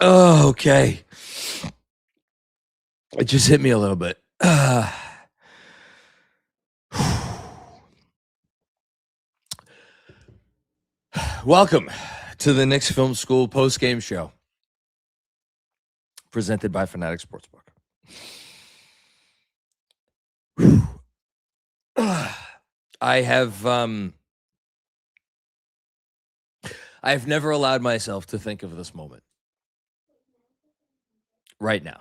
Oh, okay. It just hit me a little bit. Welcome to the Knicks Film School Postgame Show, presented by FANATICS Sportsbook. I have never allowed myself to think of this moment right now.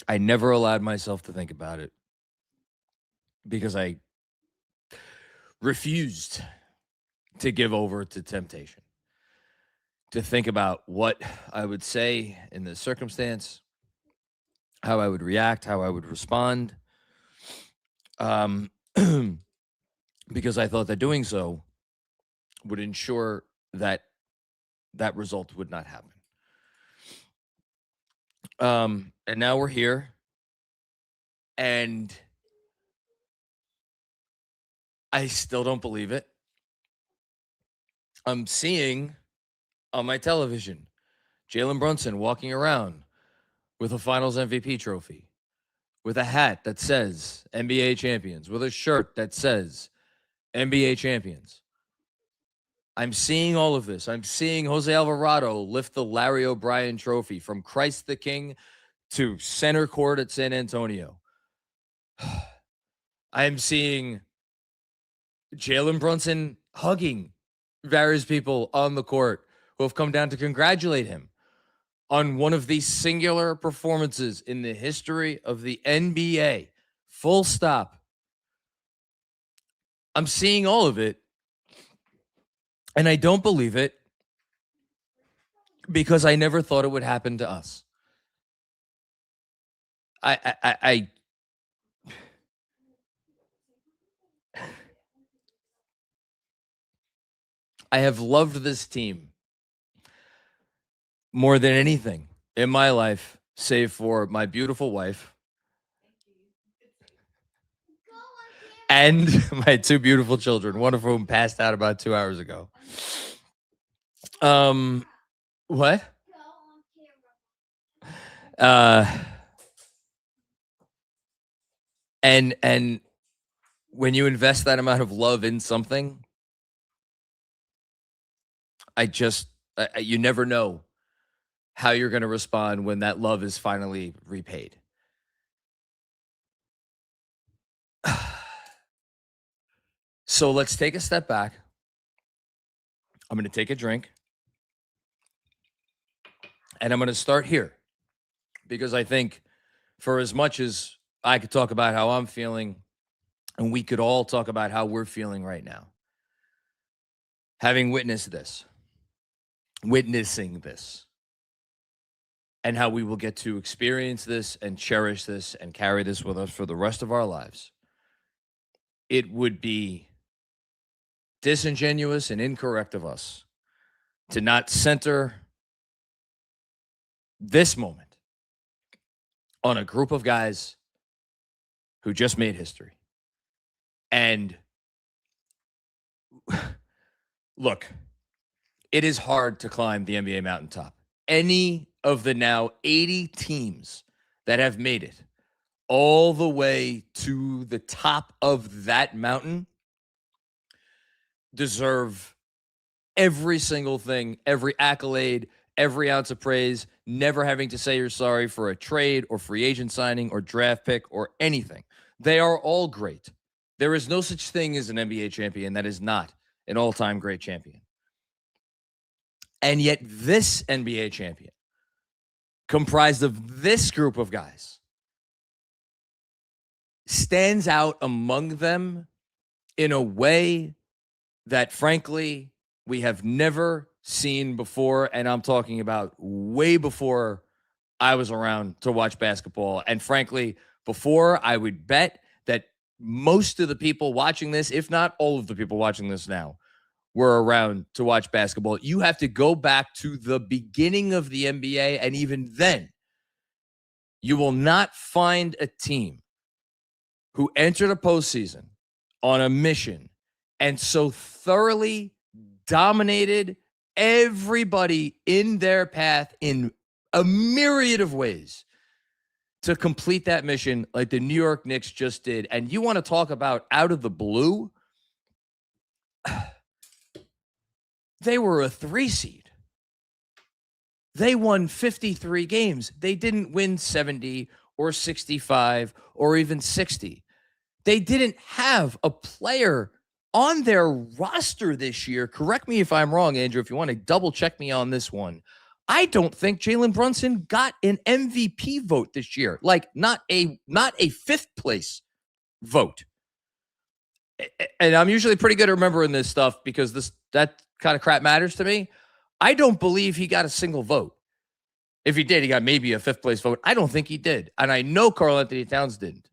I never allowed myself to think about it because I refused to give over to temptation, to think about what I would say in this circumstance, how I would react, how I would respond, because I thought that doing so would ensure that that result would not happen. And now we're here, and I still don't believe it. I'm seeing on my television Jalen Brunson walking around with a Finals MVP trophy, with a hat that says NBA champions, with a shirt that says NBA champions. I'm seeing all of this. I'm seeing Jose Alvarado lift the Larry O'Brien trophy from Christ the King to center court at San Antonio. I'm seeing Jalen Brunson hugging various people on the court who have come down to congratulate him on one of the singular performances in the history of the NBA. Full stop. I'm seeing all of it, and I don't believe it because I never thought it would happen to us. I have loved this team more than anything in my life, save for my beautiful wife and my two beautiful children, one of whom passed out about 2 hours ago. What? And when you invest that amount of love in something, you never know how you're going to respond when that love is finally repaid. So let's take a step back. I'm going to take a drink. And I'm going to start here because I think for as much as I could talk about how I'm feeling, and we could all talk about how we're feeling right now, having witnessing this, and how we will get to experience this and cherish this and carry this with us for the rest of our lives, it would be disingenuous and incorrect of us to not center this moment on a group of guys who just made history. And look, it is hard to climb the NBA mountaintop. Any of the now 80 teams that have made it all the way to the top of that mountain deserve every single thing, every accolade, every ounce of praise, never having to say you're sorry for a trade or free agent signing or draft pick or anything. They are all great. There is no such thing as an NBA champion that is not an all-time great champion. And yet this NBA champion, comprised of this group of guys, stands out among them in a way that, frankly, we have never seen before. And I'm talking about way before I was around to watch basketball. And frankly, before I would bet that most of the people watching this, if not all of the people watching this now, were around to watch basketball. You have to go back to the beginning of the NBA. And even then, you will not find a team who entered a postseason on a mission and so thoroughly dominated everybody in their path in a myriad of ways to complete that mission like the New York Knicks just did. And you want to talk about out of the blue? They were a 3 seed. They won 53 games. They didn't win 70 or 65 or even 60. They didn't have a player on their roster this year. Correct me if I'm wrong, Andrew, if you want to double check me on this one. I don't think Jalen Brunson got an MVP vote this year. Like not a fifth place vote. And I'm usually pretty good at remembering this stuff because that kind of crap matters to me. I don't believe he got a single vote. If he did, he got maybe a fifth place vote. I don't think he did. And I know Karl Anthony Towns didn't.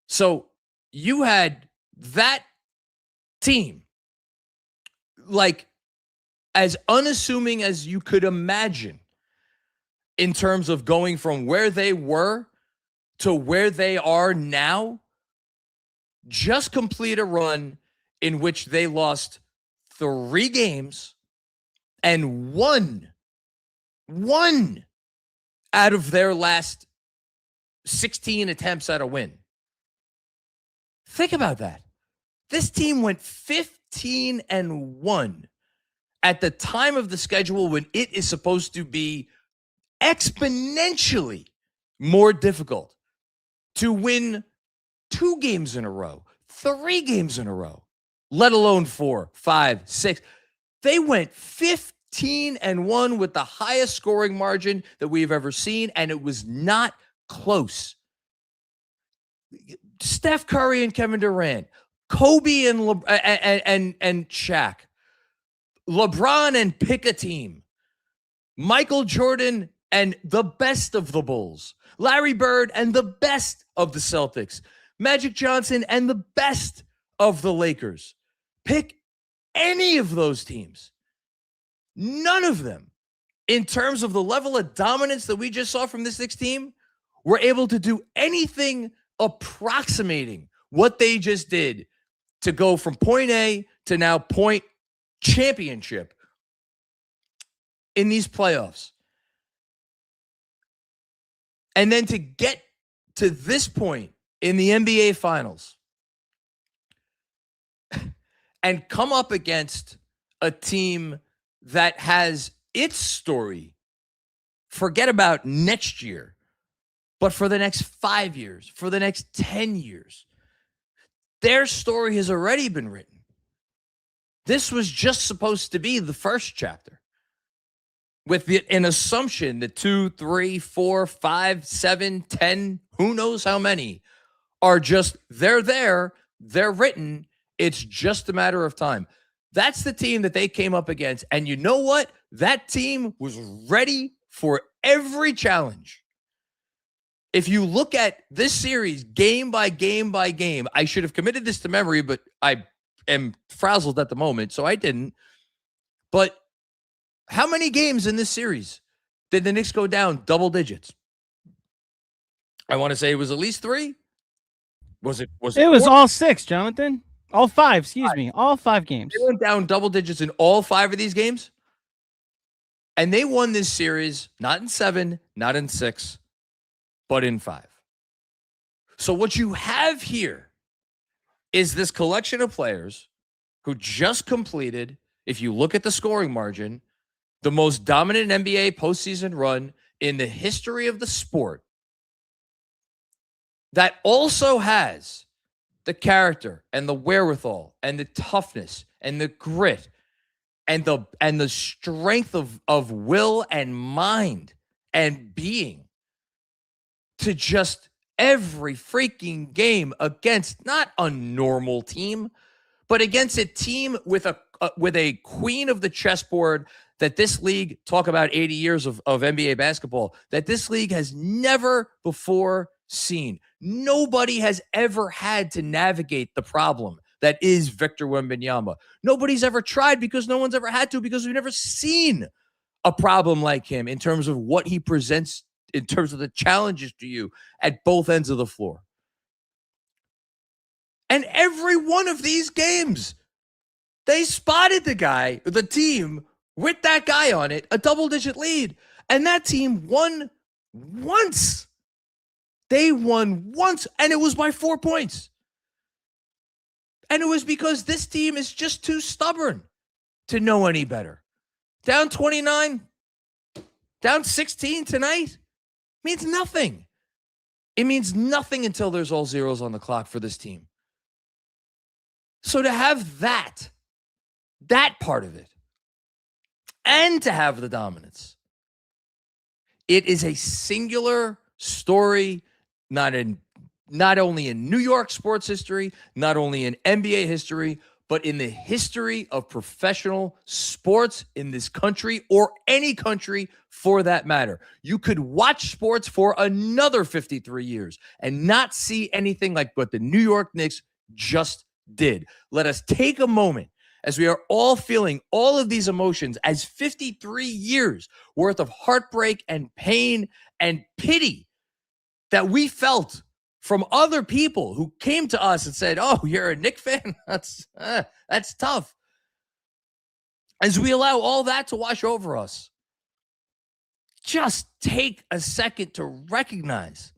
So you had that team, like, as unassuming as you could imagine in terms of going from where they were to where they are now, just complete a run in which they lost 3 games and one out of their last 16 attempts at a win. Think about that. This team went 15-1 at the time of the schedule when it is supposed to be exponentially more difficult to win 2 games in a row, 3 games in a row, let alone 4, 5, 6. They went 15-1 with the highest scoring margin that we've ever seen, and it was not close. Steph Curry and Kevin Durant, Kobe and Shaq, LeBron and pick a team, Michael Jordan and the best of the Bulls, Larry Bird and the best of the Celtics, Magic Johnson and the best of the Lakers. Pick any of those teams. None of them, in terms of the level of dominance that we just saw from this Knicks team, were able to do anything approximating what they just did to go from point A to now point championship in these playoffs. And then to get to this point in the NBA Finals and come up against a team that has its story, forget about next year, but for the next 5 years, for the next 10 years, their story has already been written. This was just supposed to be the first chapter with an assumption that 2, 3, 4, 5, 7, 10, who knows how many are just, they're there, they're written. It's just a matter of time. That's the team that they came up against. And you know what? That team was ready for every challenge. If you look at this series game by game by game, I should have committed this to memory, but I am frazzled at the moment, so I didn't. But how many games in this series did the Knicks go down double digits? I want to say it was at least 3. Was it? It was all 6, Jonathan. All 5, excuse me. All 5 games. They went down double digits in all 5 of these games. And they won this series, not in 7, not in 6, but in 5. So what you have here is this collection of players who just completed, if you look at the scoring margin, the most dominant NBA postseason run in the history of the sport, that also has the character and the wherewithal and the toughness and the grit and the strength of will and mind and being to just every freaking game against not a normal team, but against a team with a queen of the chessboard that this league, talk about 80 years of NBA basketball, that this league has never before seen. Nobody has ever had to navigate the problem that is Victor Wembanyama. Nobody's ever tried because no one's ever had to, because we've never seen a problem like him in terms of what he presents, in terms of the challenges to you at both ends of the floor. And every one of these games, they spotted the team with that guy on it, a double-digit lead. And that team won once. They won once, and it was by 4 points. And it was because this team is just too stubborn to know any better. Down 29, down 16 tonight means nothing. It means nothing until there's all zeros on the clock for this team. So to have that part of it, and to have the dominance, it is a singular story, not only in New York sports history, not only in NBA history, but in the history of professional sports in this country, or any country for that matter. You could watch sports for another 53 years and not see anything like what the New York Knicks just did. Let us take a moment, as we are all feeling all of these emotions, as 53 years worth of heartbreak and pain and pity that we felt from other people who came to us and said, "Oh, you're a Knicks fan? That's tough." As we allow all that to wash over us, just take a second to recognize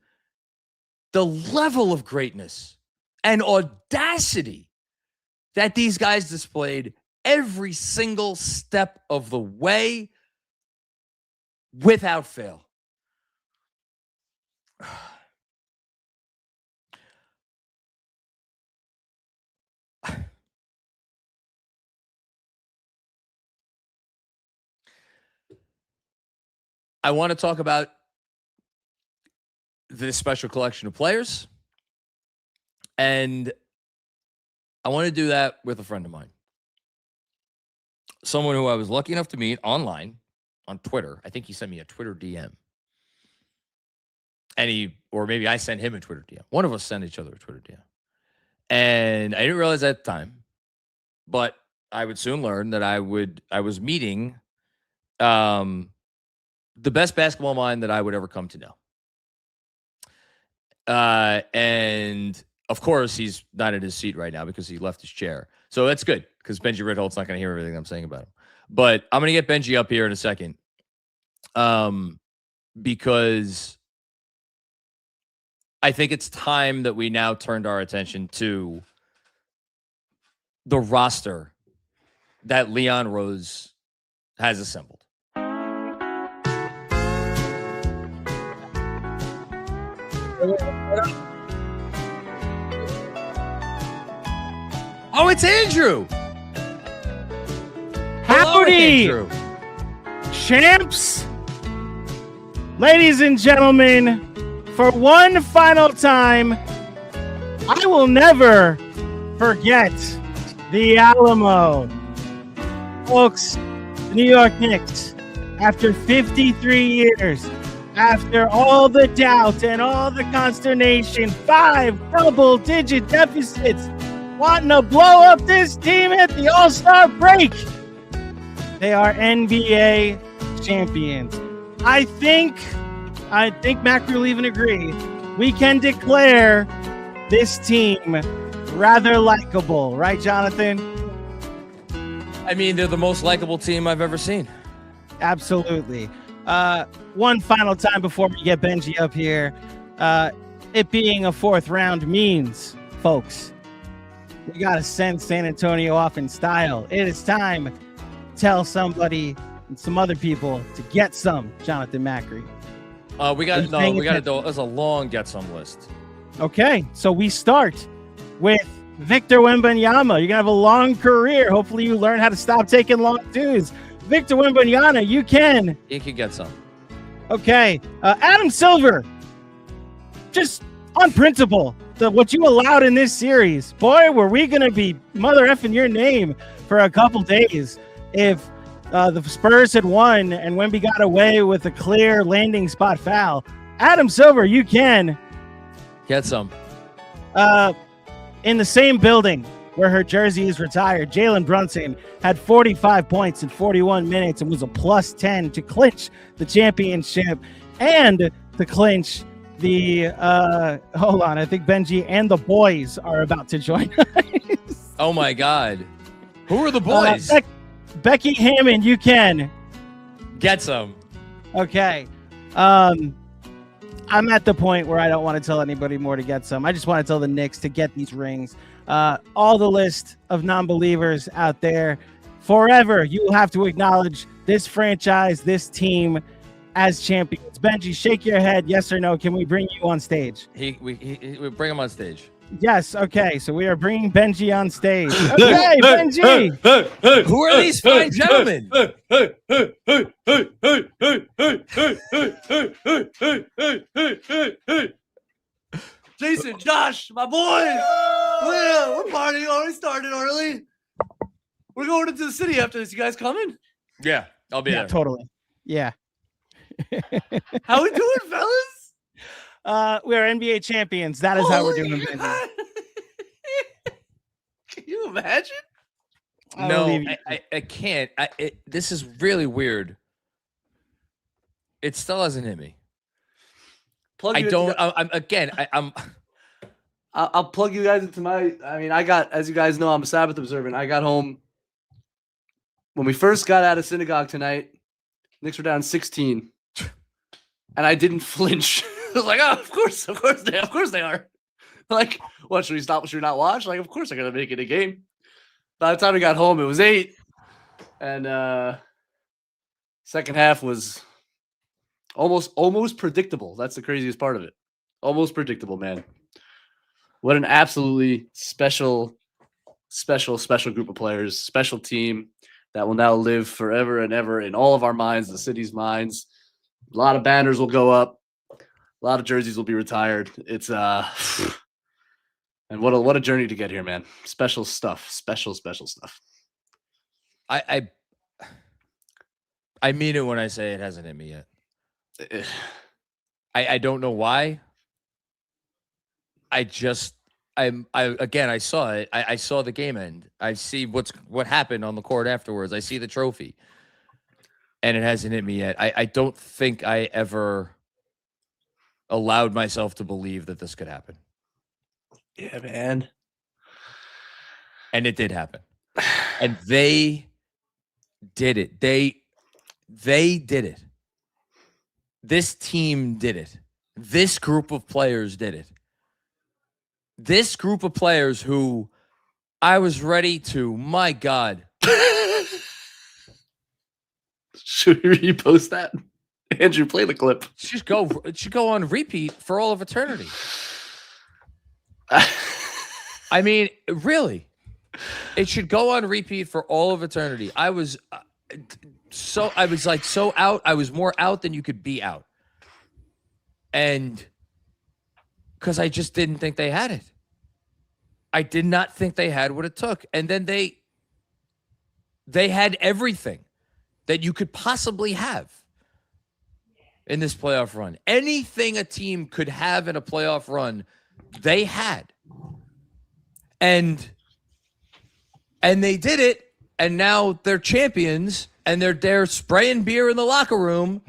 the level of greatness and audacity that these guys displayed every single step of the way without fail. I want to talk about this special collection of players, and I want to do that with a friend of mine. Someone who I was lucky enough to meet online on Twitter. I think he sent me a Twitter DM. Or maybe I sent him a Twitter DM. One of us sent each other a Twitter DM. And I didn't realize at the time, but I would soon learn that I was meeting the best basketball mind that I would ever come to know. And of course, he's not in his seat right now because he left his chair. So that's good, because Benjy Ritholtz not going to hear everything I'm saying about him. But I'm going to get Benjy up here in a second, because I think it's time that we now turned our attention to the roster that Leon Rose has assembled. Oh, it's Andrew. Howdy, Hello, Andrew. Champs. Ladies and gentlemen, for one final time, I will never forget the Alamo. Folks, the New York Knicks, after 53 years, after all the doubt and all the consternation, 5 double-digit deficits, wanting to blow up this team at the All-Star break, they are NBA champions. I think Macri will even agree. We can declare this team rather likable, right, Jonathan? I mean, they're the most likable team I've ever seen. Absolutely. One final time before we get Benjy up here. It being a 4th round means, folks, we got to send San Antonio off in style. It is time to tell somebody and some other people to get some, Jonathan Macri. We got to do. There's a long get some list. Okay, so we start with Victor Wembanyama. You're gonna have a long career. Hopefully, you learn how to stop taking long twos. Victor Wembanyama, you can get some. Okay, Adam Silver. Just on principle, what you allowed in this series, boy, were we gonna be mother effing your name for a couple days if the Spurs had won and Wemby got away with a clear landing spot foul. Adam Silver, you can Get some. In the same building where her jersey is retired, Jalen Brunson had 45 points in 41 minutes and was a +10 to clinch the championship and to clinch the hold on, I think Benjy and the boys are about to join us. Oh my God. Who are the boys? Becky Hammond, you can. Get some. Okay. I'm at the point where I don't want to tell anybody more to get some. I just want to tell the Knicks to get these rings. All the list of non-believers out there, forever you will have to acknowledge this franchise, this team as champions. Benjy, shake your head. Yes or no? Can we bring you on stage? We bring him on stage. Yes. Okay. So we are bringing Benjy on stage. Okay, Benjy. Who are these fine gentlemen? Jason, Josh, my boy. We're partying already started early. We're going into the city after this. You guys coming? Yeah, I'll be there. Totally. Yeah. How we doing, fellas? We are NBA champions. That is how we're doing. Benjy. Can you imagine? No, I can't. This is really weird. It still hasn't hit me. I'll plug you guys into my. I mean, as you guys know, I'm a Sabbath observant. I got home when we first got out of synagogue tonight. Knicks were down 16, and I didn't flinch. I was like, "Oh, of course they are." Like, what, should we stop? Should we not watch? Like, of course they're gonna make it a game. By the time we got home, it was 8, and second half was almost predictable. That's the craziest part of it. Almost predictable, man. What an absolutely special group of players, special team that will now live forever and ever in all of our minds, the city's minds. A lot of banners will go up. A lot of jerseys will be retired. It's and what a journey to get here, man. Special stuff. Special stuff. I mean it when I say it hasn't hit me yet. I don't know why. I saw it. I saw the game end. I see what happened on the court afterwards. I see the trophy, and it hasn't hit me yet. I don't think I ever allowed myself to believe that this could happen. Yeah, man. And it did happen. And they did it. They did it. This team did it. This group of players did it. This group of players who I was ready to, my God. Should we repost that? Andrew, play the clip. It should go on repeat for all of eternity. I mean, really. It should go on repeat for all of eternity. I was so out. I was more out than you could be out. And because I just didn't think they had it. I did not think they had what it took. And then they had everything that you could possibly have in this playoff run. Anything a team could have in a playoff run, they had. And they did it, and now they're champions, and they're spraying beer in the locker room.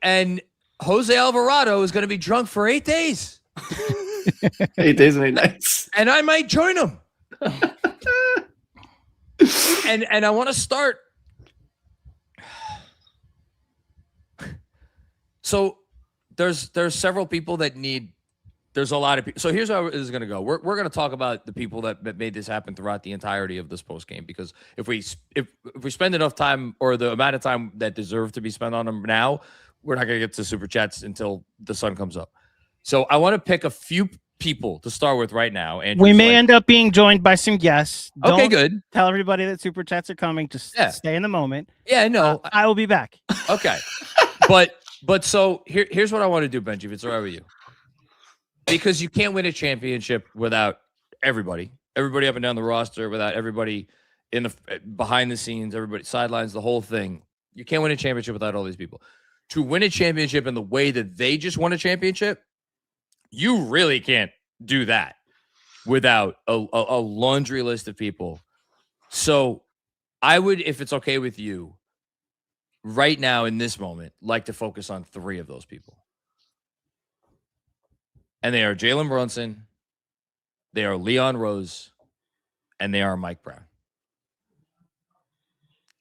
And Jose Alvarado is going to be drunk for 8 days. 8 days and 8 nights. And I might join him. and I want to start. So there's several people that need. There's a lot of people. So here's how this is going to go. We're going to talk about the people that made this happen throughout the entirety of this post game, because if we spend enough time, or the amount of time that deserve to be spent on them now, we're not going to get to super chats until the sun comes up. So I want to pick a few people to start with right now. And we may end up being joined by some guests. Okay, good. Tell everybody that super chats are coming. Just stay in the moment. Yeah, no, I will be back. Okay, but so here's what I want to do, Benjy, if it's all right with you. Because you can't win a championship without everybody up and down the roster, without everybody in the behind the scenes, everybody sidelines, the whole thing. You can't win a championship without all these people. To win a championship in the way that they just won a championship, you really can't do that without a laundry list of people. So I would, if it's okay with you, right now in this moment, like to focus on 3 of those people. And they are Jalen Brunson, they are Leon Rose, and they are Mike Brown.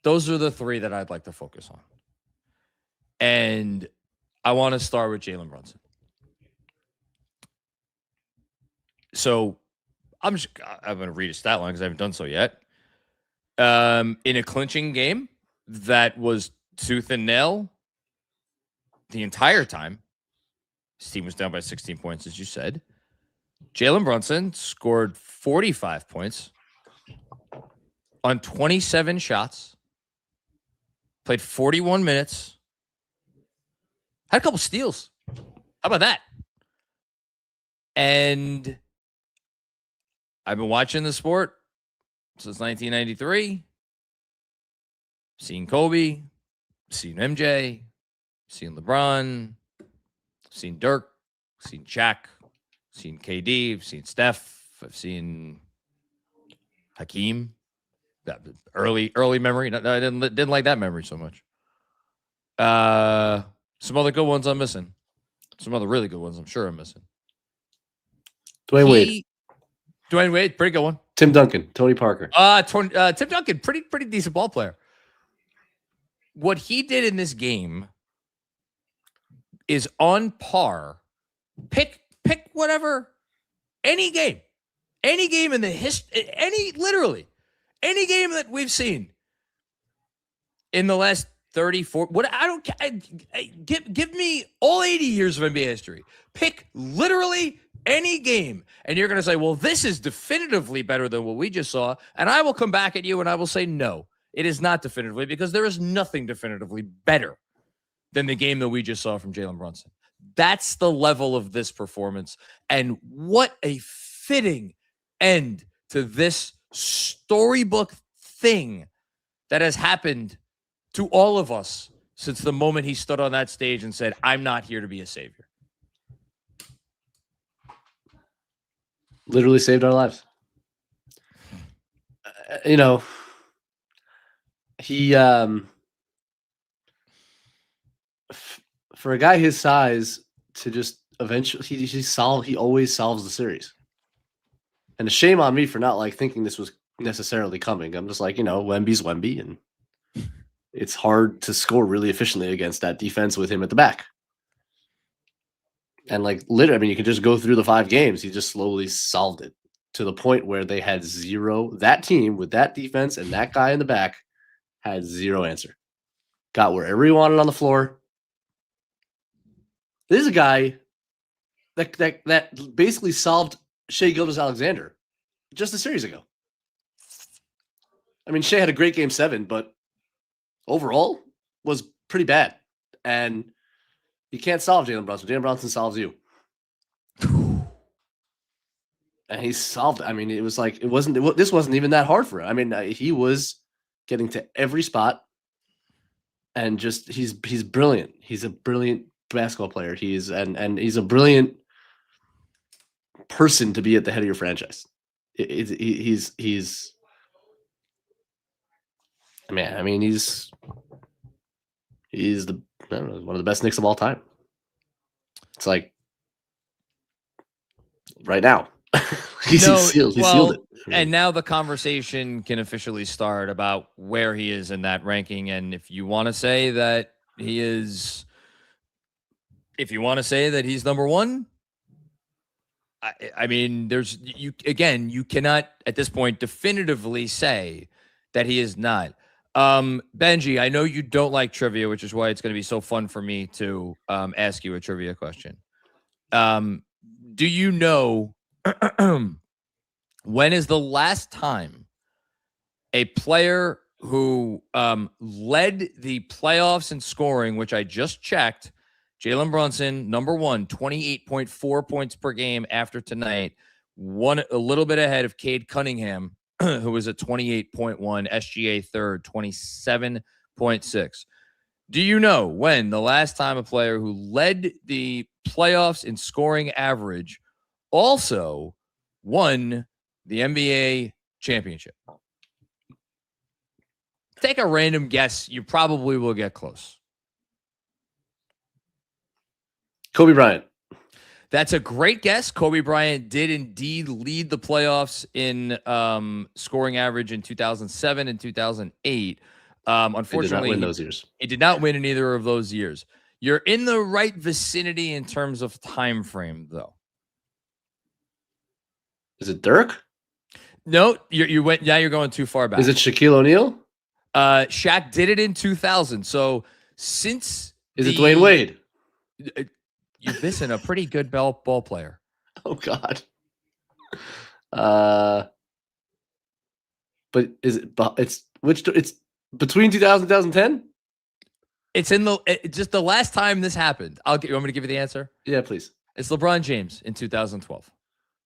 Those are the three that I'd like to focus on. And I want to start with Jalen Brunson. So I'm going to read a stat line because I haven't done so yet. In a clinching game that was tooth and nail the entire time, his team was down by 16 points, as you said. Jalen Brunson scored 45 points on 27 shots, played 41 minutes, had a couple steals. How about that? And I've been watching the sport since 1993. Seen Kobe, seen MJ, seen LeBron, seen Dirk, seen Shaq, seen KD, I've seen Steph, I've seen Hakeem. That early memory. No, I didn't like that memory so much. Some other good ones I'm missing. Some other really good ones I'm sure I'm missing. Dwayne Wade, pretty good one. Tim Duncan, Tony Parker. Tim Duncan, pretty decent ball player. What he did in this game is on par. Pick whatever, any game in the history, any game that we've seen in the last 34. What I don't give me all 80 years of NBA history. Pick literally any game, and you're going to say, "Well, this is definitively better than what we just saw." And I will come back at you, and I will say, "No, it is not definitively, because there is nothing definitively better than the game that we just saw from Jalen Brunson." That's the level of this performance, and what a fitting end to this storybook thing that has happened to all of us since the moment he stood on that stage and said, "I'm not here to be a savior." Literally saved our lives. He for a guy his size to just eventually he always solves the series. And a shame on me for not thinking this was necessarily coming. I'm just Wemby's Wemby, and it's hard to score really efficiently against that defense with him at the back. And literally, you can just go through the 5 games. He just slowly solved it to the point where they had zero. That team with that defense and that guy in the back had zero answer. Got wherever he wanted on the floor. This is a guy that basically solved Shai Gilgeous-Alexander just a series ago. I mean, Shai had a great game 7, but overall was pretty bad. And you can't solve Jalen Brunson. Jalen Brunson solves you. And he solved it. I mean, this wasn't even that hard for him. I mean, he was getting to every spot, and just he's brilliant. He's a brilliant basketball player. He's a brilliant person to be at the head of your franchise. He's one of the best Knicks of all time. It's right now. He sealed it. And now the conversation can officially start about where he is in that ranking. And if you want to say that he's number 1, I mean, you cannot at this point definitively say that he is not. Benjy, I know you don't like trivia, which is why it's going to be so fun for me to ask you a trivia question. Do you know when is the last time a player who led the playoffs in scoring, which I just checked, Jalen Brunson, number 1, 28.4 points per game after tonight, a little bit ahead of Cade Cunningham, who was at 28.1, SGA third, 27.6. Do you know when the last time a player who led the playoffs in scoring average also won the NBA championship? Take a random guess. You probably will get close. Kobe Bryant. That's a great guess. Kobe Bryant did indeed lead the playoffs in scoring average in 2007 and 2008. Unfortunately, he did not win those years. He did not win in either of those years. You're in the right vicinity in terms of time frame, though. Is it Dirk? No, you went. Now you're going too far back. Is it Shaquille O'Neal? Shaq did it in 2000. So since it Dwayne Wade? You're missing a pretty good ball player. Oh God. But is it? It's between 2000 and 2010. It's just the last time this happened. You want me to give you the answer? Yeah, please. It's LeBron James in 2012.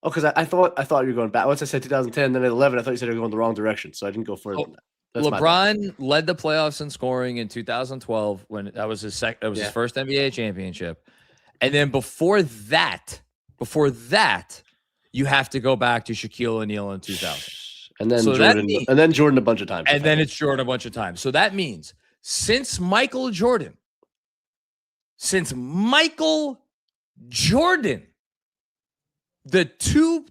Oh, because I thought you were going back. Once I said 2010, then at 11, I thought you said you were going the wrong direction, so I didn't go further than that. That's LeBron led the playoffs in scoring in 2012 when that was his his first NBA championship, and then before that, you have to go back to Shaquille O'Neal in 2000, and then Jordan a bunch of times, and then it's Jordan a bunch of times. So that means since Michael Jordan, the two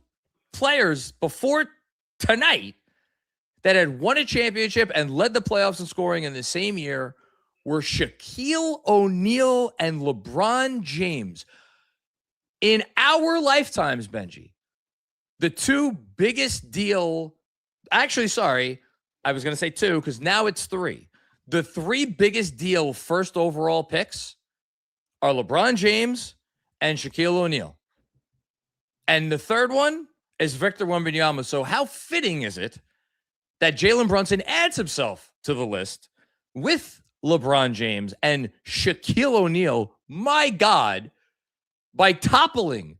players before tonight that had won a championship and led the playoffs in scoring in the same year were Shaquille O'Neal and LeBron James. In our lifetimes, Benji, the two biggest deal, actually, sorry, I was going to say two because now it's three. The three biggest deal first overall picks are LeBron James and Shaquille O'Neal. And the third one is Victor Wembanyama. So how fitting is it that Jalen Brunson adds himself to the list with LeBron James and Shaquille O'Neal, my God, by toppling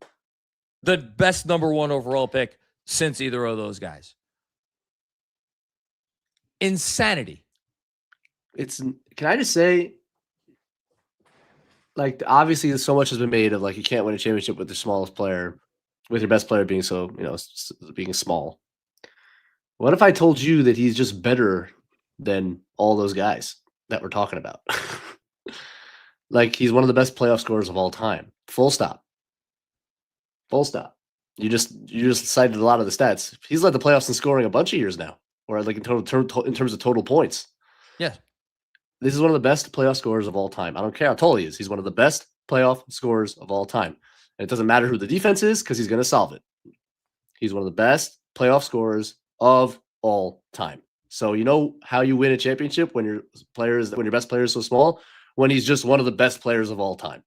the best number one overall pick since either of those guys. Insanity. Can I just say, like, obviously so much has been made of, like, you can't win a championship with the smallest player, with your best player being being small. What if I told you that he's just better than all those guys that we're talking about? Like, he's one of the best playoff scorers of all time. Full stop. Full stop. You just cited a lot of the stats. He's led the playoffs in scoring a bunch of years now, or like in terms of total points. Yeah. This is one of the best playoff scorers of all time. I don't care how tall he is. He's one of the best playoff scorers of all time. And it doesn't matter who the defense is because he's going to solve it. He's one of the best playoff scorers of all time. So you know how you win a championship when your best player is so small? When he's just one of the best players of all time.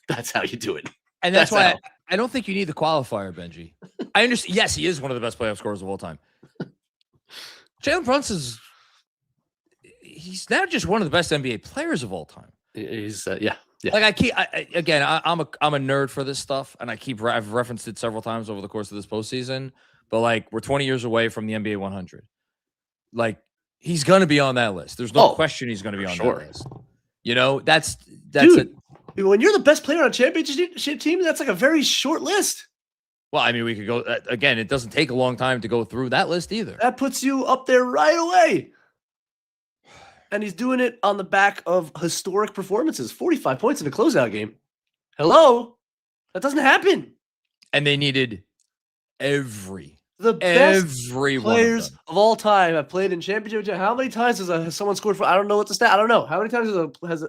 That's how you do it. And that's why I don't think you need the qualifier, Benji. I understand. Yes, he is one of the best playoff scorers of all time. Jalen Brunson's he's now just one of the best NBA players of all time. He's yeah. Like I'm a nerd for this stuff, and I've referenced it several times over the course of this postseason. But like, we're 20 years away from the NBA 100. Like, he's going to be on that list. There's no question he's going to be on that list. You know, that's Dude, when you're the best player on a championship team, that's like a very short list. Well, I mean, we could go again. It doesn't take a long time to go through that list either. That puts you up there right away. And he's doing it on the back of historic performances. 45 points in a closeout game. Hello? That doesn't happen. And they needed every best players of of all time have played in championship. How many times has someone scored for? I don't know what the stat. I don't know. How many times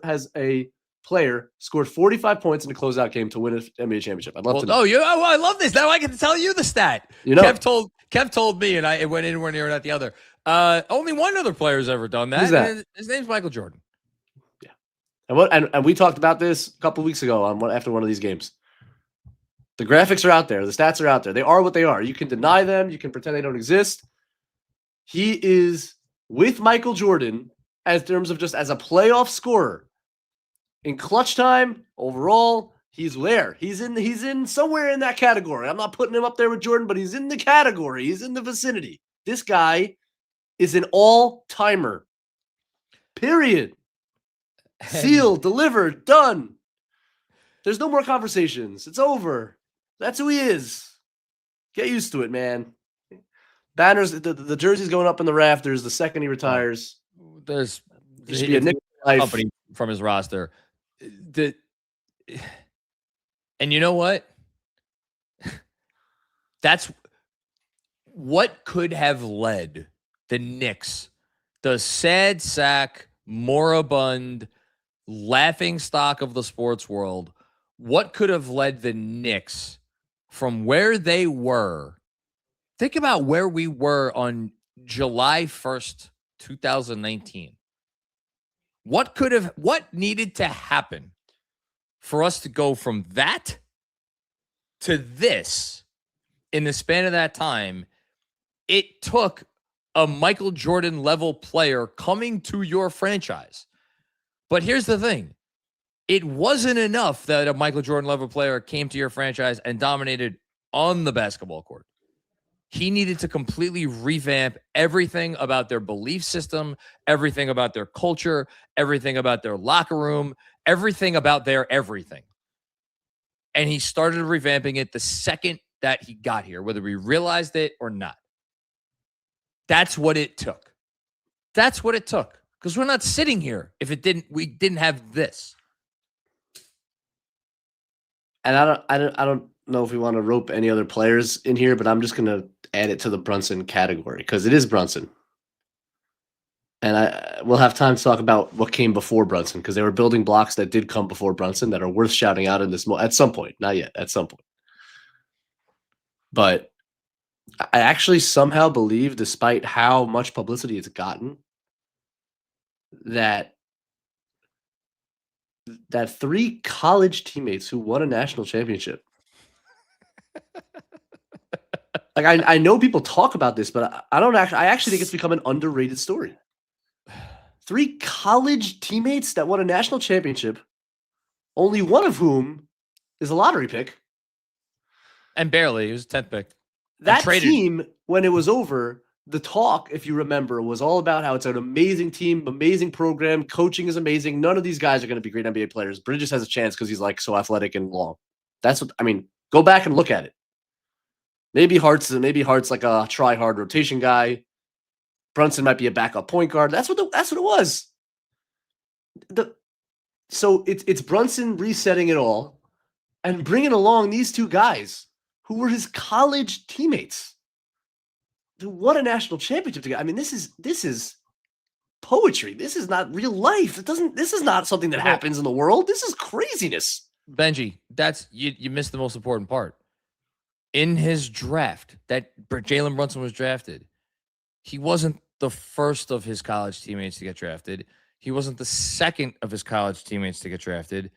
has a player scored 45 points in a closeout game to win an NBA championship? I'd love to know. Oh, I love this. Now I get to tell you the stat. You know, Kev told me, and it went in one ear and out the other. Only one other player's ever done that. Who's that? His name's Michael Jordan. Yeah. And we talked about this a couple of weeks ago after one of these games. The graphics are out there. The stats are out there. They are what they are. You can deny them. You can pretend they don't exist. He is with Michael Jordan as terms of just as a playoff scorer. In clutch time, overall, he's there. He's in somewhere in that category. I'm not putting him up there with Jordan, but he's in the category. He's in the vicinity. This guy is an all-timer. Period. Sealed, delivered, done. There's no more conversations. It's over. That's who he is. Get used to it, man. Banners, the jersey's going up in the rafters the second he retires. There's should be a Knicks company from his roster. And you know what? That's what could have led the Knicks the sad sack, moribund, laughing stock of the sports world, what could have led the Knicks from where they were? Think about where we were on July 1st, 2019. What needed to happen for us to go from that to this in the span of that time? It took a Michael Jordan level player coming to your franchise. But here's the thing. It wasn't enough that a Michael Jordan level player came to your franchise and dominated on the basketball court. He needed to completely revamp everything about their belief system, everything about their culture, everything about their locker room, everything about their everything. And he started revamping it the second that he got here, whether we realized it or not. That's what it took. That's what it took. Because we're not sitting here if we didn't have this. And I don't know if we want to rope any other players in here, but I'm just going to add it to the Brunson category because it is Brunson. And we'll have time to talk about what came before Brunson because there were building blocks that did come before Brunson that are worth shouting out in this at some point. Not yet, at some point. But I actually somehow believe, despite how much publicity it's gotten, that 3 college teammates who won a national championship. Like I know people talk about this, but I actually think it's become an underrated story. 3 college teammates that won a national championship, only one of whom is a lottery pick. And barely. He was 10th pick. That team, when it was over, the talk, if you remember, was all about how it's an amazing team, amazing program, coaching is amazing. None of these guys are going to be great NBA players. Bridges has a chance because he's like so athletic and long. That's what I mean. Go back and look at it. Maybe Hart's like a try-hard rotation guy. Brunson might be a backup point guard. That's what it was. So it's Brunson resetting it all and bringing along these 2 guys who were his college teammates who won a national championship together. I mean, this is poetry. This is not real life. This is not something that happens in the world. This is craziness. Benjy, that's you missed the most important part. In his draft, that Jalen Brunson was drafted, he wasn't the first of his college teammates to get drafted. He wasn't the second of his college teammates to get drafted.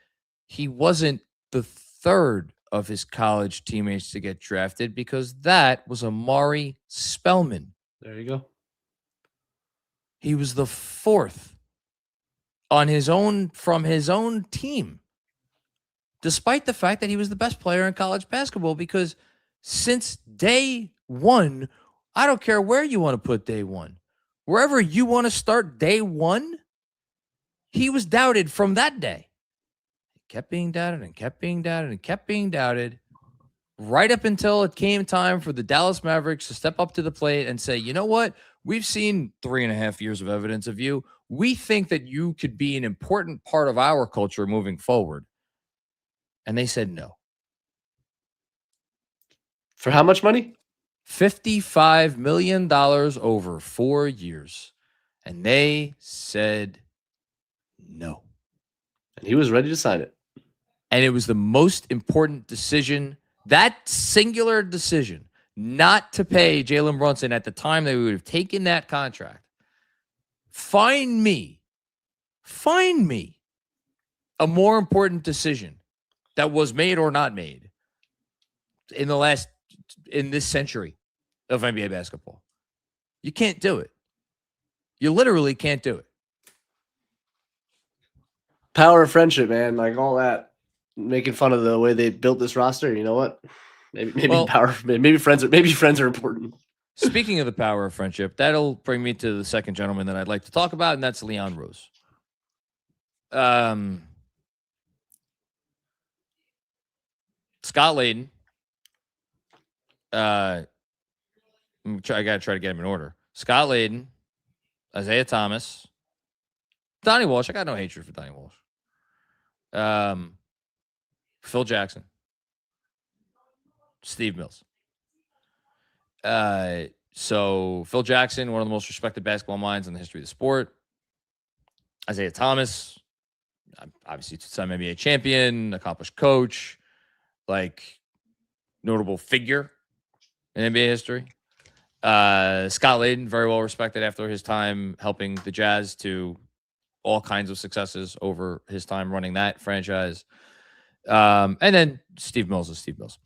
He wasn't the third of his college teammates to get drafted because that was Amari Spellman. There you go. He was the 4th on his own from his own team, despite the fact that he was the best player in college basketball because since day one, I don't care where you want to put day one, wherever you want to start day one, he was doubted from that day. Kept being doubted and kept being doubted and kept being doubted right up until it came time for the Dallas Mavericks to step up to the plate and say, you know what? We've seen 3.5 years of evidence of you. We think that you could be an important part of our culture moving forward. And they said no. For how much money? $55 million over 4 years. And they said no. And he was ready to sign it. And it was the most important decision, that singular decision, not to pay Jalen Brunson at the time they would have taken that contract. Find me a more important decision that was made or not made in this century of NBA basketball. You can't do it. You literally can't do it. Power of friendship, man. Like all that. Making fun of the way they built this roster. You know what? Maybe friends are important. Speaking of the power of friendship, that'll bring me to the second gentleman that I'd like to talk about, and that's Leon Rose. Scott Layden. I gotta try to get him in order. Scott Layden, Isaiah Thomas, Donnie Walsh. I got no hatred for Donnie Walsh. Phil Jackson, Steve Mills. So Phil Jackson, one of the most respected basketball minds in the history of the sport. Isaiah Thomas, obviously two-time NBA champion, accomplished coach, like notable figure in NBA history. Scott Layden, very well respected after his time helping the Jazz to all kinds of successes over his time running that franchise. And then Steve Mills is Steve Mills.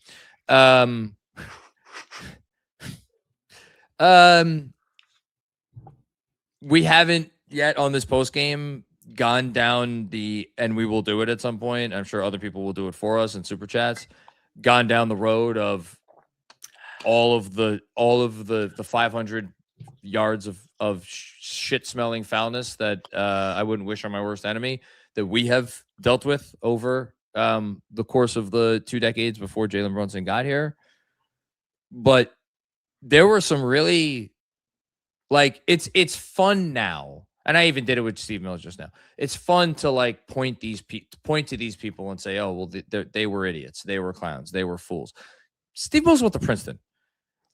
We haven't yet on this post game gone down and we will do it at some point. I'm sure other people will do it for us in super chats. Gone down the road of all of the 500 yards of shit smelling foulness that I wouldn't wish on my worst enemy that we have dealt with over the course of the 2 decades before Jalen Brunson got here. But there were some really, like, it's fun now, and I even did it with Steve Mills just now. It's fun to like point to these people and say, oh well, they were idiots, they were clowns, they were fools. Steve Mills went to Princeton.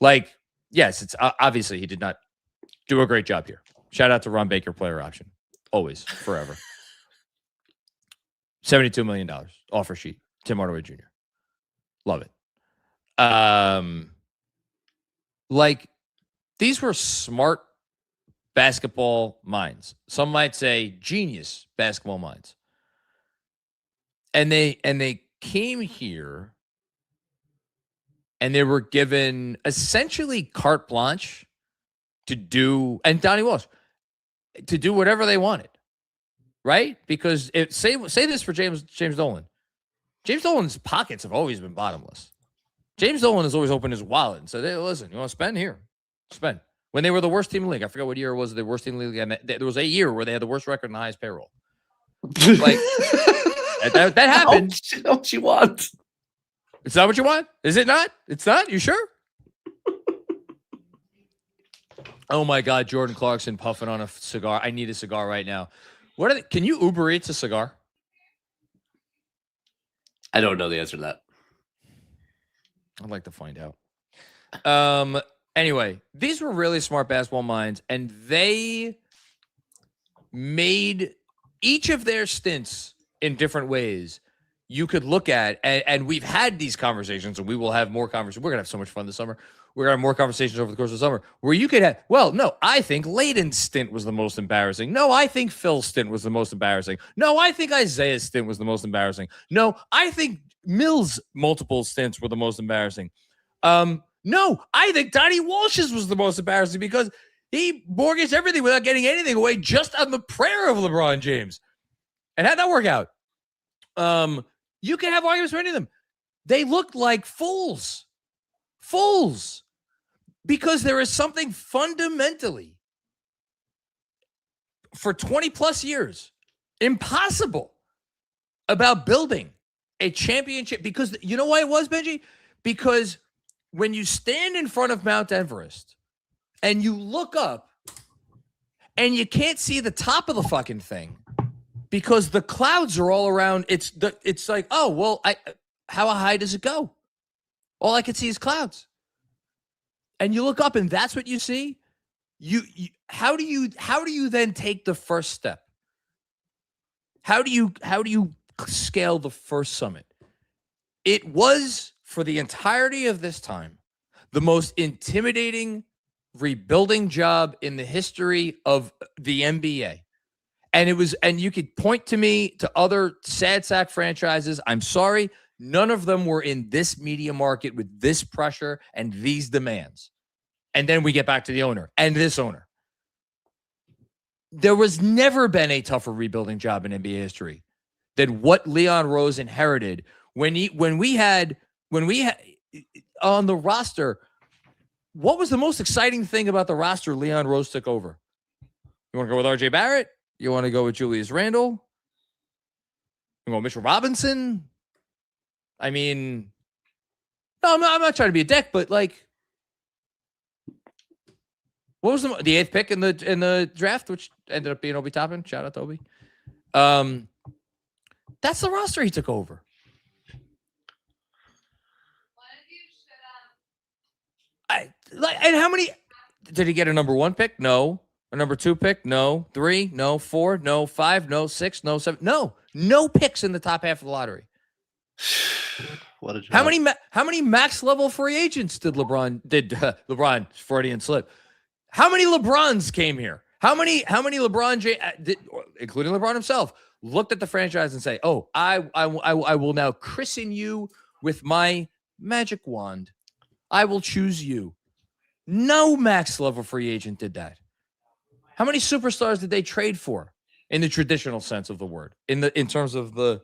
Like, yes, it's obviously he did not do a great job here. Shout out to Ron Baker, player option, always, forever. $72 million offer sheet. Tim Hardaway Jr. Love it. Like, these were smart basketball minds. Some might say genius basketball minds. And they came here and they were given essentially carte blanche to do, and Donnie Walsh, to do whatever they wanted. Right? Because say this for James Dolan. James Dolan's pockets have always been bottomless. James Dolan has always opened his wallet and said, hey, listen, you want to spend? Here. Spend. When they were the worst team in the league, I forget what year it was, the worst team in the league. And there was a year where they had the worst record and the highest payroll. Like, that happened. Don't you want? It's not what you want? Is it not? It's not? You sure? Oh, my God. Jordan Clarkson puffing on a cigar. I need a cigar right now. Can you Uber Eats a cigar? I don't know the answer to that. I'd like to find out. Anyway, these were really smart basketball minds, and they made each of their stints in different ways you could look at, and we've had these conversations, and we will have more conversations. We're going to have so much fun this summer. We're going to have more conversations over the course of the summer where you could have, well, no, I think Layden's stint was the most embarrassing. No, I think Phil's stint was the most embarrassing. No, I think Isaiah's stint was the most embarrassing. No, I think Mills' multiple stints were the most embarrassing. No, I think Donnie Walsh's was the most embarrassing because he mortgaged everything without getting anything away just on the prayer of LeBron James. And how'd that work out? You can have arguments for any of them. They looked like fools. Fools. Because there is something fundamentally for 20 plus years impossible about building a championship. Because you know why it was, Benji? Because when you stand in front of Mount Everest and you look up and you can't see the top of the fucking thing because the clouds are all around. It's like, oh, well, how high does it go? All I can see is clouds. And you look up and that's what you see. How do you then take the first step? How do you scale the first summit? It was, for the entirety of this time, the most intimidating rebuilding job in the history of the NBA. And you could point to me to other sad sack franchises. I'm sorry. None of them were in this media market with this pressure and these demands. And then we get back to the owner and this owner. There was never been a tougher rebuilding job in NBA history than what Leon Rose inherited when we had on the roster. What was the most exciting thing about the roster Leon Rose took over? You want to go with RJ Barrett? You want to go with Julius Randle? You want Mitchell Robinson? I mean, no, I'm not trying to be a dick, but like, what was the 8th pick in the draft, which ended up being Obi Toppin? Shout out to Obi. That's the roster he took over. And how many? Did he get a number 1 pick? No. A number 2 pick? No. 3? No. 4? No. 5? No. 6? No. 7? No picks in the top half of the lottery. What a job. How many max level free agents did LeBron Freudian slip? How many LeBrons came here? How many LeBron including LeBron himself, looked at the franchise and say, "Oh, I will now christen you with my magic wand. I will choose you." No max level free agent did that. How many superstars did they trade for in the traditional sense of the word? In terms of the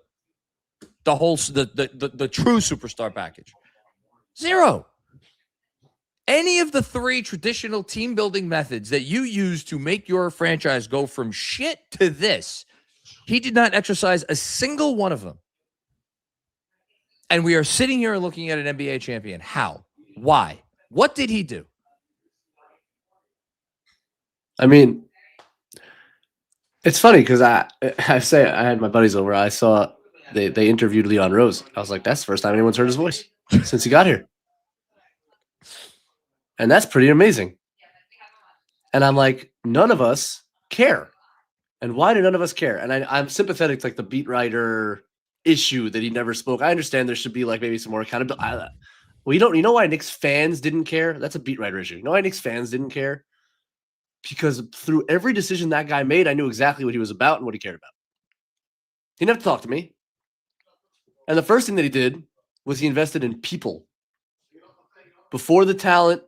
whole the true superstar package? 0. Any of the 3 traditional team building methods that you use to make your franchise go from shit to this, he did not exercise a single one of them. And we are sitting here looking at an NBA champion. How? Why? What did he do? I mean, it's funny because I had my buddies over. I saw they interviewed Leon Rose. I was like, that's the first time anyone's heard his voice since he got here. And that's pretty amazing. And I'm like, none of us care. And why do none of us care? And I'm sympathetic to like the beat writer issue that he never spoke. I understand there should be like maybe some more accountability. Well, you know why Knicks fans didn't care? That's a beat writer issue. You know why Knicks fans didn't care? Because through every decision that guy made, I knew exactly what he was about and what he cared about. He didn't have to talk to me. And the first thing that he did was he invested in people. Before the talent,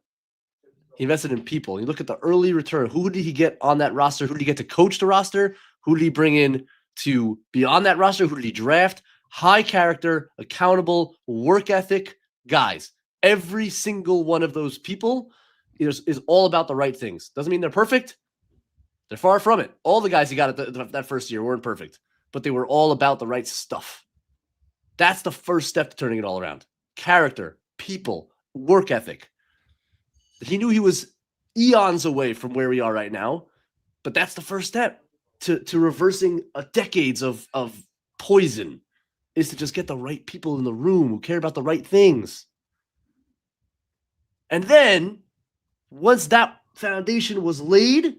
he invested in people. You look at the early return. Who did he get on that roster? Who did he get to coach the roster? Who did he bring in to be on that roster? Who did he draft? High character, accountable, work ethic guys. Every single one of those people is all about the right things. Doesn't mean they're perfect. They're far from it. All the guys he got at that first year weren't perfect, but they were all about the right stuff. That's the first step to turning it all around. Character, people, work ethic. He knew he was eons away from where we are right now, but that's the first step to reversing decades of poison, is to just get the right people in the room who care about the right things. And then once that foundation was laid,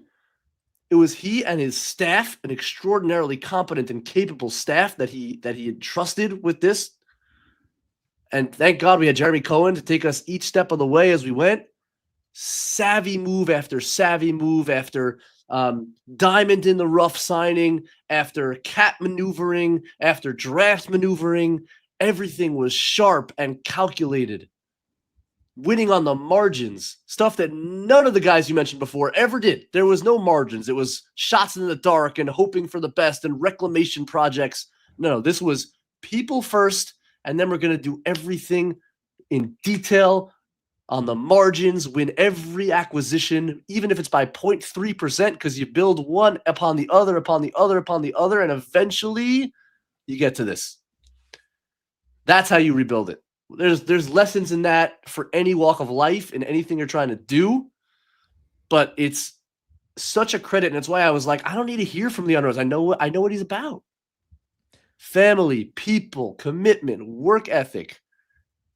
it was he and his staff, an extraordinarily competent and capable staff that he entrusted with this. And thank God we had Jeremy Cohen to take us each step of the way as we went. Savvy move after savvy move, after diamond in the rough signing, after cap maneuvering, after draft maneuvering. Everything was sharp and calculated. Winning on the margins, stuff that none of the guys you mentioned before ever did. There was no margins. It was shots in the dark and hoping for the best and reclamation projects. No, this was people first, and then we're going to do everything in detail on the margins, win every acquisition, even if it's by 0.3%, because you build one upon the other, upon the other, upon the other, and eventually you get to this. That's how you rebuild it. There's lessons in that for any walk of life and anything you're trying to do, but it's such a credit, and it's why I was like, I don't need to hear from Leon Rose. I know what he's about. Family, people, commitment, work ethic.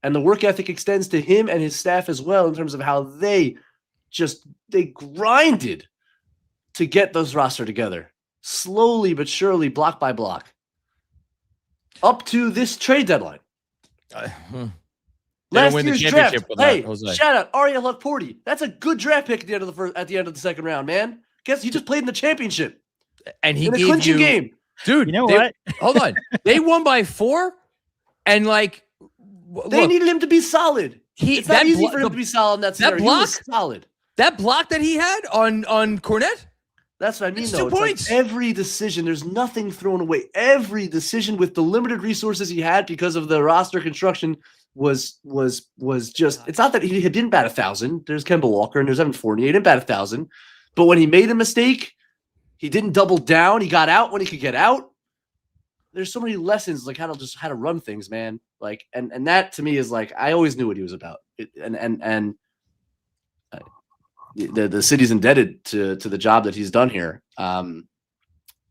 And the work ethic extends to him and his staff as well in terms of how they grinded to get those roster together. Slowly but surely, block by block. Up to this trade deadline. Last year's draft. Hey, shout out Ariel Hukporti. That's a good draft pick at the end of the second round, man. Guess he just played in the championship. And he in a gave clinching game. Dude, you know what? Hold on. They won by 4, and they needed him to be solid. It's not easy for him to be solid in that scenario. Block, he was solid. That block that he had on Cornette? That's what I mean, it's though. 2 points. Like every decision, there's nothing thrown away. Every decision with the limited resources he had because of the roster construction was just. It's not that he didn't bat 1,000. There's Kemba Walker and there's Evan Fournier. He didn't bat 1,000, but when he made a mistake, he didn't double down. He got out when he could get out. There's so many lessons, like how to run things, man. Like and that to me is like I always knew what he was about. The city's indebted to the job that he's done here.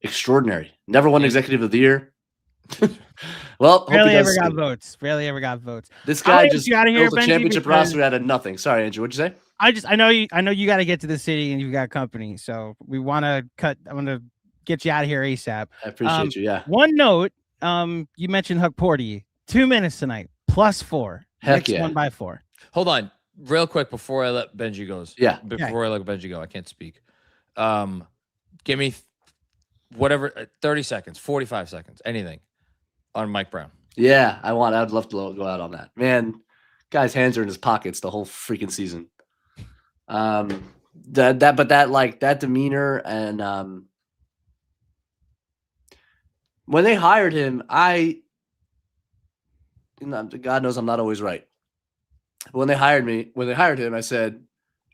Extraordinary. Never won Executive of the Year. Well, Rarely ever got votes. This guy just built a championship roster out of nothing. Sorry, Andrew. What'd you say? I know you got to get to the city and you've got company, so we want to cut. I want to get you out of here ASAP. I appreciate you. Yeah. One note. You mentioned Huck Porty. 2 minutes tonight, +4. Heck Knicks yeah. 1 by 4. Hold on, real quick before I let Benjy goes. Yeah. Before I let Benjy go, I can't speak. Give me whatever 30 seconds, 45 seconds, anything on Mike Brown. Yeah, I'd love to go out on that. Man, guy's hands are in his pockets the whole freaking season. That demeanor and when they hired him, God knows I'm not always right. But when they hired him, I said,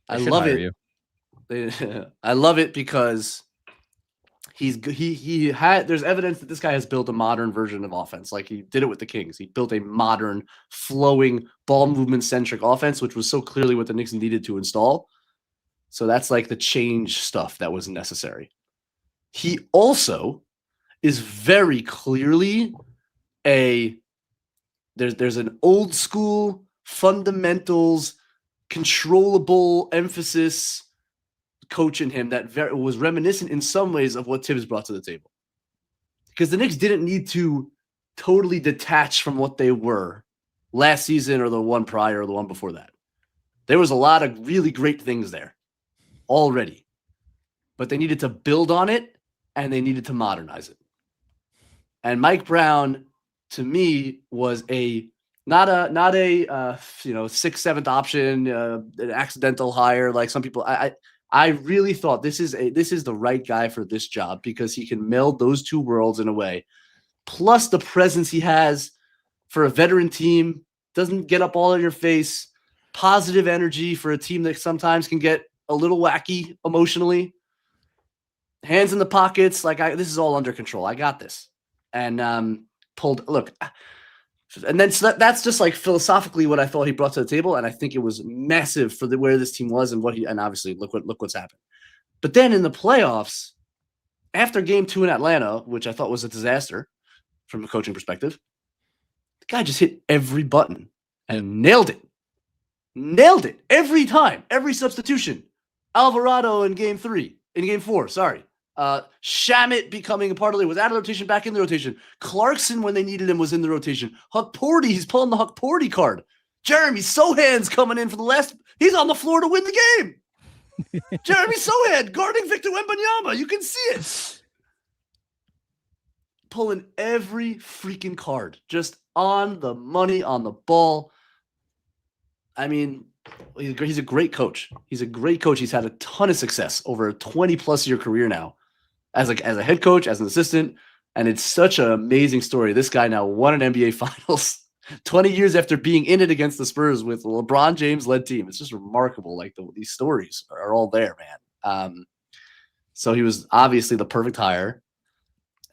I love it. I love it because there's evidence that this guy has built a modern version of offense. Like he did it with the Kings. He built a modern, flowing, ball movement centric offense, which was so clearly what the Knicks needed to install. So that's like the change stuff that was necessary. He also is very clearly there's an old school fundamentals, controllable emphasis coach in him that was reminiscent in some ways of what Tibbs brought to the table. Because the Knicks didn't need to totally detach from what they were last season or the one prior or the one before that. There was a lot of really great things there already, but they needed to build on it and they needed to modernize it. And Mike Brown, to me, was not a 6th, 7th option, an accidental hire like some people. I really thought this is the right guy for this job because he can meld those two worlds in a way. Plus the presence he has for a veteran team, doesn't get up all in your face, positive energy for a team that sometimes can get a little wacky emotionally. Hands in the pockets, this is all under control. I got this. And that's just like philosophically what I thought he brought to the table, and I think it was massive for where this team was and and obviously look what's happened. But then in the playoffs, after Game 2 in Atlanta, which I thought was a disaster from a coaching perspective, the guy just hit every button and nailed it every time, every substitution. Alvarado in Game 4, sorry. Shamit becoming a part of it, was out of the rotation, back in the rotation. Clarkson, when they needed him, was in the rotation. Huck Porty, he's pulling the Huck Porty card. Jeremy Sohan's coming in for the last. He's on the floor to win the game. Jeremy Sohan guarding Victor Wembanyama. You can see it. Pulling every freaking card, just on the money, on the ball. I mean, he's a great coach. He's had a ton of success over a 20-plus year career now. As a head coach, as an assistant, and it's such an amazing story. This guy now won an NBA Finals 20 years after being in it against the Spurs with a LeBron James-led team. It's just remarkable. Like these stories are all there, man. So he was obviously the perfect hire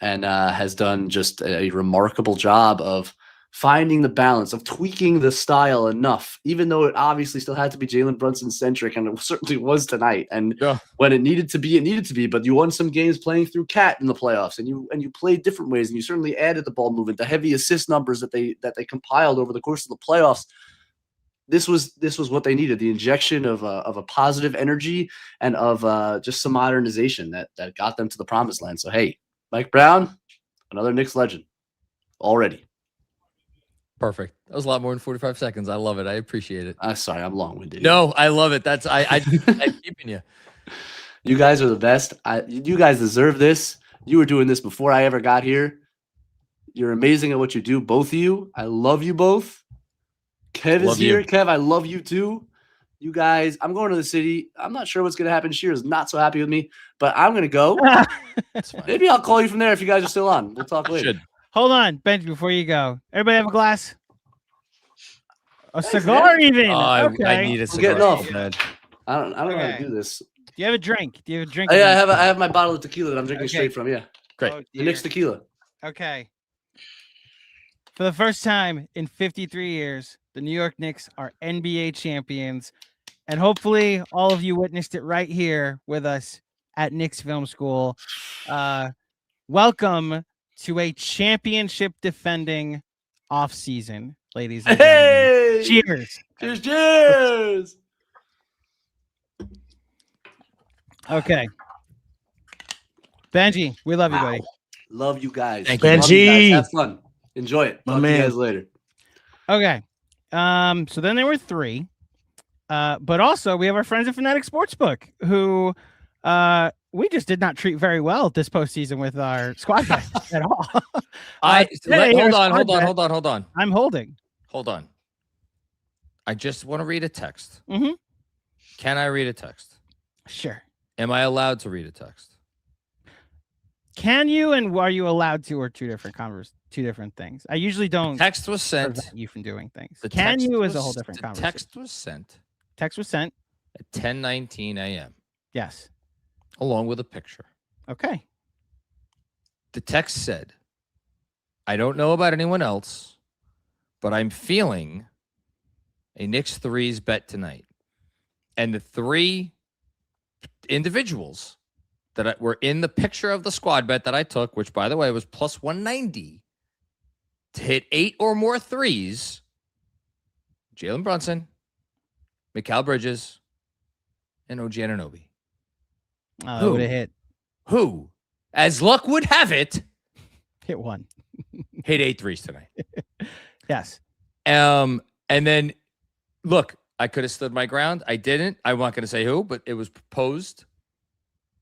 and has done just a remarkable job of finding the balance, of tweaking the style enough, even though it obviously still had to be Jalen Brunson centric, and it certainly was tonight. And when it needed to be, but you won some games playing through Cat in the playoffs, and you played different ways, and you certainly added the ball movement, the heavy assist numbers that they compiled over the course of the playoffs. This was what they needed, the injection of a positive energy and of just some modernization that got them to the promised land. So hey, Mike Brown, another Knicks legend already. Perfect. That was a lot more than 45 seconds. I love it. I appreciate it. Sorry, I'm long-winded. No, I love it. That's I'm keeping you. You guys are the best. You guys deserve this. You were doing this before I ever got here. You're amazing at what you do, both of you. I love you both. Kev is here. Kev, I love you too. You guys, I'm going to the city. I'm not sure what's going to happen. Shearer's not so happy with me, but I'm going to go. Maybe I'll call you from there if you guys are still on. We'll talk later. Hold on, Benj, before you go. Everybody have a glass? A cigar, man. Even. Okay. I need a cigar. I don't know how to do this. Do you have a drink? Oh, yeah, I have my bottle of tequila that I'm drinking straight from. Yeah. Great. The Knicks tequila. Okay. For the first time in 53 years, the New York Knicks are NBA champions. And hopefully all of you witnessed it right here with us at Knicks Film School. Welcome to a championship defending off season, ladies and gentlemen. Cheers. Cheers. Okay. Benjy, we love you, buddy. Love you guys. Thank you. Love you guys. Benjy. Have fun. Enjoy it. Talk to you guys later. Okay. So then there were 3. But also we have our friends at FANATICS Sportsbook who we just did not treat very well this postseason with our squad bet at all. Hold on. I'm holding. Hold on. I just want to read a text. Mm-hmm. Can I read a text? Sure. Am I allowed to read a text? Can you and are you allowed to, or two different things? I usually don't. Text was sent. Prevent you from doing things. The Can text you is a was- whole different the conversation. Text was sent Text was sent. at 10:19 a.m. Yes. along with a picture. Okay. The text said, I don't know about anyone else, but I'm feeling a Knicks threes bet tonight. And the 3 individuals that were in the picture of the squad bet that I took, which, by the way, was plus 190 to hit 8 or more threes, Jalen Brunson, Mikal Bridges, and OG Anunoby. It Who? would have hit. Who, as luck would have it, Hit 1. hit 8 threes tonight. Yes. And then, look, I could have stood my ground. I didn't. I'm not going to say who, but it was proposed.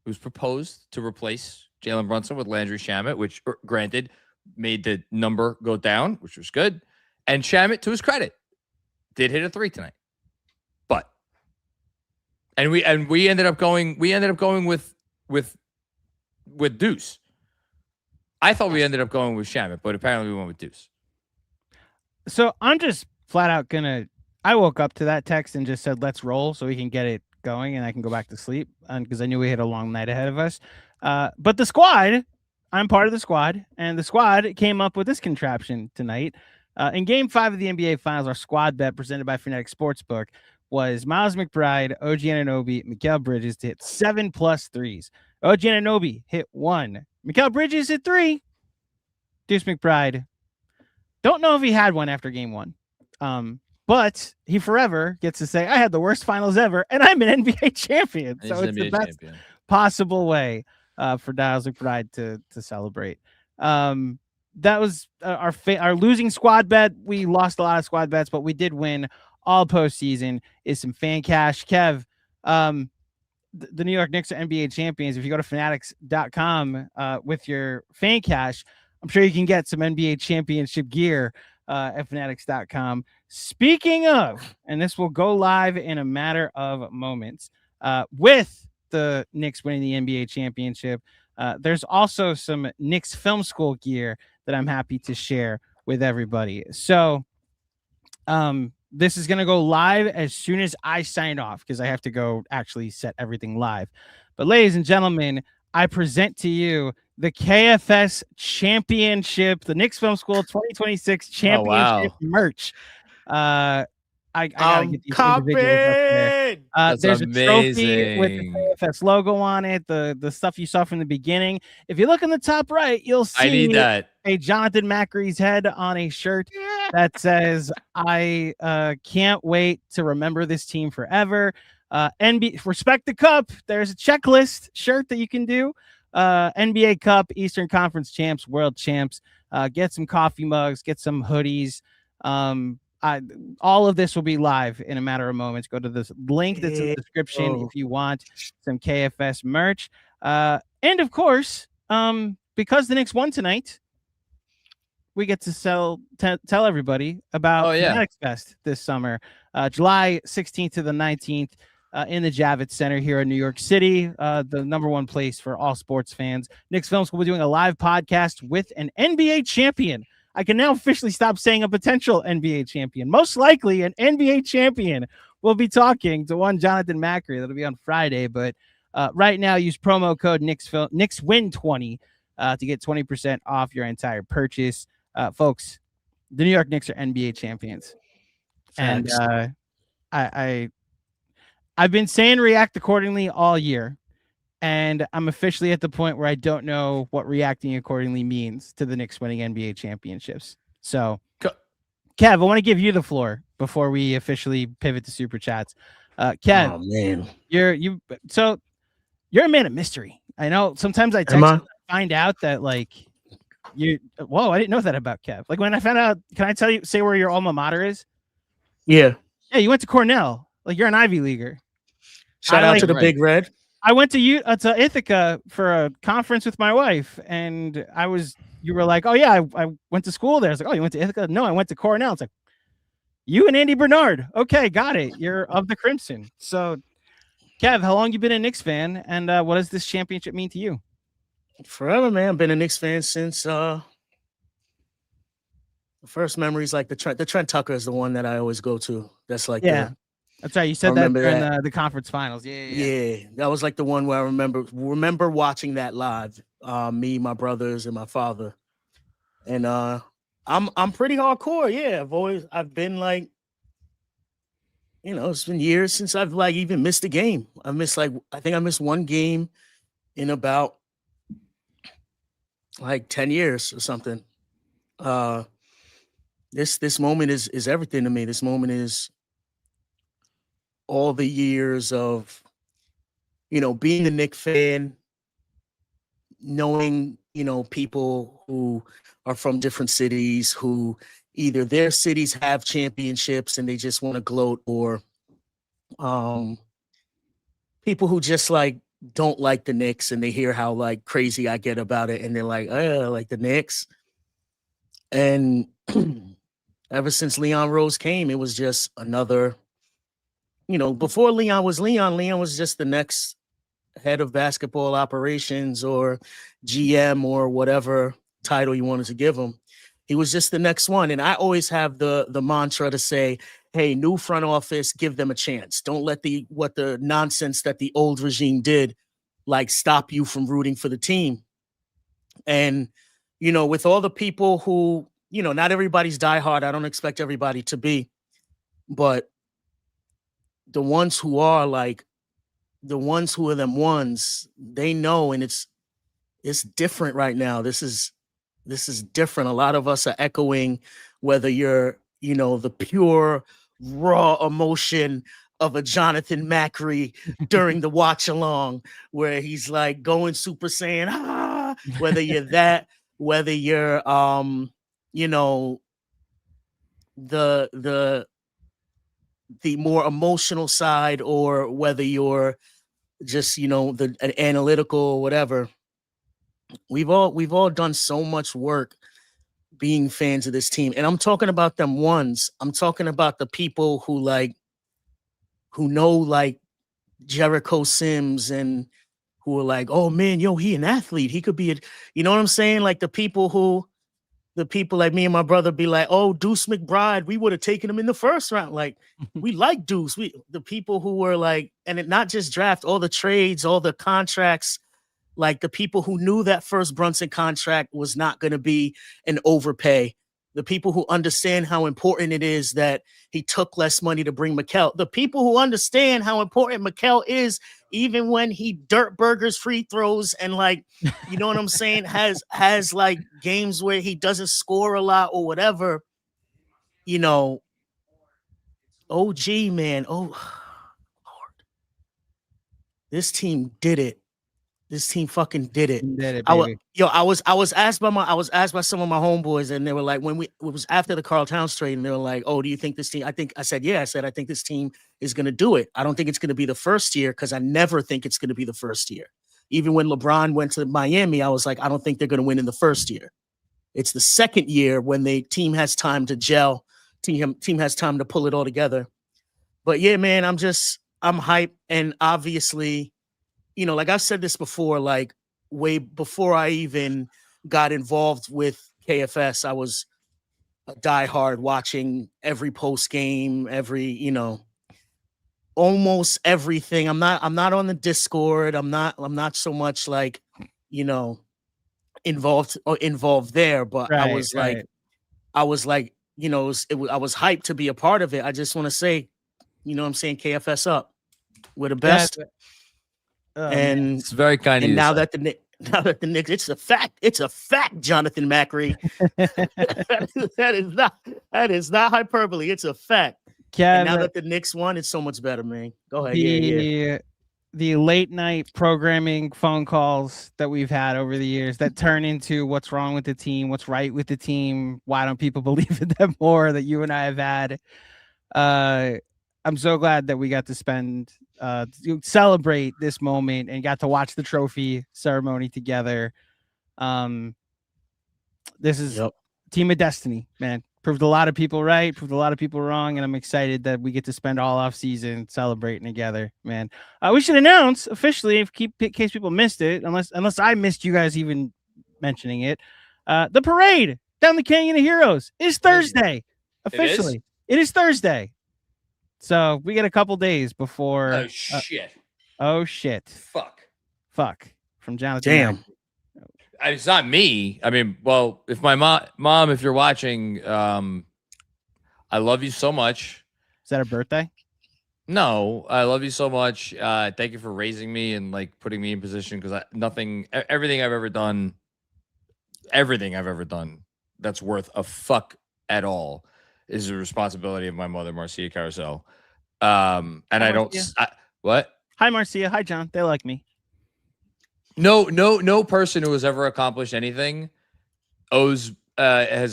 It was proposed to replace Jalen Brunson with Landry Shamet, which, granted, made the number go down, which was good. And Shamet, to his credit, did hit a 3 tonight. But we ended up going with Deuce. I thought we ended up going with Shamet, but apparently we went with Deuce. So I'm just flat out I woke up to that text and just said, let's roll so we can get it going and I can go back to sleep. And because I knew we had a long night ahead of us. But the squad, I'm part of the squad, and the squad came up with this contraption tonight. In Game 5 of the NBA Finals, our squad bet presented by FANATICS Sportsbook was Miles McBride, OG Anunoby, Mikal Bridges to hit 7+ threes. OG Anunoby hit 1. Mikal Bridges hit 3. Deuce McBride, don't know if he had one after Game 1. But he forever gets to say, I had the worst finals ever, and I'm an NBA champion. So it's the best possible way for Miles McBride to celebrate. That was our losing squad bet. We lost a lot of squad bets, but we did win all postseason. Is some FANCASH. Kev, the New York Knicks are NBA champions. If you go to fanatics.com with your FANCASH, I'm sure you can get some NBA championship gear at fanatics.com. Speaking of, and this will go live in a matter of moments, with the Knicks winning the NBA championship, there's also some Knicks Film School gear that I'm happy to share with everybody. So this is going to go live as soon as I sign off because I have to go actually set everything live. But ladies and gentlemen, I present to you the KFS Championship, the Knicks Film School 2026 Championship merch. I gotta get these individuals up there. There's amazing. A trophy with the KFS logo on it, the stuff you saw from the beginning. If you look in the top right, you'll see I need that. A Jonathan Macri's head on a shirt that says, I can't wait to remember this team forever. Respect the cup. There's a checklist shirt that you can do. NBA Cup, Eastern Conference champs, world champs. Get some coffee mugs, get some hoodies. All of this will be live in a matter of moments. Go to this link that's in the description if you want some KFS merch. And of course, because the Knicks won tonight, we get to tell everybody about Fanatics Fest this summer, July 16th to the 19th. In the Javits Center here in New York City, the #1 place for all sports fans. Knicks Film School will be doing a live podcast with an NBA champion. I can now officially stop saying a potential NBA champion. Most likely an NBA champion will be talking to one Jonathan Macri. That'll be on Friday. But right now, use promo code KnicksWin20 to get 20% off your entire purchase. Folks, the New York Knicks are NBA champions. And I've been saying react accordingly all year, and I'm officially at the point where I don't know what reacting accordingly means to the Knicks winning NBA championships. So, Kev, I want to give you the floor before we officially pivot to super chats. Kev, oh man, so you're a man of mystery. I know sometimes I text you and find out that like whoa, I didn't know that about Kev. Like when I found out, can I say where your alma mater is? Yeah. Yeah, you went to Cornell. Like you're an Ivy Leaguer. Shout out to the Big Red. I went to Ithaca for a conference with my wife, and you were like, oh yeah, I went to school there. I was like, oh, you went to Ithaca? No, I went to Cornell. It's like, you and Andy Bernard. Okay, got it. You're of the Crimson. So, Kev, how long you been a Knicks fan, and what does this championship mean to you? Forever, man. I've been a Knicks fan since the first memories. Like the Trent Tucker is the one that I always go to. That's like that's right. You said that during the conference finals. Yeah. That was like the one where I remember watching that live. Me, my brothers, and my father. And I'm pretty hardcore. Yeah, I've been like, it's been years since I've like even missed a game. I think I missed one game in about like 10 years or something. This moment is everything to me. This moment is all the years of, being a Knicks fan, knowing, people who are from different cities who either their cities have championships and they just want to gloat, or people who just like don't like the Knicks and they hear how like crazy I get about it and they're like, oh, like the Knicks. And ever since Leon Rose came, it was just another, before Leon was just the next head of basketball operations or GM or whatever title you wanted to give him. He was just the next one. And I always have the mantra to say, hey, new front office, give them a chance. Don't let the nonsense that the old regime did, like, stop you from rooting for the team. And, with all the people who, not everybody's diehard. I don't expect everybody to be, but the ones who are like, the ones who are them ones, they know, and it's different right now. This is different. A lot of us are echoing, whether you're, the pure raw emotion of a Jonathan Macri during the watch along, where he's like going Super Saiyan, whether you're that, whether you're, the more emotional side, or whether you're just, the analytical or whatever. We've all done so much work being fans of this team. And I'm talking about them ones. I'm talking about the people who know like Jericho Sims, and who are like, oh man, he an athlete. He could be you know what I'm saying? Like the people like me and my brother be like, oh, Deuce McBride, we would have taken him in the first round. Like, we like Deuce. The people who were like, and it not just draft, all the trades, all the contracts, like the people who knew that first Brunson contract was not going to be an overpay. The people who understand how important it is that he took less money to bring Mikal. The people who understand how important Mikal is, even when he dirt burgers free throws and like, you know what I'm saying, has like games where he doesn't score a lot or whatever, OG, man. Oh, Lord. This team did it. This team fucking did it. I was asked by some of my homeboys, and they were like, it was after the Karl Towns trade, and they were like, oh, do you think this team? I said, I think this team is going to do it. I don't think it's going to be the first year, because I never think it's going to be the first year. Even when LeBron went to Miami, I was like, I don't think they're going to win in the first year. It's the second year when the team has time to gel, team has time to pull it all together. But yeah, man, I'm hyped. And obviously, like I've said this before, like way before I even got involved with KFS, I was a diehard, watching every post game, every, almost everything. I'm not on the Discord. I'm not so much like, involved there, but I was like, I was hyped to be a part of it. I just want to say, I'm saying, KFS up. We're the best. And it's very kind of you. Now that the Knicks, it's a fact, Jonathan Macri. that is not hyperbole. It's a fact. Kev, and now that the Knicks won, it's so much better, man. Go ahead. the late night programming phone calls that we've had over the years that turn into what's wrong with the team, what's right with the team, why don't people believe in them more, that you and I have had. I'm so glad that we got to celebrate this moment and got to watch the trophy ceremony together. This is Team of Destiny, man. Proved a lot of people right, proved a lot of people wrong, and I'm excited that we get to spend all off season celebrating together, man. We should announce officially, in case people missed it, unless I missed you guys even mentioning it. The parade down the Canyon of Heroes is Thursday. Officially, it is Thursday. So we get a couple days before. Oh shit! Oh shit! Fuck! From Jonathan. Damn. It's not me. I mean, well, if my mom, if you're watching, I love you so much. Is that a birthday? No, I love you so much. Thank you for raising me and like putting me in position, because everything I've ever done that's worth a fuck at all is the responsibility of my mother, Marcia Carousel. And Hi, I don't. What? Hi, Marcia. Hi, John. They like me. No person who has ever accomplished anything has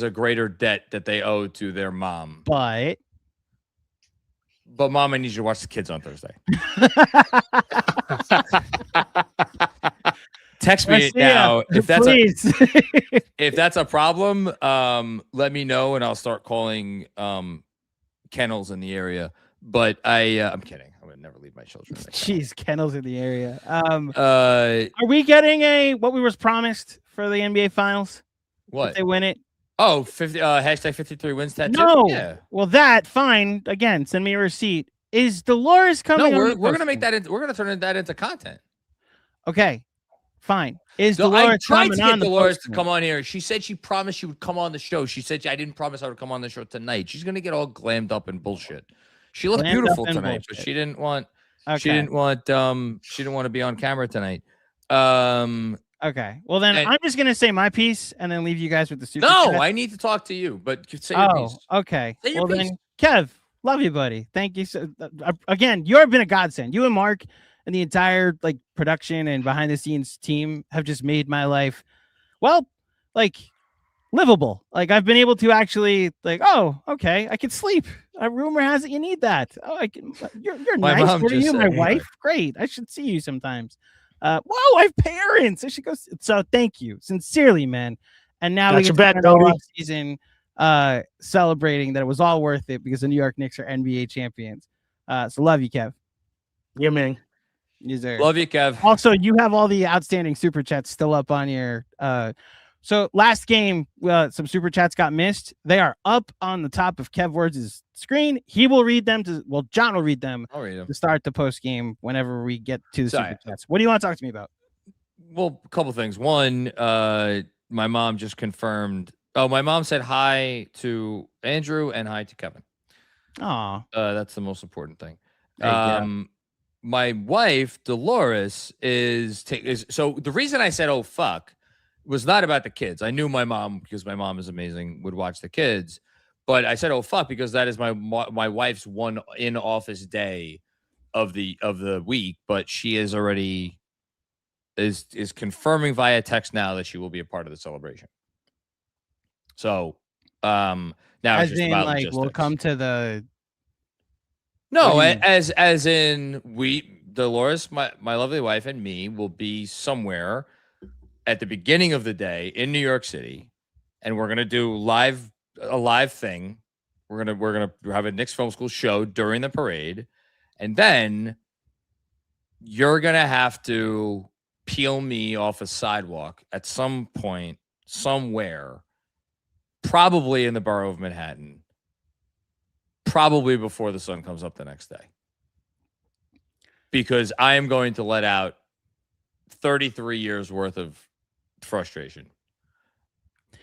a greater debt that they owe to their mom. But Mom, I need you to watch the kids on Thursday. Text me now if that's if that's a problem. Let me know and I'll start calling kennels in the area. But I'm kidding. I would never leave my children. Jeez, kennels in the area. Are we getting what we was promised for the NBA Finals? What? If they win it? Oh, hashtag 53 wins tattoo. No. Yeah. Well, that fine. Again, send me a receipt. Is Dolores coming? No, we're gonna make that. We're gonna turn that into content. Okay, fine. Is So Dolores I tried to coming get on Dolores to come on here. She said she promised she would come on the show. She said I didn't promise I would come on the show tonight. She's gonna get all glammed up and bullshit. She looked beautiful tonight, but she didn't want. Okay. She didn't want to be on camera tonight. Okay. Well, then I'm just gonna say my piece and then leave you guys with the super. No, chat. I need to talk to you, but say your piece. Okay. Say your well piece. then, Kev, love you, buddy. Thank you. So again, you've been a godsend. You and Mark and the entire like production and behind the scenes team have just made my life, well, like livable. Like I've been able to actually like, oh, okay, I can sleep. A rumor has it you need that. Oh, I can. You're My nice. mom What are just you, said, my anyway. wife? Great. I should see you sometimes. Whoa, I have parents. I should go. So thank you sincerely, man. And now we get to spend all season celebrating that it was all worth it because the New York Knicks are NBA champions. So love you, Kev. Yeah, man. Love you, Kev. Also, you have all the outstanding super chats still up on your. So last game, some super chats got missed. They are up on the top of Kev Words' screen. He will read them John will read them. I'll read them to start the post game whenever we get to the super chats. What do you want to talk to me about? Well, a couple things. One, my mom just confirmed. Oh, my mom said hi to Andrew and hi to Kevin. Oh, that's the most important thing. My wife Dolores is so the reason I said oh fuck was not about the kids. I knew my mom, because my mom is amazing, would watch the kids, but I said oh fuck because that is my wife's one in office day of the week. But she is already is confirming via text now that she will be a part of the celebration. So now as it's just in about like logistics. we'll come to the. No, as in Dolores, my lovely wife, and me will be somewhere at the beginning of the day in New York City, and we're gonna do a live thing. We're gonna have a Knicks Film School show during the parade, and then you're gonna have to peel me off a sidewalk at some point somewhere, probably in the borough of Manhattan. Probably before the sun comes up the next day. Because I am going to let out 33 years worth of frustration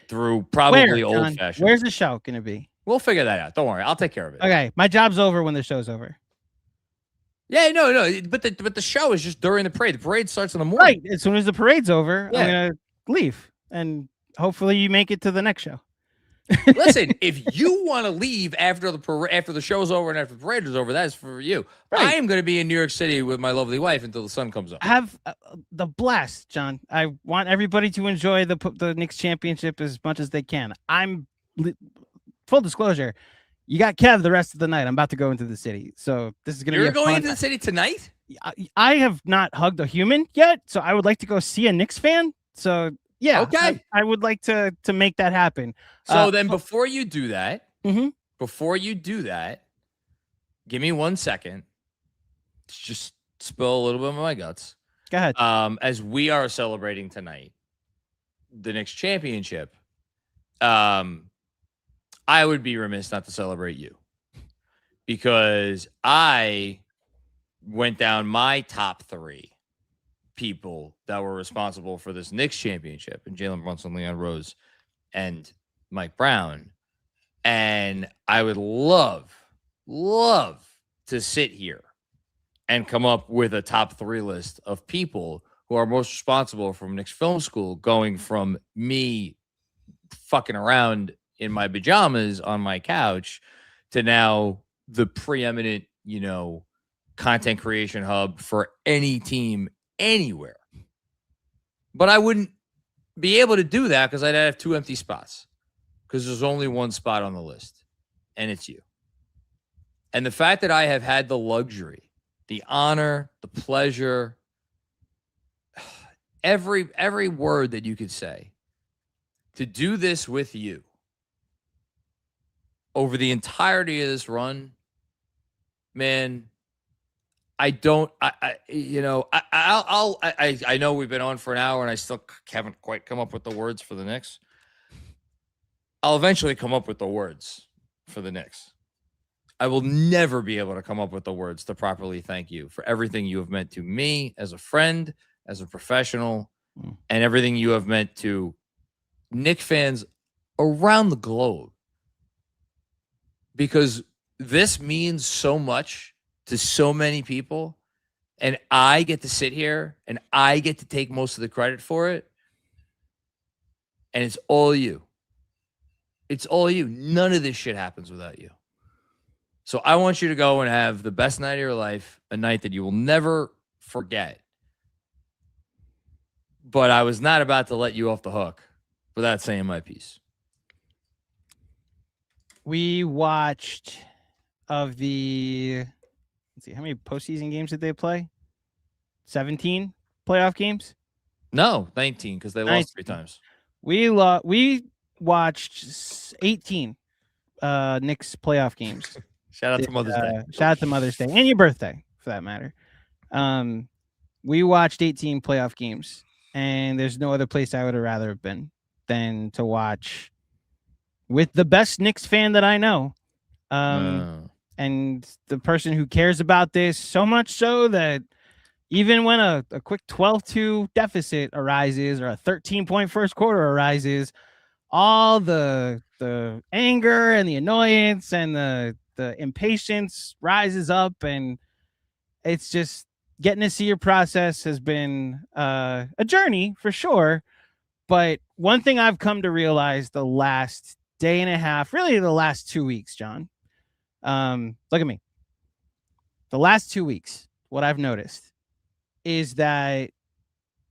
through probably old-fashioned. Where's the show going to be? We'll figure that out. Don't worry. I'll take care of it. Okay. My job's over when the show's over. Yeah, no. But the show is just during the parade. The parade starts in the morning. Right. As soon as the parade's over, Yeah. I'm going to leave. And hopefully you make it to the next show. Listen, if you want to leave after the show's over and after the parade is over, that is for you. Right. I am going to be in New York City with my lovely wife until the sun comes up. Have the blast, John. I want everybody to enjoy the Knicks championship as much as they can. Full disclosure, you got Kev the rest of the night. I'm about to go into the city, so this is going to be. You're going into the city tonight? I have not hugged a human yet, so I would like to go see a Knicks fan. So yeah, okay, I would like to make that happen. So then, before you do that, mm-hmm. Give me 1 second. Just spill a little bit of my guts. Go ahead. As we are celebrating tonight, the Knicks championship, I would be remiss not to celebrate you, because I went down my top 3 people that were responsible for this Knicks championship, and Jalen Brunson, Leon Rose, and Mike Brown. And I would love to sit here and come up with a top 3 list of people who are most responsible from Knicks Film School, going from me fucking around in my pajamas on my couch to now the preeminent, content creation hub for any team anywhere. But I wouldn't be able to do that because I'd have 2 empty spots, because there's only 1 spot on the list, and it's you. And the fact that I have had the luxury, the honor, the pleasure, every word that you could say, to do this with you over the entirety of this run, man, I know we've been on for an hour and I still haven't quite come up with the words for the Knicks. I'll eventually come up with the words for the Knicks. I will never be able to come up with the words to properly thank you for everything you have meant to me as a friend, as a professional, and everything you have meant to Knicks fans around the globe. Because this means so much to so many people, and I get to sit here and I get to take most of the credit for it. And it's all you. It's all you. None of this shit happens without you. So I want you to go and have the best night of your life, a night that you will never forget. But I was not about to let you off the hook without saying my piece. We watched of the, let's see, how many postseason games did they play? 17 playoff games? No, 19, because they lost 3 times. We watched 18 Knicks playoff games. Shout out to Mother's Day. Shout out to Mother's Day and your birthday, for that matter. We watched 18 playoff games, and there's no other place I would have rather have been than to watch with the best Knicks fan that I know. And the person who cares about this so much so that even when a quick 12-2 deficit arises or a 13-point first quarter arises, all the anger and the annoyance and the impatience rises up, and it's just getting to see your process has been a journey for sure. But one thing I've come to realize the last day and a half, really the last 2 weeks, John, look at me. The last 2 weeks, what I've noticed is that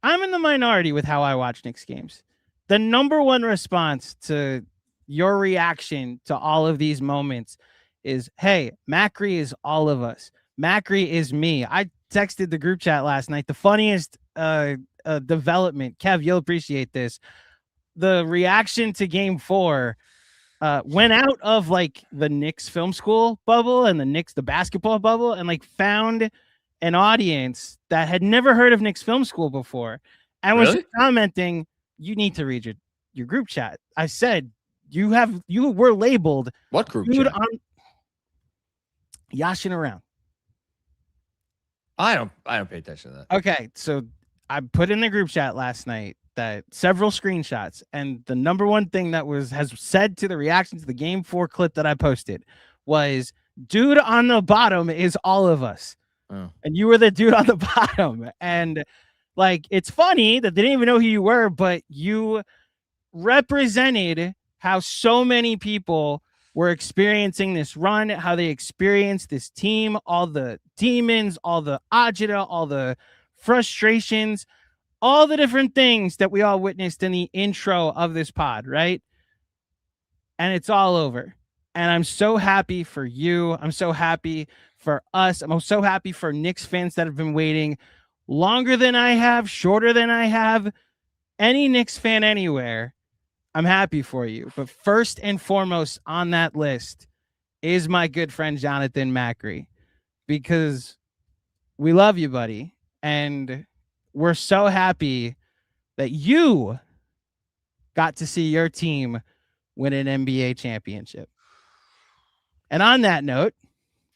I'm in the minority with how I watch Knicks games. The number one response to your reaction to all of these moments is, hey, Macri is all of us. Macri is me. I texted the group chat last night. The funniest development, Kev, you'll appreciate this. The reaction to game 4 went out of like the Knicks Film School bubble and the basketball bubble, and like found an audience that had never heard of Knicks Film School before and was commenting, you need to read your group chat. I said, you were labeled. What group chat? Yashing around. I don't pay attention to that. Okay, so I put in the group chat last night that several screenshots, and the number one thing that has said to the reaction to the game 4 clip that I posted was, dude on the bottom is all of us. Oh. And you were the dude on the bottom. And like, it's funny that they didn't even know who you were, but you represented how so many people were experiencing this run, how they experienced this team, all the demons, all the agita, all the frustrations, all the different things that we all witnessed in the intro of this pod, right? And it's all over. And I'm so happy for you. I'm so happy for us. I'm so happy for Knicks fans that have been waiting longer than I have, shorter than I have. Any Knicks fan anywhere, I'm happy for you. But first and foremost on that list is my good friend Jonathan Macri, because we love you, buddy. And we're so happy that you got to see your team win an NBA championship. And on that note,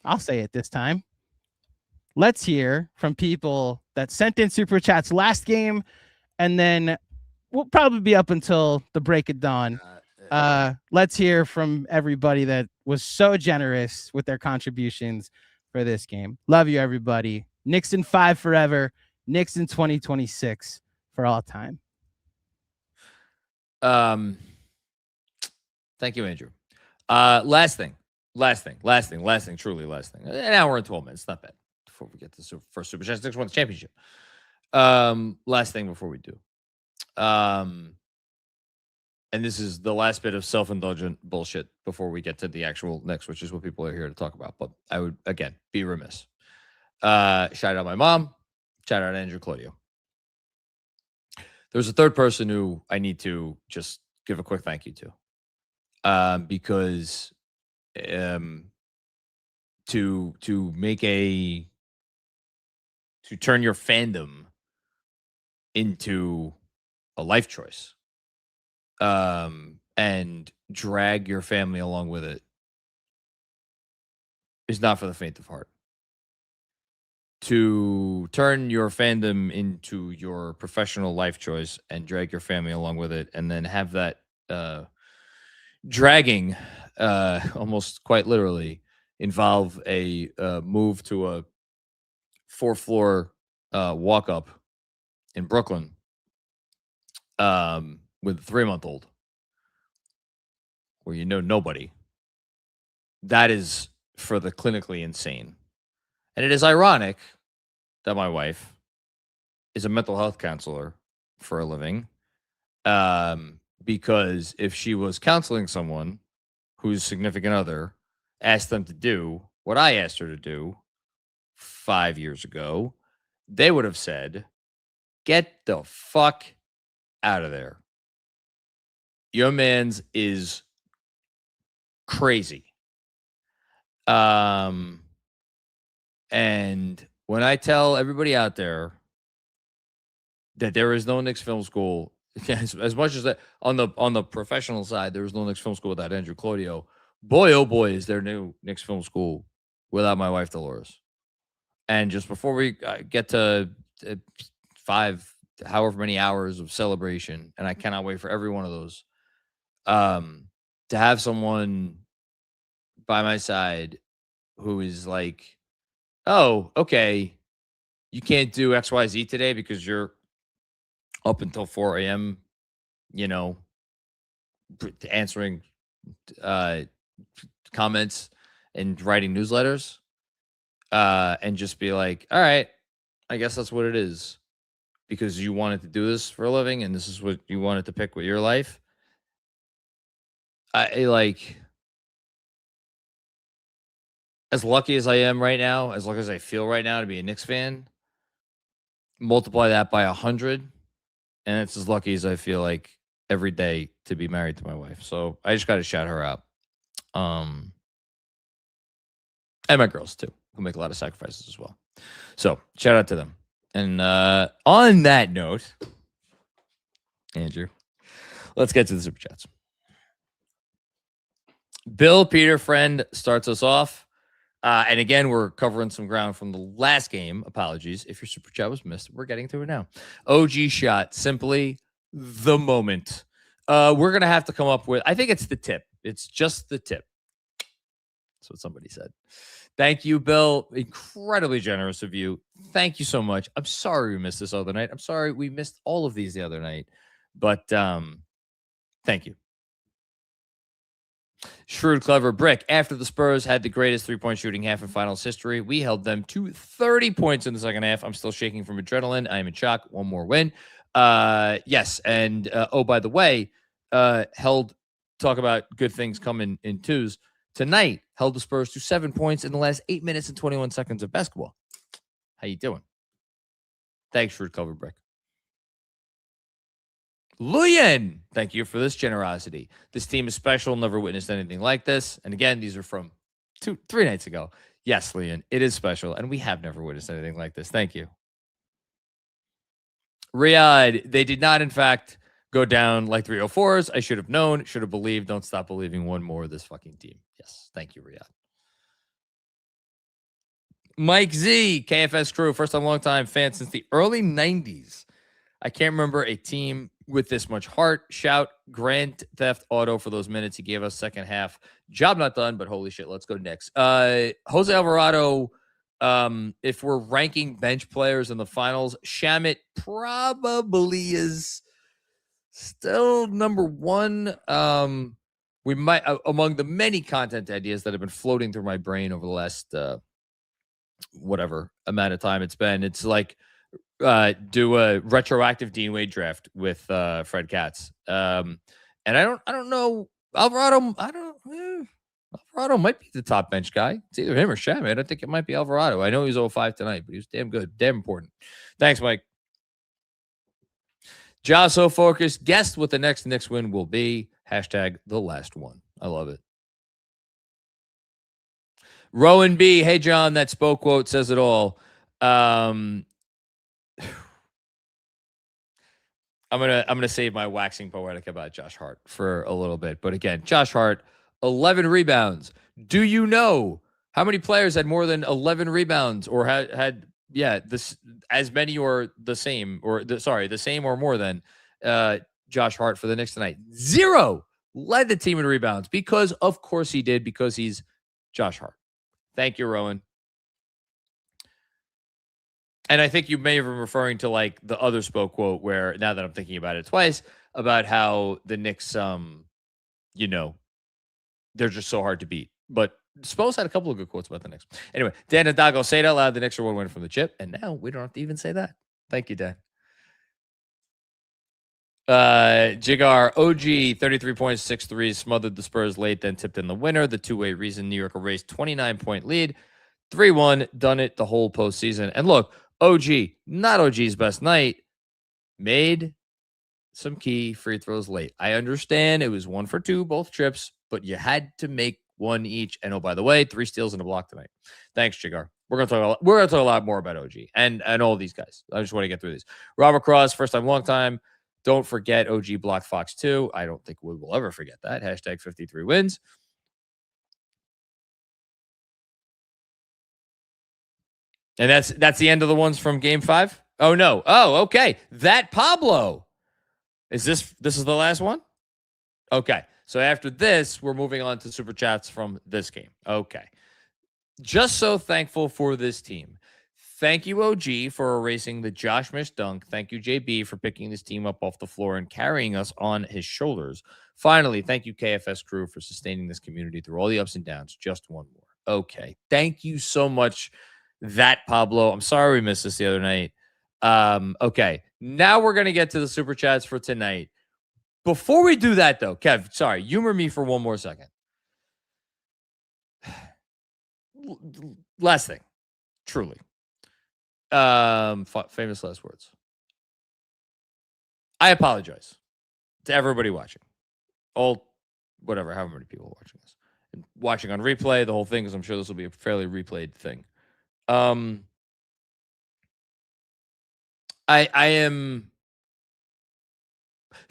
I'll say it this time. Let's hear from people that sent in super chats last game, and then we'll probably be up until the break of dawn. Let's hear from everybody that was so generous with their contributions for this game. Love you, everybody. Knicks in 5 forever. Knicks in 2026 for all time. Thank you, Andrew. Last thing, truly last thing. An hour and 12 minutes, not bad. Before we get to the first Super Chat, Knicks won the championship. Last thing before we do. And this is the last bit of self-indulgent bullshit before we get to the actual Knicks, which is what people are here to talk about. But I would, again, be remiss. Shout out my mom. Shout out Andrew Claudio. There's a third person who I need to just give a quick thank you to. Because to turn your fandom into a life choice, and drag your family along with it, is not for the faint of heart. To turn your fandom into your professional life choice and drag your family along with it, and then have that dragging, almost quite literally, involve a move to a 4th-floor walk up in Brooklyn with a 3-month-old, where you know nobody. That is for the clinically insane. And it is ironic that my wife is a mental health counselor for a living. Because if she was counseling someone whose significant other asked them to do what I asked her to do 5 years ago, they would have said, "Get the fuck out of there. Your man's is crazy." And when I tell everybody out there that there is no Knicks Film School, as much as that on the professional side, there was no Knicks Film School without Andrew Claudio. Boy, oh boy, is there new Knicks Film School without my wife Dolores. And just before we get to 5, however many hours of celebration, and I cannot wait for every one of those, to have someone by my side who is like, "Oh, okay, you can't do XYZ today because you're up until 4 a.m., answering comments and writing newsletters," and just be like, "All right, I guess that's what it is, because you wanted to do this for a living and this is what you wanted to pick with your life." As lucky as I am right now, as lucky as I feel right now to be a Knicks fan, multiply that by 100, and it's as lucky as I feel like every day to be married to my wife. So I just got to shout her out. And my girls too, who make a lot of sacrifices as well. So shout out to them. And on that note, Andrew, let's get to the Super Chats. Bill Peter Friend starts us off. And again, we're covering some ground from the last game. Apologies if your Super Chat was missed. We're getting to it now. OG shot, simply the moment. We're going to have to come up with, I think it's the tip. It's just the tip. That's what somebody said. Thank you, Bill. Incredibly generous of you. Thank you so much. I'm sorry we missed this other night. I'm sorry we missed all of these the other night. But thank you. Shrewd, clever brick. After the Spurs had the greatest three-point shooting half in finals history, we held them to 30 points in the second half. I'm still shaking from adrenaline. I am in shock. One more win. Yes. And, oh, by the way, talk about good things coming in twos. Tonight, held the Spurs to 7 points in the last 8 minutes and 21 seconds of basketball. How you doing? Thanks, Shrewd, clever brick. Luyen, thank you for this generosity. This team is special. Never witnessed anything like this. And again, these are from 3 nights ago. Yes, Luyen, it is special. And we have never witnessed anything like this. Thank you. Riyadh, they did not, in fact, go down like 304s. I should have known, should have believed. Don't stop believing one more of this fucking team. Yes, thank you, Riyadh. Mike Z, KFS crew, first time, long time fan since the early 90s. I can't remember a team with this much heart. Shout Grand Theft Auto for those minutes he gave us second half. Job not done, but holy shit, let's go Knicks. Jose Alvarado, if we're ranking bench players in the finals, Shamet probably is still number one. We might, among the many content ideas that have been floating through my brain over the last whatever amount of time it's been, it's like do a retroactive Dean Wade draft with Fred Katz. And I don't know Alvarado. Alvarado might be the top bench guy. It's either him or Shamet. I think it might be Alvarado. I know he's 0-5 tonight, but he was damn good, damn important. Thanks, Mike. Ja so focused. Guessed what the next Knicks win will be. Hashtag the last one. I love it. Rowan B. Hey, John, that spoke quote says it all. I'm gonna save my waxing poetic about Josh Hart for a little bit. But again, Josh Hart, 11 rebounds. Do you know how many players had more than 11 rebounds or had this as many or the same the same or more than Josh Hart for the Knicks tonight? 0. Led the team in rebounds because of course he did, because he's Josh Hart. Thank you, Rowan. And I think you may have been referring to like the other spoke quote where, now that I'm thinking about it twice, about how the Knicks, they're just so hard to beat. But Spose had a couple of good quotes about the Knicks. Anyway, Dan Hidalgo, say it out loud. The Knicks are one win from the chip. And now we don't have to even say that. Thank you, Dan. Jigar, OG, 33 points, 6 threes, smothered the Spurs late, then tipped in the winner. The two-way reason New York erased 29-point lead. 3-1, done it the whole postseason. And look, OG, not OG's best night, made some key free throws late. I understand it was 1 for 2, both trips, but you had to make one each. And oh, by the way, 3 steals and a block tonight. Thanks, Jigar. We're gonna talk a lot more about OG and all these guys. I just want to get through these. Robert Cross, first time, long time. Don't forget OG blocked Fox 2. I don't think we will ever forget that. Hashtag 53 wins. And that's the end of the ones from Game 5. Oh no. Oh, okay. That Pablo. This is the last one? Okay. So after this, we're moving on to super chats from this game. Okay. Just so thankful for this team. Thank you, OG, for erasing the Josh missed dunk. Thank you, JB, for picking this team up off the floor and carrying us on his shoulders. Finally, thank you, KFS crew, for sustaining this community through all the ups and downs. Just one more. Okay. Thank you so much, that Pablo. I'm sorry we missed this the other night. Okay. Now we're going to get to the super chats for tonight. Before we do that, though, Kev, sorry, humor me for one more second. Last thing, truly. Famous last words. I apologize to everybody watching. However many people are watching this. And watching on replay, the whole thing, because I'm sure this will be a fairly replayed thing. I am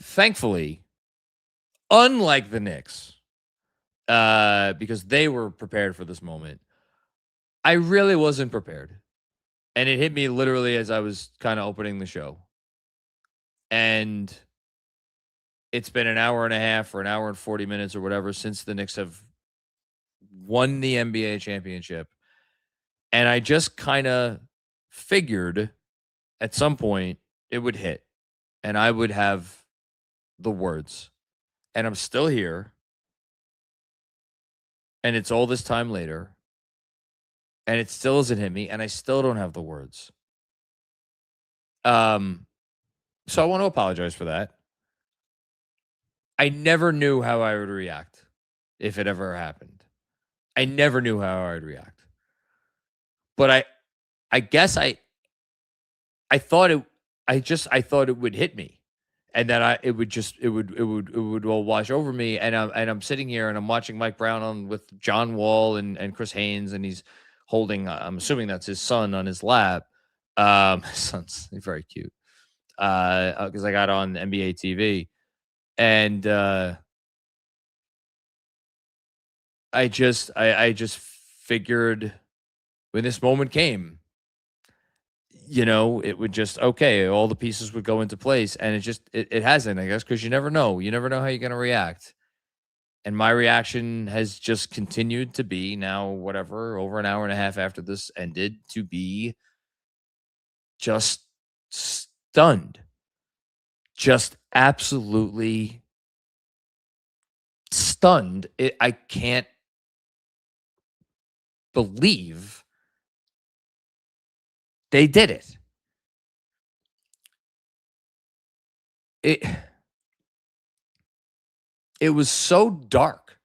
thankfully, unlike the Knicks, because they were prepared for this moment, I really wasn't prepared. And it hit me literally as I was kind of opening the show. And it's been an hour and a half or an hour and 40 minutes or whatever since the Knicks have won the NBA championship. And I just kind of figured at some point it would hit and I would have the words. And I'm still here. And it's all this time later. And it still hasn't hit me. And I still don't have the words. So I want to apologize for that. I never knew how I would react if it ever happened. I never knew how I would react. But I guess I thought it would hit me, and that it would all wash over me. And I'm sitting here and I'm watching Mike Brown with John Wall and Chris Haynes, and he's holding, I'm assuming that's his son on his lap. His son's very cute. Because I got on NBA TV, and I just figured when this moment came, it would just, okay, all the pieces would go into place. And it hasn't, I guess, because you never know. You never know how you're going to react. And my reaction has just continued to be now, whatever, over an hour and a half after this ended, to be just stunned. Just absolutely stunned. I can't believe they did it. It was so dark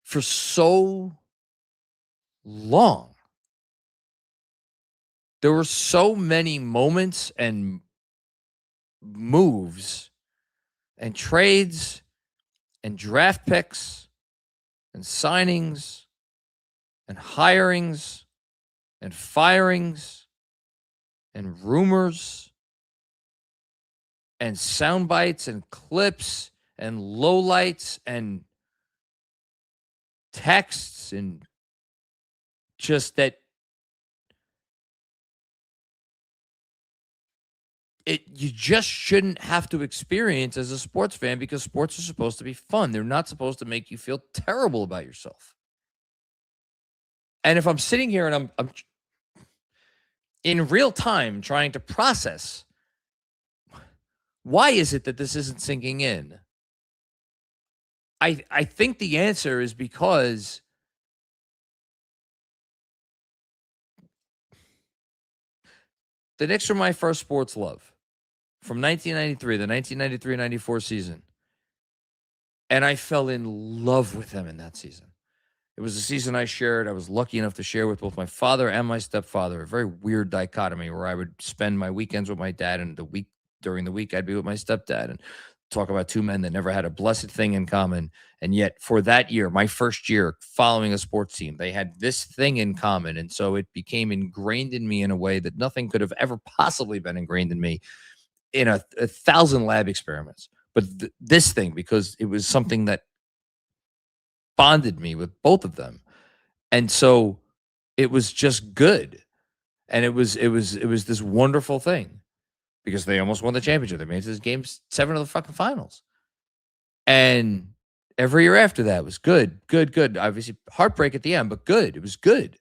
for so long. There were so many moments and moves and trades and draft picks and signings and hirings and firings and rumors and sound bites and clips and lowlights and texts, and just that you just shouldn't have to experience as a sports fan, because sports are supposed to be fun. They're not supposed to make you feel terrible about yourself. And if I'm sitting here and I'm in real time trying to process, why is it that this isn't sinking in? I think the answer is because the Knicks were my first sports love from 1993, the 1993-94 season. And I fell in love with them in that season. It was a season I was lucky enough to share with both my father and my stepfather, a very weird dichotomy where I would spend my weekends with my dad, and during the week I'd be with my stepdad, and talk about two men that never had a blessed thing in common. And yet for that year, my first year following a sports team, they had this thing in common. And so it became ingrained in me in a way that nothing could have ever possibly been ingrained in me in a 1,000 lab experiments. But this thing, because it was something that bonded me with both of them. And so it was just good. And it was this wonderful thing, because they almost won the championship. They made it to game 7 of the fucking finals. And every year after that was good. Obviously heartbreak at the end, but good. It was good.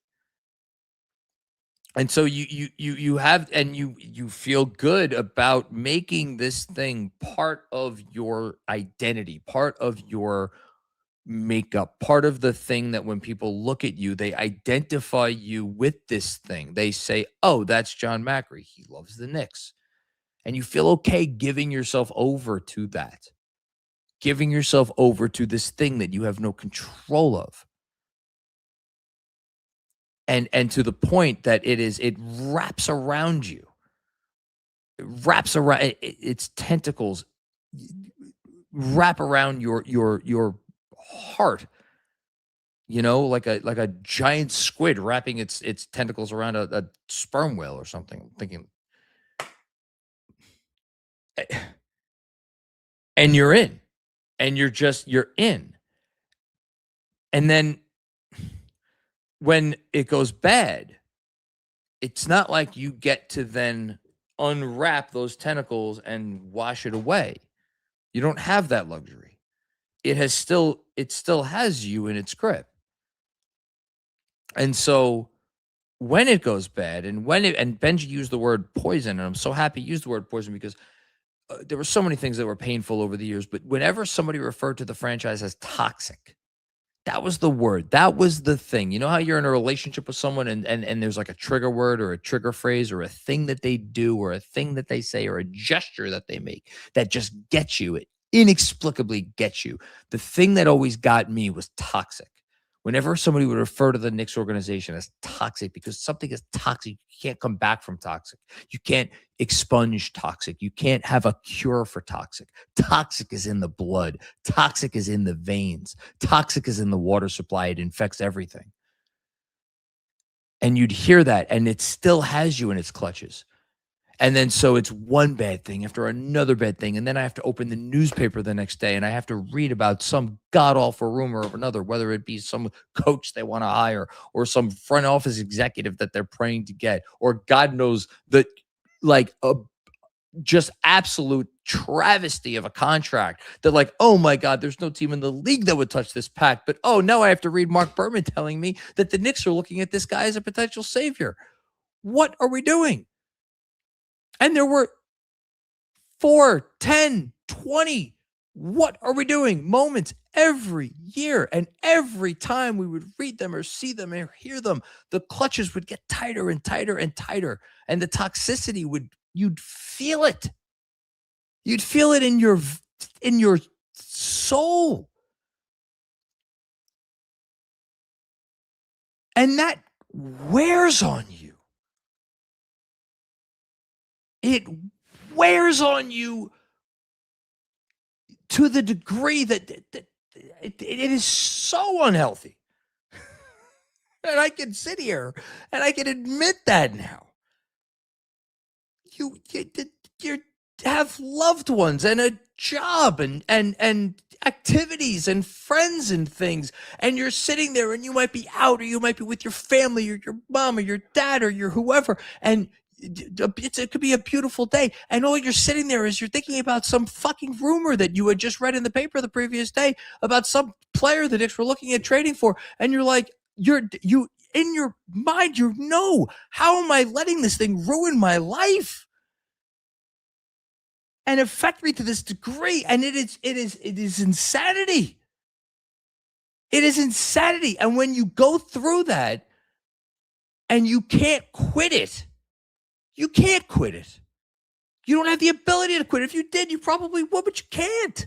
And so you have, and you feel good about making this thing part of your identity, part of your makeup, part of the thing that when people look at you, they identify you with this thing. They say, oh, that's John Macri. He loves the Knicks. And you feel okay giving yourself over to that, giving yourself over to this thing that you have no control of. And to the point that it wraps around you. It wraps around, its tentacles wrap around your heart, like a giant squid wrapping its tentacles around a sperm whale or something. I'm thinking, and you're in, and you're in. And then when it goes bad, it's not like you get to then unwrap those tentacles and wash it away. You don't have that luxury. It still has you in its grip. And so when it goes bad, and Benjy used the word poison, and I'm so happy he used the word poison, because there were so many things that were painful over the years, but whenever somebody referred to the franchise as toxic, That was the word. That was the thing. You know how you're in a relationship with someone and there's like a trigger word or a trigger phrase or a thing that they do or a thing that they say or a gesture that they make that just gets you. It inexplicably gets you. The thing that always got me was toxic. Whenever somebody would refer to the Knicks organization as toxic, because something is toxic, you can't come back from toxic. You can't expunge toxic. You can't have a cure for toxic. Toxic is in the blood. Toxic is in the veins. Toxic is in the water supply. It infects everything. And you'd hear that, and it still has you in its clutches. And then so it's one bad thing after another bad thing. And then I have to open the newspaper the next day and I have to read about some god-awful rumor of another, whether it be some coach they want to hire or some front office executive that they're praying to get, or God knows that like a just absolute travesty of a contract that like, oh my God, there's no team in the league that would touch this pact. But oh, now I have to read Mark Berman telling me that the Knicks are looking at this guy as a potential savior. What are we doing? And there were 4, 10, 20, what are we doing? Moments every year. And every time we would read them or see them or hear them, the clutches would get tighter and tighter and tighter. And the toxicity you'd feel it. You'd feel it in your soul. And that wears on you. It wears on you to the degree that it is so unhealthy. And I can sit here and I can admit that now. You have loved ones and a job and activities and friends and things, and you're sitting there and you might be out or you might be with your family or your mom or your dad or your whoever, and it could be a beautiful day, and all you're sitting there is you're thinking about some fucking rumor that you had just read in the paper the previous day about some player the Knicks were looking at trading for, and you're like, you in your mind, how am I letting this thing ruin my life and affect me to this degree? And it is insanity. It is insanity. And when you go through that and you can't quit it. You can't quit it. You don't have the ability to quit. If you did, you probably would, but you can't.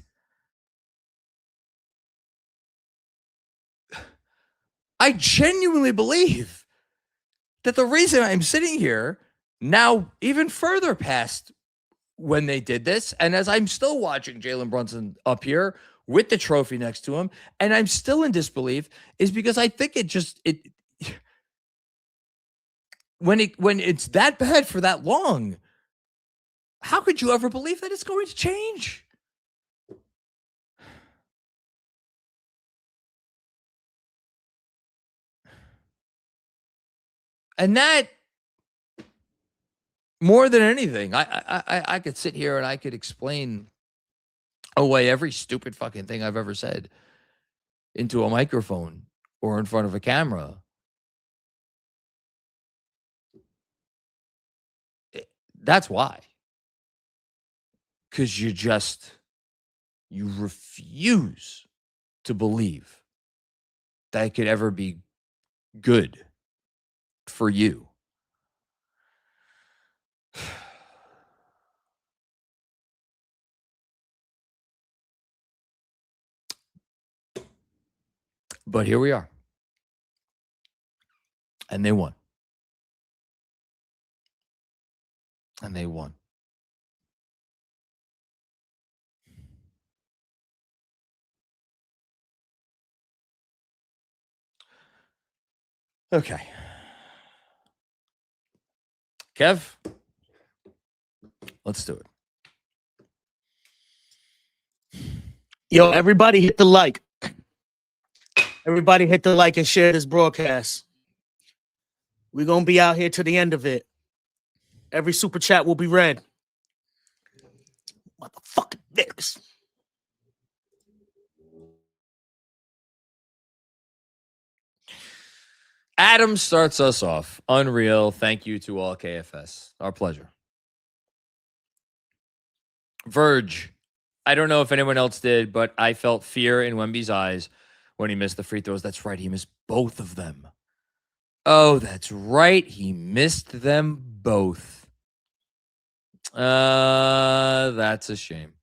I genuinely believe that the reason I'm sitting here now, even further past when they did this, and as I'm still watching Jalen Brunson up here with the trophy next to him, and I'm still in disbelief, is because I think when it's that bad for that long, how could you ever believe that it's going to change? And that, more than anything, I could sit here and I could explain away every stupid fucking thing I've ever said into a microphone or in front of a camera. That's why. Because you refuse to believe that it could ever be good for you. But here we are. And they won. And they won. Okay. Kev, let's do it. Yo, everybody hit the like. Everybody hit the like and share this broadcast. We're going to be out here to the end of it. Every super chat will be read. Motherfucking Knicks. Adam starts us off. Unreal. Thank you to all KFS. Our pleasure. Verge. I don't know if anyone else did, but I felt fear in Wemby's eyes when he missed the free throws. That's right. He missed both of them. Oh, that's right. He missed them both. That's a shame.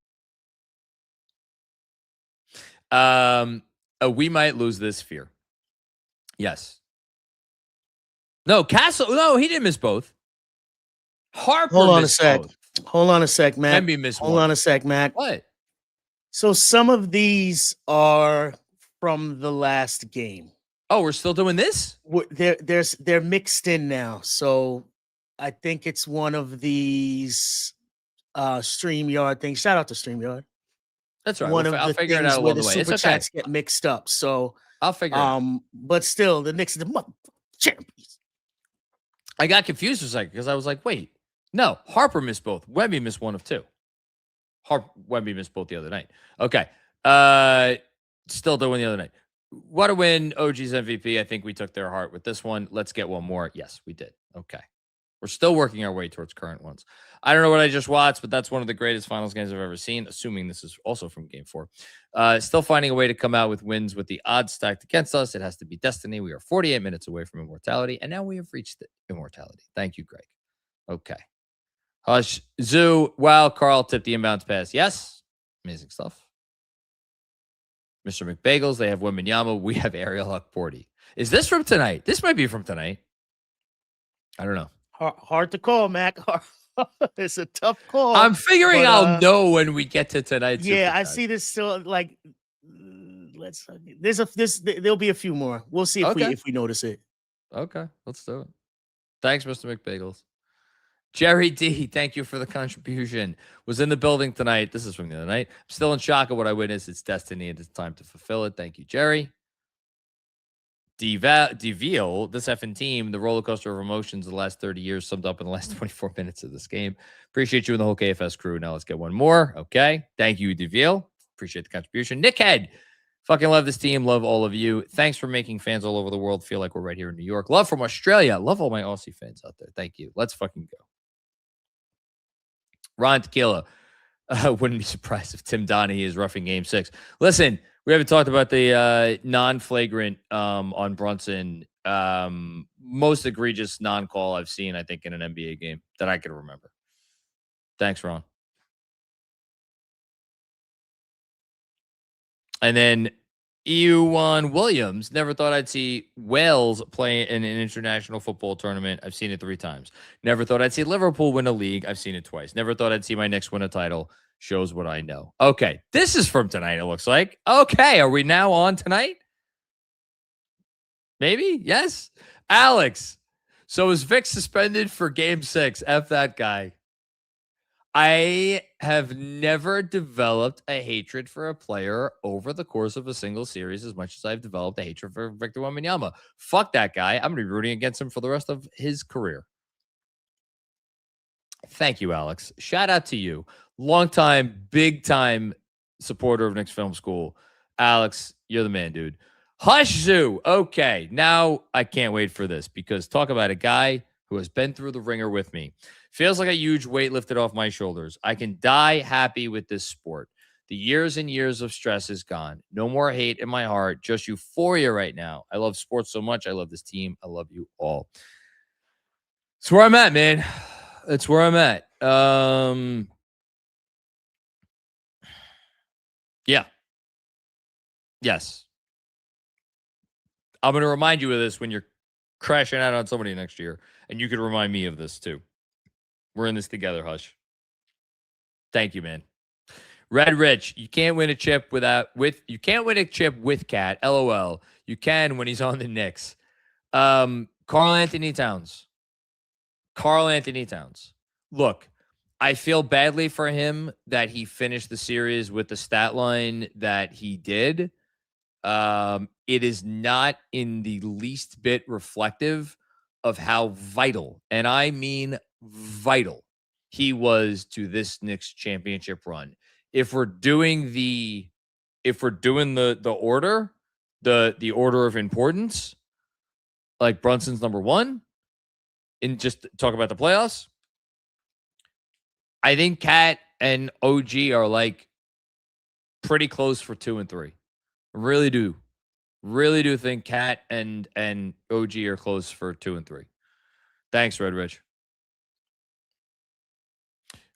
We might lose this fear. Yes. No, Castle. No, he didn't miss both. Harper. Hold on a missed sec. both. Hold on a sec, Mac. Wemby missed Hold one. on a sec, Mac. What? So some of these are from the last game. Oh, we're still doing this? They're mixed in now. So I think it's one of these StreamYard things. Shout out to StreamYard. That's right. One of I'll the figure it things out where along the the way. It's super okay. chats get mixed up. So I'll figure it out. but still, the Knicks are the champions. I got confused for a second because I was like, wait, no, Harper missed both. Wemby missed one of two. Wemby missed both the other night. Okay. Still doing the other night. What a win. OG's MVP. I think we took their heart with this one. Let's get one more. Yes, we did. Okay. We're still working our way towards current ones. I don't know what I just watched, but that's one of the greatest finals games I've ever seen, assuming this is also from game 4. Still finding a way to come out with wins with the odds stacked against us. It has to be destiny. We are 48 minutes away from immortality, and now we have reached immortality. Thank you, Greg. Okay. Hush. Zoo. Wow. Carl tipped the inbounds pass. Yes. Amazing stuff. Mr. McBagels. They have Wembanyama. We have Ariel Huckporty. Is this from tonight? This might be from tonight. I don't know. Hard to call, Mac. It's a tough call. I'm figuring I'll know when we get to tonight. Yeah, I see this still like there'll be a few more. We'll see if we notice it. Okay, let's do it. Thanks, Mr. McBagels. Jerry D, thank you for the contribution. Was in the building tonight. This is from the other night. I'm still in shock at what I witnessed. It's destiny and it's time to fulfill it. Thank you, Jerry. DeVille, this effing team, the roller coaster of emotions of the last 30 years summed up in the last 24 minutes of this game. Appreciate you and the whole KFS crew. Now let's get one more. Okay. Thank you, DeVille. Appreciate the contribution. Nick Head, fucking love this team. Love all of you. Thanks for making fans all over the world feel like we're right here in New York. Love from Australia. Love all my Aussie fans out there. Thank you. Let's fucking go. Ron Tequila. Wouldn't be surprised if Tim Donaghy is roughing game 6. Listen, we haven't talked about the non-flagrant on Brunson. Most egregious non-call I've seen, I think, in an NBA game that I can remember. Thanks, Ron. And then Ewan Williams. Never thought I'd see Wales play in an international football tournament. I've seen it 3 times. Never thought I'd see Liverpool win a league. I've seen it twice. Never thought I'd see my Knicks win a title. Shows what I know. Okay, this is from tonight, it looks like. Okay, are we now on tonight? Maybe? Yes? Alex. So is Vic suspended for game 6? F that guy. I have never developed a hatred for a player over the course of a single series as much as I've developed a hatred for Victor Wembanyama. Fuck that guy. I'm going to be rooting against him for the rest of his career. Thank you, Alex. Shout out to you. Long-time, big-time supporter of Knicks Film School. Alex, you're the man, dude. Hush Zoo. Okay, now I can't wait for this because talk about a guy who has been through the ringer with me. Feels like a huge weight lifted off my shoulders. I can die happy with this sport. The years and years of stress is gone. No more hate in my heart, just euphoria right now. I love sports so much. I love this team. I love you all. It's where I'm at, man. It's where I'm at. Yeah. Yes. I'm going to remind you of this when you're crashing out on somebody next year. And you could remind me of this too. We're in this together, Hush. Thank you, man. Red Rich, you can't win a chip you can't win a chip with Cat. LOL. You can when he's on the Knicks. Karl Anthony Towns. Look, I feel badly for him that he finished the series with the stat line that he did. It is not in the least bit reflective of how vital, and I mean vital, he was to this Knicks championship run. If we're doing the order, the order of importance, like Brunson's number 1, and just talk about the playoffs, I think Cat and OG are like pretty close for 2 and 3. I really do. Really do think Cat and OG are close for 2 and 3. Thanks, Red Rich.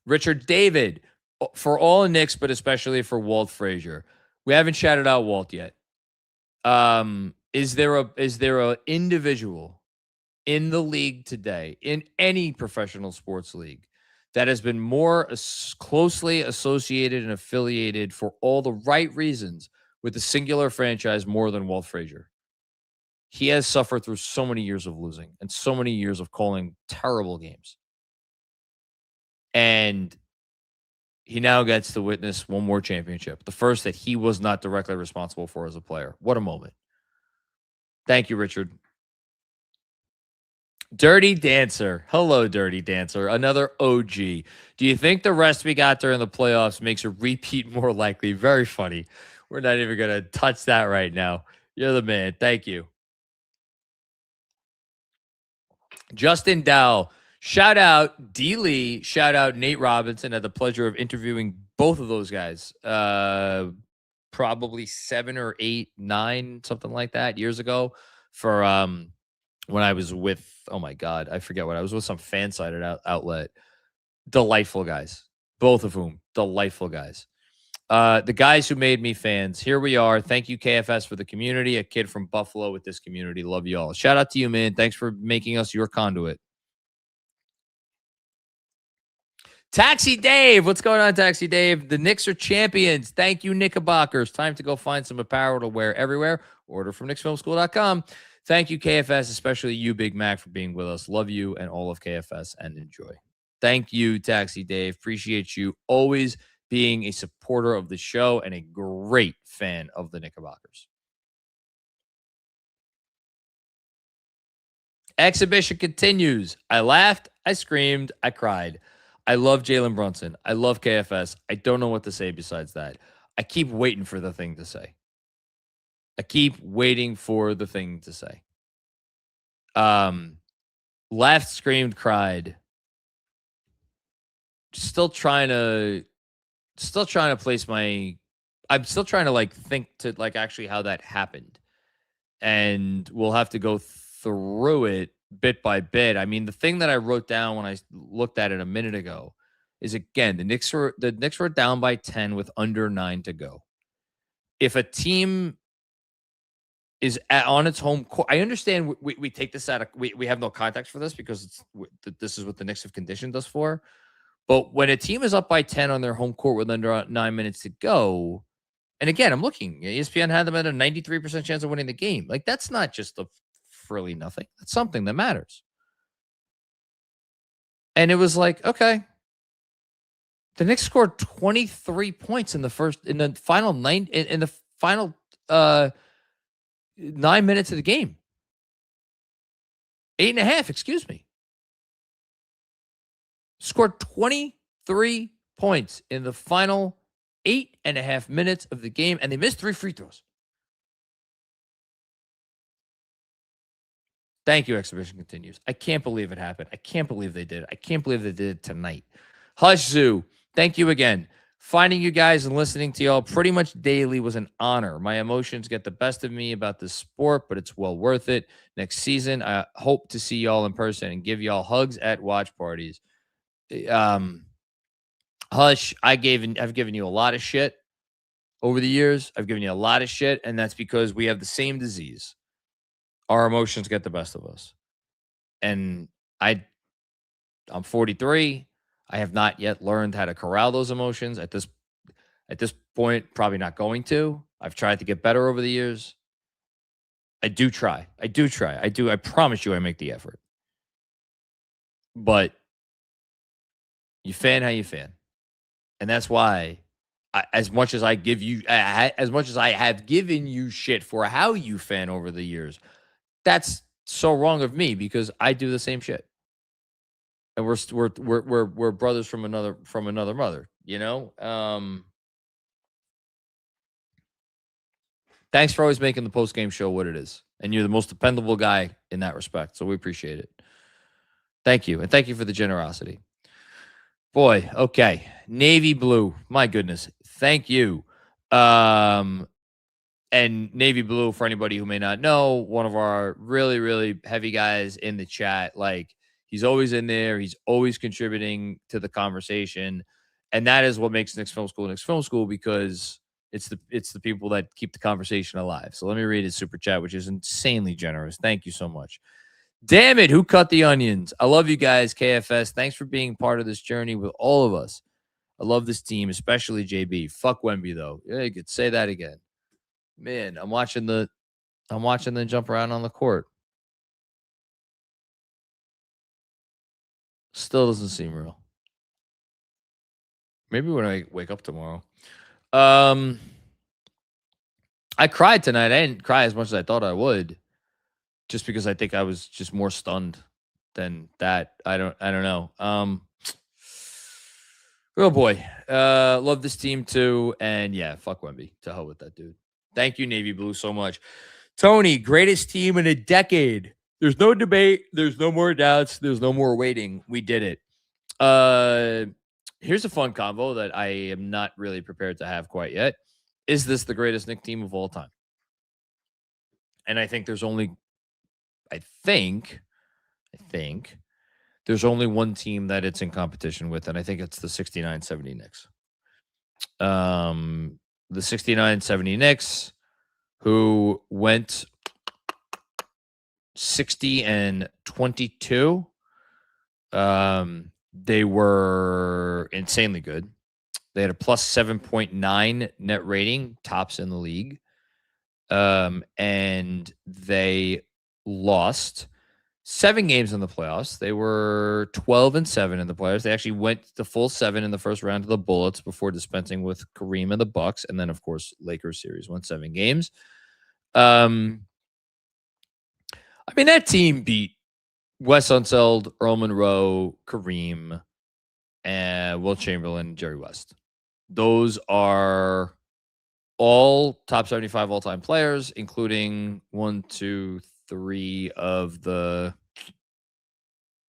Richard David, for all Knicks, but especially for Walt Frazier. We haven't shouted out Walt yet. Is there a individual in the league today, in any professional sports league, that has been more closely associated and affiliated for all the right reasons with a singular franchise more than Walt Frazier? He has suffered through so many years of losing and so many years of calling terrible games. And he now gets to witness one more championship, the first that he was not directly responsible for as a player. What a moment. Thank you, Richard. Dirty Dancer. Hello, Dirty Dancer. Another OG. Do you think the rest we got during the playoffs makes a repeat more likely? Very funny. We're not even going to touch that right now. You're the man. Thank you. Justin Dow. Shout out D. Lee. Shout out Nate Robinson. I had the pleasure of interviewing both of those guys. Probably 7 or 8, 9, something like that, years ago, for when I was with, oh my God, I forget what I was with, some fan-sided outlet. Delightful guys, both of whom delightful guys. The guys who made me fans. Here we are. Thank you, KFS, for the community. A kid from Buffalo with this community. Love you all. Shout out to you, man. Thanks for making us your conduit. Taxi Dave. What's going on, Taxi Dave? The Knicks are champions. Thank you, Knickerbockers. Time to go find some apparel to wear everywhere. Order from KnicksFilmSchool.com. Thank you, KFS, especially you, Big Mac, for being with us. Love you and all of KFS, and enjoy. Thank you, Taxi Dave. Appreciate you always being a supporter of the show and a great fan of the Knickerbockers. Exhibition continues. I laughed. I screamed. I cried. I love Jalen Brunson. I love KFS. I don't know what to say besides that. I keep waiting for the thing to say. Laughed, screamed, cried. Still trying to place my, I'm still trying to think to actually how that happened. And we'll have to go through it bit by bit. I mean, the thing that I wrote down when I looked at it a minute ago is, again, the Knicks were down by 10 with under 9 to go. If a team is on its home court, I understand we take this out of, we have no context for this because this is what the Knicks have conditioned us for. But when a team is up by 10 on their home court with under 9 minutes to go, and again, I'm looking, ESPN had them at a 93% chance of winning the game. That's not just a frilly nothing. That's something that matters. And it was okay. The Knicks scored 23 points in the final 9 minutes of the game. 8.5, excuse me. Scored 23 points in the final 8.5 minutes of the game, and they missed 3 free throws. Thank you, Exhibition continues. I can't believe it happened. I can't believe they did it. I can't believe they did it tonight. Hush Zoo, thank you again. Finding you guys and listening to y'all pretty much daily was an honor. My emotions get the best of me about this sport, but it's well worth it. Next season, I hope to see y'all in person and give y'all hugs at watch parties. Hush, I've given you a lot of shit over the years. I've given you a lot of shit, and that's because we have the same disease. Our emotions get the best of us. And I'm 43. I have not yet learned how to corral those emotions. At this point, probably not going to. I've tried to get better over the years. I do try. I promise you I make the effort. But you fan how you fan. And that's why as much as I have given you shit for how you fan over the years, that's so wrong of me because I do the same shit. And we're brothers from another mother, you know? Thanks for always making the post-game show what it is. And you're the most dependable guy in that respect. So we appreciate it. Thank you. And thank you for the generosity. Boy, okay. Navy blue. My goodness. Thank you. And Navy Blue, for anybody who may not know, one of our really, really heavy guys in the chat. Like, he's always in there. He's always contributing to the conversation. And that is what makes Knicks Film School, because it's the people that keep the conversation alive. So let me read his super chat, which is insanely generous. Thank you so much. Damn it, who cut the onions? I love you guys, KFS. Thanks for being part of this journey with all of us. I love this team, especially JB. Fuck Wemby, though. Yeah, you could say that again. Man, I'm watching them jump around on the court. Still doesn't seem real. Maybe when I wake up tomorrow. I cried tonight. I didn't cry as much as I thought I would, just because I think I was just more stunned than that. I don't know. Oh boy. Love this team too. And yeah, fuck Wemby. To hell with that dude. Thank you, Navy Blue, so much. Tony, greatest team in a decade. There's no debate. There's no more doubts. There's no more waiting. We did it. Here's a fun combo that I am not really prepared to have quite yet. Is this the greatest Knicks team of all time? And I think there's only there's only one team that it's in competition with, and I think it's the 69-70 Knicks. The 69-70 Knicks, who went 60-22. They were insanely good. They had a plus 7.9 net rating, tops in the league. And they lost 7 games in the playoffs. They were 12-7 in the playoffs. They actually went the full 7 in the first round of the Bullets before dispensing with Kareem and the Bucks. And then, of course, Lakers series won 7 games. I mean, that team beat Wes Unseld, Earl Monroe, Kareem, and Will Chamberlain, Jerry West. Those are all top 75 all-time players, including 1, 2, 3 of the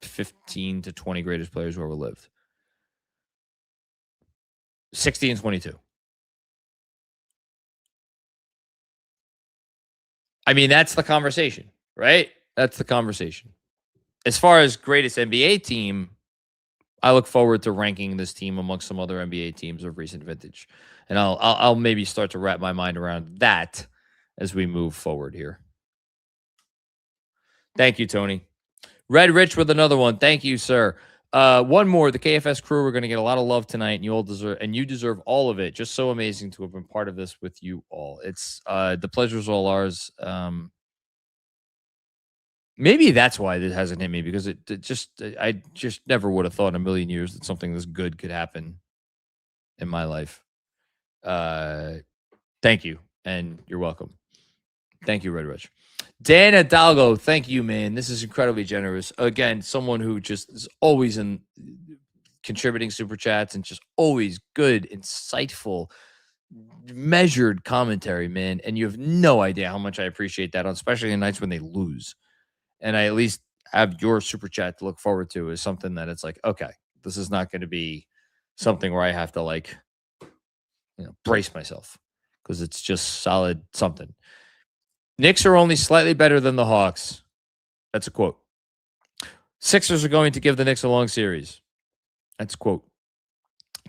15 to 20 greatest players who ever lived. 60-22. I mean, that's the conversation, right? That's the conversation. As far as greatest NBA team, I look forward to ranking this team amongst some other NBA teams of recent vintage. And I'll maybe start to wrap my mind around that as we move forward here. Thank you, Tony. Red Rich with another one. Thank you, sir. One more. The KFS crew, we're going to get a lot of love tonight, and you deserve all of it. Just so amazing to have been part of this with you all. It's the pleasure's all ours. Maybe that's why this hasn't hit me, because I just never would have thought in a million years that something this good could happen in my life. Thank you, and you're welcome. Thank you, Red Rich. Dan Hidalgo, thank you, man. This is incredibly generous. Again, someone who just is always in contributing super chats and just always good, insightful, measured commentary, man. And you have no idea how much I appreciate that, especially in nights when they lose. And I at least have your super chat to look forward to is something that it's like, okay, this is not going to be something where I have to brace myself, because it's just solid something. Knicks are only slightly better than the Hawks. That's a quote. Sixers are going to give the Knicks a long series. That's a quote.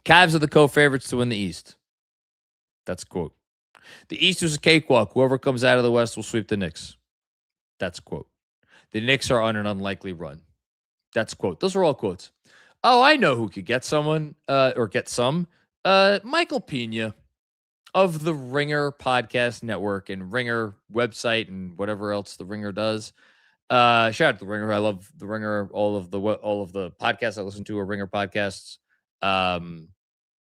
Cavs are the co-favorites to win the East. That's a quote. The East is a cakewalk. Whoever comes out of the West will sweep the Knicks. That's a quote. The Knicks are on an unlikely run. That's a quote. Those are all quotes. Oh, I know who could get someone or get some. Michael Pena of the Ringer Podcast Network and Ringer website and whatever else the Ringer does. Shout out to the Ringer. I love the Ringer. All of the podcasts I listen to are Ringer podcasts.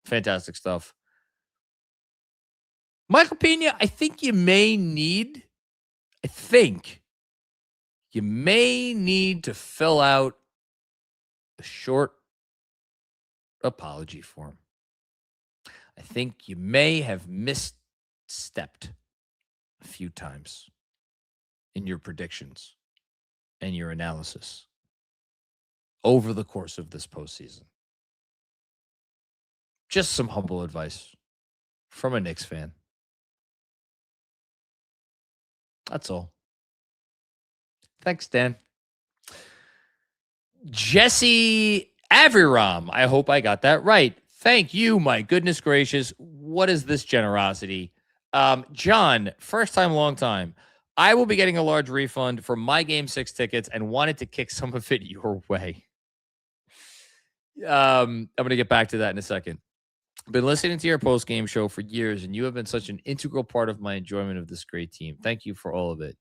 Fantastic stuff. Michael Pena, I think you may need to fill out a short apology form. I think you may have misstepped a few times in your predictions and your analysis over the course of this postseason. Just some humble advice from a Knicks fan. That's all. Thanks, Dan. Jesse Aviram. I hope I got that right. Thank you. My goodness gracious. What is this generosity? John, first time, long time. I will be getting a large refund for my Game 6 tickets and wanted to kick some of it your way. I'm going to get back to that in a second. I've been listening to your post-game show for years, and you have been such an integral part of my enjoyment of this great team. Thank you for all of it.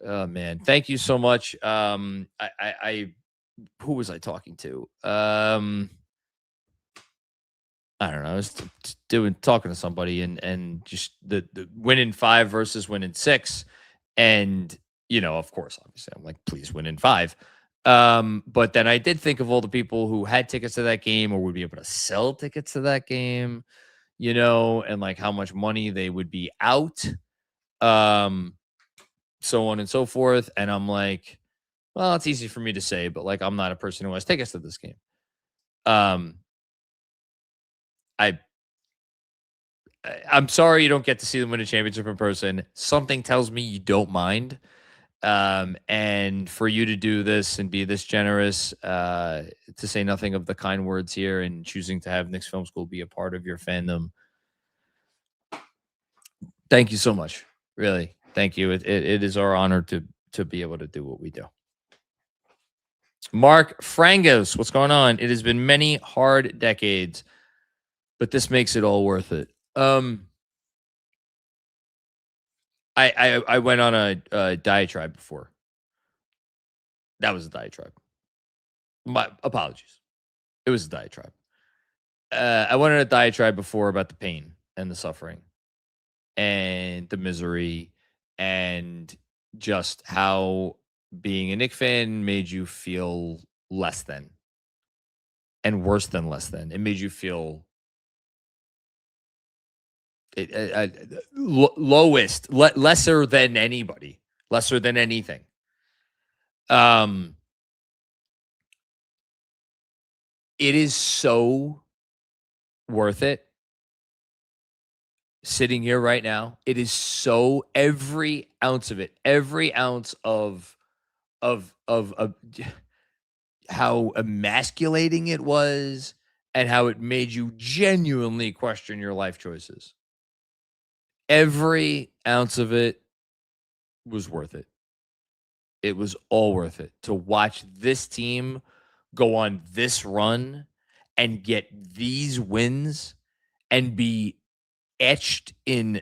Oh, man. Thank you so much. Who was I talking to? I don't know. I was talking to somebody and just the winning 5 versus winning 6. And, of course, obviously, I'm like, please win in 5. But then I did think of all the people who had tickets to that game or would be able to sell tickets to that game, and like how much money they would be out, so on and so forth. And I'm like, well, it's easy for me to say, but like, I'm not a person who has tickets to this game. I'm sorry you don't get to see them win a championship in person. Something tells me you don't mind. And for you to do this and be this generous, to say nothing of the kind words here and choosing to have Knicks Film School be a part of your fandom. Thank you so much. Really. Thank you. It is our honor to be able to do what we do. Mark Frangos, what's going on? It has been many hard decades, but this makes it all worth it. I went on a diatribe before. That was a diatribe. My apologies. It was a diatribe. I went on a diatribe before about the pain and the suffering and the misery and just how being a Knicks fan made you feel less than and worse than less than. It made you feel lowest, lesser than anybody, lesser than anything. It is so worth it. Sitting here right now, it is so, every ounce of it, every ounce of how emasculating it was and how it made you genuinely question your life choices. Every ounce of it was worth it. It was all worth it to watch this team go on this run and get these wins and be etched in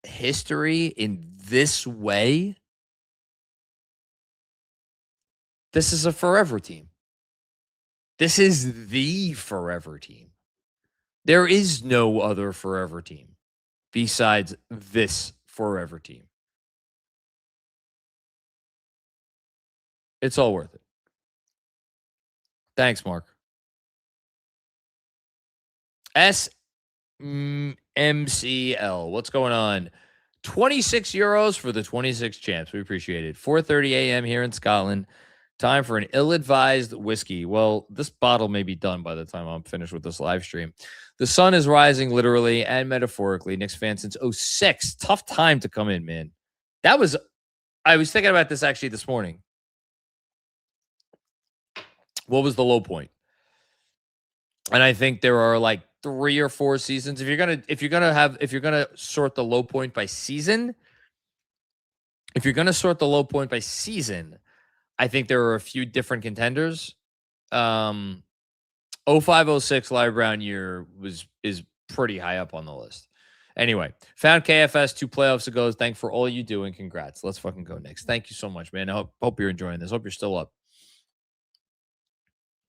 history in this way. This is a forever team. This is the forever team. There is no other forever team besides this forever team. It's all worth it. Thanks, Mark. MCL, what's going on? 26 euros for the 26 champs. We appreciate it. 4:30 a.m. here in Scotland. Time for an ill-advised whiskey. Well, this bottle may be done by the time I'm finished with this live stream. The sun is rising literally and metaphorically. Knicks fan since 06. Tough time to come in, man. I was thinking about this actually this morning. What was the low point? And I think there are like 3 or 4 seasons. If you're gonna sort the low point by season, I think there are a few different contenders. 05-06 Larry Brown year is pretty high up on the list. Anyway, found KFS 2 playoffs ago. Thanks for all you do and congrats. Let's fucking go, Knicks. Thank you so much, man. I hope you're enjoying this. Hope you're still up.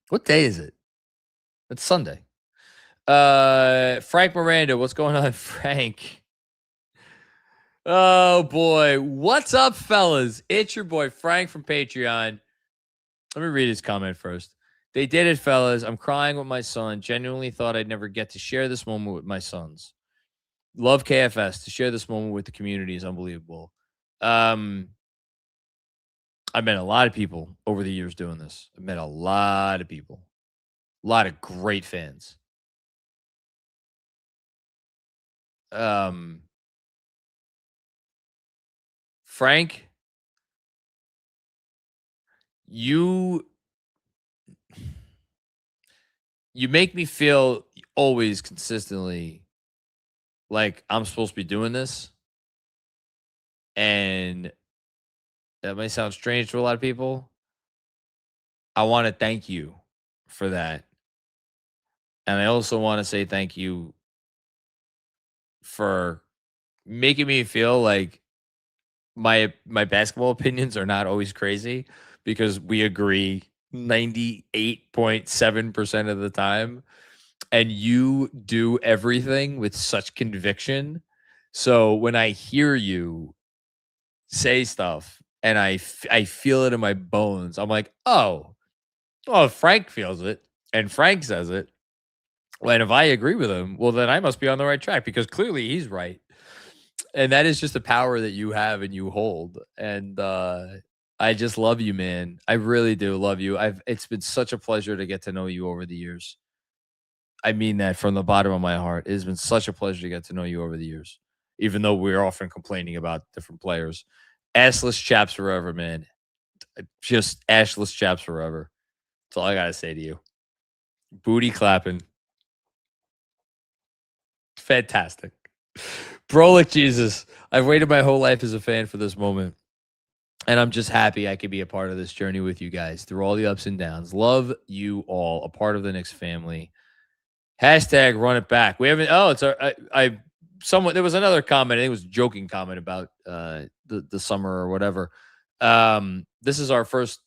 What day is it? It's Sunday. Frank Miranda, what's going on, Frank? Oh boy, what's up, fellas? It's your boy Frank from Patreon. Let me read his comment first. They did it, fellas. I'm crying with my son. Genuinely thought I'd never get to share this moment with my sons. Love KFS. To share this moment with the community is unbelievable. I've met a lot of people over the years doing this. I've met a lot of people. A lot of great fans. Frank, you make me feel always consistently like I'm supposed to be doing this. And that may sound strange to a lot of people. I want to thank you for that. And I also want to say thank you for making me feel like my basketball opinions are not always crazy, because we agree 98.7% of the time. And you do everything with such conviction. So when I hear you say stuff and I feel it in my bones, I'm like, oh, well, Frank feels it and Frank says it. And if I agree with him, well, then I must be on the right track, because clearly he's right. And that is just the power that you have and you hold. And I just love you, man. I really do love you. It's been such a pleasure to get to know you over the years. I mean that from the bottom of my heart. It has been such a pleasure to get to know you over the years, even though we're often complaining about different players. Assless chaps forever, man. Just ashless chaps forever. That's all I got to say to you. Booty clapping. Fantastic. Brolic Jesus. I've waited my whole life as a fan for this moment. And I'm just happy I could be a part of this journey with you guys through all the ups and downs. Love you all. A part of the Knicks family. Hashtag run it back. We haven't. Oh, it's someone. There was another comment. I think it was a joking comment about the summer or whatever. This is our first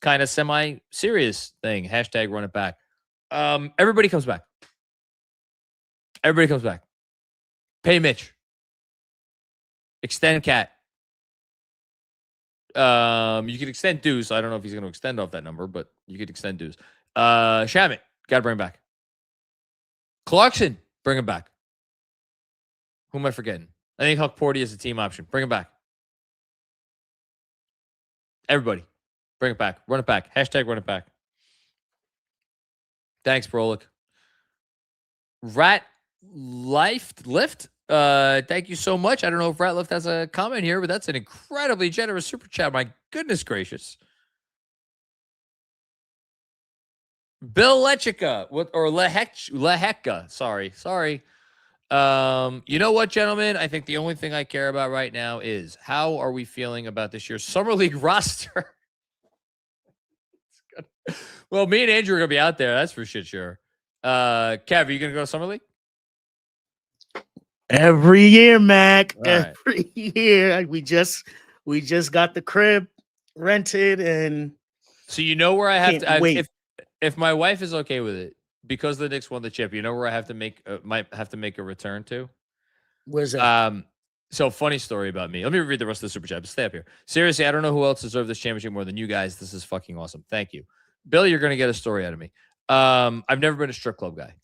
kind of semi-serious thing. Hashtag run it back. Everybody comes back. Everybody comes back. Pay Mitch. Extend Cat. You could extend Deuce. I don't know if he's going to extend off that number, but you could extend Deuce. Shamit, got to bring him back. Clarkson, bring him back. Who am I forgetting? I think Huck Porty is a team option. Bring him back. Everybody, bring it back. Run it back. Hashtag run it back. Thanks, Brolic. Rat Lift. Thank you so much. I don't know if Ratlift has a comment here, but that's an incredibly generous super chat. My goodness gracious. Bill Lechica, or Lehecka. Sorry. You know what, gentlemen? I think the only thing I care about right now is how are we feeling about this year's Summer League roster? Well, me and Andrew are gonna be out there. That's for shit sure. Kev, are you gonna go to Summer League? Every year, Mac. All right. Every year. We just got the crib rented, and so you know where I have to wait. If my wife is okay with it, because the Knicks won the chip, you know where I have to might have to make a return to? Where's that? So funny story about me. Let me read the rest of the super chat. But stay up here. Seriously, I don't know who else deserves this championship more than you guys. This is fucking awesome. Thank you. Bill, you're gonna get a story out of me. I've never been a strip club guy.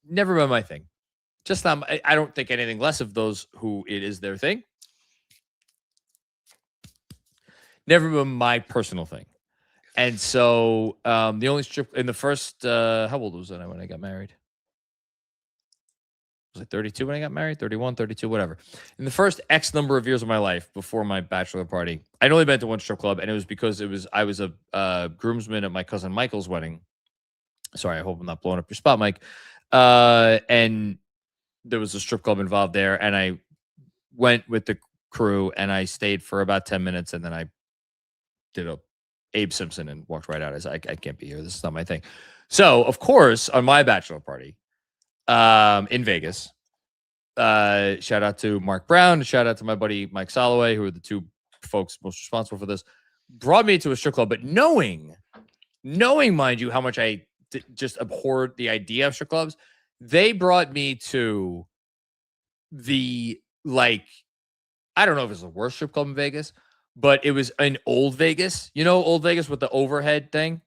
Never been my thing. Just not, I don't think anything less of those who it is their thing. Never been my personal thing. And so the only strip in the first, how old was I when I got married? Was I 32 when I got married? 31, 32, whatever. In the first X number of years of my life before my bachelor party, I'd only been to one strip club, and it was because I was a groomsman at my cousin Michael's wedding. Sorry, I hope I'm not blowing up your spot, Mike. And there was a strip club involved there, and I went with the crew, and I stayed for about 10 minutes, and then I did a Abe Simpson and walked right out. I said, I can't be here. This is not my thing. So, of course, on my bachelor party in Vegas, shout out to Mark Brown, shout out to my buddy Mike Soloway, who are the two folks most responsible for this, brought me to a strip club, but knowing, mind you, how much I just abhorred the idea of strip clubs, they brought me to the, I don't know if it's the worst strip club in Vegas, but it was in Old Vegas. You know, Old Vegas with the overhead thing?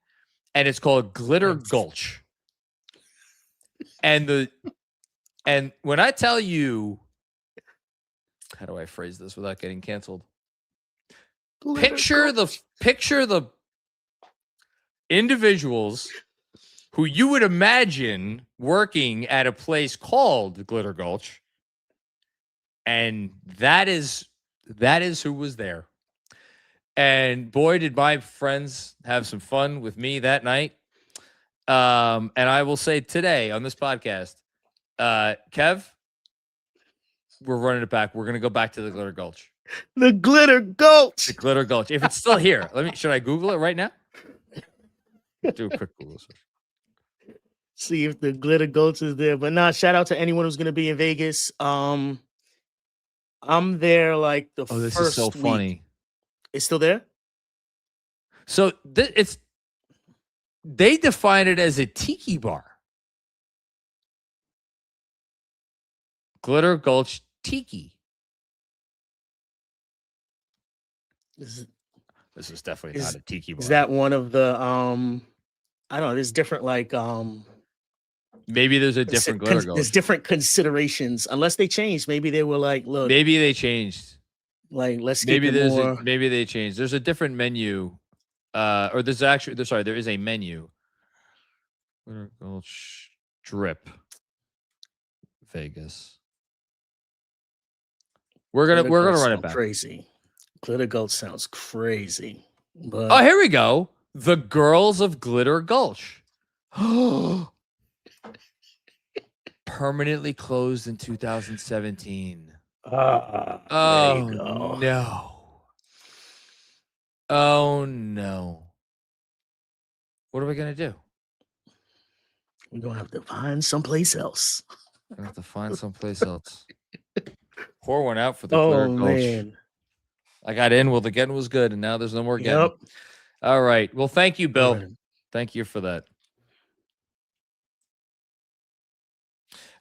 And it's called Glitter Gulch. And when I tell you, how do I phrase this without getting canceled? Picture the individuals who you would imagine working at a place called Glitter Gulch. And that is That is who was there. And boy, did my friends have some fun with me that night. And I will say today on this podcast, Kev, we're running it back. We're going to go back to the Glitter Gulch. The Glitter Gulch. The Glitter Gulch. If it's still here, should I Google it right now? Do a quick Google search. See if the Glitter Gulch is there. But nah, shout out to anyone who's gonna be in Vegas. I'm there like the Oh, this first is so week. funny. It's still there? So they define it as a tiki bar. Glitter Gulch Tiki. This is definitely not a tiki bar. Is that one of the I don't know, there's different like maybe there's a different Glitter Gulch. There's different considerations. Unless they changed. Maybe they were like, look. Maybe they changed. Like, let's maybe keep it more. Maybe they changed. There's a different menu. Or there's actually there is a menu. Glitter Gulch Strip. Vegas. We're gonna run it back. Crazy. Glitter Gulch sounds crazy. But Oh, here we go. The Girls of Glitter Gulch. Permanently closed in 2017. Oh no. Oh no. What are we gonna do? We're gonna have to find someplace else. We're gonna have to find someplace else. Pour one out for the Glitter Gulch. Man. I got in. Well, the getting was good, and now there's no more getting. Yep. All right. Well, thank you, Bill. Right. Thank you for that.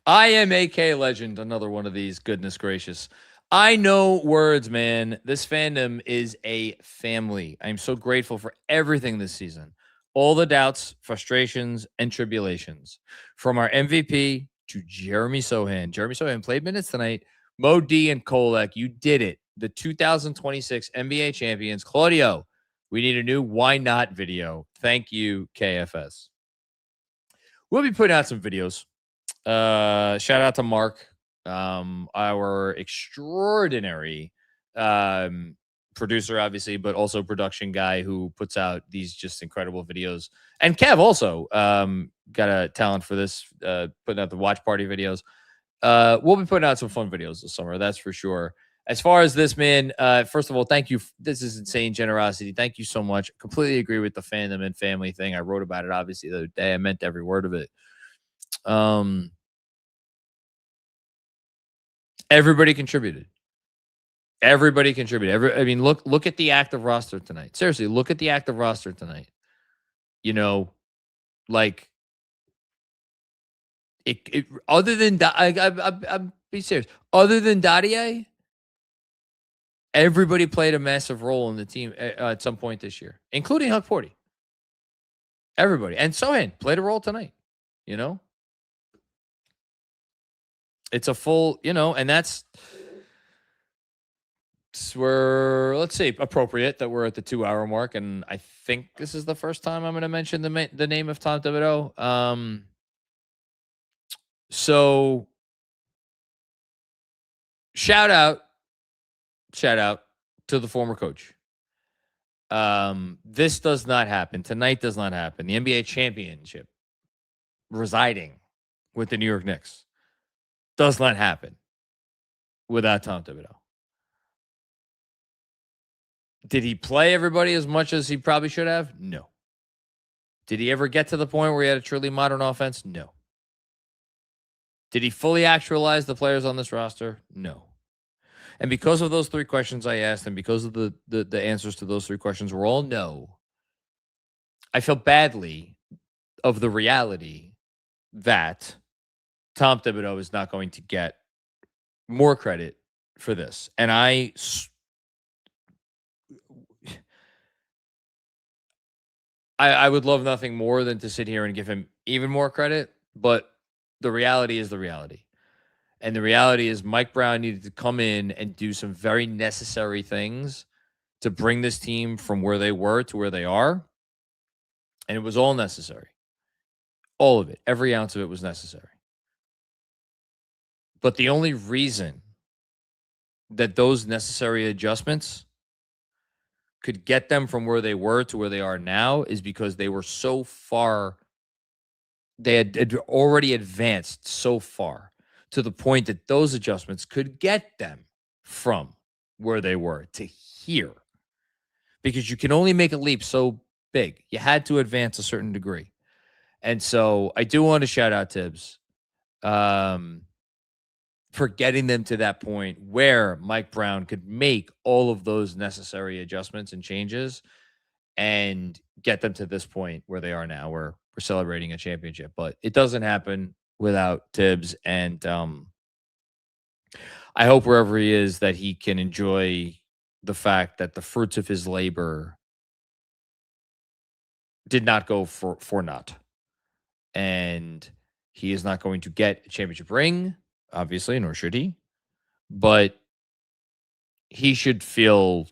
I am AK Legend, another one of these. Goodness gracious. I know words, man. This fandom is a family. I'm so grateful for everything this season. All the doubts, frustrations, and tribulations. From our MVP to Jeremy Sohan. Jeremy Sohan played minutes tonight. Mo D and Kolek, you did it. The 2026 NBA champions. Claudio, we need a new Why Not video. Thank you, KFS. We'll be putting out some videos. Shout out to Mark, our extraordinary producer, obviously, but also production guy who puts out these just incredible videos. And Kev also got a talent for this, putting out the watch party videos. We'll be putting out some fun videos this summer, that's for sure. As far as this, man, first of all, thank you. This is insane generosity. Thank you so much. Completely agree with the fandom and family thing. I wrote about it, obviously, the other day. I meant every word of it. Everybody contributed. Everybody contributed. I mean, look at the active roster tonight. Seriously, look at the active roster tonight. You know, like it other than I'm be serious. Other than Dadier, everybody played a massive role in the team at some point this year, including Huck Porty. Everybody. And Sohan played a role tonight, you know? It's a full, you know, and that's where, let's see, appropriate that we're at the 2-hour mark. And I think this is the first time I'm going to mention the name of Tom Thibodeau. So shout out to the former coach. This does not happen. Tonight does not happen. The NBA championship residing with the New York Knicks does not happen without Tom Thibodeau. Did he play everybody as much as he probably should have? No. Did he ever get to the point where he had a truly modern offense? No. Did he fully actualize the players on this roster? No. And because of those three questions I asked, and because of the answers to those three questions were all no, I feel badly of the reality that Tom Thibodeau is not going to get more credit for this. And I would love nothing more than to sit here and give him even more credit, but the reality is the reality. And the reality is Mike Brown needed to come in and do some very necessary things to bring this team from where they were to where they are. And it was all necessary. All of it. Every ounce of it was necessary. But the only reason that those necessary adjustments could get them from where they were to where they are now is because they were so far. They had already advanced so far to the point that those adjustments could get them from where they were to here. Because you can only make a leap so big. You had to advance a certain degree. And so I do want to shout out Tibbs for getting them to that point where Mike Brown could make all of those necessary adjustments and changes and get them to this point where they are now, where we're celebrating a championship. But it doesn't happen without Tibbs. And I hope wherever he is that he can enjoy the fact that the fruits of his labor did not go for naught. And he is not going to get a championship ring, obviously, nor should he. But he should feel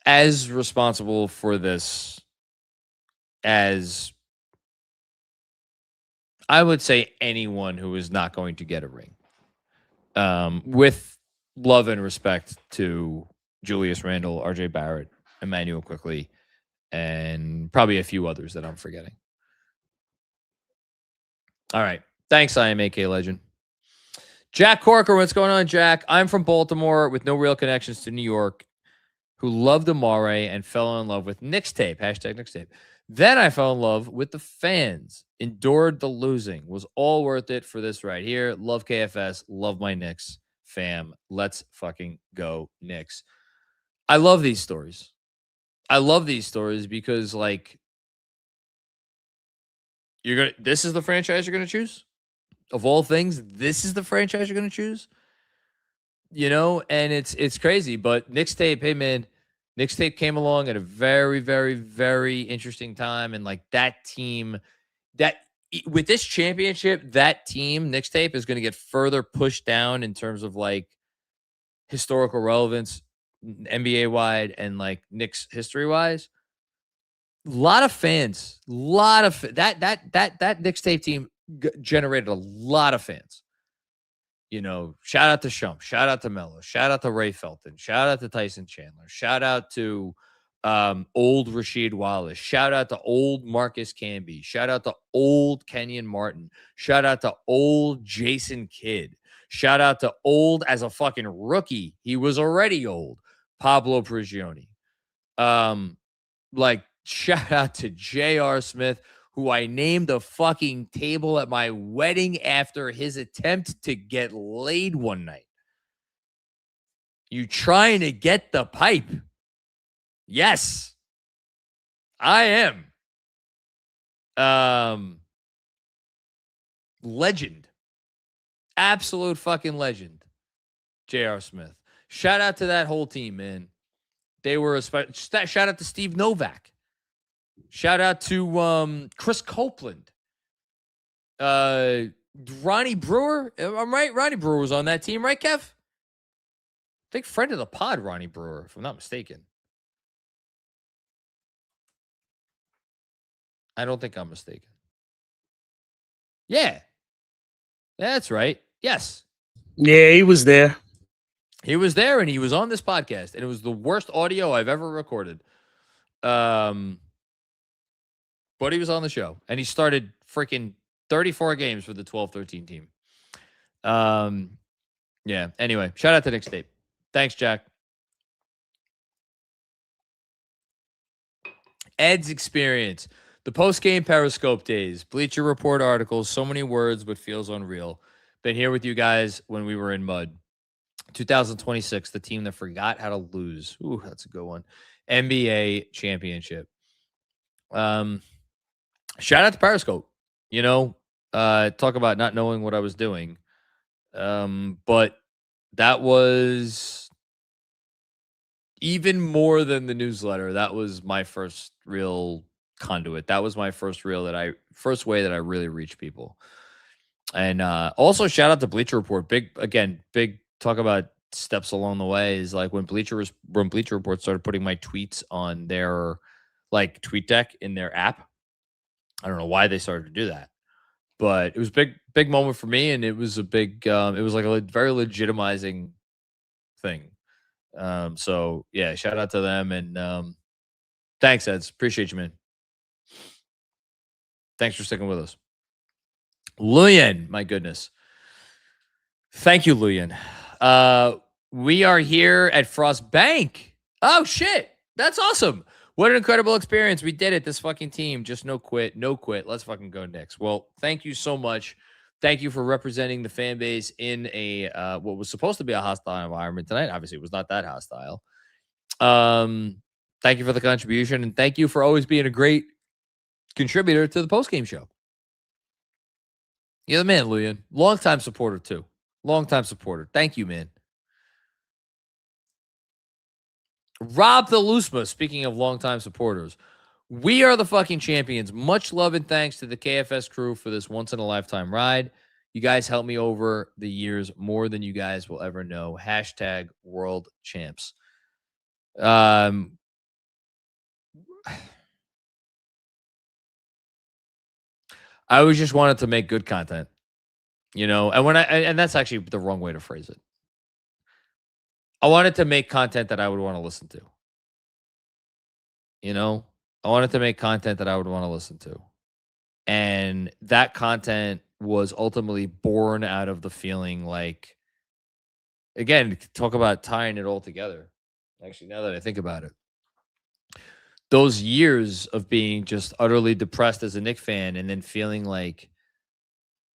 as responsible for this as I would say anyone who is not going to get a ring. With love and respect to Julius Randle, RJ Barrett, Emmanuel Quickly, and probably a few others that I'm forgetting. All right. Thanks, IMAK Legend. Jack Corker, what's going on, Jack? I'm from Baltimore with no real connections to New York, who loved Amare and fell in love with Knicks tape. Hashtag Knicks tape. Then I fell in love with the fans. Endured the losing. Was all worth it for this right here. Love KFS. Love my Knicks. Fam. Let's fucking go Knicks. I love these stories. I love these stories because, like, this is the franchise you're gonna choose? Of all things, this is the franchise you're gonna choose? You know, and it's crazy. But Knicks tape, hey man, Knicks tape came along at a very, very, very interesting time. And like that team, that with this championship, that team, Knicks tape, is going to get further pushed down in terms of like historical relevance, NBA wide, and like Knicks history wise. A lot of fans, that Knicks tape team generated a lot of fans. You know, shout out to Shump, shout out to Melo, shout out to Ray Felton, shout out to Tyson Chandler, shout out to old Rasheed Wallace, shout out to old Marcus Camby, shout out to old Kenyon Martin, shout out to old Jason Kidd, shout out to old as a fucking rookie. He was already old, Pablo Prigioni. Like, shout out to J.R. Smith, who I named a fucking table at my wedding after his attempt to get laid one night. You trying to get the pipe? Yes, I am. Legend. Absolute fucking legend. J.R. Smith. Shout out to that whole team, man. They were a shout out to Steve Novak. Shout out to Chris Copeland. Ronnie Brewer. I'm right. Ronnie Brewer was on that team, right, Kev? I think friend of the pod, Ronnie Brewer, if I'm not mistaken. I don't think I'm mistaken. Yeah. That's right. Yes. Yeah, he was there. He was there and he was on this podcast, and it was the worst audio I've ever recorded. But he was on the show, and he started freaking 34 games for the 12-13 team. Yeah. Anyway, shout out to Knicks tape. Thanks, Jack. Ed's experience. The post-game Periscope days. Bleacher Report articles. So many words, but feels unreal. Been here with you guys when we were in mud. 2026, the team that forgot how to lose. Ooh, that's a good one. NBA championship. Shout out to Periscope. You know, talk about not knowing what I was doing. But that was even more than the newsletter. That was my first real conduit. That was my first way that I really reached people. And also shout out to Bleacher Report. Big talk about steps along the way is like when Bleacher Report started putting my tweets on their like tweet deck in their app. I don't know why they started to do that, But it was big moment for me, and it was a big. It was like a very legitimizing thing. So yeah, shout out to them, and thanks, Eds. Appreciate you, man. Thanks for sticking with us. Luyan, my goodness. Thank you, Luyan. We are here at Frost Bank. Oh, shit. That's awesome. What an incredible experience. We did it. This fucking team. Just no quit. No quit. Let's fucking go Knicks. Well, thank you so much. Thank you for representing the fan base in a what was supposed to be a hostile environment tonight. Obviously, it was not that hostile. Thank you for the contribution, and thank you for always being a great contributor to the postgame show. You're the man, Luyan. Longtime supporter, too. Longtime supporter. Thank you, man. Rob the Loosema, speaking of longtime supporters, we are the fucking champions. Much love and thanks to the KFS crew for this once-in-a-lifetime ride. You guys helped me over the years more than you guys will ever know. Hashtag world champs. I always just wanted to make good content, you know, and that's actually the wrong way to phrase it. I wanted to make content that I would want to listen to. You know, I wanted to make content that I would want to listen to. And that content was ultimately born out of the feeling like, again, talk about tying it all together. Actually, now that I think about it, those years of being just utterly depressed as a Knicks fan and then feeling like,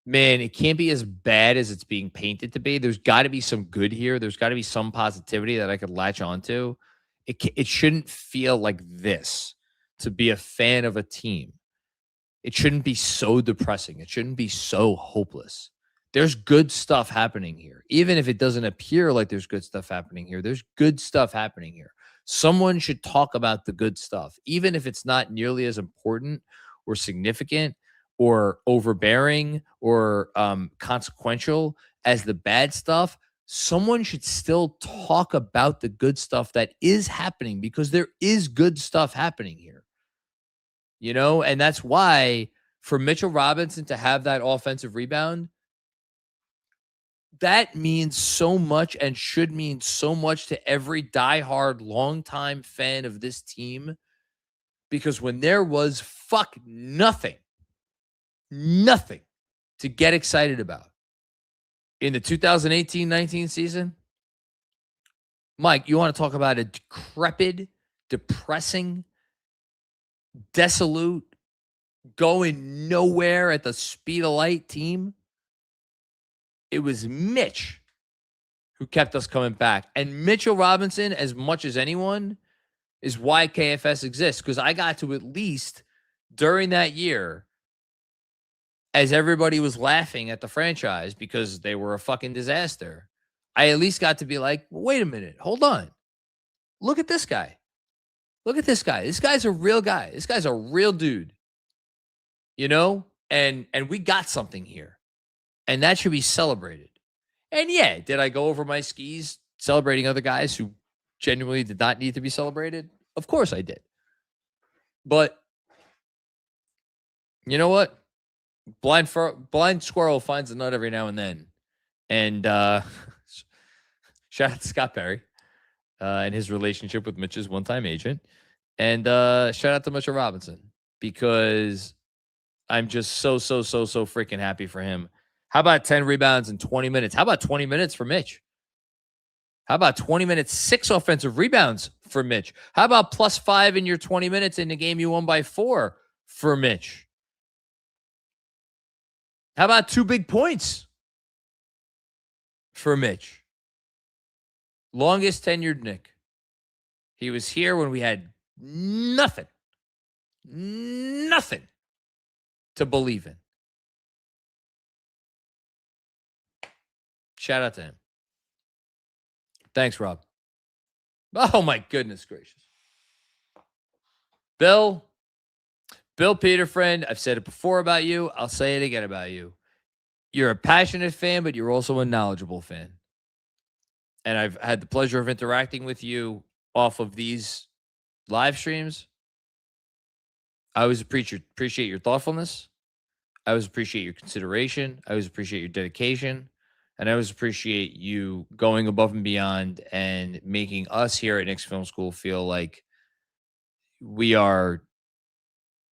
man, it can't be as bad as it's being painted to be. There's got to be some good here. There's got to be some positivity that I could latch onto. It shouldn't feel like this to be a fan of a team. It shouldn't be so depressing. It shouldn't be so hopeless. There's good stuff happening here. Even if it doesn't appear like there's good stuff happening here, there's good stuff happening here. Someone should talk about the good stuff, even if it's not nearly as important or significant or overbearing or consequential as the bad stuff. Someone should still talk about the good stuff that is happening, because there is good stuff happening here. You know, and that's why for Mitchell Robinson to have that offensive rebound, that means so much and should mean so much to every diehard, longtime fan of this team. Because when there was nothing to get excited about in the 2018-19 season, Mike, you want to talk about a decrepit, depressing, desolate, going nowhere at the speed of light team? It was Mitch who kept us coming back. And Mitchell Robinson, as much as anyone, is why KFS exists. Because I got to, at least during that year, as everybody was laughing at the franchise because they were a fucking disaster, I at least got to be like, wait a minute, hold on. Look at this guy. Look at this guy. This guy's a real guy. This guy's a real dude. You know? And we got something here. And that should be celebrated. And yeah, did I go over my skis celebrating other guys who genuinely did not need to be celebrated? Of course I did. But you know what? Blind squirrel finds a nut every now and then. And shout out to Scott Perry and his relationship with Mitch's one-time agent. And shout out to Mitchell Robinson, because I'm just so freaking happy for him. How about 10 rebounds in 20 minutes? How about 20 minutes for Mitch? How about 20 minutes, 6 offensive rebounds for Mitch? How about +5 in your 20 minutes in the game you won by 4 for Mitch? How about 2 big points for Mitch? Longest tenured Knick. He was here when we had nothing to believe in. Shout out to him. Thanks, Rob. Oh, my goodness gracious. Bill Peterfriend, I've said it before about you. I'll say it again about you. You're a passionate fan, but you're also a knowledgeable fan. And I've had the pleasure of interacting with you off of these live streams. I always appreciate your thoughtfulness. I always appreciate your consideration. I always appreciate your dedication. And I always appreciate you going above and beyond and making us here at Knicks Film School feel like we are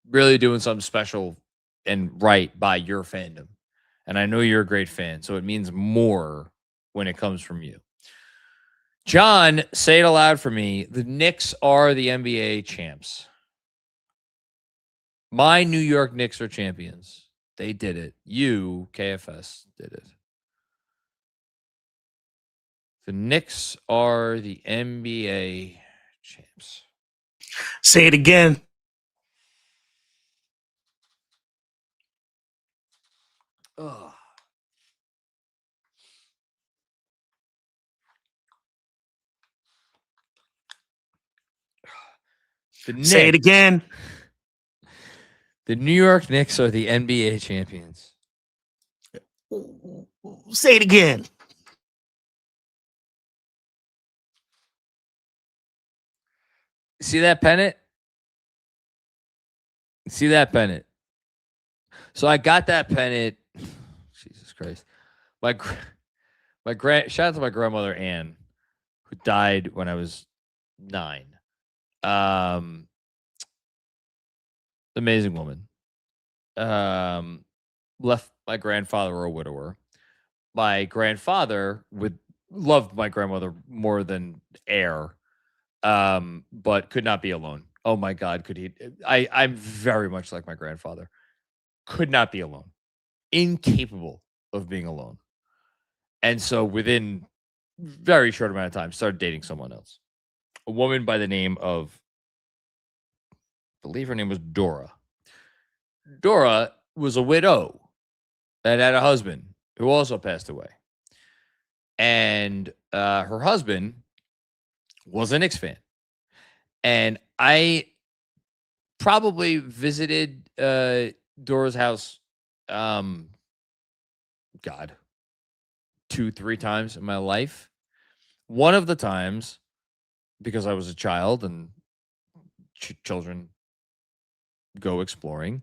really doing something special and right by your fandom. And I know you're a great fan, so it means more when it comes from you. John, say it aloud for me. The Knicks are the NBA champs. My New York Knicks are champions. They did it. You, KFS, did it. The Knicks are the NBA champs. Say it again. Ugh. Say it again. The New York Knicks are the NBA champions. Say it again. See that pennant? See that pennant? So I got that pennant. Jesus Christ. My shout out to my grandmother Ann, who died when I was 9. Amazing woman. Left my grandfather a widower. My grandfather loved my grandmother more than air, but could not be alone. Oh my God, could he? I'm very much like my grandfather. Could not be alone. Incapable of being alone. And so within very short amount of time, started dating someone else. A woman by the name of, I believe her name was Dora. Dora was a widow that had a husband who also passed away. And her husband was a Knicks fan. And I probably visited Dora's house, God, 2-3 times in my life. One of the times, because I was a child and children go exploring,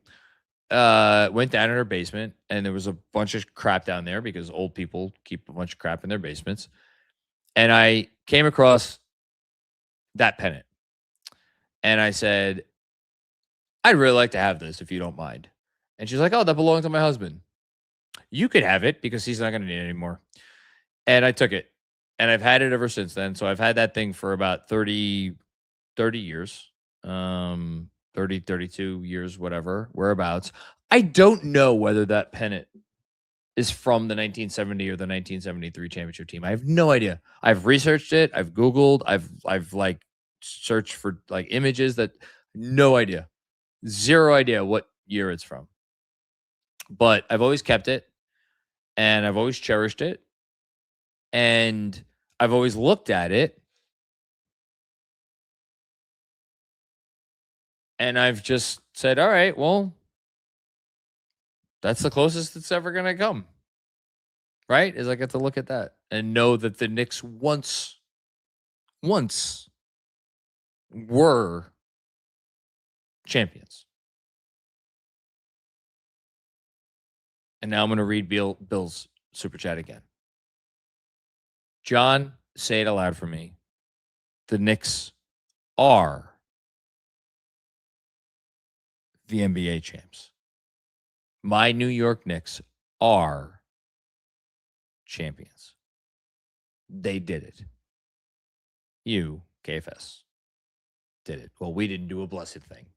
went down in her basement, and there was a bunch of crap down there because old people keep a bunch of crap in their basements. And I came across that pennant. And I said, I'd really like to have this if you don't mind. And she's like, oh, that belongs to my husband. You could have it because he's not going to need it anymore. And I took it. And I've had it ever since then. So I've had that thing for about 30 years. 32 years, whatever, whereabouts. I don't know whether that pennant is from the 1970 or the 1973 championship team. I have no idea. I've researched it. I've Googled. I've like searched for like images that no idea. Zero idea what year it's from. But I've always kept it and I've always cherished it. And I've always looked at it. And I've just said, all right, well, that's the closest it's ever going to come. Right? Is I get to look at that and know that the Knicks once were champions. And now I'm going to read Bill's super chat again. John, say it aloud for me. The Knicks are the NBA champs. My New York Knicks are champions. They did it. You, KFS, did it. Well, we didn't do a blessed thing,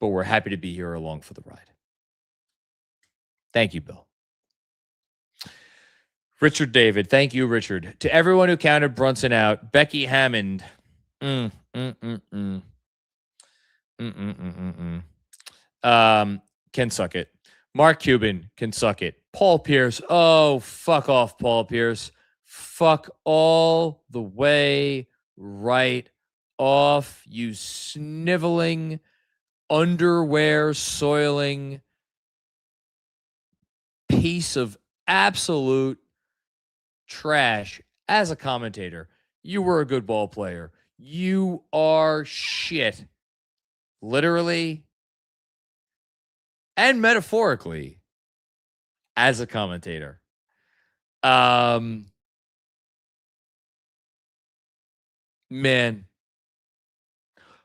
but we're happy to be here along for the ride. Thank you, Bill. Richard David. Thank you, Richard. To everyone who counted Brunson out, Becky Hammond. Can suck it. Mark Cuban can suck it. Paul Pierce. Oh, fuck off, Paul Pierce. Fuck all the way right off, you sniveling, underwear soiling piece of absolute trash. As a commentator, you were a good ball player. You are shit. Literally and metaphorically, as a commentator. Man,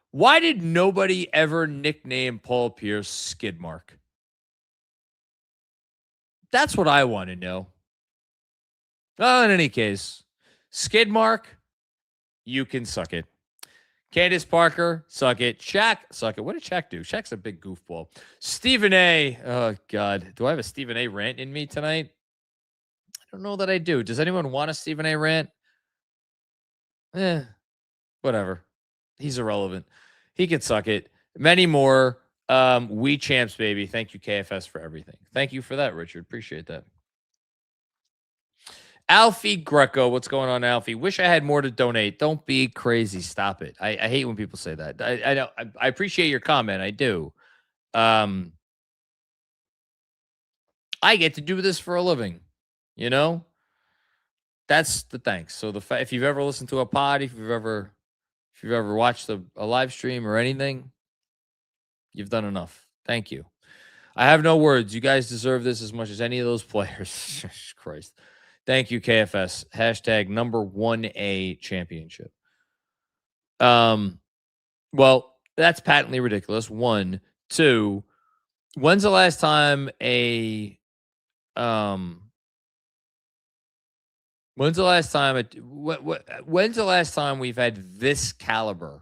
why did nobody ever nickname Paul Pierce Skid Mark? That's what I want to know. Well, in any case, Skid Mark, you can suck it. Candace Parker, suck it. Shaq, suck it. What did Shaq do? Shaq's a big goofball. Stephen A. Oh, God. Do I have a Stephen A. rant in me tonight? I don't know that I do. Does anyone want a Stephen A. rant? Whatever. He's irrelevant. He can suck it. Many more. We champs, baby. Thank you, KFS, for everything. Thank you for that, Richard. Appreciate that. Alfie Greco, what's going on, Alfie? Wish I had more to donate. Don't be crazy. Stop it. I hate when people say that. I know. I appreciate your comment. I do. I get to do this for a living. You know, that's the thanks. So if you've ever listened to a pod, if you've ever watched a live stream or anything, you've done enough. Thank you. I have no words. You guys deserve this as much as any of those players. Christ. Thank you, KFS. Hashtag number 1A championship. Well, that's patently ridiculous. 1, 2. When's the last time when's the last time we've had this caliber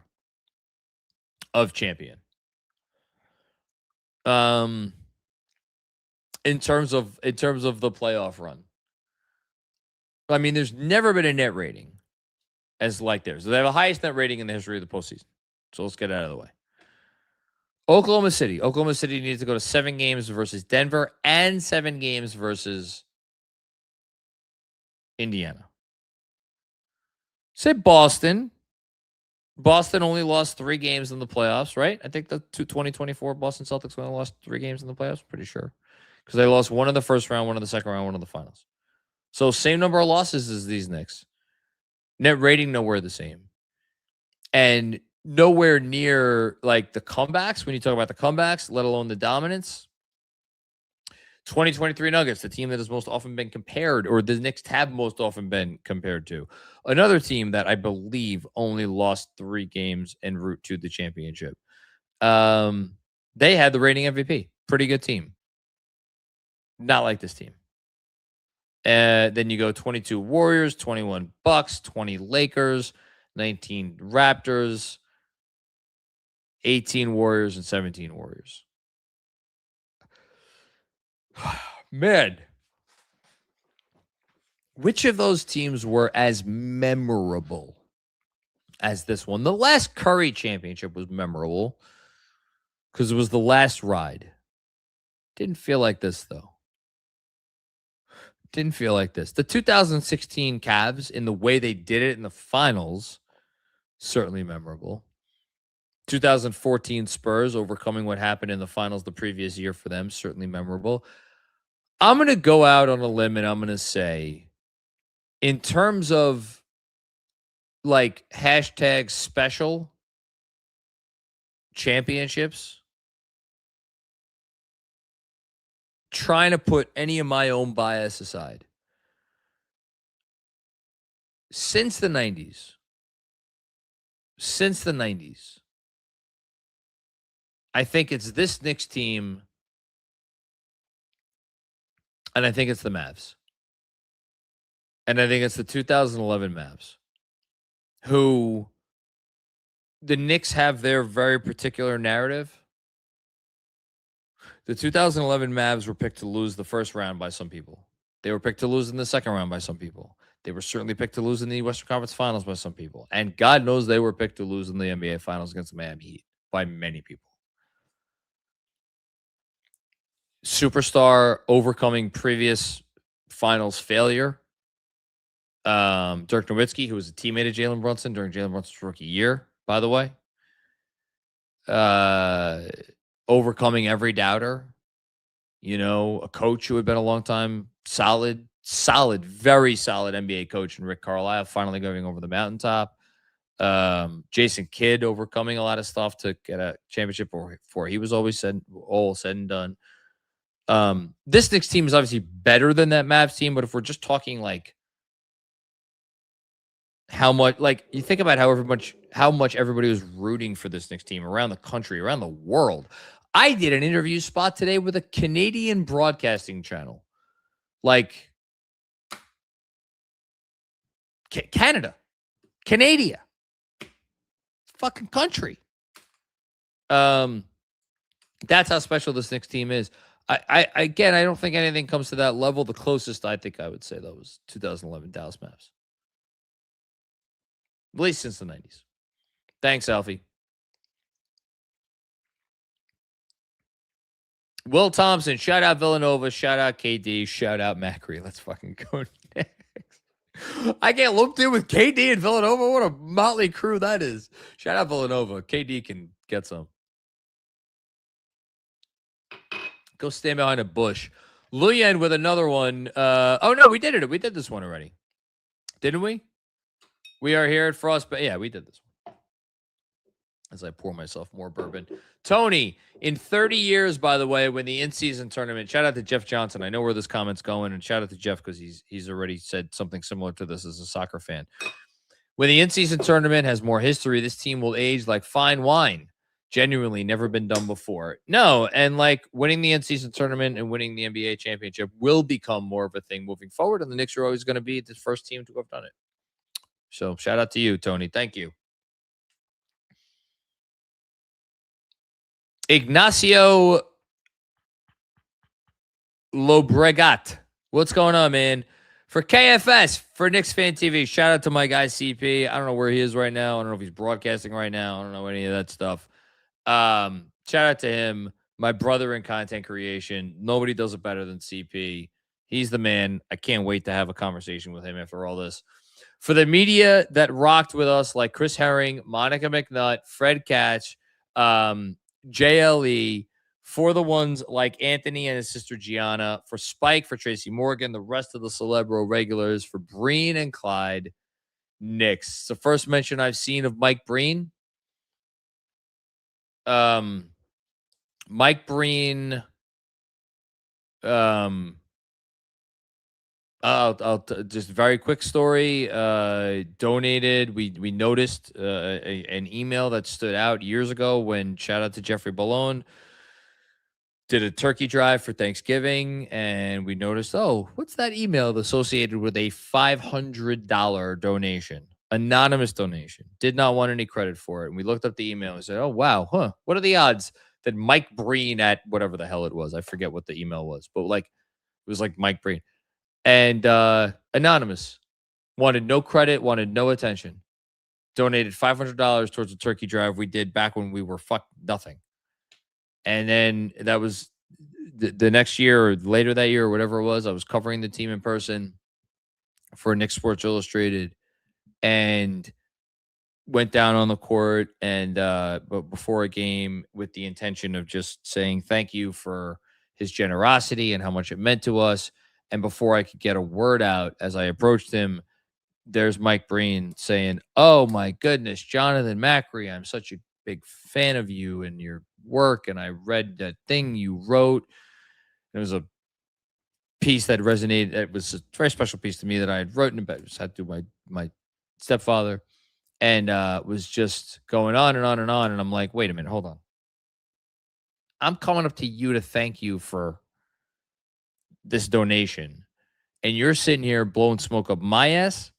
of champion? In terms of the playoff run. I mean, there's never been a net rating as like theirs. They have the highest net rating in the history of the postseason. So let's get it out of the way. Oklahoma City. Oklahoma City needs to go to 7 games versus Denver and 7 games versus Indiana. Say Boston. Boston only lost 3 games in the playoffs, right? I think the 2024 Boston Celtics only lost 3 games in the playoffs. Pretty sure. Because they lost 1 in the first round, 1 in the second round, 1 in the finals. So same number of losses as these Knicks. Net rating nowhere the same. And nowhere near like the comebacks, when you talk about the comebacks, let alone the dominance. 2023 Nuggets, the team that has most often been compared, or the Knicks have most often been compared to. Another team that I believe only lost 3 games en route to the championship. They had the rating MVP. Pretty good team. Not like this team. Then you go 22 Warriors, 21 Bucks, 20 Lakers, 19 Raptors, 18 Warriors, and 17 Warriors. Man, which of those teams were as memorable as this one? The last Curry championship was memorable because it was the last ride. Didn't feel like this, though. Didn't feel like this. The 2016 Cavs, in the way they did it in the finals, certainly memorable. 2014 Spurs, overcoming what happened in the finals the previous year for them, certainly memorable. I'm going to go out on a limb and I'm going to say, in terms of like hashtag special championships, trying to put any of my own bias aside, since the 90s, I think it's this Knicks team, and I think it's the Mavs. And I think it's the 2011 Mavs, who the Knicks have their very particular narrative. The 2011 Mavs were picked to lose the first round by some people. They were picked to lose in the second round by some people. They were certainly picked to lose in the Western Conference Finals by some people. And God knows they were picked to lose in the NBA Finals against the Miami Heat by many people. Superstar overcoming previous finals failure. Dirk Nowitzki, who was a teammate of Jalen Brunson during Jalen Brunson's rookie year, by the way. Overcoming every doubter. You know, a coach who had been a long time solid, very solid NBA coach in Rick Carlisle, finally going over the mountaintop. Jason Kidd overcoming a lot of stuff to get a championship before he was all said and done. This Knicks team is obviously better than that Mavs team, but if we're just talking like how much, like you think about how much everybody was rooting for this Knicks team around the country, around the world. I did an interview spot today with a Canadian broadcasting channel, like Canada, fucking country. That's how special this Knicks team is. I don't think anything comes to that level. The closest I think I would say though was 2011 Dallas Mavs, at least since the 90s. Thanks, Alfie. Will Thompson, shout out Villanova, shout out KD, shout out Macri. Let's fucking go next. I get lumped in with KD and Villanova. What a motley crew that is. Shout out Villanova. KD can get some. Go stand behind a bush. Luyen with another one. Oh, no, we did it. We did this one already. Didn't we? We are here at Frost. But yeah, we did this one. As I pour myself more bourbon. Tony, in 30 years, by the way, when the in-season tournament, shout out to Jeff Johnson. I know where this comment's going, and shout out to Jeff because he's already said something similar to this as a soccer fan. When the in-season tournament has more history, this team will age like fine wine. Genuinely never been done before. No, and like winning the in-season tournament and winning the NBA championship will become more of a thing moving forward, and the Knicks are always going to be the first team to have done it. So shout out to you, Tony. Thank you. Ignacio Lobregat. What's going on, man? For KFS, for Knicks Fan TV, shout out to my guy CP. I don't know where he is right now. I don't know if he's broadcasting right now. I don't know any of that stuff. Shout out to him, my brother in content creation. Nobody does it better than CP. He's the man. I can't wait to have a conversation with him after all this. For the media that rocked with us, like Chris Herring, Monica McNutt, Fred Catch, JLE, for the ones like Anthony and his sister Gianna, for Spike, for Tracy Morgan, the rest of the Celebro regulars, for Breen and Clyde, Knicks. It's the first mention I've seen of Mike Breen. Mike Breen, just very quick story. Donated. We noticed an email that stood out years ago when, shout out to Jeffrey Ballone, did a turkey drive for Thanksgiving, and we noticed, oh, what's that email associated with a $500 donation? Anonymous donation. Did not want any credit for it. And we looked up the email and said, oh, wow, huh. What are the odds that Mike Breen at whatever the hell it was? I forget what the email was, but like it was like Mike Breen. And anonymous, wanted no credit, wanted no attention. Donated $500 towards a turkey drive we did back when we were nothing. And then that was the next year or later that year or whatever it was, I was covering the team in person for Knicks Sports Illustrated and went down on the court and but before a game with the intention of just saying thank you for his generosity and how much it meant to us. And before I could get a word out, as I approached him, there's Mike Breen saying, oh, my goodness, Jonathan Macri, I'm such a big fan of you and your work. And I read that thing you wrote. It was a piece that resonated. It was a very special piece to me that I had written about. It had to do my stepfather, and was just going on and on and on. And I'm like, wait a minute, hold on. I'm coming up to you to thank you for this donation, and you're sitting here blowing smoke up my ass.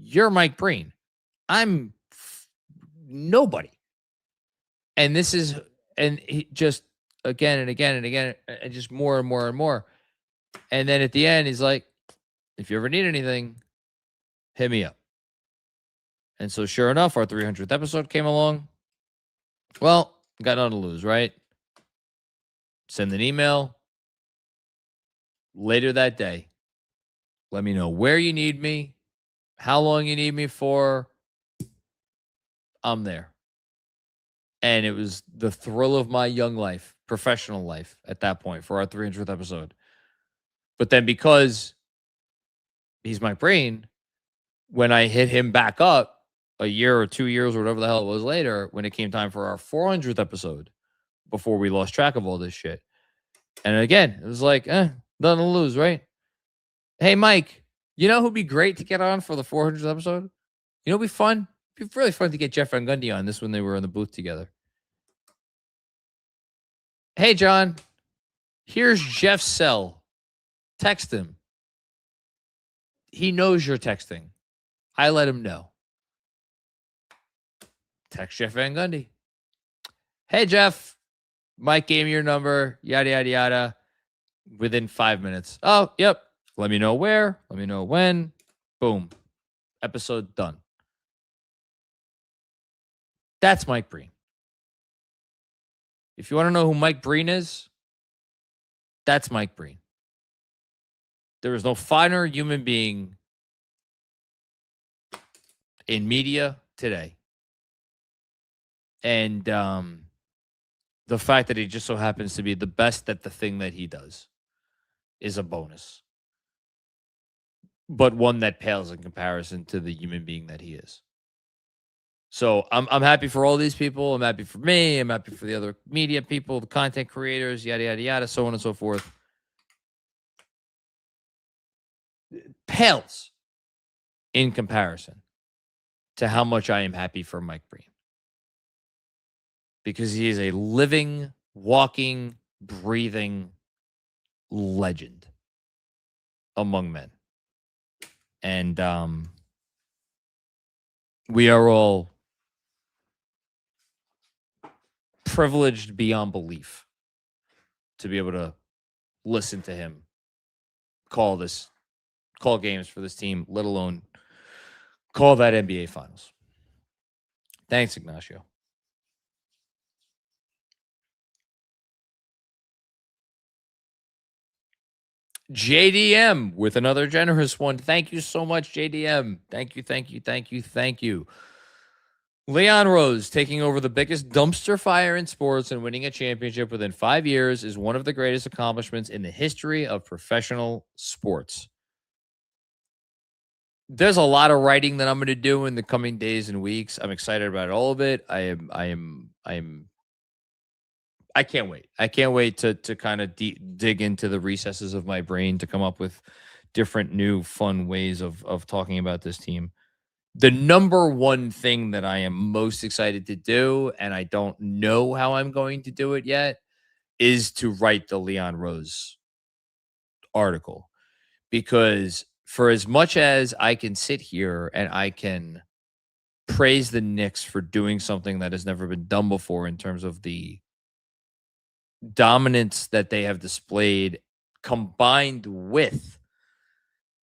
You're Mike Breen. I'm nobody. And this is, and he just again and again and again, and just more and more and more. And then at the end, he's like, if you ever need anything, hit me up. And so sure enough, our 300th episode came along. Well, got nothing to lose, right? Send an email. Later that day, let me know where you need me, how long you need me for. I'm there. And it was the thrill of my young life, professional life at that point for our 300th episode. But then because he's my brain, when I hit him back up a year or 2 years or whatever the hell it was later, when it came time for our 400th episode, before we lost track of all this shit, And again, it was like, nothing to lose, right? Hey, Mike, you know who'd be great to get on for the 400th episode? You know what'd be fun? It'd be really fun to get Jeff Van Gundy on this when they were in the booth together. Hey, John, here's Jeff's cell. Text him. He knows you're texting. I let him know. Text Jeff Van Gundy. Hey, Jeff, Mike gave me your number, yada, yada, yada, within 5 minutes. Oh, yep. Let me know where. Let me know when. Boom. Episode done. That's Mike Breen. If you want to know who Mike Breen is, that's Mike Breen. There is no finer human being in media today. And the fact that he just so happens to be the best at the thing that he does is a bonus. But one that pales in comparison to the human being that he is. So I'm happy for all these people. I'm happy for me. I'm happy for the other media people, the content creators, yada, yada, yada, so on and so forth. Pales in comparison to how much I am happy for Mike Breen. Because he is a living, walking, breathing legend among men. And we are all privileged beyond belief to be able to listen to him call games for this team, let alone call that NBA Finals. Thanks, Ignacio. JDM with another generous one. Thank you so much, JDM. Thank you, thank you, thank you, thank you. Leon Rose taking over the biggest dumpster fire in sports and winning a championship within 5 years is one of the greatest accomplishments in the history of professional sports. There's a lot of writing that I'm going to do in the coming days and weeks. I'm excited about all of it. I can't wait. I can't wait to kind of dig into the recesses of my brain to come up with different new fun ways of talking about this team. The number one thing that I am most excited to do, and I don't know how I'm going to do it yet, is to write the Leon Rose article. Because for as much as I can sit here and I can praise the Knicks for doing something that has never been done before in terms of the dominance that they have displayed combined with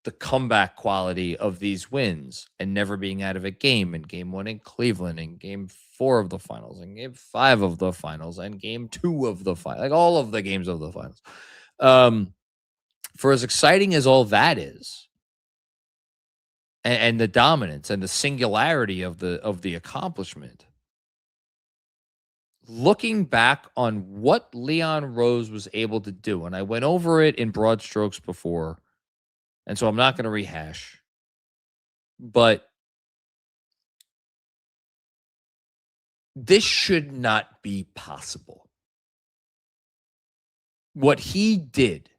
the comeback quality of these wins and never being out of a game in game 1 in Cleveland and game 4 of the finals and game 5 of the finals and game 2 of the finals, like all of the games of the finals. For as exciting as all that is, and the dominance and the singularity of the accomplishment, looking back on what Leon Rose was able to do, and I went over it in broad strokes before, and so I'm not going to rehash, but this should not be possible. What he did,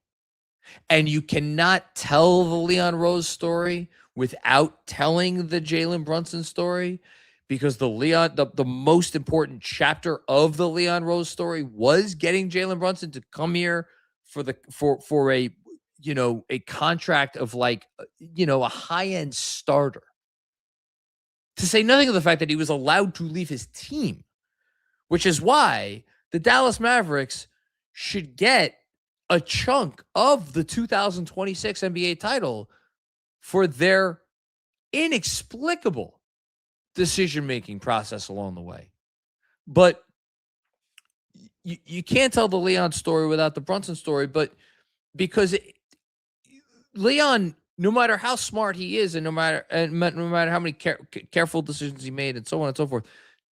and you cannot tell the Leon Rose story without telling the Jalen Brunson story, because the most important chapter of the Leon Rose story was getting Jalen Brunson to come here for a contract of a high-end starter. To say nothing of the fact that he was allowed to leave his team, which is why the Dallas Mavericks should get a chunk of the 2026 NBA title for their inexplicable decision-making process along the way. But you can't tell the Leon story without the Brunson story, but because Leon, no matter how smart he is and no matter how many careful decisions he made and so on and so forth,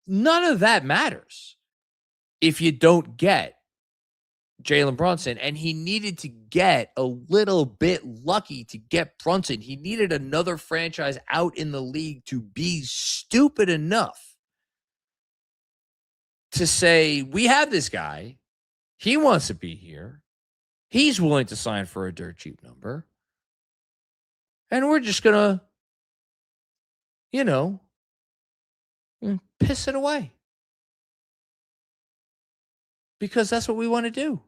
none of that matters if you don't get Jalen Brunson. And he needed to get a little bit lucky to get Brunson. He needed another franchise out in the league to be stupid enough to say, we have this guy. He wants to be here. He's willing to sign for a dirt cheap number. And we're just going to, piss it away. Because that's what we want to do.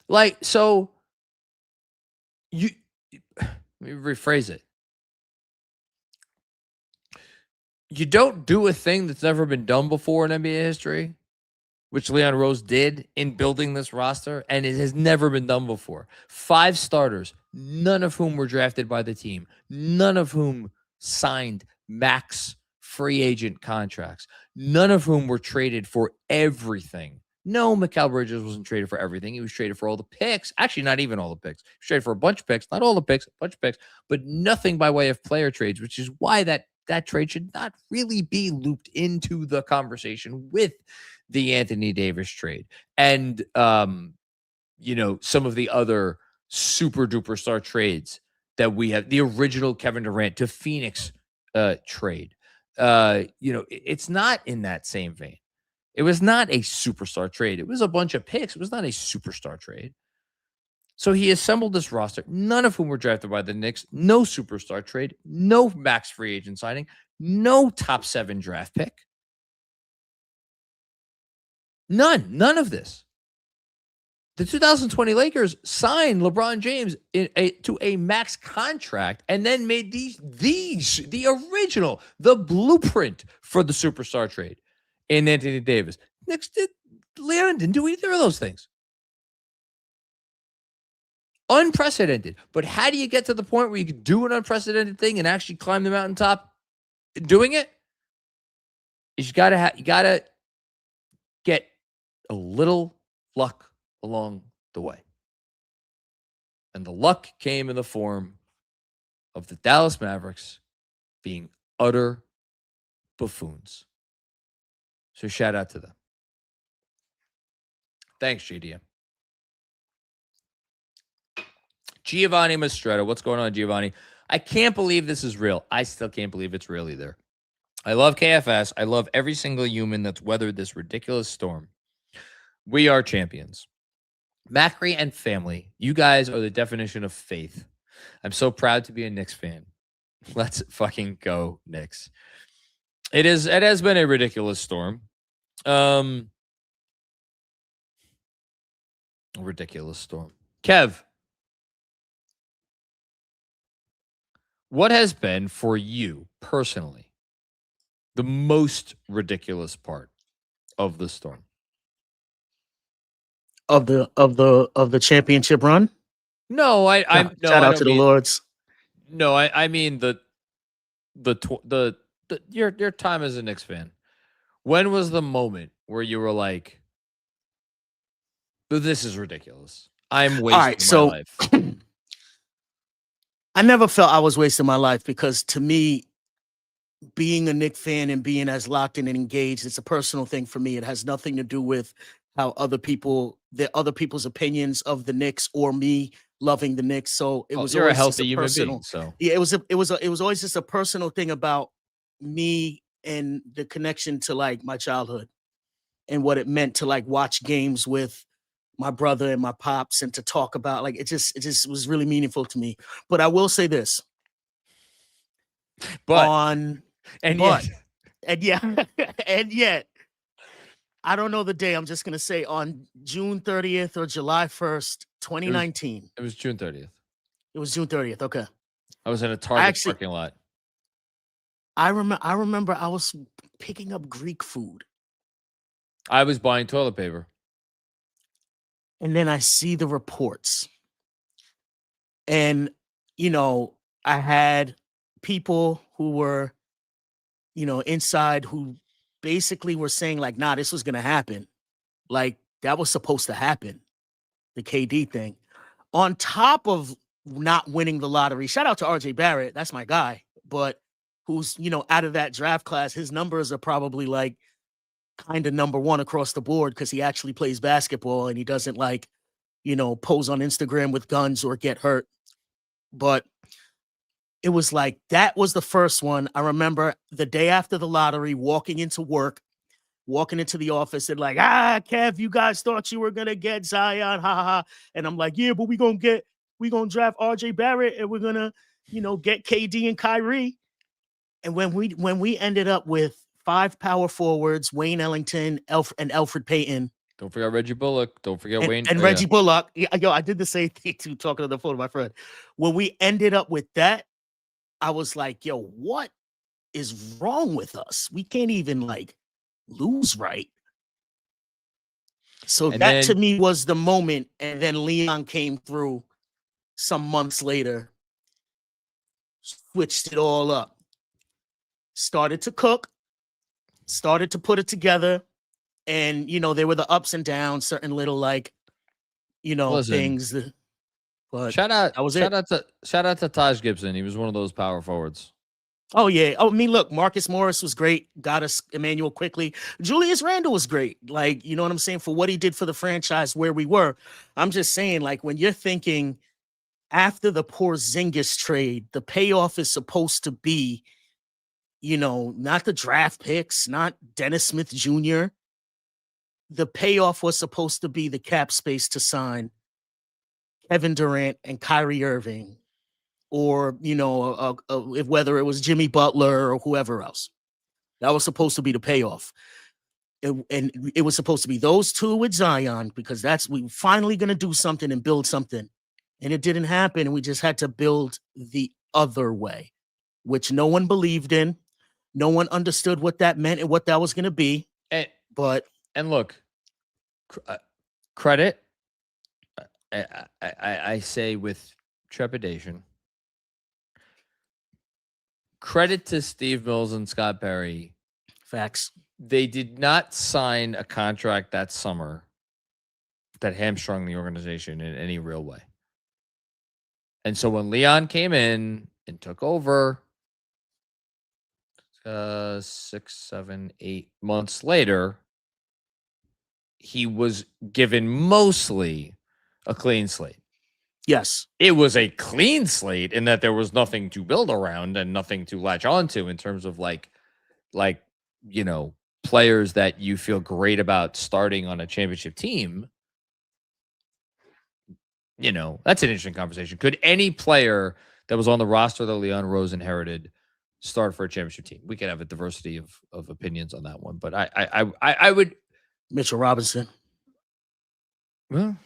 Like, so let me rephrase it. You don't do a thing that's never been done before in NBA history, which Leon Rose did in building this roster, and it has never been done before. 5 starters, none of whom were drafted by the team, none of whom signed max free agent contracts, none of whom were traded for everything. No, Mikal Bridges wasn't traded for everything. He was traded for all the picks. Actually, not even all the picks. He was traded for a bunch of picks, not all the picks, a bunch of picks, but nothing by way of player trades, which is why that trade should not really be looped into the conversation with the Anthony Davis trade. And, some of the other super duper star trades that we have, the original Kevin Durant to Phoenix trade. It's not in that same vein. It was not a superstar trade. It was a bunch of picks. It was not a superstar trade. So he assembled this roster, none of whom were drafted by the Knicks, no superstar trade, no max free agent signing, no top 7 draft pick. None of this. The 2020 Lakers signed LeBron James to a max contract and then made the original, the blueprint for the superstar trade in Anthony Davis. Leon didn't do either of those things. Unprecedented. But how do you get to the point where you can do an unprecedented thing and actually climb the mountaintop doing it? You gotta get a little luck along the way. And the luck came in the form of the Dallas Mavericks being utter buffoons. So shout out to them. Thanks, JDM. Giovanni Mastretta. What's going on, Giovanni? I can't believe this is real. I still can't believe it's real either. I love KFS. I love every single human that's weathered this ridiculous storm. We are champions. Macri and family, you guys are the definition of faith. I'm so proud to be a Knicks fan. Let's fucking go, Knicks. It has been a ridiculous storm. A ridiculous storm. Kev, what has been for you personally the most ridiculous part of the storm? Of the championship run? No, shout out to the Lords. No, I mean your time as a Knicks fan. When was the moment where you were like, this is ridiculous? I'm wasting my life. I never felt I was wasting my life because to me, being a Knicks fan and being as locked in and engaged, it's a personal thing for me. It has nothing to do with how other people's opinions of the Knicks or me loving the Knicks. So it was you're always a healthy human personal. being. So yeah, it was always just a personal thing about me and the connection to like my childhood and what it meant to like watch games with my brother and my pops and to talk about like it just was really meaningful to me. But I will say this. And yet, I don't know the day. I'm just going to say on June 30th or July 1st, 2019. It was June 30th. It was June 30th. Okay. I was in a Target parking lot. I remember I was picking up Greek food. I was buying toilet paper. And then I see the reports. And, I had people who were, inside who basically were saying like, nah, this was going to happen. Like that was supposed to happen. The KD thing on top of not winning the lottery. Shout out to RJ Barrett. That's my guy, but who's, out of that draft class, his numbers are probably like kind of number one across the board. Cause he actually plays basketball and he doesn't like, pose on Instagram with guns or get hurt. But it was like, that was the first one. I remember the day after the lottery, walking into work walking into the office and like, Kev, you guys thought you were gonna get Zion, ha ha ha. And I'm like, yeah, but we gonna draft RJ Barrett and we're gonna, get KD and Kyrie. And when we ended up with 5 power forwards, Wayne Ellington, and Elfrid Payton. Don't forget Reggie Bullock. Don't forget Wayne. And Reggie Bullock. Yo, I did the same thing too, talking on the phone to my friend. When we ended up with that, I was like, yo, what is wrong with us? We can't even like lose right. So And that to then- me was the moment. And then Leon came through some months later, switched it all up, started to cook, started to put it together. And, there were the ups and downs, certain little Listen, things. But shout out to Taj Gibson. He was one of those power forwards. oh yeah. Oh, I mean, look, Marcus Morris was great. Got us Emmanuel quickly. Julius Randle was great. Like, you know what I'm saying? For what he did for the franchise where we were. I'm just saying, like, when you're thinking after the Porzingis trade, the payoff is supposed to be, not the draft picks, not Dennis Smith Jr. The payoff was supposed to be the cap space to sign Kevin Durant and Kyrie Irving, or, whether it was Jimmy Butler or whoever else. That was supposed to be the payoff. And it was supposed to be those two with Zion, because we finally going to do something and build something. And it didn't happen. And we just had to build the other way, which no one believed in. No one understood what that meant and what that was going to be. And look, credit, I say with trepidation, credit to Steve Mills and Scott Perry. Facts. They did not sign a contract that summer that hamstrung the organization in any real way. And so when Leon came in and took over 6, 7, 8 months later, he was given mostly a clean slate. Yes. It was a clean slate in that there was nothing to build around and nothing to latch onto in terms of players that you feel great about starting on a championship team. That's an interesting conversation. Could any player that was on the roster that Leon Rose inherited start for a championship team? We could have a diversity of opinions on that one, but I would. Mitchell Robinson. Well,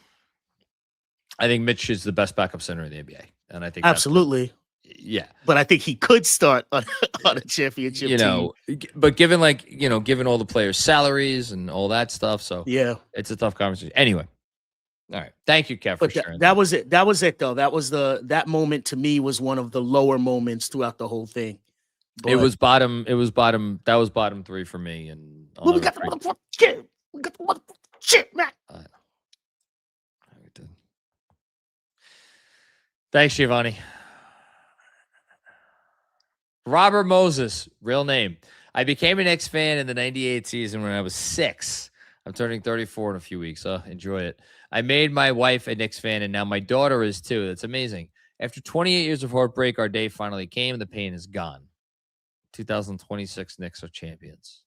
I think Mitch is the best backup center in the NBA, and I think absolutely, yeah. But I think he could start on a championship team. But given all the players' salaries and all that stuff, so yeah, it's a tough conversation. Anyway, all right, thank you, Kev, for sharing. That was it. That was it, though. That moment to me was one of the lower moments throughout the whole thing. But It was bottom. That was bottom 3 for me. And we got the motherfucking shit. We got the motherfucking shit, man. Thanks, Giovanni. Robert Moses, real name. I became a Knicks fan in the 98 season when I was 6. I'm turning 34 in a few weeks. Enjoy it. I made my wife a Knicks fan, and now my daughter is too. That's amazing. After 28 years of heartbreak, our day finally came. The pain is gone. 2026 Knicks are champions.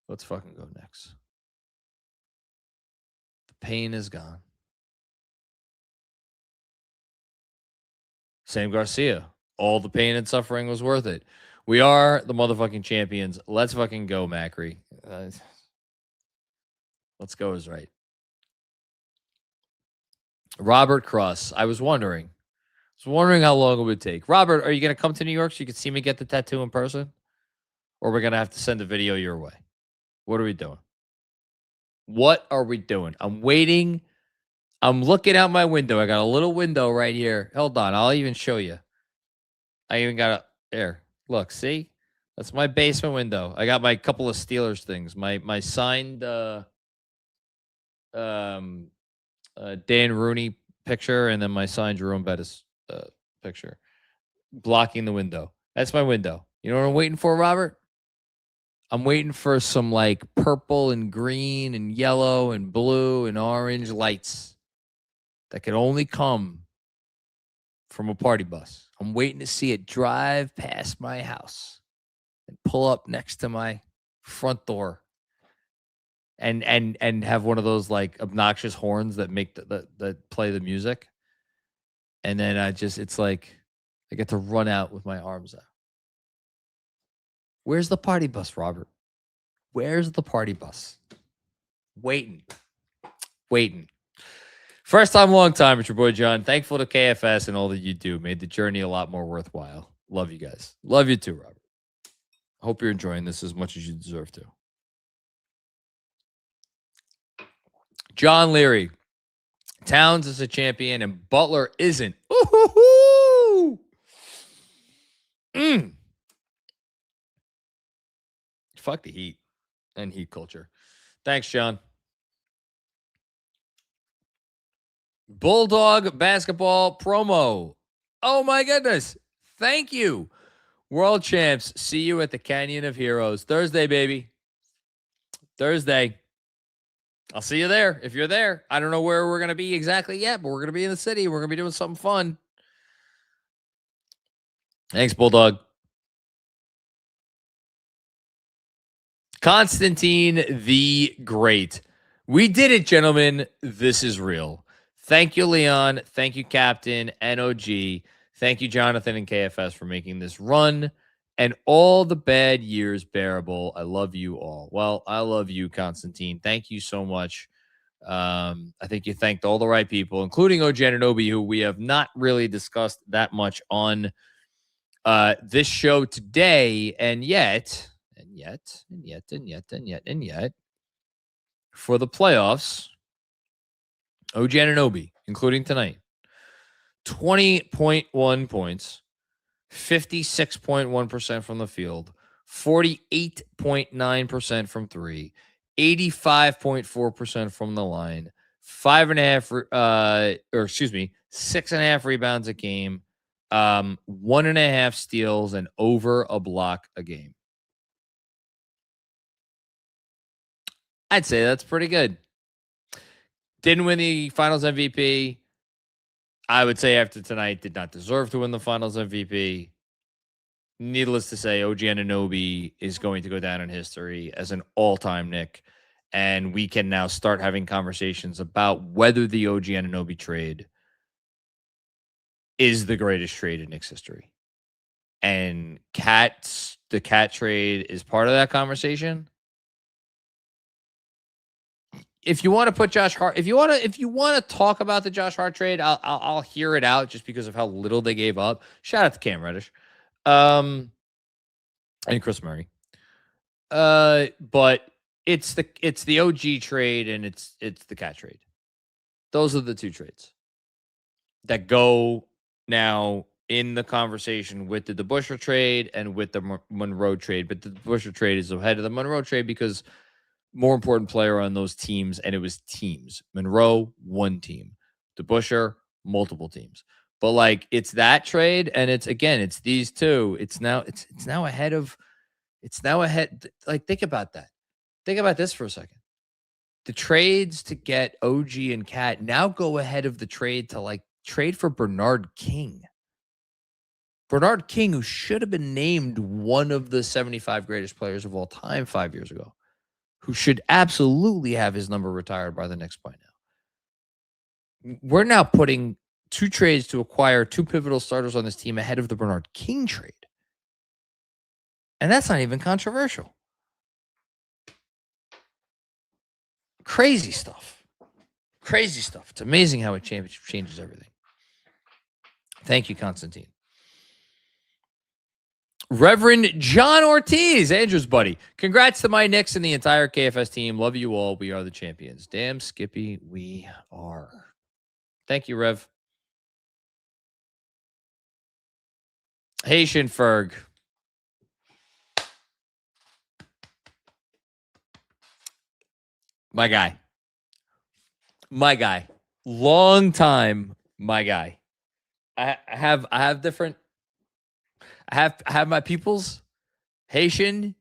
Let's fucking go Knicks. The pain is gone. Sam Garcia. All the pain and suffering was worth it. We are the motherfucking champions. Let's fucking go, Macri. Let's go is right. Robert Cross. I was wondering how long it would take. Robert, are you going to come to New York so you can see me get the tattoo in person? Or we're going to have to send a video your way? What are we doing? What are we doing? I'm waiting. I'm looking out my window. I got a little window right here. Hold on. I'll even show you. I even got there. Look, see? That's my basement window. I got my couple of Steelers things. My signed Dan Rooney picture, and then my signed Jerome Bettis picture blocking the window. That's my window. You know what I'm waiting for, Robert? I'm waiting for some like purple and green and yellow and blue and orange lights that can only come from a party bus. I'm waiting to see it drive past my house and pull up next to my front door and have one of those like obnoxious horns that make that play the music. And then it's like I get to run out with my arms out. Where's the party bus, Robert? Where's the party bus? Waiting. First time, long time. It's your boy John. Thankful to KFS and all that you do. Made the journey a lot more worthwhile. Love you guys. Love you too, Robert. Hope you're enjoying this as much as you deserve to. John Leary. Towns is a champion and Butler isn't. Ooh-hoo-hoo! Fuck the Heat and Heat culture. Thanks, John. Bulldog basketball promo. Oh my goodness. Thank you. World champs. See you at the Canyon of Heroes. Thursday, baby. Thursday. I'll see you there if you're there. I don't know where we're going to be exactly yet, but we're going to be in the city. We're going to be doing something fun. Thanks, Bulldog. Constantine the Great. We did it, gentlemen. This is real. Thank you, Leon. Thank you, Captain, NOG. Thank you, Jonathan and KFS, for making this run and all the bad years bearable. I love you all. Well, I love you, Constantine. Thank you so much. I think you thanked all the right people, including OG Anunoby, who we have not really discussed that much on this show today. And yet, for the playoffs, OG Anunoby, including tonight, 20.1 points, 56.1% from the field, 48.9% from three, 85.4% from the line, 6.5 rebounds a game, 1.5 steals, and over a block a game. I'd say that's pretty good. Didn't win the Finals MVP. I would say after tonight, did not deserve to win the Finals MVP. Needless to say, OG Anunoby is going to go down in history as an all-time Knick. And we can now start having conversations about whether the OG Anunoby trade is the greatest trade in Knicks history. And the Cat trade is part of that conversation. If you want to put Josh Hart, if you want to talk about the Josh Hart trade, I'll hear it out just because of how little they gave up. Shout out to Cam Reddish, and Chris Murray. But it's the OG trade and it's the Cat trade. Those are the two trades that go now in the conversation with the DeBusschere trade and with the Monroe trade. But the DeBusschere trade is ahead of the Monroe trade because more important player on those teams, and it was teams. Monroe, one team. DeBusschere, multiple teams. But like it's that trade, and it's these two. It's now ahead. Like think about that. Think about this for a second. The trades to get OG and Cat now go ahead of the trade to like trade for Bernard King. Bernard King, who should have been named one of the 75 greatest players of all time 5 years ago, who should absolutely have his number retired by the Knicks by now. We're now putting two trades to acquire two pivotal starters on this team ahead of the Bernard King trade. And that's not even controversial. Crazy stuff. Crazy stuff. It's amazing how it changes everything. Thank you, Constantine. Reverend John Ortiz, Andrew's buddy. Congrats to my Knicks and the entire KFS team. Love you all. We are the champions. Damn, Skippy, we are. Thank you, Rev. Haitian Ferg. My guy. Long time, my guy. I have my peoples. Haitian,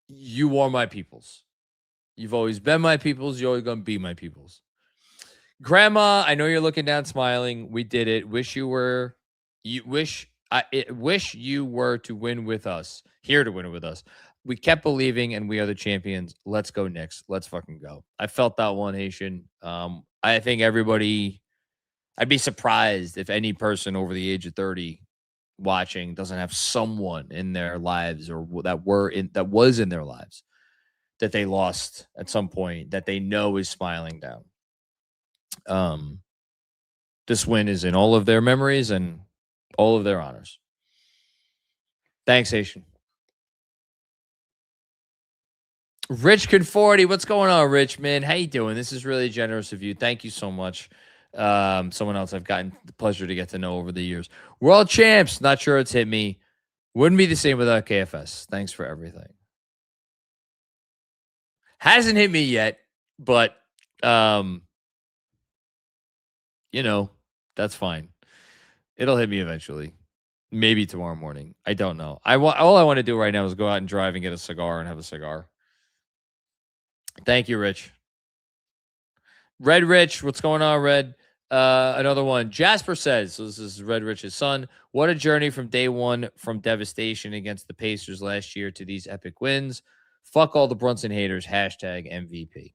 you are my peoples. You've always been my peoples. You're always going to be my peoples. Grandma, I know you're looking down smiling. We did it. Wish you were to win with us. Here to win it with us. we kept believing, and we are the champions. Let's go, Knicks. Let's fucking go. I felt that one, Haitian. I think everybody, I'd be surprised if any person over the age of 30 watching doesn't have someone in their lives or that was in their lives that they lost at some point that they know is smiling down. This win is in all of their memories and all of their honors. Thanks, Haitian. Rich Conforti, what's going on, Rich, man? How you doing? This is really generous of you. Thank you so much. Someone else I've gotten the pleasure to get to know over the years. World champs. Not sure it's hit me. Wouldn't be the same without KFS. Thanks for everything. Hasn't hit me yet, but you know, that's fine. It'll hit me eventually. Maybe tomorrow morning. I don't know. All I want to do right now is go out and drive and get a cigar and have a cigar. Thank you, Rich. Red Rich, what's going on, Red? Another one. Jasper says, so this is Red Rich's son, what a journey from day one from devastation against the Pacers last year to these epic wins. Fuck all the Brunson haters. Hashtag MVP.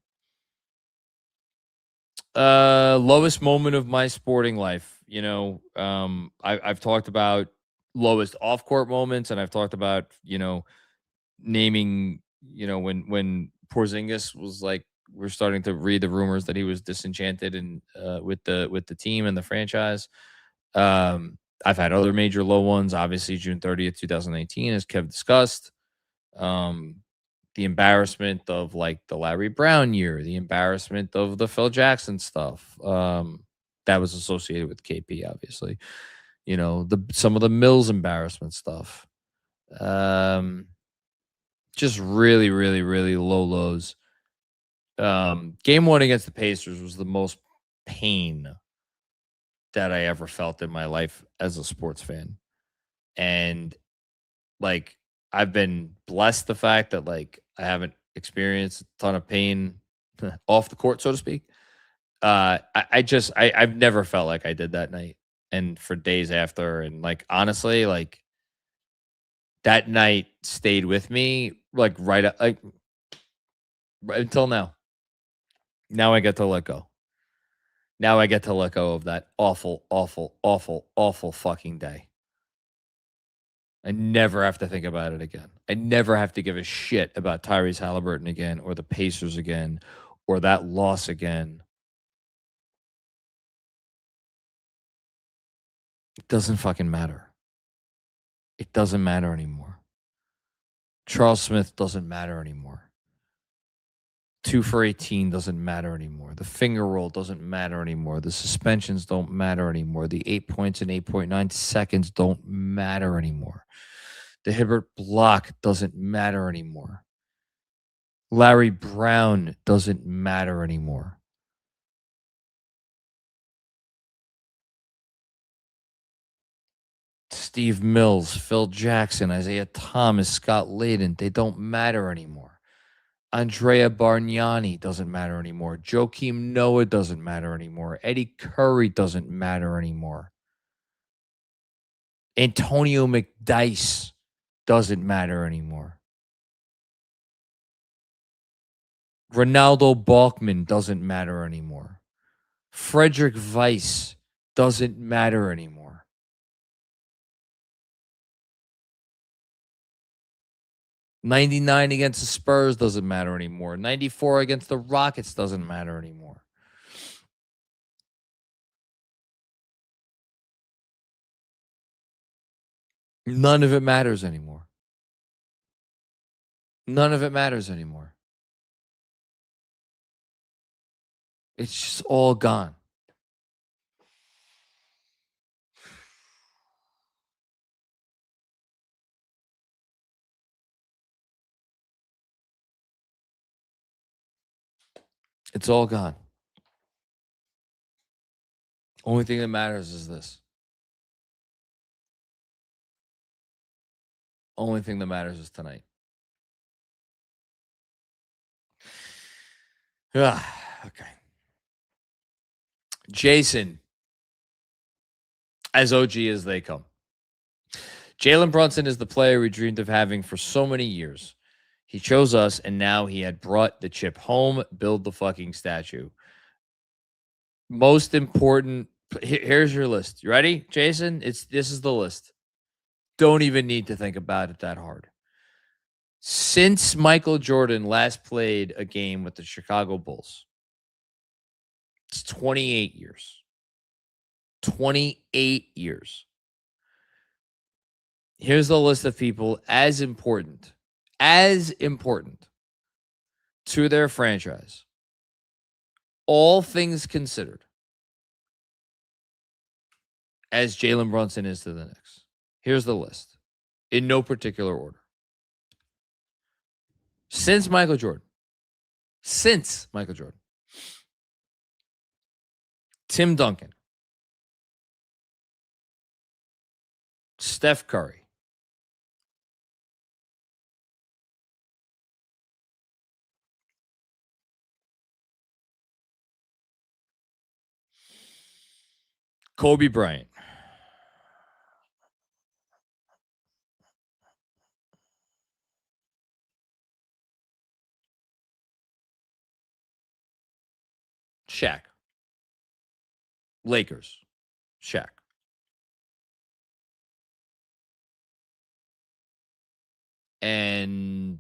Lowest moment of my sporting life. You know, I've talked about lowest off-court moments, and I've talked about, you know, naming, you know, when Porzingis was like, we're starting to read the rumors that he was disenchanted and with the team and the franchise. I've had other major low ones, obviously June 30th, 2019, as Kev discussed. The embarrassment of like the Larry Brown year, the embarrassment of the Phil Jackson stuff. That was associated with KP, obviously. You know, some of the Mills embarrassment stuff. Just really, really, really low lows. Game one against the Pacers was the most pain that I ever felt in my life as a sports fan. And like, I've been blessed the fact that like I haven't experienced a ton of pain off the court, so to speak. I've never felt like I did that night and for days after. And like, honestly, like that night stayed with me like right until now. Now I get to let go. Now I get to let go of that awful, awful, awful, awful fucking day. I never have to think about it again. I never have to give a shit about Tyrese Halliburton again or the Pacers again or that loss again. It doesn't fucking matter. It doesn't matter anymore. Charles Smith doesn't matter anymore. 2 for 18 doesn't matter anymore. The finger roll doesn't matter anymore. The suspensions don't matter anymore. The 8 points and 8.9 seconds don't matter anymore. The Hibbert block doesn't matter anymore. Larry Brown doesn't matter anymore. Steve Mills, Phil Jackson, Isaiah Thomas, Scott Layden, they don't matter anymore. Andrea Bargnani doesn't matter anymore. Joakim Noah doesn't matter anymore. Eddie Curry doesn't matter anymore. Antonio McDyess doesn't matter anymore. Ronaldo Balkman doesn't matter anymore. Frederick Weiss doesn't matter anymore. 99 against the Spurs doesn't matter anymore. 94 against the Rockets doesn't matter anymore. None of it matters anymore. None of it matters anymore. It's just all gone. It's all gone. Only thing that matters is this. Only thing that matters is tonight. Okay. Jason, as OG as they come. Jalen Brunson is the player we dreamed of having for so many years. He chose us, and now he had brought the chip home. Build the fucking statue. Most important. Here's your list. You ready, Jason? This is the list. Don't even need to think about it that hard. Since Michael Jordan last played a game with the Chicago Bulls, it's 28 years. 28 years. Here's the list of people as important to their franchise, all things considered, as Jalen Brunson is to the Knicks. Here's the list in no particular order. Since Michael Jordan, Tim Duncan, Steph Curry, Kobe Bryant, Shaq, Lakers, Shaq, and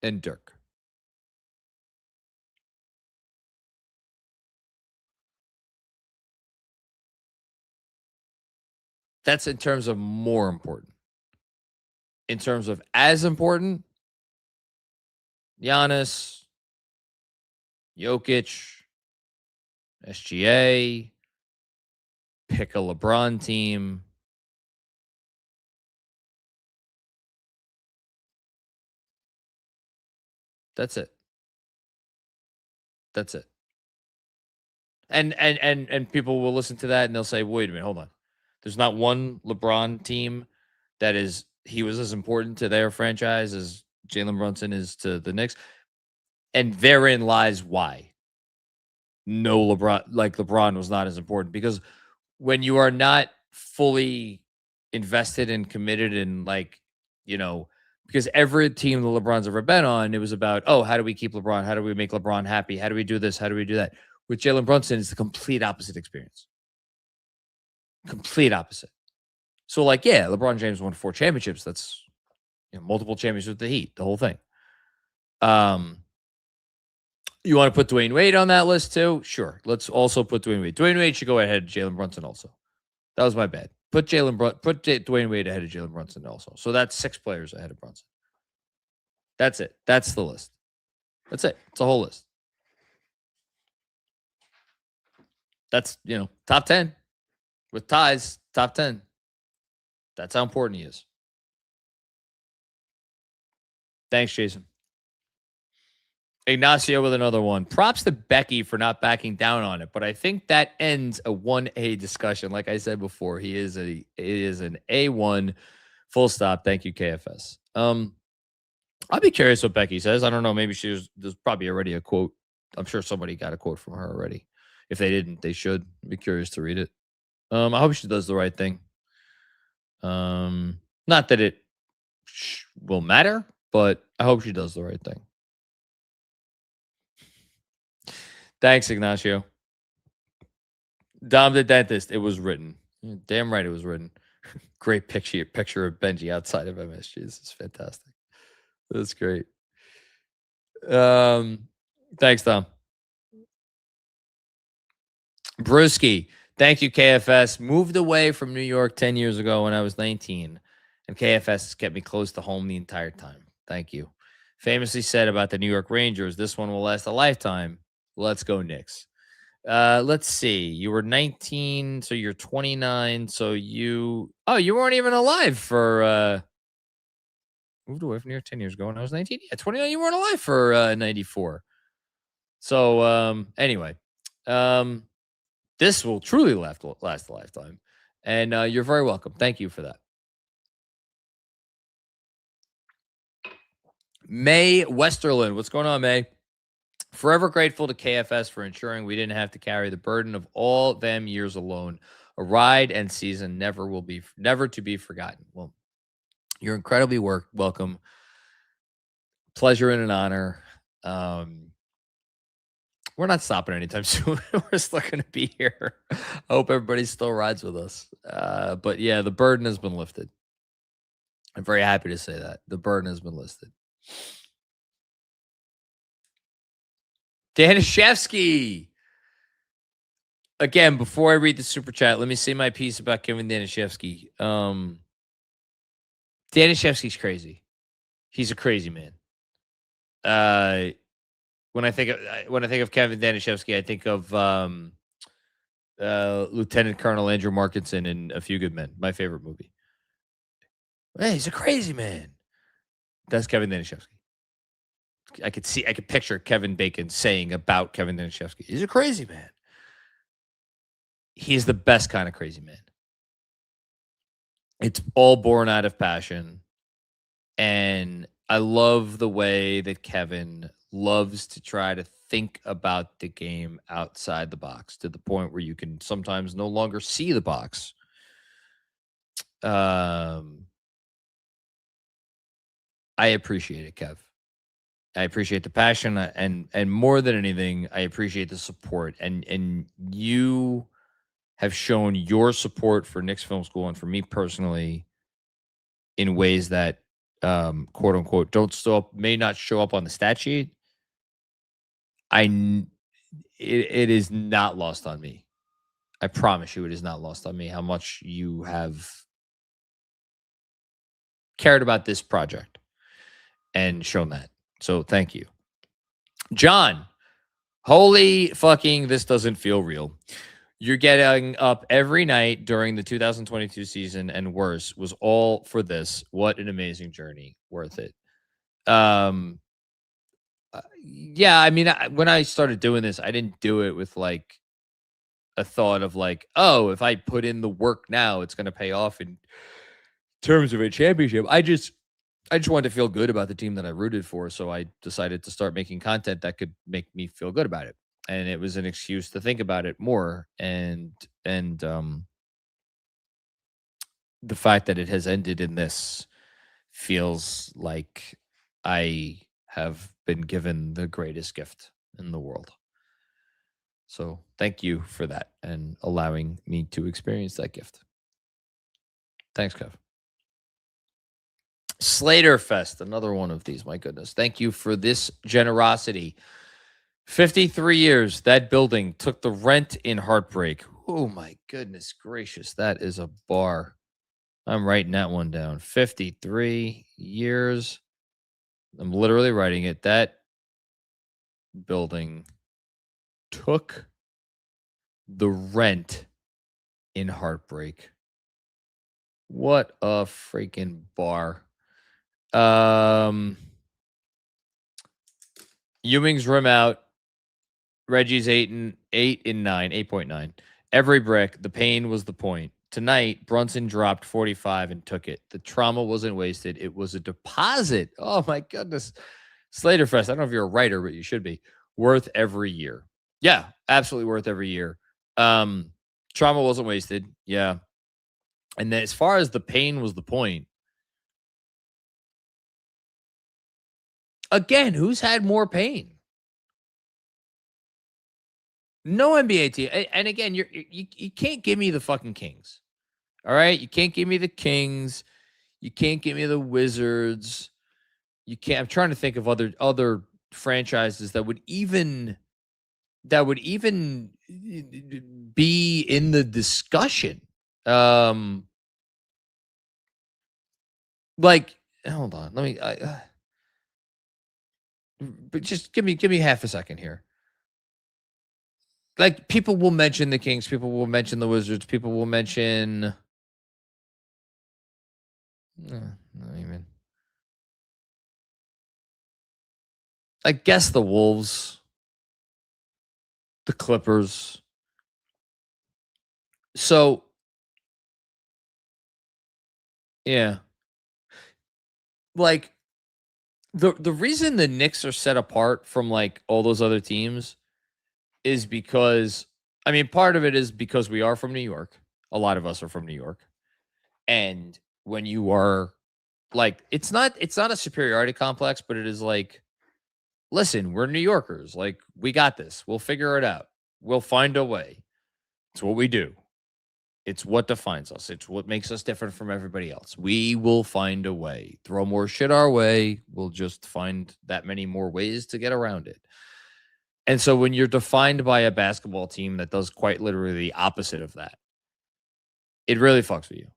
Dirk. That's in terms of more important. In terms of as important, Giannis, Jokic, SGA, pick a LeBron team. That's it. That's it. And people will listen to that and they'll say, wait a minute, hold on. There's not one LeBron team he was as important to their franchise as Jalen Brunson is to the Knicks. And therein lies why. No LeBron was not as important, because when you are not fully invested and committed and because every team the LeBron's ever been on, it was about, how do we keep LeBron? How do we make LeBron happy? How do we do this? How do we do that? With Jalen Brunson, it's the complete opposite experience. Complete opposite. So, LeBron James won 4 championships. That's multiple championships with the Heat, the whole thing. You want to put Dwayne Wade on that list too? Sure. Let's also put Dwayne Wade. Dwayne Wade should go ahead of Jalen Brunson also. That was my bad. Put Dwayne Wade ahead of Jalen Brunson also. So that's 6 players ahead of Brunson. That's it. That's the list. That's it. It's a whole list. That's, top 10. With ties, top 10. That's how important he is. Thanks, Jason. Ignacio with another one. Props to Becky for not backing down on it, but I think that ends a 1A discussion. Like I said before, he is an A1, full stop. Thank you, KFS. I'll be curious what Becky says. I don't know. Maybe there's probably already a quote. I'm sure somebody got a quote from her already. If they didn't, they should. I'd be curious to read it. I hope she does the right thing. Not that it will matter, but I hope she does the right thing. Thanks, Ignacio. Dom the Dentist. It was written. Damn right it was written. Great picture of Benjy outside of MSG. This is fantastic. That's great. Thanks, Dom. Brewski. Thank you, KFS. Moved away from New York 10 years ago when I was 19, and KFS has kept me close to home the entire time. Thank you. Famously said about the New York Rangers, this one will last a lifetime. Let's go Knicks. Let's see. You were 19, so you're 29. So you weren't even alive for moved away from New York 10 years ago when I was 19. Yeah, 29. You weren't alive for 94. So anyway, this will truly last a lifetime. And you're very welcome. Thank you for that. May Westerland. What's going on, May? Forever grateful to KFS for ensuring we didn't have to carry the burden of all them years alone. A A ride and season never to be forgotten. Well, you're incredibly welcome. Pleasure and an honor. We're not stopping anytime soon. We're still going to be here. I hope everybody still rides with us. But yeah, the burden has been lifted. I'm very happy to say that. The burden has been lifted. Danishevsky. Again, before I read the super chat, let me say my piece about Kevin Danishevsky. Danishevsky's crazy. He's a crazy man. When I think of Kevin Danishevsky, I think of Lieutenant Colonel Andrew Markinson in A Few Good Men, my favorite movie. Hey, he's a crazy man. That's Kevin Danishevsky. I could picture Kevin Bacon saying about Kevin Danishevsky, he's a crazy man. He's the best kind of crazy man. It's all born out of passion. And I love the way that Kevin loves to try to think about the game outside the box to the point where you can sometimes no longer see the box. I appreciate it, Kev. I appreciate the passion, and more than anything, I appreciate the support. And you have shown your support for Knicks Film School and for me personally in ways that, quote unquote, may not show up on the stat sheet. It is not lost on me. I promise you, it is not lost on me how much you have cared about this project and shown that. So thank you. John, holy fucking, this doesn't feel real. You're getting up every night during the 2022 season and worse was all for this. What an amazing journey. Worth it. Yeah, I mean, when I started doing this, I didn't do it with like a thought of like, oh, if I put in the work now, it's going to pay off in terms of a championship. I just wanted to feel good about the team that I rooted for. So I decided to start making content that could make me feel good about it. And it was an excuse to think about it more. And the fact that it has ended in this feels like I have been given the greatest gift in the world. So thank you for that and allowing me to experience that gift. Thanks, Kev. Slater Fest, another one of these. My goodness. Thank you for this generosity. 53 years, that building took the rent in heartbreak. Oh, my goodness gracious. That is a bar. I'm writing that one down. 53 years. I'm literally writing it. That building took the rent in heartbreak. What a freaking bar. Ewing's rim out. Reggie's 8.9. Every brick, the pain was the point. Tonight, Brunson dropped 45 and took it. The trauma wasn't wasted. It was a deposit. Oh, my goodness. Slaterfest, I don't know if you're a writer, but you should be. Worth every year. Yeah, absolutely worth every year. Trauma wasn't wasted. Yeah. And then as far as the pain was the point, again, who's had more pain? No NBA team. And again, you can't give me the fucking Kings. All right? You can't give me the Kings. You can't give me the Wizards. You can't. I'm trying to think of other franchises that would even be in the discussion. Like, hold on. Let me but just give me half a second here. Like, people will mention the Kings, people will mention the Wizards, people will mention not even. I guess the Wolves, the Clippers. So, yeah. Like, the reason the Knicks are set apart from like all those other teams is because, I mean, part of it is because we are from New York. A lot of us are from New York. And when you are like, it's not a superiority complex, but it is like, listen, we're New Yorkers. Like, we got this. We'll figure it out. We'll find a way. It's what we do. It's what defines us. It's what makes us different from everybody else. We will find a way. Throw more shit our way. We'll just find that many more ways to get around it. And so when you're defined by a basketball team that does quite literally the opposite of that, it really fucks with you.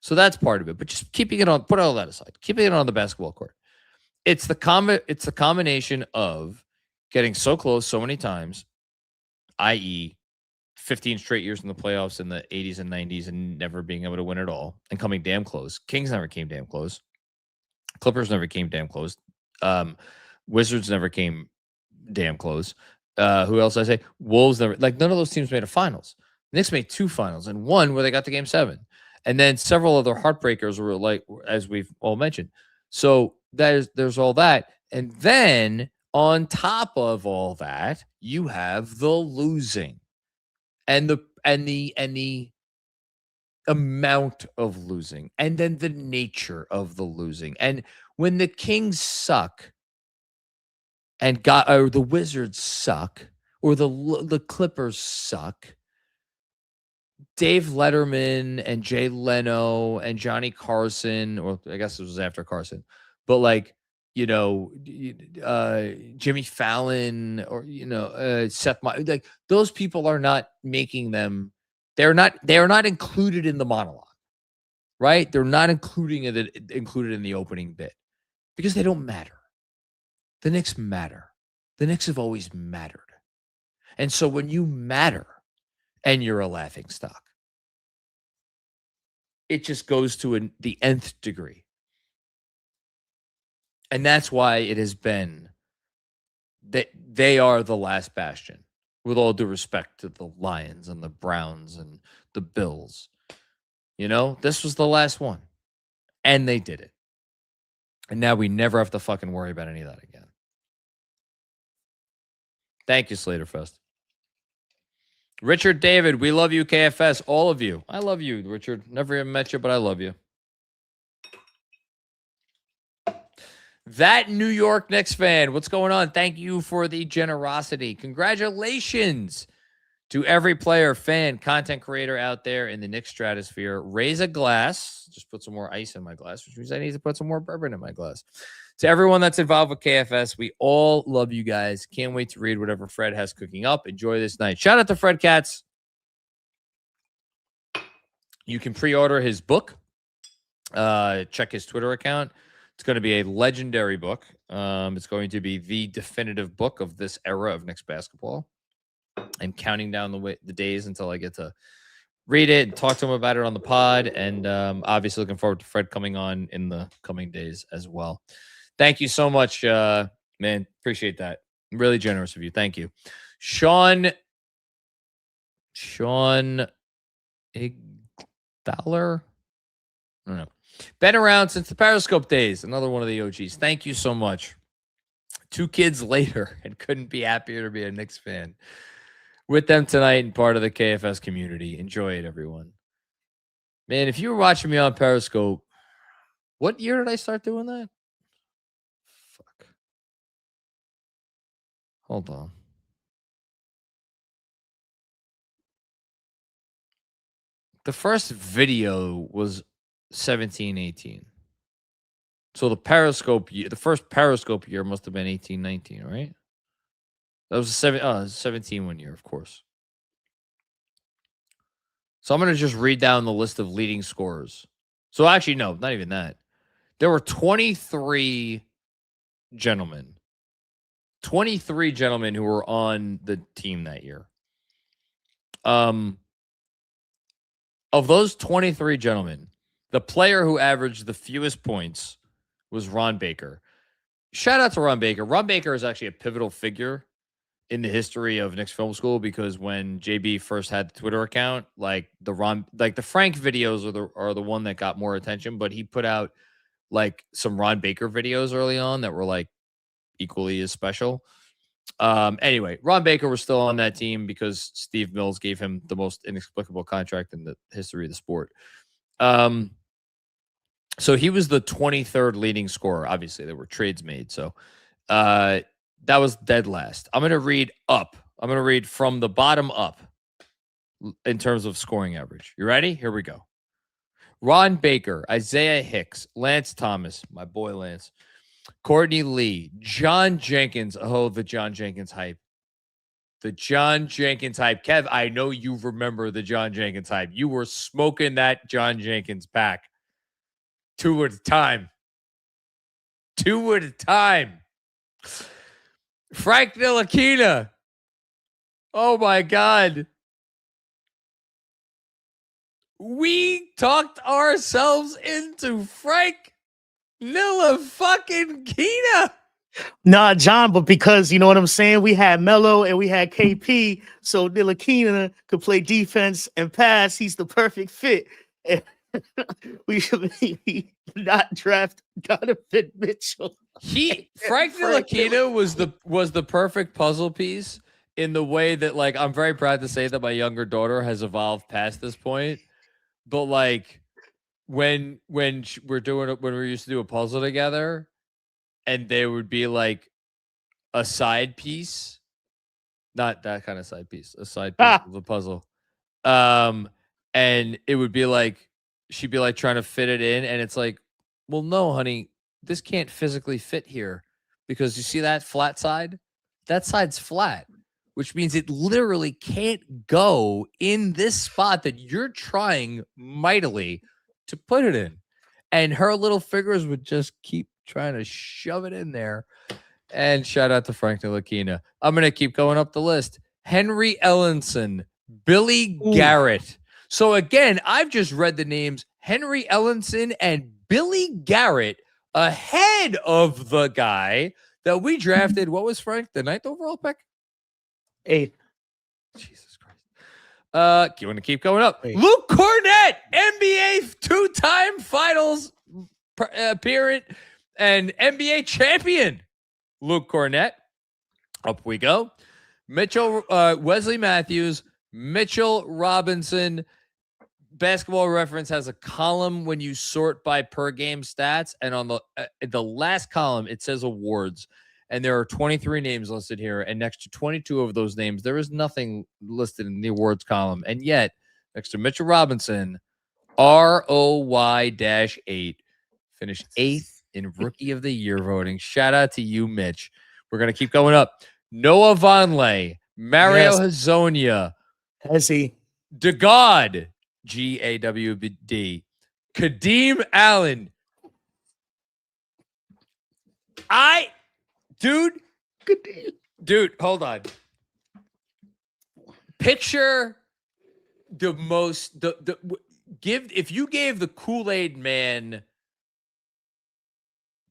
So that's part of it. But just keeping it on, put all that aside, keeping it on the basketball court. It's the combination of getting so close so many times, i.e., 15 straight years in the playoffs in the 80s and 90s and never being able to win at all and coming damn close. Kings never came damn close. Clippers never came damn close. Wizards never came damn close. Who else did I say? Wolves never. Like, none of those teams made a finals. Knicks made 2 finals and one where they got to game 7. And then several other heartbreakers were like, as we've all mentioned. So there's all that. And then on top of all that, you have the losing. And the amount of losing, and then the nature of the losing. And when the Kings suck, or the Wizards suck, or the Clippers suck, Dave Letterman and Jay Leno and Johnny Carson, or I guess it was after Carson, but like, you know, Jimmy Fallon or, you know, Seth, like those people are not making them. They are not included in the monologue, right? They're not included in the opening bit because they don't matter. The Knicks matter. The Knicks have always mattered. And so when you matter and you're a laughing stock, it just goes to the nth degree. And that's why it has been that they are the last bastion, with all due respect to the Lions and the Browns and the Bills. You know, this was the last one. And they did it. And now we never have to fucking worry about any of that again. Thank you, Slaterfest. Richard David, we love you, KFS. All of you. I love you, Richard. Never even met you, but I love you. That New York Knicks fan, what's going on? Thank you for the generosity. Congratulations to every player, fan, content creator out there in the Knicks stratosphere. Raise a glass. Just put some more ice in my glass, which means I need to put some more bourbon in my glass. To everyone that's involved with KFS, we all love you guys. Can't wait to read whatever Fred has cooking up. Enjoy this night. Shout out to Fred Katz. You can pre-order his book. Check his Twitter account. It's going to be a legendary book. It's going to be the definitive book of this era of Knicks basketball. I'm counting down the days until I get to read it and talk to him about it on the pod. And obviously looking forward to Fred coming on in the coming days as well. Thank you so much, man. Appreciate that. Really generous of you. Thank you. Sean Igdaler? I don't know. Been around since the Periscope days. Another one of the OGs. Thank you so much. 2 kids later and couldn't be happier to be a Knicks fan with them tonight and part of the KFS community. Enjoy it, everyone. Man, if you were watching me on Periscope, what year did I start doing that? Fuck. Hold on. The first video was 17-18. So the Periscope year, the first Periscope year must have been 18-19, right? That was 17 one year, of course. So I'm going to just read down the list of leading scorers. So actually, no, not even that. There were 23 gentlemen. 23 gentlemen who were on the team that year. Of those 23 gentlemen, the player who averaged the fewest points was Ron Baker. Shout out to Ron Baker. Ron Baker is actually a pivotal figure in the history of Knicks Film School because when JB first had the Twitter account, like the Frank videos are the one that got more attention, but he put out like some Ron Baker videos early on that were like equally as special. Anyway, Ron Baker was still on that team because Steve Mills gave him the most inexplicable contract in the history of the sport. So he was the 23rd leading scorer. Obviously, there were trades made. So that was dead last. I'm going to read up. I'm going to read from the bottom up in terms of scoring average. You ready? Here we go. Ron Baker, Isaiah Hicks, Lance Thomas, my boy Lance, Courtney Lee, John Jenkins. Oh, the John Jenkins hype. The John Jenkins hype. Kev, I know you remember the John Jenkins hype. You were smoking that John Jenkins pack. 2 at a time. 2 at a time. Frank Ntilikina. Oh, my God. We talked ourselves into Frank Ntilikina. Nah, John, but because you know what I'm saying, we had Melo and we had KP, so Ntilikina could play defense and pass. He's the perfect fit. And we should not draft Donovan Mitchell. Frank Ntilikina was the perfect puzzle piece in the way that, like, I'm very proud to say that my younger daughter has evolved past this point. But like when we used to do a puzzle together, and there would be like a side piece, not that kind of side piece, a side piece of the puzzle. And it would be like, she'd be like trying to fit it in. And it's like, well, no, honey, this can't physically fit here because you see that flat side? That side's flat, which means it literally can't go in this spot that you're trying mightily to put it in. And her little fingers would just keep trying to shove it in there. And shout out to Frank Ntilikina. I'm going to keep going up the list. Henry Ellenson, Billy Garrett. So again, I've just read the names Henry Ellenson and Billy Garrett ahead of the guy that we drafted. What was Frank? The 9th overall pick? 8th. Jesus Christ. You want to keep going up? 8th. Luke Cornett, NBA 2-time finals appearance and NBA champion. Luke Cornett. Up we go. Wesley Matthews, Mitchell Robinson. Basketball Reference has a column when you sort by per game stats, and on the last column it says awards, and there are 23 names listed here, and next to 22 of those names there is nothing listed in the awards column, and yet next to Mitchell Robinson, ROY-8, finished 8th in Rookie of the Year voting. Shout out to you, Mitch. We're gonna keep going up. Noah Vonleh, Mario Hezonja, DeGod, GAWD, Kadeem Allen. Dude, hold on. Picture if you gave the Kool-Aid Man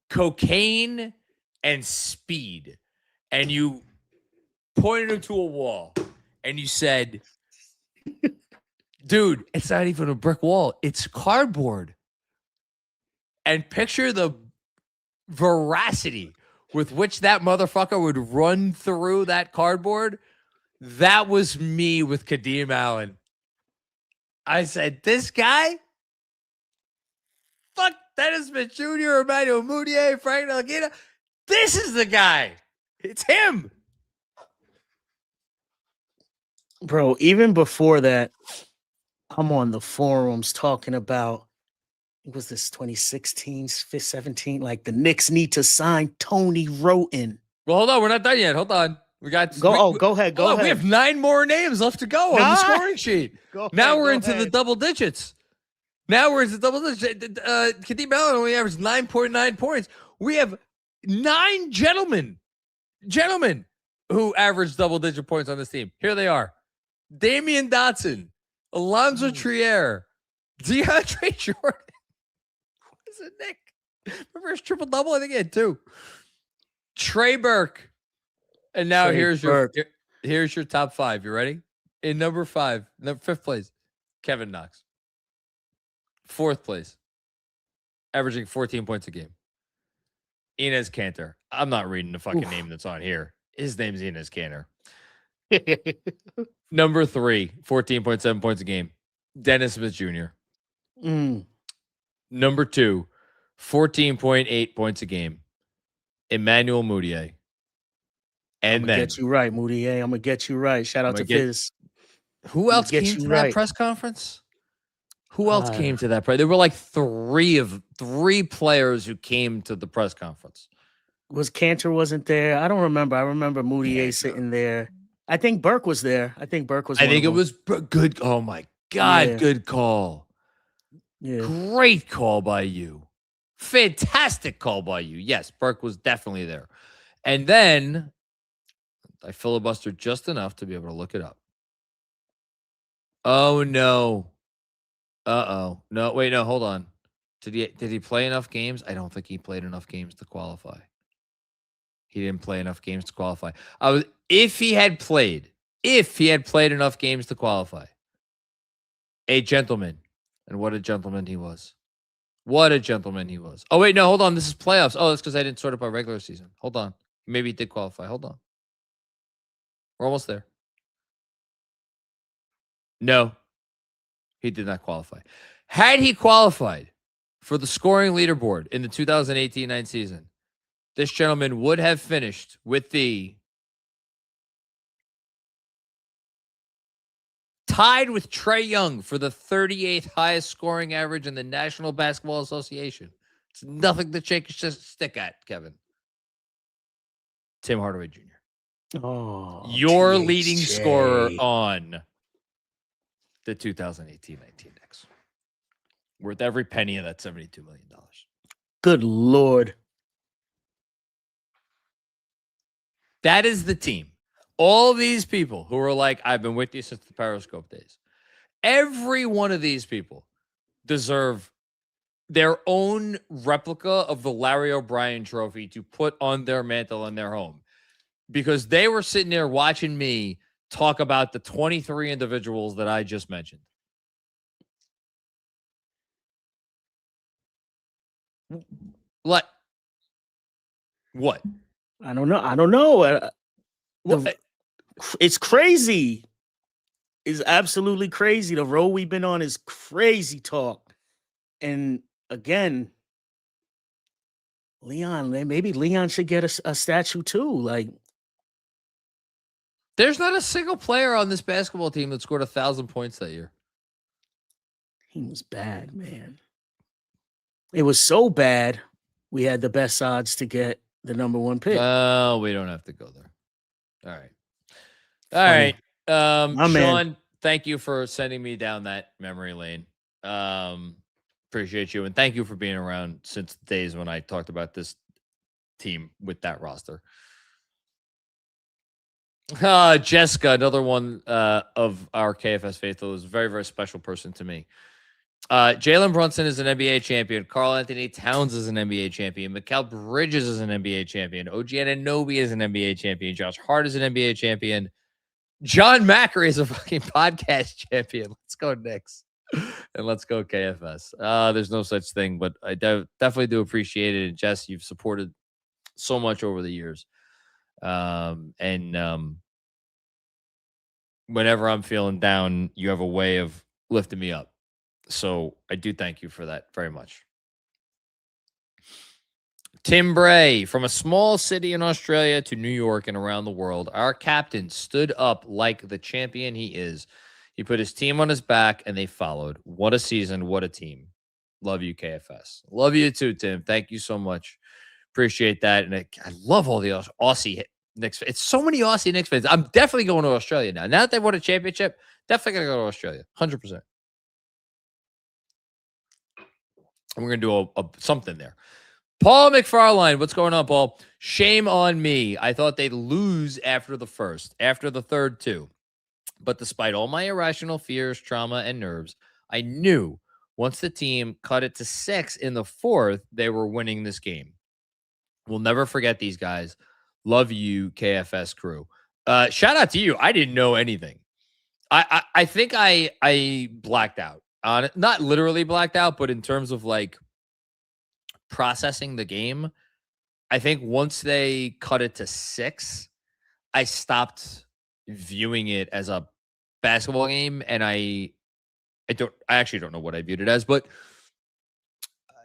cocaine and speed, and you pointed him to a wall, and you said, dude, it's not even a brick wall. It's cardboard. And picture the veracity with which that motherfucker would run through that cardboard. That was me with Kadeem Allen. I said, this guy? Fuck Dennis Smith Jr., Emmanuel Mudiay, Frank Ntilikina. This is the guy. It's him. Bro, even before that, I'm on the forums talking about, was this 2016, 17? Like the Knicks need to sign Tony Roten. Well, hold on. We're not done yet. Hold on. We got go ahead. We have 9 more names left to go on the scoring sheet. Now we're into the double digits. Kadeem Allen only averaged 9.9 points. We have 9 gentlemen who averaged double-digit points on this team. Here they are. Damian Dotson, Alonzo Trier, DeAndre Jordan. What is it, Nick? Remember his triple-double? I think he had 2. Trey Burke. And now here's your top 5. You ready? In number 5, 5th place, Kevin Knox. 4th place, averaging 14 points a game, Enes Kanter. I'm not reading the fucking name that's on here. His name's Enes Kanter. Number 3, 14.7 points a game, Dennis Smith Jr. Number 2, 14.8 points a game, Emmanuel Mudiay. And I'm then get you right, Moutier. I'm gonna get you right. Shout out to Fizz. Who else get came you to right. that press conference? Who else came to that press? There were like three players who came to the press conference. Was Cantor wasn't there? I don't remember. I remember Moutier sitting there. I think Burke was there. I think Burke was. I think it was good. Oh my God, Yeah. good call. Yeah. Great call by you. Fantastic call by you. Yes, Burke was definitely there. And then I filibustered just enough to be able to look it up. Oh no. Uh-oh. No, wait, no, hold on. Did he play enough games? I don't think he played enough games to qualify. He didn't play enough games to qualify. If he had played enough games to qualify, a gentleman. And what a gentleman he was. What a gentleman he was. Oh, wait, no, hold on. This is playoffs. Oh, that's because I didn't sort it by regular season. Hold on. Maybe he did qualify. Hold on. We're almost there. No, he did not qualify. Had he qualified for the scoring leaderboard in the 2018-19 season, this gentleman would have finished with the tied with Trae Young for the 38th highest scoring average in the National Basketball Association. It's nothing to shake a stick at, Kevin. Tim Hardaway Jr. Oh, Your THJ. leading scorer on the 2018-19 Knicks. Worth every penny of that $72 million. Good Lord. That is the team. All these people who are like, I've been with you since the Periscope days. Every one of these people deserve their own replica of the Larry O'Brien trophy to put on their mantle in their home. Because they were sitting there watching me talk about the 23 individuals that I just mentioned. What? I don't know. It's crazy. It's absolutely crazy. The road we've been on is crazy talk. And again, Leon, maybe Leon should get a statue too. Like, there's not a single player on this basketball team that scored 1,000 points that year. he was bad, man. It was so bad, we had the best odds to get the number 1 pick. Oh, we don't have to go there. All right. Funny. All right. My man. Sean, thank you for sending me down that memory lane. Appreciate you. And thank you for being around since the days when I talked about this team with that roster. Jessica, another one of our KFS faithful, is a very, very special person to me. Jalen Brunson is an NBA champion. Karl Anthony Towns is an NBA champion. Mikal Bridges is an NBA champion. OG Anunoby is an NBA champion. Josh Hart is an NBA champion. John Macri is a fucking podcast champion. Let's go Knicks. And let's go KFS. There's no such thing, but I definitely do appreciate it. And Jess, you've supported so much over the years. Whenever I'm feeling down, you have a way of lifting me up. So I do thank you for that very much. Tim Bray, from a small city in Australia to New York and around the world, our captain stood up like the champion he is. He put his team on his back and they followed. What a season. What a team. Love you, KFS. Love you too, Tim. Thank you so much. Appreciate that. And I love all the Aussie Knicks. It's so many Aussie Knicks fans. I'm definitely going to Australia now. Now that they won a championship, definitely going to go to Australia. 100%. And we're going to do something there. Paul McFarline, what's going on, Paul? Shame on me. I thought they'd lose after the first, after the third too. But despite all my irrational fears, trauma, and nerves, I knew once the team cut it to 6 in the fourth, they were winning this game. We'll never forget these guys. Love you, KFS crew. Shout out to you. I didn't know anything. I think I blacked out on it. Not literally blacked out, but in terms of like processing the game, I think once they cut it to 6, I stopped viewing it as a basketball game, and I actually don't know what I viewed it as, but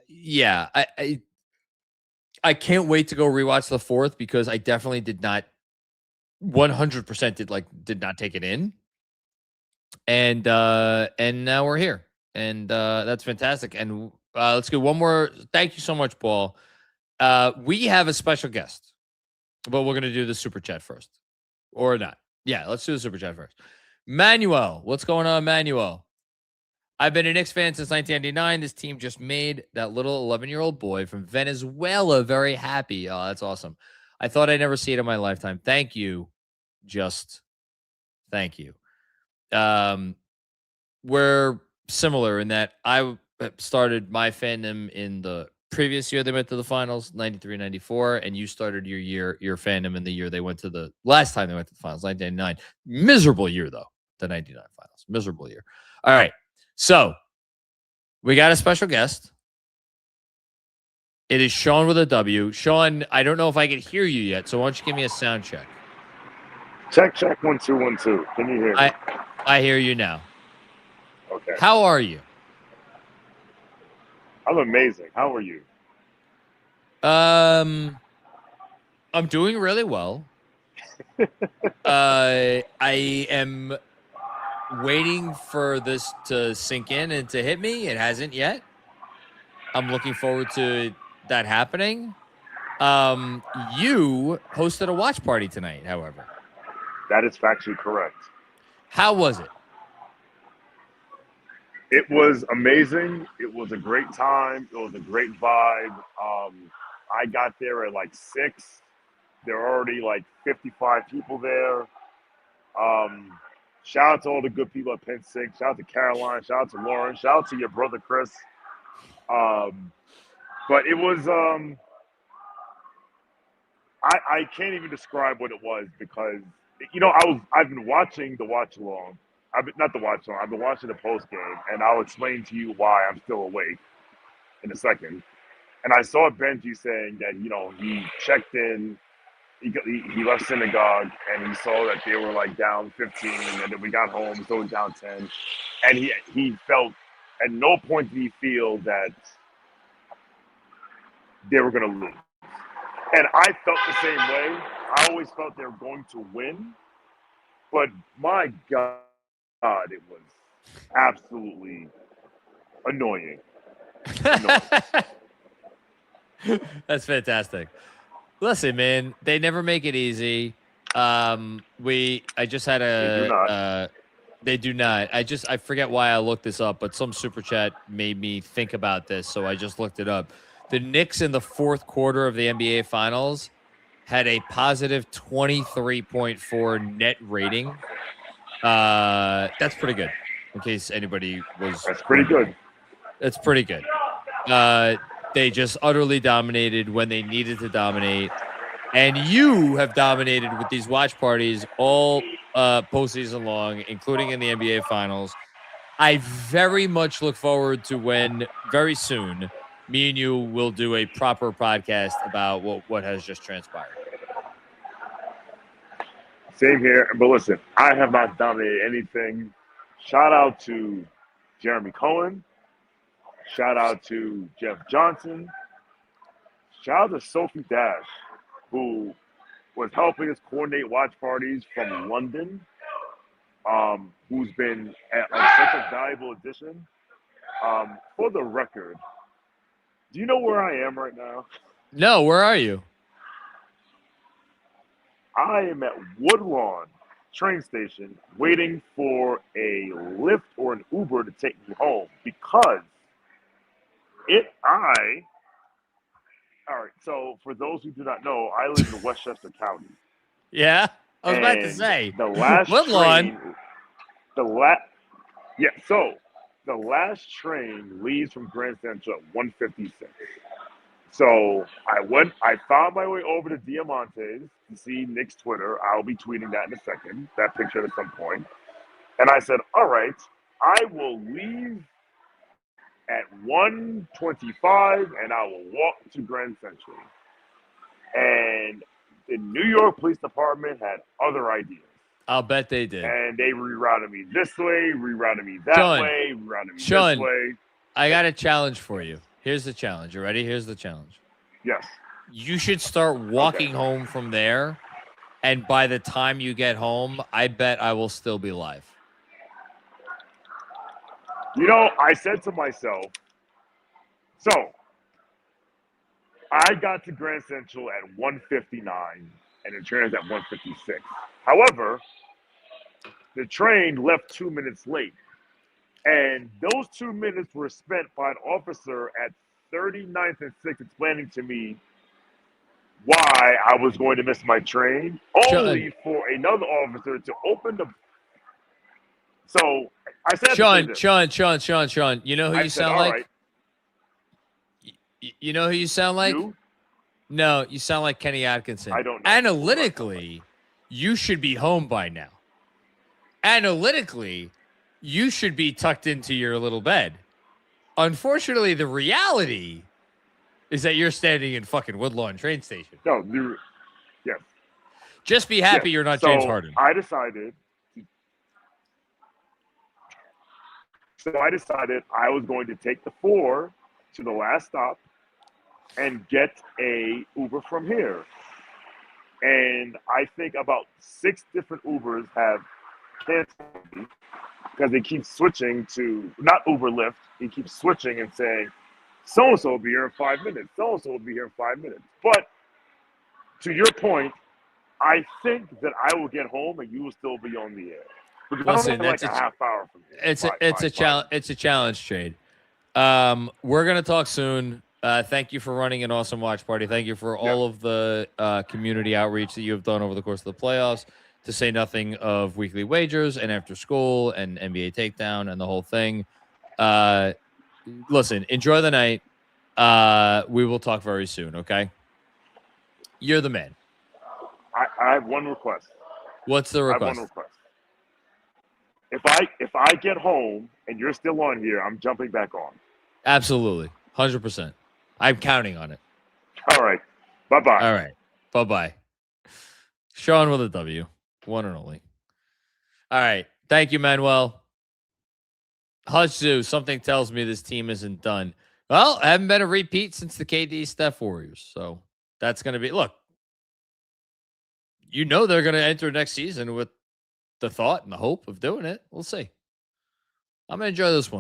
yeah, I can't wait to go rewatch the fourth because I definitely did not 100% did not take it in. And now we're here. And that's fantastic. And let's get one more. Thank you so much, Paul. We have a special guest, but we're going to do the super chat first or not. Yeah, let's do the super chat first. Manuel, what's going on, Manuel? I've been a Knicks fan since 1999. This team just made that little 11-year-old boy from Venezuela very happy. Oh, that's awesome. I thought I'd never see it in my lifetime. Thank you. Just thank you. We're similar in that I started my fandom in the previous year they went to the finals, 93-94, and you started your fandom in the year they went to the last time they went to the finals, 1999. Miserable year, though, the 99 finals. Miserable year. All right. So we got a special guest. It is Sean with a W. Sean, I don't know if I can hear you yet, so why don't you give me a sound check? Check 1 2 1 2. Can you hear me? I hear you now. Okay. How are you? I'm amazing. How are you? I'm doing really well. I am waiting for this to sink in and to hit me. It hasn't yet. I'm looking forward to that happening. You hosted a watch party tonight, however. That is factually correct. How was it? It was amazing. It was a great time. It was a great vibe. I got there at like 6. There are already like 55 people there. Shout out to all the good people at Penn 6. Shout out to Caroline. Shout out to Lauren. Shout out to your brother Chris. But it was I can't even describe what it was because I've been watching the watch along. I've been watching the post game, and I'll explain to you why I'm still awake in a second. And I saw Benjy saying that he checked in, he left synagogue, and he saw that they were like down 15, and then we got home, so down 10, and he felt at no point did he feel that they were going to lose. And I felt the same way. I always felt they were going to win, but my God, it was absolutely annoying. That's fantastic. Listen, man, they never make it easy. I just had they do not. I forget why I looked this up, but some super chat made me think about this, so I just looked it up. The Knicks in the fourth quarter of the NBA Finals had a positive 23.4 net rating. That's pretty good. In case anybody was, that's pretty good. It's pretty good. They just utterly dominated when they needed to dominate, and you have dominated with these watch parties all postseason long, including in the NBA Finals. I very much look forward to when very soon me and you will do a proper podcast about what has just transpired. Same here. But listen, I have not dominated anything. Shout out to Jeremy Cohen. Shout out to Jeff Johnson. Shout out to Sophie Dash, who was helping us coordinate watch parties from London, who's been such a valuable addition. For the record, do you know where I am right now? No, where are you? I am at Woodlawn train station waiting for a Lyft or an Uber to take me home because all right, so for those who do not know, I live in Westchester County. Yeah, I was about to say. The last Woodlawn. The last train leaves from Grand Central at 1:56. So I found my way over to Diamante's to see Nick's Twitter. I'll be tweeting that in a second, that picture at some point. And I said, all right, I will leave at 1:25 and I will walk to Grand Central. And the New York Police Department had other ideas. I'll bet they did. And they rerouted me this way, rerouted me that Sean, way, rerouted me Sean, this way. I got a challenge for you. Here's the challenge. You ready? Here's the challenge. Yes. You should start walking home from there, and by the time you get home, I bet I will still be live. You know, I said to myself, so I got to Grand Central at 1:59 and the train is at 1:56. However, the train left 2 minutes late. And those 2 minutes were spent by an officer at 39th and 6th explaining to me why I was going to miss my train, only for another officer to open the. So I said, Sean, you know who you sound like? Right. You know who you sound like? You? No, you sound like Kenny Atkinson. I don't know. Analytically, you should be home by now. Analytically, you should be tucked into your little bed. Unfortunately, the reality is that you're standing in fucking Woodlawn train station. No, yes. Just be happy you're not James Harden. I decided I was going to take the 4 to the last stop and get a Uber from here. And I think about 6 different Ubers have canceled me because they keep switching to, not Uber Lyft, he keeps switching and saying, so-and-so will be here in 5 minutes, so-and-so will be here in 5 minutes. But to your point, I think that I will get home and you will still be on the air. Because Listen, I'm like a half hour from here. It's a challenge, Trade. We're gonna talk soon. Thank you for running an awesome watch party. Thank you for all of the community outreach that you have done over the course of the playoffs, to say nothing of weekly wagers and after school and NBA Takedown and the whole thing. Listen, enjoy the night. We will talk very soon, okay? You're the man. I have one request. What's the I have request? one request. If I get home and you're still on here, I'm jumping back on. Absolutely. 100%. I'm counting on it. All right. Bye-bye. All right. Bye-bye. Sean with a W. One and only. All right. Thank you, Manuel. Hush Zoo, something tells me this team isn't done. Well, I haven't been a repeat since the KD Steph Warriors. So that's going to be, look, you know they're going to enter next season with the thought and the hope of doing it. We'll see. I'm going to enjoy this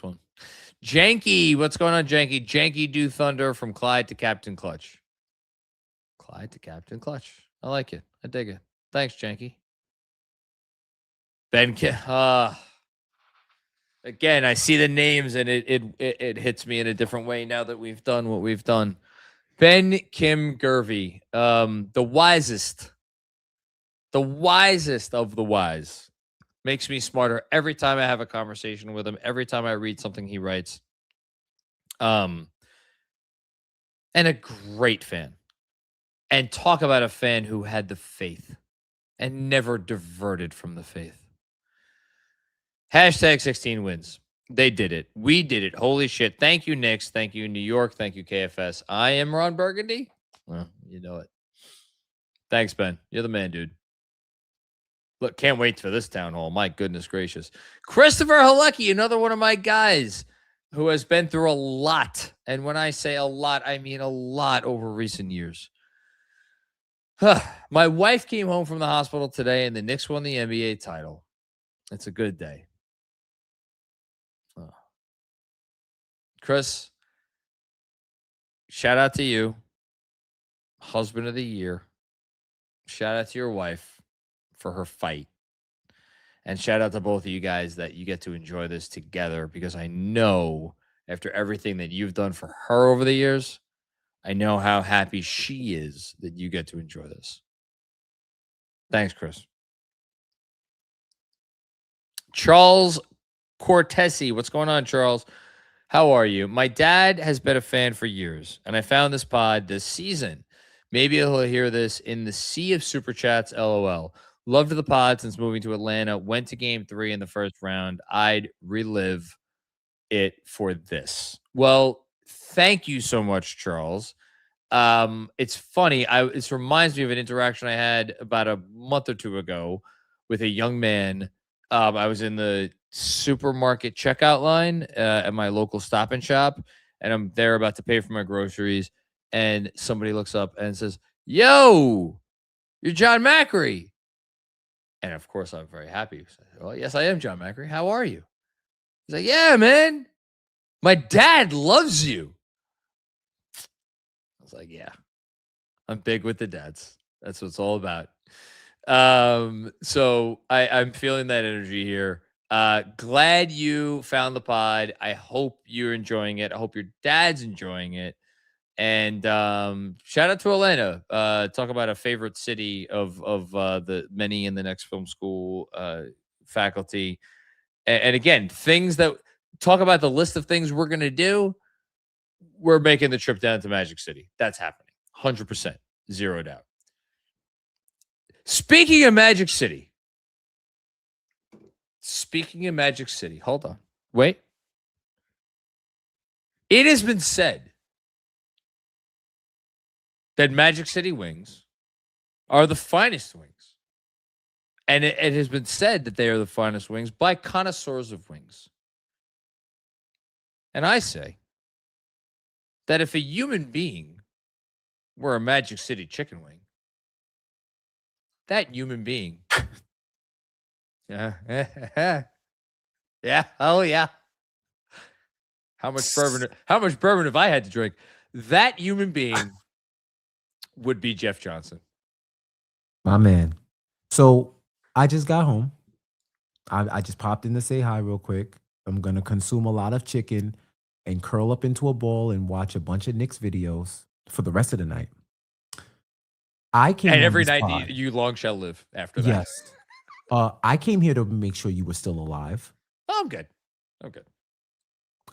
one. Janky, what's going on, Janky? Janky Do Thunder from Clyde to Captain Clutch. Clyde to Captain Clutch. I like it. I dig it. Thanks, Janky. Ben, again, I see the names and it hits me in a different way now that we've done what we've done. Ben Kim Gervey, the wisest of the wise. Makes me smarter every time I have a conversation with him, every time I read something he writes. And a great fan. And talk about a fan who had the faith and never diverted from the faith. Hashtag 16 wins. They did it. We did it. Holy shit. Thank you, Knicks. Thank you, New York. Thank you, KFS. I am Ron Burgundy. Well, you know it. Thanks, Ben. You're the man, dude. Look, can't wait for this town hall. My goodness gracious. Christopher Halecki, another one of my guys who has been through a lot. And when I say a lot, I mean a lot over recent years. My wife came home from the hospital today and the Knicks won the NBA title. It's a good day. Chris, shout out to you. Husband of the year. Shout out to your wife for her fight. And shout out to both of you guys that you get to enjoy this together, because I know after everything that you've done for her over the years, I know how happy she is that you get to enjoy this. Thanks, Chris. Charles Cortesi. What's going on, Charles? How are you? My dad has been a fan for years, and I found this pod this season. Maybe he'll hear this in the sea of super chats, LOL. Loved the pod since moving to Atlanta. Went to game 3 in the first round. I'd relive it for this. Well, thank you so much, Charles. It's funny. It reminds me of an interaction I had about a month or two ago with a young man. I was in the supermarket checkout line at my local Stop and Shop, and I'm there about to pay for my groceries, and somebody looks up and says, "Yo, you're John Macri." And of course, I'm very happy. Well, yes, I am John Macri. How are you? He's like, "Yeah, man, my dad loves you." I was like, "Yeah, I'm big with the dads. That's what it's all about." So I'm feeling that energy here. Glad you found the pod. I hope you're enjoying it. I hope your dad's enjoying it. And shout out to Elena. Talk about a favorite city of the many in the Knicks Film School faculty. And again, things that talk about the list of things we're going to do. We're making the trip down to Magic City. That's happening. 100%. Zero doubt. Speaking of Magic City. Hold on. Wait. It has been said that Magic City wings are the finest wings. And it has been said that they are the finest wings by connoisseurs of wings. And I say that if a human being were a Magic City chicken wing, that human being, yeah, oh yeah. How much bourbon have I had to drink? That human being would be Jeff Johnson. My man. So I just got home. I just popped in to say hi real quick. I'm going to consume a lot of chicken and curl up into a ball and watch a bunch of Knicks videos for the rest of the night. I came and every night you long shall live after that. Yes. I came here to make sure you were still alive. Oh, I'm good.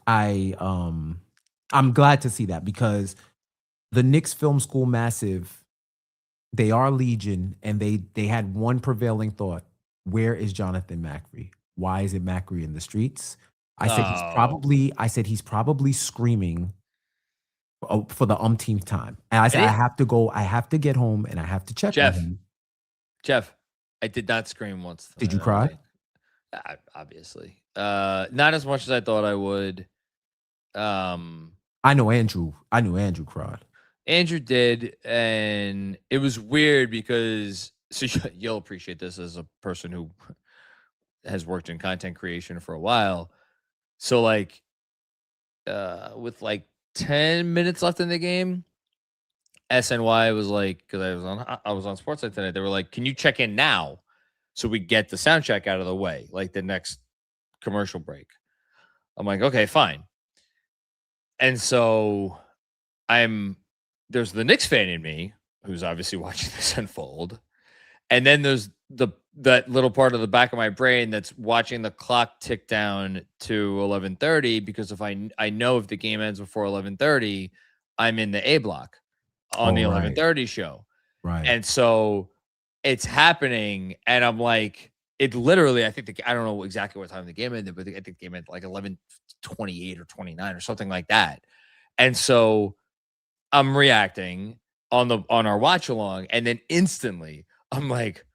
I'm glad to see that because the Knicks Film School Massive, they are legion, and they had one prevailing thought. Where is Jonathan Macri? Why is it Macri in the streets? I said he's probably screaming for the umpteenth time. And I said, I have to get home and I have to check on him. Jeff, I did not scream once. Did you cry? Obviously. Not as much as I thought I would. I know Andrew cried. Andrew did, and it was weird because you'll appreciate this as a person who has worked in content creation for a while. So with 10 minutes left in the game, SNY was like, because I was on Sportsnet tonight, they were like, "Can you check in now so we get the sound check out of the way, like the next commercial break?" I'm like, "Okay, fine." And so there's the Knicks fan in me who's obviously watching this unfold. And then there's that little part of the back of my brain that's watching the clock tick down to 11:30, because if I know if the game ends before 11:30, I'm in the A block on the 11:30 show. Right. And so it's happening, and I'm like, it literally, I don't know exactly what time the game ended, but I think the game ended like 11:28 or 29 or something like that. And so I'm reacting on our watch along, and then instantly I'm like,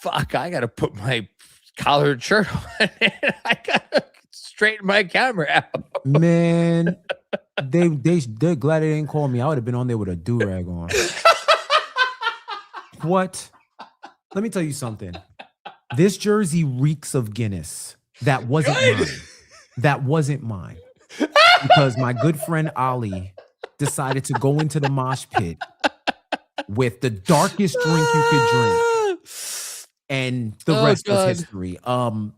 fuck, I gotta put my collared shirt on. I gotta straighten my camera out. Man, they're glad they didn't call me. I would have been on there with a do-rag on. What? Let me tell you something. This jersey reeks of Guinness. That wasn't mine. That wasn't mine. Because my good friend Ali decided to go into the mosh pit with the darkest drink you could drink. And the rest is history. How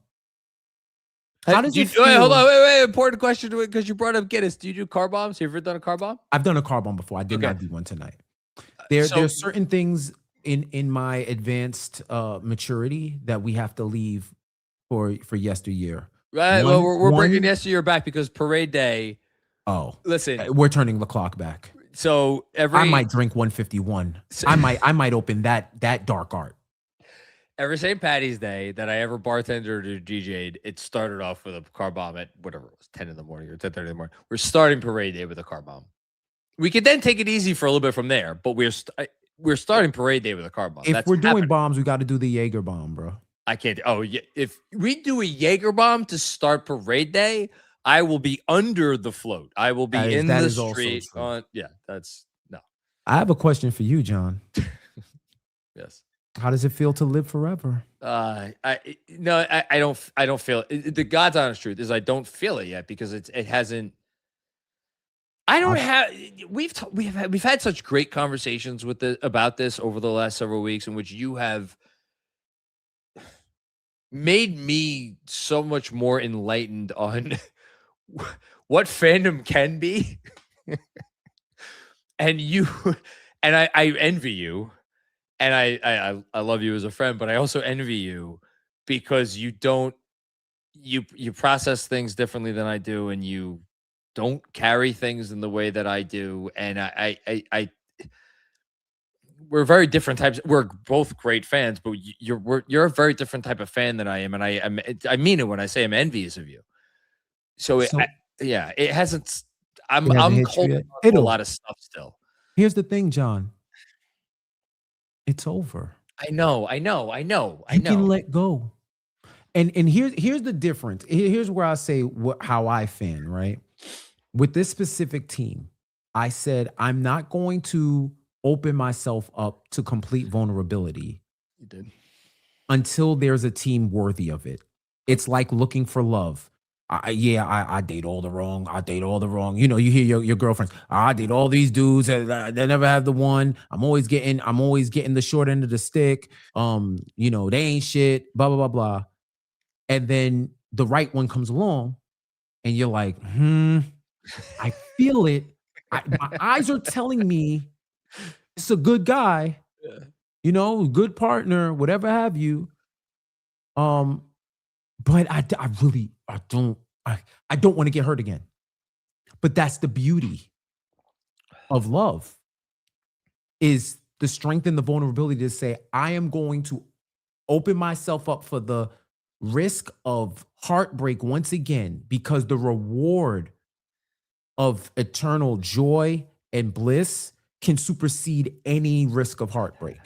does it feel? Hold on. Wait. Important question, because you brought up Guinness. Do you do car bombs? Have you ever done a car bomb? I've done a car bomb before. I did not do one tonight. There's certain things in my advanced maturity that we have to leave for yesteryear. Right. We're bringing yesteryear back because parade day. Oh, listen, we're turning the clock back. So I might drink 151. I might open that dark art. Every St. Patty's Day that I ever bartended or DJ'd, it started off with a car bomb at whatever it was, 10 in the morning or 10:30 in the morning. We're starting parade day with a car bomb. We could then take it easy for a little bit from there, but we're starting parade day with a car bomb. If That's we're doing happening. bombs, we got to do the Jaeger bomb, bro. I can't. Oh, yeah. If we do a Jaeger bomb to start parade day, I will be under the float. I will be in that the is also street. true. That's no. I have a question for you, John. Yes. How does it feel to live forever? I don't feel it. The God's honest truth is I don't feel it yet because it hasn't. I don't have. We've had such great conversations about this over the last several weeks, in which you have made me so much more enlightened on what fandom can be, and I envy you, and I love you as a friend, but I also envy you because you process things differently than I do, and you don't carry things in the way that I do. And we're very different types. We're both great fans, but you're a very different type of fan than I am. And I mean it when I say I'm envious of you. So it hasn't, I'm cold on a lot of stuff still. Here's the thing, John. It's over. I know. You can let go. And here's the difference. Here's where I say how I fan, right? With this specific team, I said, I'm not going to open myself up to complete vulnerability. You did. Until there's a team worthy of it. It's like looking for love. I date all the wrong. You know, you hear your girlfriends. I date all these dudes. They never have the one. I'm always getting the short end of the stick. You know, they ain't shit. Blah blah blah blah. And then the right one comes along, and you're like, I feel it. My eyes are telling me it's a good guy, you know, good partner, whatever have you. But I don't want to get hurt again. But that's the beauty of love, is the strength and the vulnerability to say, I am going to open myself up for the risk of heartbreak once again, because the reward of eternal joy and bliss can supersede any risk of heartbreak.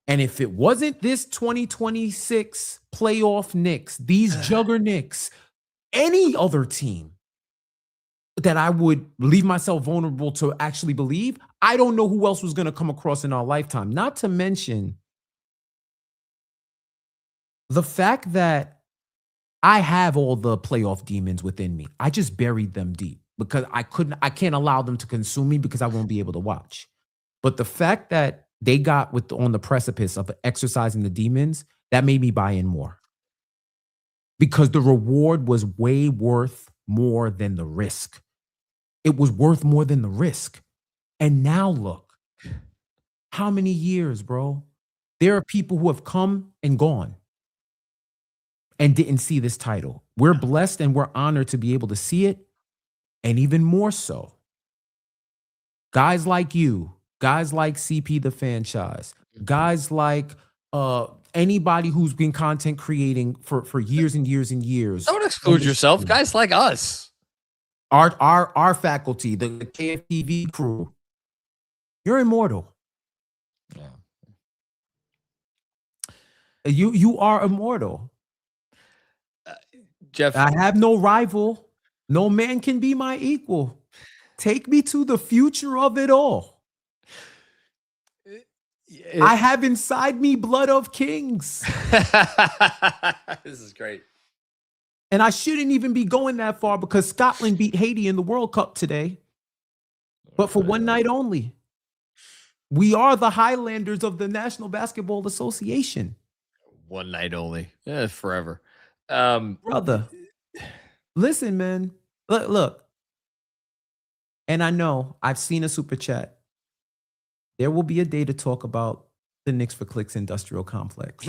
And if it wasn't this 2026 playoff Knicks, these jugger Knicks, any other team that I would leave myself vulnerable to actually believe, I don't know who else was going to come across in our lifetime. Not to mention the fact that I have all the playoff demons within me. I just buried them deep because I can't allow them to consume me because I won't be able to watch. But the fact that they got on the precipice of exercising the demons, that made me buy in more. Because the reward was way worth more than the risk. It was worth more than the risk. And now look, how many years, bro? There are people who have come and gone and didn't see this title. We're blessed and we're honored to be able to see it. And even more so, guys like you, guys like CP the Franchise, guys like anybody who's been content creating for years and years and years. Don't exclude yourself. Guys like us. Our faculty, the KFTV crew, you're immortal. Yeah. You are immortal. Jeff, I have no rival. No man can be my equal. Take me to the future of it all. I have inside me blood of kings. This is great. And I shouldn't even be going that far because Scotland beat Haiti in the World Cup today. But for one night only. We are the Highlanders of the National Basketball Association. One night only. Forever. Brother, listen, man. Look. And I know I've seen a super chat. There will be a day to talk about the Knicks for Clicks industrial complex.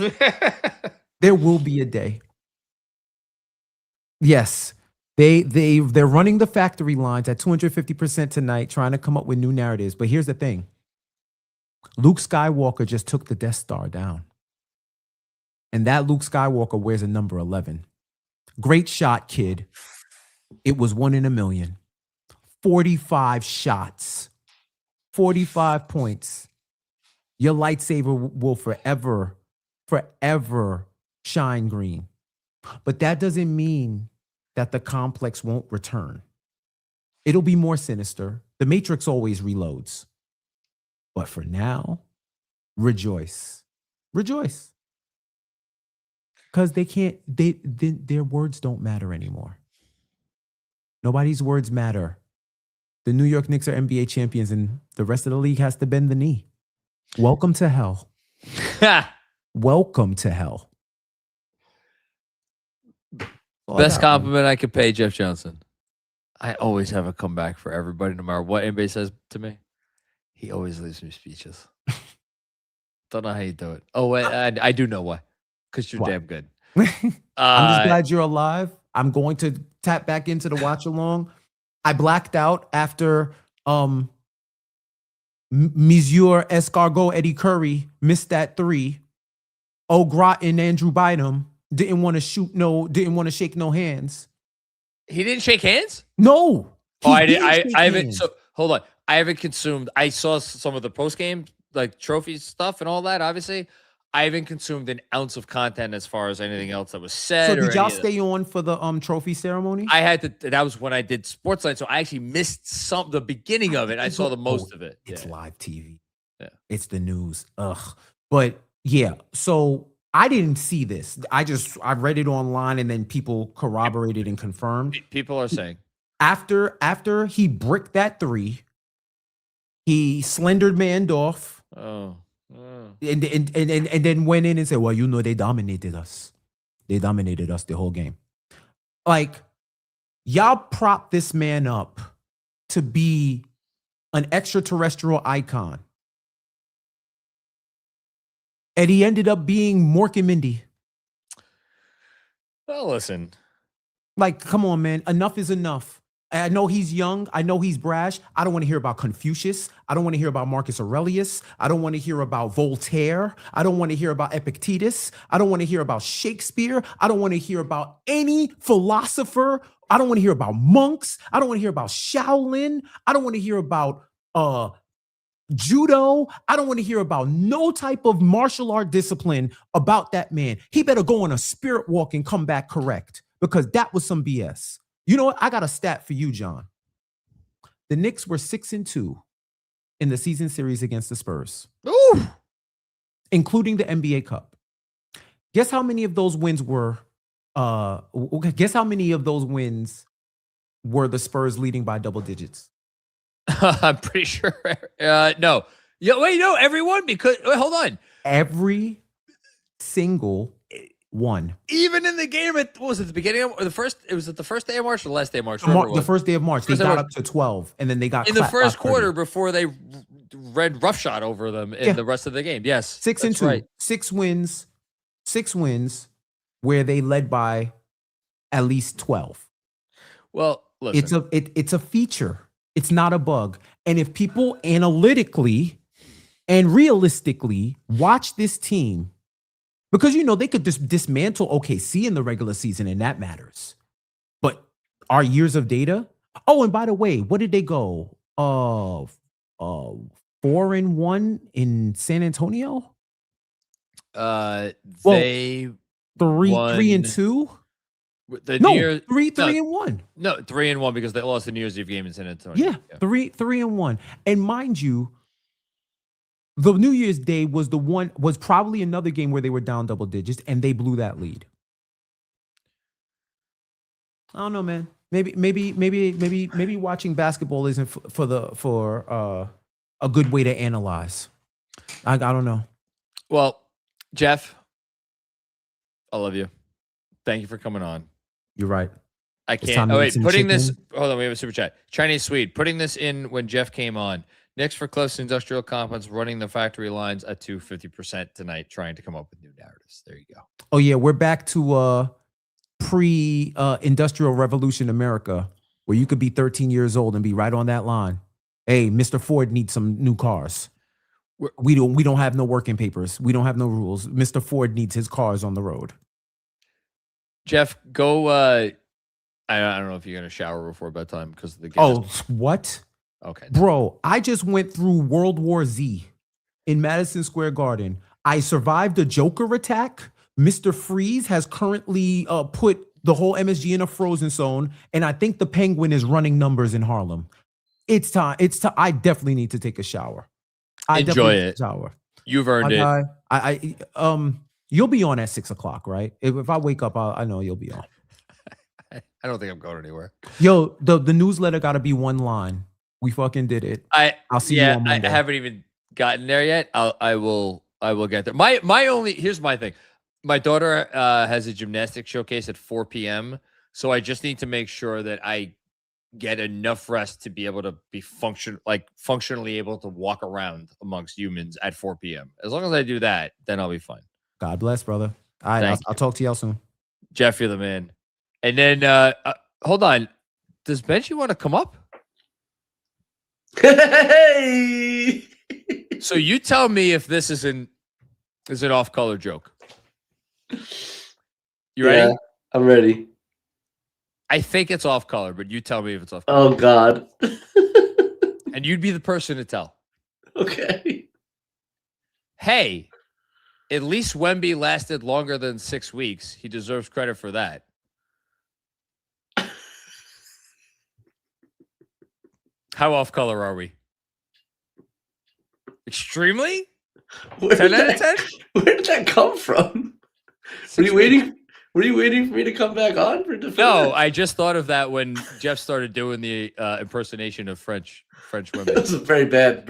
There will be a day. Yes, they're running the factory lines at 250% tonight, trying to come up with new narratives. But here's the thing. Luke Skywalker just took the Death Star down. And that Luke Skywalker wears a number 11. Great shot, kid. It was 1 in a million. 45 shots. 45 points, your lightsaber will forever shine green. But that doesn't mean that the complex won't return. It'll be more sinister. The Matrix always reloads. But for now, rejoice. Rejoice. Because their words don't matter anymore. Nobody's words matter. The New York Knicks are NBA champions and the rest of the league has to bend the knee. Welcome to hell. Welcome to hell. Best compliment I could pay Jeff Johnson. I always have a comeback for everybody, no matter what anybody says to me. He always leaves me speechless. Don't know how you do it. Oh, wait, I do know why. Because you're damn good. I'm just glad you're alive. I'm going to tap back into the watch along. I blacked out after Monsieur Escargot Eddie Curry missed that 3. O'Grot and Andrew Bynum didn't want to shake no hands. He didn't shake hands? No. Oh, I haven't. So hold on. I haven't consumed. I saw some of the post game like trophy stuff and all that. Obviously, I haven't consumed an ounce of content as far as anything else that was said. So did y'all stay on for the trophy ceremony? I had to. That was when I did Sportsline, so I actually missed the beginime of it. I saw the most of it. It's live TV. Yeah, it's the news. Ugh. But yeah, so I didn't see this. I read it online, and then people corroborated and confirmed. People are saying after he bricked that 3, he slendered manned off. Oh. And then went in and said, well, they dominated us. They dominated us the whole game. Like, y'all prop this man up to be an extraterrestrial icon. And he ended up being Mork and Mindy. Well, listen. Like, come on, man. Enough is enough. I know he's young. I know he's brash. I don't want to hear about Confucius. I don't want to hear about Marcus Aurelius. I don't want to hear about Voltaire. I don't want to hear about Epictetus. I don't want to hear about Shakespeare. I don't want to hear about any philosopher. I don't want to hear about monks. I don't want to hear about Shaolin. I don't want to hear about judo. I don't want to hear about no type of martial art discipline about that man. He better go on a spirit walk and come back correct, because that was some BS. You know what? I got a stat for you, John. The Knicks were 6-2 in the season series against the Spurs. Ooh. Including the NBA Cup. Guess how many of those wins were the Spurs leading by double digits? I'm pretty sure. No. Yeah, wait, no, everyone, because hold on. Every single one. Even in the game at, what was it, the beginning of, or the first, it was at the first day of March or the last day of March? The first day of March. They got up to 12, and then they got in the first quarter before they read roughshod over them in the rest of the game. Yes. 6-2. Right. 6 wins where they led by at least 12. Well, listen. It's a feature. It's not a bug. And if people analytically and realistically watch this team, because, they could just dismantle OKC in the regular season, and that matters. But our years of data. Oh, and by the way, what did they go? 4-1 in San Antonio? They 3-2? No, 3-1. No, 3-1 because they lost the New Year's Eve game in San Antonio. Yeah. 3-1. And mind you, the New Year's Day was probably another game where they were down double digits and they blew that lead. I don't know, man. Maybe watching basketball isn't for a good way to analyze. I don't know. Well, Jeff, I love you. Thank you for coming on. You're right. I can't. Oh, wait. Putting this. Hold on. We have a super chat. Chinese Swede. Putting this in when Jeff came on. Knicks for close industrial complex, running the factory lines at 250% tonight, trying to come up with new narratives. There you go. Oh yeah, we're back to pre-industrial revolution America, where you could be 13 years old and be right on that line. Hey, Mr. Ford needs some new cars. We don't have no working papers. We don't have no rules. Mr. Ford needs his cars on the road. Jeff, go. I don't know if you're gonna shower before bedtime because of the gas. Oh, what? Okay. Bro, I just went through World War Z in Madison Square Garden. I survived a Joker attack. Mr. Freeze has currently put the whole MSG in a frozen zone, and I think the Penguin is running numbers in Harlem. It's time. I definitely need to take a shower. Enjoy it. Shower. You've earned it. You'll be on at 6 o'clock, right? If I wake up, I know you'll be on. I don't think I'm going anywhere. Yo, the newsletter got to be one line. We fucking did it. I'll see you on Monday. I haven't even gotten there yet. I will get there. Here's my thing. My daughter has a gymnastics showcase at 4 p.m. So I just need to make sure that I get enough rest to be able to be functionally able to walk around amongst humans at 4 p.m. As long as I do that, then I'll be fine. God bless, brother. All right, I'll talk to y'all soon. Jeff, you're the man. And then hold on. Does Benjy want to come up? Hey! So you tell me if this is an off-color joke. You ready? Yeah, I'm ready. I think it's off-color, but you tell me if it's off-color. Oh, God. And you'd be the person to tell. Okay. Hey, at least Wemby lasted longer than 6 weeks. He deserves credit for that. How off-color are we? Extremely? 10 out of 10? Where did that come from? Were you waiting for me to come back on for defense? No, I just thought of that when Jeff started doing the impersonation of French women. That was a very bad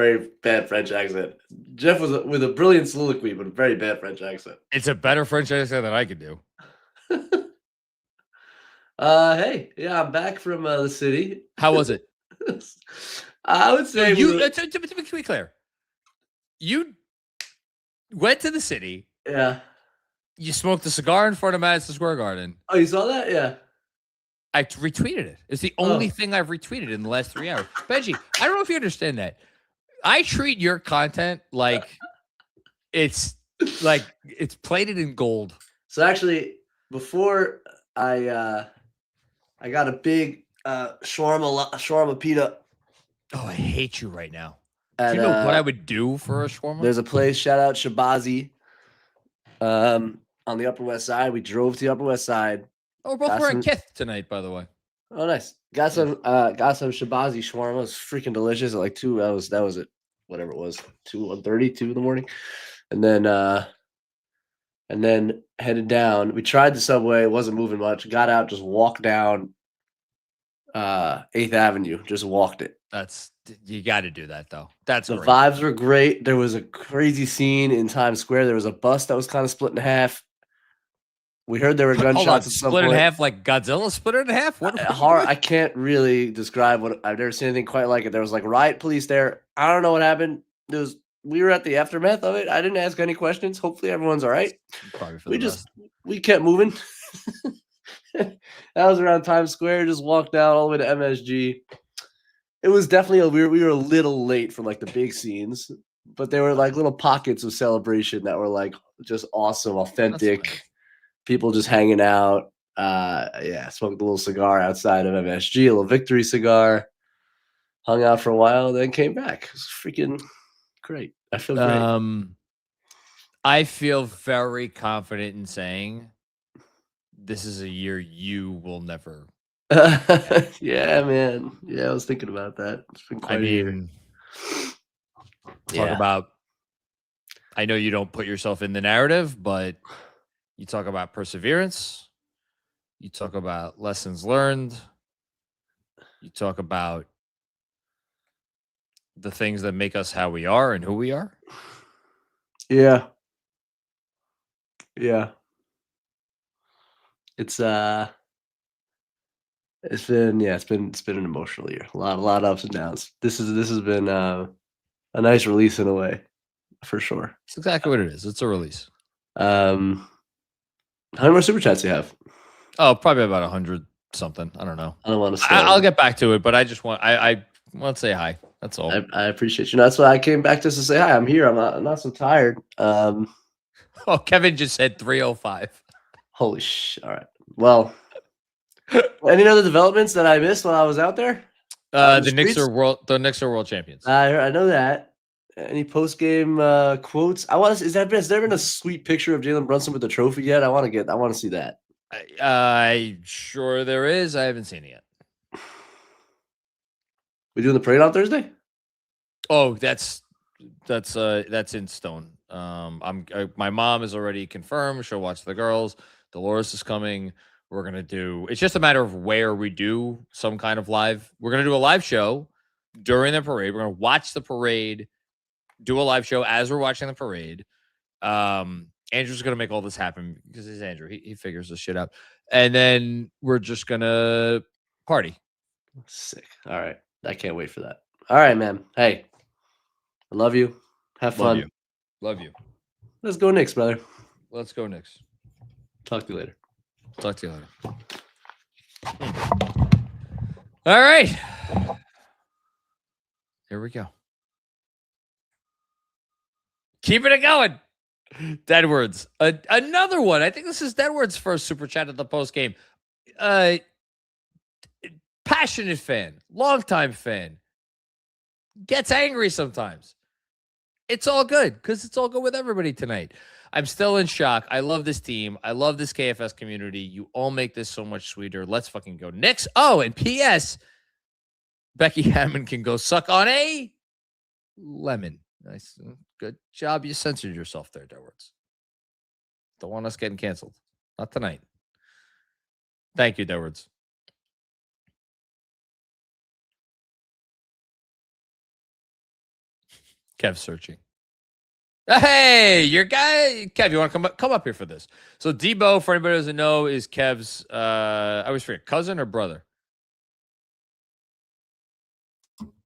French accent. Jeff was with a brilliant soliloquy, but a very bad French accent. It's a better French accent than I could do. Hey, yeah, I'm back from the city. How was it? I would say to be clear, you went to the city. Yeah. You smoked a cigar in front of Madison Square Garden. Oh, you saw that? Yeah. I retweeted it. It's the only thing I've retweeted in the last 3 hours. Benjy, I don't know if you understand that. I treat your content like it's plated in gold. So actually, before I got a big shawarma pita. Oh, I hate you right now. And, do you know what I would do for a shawarma? There's a place, shout out Shabazi, on the Upper West Side. We drove to the Upper West Side. Oh, we're both wearing kith tonight, by the way. Oh, nice. Got some Shabazi shawarma. It was freaking delicious. At like 2, that was it. Whatever it was, 1:30, 2 in the morning, and then headed down. We tried the subway. It wasn't moving much. Got out, just walked down 8th Avenue. Just walked it. You got to do that though. The great. Vibes were great. There was a crazy scene in Times Square. There was a bus that was kind of split in half. We heard there were gunshots at some point. Split in half like Godzilla split it in half? What? I can't really describe what I've never seen anything quite like it. There was like riot police there. I don't know what happened. We were at the aftermath of it. I didn't ask any questions. Hopefully everyone's all right. Probably for we kept moving. That was around Times Square. Just walked down all the way to MSG. It was definitely we were a little late for like the big scenes, but there were like little pockets of celebration that were like just awesome, authentic. People just hanging out. Smoked a little cigar outside of MSG, a little victory cigar. Hung out for a while, then came back. It was freaking great. I feel great. I feel very confident in saying this is a year you will never. Yeah, man. Yeah, I was thinking about that. It's been quite a year. Talk about. I know you don't put yourself in the narrative, but you talk about perseverance. You talk about lessons learned. You talk about the things that make us how we are and who we are. Yeah. Yeah. It's been an emotional year. A lot of ups and downs. This has been a nice release in a way, for sure. It's exactly what it is. It's a release. How many more super chats do you have? Oh, probably about 100 something. I don't know. I don't want to. I'll get back to it, but I just want I want to say hi. That's all. I appreciate you. That's why I came back just to say hi. I'm here. I'm not so tired. Oh, Kevin just said 3:05. Holy sh! All right. Well, any other developments that I missed while I was out there? The Knicks are world champions. I know that. Any post game quotes? Has there been a sweet picture of Jalen Brunson with the trophy yet? I want to see that. I sure there is. I haven't seen it yet. We doing the parade on Thursday? Oh, that's in stone. My mom is already confirmed. She'll watch the girls. Dolores is coming. We're gonna do. It's just a matter of where we do some kind of live. We're gonna do a live show during the parade. We're gonna watch the parade, do a live show as we're watching the parade. Andrew's gonna make all this happen because he's Andrew. He figures this shit out, and then we're just gonna party. Sick. All right, I can't wait for that. All right, man. Hey, I love you. Have fun. Love you. Let's go Knicks, brother. Let's go Knicks. Talk to you later. Talk to you later. All right. Here we go. Keeping it going. Deadwoods. Another one. I think this is Deadwood's first super chat at the post game. Passionate fan, longtime fan. Gets angry sometimes. It's all good because it's all good with everybody tonight. I'm still in shock. I love this team. I love this KFS community. You all make this so much sweeter. Let's fucking go Knicks. Oh, and P.S. Becky Hammond can go suck on a lemon. Nice. Good job. You censored yourself there, Deadwoods. Don't want us getting canceled. Not tonight. Thank you, Deadwoods. Kev searching. Hey, your guy, Kev, you want to come up here for this? So Debo, for anybody who doesn't know, is Kev's, I always forget, cousin or brother?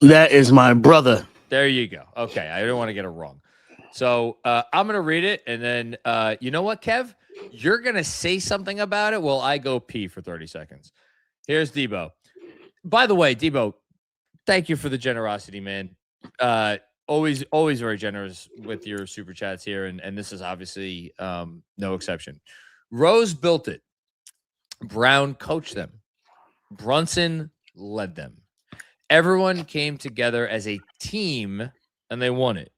That is my brother. There you go. Okay, I don't want to get it wrong. So I'm going to read it, and then you know what, Kev? You're going to say something about it while I go pee for 30 seconds. Here's Debo. By the way, Debo, thank you for the generosity, man. Always very generous with your super chats here, and this is obviously no exception. Rose built it. Brown coached them. Brunson led them. Everyone came together as a team, and they won it.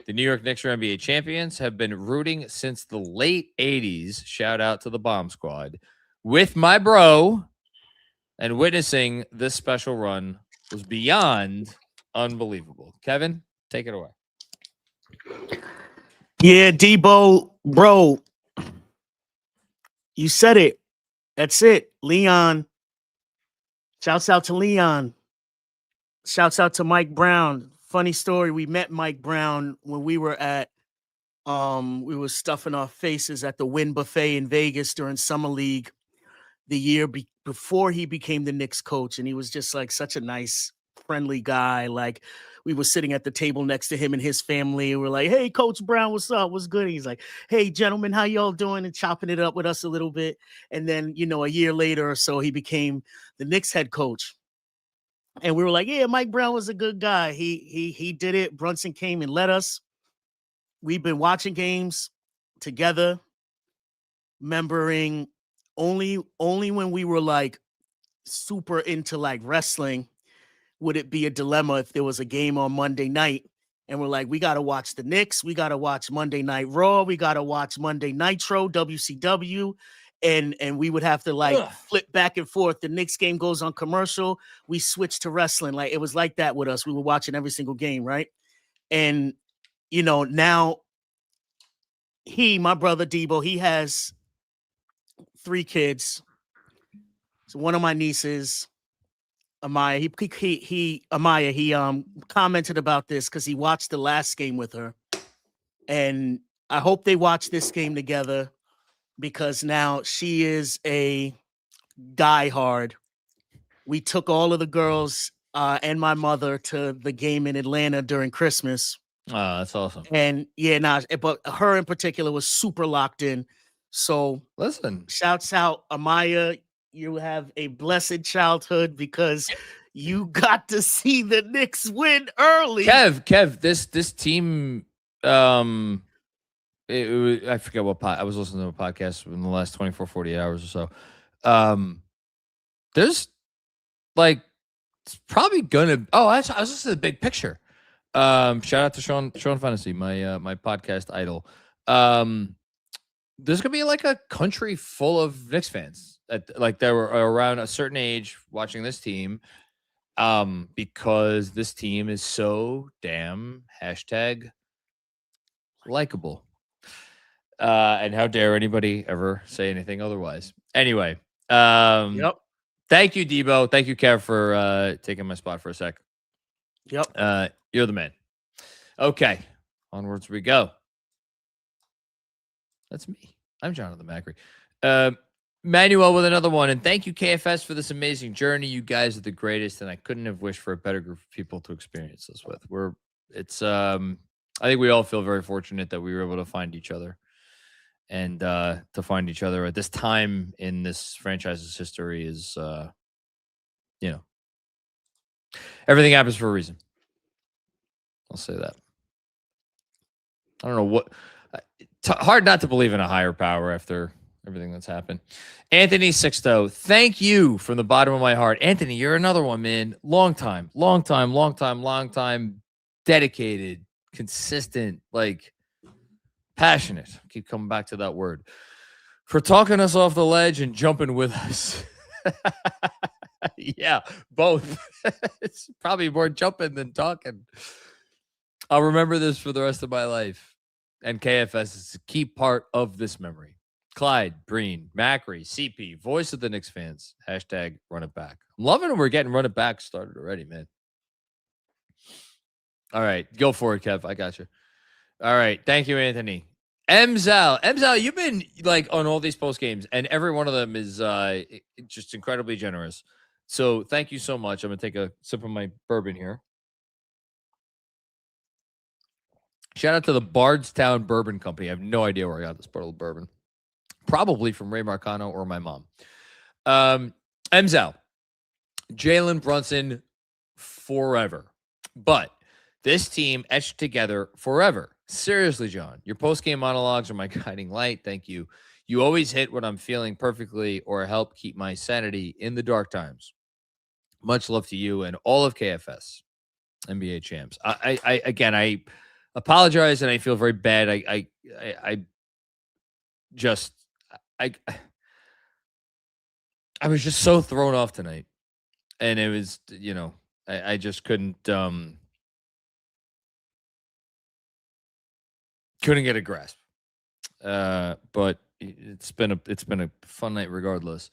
The New York Knicks are NBA champions, have been rooting since the late 80s. Shout out to the Bomb Squad. With my bro, and witnessing this special run was beyond unbelievable. Kevin? Take it away. Yeah, Debo, bro. You said it. That's it. Leon. Shouts out to Leon. Shouts out to Mike Brown. Funny story. We met Mike Brown when we were at we were stuffing our faces at the Wynn Buffet in Vegas during Summer League the year before he became the Knicks coach. And he was just like such a nice, friendly guy. Like, we were sitting at the table next to him and his family. We're like, hey, Coach Brown, what's up? What's good? And he's like, hey, gentlemen, how y'all doing? And chopping it up with us a little bit. And then, a year later or so, he became the Knicks head coach. And we were like, yeah, Mike Brown was a good guy. He did it. Brunson came and led us. We've been watching games together, remembering only when we were like super into like wrestling would it be a dilemma if there was a game on Monday night and we're like, we got to watch the Knicks. We got to watch Monday Night Raw. We got to watch Monday Nitro, WCW. And we would have to like flip back and forth. The Knicks game goes on commercial. We switch to wrestling. Like, it was like that with us. We were watching every single game, right? And, now my brother Debo, he has 3 kids. So one of my nieces, Amaya, he commented about this because he watched the last game with her, and I hope they watch this game together because now she is a diehard. We took all of the girls and my mother to the game in Atlanta during Christmas. Oh, that's awesome. And but her in particular was super locked in. So listen, shouts out, Amaya. You have a blessed childhood because you got to see the Knicks win early. Kev, this team, I forget what I was listening to a podcast in the last 24, 48 hours or so. There's like it's probably gonna. Oh, I was just the big picture. Shout out to Sean Fantasy, my podcast idol. There's gonna be like a country full of Knicks fans that were around a certain age watching this team, because this team is so damn #likable. And how dare anybody ever say anything otherwise? Anyway, Yep. Thank you, Debo. Thank you, Kev, for taking my spot for a sec. Yep. You're the man. Okay, onwards we go. That's me. I'm Jonathan Macri. Manuel with another one. And thank you, KFS, for this amazing journey. You guys are the greatest, and I couldn't have wished for a better group of people to experience this with. I think we all feel very fortunate that we were able to find each other. And to find each other at this time in this franchise's history is, everything happens for a reason. I'll say that. I don't know what. Hard not to believe in a higher power after everything that's happened. Anthony Sixto, thank you from the bottom of my heart. Anthony, you're another one, man. Long time, dedicated, consistent, passionate. Keep coming back to that word. For talking us off the ledge and jumping with us. Yeah, both. It's probably more jumping than talking. I'll remember this for the rest of my life. And KFS is a key part of this memory. Clyde, Breen, Macri, CP, voice of the Knicks fans. # run it back. I'm loving it. We're getting run it back started already, man. All right, go for it, Kev. I got you. All right, thank you, Anthony. Emzal, you've been on all these post games, and every one of them is just incredibly generous. So thank you so much. I'm gonna take a sip of my bourbon here. Shout out to the Bardstown Bourbon Company. I have no idea where I got this bottle of bourbon. Probably from Ray Marcano or my mom. Emzal, Jalen Brunson forever, but this team etched together forever. Seriously, John, your post-game monologues are my guiding light. Thank you. You always hit what I'm feeling perfectly or help keep my sanity in the dark times. Much love to you and all of KFS, NBA champs. I apologize and I feel very bad. I was just so thrown off tonight, and it was, I just couldn't get a grasp. But it's been a fun night regardless.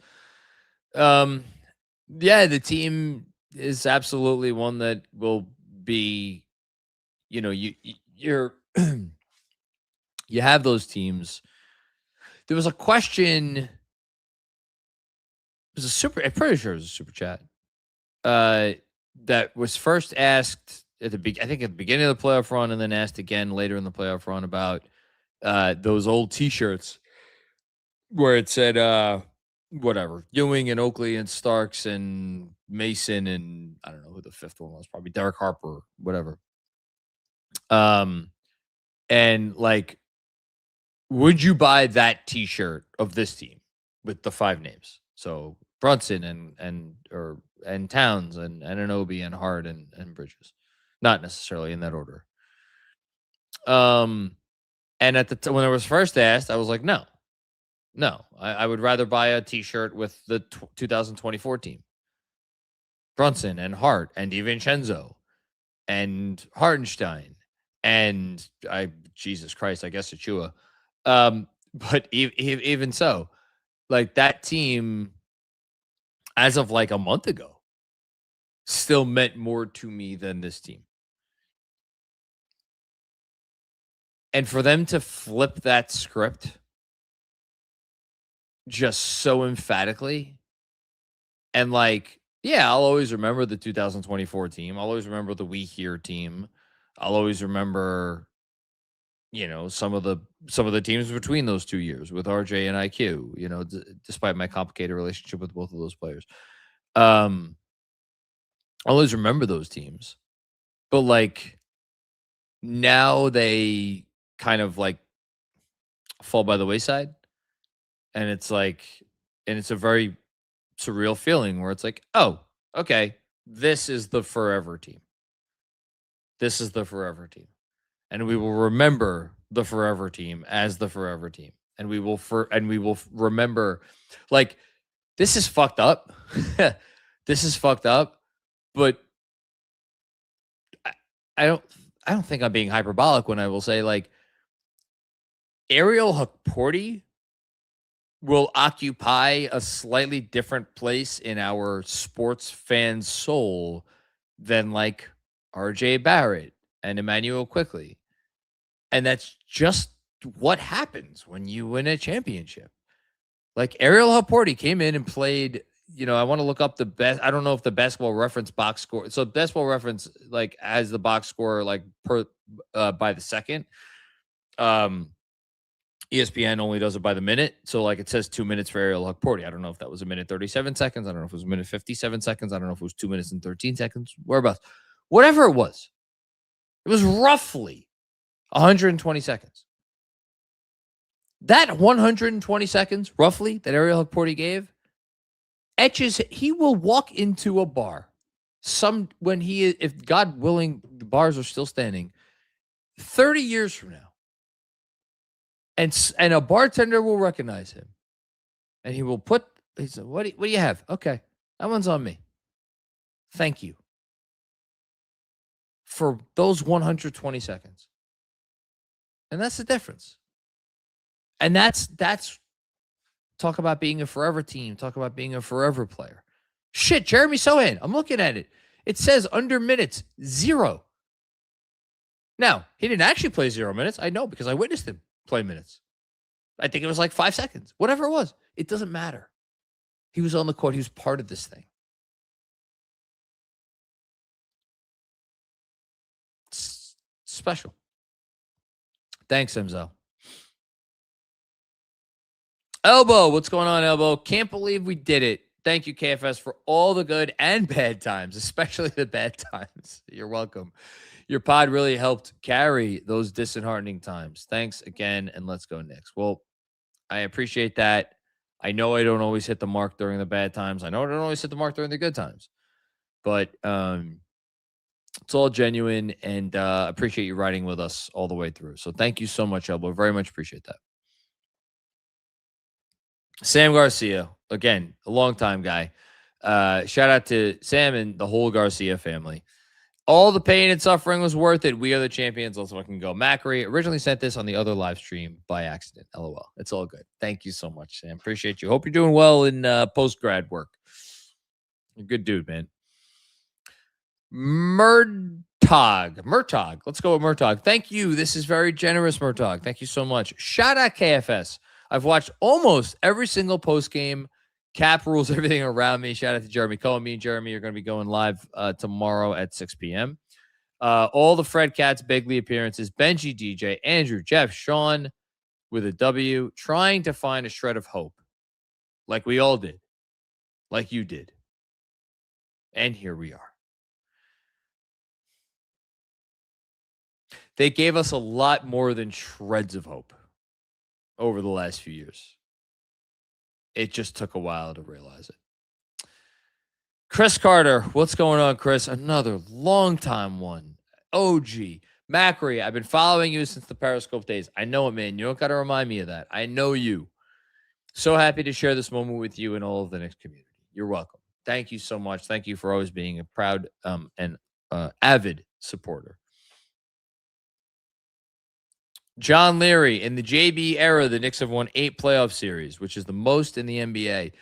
Yeah, the team is absolutely one that will be, you're you have those teams. There was a question. It was I'm pretty sure it was a super chat that was first asked at the beginning of the playoff run, and then asked again later in the playoff run about those old T-shirts where it said whatever, Ewing and Oakley and Starks and Mason and I don't know who the fifth one was, probably Derek Harper, whatever. And would you buy that T-shirt of this team with the 5 names? So Brunson and Towns and Anunoby and Hart and Bridges, not necessarily in that order. And at when I was first asked, I was like, no, I would rather buy a T-shirt with the 2024 team, Brunson and Hart and DiVincenzo and Hartenstein and Jesus Christ, I guess Achua. But even so, that team, as of a month ago, still meant more to me than this team. And for them to flip that script just so emphatically, and I'll always remember the 2024 team. I'll always remember the We Here team. I'll always remember, some of the teams between those 2 years with RJ and IQ, despite my complicated relationship with both of those players. I'll always remember those teams. But now they kind of fall by the wayside. And it's it's a very surreal feeling where it's oh, okay, this is the forever team. This is the forever team. And we will remember the forever team as the forever team. And we will remember, like, this is fucked up. This is fucked up. But I don't think I'm being hyperbolic when I will say, like, Ariel Hukporti will occupy a slightly different place in our sports fan soul than, like, RJ Barrett and Emmanuel Quickly. And that's just what happens when you win a championship. Like, Ariel Hukporti came in and played, I want to look up the best. I don't know if the Basketball Reference box score. So Basketball Reference, like, has the box score, like, per by the second. ESPN only does it by the minute. So, like, it says 2 minutes for Ariel Hukporti. I don't know if that was 1:37 seconds. I don't know if it was 1:57 seconds. I don't know if it was 2 minutes and 13 seconds. Whereabouts. Whatever it was roughly 120 seconds. That 120 seconds, roughly, that Ariel Hukporti gave, he will walk into a bar. If God willing, the bars are still standing, 30 years from now. And a bartender will recognize him. And he said, what do you have? Okay, that one's on me. Thank you for those 120 seconds. And that's the difference. And that's talk about being a forever team. Talk about being a forever player. Shit, Jeremy Sohan, I'm looking at it. It says under minutes, 0. Now, he didn't actually play 0 minutes. I know because I witnessed him play minutes. I think it was like 5 seconds. Whatever it was. It doesn't matter. He was on the court. He was part of this thing. It's special. Thanks, Emzo. Elbow, what's going on, Elbow? Can't believe we did it. Thank you, KFS, for all the good and bad times, especially the bad times. You're welcome. Your pod really helped carry those disheartening times. Thanks again, and let's go Knicks. Well, I appreciate that. I know I don't always hit the mark during the bad times. I know I don't always hit the mark during the good times. But it's all genuine, and appreciate you riding with us all the way through. So thank you so much, Elbow. Very much appreciate that. Sam Garcia, again, a long-time guy. Shout out to Sam and the whole Garcia family. All the pain and suffering was worth it. We are the champions. Let's fucking go. Macri originally sent this on the other live stream by accident. LOL. It's all good. Thank you so much, Sam. Appreciate you. Hope you're doing well in post-grad work. You're a good dude, man. Murtog. Let's go with Murtog. Thank you. This is very generous, Murtog. Thank you so much. Shout out KFS. I've watched almost every single post game. Cap rules everything around me. Shout out to Jeremy Cohen. Me and Jeremy are going to be going live tomorrow at 6 p.m. All the Fred Cats Bigley appearances. Benjy, DJ, Andrew, Jeff, Sean with a W, trying to find a shred of hope, like we all did, like you did, and here we are. They gave us a lot more than shreds of hope over the last few years. It just took a while to realize it. Chris Carter, what's going on, Chris? Another long-time one. OG. Macri, I've been following you since the Periscope days. I know it, man. You don't got to remind me of that. I know you. So happy to share this moment with you and all of the Knicks community. You're welcome. Thank you so much. Thank you for always being a proud and avid supporter. John Leary, in the JB era, the Knicks have won 8 playoff series, which is the most in the NBA.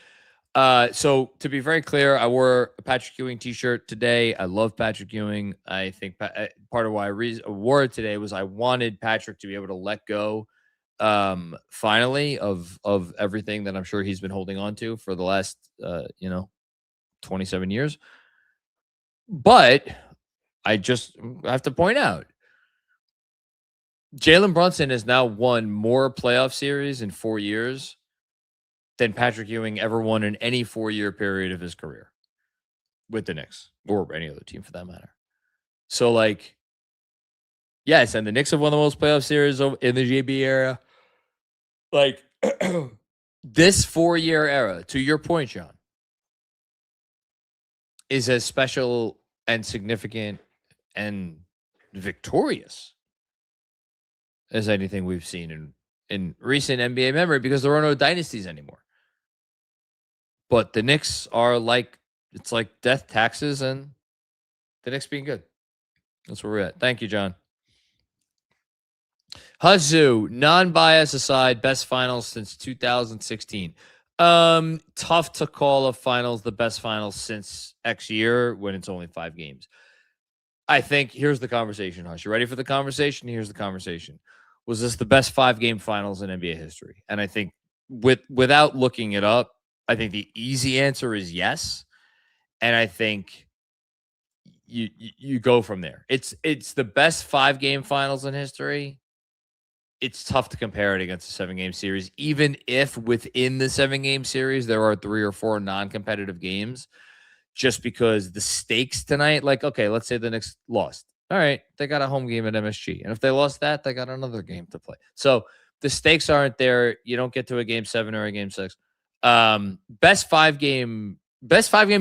So to be very clear, I wore a Patrick Ewing t-shirt today. I love Patrick Ewing. I think part of why I wore it today was I wanted Patrick to be able to let go finally of everything that I'm sure he's been holding on to for the last 27 years. But I just have to point out, Jalen Brunson has now won more playoff series in 4 years than Patrick Ewing ever won in any 4-year period of his career with the Knicks or any other team for that matter. So, like, yes, and the Knicks have won the most playoff series in the JB era. Like, this 4-year era, to your point, John, is as special and significant and victorious as anything we've seen in recent NBA memory, because there are no dynasties anymore. But the Knicks are it's like death, taxes, and the Knicks being good. That's where we're at. Thank you, John. Hazu, non-bias aside, best finals since 2016. Tough to call a finals the best finals since X year when it's only 5 games. I think here's the conversation, Hush. You ready for the conversation? Here's the conversation. Was this the best 5-game finals in NBA history? And I think without looking it up, I think the easy answer is yes. And I think you go from there. It's the best 5-game finals in history. It's tough to compare it against a 7-game series, even if within the 7-game series there are 3 or 4 non-competitive games, just because the stakes tonight, like, okay, let's say the Knicks lost. All right, they got a home game at MSG. And if they lost that, they got another game to play. So the stakes aren't there. You don't get to a game 7 or a game 6. Best 5-game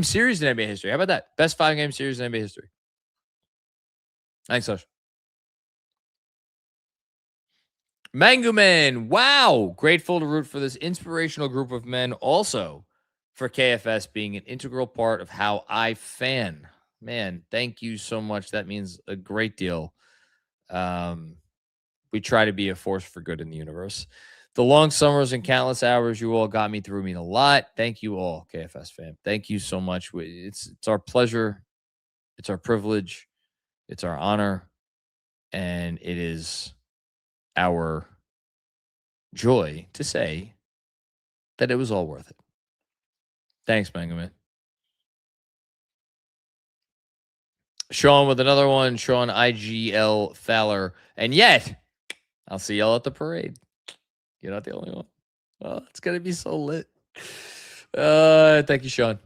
series in NBA history. How about that? Best 5-game series in NBA history. Thanks, Josh. Mango Man, wow. Grateful to root for this inspirational group of men. Also for KFS being an integral part of how I fan. Man, thank you so much. That means a great deal. We try to be a force for good in the universe. The long summers and countless hours you all got me through mean a lot. Thank you all, KFS fam. Thank you so much. It's our pleasure. It's our privilege. It's our honor. And it is our joy to say that it was all worth it. Thanks, Mango Man. Sean with another one. Sean IGL Fowler. And yet, I'll see y'all at the parade. You're not the only one. Oh, it's going to be so lit. Thank you, Sean.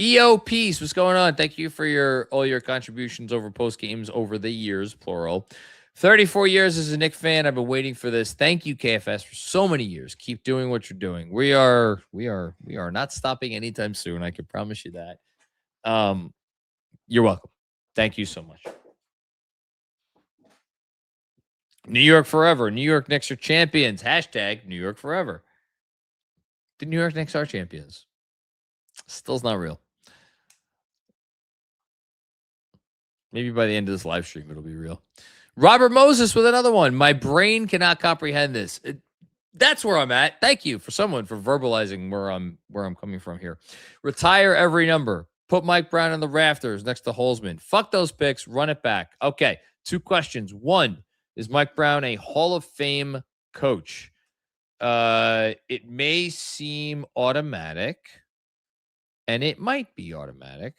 EO Peace, what's going on? Thank you for all your contributions over post games over the years, plural. 34 years as a Knicks fan. I've been waiting for this. Thank you, KFS, for so many years. Keep doing what you're doing. We are not stopping anytime soon. I can promise you that. You're welcome. Thank you so much. New York forever. New York Knicks are champions. Hashtag New York forever. The New York Knicks are champions. Still's not real. Maybe by the end of this live stream, it'll be real. Robert Moses with another one. My brain cannot comprehend this. That's where I'm at. Thank you for verbalizing where I'm coming from here. Retire every number. Put Mike Brown in the rafters next to Holzman. Fuck those picks. Run it back. Okay. 2 questions. 1, is Mike Brown a Hall of Fame coach? It may seem automatic, and it might be automatic.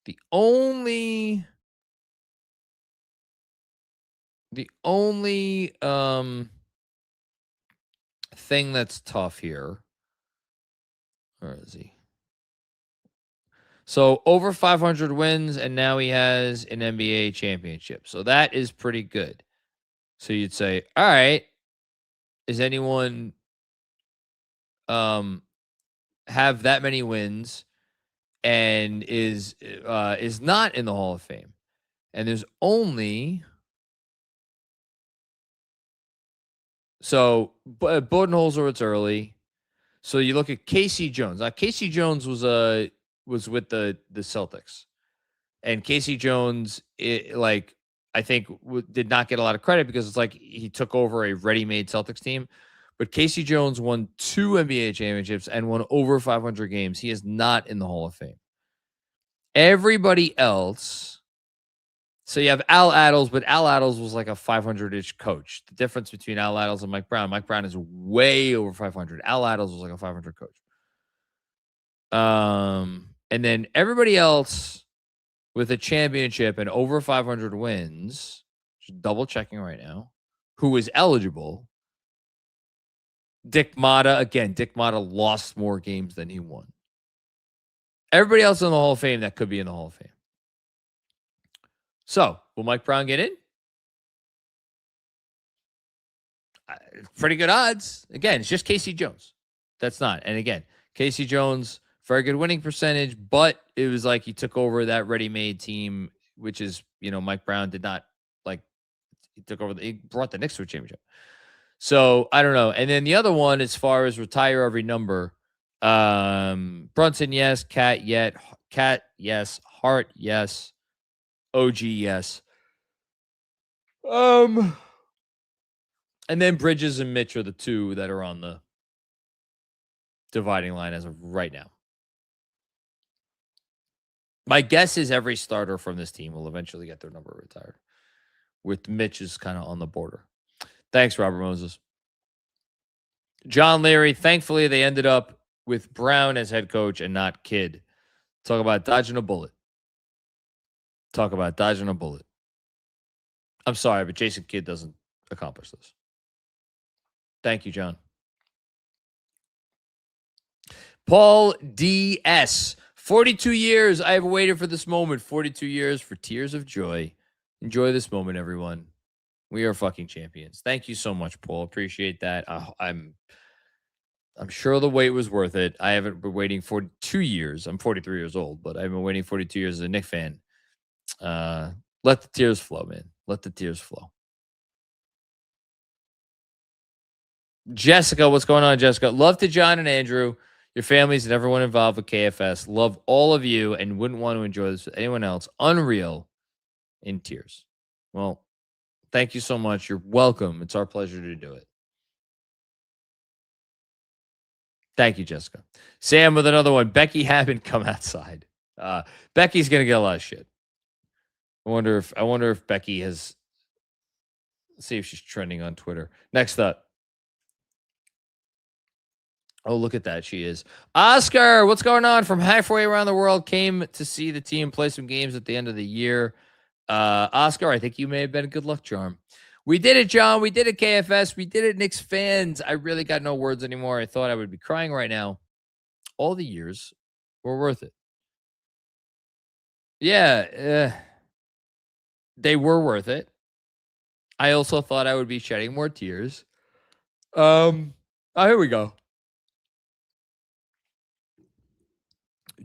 The only thing that's tough here, where is he? So over 500 wins, and now he has an NBA championship. So that is pretty good. So you'd say, all right, is anyone have that many wins and is not in the Hall of Fame? And there's only Budenholzer, it's early. So you look at Casey Jones. Now Casey Jones was with the Celtics, and Casey Jones, I think did not get a lot of credit because it's like he took over a ready-made Celtics team. But Casey Jones won 2 NBA championships and won over 500 games. He is not in the Hall of Fame. Everybody else. So you have Al Attles, but Al Attles was like a 500-ish coach. The difference between Al Attles and Mike Brown is way over 500. Al Attles was like a 500 coach. And then everybody else with a championship and over 500 wins, just double checking right now, who is eligible. Dick Motta lost more games than he won. Everybody else in the Hall of Fame that could be in the Hall of Fame. So, will Mike Brown get in? Pretty good odds. Again, it's just Casey Jones. That's not. And again, Casey Jones, very good winning percentage, but it was like he took over that ready-made team, which is, Mike Brown did not he took over. He brought the Knicks to a championship. So I don't know. And then the other one, as far as retire every number, Brunson, yes. Cat, yes. Hart, yes. OG, yes. And then Bridges and Mitch are the two that are on the dividing line as of right now. My guess is every starter from this team will eventually get their number retired, with Mitch is kind of on the border. Thanks, Robert Moses. John Leary, thankfully they ended up with Brown as head coach and not Kidd. Talk about dodging a bullet. I'm sorry, but Jason Kidd doesn't accomplish this. Thank you, John. Paul D.S. 42 years I have waited for this moment. 42 years for tears of joy. Enjoy this moment, everyone. We are fucking champions. Thank you so much, Paul. Appreciate that. I'm sure the wait was worth it. I haven't been waiting 42 years. I'm 43 years old, but I've been waiting 42 years as a Knicks fan. Let the tears flow, man. Let the tears flow. Jessica, what's going on, Jessica? Love to John and Andrew, your families, and everyone involved with KFS. Love all of you and wouldn't want to enjoy this with anyone else. Unreal. In tears. Well, thank you so much. You're welcome. It's our pleasure to do it. Thank you, Jessica. Sam with another one. Becky haven't come outside. Becky's gonna get a lot of shit. I wonder if Becky has. Let's see if she's trending on Twitter. Next up. Oh, look at that. She is. Oscar, what's going on? From halfway around the world, came to see the team play some games at the end of the year. Oscar, I think you may have been a good luck charm. We did it, John. We did it, KFS. We did it, Knicks fans. I really got no words anymore. I thought I would be crying right now. All the years were worth it. Yeah, they were worth it. I also thought I would be shedding more tears. Here we go.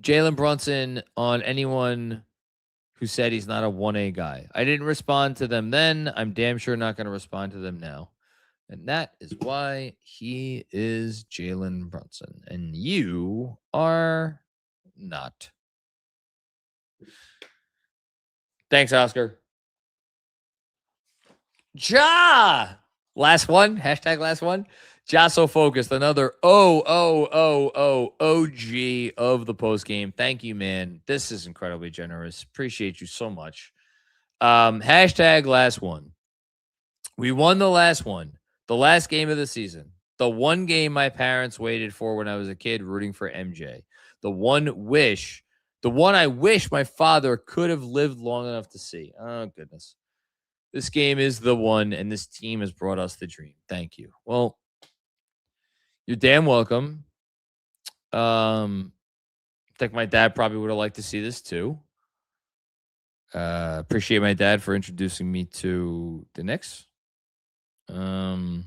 Jalen Brunson on anyone who said he's not a 1A guy. I didn't respond to them then. I'm damn sure not going to respond to them now. And that is why he is Jalen Brunson. And you are not. Thanks, Oscar. Ja! Last one. Hashtag last one. Ja so focused. Another OG of the post game. Thank you, man. This is incredibly generous. Appreciate you so much. Hashtag last one. We won the last one. The last game of the season. The one game my parents waited for when I was a kid rooting for MJ. The one I wish my father could have lived long enough to see. Oh, goodness. This game is the one, and this team has brought us the dream. Thank you. Well, you're damn welcome. I think my dad probably would have liked to see this too. Appreciate my dad for introducing me to the Knicks. Don't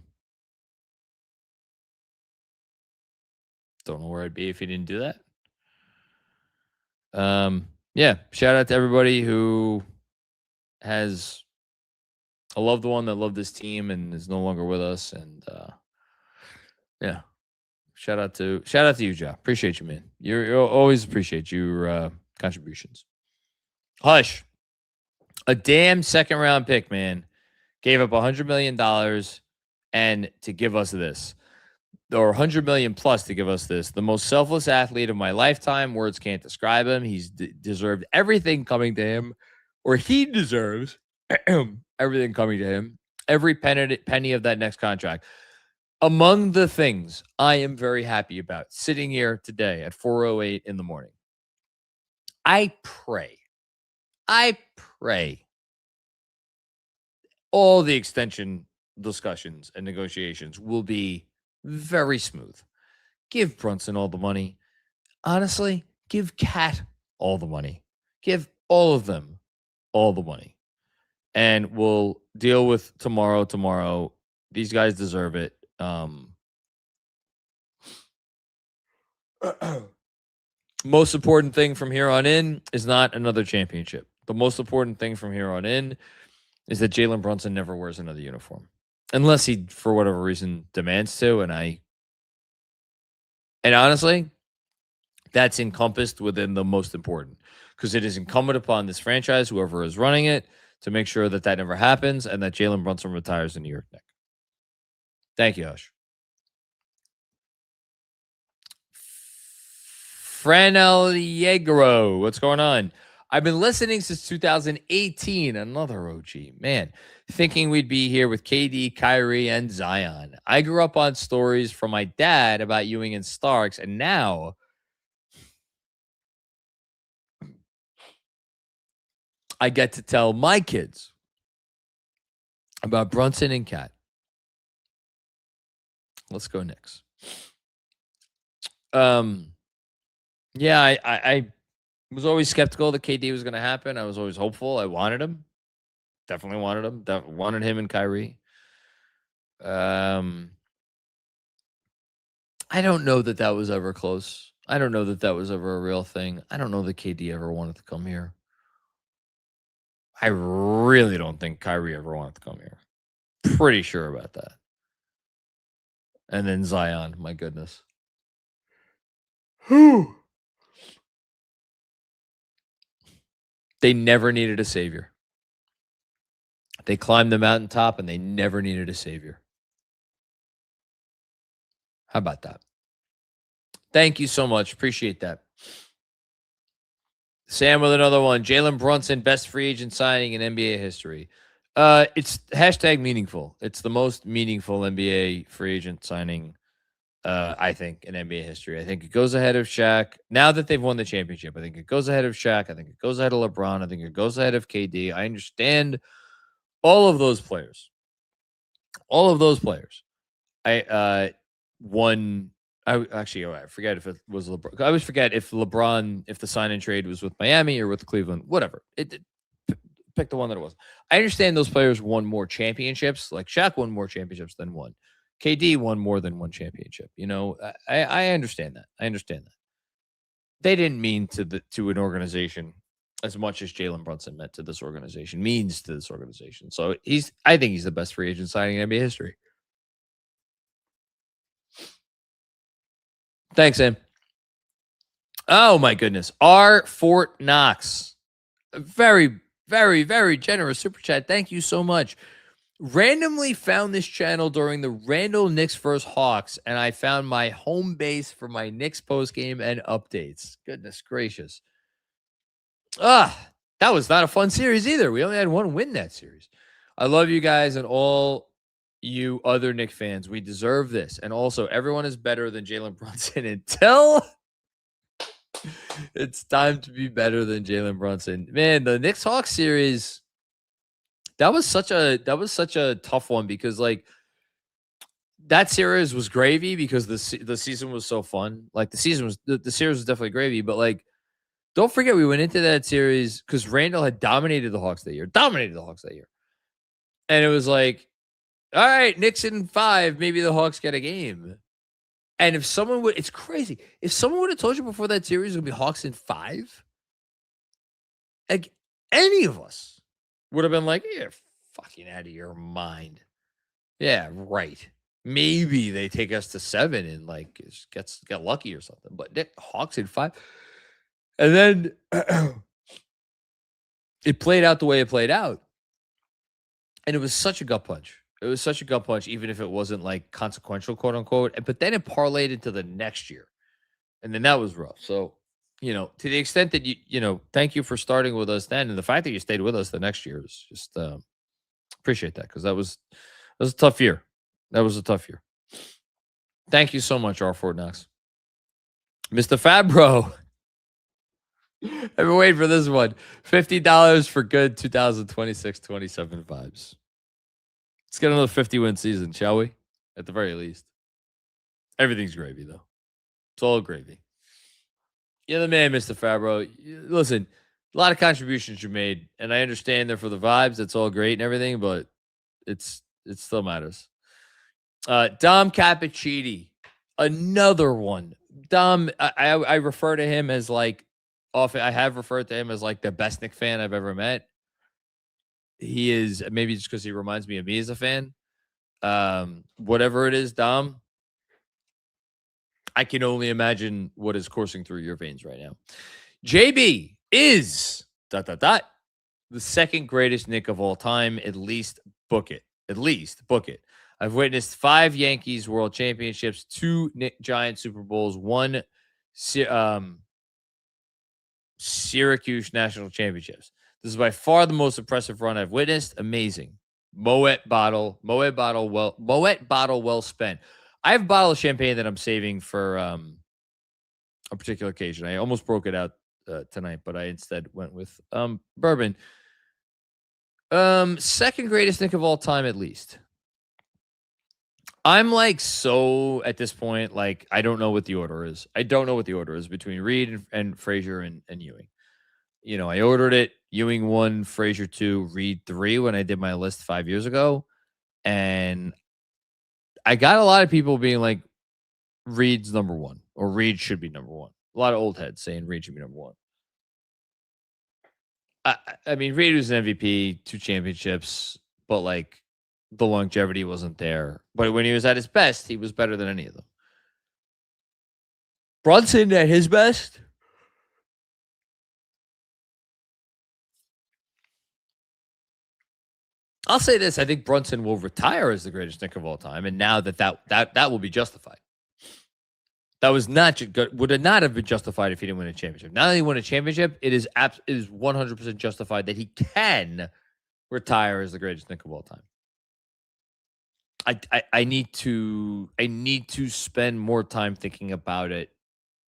know where I'd be if he didn't do that. Yeah, shout out to everybody who has a loved one that loved this team and is no longer with us. And yeah, shout out to you, Ja. Appreciate you, man. You'll always appreciate your contributions. Hush, a damn second round pick, man. Gave up $100 million and to give us this. Or $100 million plus to give us this. The most selfless athlete of my lifetime. Words can't describe him. He's deserved everything coming to him, or he deserves everything coming to him. Every penny of that next contract. Among the things I am very happy about sitting here today at 4:08 in the morning, I pray all the extension discussions and negotiations will be very smooth. Give Brunson all the money. Honestly, give Cat all the money. Give all of them all the money. And we'll deal with tomorrow. These guys deserve it. Most important thing from here on in is not another championship. The most important thing from here on in is that Jalen Brunson never wears another uniform. Unless he, for whatever reason, demands to. And honestly, that's encompassed within the most important. Because it is incumbent upon this franchise, whoever is running it, to make sure that that never happens and that Jalen Brunson retires in New York Knicks. Thank you, Hush. Franel Yegro, what's going on? I've been listening since 2018. Another OG, man. Thinking we'd be here with KD, Kyrie, and Zion. I grew up on stories from my dad about Ewing and Starks, and now I get to tell my kids about Brunson and Cat. Let's go Knicks. Yeah, I was always skeptical that KD was going to happen. I was always hopeful. I wanted him. Definitely wanted him. Wanted him and Kyrie. I don't know that that was ever close. I don't know that that was ever a real thing. I don't know that KD ever wanted to come here. I really don't think Kyrie ever wanted to come here. Pretty sure about that. And then Zion, my goodness. Whew. They never needed a savior. They climbed the mountaintop and they never needed a savior. How about that? Thank you so much. Appreciate that. Sam with another one. Jalen Brunson, best free agent signing in NBA history. It's hashtag meaningful. It's the most meaningful NBA free agent signing, I think, in NBA history. I think it goes ahead of Shaq. Now that they've won the championship, I think it goes ahead of Shaq. I think it goes ahead of LeBron. I think it goes ahead of KD. I understand all of those players. All of those players. I forget if it was LeBron. I always forget if the sign and trade was with Miami or with Cleveland, whatever. Pick the one that it was. I understand those players won more championships. Like Shaq won more championships than one. KD won more than one championship. You know, I understand that. I understand that. They didn't mean to an organization as much as Jalen Brunson meant to this organization, means to this organization. So I think he's the best free agent signing in NBA history. Thanks, Sam. Oh, my goodness. R. Fort Knox. Very, very, very generous super chat. Thank you so much. Randomly found this channel during the Randall Knicks vs. Hawks, and I found my home base for my Knicks postgame and updates. Goodness gracious. That was not a fun series either. We only had one win that series. I love you guys and all you other Knicks fans. We deserve this. And also, everyone is better than Jalen Brunson until it's time to be better than Jalen Brunson. Man, the Knicks Hawks series, that was such a tough one because like that series was gravy because the season was so fun. Like the series was definitely gravy, but like don't forget we went into that series because Randall had dominated the Hawks that year. And it was like, all right, Knicks in 5, maybe the Hawks get a game. And if someone would, it's crazy. If someone would have told you before that series would be Hawks in 5, like any of us would have been like, you're fucking out of your mind. Yeah, right. Maybe they take us to 7 and like get lucky or something. But Hawks in 5. And then it played out the way it played out. And it was such a gut punch. It was such a gut punch, even if it wasn't like consequential, quote unquote. But then it parlayed into the next year. And then that was rough. So, you know, to the extent that you know, thank you for starting with us then. And the fact that you stayed with us the next year is just appreciate that because that was a tough year. That was a tough year. Thank you so much, R. Fort Knox. Mr. Fabro. I've been waiting for this one. $50 for good 2026-27 vibes. Let's get another 50-win season, shall we? At the very least. Everything's gravy, though. It's all gravy. You're the man, Mr. Fabro. Listen, a lot of contributions you made, and I understand they're for the vibes. It's all great and everything, but it still matters. Dom Cappuccini, another one. Dom, I refer to him as like often. I have referred to him as like the best Knicks fan I've ever met. He is, maybe just because he reminds me of me as a fan. Whatever it is, Dom, I can only imagine what is coursing through your veins right now. JB is ... the second greatest Knick of all time. At least book it. At least book it. I've witnessed 5 Yankees World Championships, 2 Giant Super Bowls, 1 Syracuse National Championships. This is by far the most impressive run I've witnessed. Amazing. Moet bottle well spent. I have a bottle of champagne that I'm saving for a particular occasion. I almost broke it out tonight, but I instead went with bourbon. Second greatest Knick of all time, at least. I'm like, so at this point, like, I don't know what the order is. I don't know what the order is between Reed and Frazier and Ewing. You know, I ordered it. Ewing 1, Frazier 2, Reed 3 when I did my list 5 years ago. And I got a lot of people being like, Reed's number 1, or Reed should be number 1. A lot of old heads saying Reed should be number 1. I mean, Reed was an MVP, 2 championships, but like the longevity wasn't there. But when he was at his best, he was better than any of them. Brunson at his best? I'll say this. I think Brunson will retire as the greatest Knick of all time. And now that will be justified. That was not would not have been justified if he didn't win a championship. Now that he won a championship, it is 100% justified that he can retire as the greatest Knick of all time. I need to spend more time thinking about it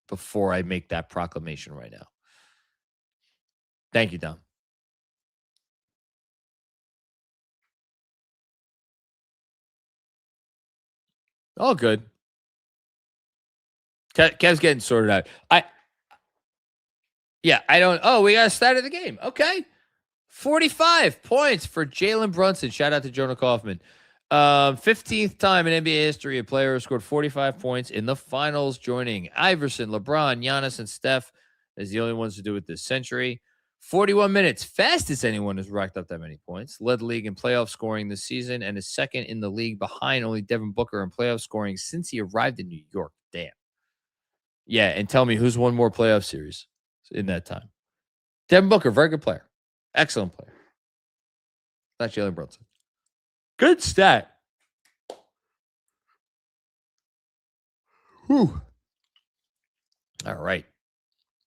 before I make that proclamation right now. Thank you, Dom. All good. Kev's getting sorted out. I don't. Oh, we got to start of the game. Okay. 45 points for Jalen Brunson. Shout out to Jonah Kaufman. 15th time in NBA history, a player who scored 45 points in the finals, joining Iverson, LeBron, Giannis, and Steph as the only ones to do it this century. 41 minutes, fastest anyone has racked up that many points. Led the league in playoff scoring this season and is second in the league behind only Devin Booker in playoff scoring since he arrived in New York. Damn. Yeah, and tell me who's won more playoff series in that time. Devin Booker, very good player. Excellent player. Not Jalen Brunson. Good stat. Whew. All right.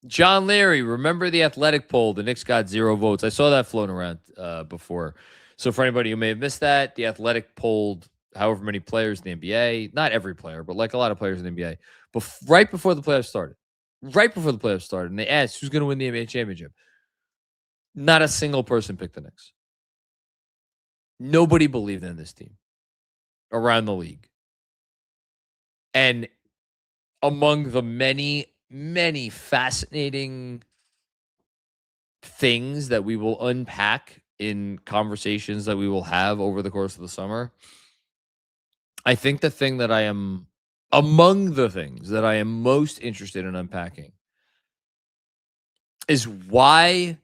John Leary, remember the Athletic poll? The Knicks got 0 votes. I saw that floating around before. So for anybody who may have missed that, the Athletic polled however many players in the NBA, not every player, but like a lot of players in the NBA, right before the playoffs started. Right before the playoffs started. And they asked, who's going to win the NBA championship? Not a single person picked the Knicks. Nobody believed in this team around the league. And among the many, many fascinating things that we will unpack in conversations that we will have over the course of the summer, I think the thing that I am, among the things that I am most interested in unpacking is why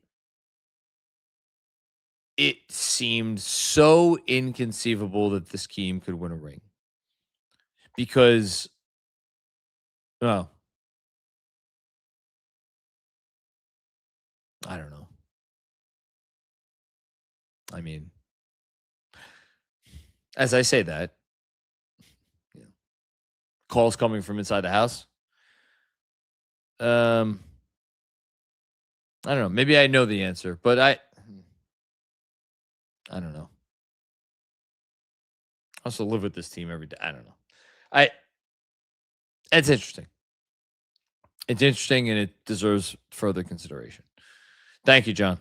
it seemed so inconceivable that this team could win a ring. Because, I don't know. I mean, as I say that, calls coming from inside the house. I don't know. Maybe I know the answer, but I don't know. I also live with this team every day. I don't know. It's interesting. It's interesting, and it deserves further consideration. Thank you, John.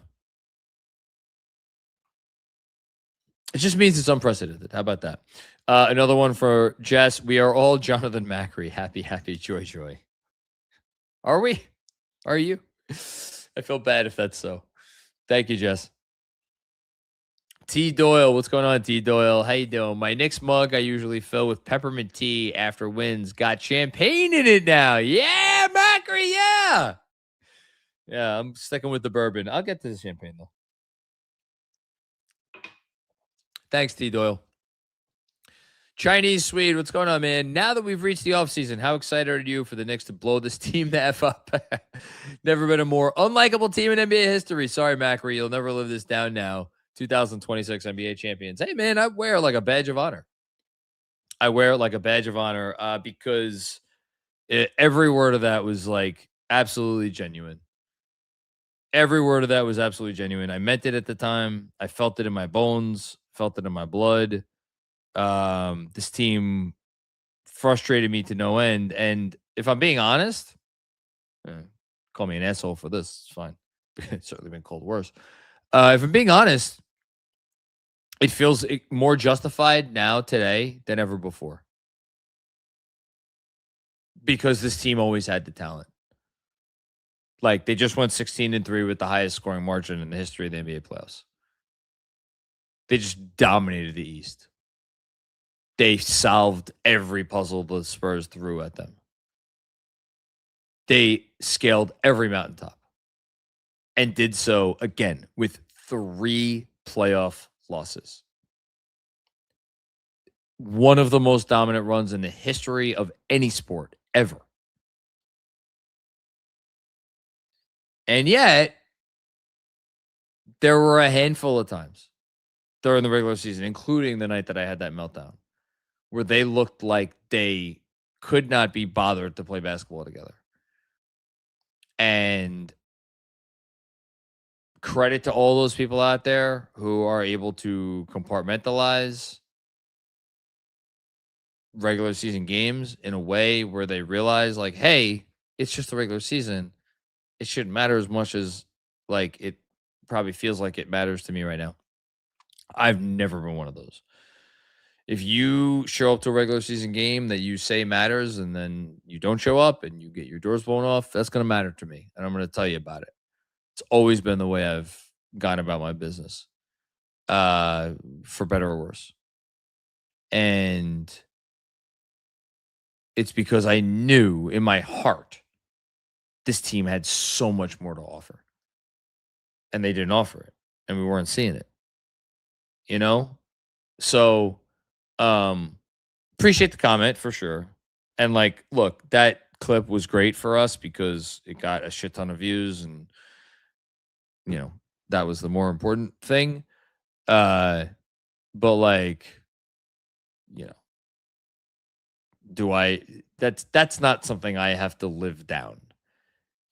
It just means it's unprecedented. How about that? Another one for Jess. We are all Jonathan Macri. Happy, happy, joy, joy. Are we? Are you? I feel bad if that's so. Thank you, Jess. T Doyle, what's going on, T Doyle? How you doing? My Knicks mug I usually fill with peppermint tea after wins. Got champagne in it now. Yeah, Macri, yeah. Yeah, I'm sticking with the bourbon. I'll get to the champagne, though. Thanks, T Doyle. Chinese Swede, what's going on, man? Now that we've reached the offseason, how excited are you for the Knicks to blow this team the F up? Never been a more unlikable team in NBA history. Sorry, Macri. You'll never live this down now. 2026 NBA champions. Hey, man, I wear like a badge of honor. Because every word of that was like absolutely genuine. Every word of that was absolutely genuine. I meant it at the time. I felt it in my bones, felt it in my blood. This team frustrated me to no end. And if I'm being honest, call me an asshole for this. It's fine. It's certainly been called worse. If I'm being honest, it feels more justified now today than ever before. Because this team always had the talent. Like, they just went 16-3 with the highest scoring margin in the history of the NBA playoffs. They just dominated the East. They solved every puzzle the Spurs threw at them. They scaled every mountaintop. And did so, again, with 3 playoff losses. One of the most dominant runs in the history of any sport ever. And yet, there were a handful of times during the regular season, including the night that I had that meltdown, where they looked like they could not be bothered to play basketball together. And credit to all those people out there who are able to compartmentalize regular season games in a way where they realize, like, hey, it's just the regular season. It shouldn't matter as much as, like, it probably feels like it matters to me right now. I've never been one of those. If you show up to a regular season game that you say matters and then you don't show up and you get your doors blown off, that's going to matter to me. And I'm going to tell you about it. It's always been the way I've gone about my business, for better or worse. And it's because I knew in my heart this team had so much more to offer. And they didn't offer it. And we weren't seeing it. You know? So, appreciate the comment for sure. And, like, look, that clip was great for us because it got a shit ton of views, and, you know, that was the more important thing. But, like, you know, that's not something I have to live down,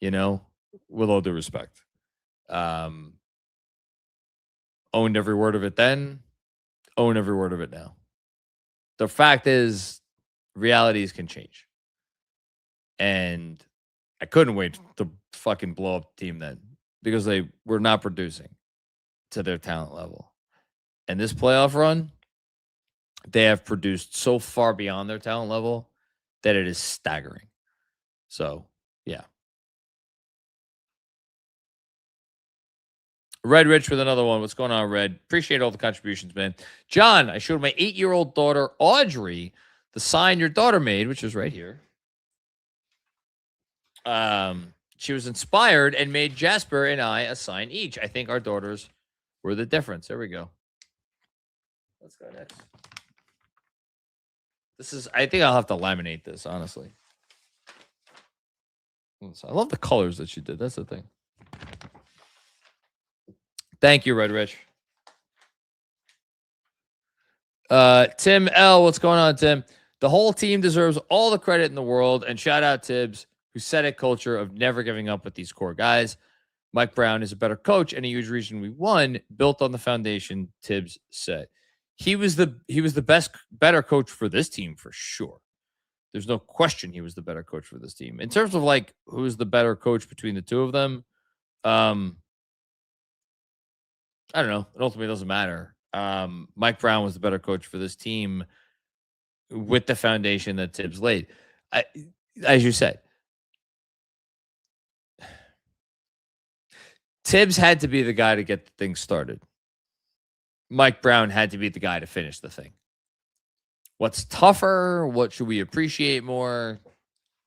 you know, with all due respect. Owned every word of it then, own every word of it now. The fact is, realities can change. And I couldn't wait to fucking blow up the team then because they were not producing to their talent level. And this playoff run, they have produced so far beyond their talent level that it is staggering. So, yeah. Red Rich with another one. What's going on, Red? Appreciate all the contributions, man. John, I showed my 8-year-old daughter, Audrey, the sign your daughter made, which is right here. She was inspired and made Jasper and I a sign each. I think our daughters were the difference. There we go. Let's go next. I think I'll have to laminate this, honestly. I love the colors that she did. That's the thing. Thank you, Red Rich. Tim L, what's going on, Tim? The whole team deserves all the credit in the world, and shout out Tibbs, who set a culture of never giving up with these core guys. Mike Brown is a better coach, and a huge reason we won, built on the foundation Tibbs set. He was the better coach for this team for sure. There's no question he was the better coach for this team. In terms of, like, who's the better coach between the two of them, I don't know. It ultimately doesn't matter. Mike Brown was the better coach for this team with the foundation that Tibbs laid. As you said, Tibbs had to be the guy to get things started. Mike Brown had to be the guy to finish the thing. What's tougher? What should we appreciate more?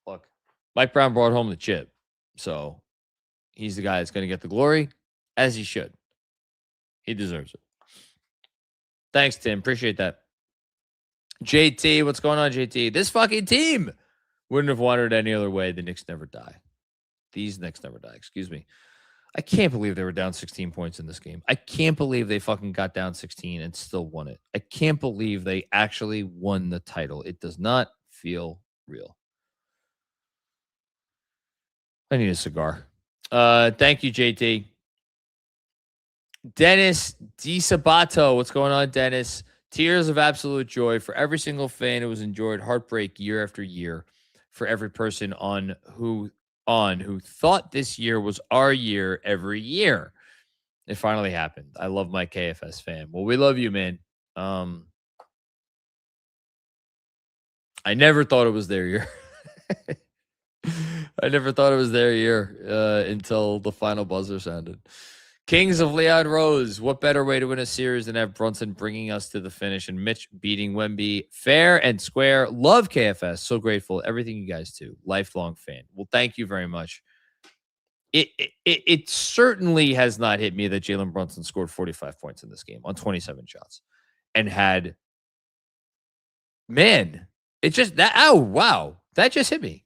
Look, Mike Brown brought home the chip. So he's the guy that's going to get the glory, as he should. He deserves it. Thanks, Tim. Appreciate that. JT, what's going on, JT? This fucking team wouldn't have wanted it any other way. The Knicks never die. These Knicks never die. Excuse me. I can't believe they were down 16 points in this game. I can't believe they fucking got down 16 and still won it. I can't believe they actually won the title. It does not feel real. I need a cigar. Thank you, JT. Dennis DiSabato. What's going on, Dennis? Tears of absolute joy for every single fan who has enjoyed heartbreak year after year. For every person who thought this year was our year every year. It finally happened. I love my KFS fan. Well, we love you, man. I never thought it was their year. I never thought it was their year until the final buzzer sounded. Kings of Leon Rose. What better way to win a series than have Brunson bringing us to the finish and Mitch beating Wemby fair and square. Love KFS. So grateful. Everything you guys do. Lifelong fan. Well, thank you very much. It certainly has not hit me that Jalen Brunson scored 45 points in this game on 27 shots and had, man, it just that. Oh, wow. That just hit me.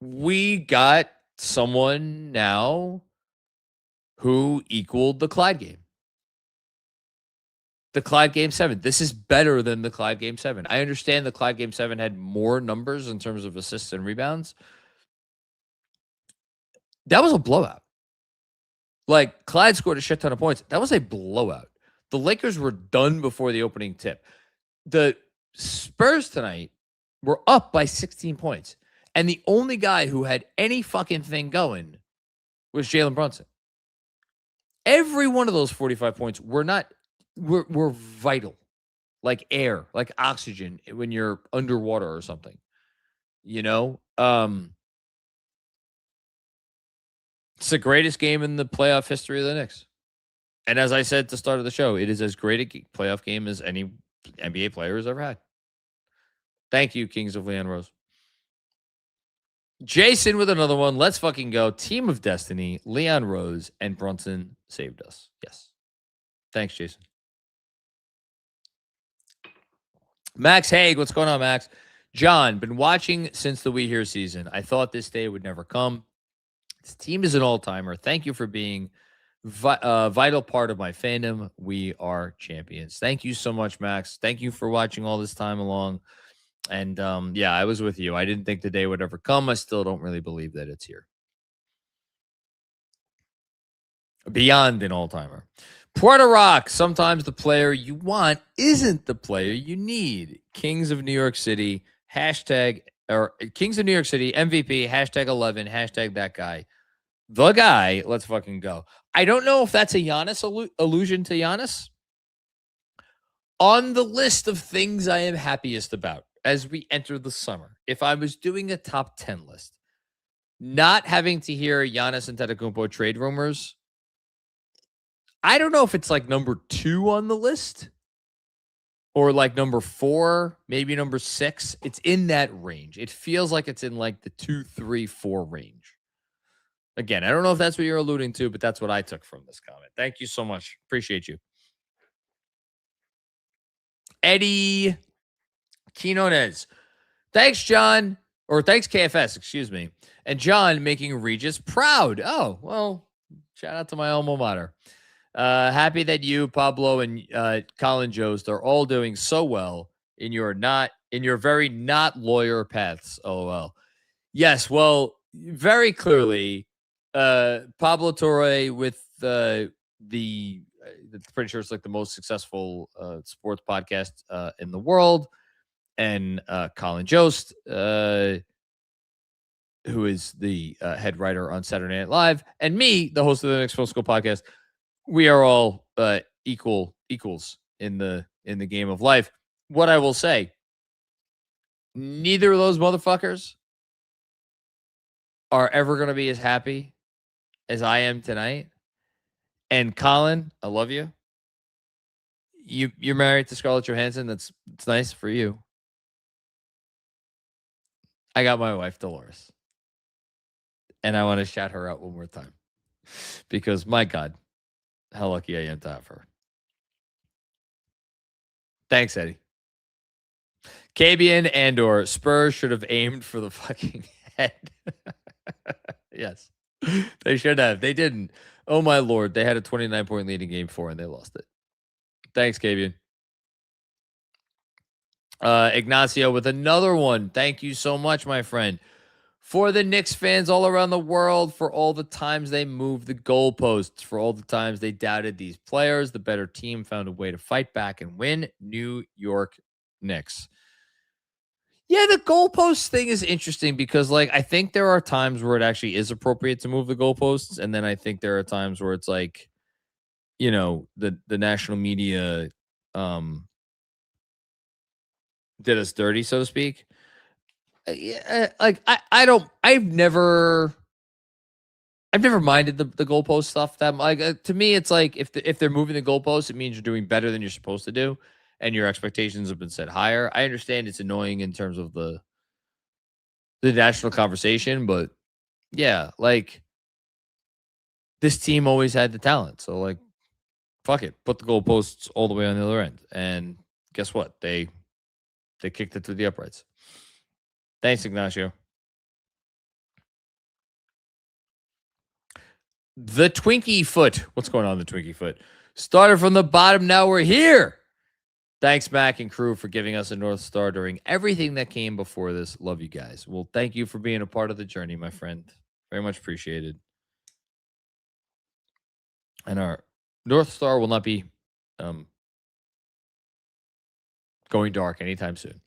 We got someone now who equaled the Clyde game. The Clyde game 7. This is better than the Clyde game 7. I understand the Clyde game 7 had more numbers in terms of assists and rebounds. That was a blowout. Like, Clyde scored a shit ton of points. That was a blowout. The Lakers were done before the opening tip. The Spurs tonight were up by 16 points. And the only guy who had any fucking thing going was Jalen Brunson. Every one of those 45 points were vital, like air, like oxygen when you're underwater or something. You know? It's the greatest game in the playoff history of the Knicks. And as I said at the start of the show, it is as great a playoff game as any NBA player has ever had. Thank you, Kings of Leon Rose. Jason with another one. Let's fucking go. Team of Destiny, Leon Rose, and Brunson saved us. Yes. Thanks, Jason. Max Haig. What's going on, Max? John, been watching since the We Here season. I thought this day would never come. This team is an all-timer. Thank you for being a vital part of my fandom. We are champions. Thank you so much, Max. Thank you for watching all this time along. And, yeah, I was with you. I didn't think the day would ever come. I still don't really believe that it's here. Beyond an all-timer. Puerto Rock. Sometimes the player you want isn't the player you need. Kings of New York City. Hashtag, or Kings of New York City, MVP, hashtag 11, hashtag that guy. The guy. Let's fucking go. I don't know if that's a Giannis allusion to Giannis. On the list of things I am happiest about as we enter the summer, if I was doing a top 10 list, not having to hear Giannis Antetokounmpo trade rumors, I don't know if it's like number 2 on the list or like number 4, maybe number 6. It's in that range. It feels like it's in like the 2, 3, 4 range. Again, I don't know if that's what you're alluding to, but that's what I took from this comment. Thank you so much. Appreciate you. Eddie Quinones. Thanks, John. Or thanks, KFS, excuse me. And John making Regis proud. Oh, well, shout out to my alma mater. Happy that you, Pablo, and Colin Jost are all doing so well in your very not lawyer paths. LOL. Yes, well, very clearly, Pablo Torre with the pretty sure it's like the most successful sports podcast in the world. And Colin Jost, who is the head writer on Saturday Night Live, and me, the host of the Knicks Film School Podcast. We are all equals in the game of life. What I will say, neither of those motherfuckers are ever going to be as happy as I am tonight. And Colin, I love you. You're married to Scarlett Johansson. It's nice for you. I got my wife Dolores, and I want to shout her out one more time because my God, how lucky I am to have her. Thanks, Eddie. Kabian and/or Spurs should have aimed for the fucking head. Yes, they should have. They didn't. Oh my Lord, they had a 29-point lead in Game 4 and they lost it. Thanks, Kabian. Ignacio with another one. Thank you so much, my friend. For the Knicks fans all around the world, for all the times they moved the goalposts, for all the times they doubted these players, the better team found a way to fight back and win. New York Knicks. Yeah, the goalpost thing is interesting because, like, I think there are times where it actually is appropriate to move the goalposts, and then I think there are times where it's like, you know, the national media did us dirty, so to speak. Like I've never minded the goalpost stuff. That like to me, it's like if they're moving the goalposts, it means you're doing better than you're supposed to do, and your expectations have been set higher. I understand it's annoying in terms of the national conversation, but yeah, like this team always had the talent, so like fuck it, put the goalposts all the way on the other end, and guess what? They kicked it through the uprights. Thanks, Ignacio. The Twinkie Foot. What's going on, the Twinkie Foot? Started from the bottom, now we're here. Thanks, Mac and crew, for giving us a North Star during everything that came before this. Love you guys. Well, thank you for being a part of the journey, my friend. Very much appreciated. And our North Star will not be going dark anytime soon.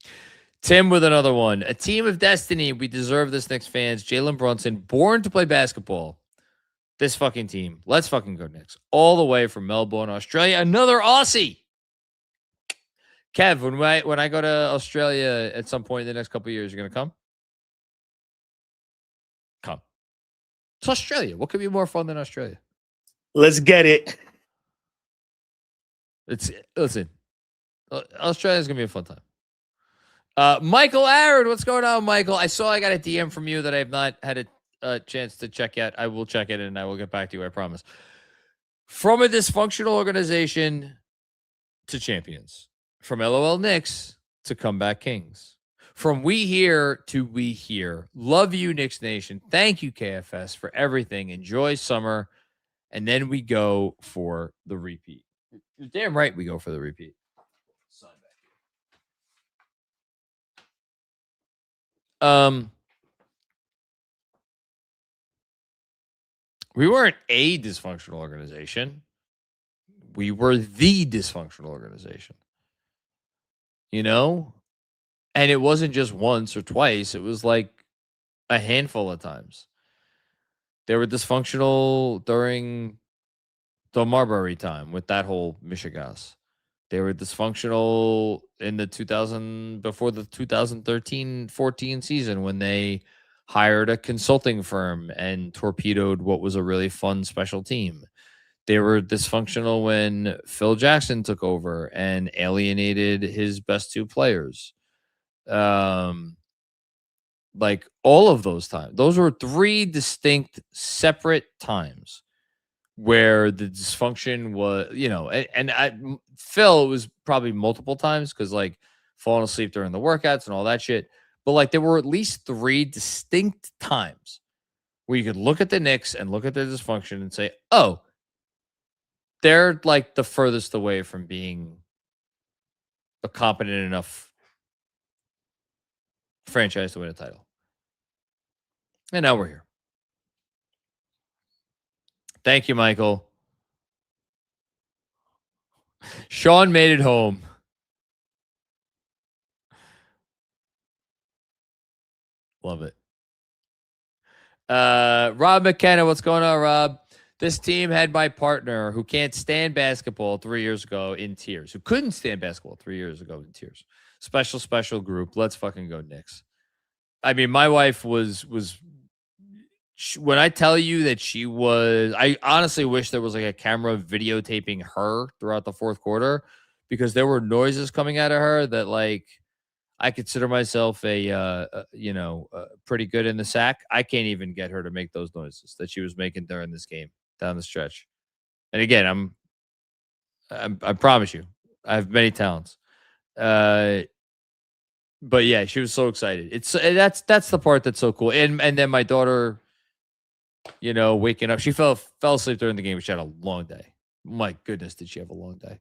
Tim with another one. A team of destiny. We deserve this, Knicks fans. Jalen Brunson, born to play basketball. This fucking team. Let's fucking go Knicks. All the way from Melbourne, Australia. Another Aussie. Kev, when I go to Australia at some point in the next couple of years, you're going to come? Come. It's Australia. What could be more fun than Australia? Let's get it. Listen. Australia's going to be a fun time. Michael Aaron, what's going on, Michael? I saw I got a DM from you that I have not had a chance to check yet. I will check it and I will get back to you, I promise. From a dysfunctional organization to champions. From LOL Knicks to Comeback Kings. From we here to we here. Love you, Knicks Nation. Thank you, KFS, for everything. Enjoy summer. And then we go for the repeat. You're damn right we go for the repeat. We weren't a dysfunctional organization. We were the dysfunctional organization. You know? And it wasn't just once or twice. It was like a handful of times. They were dysfunctional during the Marbury time with that whole Michigas. They were dysfunctional in before the 2013-14 season when they hired a consulting firm and torpedoed what was a really fun special team. They were dysfunctional when Phil Jackson took over and alienated his best two players. Like all of those times. Those were three distinct, separate times where the dysfunction was, you know, Phil, it was probably multiple times because like falling asleep during the workouts and all that shit. But like there were at least three distinct times where you could look at the Knicks and look at their dysfunction and say, oh, they're like the furthest away from being a competent enough franchise to win a title. And now we're here. Thank you, Michael. Sean made it home. Love it. Rob McKenna, what's going on, Rob? This team had my partner who can't stand basketball 3 years ago in tears. Who couldn't stand basketball 3 years ago in tears. Special group. Let's fucking go Knicks. I mean, my wife was when I tell you that she was, I honestly wish there was like a camera videotaping her throughout the fourth quarter, because there were noises coming out of her that, like, I consider myself pretty good in the sack. I can't even get her to make those noises that she was making during this game down the stretch. And again, I promise you, I have many talents. But yeah, she was so excited. That's the part that's so cool. And then my daughter, waking up, she fell asleep during the game. She had a long day. My goodness, did she have a long day?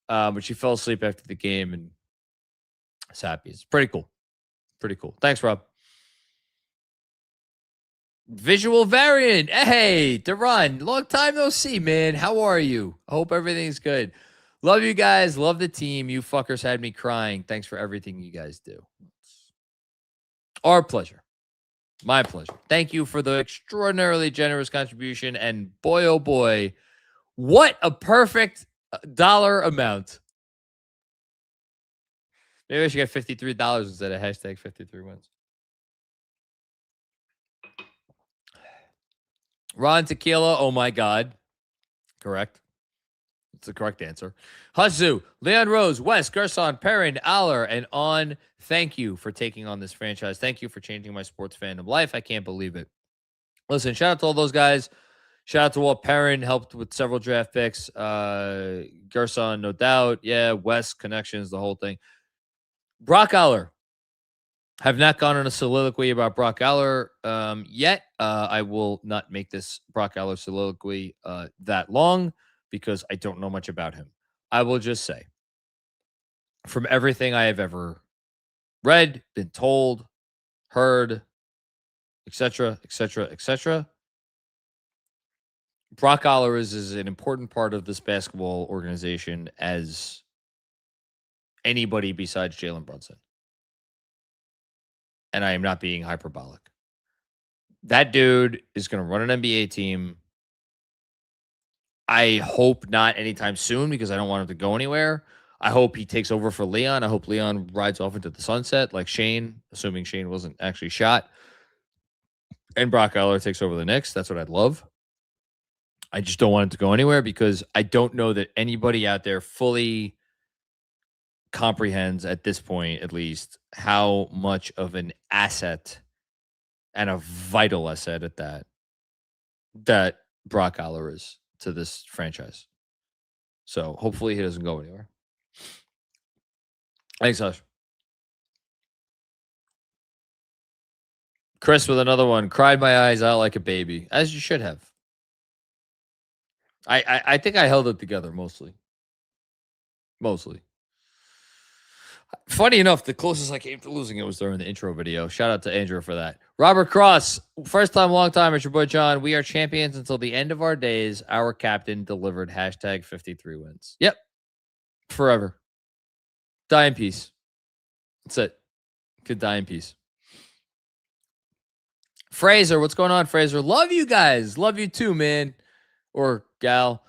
But she fell asleep after the game and is happy. It's pretty cool. Pretty cool. Thanks, Rob. Visual variant. Hey, Duran, long time no see, man. How are you? I hope everything's good. Love you guys. Love the team. You fuckers had me crying. Thanks for everything you guys do. Our pleasure. My pleasure. Thank you for the extraordinarily generous contribution. And boy, oh boy, what a perfect dollar amount. Maybe I should get $53 instead of hashtag 53 wins. Ron Tequila, oh my God. Correct. It's the correct answer. Huzu, Leon Rose, Wes, Gerson, Perrin, Aller, and on. Thank you for taking on this franchise. Thank you for changing my sports fandom life. I can't believe it. Listen, shout out to all those guys. Shout out to Walt Perrin, helped with several draft picks. Gerson, no doubt. Yeah, Wes, connections, the whole thing. Brock Aller. Have not gone on a soliloquy about Brock Aller yet. I will not make this Brock Aller soliloquy that long because I don't know much about him. I will just say, from everything I have ever read, been told, heard, etc., etc., etc., Brock Aller is an important part of this basketball organization as anybody besides Jalen Brunson. And I am not being hyperbolic. That dude is going to run an NBA team. I hope not anytime soon because I don't want him to go anywhere. I hope he takes over for Leon. I hope Leon rides off into the sunset like Shane, assuming Shane wasn't actually shot. And Brock Aller takes over the Knicks. That's what I'd love. I just don't want him to go anywhere because I don't know that anybody out there fully comprehends at this point, at least, how much of an asset and a vital asset at that Brock Aller is to this franchise. So hopefully he doesn't go anywhere. Thanks, Hush. Chris with another one. Cried my eyes out like a baby, as you should have. I think I held it together mostly. Funny enough, the closest I came to losing it was during the intro video. Shout out to Andrew for that. Robert Cross, first time, long time. It's your boy John. We are champions until the end of our days. Our captain delivered hashtag 53 wins. Yep. Forever. Die in peace. That's it. Could die in peace. Fraser, what's going on, Fraser? Love you guys. Love you too, man. Or gal.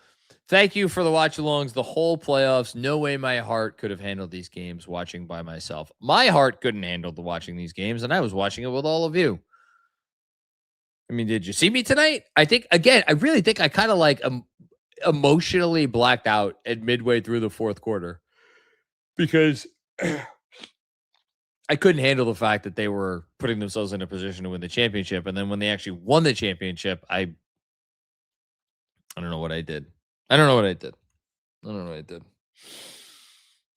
Thank you for the watch-alongs, the whole playoffs. No way my heart could have handled these games watching by myself. My heart couldn't handle watching these games, and I was watching it with all of you. I mean, did you see me tonight? I really think I kind of like emotionally blacked out at midway through the fourth quarter because I couldn't handle the fact that they were putting themselves in a position to win the championship. And then when they actually won the championship, I don't know what I did.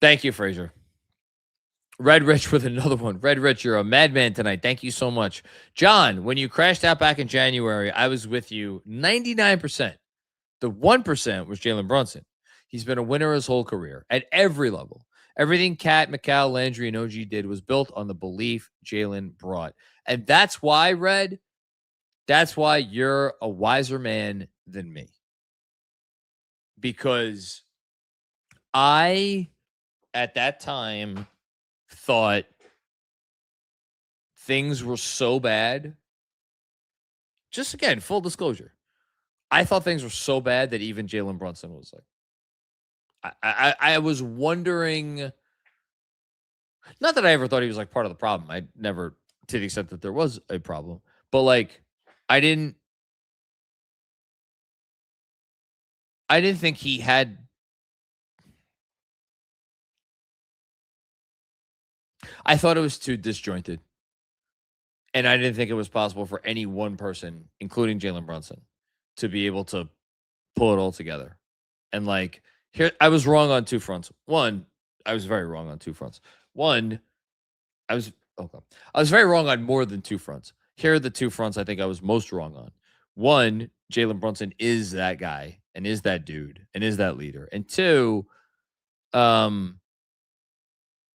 Thank you, Fraser. Red Rich with another one. Red Rich, you're a madman tonight. Thank you so much. John, when you crashed out back in January, I was with you 99%. The 1% was Jalen Brunson. He's been a winner his whole career at every level. Everything Kat, McCall, Landry, and OG did was built on the belief Jalen brought. And that's why, Red, that's why you're a wiser man than me. Because I, at that time, thought things were so bad. Just again, full disclosure. I thought things were so bad that even Jalen Brunson was like, I was wondering, not that I ever thought he was like part of the problem. I never, to the extent that there was a problem, but like, I didn't I didn't think he had. I thought it was too disjointed. And I didn't think it was possible for any one person, including Jalen Brunson, to be able to pull it all together. And like, here, I was wrong on two fronts. One, I was very wrong on two fronts. One, I was very wrong on more than two fronts. Here are the two fronts I think I was most wrong on. One, Jalen Brunson is that guy and is that dude and is that leader. And two,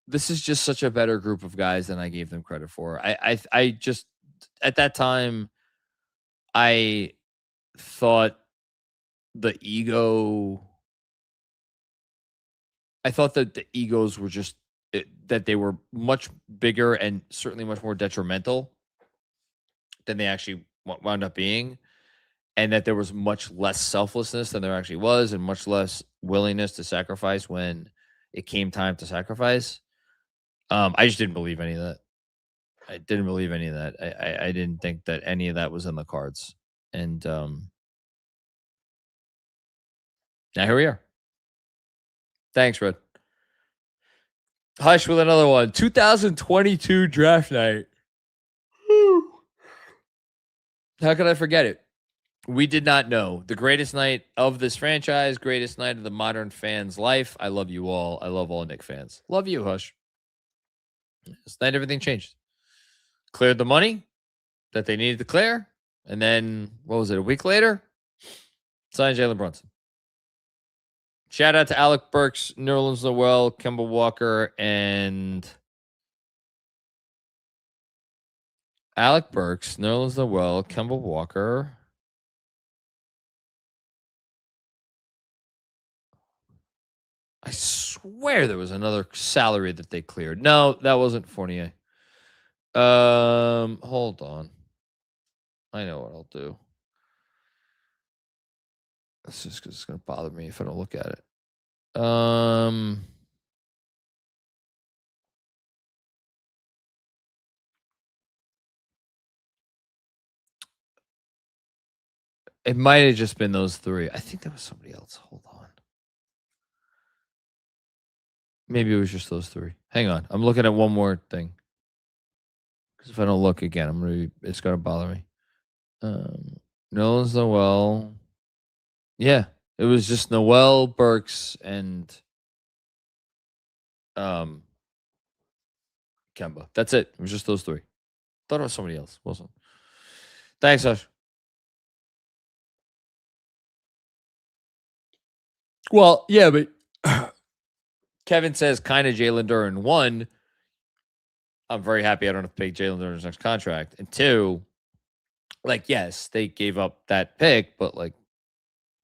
this is just such a better group of guys than I gave them credit for. I just, at that time, I thought the ego, I thought that the egos were just, that they were much bigger and certainly much more detrimental than they actually wound up being. And that there was much less selflessness than there actually was, and much less willingness to sacrifice when it came time to sacrifice. I just didn't believe any of that. I didn't believe any of that. I didn't think that any of that was in the cards. And now here we are. Thanks, Red. Hush with another one. 2022 draft night. How could I forget it? We did not know. The greatest night of this franchise, greatest night of the modern fan's life. I love you all. I love all Knick fans. Love you, Hush. This night, everything changed. Cleared the money that they needed to clear. And then, what was it, a week later? Signed Jalen Brunson. Shout out to Alec Burks, Nerlens Noel, Kemba Walker, and Alec Burks, Nerlens Noel, Kemba Walker. I swear there was another salary that they cleared. No, that wasn't Fournier. Hold on. I know what I'll do. It's just because it's going to bother me if I don't look at it. It might have just been those three. I think there was somebody else. Hold on. Maybe it was just those three. Hang on. I'm looking at one more thing. Because if I don't look again, it's going to bother me. Nerlens Noel. Yeah. It was just Noel, Burks, and Kemba. That's it. It was just those three. Thought it was somebody else. Wasn't. Thanks, Josh. Well, yeah, but Kevin says kind of Jalen Duren. One, I'm very happy I don't have to pay Jalen Duren's next contract. And two, like, yes, they gave up that pick, but like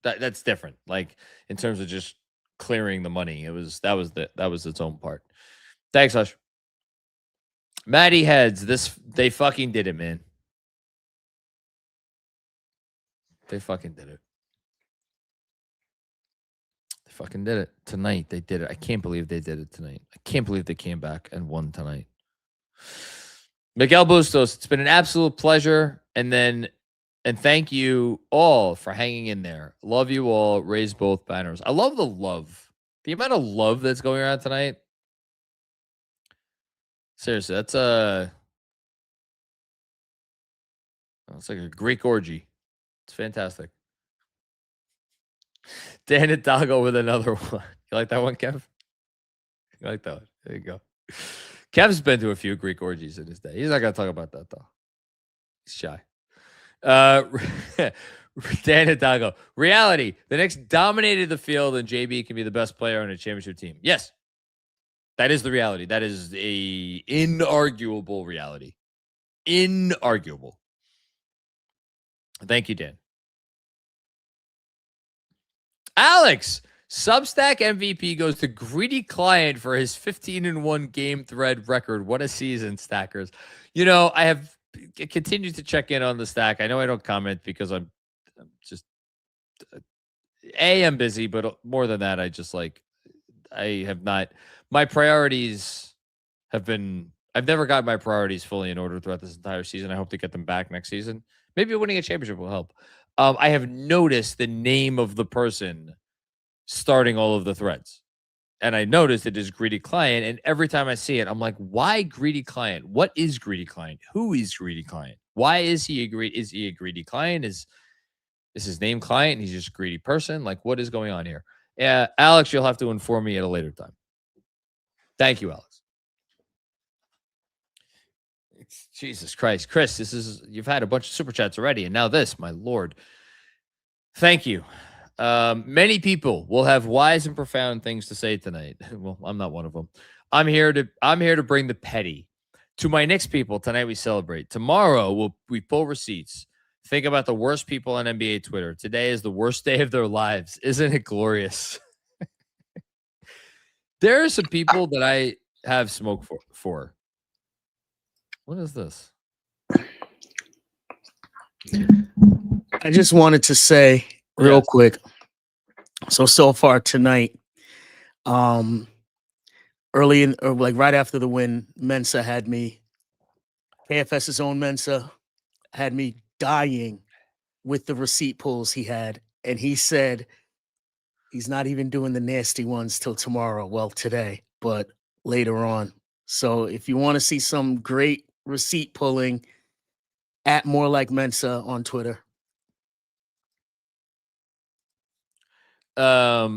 that's different. Like in terms of just clearing the money, that was its own part. Thanks, Hush. Maddie Heads, they fucking did it, man. They fucking did it. Fucking did it tonight. They did it. I can't believe they did it tonight. I can't believe they came back and won tonight. Miguel Bustos, it's been an absolute pleasure. And thank you all for hanging in there. Love you all. Raise both banners. I love the love. The amount of love that's going around tonight. Seriously, it's like a Greek orgy. It's fantastic. Dan Hidalgo with another one. You like that one, Kev? You like that one? There you go. Kev's been to a few Greek orgies in his day. He's not going to talk about that, though. He's shy. Dan Hidalgo. Reality. The Knicks dominated the field, and JB can be the best player on a championship team. Yes. That is the reality. That is a inarguable reality. Inarguable. Thank you, Dan. Alex, Substack MVP goes to greedy client for his 15-1 game thread record. What a season, stackers. You know, I have continued to check in on the stack. I know I don't comment because I'm just, I'm busy, but more than that, I have not, my priorities have been, I've never got my priorities fully in order throughout this entire season. I hope to get them back next season. Maybe winning a championship will help. I have noticed the name of the person starting all of the threads. And I noticed it is Greedy Client. And every time I see it, I'm like, why Greedy Client? What is Greedy Client? Who is Greedy Client? Why is he a greedy client? Is his name Client? He's just a greedy person? Like, what is going on here? Yeah, Alex, you'll have to inform me at a later time. Thank you, Alex. Jesus Christ. Chris, you've had a bunch of super chats already, and now this, my Lord. Thank you. Many people will have wise and profound things to say tonight. Well, I'm not one of them. I'm here to bring the petty. To my Knicks people, tonight we celebrate. Tomorrow we pull receipts. Think about the worst people on NBA Twitter. Today is the worst day of their lives. Isn't it glorious? There are some people that I have smoke for. What is this? I just wanted to say real quick. So far tonight, early right after the win, Mensa had me, KFS's own Mensa had me dying with the receipt pulls he had. And he said he's not even doing the nasty ones till tomorrow. Well, today, but later on. So if you want to see some great receipt pulling, at More Like Mensa on Twitter.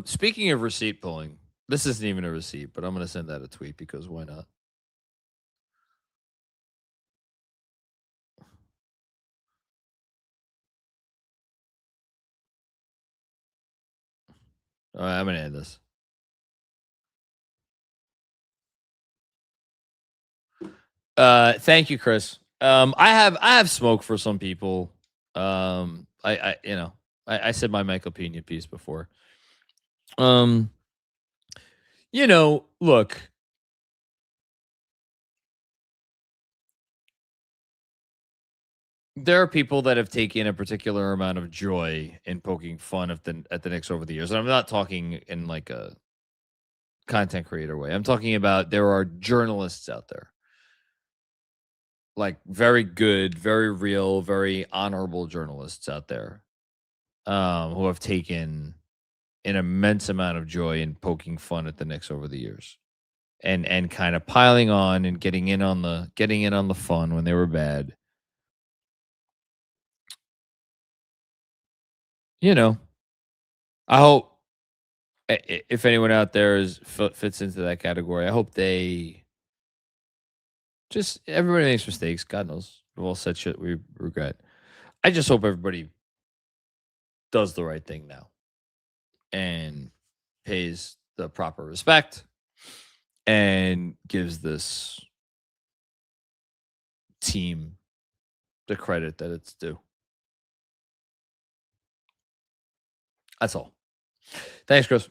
Speaking of receipt pulling, this isn't even a receipt, but I'm going to send that a tweet because why not? All right, I'm going to end this. Thank you, Chris. I have smoke for some people. I said my Michael Pena piece before. Look, there are people that have taken a particular amount of joy in poking fun at the Knicks over the years. And I'm not talking in like a content creator way. I'm talking about there are journalists out there, like very good, very real, very honorable journalists out there, who have taken an immense amount of joy in poking fun at the Knicks over the years, and kind of piling on and getting in on the fun when they were bad. I hope if anyone out there fits into that category, I hope they just, everybody makes mistakes. God knows. We've all said shit we regret. I just hope everybody does the right thing now and pays the proper respect and gives this team the credit that it's due. That's all. Thanks, Chris.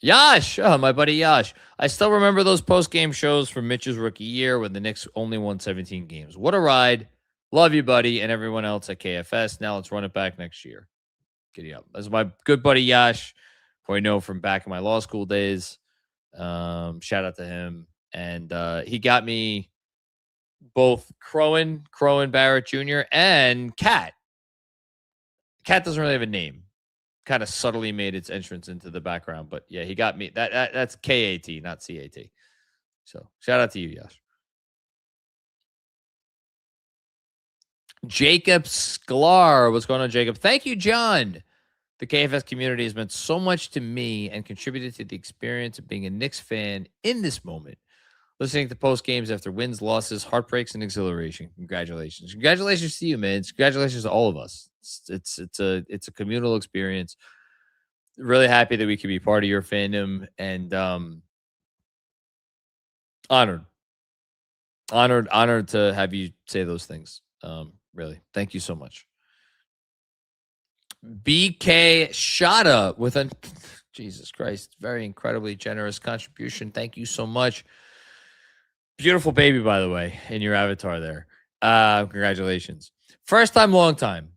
Yash, my buddy Yash. I still remember those post-game shows from Mitch's rookie year when the Knicks only won 17 games. What a ride. Love you, buddy, and everyone else at KFS. Now let's run it back next year. Giddy up. That's my good buddy Yash, who I know from back in my law school days. Shout out to him. And he got me both Crowan Barrett Jr. and Cat. Cat doesn't really have a name. Kind of subtly made its entrance into the background, but yeah, he got me. That's KAT, not CAT. So shout out to you, Yash. Jacob Sklar, what's going on, Jacob? Thank you, John. The KFS community has meant so much to me and contributed to the experience of being a Knicks fan in this moment. Listening to post games after wins, losses, heartbreaks, and exhilaration. Congratulations to you, man. Congratulations to all of us. It's a communal experience. Really happy that we could be part of your fandom, and honored to have you say those things. Really, thank you so much. BK Shada with a Jesus Christ, very incredibly generous contribution. Thank you so much. Beautiful baby, by the way, in your avatar there. Congratulations. First time, long time.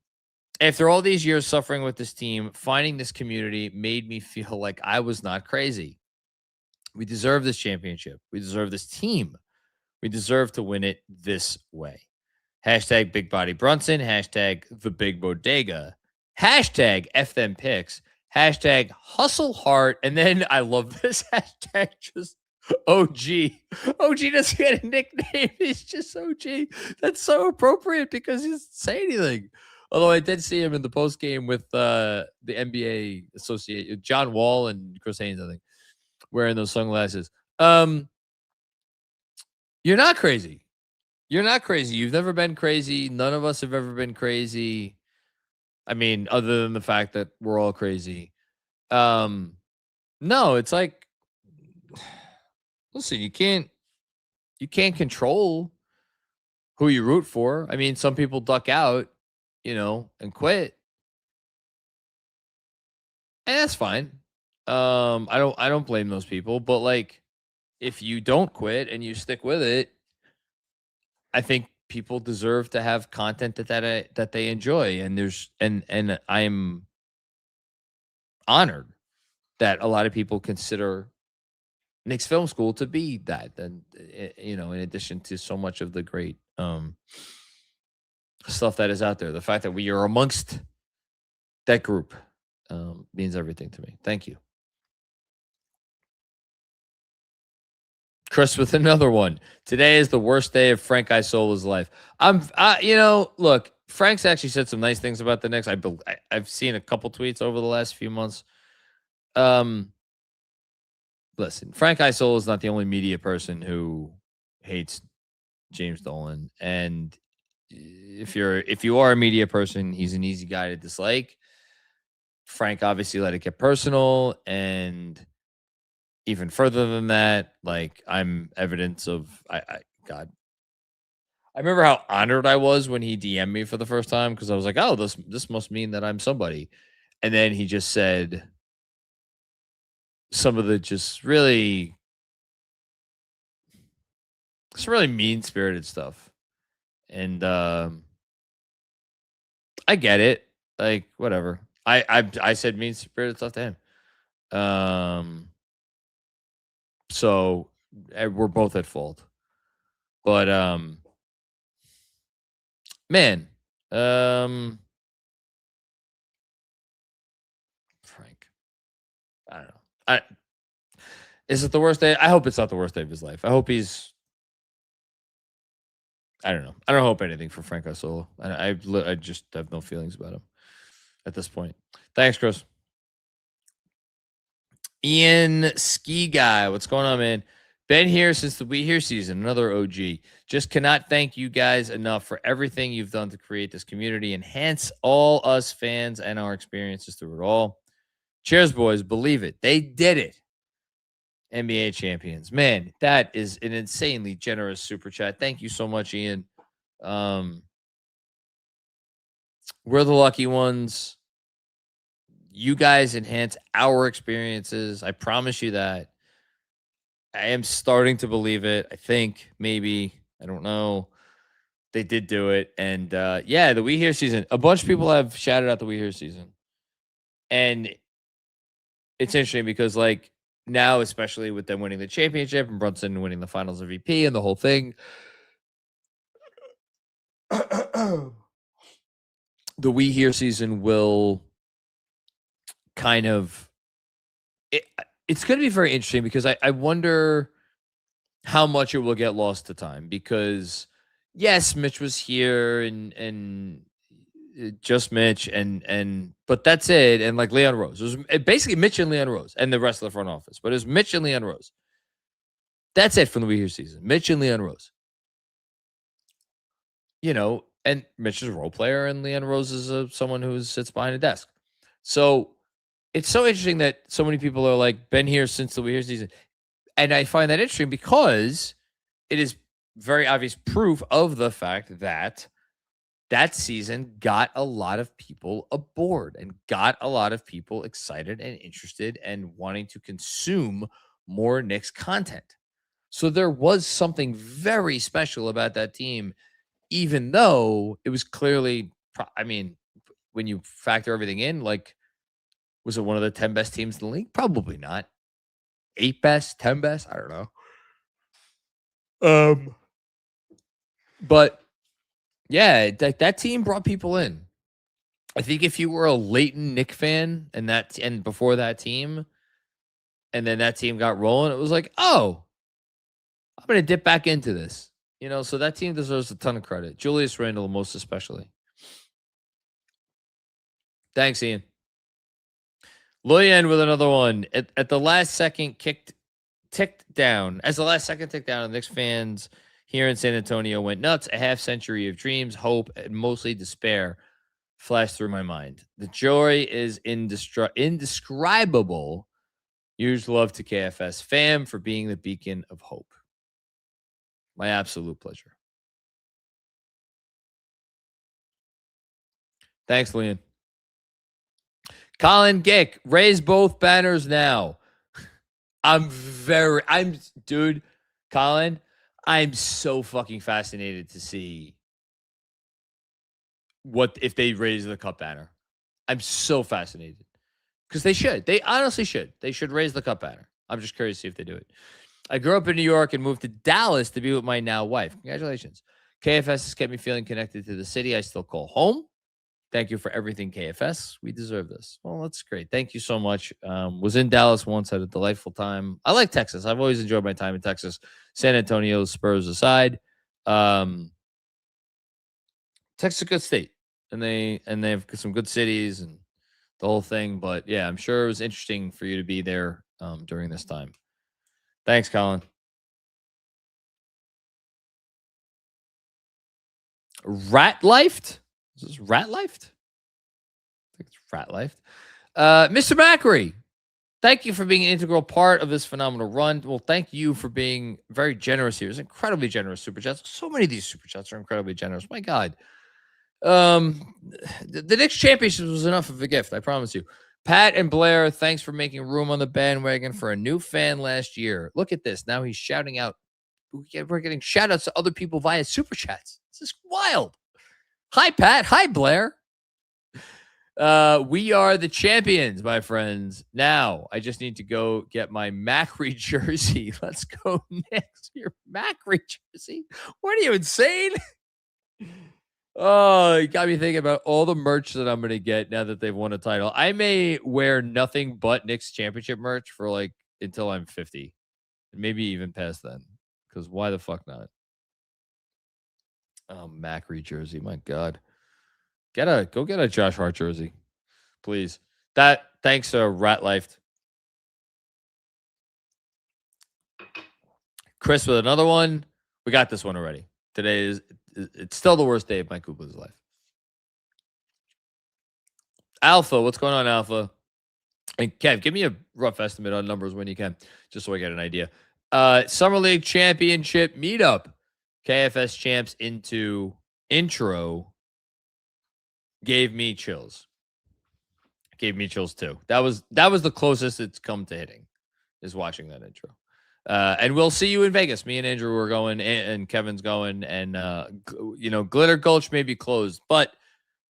After all these years suffering with this team, finding this community made me feel like I was not crazy. We deserve this championship. We deserve this team. We deserve to win it this way. Hashtag Big Body Brunson. Hashtag The Big Bodega. Hashtag F them picks. Hashtag hustle hard. And then I love this hashtag just OG. OG doesn't get a nickname. He's just OG. That's so appropriate because he doesn't say anything. Although I did see him in the post game with the NBA associate, John Wall and Chris Haynes, I think, wearing those sunglasses. You're not crazy. You're not crazy. You've never been crazy. None of us have ever been crazy. I mean, other than the fact that we're all crazy. No, it's like, listen, you can't control who you root for. I mean, some people duck out, and quit. And that's fine. I don't blame those people, but like, if you don't quit and you stick with it, I think people deserve to have content that they enjoy. And I'm honored that a lot of people consider Knicks Film School to be that. And in addition to so much of the great stuff that is out there, the fact that we are amongst that group means everything to me. Thank you. Chris with another one. Today is the worst day of Frank Isola's life. Look, Frank's actually said some nice things about the Knicks. I've seen a couple tweets over the last few months. Listen, Frank Isola is not the only media person who hates James Dolan. And if you are a media person, he's an easy guy to dislike. Frank obviously let it get personal, and even further than that, like, I'm evidence of God. I remember how honored I was when he DM'd me for the first time, because I was like, oh, this must mean that I'm somebody. And then he just said some of the just really mean-spirited stuff. And I get it. Like, whatever. I said mean-spirited stuff to him. So we're both at fault. But man, Frank, I don't know. Is it the worst day? I hope it's not the worst day of his life. I hope he's, I don't know. I don't hope anything for Frank Isola. I just have no feelings about him at this point. Thanks, Chris. Ian Ski Guy, what's going on, man? Been here since the We Here season, another OG. Just cannot thank you guys enough for everything you've done to create this community, enhance all us fans and our experiences through it all. Cheers, boys. Believe it. They did it. NBA champions. Man, that is an insanely generous super chat. Thank you so much, Ian. We're the lucky ones. You guys enhance our experiences. I promise you that. I am starting to believe it. I think, maybe, I don't know. They did do it. And yeah, the We Here season. A bunch of people have shouted out the We Here season. And it's interesting because, like, now, especially with them winning the championship and Brunson winning the finals MVP and the whole thing, the We Here season will kind of, it's going to be very interesting because I wonder how much it will get lost to time, because yes, Mitch was here and just Mitch but that's it. And like Leon Rose, it was basically Mitch and Leon Rose and the rest of the front office, but it was Mitch and Leon Rose. That's it from the We Here season. Mitch and Leon Rose, and Mitch is a role player and Leon Rose is someone who sits behind a desk. So it's so interesting that so many people are like, been here since the We Here season. And I find that interesting because it is very obvious proof of the fact that that season got a lot of people aboard and got a lot of people excited and interested and wanting to consume more Knicks content. So there was something very special about that team, even though it was clearly, I mean, when you factor everything in, like, was it one of the 10 best teams in the league? Probably not. 8 best, 10 best? I don't know. But yeah, that team brought people in. I think if you were a latent Knick fan and before that team, and then that team got rolling, it was like, oh, I'm going to dip back into this. So that team deserves a ton of credit. Julius Randle, most especially. Thanks, Ian. Loyan with another one. At the last second, ticked down. As the last second ticked down, the Knicks fans here in San Antonio went nuts. A half century of dreams, hope, and mostly despair flashed through my mind. The joy is indescribable. Huge love to KFS fam for being the beacon of hope. My absolute pleasure. Thanks, Leon. Colin Gick, raise both banners now. Dude, Colin, I'm so fucking fascinated to see what if they raise the cup banner. I'm so fascinated because they should. They honestly should. They should raise the cup banner. I'm just curious to see if they do it. I grew up in New York and moved to Dallas to be with my now wife. Congratulations. KFS has kept me feeling connected to the city I still call home. Thank you for everything, KFS. We deserve this. Well, that's great. Thank you so much. Was in Dallas once, had a delightful time. I like Texas. I've always enjoyed my time in Texas. San Antonio, Spurs aside. Texas is a good state. And they have some good cities and the whole thing. But yeah, I'm sure it was interesting for you to be there during this time. Thanks, Colin. Rat-lifed? Is this Rat-lifed? I think it's Rat-lifed. Mr. Macri, thank you for being an integral part of this phenomenal run. Well, thank you for being very generous here. It's incredibly generous super chats. So many of these super chats are incredibly generous. My God. The Knicks championship was enough of a gift, I promise you. Pat and Blair, thanks for making room on the bandwagon for a new fan last year. Look at this. Now he's shouting out. We're getting shout outs to other people via super chats. This is wild. Hi, Pat. Hi, Blair. We are the champions, my friends. Now, I just need to go get my Macri jersey. Let's go next. Your Macri jersey? What are you, insane? Oh, you got me thinking about all the merch that I'm going to get now that they've won a title. I may wear nothing but Knicks championship merch for until I'm 50. Maybe even past then. Because why the fuck not? Oh, Macri jersey. My God. Go get a Josh Hart jersey. Please. Thanks to Rat-Lifed. Chris with another one. We got this one already. Today it's still the worst day of Mike Kublai's life. Alpha, what's going on, Alpha? And Kev, give me a rough estimate on numbers when you can, just so I get an idea. Summer League Championship meetup. KFS champs into intro gave me chills. Gave me chills too. That was the closest it's come to hitting, is watching that intro. And we'll see you in Vegas. Me and Andrew are going, and Kevin's going, and Glitter Gulch may be closed, but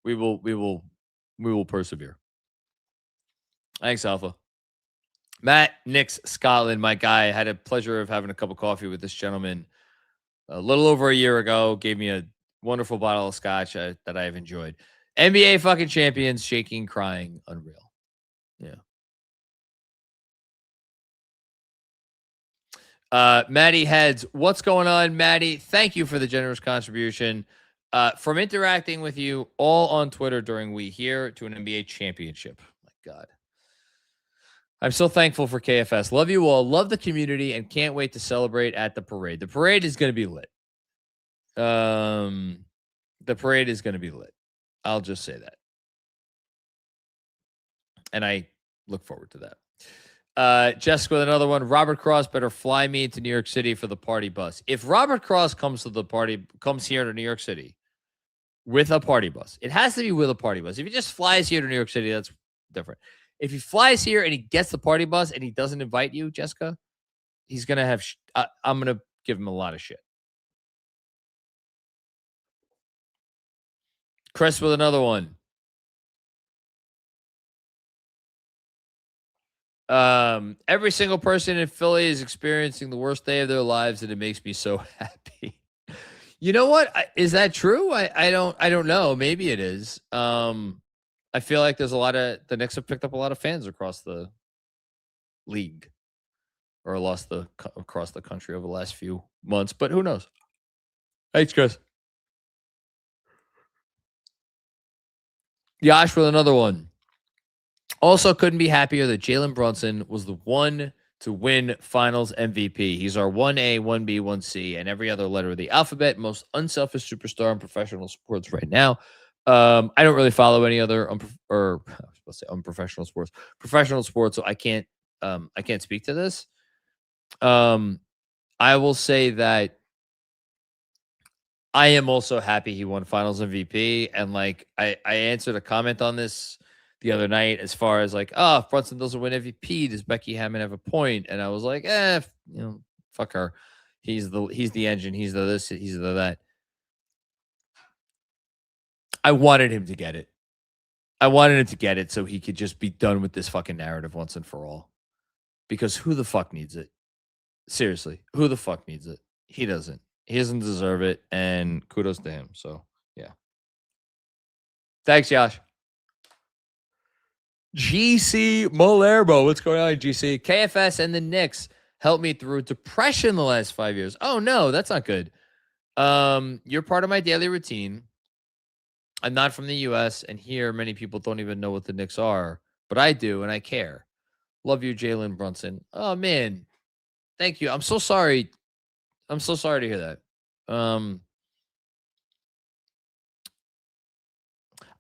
we will persevere. Thanks, Alpha. Matt Knicks Scotland, my guy, had a pleasure of having a cup of coffee with this gentleman a little over a year ago. Gave me a wonderful bottle of scotch that I have enjoyed. NBA fucking champions, shaking, crying, unreal. Yeah. Maddie Heads, what's going on, Maddie? Thank you for the generous contribution. From interacting with you all on Twitter during We Here to an NBA championship. My God. I'm so thankful for KFS. Love you all. Love the community and can't wait to celebrate at the parade. The parade is going to be lit. The parade is going to be lit. I'll just say that. And I look forward to that. Jessica with another one. Robert Cross better fly me to New York City for the party bus. If Robert Cross comes here to New York City with a party bus, it has to be with a party bus. If he just flies here to New York City, that's different. If he flies here and he gets the party bus and he doesn't invite you, Jessica, he's going to have, I'm going to give him a lot of shit. Chris with another one. Every single person in Philly is experiencing the worst day of their lives, and it makes me so happy. You know what? Is that true? I don't know. Maybe it is. I feel like there's the Knicks have picked up a lot of fans across the league or across the country over the last few months, but who knows? Thanks, Chris. Yash with another one. Also, couldn't be happier that Jalen Brunson was the one to win Finals MVP. He's our 1A, 1B, 1C, and every other letter of the alphabet. Most unselfish superstar in professional sports right now. I don't really follow any other unprofessional sports. Professional sports, so I can't speak to this. I will say that I am also happy he won Finals MVP, and like I answered a comment on this the other night as far as like, oh, if Brunson doesn't win MVP, does Becky Hammond have a point? And I was like, fuck her. He's the engine. He's the this. He's the that. I wanted him to get it. I wanted him to get it so he could just be done with this fucking narrative once and for all. Because who the fuck needs it? Seriously, who the fuck needs it? He doesn't. He doesn't deserve it, and kudos to him. So, yeah. Thanks, Josh. GC Malerbo. What's going on, GC? KFS and the Knicks helped me through depression the last 5 years. Oh, no, that's not good. You're part of my daily routine. I'm not from the U.S., and here many people don't even know what the Knicks are, but I do, and I care. Love you, Jalen Brunson. Oh, man. Thank you. I'm so sorry. I'm so sorry to hear that.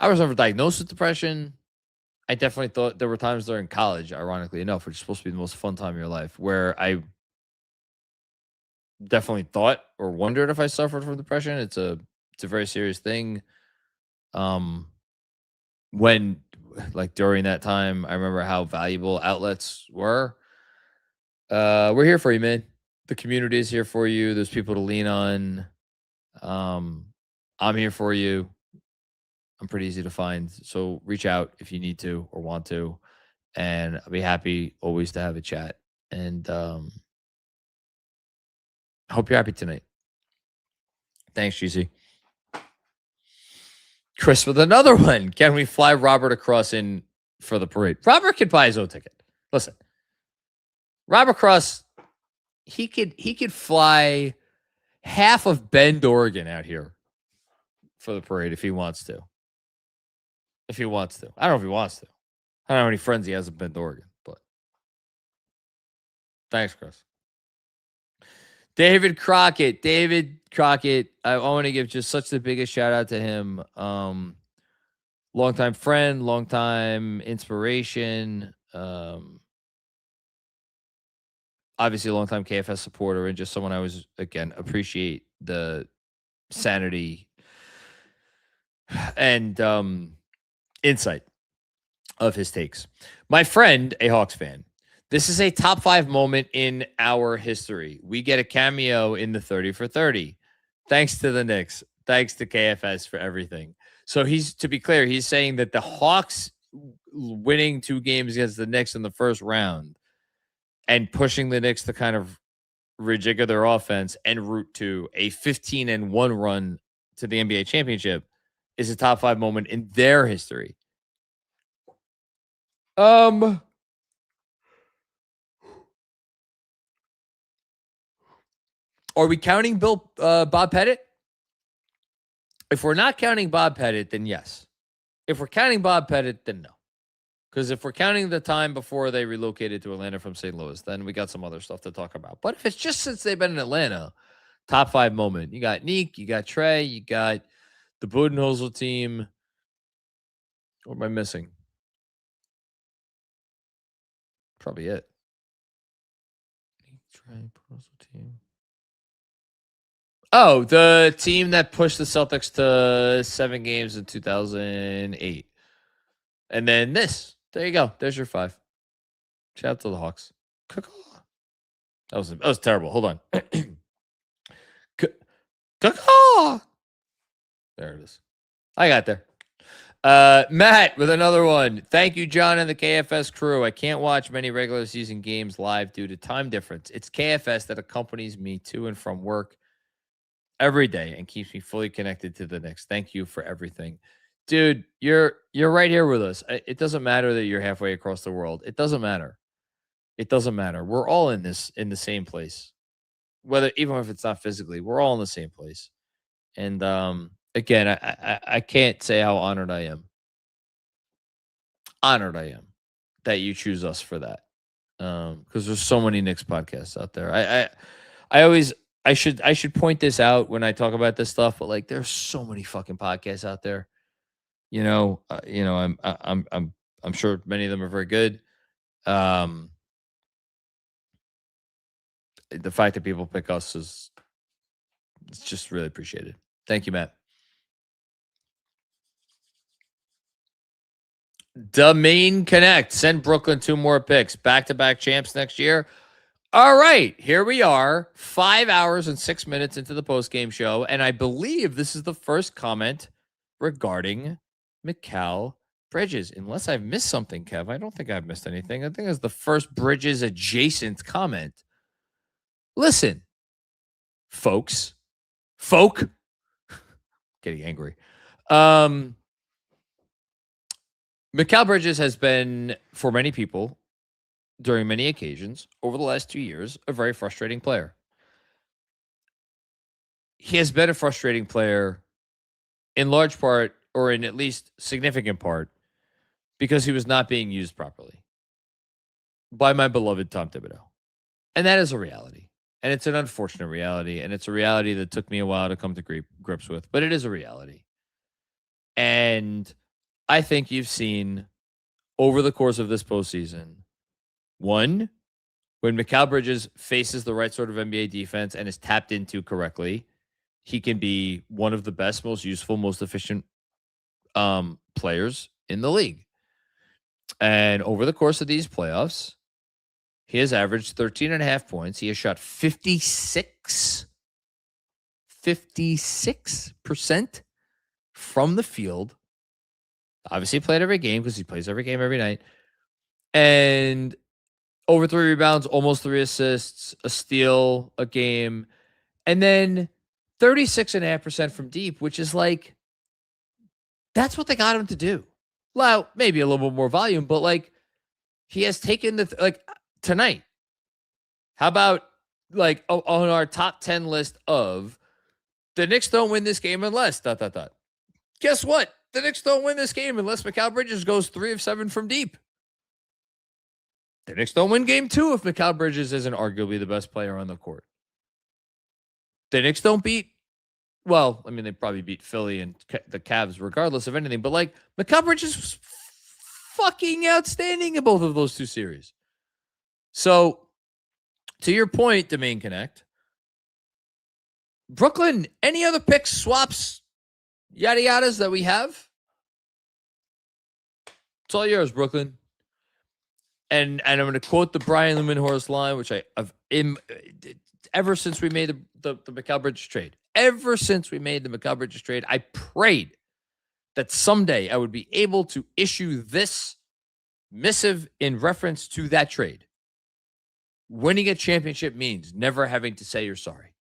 I was never diagnosed with depression. I definitely thought there were times during college, ironically enough, which is supposed to be the most fun time of your life, where I definitely thought or wondered if I suffered from depression. It's a very serious thing. When like during that time, I remember how valuable outlets were. We're here for you, man. The community is here for you. There's people to lean on. I'm here for you. I'm pretty easy to find. So reach out if you need to or want to. And I'll be happy always to have a chat. And I hope you're happy tonight. Thanks, GC. Chris with another one. Can we fly Robert across in for the parade? Robert could buy his own ticket. Listen, Robert Cross, he could fly half of Bend, Oregon out here for the parade if he wants to. If he wants to. I don't know if he wants to. I don't know how many friends he has in Bend, Oregon, but thanks, Chris. David Crockett, I want to give just such the biggest shout out to him. Longtime friend, longtime inspiration. Obviously a longtime KFS supporter, and just someone I was, again, appreciate the sanity and insight of his takes. My friend, a Hawks fan, this is a top 5 moment in our history. We get a cameo in the 30 for 30. Thanks to the Knicks. Thanks to KFS for everything. So to be clear, he's saying that the Hawks winning 2 games against the Knicks in the first round and pushing the Knicks to kind of rejigger their offense en route to a 15-1 run to the NBA championship is a top 5 moment in their history. Are we counting Bob Pettit? If we're not counting Bob Pettit, then yes. If we're counting Bob Pettit, then no. Because if we're counting the time before they relocated to Atlanta from St. Louis, then we got some other stuff to talk about. But if it's just since they've been in Atlanta, top 5 moment. You got Neek, you got Trey, you got the Budenholzer team. What am I missing? Probably it. Trey, Budenholzer team. Oh, the team that pushed the Celtics to 7 games in 2008. And then this. There you go. There's your 5. Shout out to the Hawks. That was terrible. Hold on. There it is. I got there. Matt with another one. Thank you, John and the KFS crew. I can't watch many regular season games live due to time difference. It's KFS that accompanies me to and from work every day and keeps me fully connected to the Knicks. Thank you for everything. Dude, you're right here with us. It doesn't matter that you're halfway across the world. It doesn't matter. It doesn't matter. We're all in the same place. Whether even if it's not physically, we're all in the same place. And again, I can't say how honored I am. Honored I am that you choose us for that. Because there's so many Knicks podcasts out there. I should point this out when I talk about this stuff, but like there's so many fucking podcasts out there. I'm sure many of them are very good. The fact that people pick us it's just really appreciated. Thank you, Matt. Domain Connect. Send Brooklyn 2 more picks. Back-to-back champs next year. All right, here we are, 5 hours and 6 minutes into the postgame show, and I believe this is the first comment regarding Mikal Bridges. Unless I've missed something, Kev. I don't think I've missed anything. I think it's the first Bridges adjacent comment. Listen, folk, getting angry. Mikal Bridges has been, for many people, during many occasions over the last 2 years, a very frustrating player. He has been a frustrating player in large part, or in at least significant part, because he was not being used properly by my beloved Tom Thibodeau. And that is a reality. And it's an unfortunate reality. And it's a reality that took me a while to come to grips with, but it is a reality. And I think you've seen over the course of this postseason, one, when Mikal Bridges faces the right sort of NBA defense and is tapped into correctly, he can be one of the best, most useful, most efficient players in the league. And over the course of these playoffs, he has averaged 13.5 points. He has shot 56% from the field. Obviously played every game because he plays every game every night. And over 3 rebounds, almost 3 assists, a steal a game. And then 36.5% from deep, which is like, that's what they got him to do. Well, maybe a little bit more volume, but like he has taken tonight. How about like on our top 10 list of the Knicks don't win this game unless ... Guess what? The Knicks don't win this game unless Mikal Bridges goes 3 of 7 from deep. The Knicks don't win game 2 if Mikal Bridges isn't arguably the best player on the court. The Knicks don't beat, well, I mean, they probably beat Philly and the Cavs regardless of anything, but like Mikal Bridges was fucking outstanding in both of those 2 series. So, to your point, Domain Connect, Brooklyn, any other picks, swaps, yada yadas that we have? It's all yours, Brooklyn. And I'm going to quote the Brian Lumenhorst line, which I've ever since we made the Mikal Bridges trade. Ever since we made the Mikal Bridges trade, I prayed that someday I would be able to issue this missive in reference to that trade. Winning a championship means never having to say you're sorry.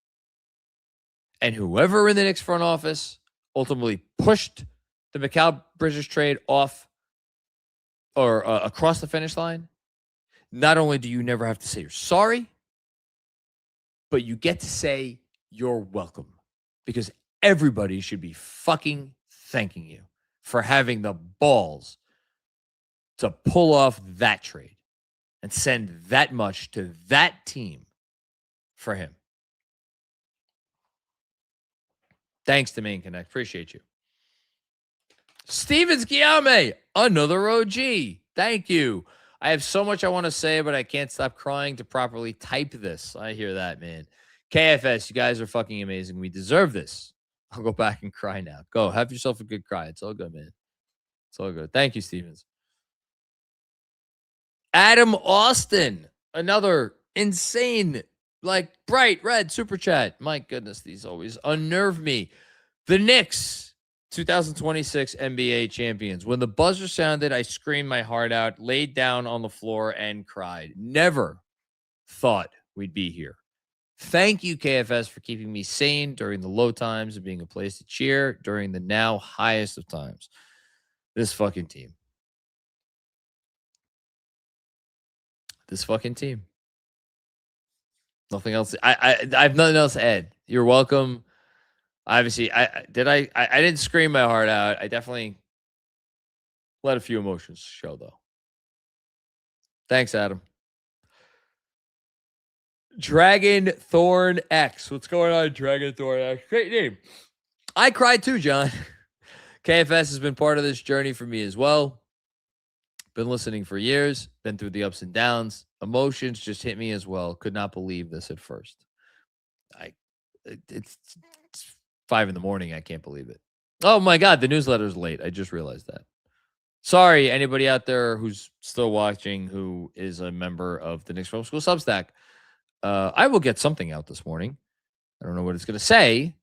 And whoever in the Knicks front office ultimately pushed the Mikal Bridges trade off or across the finish line, not only do you never have to say you're sorry, but you get to say you're welcome, because everybody should be fucking thanking you for having the balls to pull off that trade and send that much to that team for him. Thanks to Main Connect. Appreciate you. Stevens Guillaume, another OG. Thank you. I have so much I want to say, but I can't stop crying to properly type this. I hear that, man. KFS, you guys are fucking amazing. We deserve this. I'll go back and cry now. Go. Have yourself a good cry. It's all good, man. It's all good. Thank you, Stevens. Adam Austin, another insane, like bright red super chat. My goodness, these always unnerve me. The Knicks, 2026 NBA champions. When the buzzer sounded, I screamed my heart out, laid down on the floor, and cried. Never thought we'd be here. Thank you, KFS, for keeping me sane during the low times and being a place to cheer during the now highest of times. This fucking team. Nothing else. I have nothing else to add. You're welcome. Obviously, I didn't scream my heart out. I definitely let a few emotions show, though. Thanks, Adam. Dragon Thorn X. What's going on, Dragon Thorn X? Great name. I cried too, John. KFS has been part of this journey for me as well. Been listening for years. Been through the ups and downs. Emotions just hit me as well. Could not believe this at first. It's 5 a.m. I can't believe it. Oh my God, the newsletter's late. I just realized that. Sorry, anybody out there who's still watching who is a member of the Knicks Film School Substack. I will get something out this morning. I don't know what it's going to say,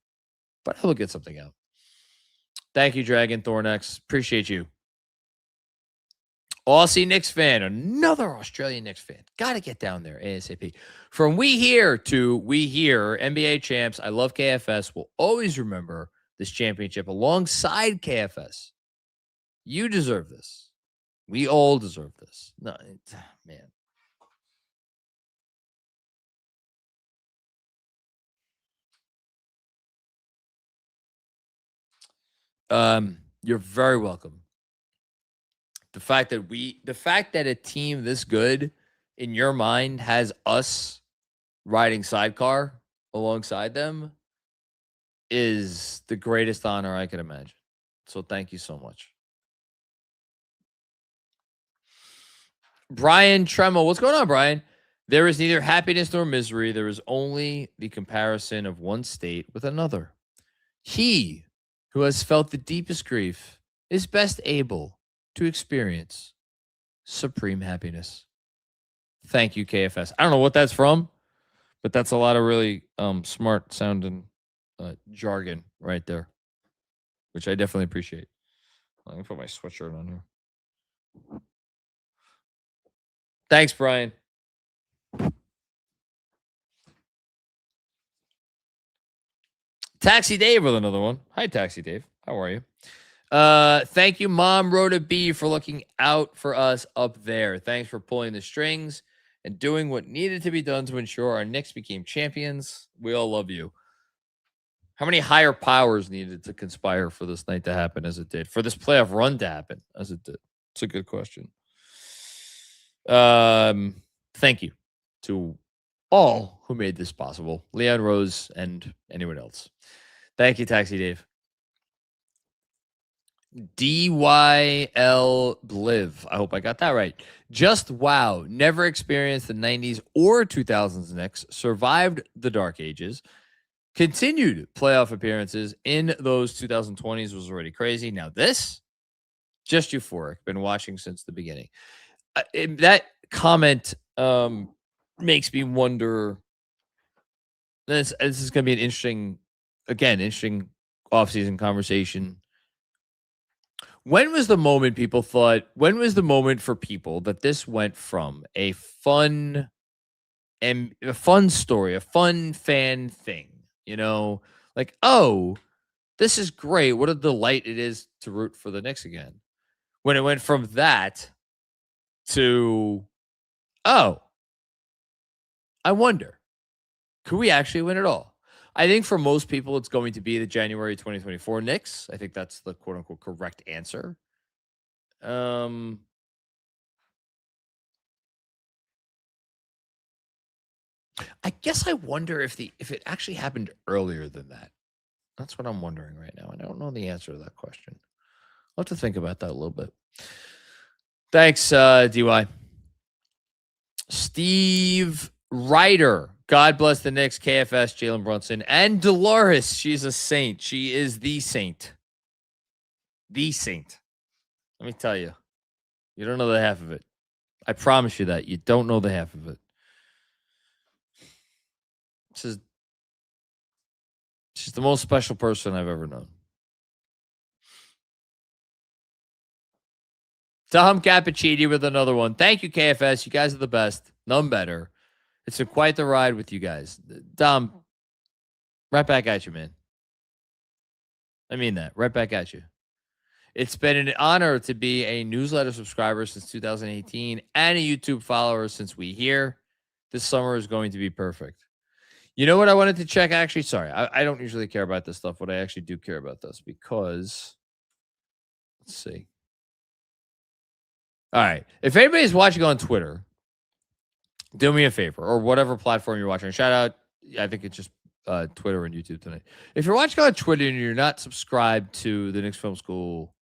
but I will get something out. Thank you, Dragon Thornex. Appreciate you. Aussie Knicks fan, another Australian Knicks fan. Got to get down there ASAP. From we here to we here, NBA champs. I love KFS. Will always remember this championship alongside KFS. You deserve this. We all deserve this. No, man. You're very welcome. The fact that a team this good in your mind has us riding sidecar alongside them is the greatest honor I can imagine. So thank you so much. Brian Tremel, what's going on, Brian? There is neither happiness nor misery. There is only the comparison of one state with another. He who has felt the deepest grief is best able to experience supreme happiness. Thank you, KFS. I don't know what that's from, but that's a lot of really smart sounding jargon right there, which I definitely appreciate. Let me put my sweatshirt on here. Thanks, Brian. Taxi Dave with another one. Hi, Taxi Dave. How are you? Thank you, Mom Rhoda B, for looking out for us up there. Thanks for pulling the strings and doing what needed to be done to ensure our Knicks became champions. We all love you. How many higher powers needed to conspire for this night to happen as it did? For this playoff run to happen as it did? It's a good question. Thank you to all who made this possible. Leon Rose and anyone else. Thank you, Taxi Dave. DYL Bliv. I hope I got that right. Just wow. Never experienced the 90s or 2000s Knicks. Survived the dark ages. Continued playoff appearances in those 2020s was already crazy. Now this, just euphoric. Been watching since the beginning. That comment makes me wonder. This is going to be an interesting offseason conversation. When was the moment for people that this went from a fun story, a fun fan thing, like, oh, this is great. What a delight it is to root for the Knicks again. When it went from that to, oh, I wonder, could we actually win it all? I think for most people, it's going to be the January 2024 Knicks. I think that's the quote unquote correct answer. I guess I wonder if it actually happened earlier than that. That's what I'm wondering right now. I don't know the answer to that question. I'll have to think about that a little bit. Thanks, DY. Steve Ryder. God bless the Knicks, KFS, Jalen Brunson, and Dolores. She's a saint. She is the saint. The saint. Let me tell you. You don't know the half of it. I promise you that. You don't know the half of it. She's the most special person I've ever known. Dom Cappuccini with another one. Thank you, KFS. You guys are the best. None better. It's been quite the ride with you guys. Dom, right back at you, man. I mean that. Right back at you. It's been an honor to be a newsletter subscriber since 2018 and a YouTube follower since we here. This summer is going to be perfect. You know what I wanted to check? Actually, sorry, I don't usually care about this stuff, but I actually do care about this because, let's see. All right. If anybody's watching on Twitter, do me a favor, or whatever platform you're watching. Shout out. I think it's just Twitter and YouTube tonight. If you're watching on Twitter and you're not subscribed to the Knicks Film School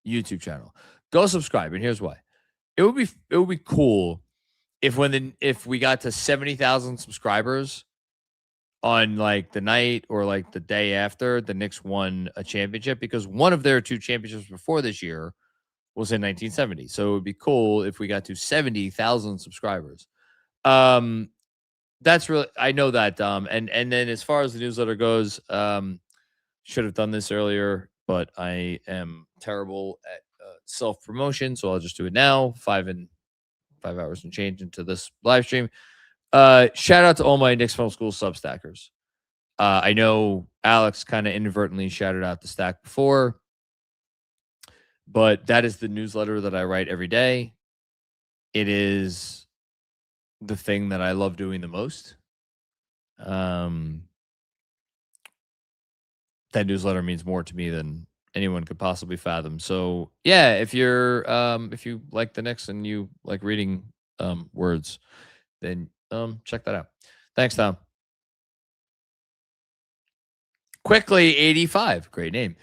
YouTube channel, go subscribe. And here's why. It would be cool if if we got to 70,000 subscribers on like the night or like the day after the Knicks won a championship, because one of their 2 championships before this year was in 1970. So it would be cool if we got to 70,000 subscribers. That's really, I know that, and then as far as the newsletter goes, should have done this earlier, but I am terrible at self-promotion, so I'll just do it now. 5 hours and change into this live stream. Shout out to all my Knicks Film School Substackers. I know Alex kind of inadvertently shouted out the stack before, but that is the newsletter that I write every day. It is the thing that I love doing the most. That newsletter means more to me than anyone could possibly fathom. So yeah, if you like the Knicks and you like reading words, then check that out. Thanks, Tom. Quickly 85, great name.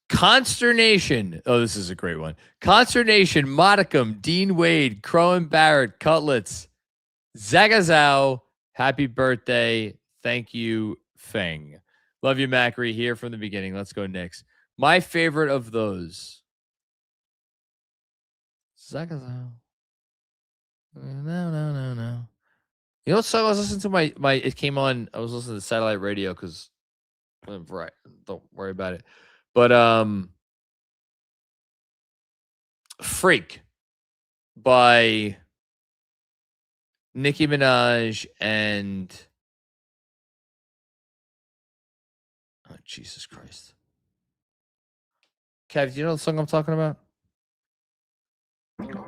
Consternation. Oh, this is a great one. Consternation, Modicum, Dean Wade, Crowan Barrett, Cutlets, Zagazao, happy birthday. Thank you, Feng. Love you, Macri, here from the beginning. Let's go Knicks. My favorite of those. Zagazao. No. You know what song I was listening to? It came on. I was listening to satellite radio because don't worry about it. But Freak by Nicki Minaj and Jesus Christ. Kev, do you know the song I'm talking about?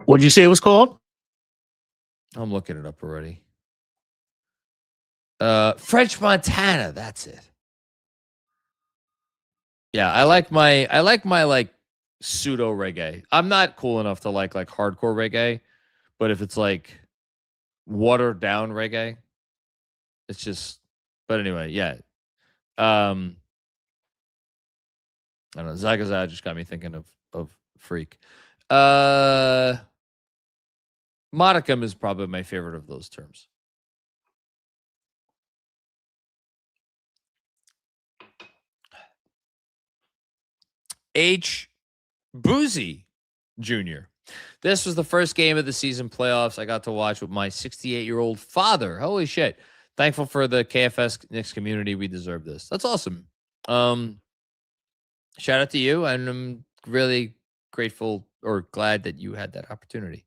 What'd you say it was called? I'm looking it up already. French Montana, that's it. Yeah, I like my like pseudo reggae. I'm not cool enough to like hardcore reggae, but if it's like watered down reggae, it's just, but anyway, yeah. I don't know, Zagaza just got me thinking of Freak. Modicum is probably my favorite of those terms. H. Boozy Jr. This was the first game of the season playoffs I got to watch with my 68-year-old father. Holy shit. Thankful for the KFS Knicks community. We deserve this. That's awesome. Shout out to you, and I'm really grateful or glad that you had that opportunity.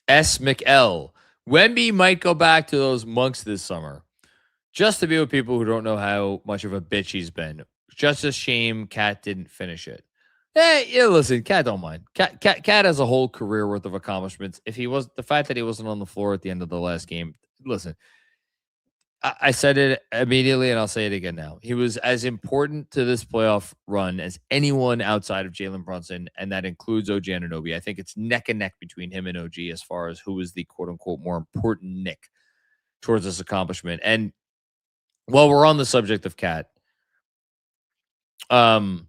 S. McL. Wemby might go back to those monks this summer just to be with people who don't know how much of a bitch he's been. Just a shame Cat didn't finish it. Hey, yeah, listen, Cat don't mind. Cat has a whole career worth of accomplishments. If he was, the fact that he wasn't on the floor at the end of the last game, listen, I said it immediately and I'll say it again now. He was as important to this playoff run as anyone outside of Jalen Brunson, and that includes OG Anunoby. I think it's neck and neck between him and OG as far as who is the quote-unquote more important Nick towards this accomplishment. And while we're on the subject of Cat, I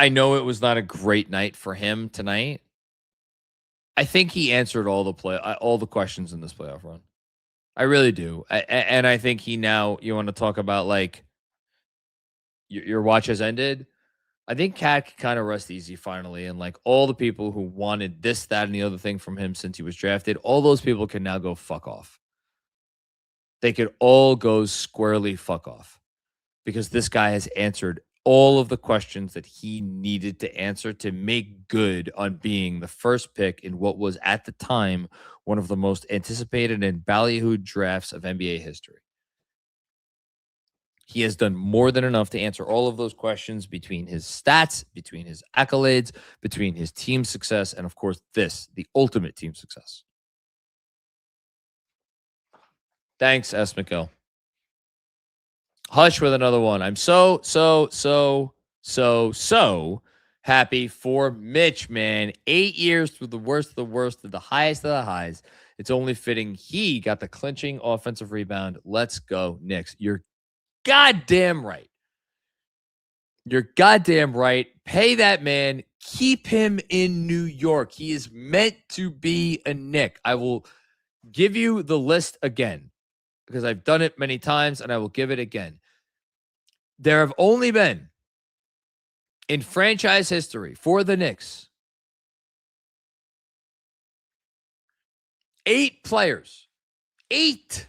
know it was not a great night for him tonight. I think he answered all the questions in this playoff run. I really do. And I think he now, you want to talk about like your watch has ended. I think Cat can kind of rest easy finally. And like all the people who wanted this, that, and the other thing from him since he was drafted, all those people can now go fuck off. They could all go squarely fuck off because this guy has answered all of the questions that he needed to answer to make good on being the first pick in what was at the time one of the most anticipated and ballyhooed drafts of NBA history. He has done more than enough to answer all of those questions between his stats, between his accolades, between his team success, and of course this, the ultimate team success. Thanks, S. McGill. Hush with another one. I'm so happy for Mitch, man. 8 years through the worst of the worst, to the highest of the highs. It's only fitting he got the clinching offensive rebound. Let's go, Knicks. You're goddamn right. You're goddamn right. Pay that man. Keep him in New York. He is meant to be a Knick. I will give you the list again because I've done it many times and I will give it again. There have only been, in franchise history for the Knicks, 8 players. 8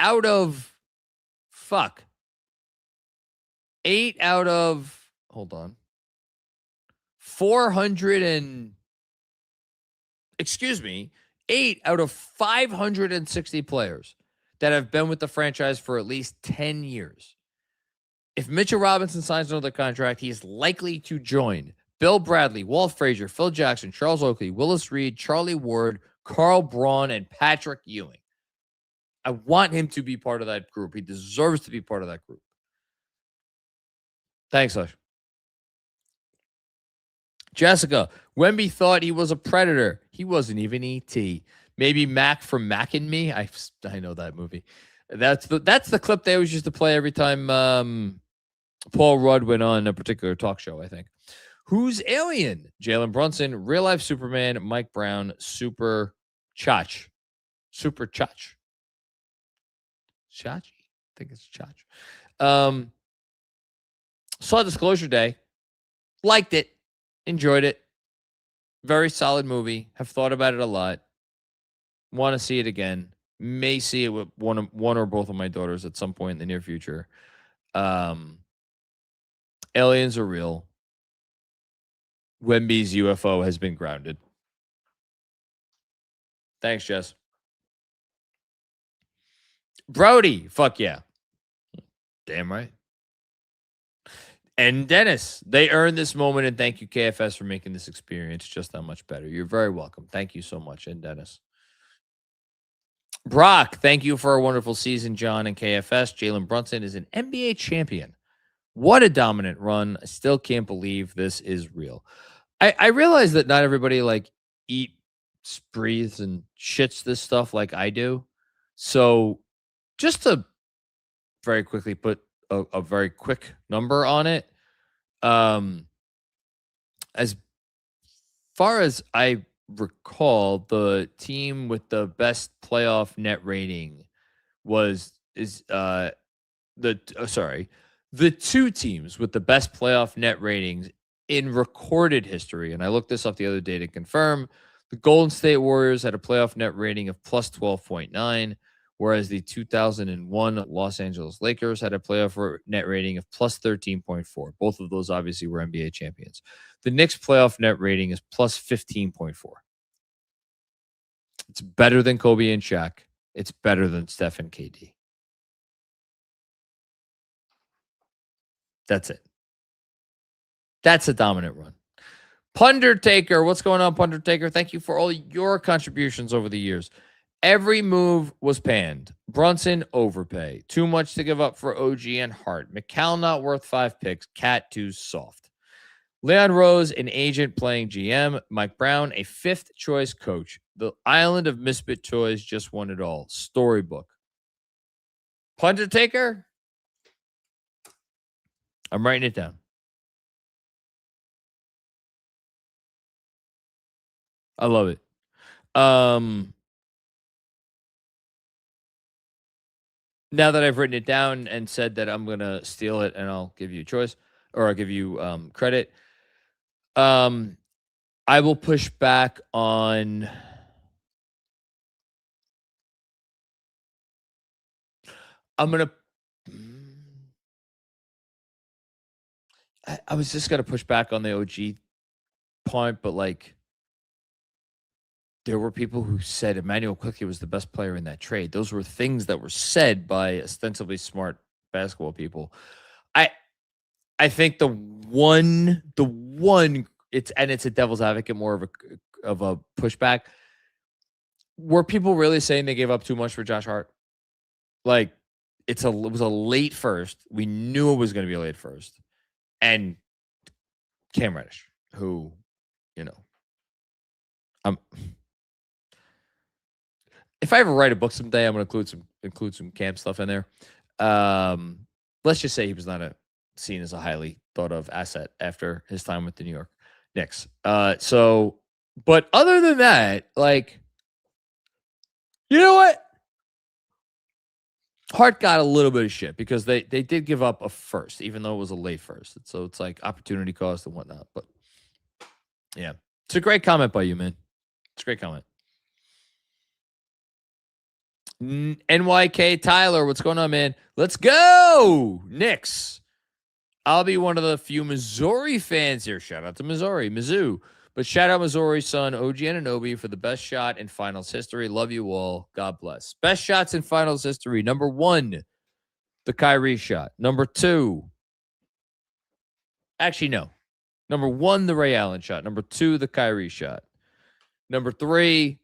out of 8 out of 560 players that have been with the franchise for at least 10 years. If Mitchell Robinson signs another contract, he is likely to join Bill Bradley, Walt Frazier, Phil Jackson, Charles Oakley, Willis Reed, Charlie Ward, Carl Braun, and Patrick Ewing. I want him to be part of that group. He deserves to be part of that group. Thanks, Hush. Jessica, Wemby thought he was a predator. He wasn't even E.T. Maybe Mac from Mac and Me. I know that movie. That's the clip they always used to play every time Paul Rudd went on a particular talk show, I think. Who's Alien? Jalen Brunson, Real Life Superman, Mike Brown, Super Chach. Chach? I think it's Chach. Saw Disclosure Day. Liked it. Enjoyed it. Very solid movie. Have thought about it a lot. Want to see it again. May see it with one or both of my daughters at some point in the near future. Aliens are real. Wemby's UFO has been grounded. Thanks, Jess. Brody, fuck yeah. Damn right. And Dennis, they earned this moment, and thank you, KFS, for making this experience just that much better. You're very welcome. Thank you so much, and Dennis. Brock, thank you for a wonderful season, John and KFS. Jalen Brunson is an NBA champion. What a dominant run. I still can't believe this is real. I realize that not everybody eats, breathes, and shits this stuff like I do. So just to very quickly put a very quick number on it, as far as I recall, the team with the best playoff net rating the two teams with the best playoff net ratings in recorded history, and I looked this up the other day to confirm. The Golden State Warriors had a playoff net rating of plus 12.9, whereas the 2001 Los Angeles Lakers had a playoff net rating of plus 13.4. Both of those obviously were NBA champions. The Knicks playoff net rating is plus 15.4. It's better than Kobe and Shaq. It's better than Steph and KD. That's it. That's a dominant run. Pundertaker, what's going on, Pundertaker? Thank you for all your contributions over the years. Every move was panned. Brunson, overpay. Too much to give up for OG and Hart. McCall, not worth 5 picks. Cat, too soft. Leon Rose, an agent playing GM. Mike Brown, a 5th choice coach. The island of misfit toys just won it all. Storybook. Pundertaker? I'm writing it down. I love it. Now that I've written it down and said that I'm going to steal it and I'll give you a choice, or I'll give you credit, I will push back on... I'm going to I was just gonna push back on the OG point, but like there were people who said Emmanuel Quickly was the best player in that trade. Those were things that were said by ostensibly smart basketball people. I think the one it's a devil's advocate, more of a pushback. Were people really saying they gave up too much for Josh Hart? Like it was a late first. We knew it was going to be a late first. And Cam Reddish, who, if I ever write a book someday, I'm going to include some Cam stuff in there. Let's just say he was not seen as a highly thought of asset after his time with the New York Knicks. But other than that, like, you know what? Hart got a little bit of shit because they did give up a first, even though it was a late first. So it's like opportunity cost and whatnot. But yeah, it's a great comment by you, man. It's a great comment. NYK Tyler, what's going on, man? Let's go, Knicks. I'll be one of the few Missouri fans here. Shout out to Missouri, Mizzou. But shout out Missouri's son, OG Anunoby, for the best shot in finals history. Love you all. God bless. Best shots in finals history. Number 1, the Kyrie shot. Number 2, actually, no. Number 1, the Ray Allen shot. Number 2, the Kyrie shot. Number 3,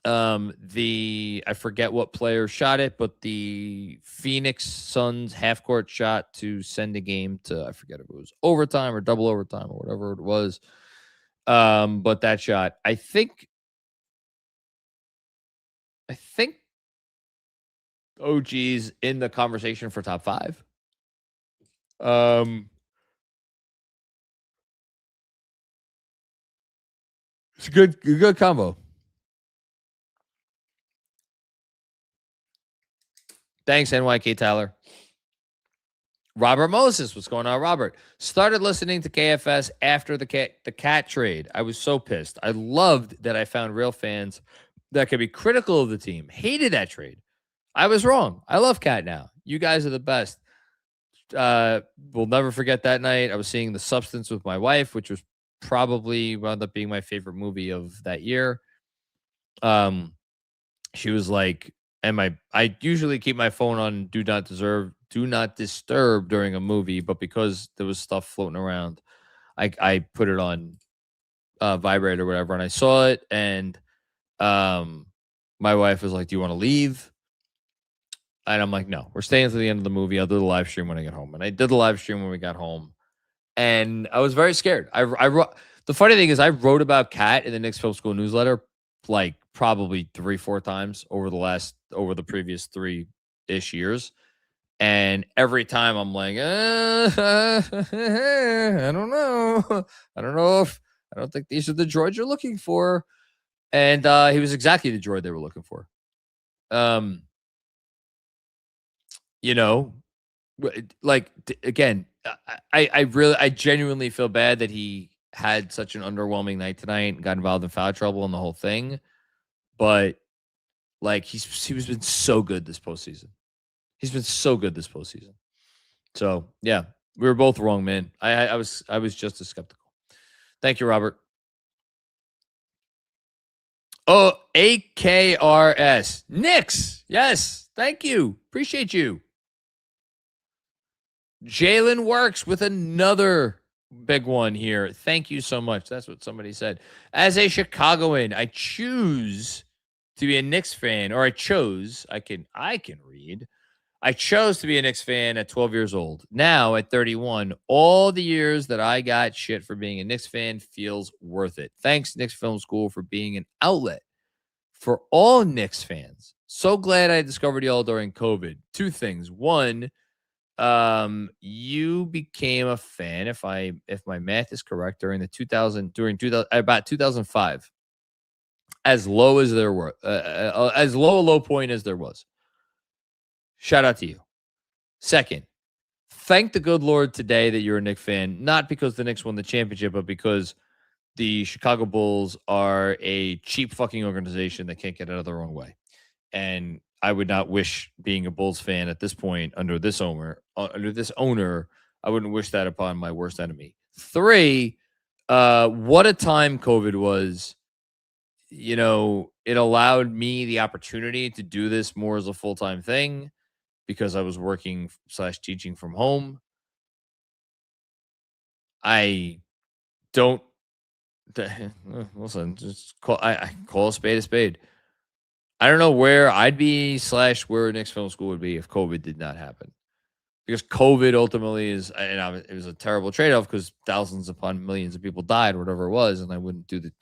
I forget what player shot it, but the Phoenix Suns half-court shot to send a game to, I forget if it was overtime or double overtime or whatever it was. But that shot, I think OG's in the conversation for top 5. It's a good combo. Thanks, NYK Tyler. Robert Moses, what's going on, Robert? Started listening to KFS after the cat trade. I was so pissed. I loved that I found real fans that could be critical of the team. Hated that trade. I was wrong. I love Cat now. You guys are the best. We'll never forget that night. I was seeing The Substance with my wife, which was probably wound up being my favorite movie of that year. She was like, I usually keep my phone on do not disturb during a movie, but because there was stuff floating around, I put it on vibrate or whatever, and I saw it, and my wife was like, "Do you want to leave?" And I'm like, "No, we're staying to the end of the movie. I'll do the live stream when I get home." And I did the live stream when we got home, and I was very scared. I wrote. The funny thing is, I wrote about Cat in the Knicks Film School newsletter like probably 3-4 times over the previous 3-ish years. And every time I'm like, I don't know. I don't think these are the droids you're looking for. And he was exactly the droid they were looking for. Like, again, I genuinely feel bad that he had such an underwhelming night tonight and got involved in foul trouble and the whole thing. But like, he's been so good this postseason. He's been so good this postseason. So yeah, we were both wrong, man. I was just as skeptical. Thank you, Robert. Oh, AKRS Knicks. Yes, thank you. Appreciate you. Jalen Works with another big one here. Thank you so much. That's what somebody said. As a Chicagoan, I choose to be a Knicks fan, or I chose to be a Knicks fan at 12 years old. Now at 31, all the years that I got shit for being a Knicks fan feels worth it. Thanks, Knicks Film School, for being an outlet for all Knicks fans. So glad I discovered y'all during COVID. 2 things. 1, you became a fan, if my math is correct, during 2005. As low as there were, as low a low point as there was. Shout out to you. Second, thank the good Lord today that you're a Knicks fan, not because the Knicks won the championship, but because the Chicago Bulls are a cheap fucking organization that can't get out of their own way. And I would not wish being a Bulls fan at this point under this owner. I wouldn't wish that upon my worst enemy. 3, what a time COVID was. You know, it allowed me the opportunity to do this more as a full-time thing because I was working / teaching from home. I don't listen, just I call a spade a spade. I don't know where I'd be / where Knicks Film School would be if COVID did not happen. Because COVID ultimately is, and it was a terrible trade-off because thousands upon millions of people died, whatever it was, and I wouldn't do it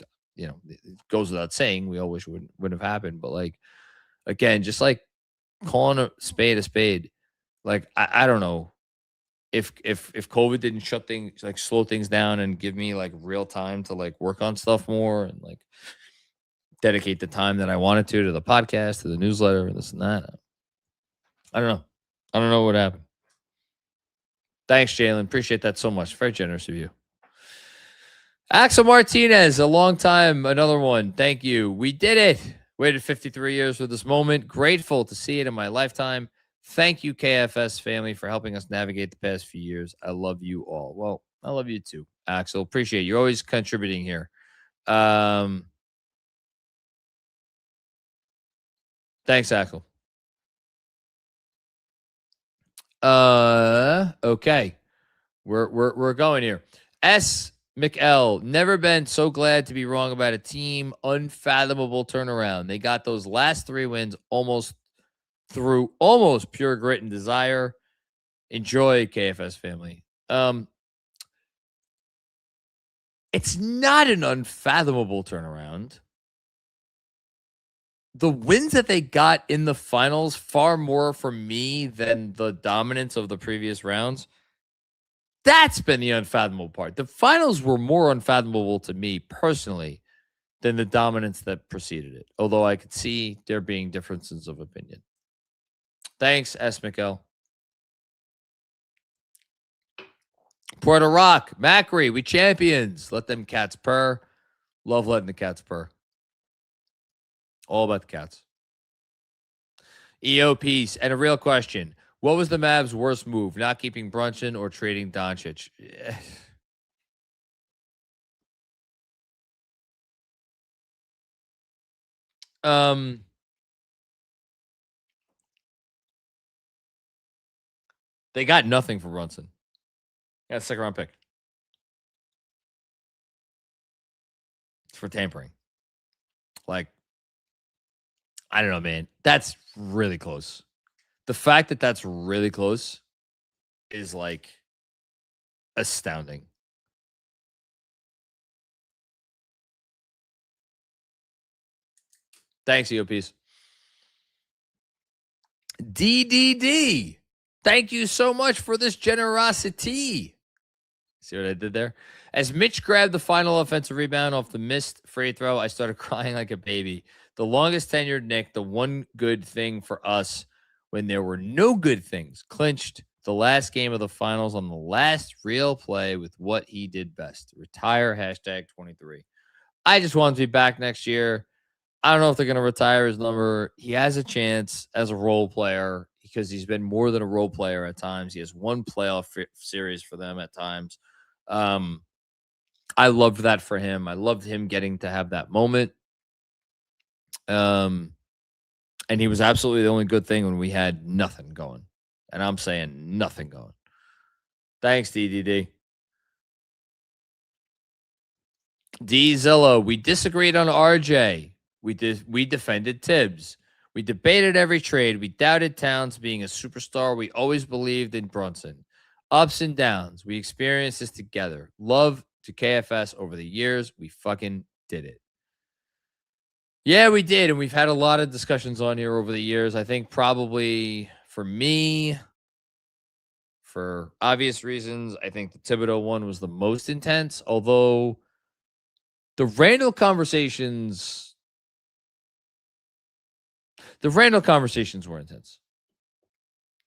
goes without saying, we all wish it wouldn't have happened. But like, again, just like calling a spade, like I don't know if COVID didn't shut things, like slow things down and give me like real time to like work on stuff more and like dedicate the time that I wanted to the podcast, to the newsletter, and this and that. I don't know. I don't know what happened. Thanks, Jalen. Appreciate that so much. Very generous of you. Axel Martinez, a long time, another one. Thank you. We did it. Waited 53 years for this moment. Grateful to see it in my lifetime. Thank you, KFS family, for helping us navigate the past few years. I love you all. Well, I love you too, Axel. Appreciate you. You're always contributing here. Thanks, Axel. Okay. We're going here. S. McL, never been so glad to be wrong about a team. Unfathomable turnaround. They got those last 3 wins almost through almost pure grit and desire. Enjoy, KFS family. It's not an unfathomable turnaround. The wins that they got in the finals, far more for me than the dominance of the previous rounds. That's been the unfathomable part. The finals were more unfathomable to me personally than the dominance that preceded it, although I could see there being differences of opinion. Thanks, S. McL. Puerto Rock, Macri, we champions. Let them cats purr. Love letting the cats purr. All about the cats. EO piece. And a real question. What was the Mavs' worst move? Not keeping Brunson or trading Doncic? They got nothing for Brunson. Got a second-round pick. It's for tampering. Like, I don't know, man. That's really close. The fact that that's really close is like astounding. Thanks, EOPs. DDD. Thank you so much for this generosity. See what I did there? As Mitch grabbed the final offensive rebound off the missed free throw, I started crying like a baby. The longest tenured Nick, the one good thing for us when there were no good things, clinched the last game of the finals on the last real play with what he did best. Retire #23. I just want to be back next year. I don't know if they're going to retire his number. He has a chance as a role player because he's been more than a role player at times. He has one playoff series for them at times. I loved that for him. I loved him getting to have that moment. And he was absolutely the only good thing when we had nothing going. And I'm saying nothing going. Thanks, DDD. D Zillow, we disagreed on RJ. We defended Tibbs. We debated every trade. We doubted Towns being a superstar. We always believed in Brunson. Ups and downs. We experienced this together. Love to KFS over the years. We fucking did it. Yeah, we did. And we've had a lot of discussions on here over the years. I think probably for me, for obvious reasons, I think the Thibodeau one was the most intense. Although the Randall conversations were intense.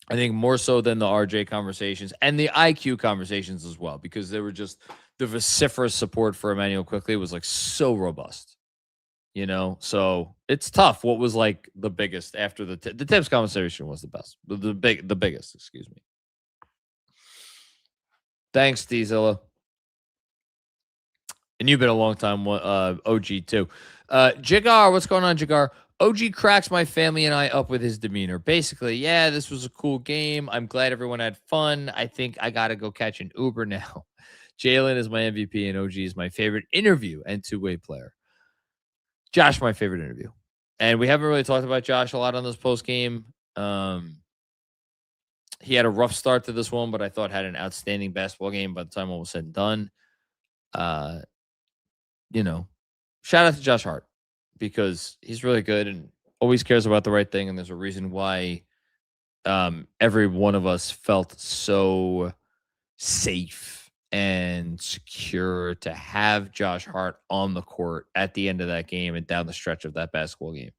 I think more so than the RJ conversations and the IQ conversations as well, because they were just the vociferous support for Emmanuel Quickley was like so robust. You know, so it's tough. What was like the biggest after the Tibbs conversation was the best, the biggest, excuse me. Thanks, Dizilla. And you've been a long time OG too. Jigar, what's going on, Jigar? OG cracks my family and I up with his demeanor. Basically, yeah, this was a cool game. I'm glad everyone had fun. I think I got to go catch an Uber now. Jalen is my MVP and OG is my favorite interview and two-way player. Josh, my favorite interview. And we haven't really talked about Josh a lot on this post game. He had a rough start to this one, but I thought had an outstanding basketball game by the time all was said and done. Shout out to Josh Hart because he's really good and always cares about the right thing. And there's a reason why every one of us felt so safe and secure to have Josh Hart on the court at the end of that game and down the stretch of that basketball game.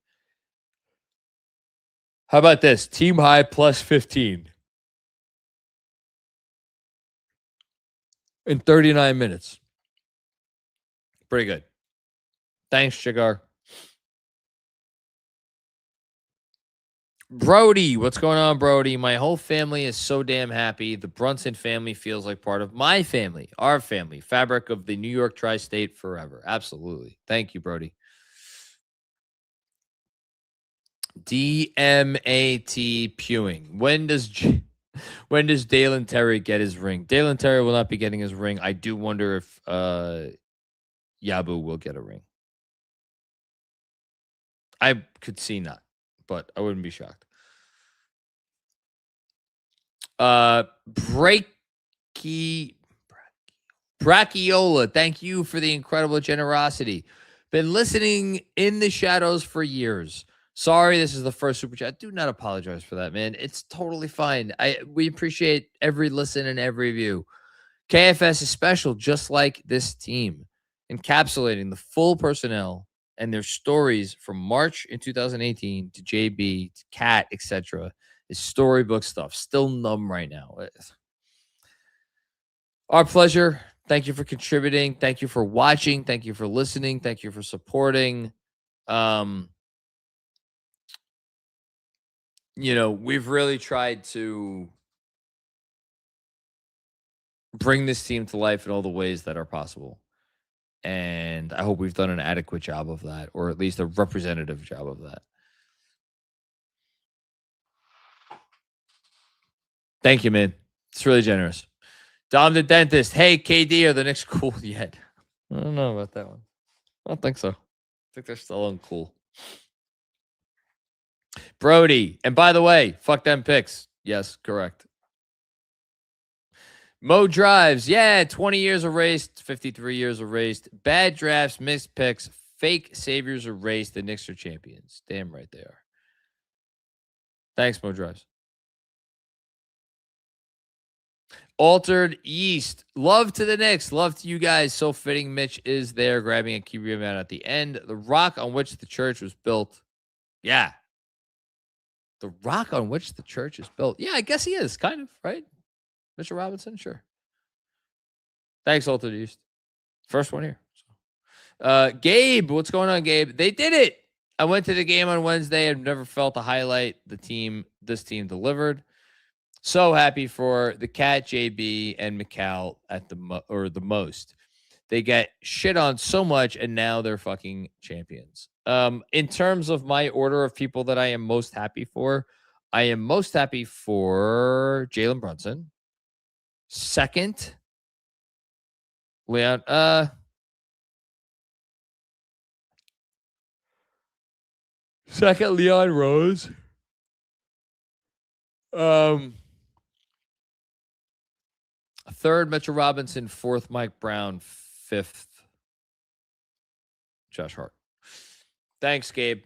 How about this? Team high plus 15 in 39 minutes. Pretty good. Thanks, Jigar. Brody, what's going on, Brody? My whole family is so damn happy. The Brunson family feels like part of my family, our family, fabric of the New York tri-state forever. Absolutely. Thank you, Brody. DMAT Pewing. When does Dalen Terry get his ring? Dalen Terry will not be getting his ring. I do wonder if Yabu will get a ring. I could see not, but I wouldn't be shocked. Brachiola, thank you for the incredible generosity. Been listening in the shadows for years. Sorry, this is the first super chat. Do not apologize for that, man. It's totally fine. We appreciate every listen and every view. KFS is special, just like this team, encapsulating the full personnel and their stories from March in 2018 to JB, to Cat, etc. is storybook stuff. Still numb right now. Our pleasure. Thank you for contributing. Thank you for watching. Thank you for listening. Thank you for supporting. We've really tried to bring this team to life in all the ways that are possible. And I hope we've done an adequate job of that, or at least a representative job of that. Thank you, man. It's really generous. Dom the Dentist. Hey, KD, are the Knicks cool yet? I don't know about that one. I don't think so. I think they're still uncool. Brody. And by the way, fuck them picks. Yes, correct. Mo Drives. Yeah, 20 years erased, 53 years erased. Bad drafts, missed picks, fake saviors erased. The Knicks are champions. Damn right they are. Thanks, Mo Drives. Altered East. Love to the Knicks. Love to you guys. So fitting Mitch is there grabbing a key rebound at the end. The rock on which the church was built. Yeah. The rock on which the church is built. Yeah, I guess he is, kind of, right? Mr. Robinson, sure. Thanks, Altered East. First one here. Gabe, what's going on, Gabe? They did it. I went to the game on Wednesday. I've never felt a highlight. This team delivered. So happy for the Cat, JB, and McCall at the most. They get shit on so much, and now they're fucking champions. In terms of my order of people that I am most happy for, I am most happy for Jalen Brunson. Second, Leon. Second, Leon Rose. Third, Mitchell Robinson. Fourth, Mike Brown. Fifth, Josh Hart. Thanks, Gabe.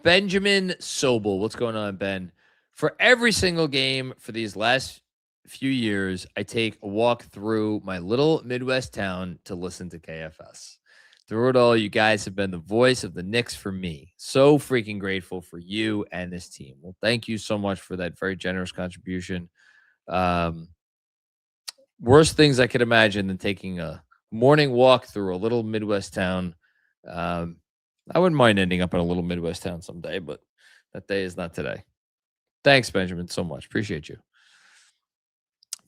Benjamin Sobel. What's going on, Ben? For every single game for these last few years, I take a walk through my little Midwest town to listen to KFS. Through it all, you guys have been the voice of the Knicks for me. So freaking grateful for you and this team. Well, thank you so much for that very generous contribution. Worst things I could imagine than taking a morning walk through a little Midwest town. I wouldn't mind ending up in a little Midwest town someday, but that day is not today. Thanks, Benjamin, so much. Appreciate you.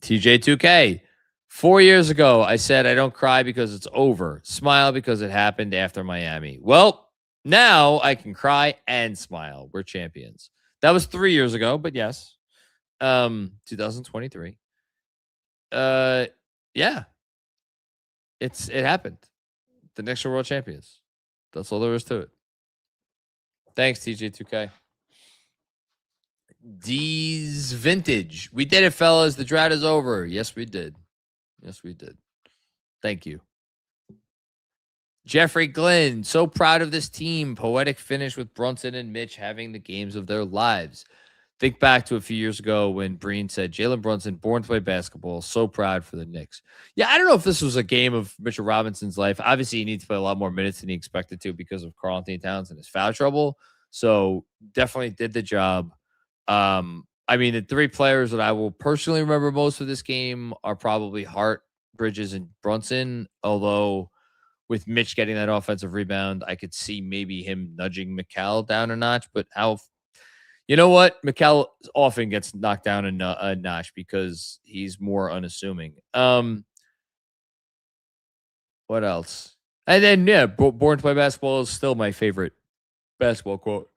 TJ2K. 4 years ago, I said I don't cry because it's over. Smile because it happened after Miami. Well, now I can cry and smile. We're champions. That was 3 years ago, but yes. 2023. Yeah. It happened. The Knicks are world champions. That's all there is to it. Thanks, TJ2K. D's Vintage. We did it, fellas. The drought is over. Yes, we did. Yes, we did. Thank you. Jeffrey Glenn. So proud of this team. Poetic finish with Brunson and Mitch having the games of their lives. Think back to a few years ago when Breen said, Jalen Brunson, born to play basketball. So proud for the Knicks. Yeah, I don't know if this was a game of Mitchell Robinson's life. Obviously, he needs to play a lot more minutes than he expected to because of Karl-Anthony Towns and his foul trouble. So definitely did the job. I mean, the three players that I will personally remember most of this game are probably Hart, Bridges, and Brunson. Although with Mitch getting that offensive rebound, I could see maybe him nudging McCall down a notch. But you know what? McCall often gets knocked down a notch because he's more unassuming. What else? And then, yeah, born to play basketball is still my favorite basketball quote.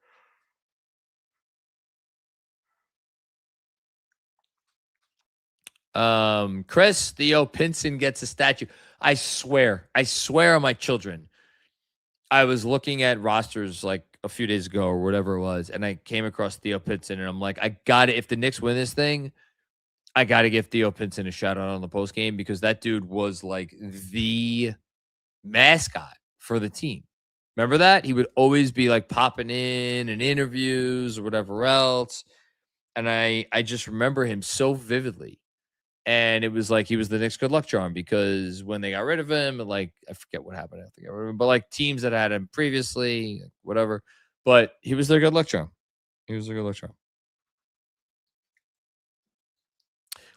Chris, Theo Pinson gets a statue. I swear on my children. I was looking at rosters like a few days ago or whatever it was, and I came across Theo Pinson, and I'm like, I got it. If the Knicks win this thing, I got to give Theo Pinson a shout out on the post game because that dude was like the mascot for the team. Remember that? He would always be like popping in interviews or whatever else. And I just remember him so vividly. And it was like he was the Knicks' good luck charm because when they got rid of him, like I forget what happened after they got rid of him, but like teams that had him previously, whatever. But he was their good luck charm.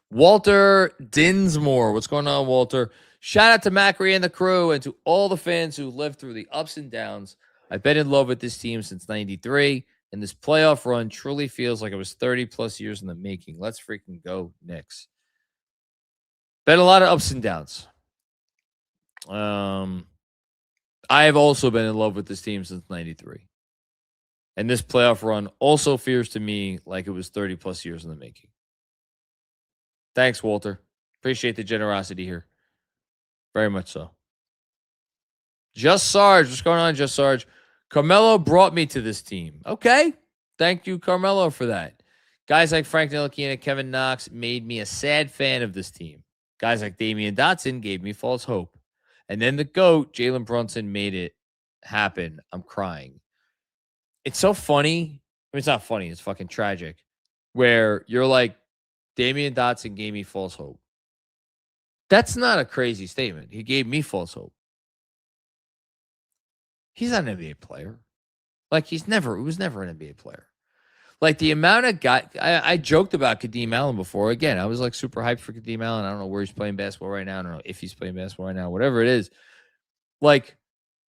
Walter Dinsmore. What's going on, Walter? Shout out to Macri and the crew and to all the fans who lived through the ups and downs. I've been in love with this team since 93, and this playoff run truly feels like it was 30 plus years in the making. Let's freaking go, Knicks. Been a lot of ups and downs. I have also been in love with this team since 93. And this playoff run also feels to me like it was 30 plus years in the making. Thanks, Walter. Appreciate the generosity here. Very much so. Just Sarge. What's going on, Just Sarge? Carmelo brought me to this team. Okay. Thank you, Carmelo, for that. Guys like Frank Ntilikina and Kevin Knox made me a sad fan of this team. Guys like Damian Dotson gave me false hope. And then the GOAT, Jalen Brunson, made it happen. I'm crying. It's so funny. I mean, it's not funny. It's fucking tragic. Where you're like, Damian Dotson gave me false hope. That's not a crazy statement. He gave me false hope. He's not an NBA player. Like, he was never an NBA player. Like, the amount of guys, I joked about Kadeem Allen before. Again, I was like super hyped for Kadeem Allen. I don't know where he's playing basketball right now. I don't know if he's playing basketball right now, whatever it is. Like,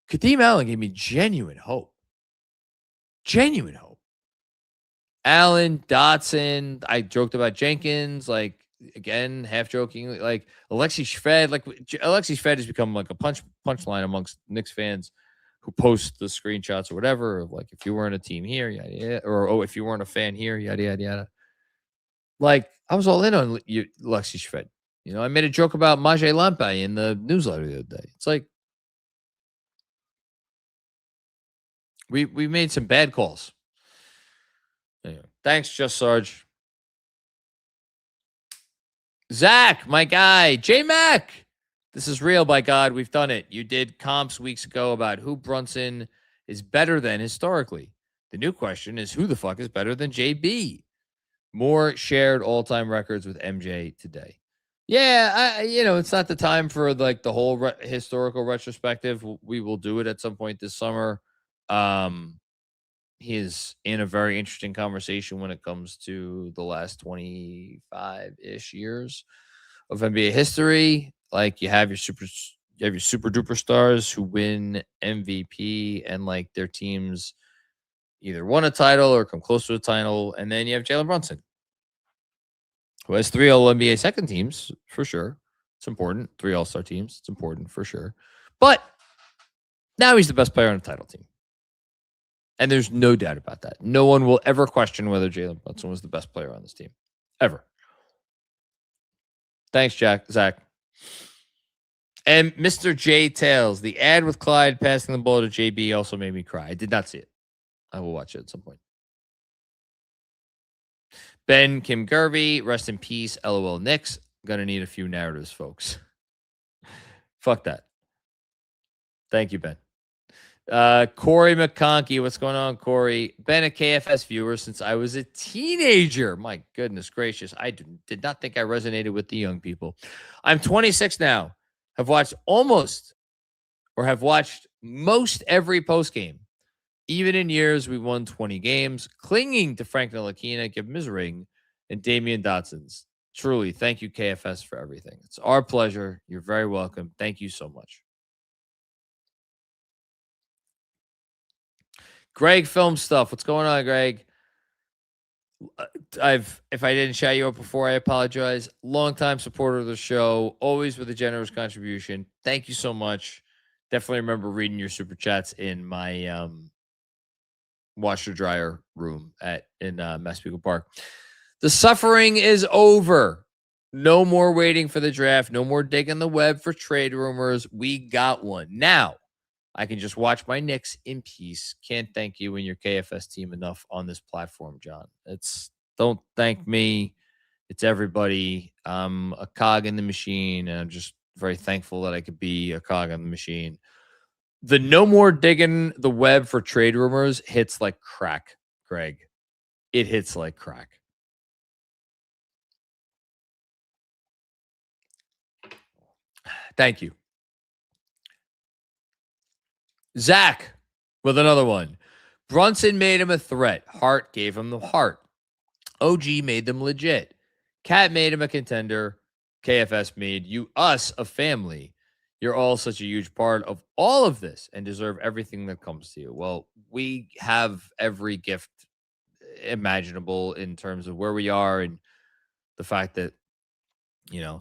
Kadeem Allen gave me genuine hope. Genuine hope. Allen, Dotson, I joked about Jenkins, like, again, half joking, like Alexi Shved. Like, Alexi Shved has become like a punchline amongst Knicks fans who post the screenshots or whatever, like if you weren't a team here, yada, yada, or if you weren't a fan here, yada, yada, yada. Like, I was all in on Alexi Shved. You know, I made a joke about Majay Lampe in the newsletter the other day. It's like, we made some bad calls. Anyway, thanks, Just Sarge. Zach, my guy. J-Mac. This is real, by God. We've done it. You did comps weeks ago about who Brunson is better than historically. The new question is who the fuck is better than JB? More shared all-time records with MJ today. Yeah, it's not the time for like the whole historical retrospective. We will do it at some point this summer. He is in a very interesting conversation when it comes to the last 25-ish years of NBA history. Like, you have your super duper stars who win MVP and like their teams either won a title or come close to a title, and then you have Jalen Brunson. Who has 3 All-NBA second teams, for sure. It's important. 3 All-Star teams. It's important, for sure. But now he's the best player on the title team. And there's no doubt about that. No one will ever question whether Jalen Brunson was the best player on this team. Ever. Thanks, Zach. And Mr. J. Tails, the ad with Clyde passing the ball to JB also made me cry. I did not see it. I will watch it at some point. Ben Kim Gervey, rest in peace, LOL Knicks. Gonna need a few narratives, folks. Fuck that. Thank you, Ben. Corey McConkey, what's going on, Corey? Been a KFS viewer since I was a teenager. My goodness gracious. I did not think I resonated with the young people. I'm 26 now. Have watched most every postgame. Even in years we won 20 games, clinging to Frank Ntilikina, give him his ring, and Damian Dotson's. Truly, thank you, KFS, for everything. It's our pleasure. You're very welcome. Thank you so much. Greg Film Stuff. What's going on, Greg? If I didn't shout you out before, I apologize. Longtime supporter of the show, always with a generous contribution. Thank you so much. Definitely remember reading your super chats in my washer dryer room in Massapequa Park. The suffering is over. No more waiting for the draft. No more digging the web for trade rumors. We got one. Now, I can just watch my Knicks in peace. Can't thank you and your KFS team enough on this platform, John. Don't thank me. It's everybody. I'm a cog in the machine, and I'm just very thankful that I could be a cog in the machine. The no more digging the web for trade rumors hits like crack, Greg. It hits like crack. Thank you. Zach with another one. Brunson made him a threat. Hart gave him the heart. OG made them legit. Cat made him a contender. KFS made us a family. You're all such a huge part of all of this and deserve everything that comes to you. Well, we have every gift imaginable in terms of where we are and the fact that,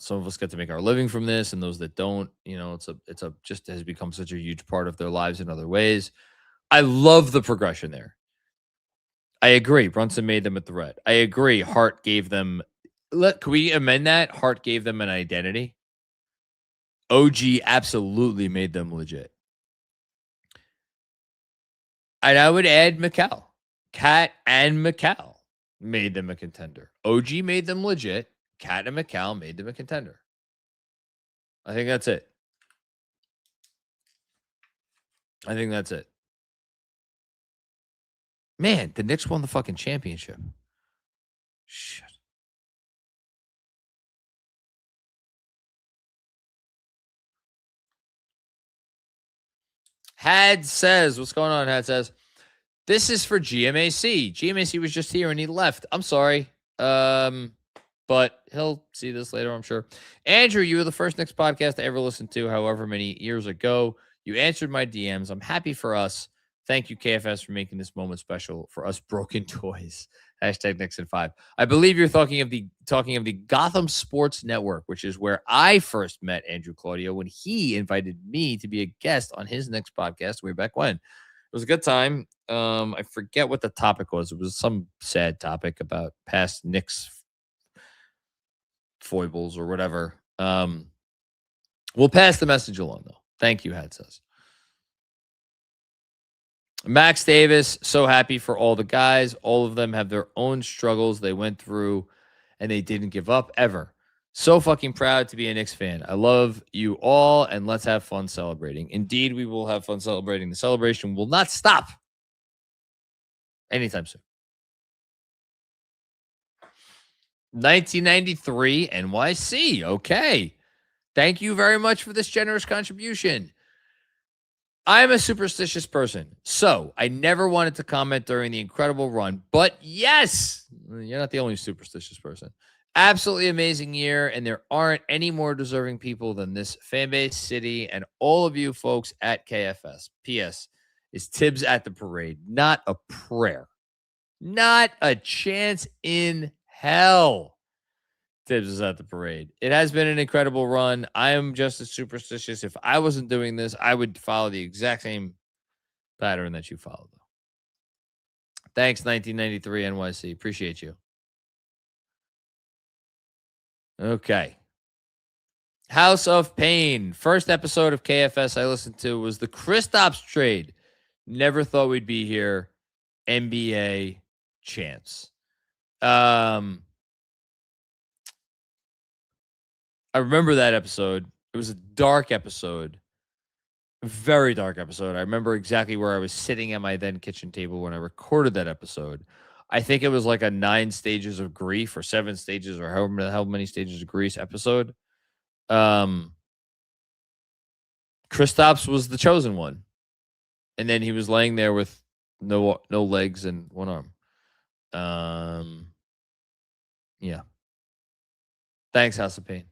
some of us get to make our living from this, and those that don't, it's just has become such a huge part of their lives in other ways. I love the progression there. I agree. Brunson made them a threat. I agree. Hart gave them. Can we amend that? Hart gave them an identity. OG absolutely made them legit. And I would add McCall. Cat and McCall made them a contender. OG made them legit. Cat and McCall made them a contender. I think that's it. Man, the Knicks won the fucking championship. Shit. Had says, what's going on? Had says, this is for GMAC. GMAC was just here and he left. I'm sorry. But he'll see this later, I'm sure. Andrew, you were the first Knicks podcast I ever listened to, however many years ago. You answered my DMs. I'm happy for us. Thank you, KFS, for making this moment special for us broken toys. Hashtag Knicks in 5. I believe you're talking of the Gotham Sports Network, which is where I first met Andrew Claudio when he invited me to be a guest on his Knicks podcast way back when. It was a good time. I forget what the topic was. It was some sad topic about past Knicks foibles or whatever. We'll pass the message along, though. Thank you, Had says. Max Davis, so happy for all the guys. All of them have their own struggles they went through, and they didn't give up ever. So fucking proud to be a Knicks fan. I love you all, and let's have fun celebrating. Indeed, we will have fun celebrating. The celebration will not stop anytime soon. 1993 NYC. Okay. Thank you very much for this generous contribution. I'm a superstitious person, so I never wanted to comment during the incredible run. But yes, you're not the only superstitious person. Absolutely amazing year, and there aren't any more deserving people than this fan base, city, and all of you folks at KFS. P.S. Is Tibbs at the parade? Not a prayer. Not a chance in hell. Tibbs is at the parade. It has been an incredible run. I am just as superstitious. If I wasn't doing this, I would follow the exact same pattern that you follow, though. Thanks, 1993 NYC. Appreciate you. Okay. House of Pain. First episode of KFS I listened to was the Kristaps trade. Never thought we'd be here. NBA champs. I remember that episode. It was a dark episode. A very dark episode. I remember exactly where I was sitting at my then kitchen table when I recorded that episode. I think it was like a 9 stages of grief or 7 stages or however many stages of grief episode. Kristaps was the chosen one. And then he was laying there with no legs and one arm. Yeah. Thanks, House of Pain.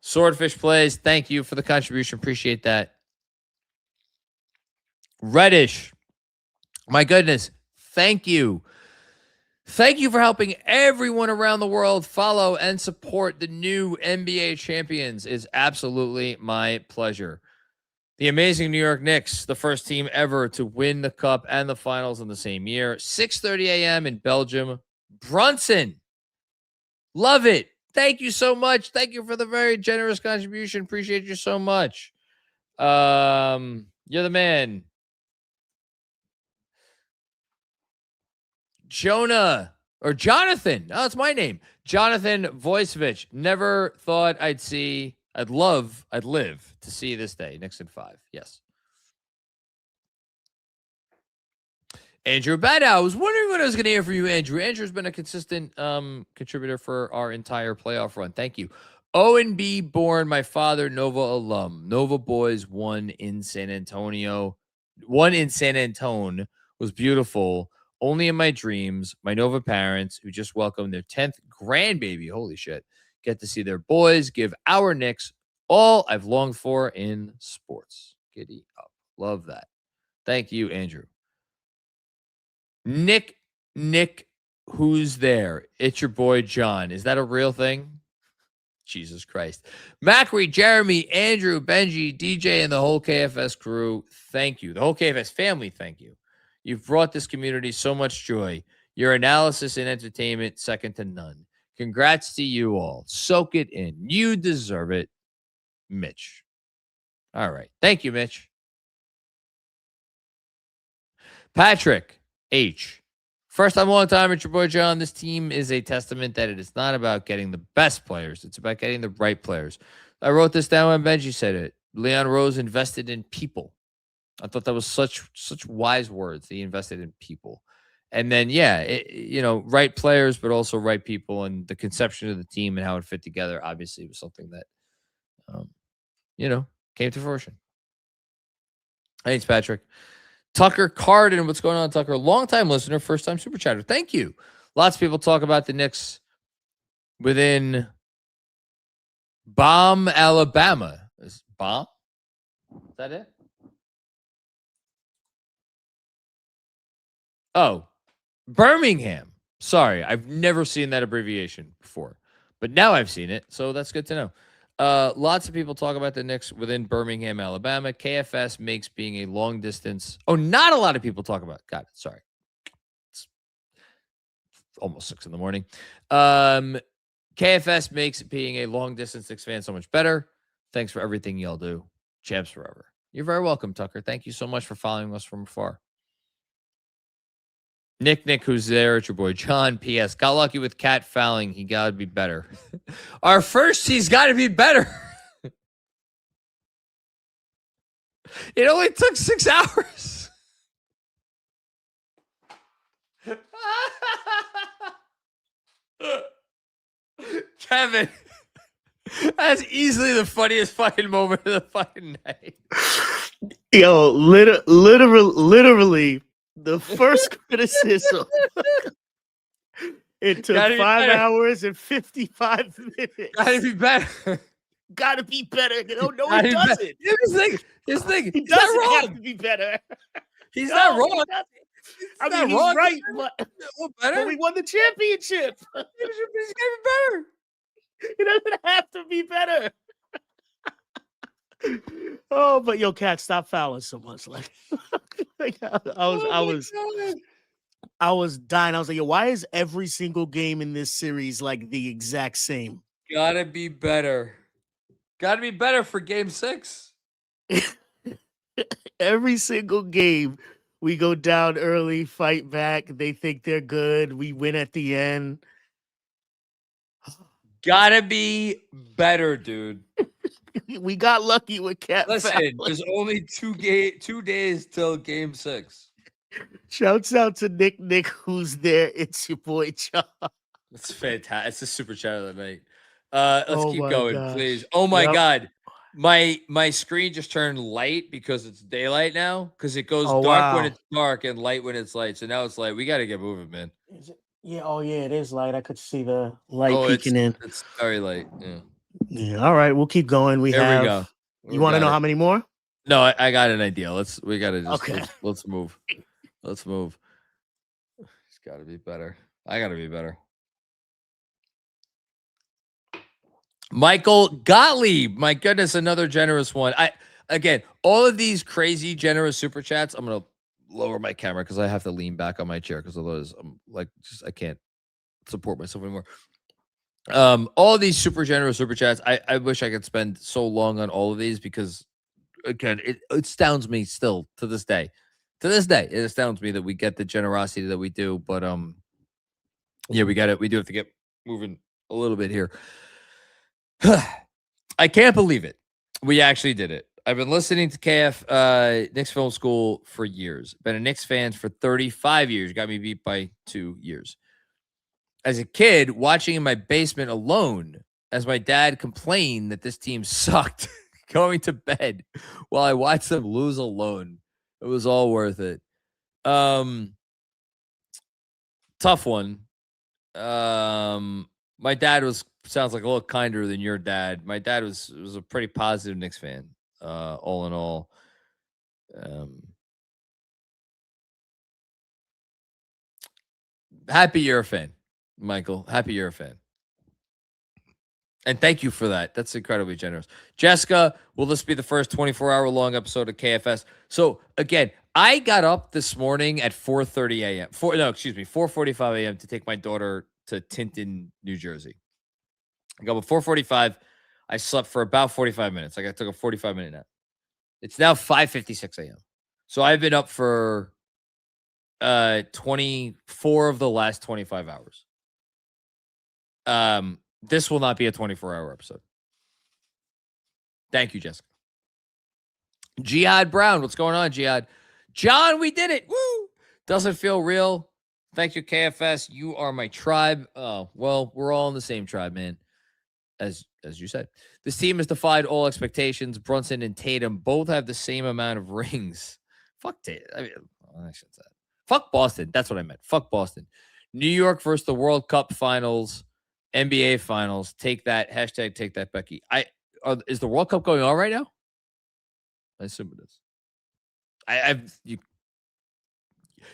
Swordfish Plays, thank you for the contribution. Appreciate that. Reddish, my goodness, thank you. Thank you for helping everyone around the world follow and support the new NBA champions. It's absolutely my pleasure. The amazing New York Knicks, the first team ever to win the cup and the finals in the same year. 6:30 a.m. in Belgium. Brunson, love it. Thank you so much. Thank you for the very generous contribution. Appreciate you so much. You're the man. Jonathan. Oh, it's my name. Jonathan Voicevich. Never thought I'd live to see this day. Knicks in 5. Yes. Andrew Badow. I was wondering what I was going to hear from you, Andrew. Andrew's been a consistent contributor for our entire playoff run. Thank you. Owen B. Born, my father, Nova alum. Nova boys won in San Antonio. One in San Antone was beautiful. Only in my dreams. My Nova parents, who just welcomed their 10th grandbaby, holy shit, get to see their boys give our Knicks all I've longed for in sports. Giddy up. Love that. Thank you, Andrew. Nick, who's there? It's your boy, John. Is that a real thing? Jesus Christ. Macri, Jeremy, Andrew, Benjy, DJ, and the whole KFS crew, thank you. The whole KFS family, thank you. You've brought this community so much joy. Your analysis and entertainment, second to none. Congrats to you all. Soak it in. You deserve it, Mitch. All right. Thank you, Mitch. Patrick H. First time, long time. It's your boy, John. This team is a testament that it is not about getting the best players. It's about getting the right players. I wrote this down when Benjy said it. Leon Rose invested in people. I thought that was such wise words. He invested in people. And then, right players, but also right people. And the conception of the team and how it fit together, obviously, was something that, came to fruition. Thanks, Patrick. Tucker Carden, what's going on, Tucker? Longtime listener, first-time super chatter. Thank you. Lots of people talk about the Knicks within Bomb, Alabama. Is Bomb? Is that it? Oh, Birmingham. Sorry, I've never seen that abbreviation before, but now I've seen it, so that's good to know. Lots of people talk about the Knicks within Birmingham, Alabama. KFS makes being a long distance. Oh, not a lot of people talk about it. Got it. Sorry. It's almost 6 a.m. KFS makes being a long distance Knicks fan so much better. Thanks for everything y'all do. Champs forever. You're very welcome, Tucker. Thank you so much for following us from afar. Nick, who's there? It's your boy, John. P.S. Got lucky with Cat fouling. He got to be better. Our first, he's got to be better. It only took 6 hours. Kevin, that's easily the funniest fucking moment of the fucking night. Yo, literally. The first criticism. It took 5 hours and 55 minutes. Gotta be better. Gotta be better. No, he doesn't. His thing. He doesn't have to be better. He's not wrong. I not mean, he's wrong. right, but Better. we won the championship. It's better. It doesn't have to be better. Oh, but yo, Cat, stop fouling so much. Like I was dying. I was like, yo, why is every single game in this series like the exact same? Gotta be better. Gotta be better for game 6. Every single game, we go down early, fight back. They think they're good. We win at the end. Gotta be better, dude. We got lucky with Cat. Listen, there's only 2 days till game 6. Shouts out to Nick, who's there. It's your boy John. That's fantastic. It's a super chat of the night. Let's Oh keep my going, gosh. please. Oh my Yep. god. My screen just turned light because it's daylight now. Because it goes Oh, dark when wow. it's dark and light when it's light. So now it's light. We gotta get moving, man. Is it? Yeah. Oh, yeah. It is light. I could see the light Oh, peeking in. it's very light. Yeah. Yeah. All right. We'll keep going. We There have. we go. You want to got know it. how many more? No, I got an idea. We gotta just Okay. let's move. Let's move. It's gotta be better. I gotta be better. Michael Gottlieb. My goodness, another generous one. Again, all of these crazy generous super chats. I'm gonna lower my camera because I have to lean back on my chair because otherwise I'm like I can't support myself anymore. All of these super generous super chats. I wish I could spend so long on all of these because again, it astounds me still to this day. To this day, it astounds me that we get the generosity that we do. But yeah, we do have to get moving a little bit here. I can't believe it. We actually did it. I've been listening to Knicks Film School for years. Been a Knicks fan for 35 years. Got me beat by 2 years. As a kid, watching in my basement alone as my dad complained that this team sucked, going to bed while I watched them lose alone. It was all worth it. Tough one. My dad sounds like a little kinder than your dad. My dad was a pretty positive Knicks fan, all in all. Happy you're a fan, Michael. Happy you're a fan. And thank you for that. That's incredibly generous. Jessica, will this be the first 24-hour-long episode of KFS? So, again, I got up this morning at 4:30 a.m. 4:45 a.m. to take my daughter to Tinton, New Jersey. I got up at 4:45. I slept for about 45 minutes. I took a 45-minute nap. It's now 5:56 a.m. So I've been up for 24 of the last 25 hours. This will not be a 24-hour episode. Thank you, Jessica. Jihad Brown, what's going on, Jihad? John, we did it. Woo! Doesn't feel real. Thank you, KFS. You are my tribe. Oh, well, we're all in the same tribe, man. As you said. This team has defied all expectations. Brunson and Tatum both have the same amount of rings. Fuck Tatum. I mean, I shouldn't say that. Fuck Boston. That's what I meant. Fuck Boston. New York versus the World Cup Finals. NBA Finals. Take that. Hashtag take that, Becky. Is the World Cup going on right now? I assume it is.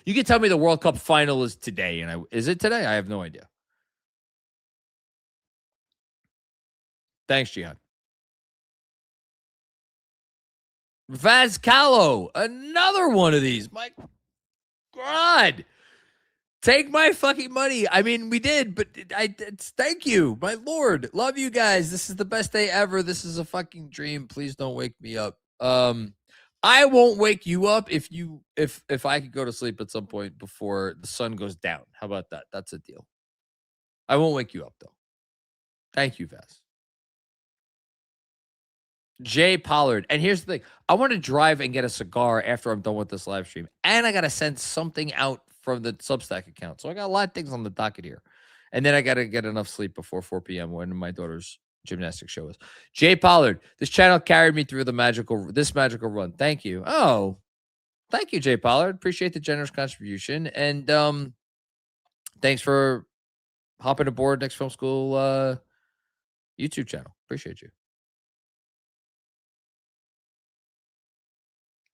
You can tell me the World Cup final is today, and is it today? I have no idea. Thanks, Gian. Vaz Callo, another one of these. My God. Take my fucking money. I mean, we did, but thank you, my Lord. Love you guys. This is the best day ever. This is a fucking dream. Please don't wake me up. I won't wake you up if I could go to sleep at some point before the sun goes down. How about that? That's a deal. I won't wake you up though. Thank you, Vaz. Jay Pollard. And here's the thing. I want to drive and get a cigar after I'm done with this live stream. And I got to send something out from the Substack account. So I got a lot of things on the docket here. And then I got to get enough sleep before 4 p.m. when my daughter's gymnastics show is. Jay Pollard. This channel carried me through this magical run. Thank you. Oh, thank you, Jay Pollard. Appreciate the generous contribution. And thanks for hopping aboard Knicks Film School YouTube channel. Appreciate you.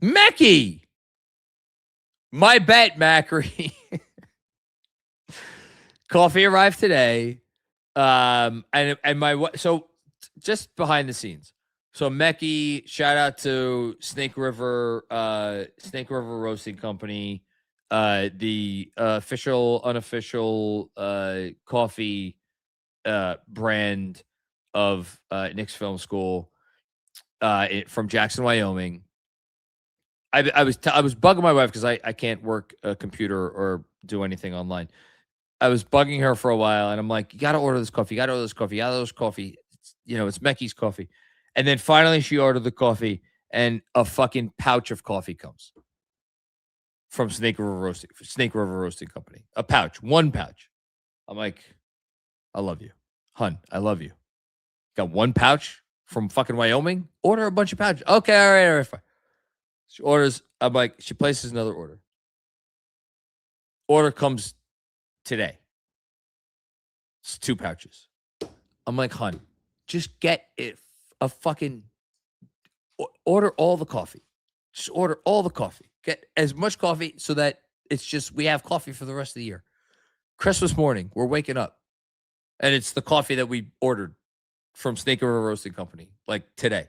Mackie. My bet, Macri. Coffee arrived today. And so just behind the scenes. So Mecky, shout out to Snake River Roasting Company, the official, unofficial coffee brand of Knicks Film School from Jackson, Wyoming. I was bugging my wife because I can't work a computer or do anything online. I was bugging her for a while, and I'm like, you got to order this coffee. You got to order this coffee. You got to order this coffee. It's Mecky's coffee. And then finally she ordered the coffee, and a fucking pouch of coffee comes from Snake River Roasting Company. A pouch, one pouch. I'm like, I love you. Hun, I love you. Got one pouch from fucking Wyoming? Order a bunch of pouches. Okay, all right, fine. She orders. I'm like, she places another order. Order comes today. It's 2 pouches. I'm like, hun, just get it a fucking order all the coffee. Just order all the coffee. Get as much coffee so that it's just we have coffee for the rest of the year. Christmas morning, we're waking up, and it's the coffee that we ordered from Snake River Roasting Company like today.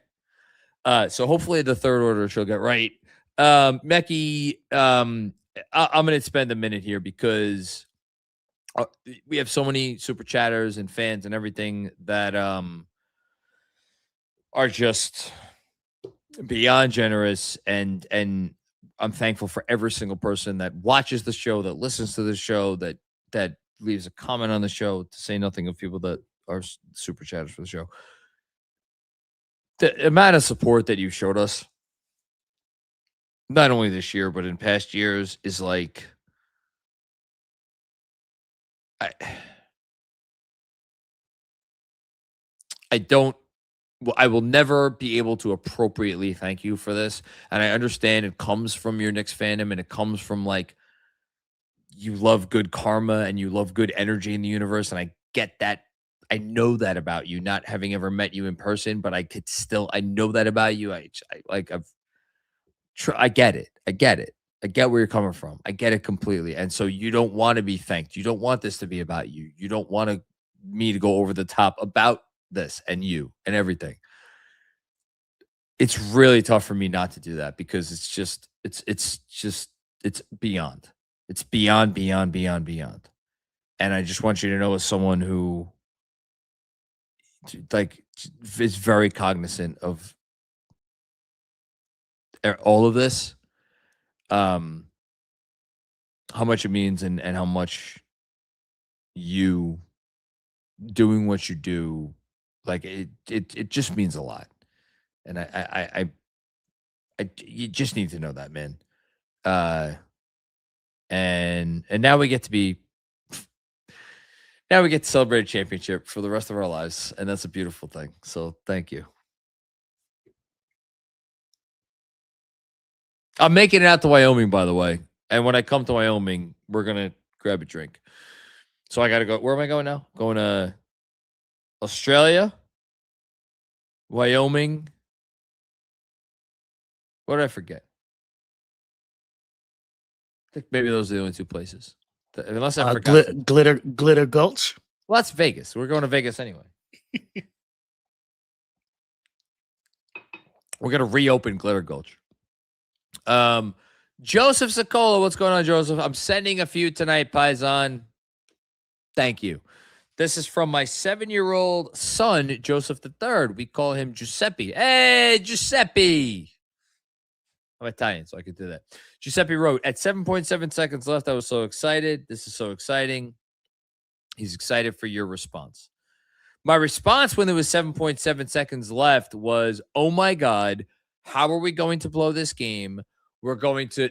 So hopefully the third order she'll get right. Mecky, I'm going to spend a minute here because we have so many super chatters and fans and everything that are just beyond generous, and I'm thankful for every single person that watches the show, that listens to the show, that leaves a comment on the show, to say nothing of people that are super chatters for the show. The amount of support that you showed us, not only this year, but in past years, is like, I will never be able to appropriately thank you for this. And I understand it comes from your Knicks fandom, and it comes from like, you love good karma and you love good energy in the universe. And I get that. I know that about you, not having ever met you in person, but I know that about you. I get it. I get it. I get where you're coming from. I get it completely. And so you don't want to be thanked. You don't want this to be about you. You don't want me to go over the top about this and you and everything. It's really tough for me not to do that because it's beyond. It's beyond. And I just want you to know, as someone who like is very cognizant of all of this, how much it means and how much you doing what you do, like it just means a lot. And I you just need to know that, man. And now we get to celebrate a championship for the rest of our lives, and that's a beautiful thing. So thank you. I'm making it out to Wyoming, by the way. And when I come to Wyoming, we're going to grab a drink. So I got to go. Where am I going now? Going to Australia, Wyoming. What did I forget? I think maybe those are the only 2 places. Unless I forgot. Glitter Gulch. Well, that's Vegas. We're going to Vegas anyway. We're going to reopen Glitter Gulch. Joseph Sokola, what's going on, Joseph? I'm sending a few tonight, Paisan. Thank you. This is from my 7-year-old son, Joseph III. We call him Giuseppe. Hey, Giuseppe. I'm Italian, so I could do that. Giuseppe wrote, at 7.7 seconds left, I was so excited. This is so exciting. He's excited for your response. My response when there was 7.7 seconds left was, oh my God, how are we going to blow this game? We're going to,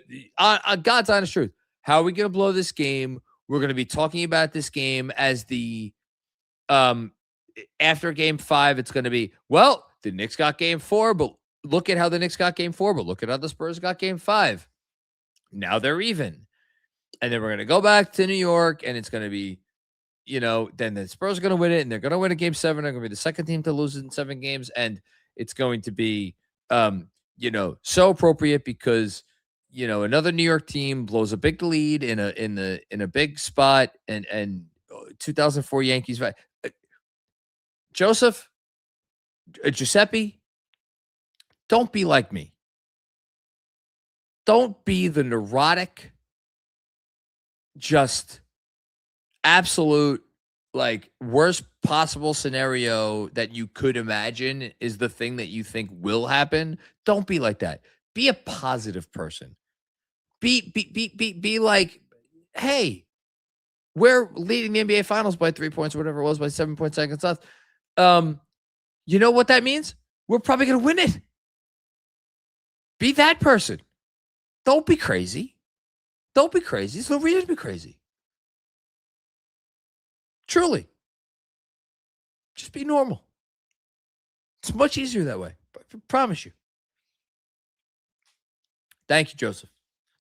God's honest truth, how are we going to blow this game? We're going to be talking about this game as the, after game 5, it's going to be, well, the Knicks got game 4, but look at how the Knicks got game 4, but look at how the Spurs got game 5. Now they're even. And then we're going to go back to New York, and it's going to be, then the Spurs are going to win it, and they're going to win a game 7. They're going to be the second team to lose in 7 games, and it's going to be, so appropriate because another New York team blows a big lead in a big spot, and 2004 Yankees. Joseph, Giuseppe, don't be like me. Don't be the neurotic, just absolute, like, worst possible scenario that you could imagine is the thing that you think will happen. Don't be like that. Be a positive person. Be like, hey, we're leading the NBA Finals by 3 points or whatever it was, by 7 seconds left. You know what that means? We're probably going to win it. Be that person. Don't be crazy. Don't be crazy. There's no reason to be crazy. Truly. Just be normal. It's much easier that way. I promise you. Thank you, Joseph.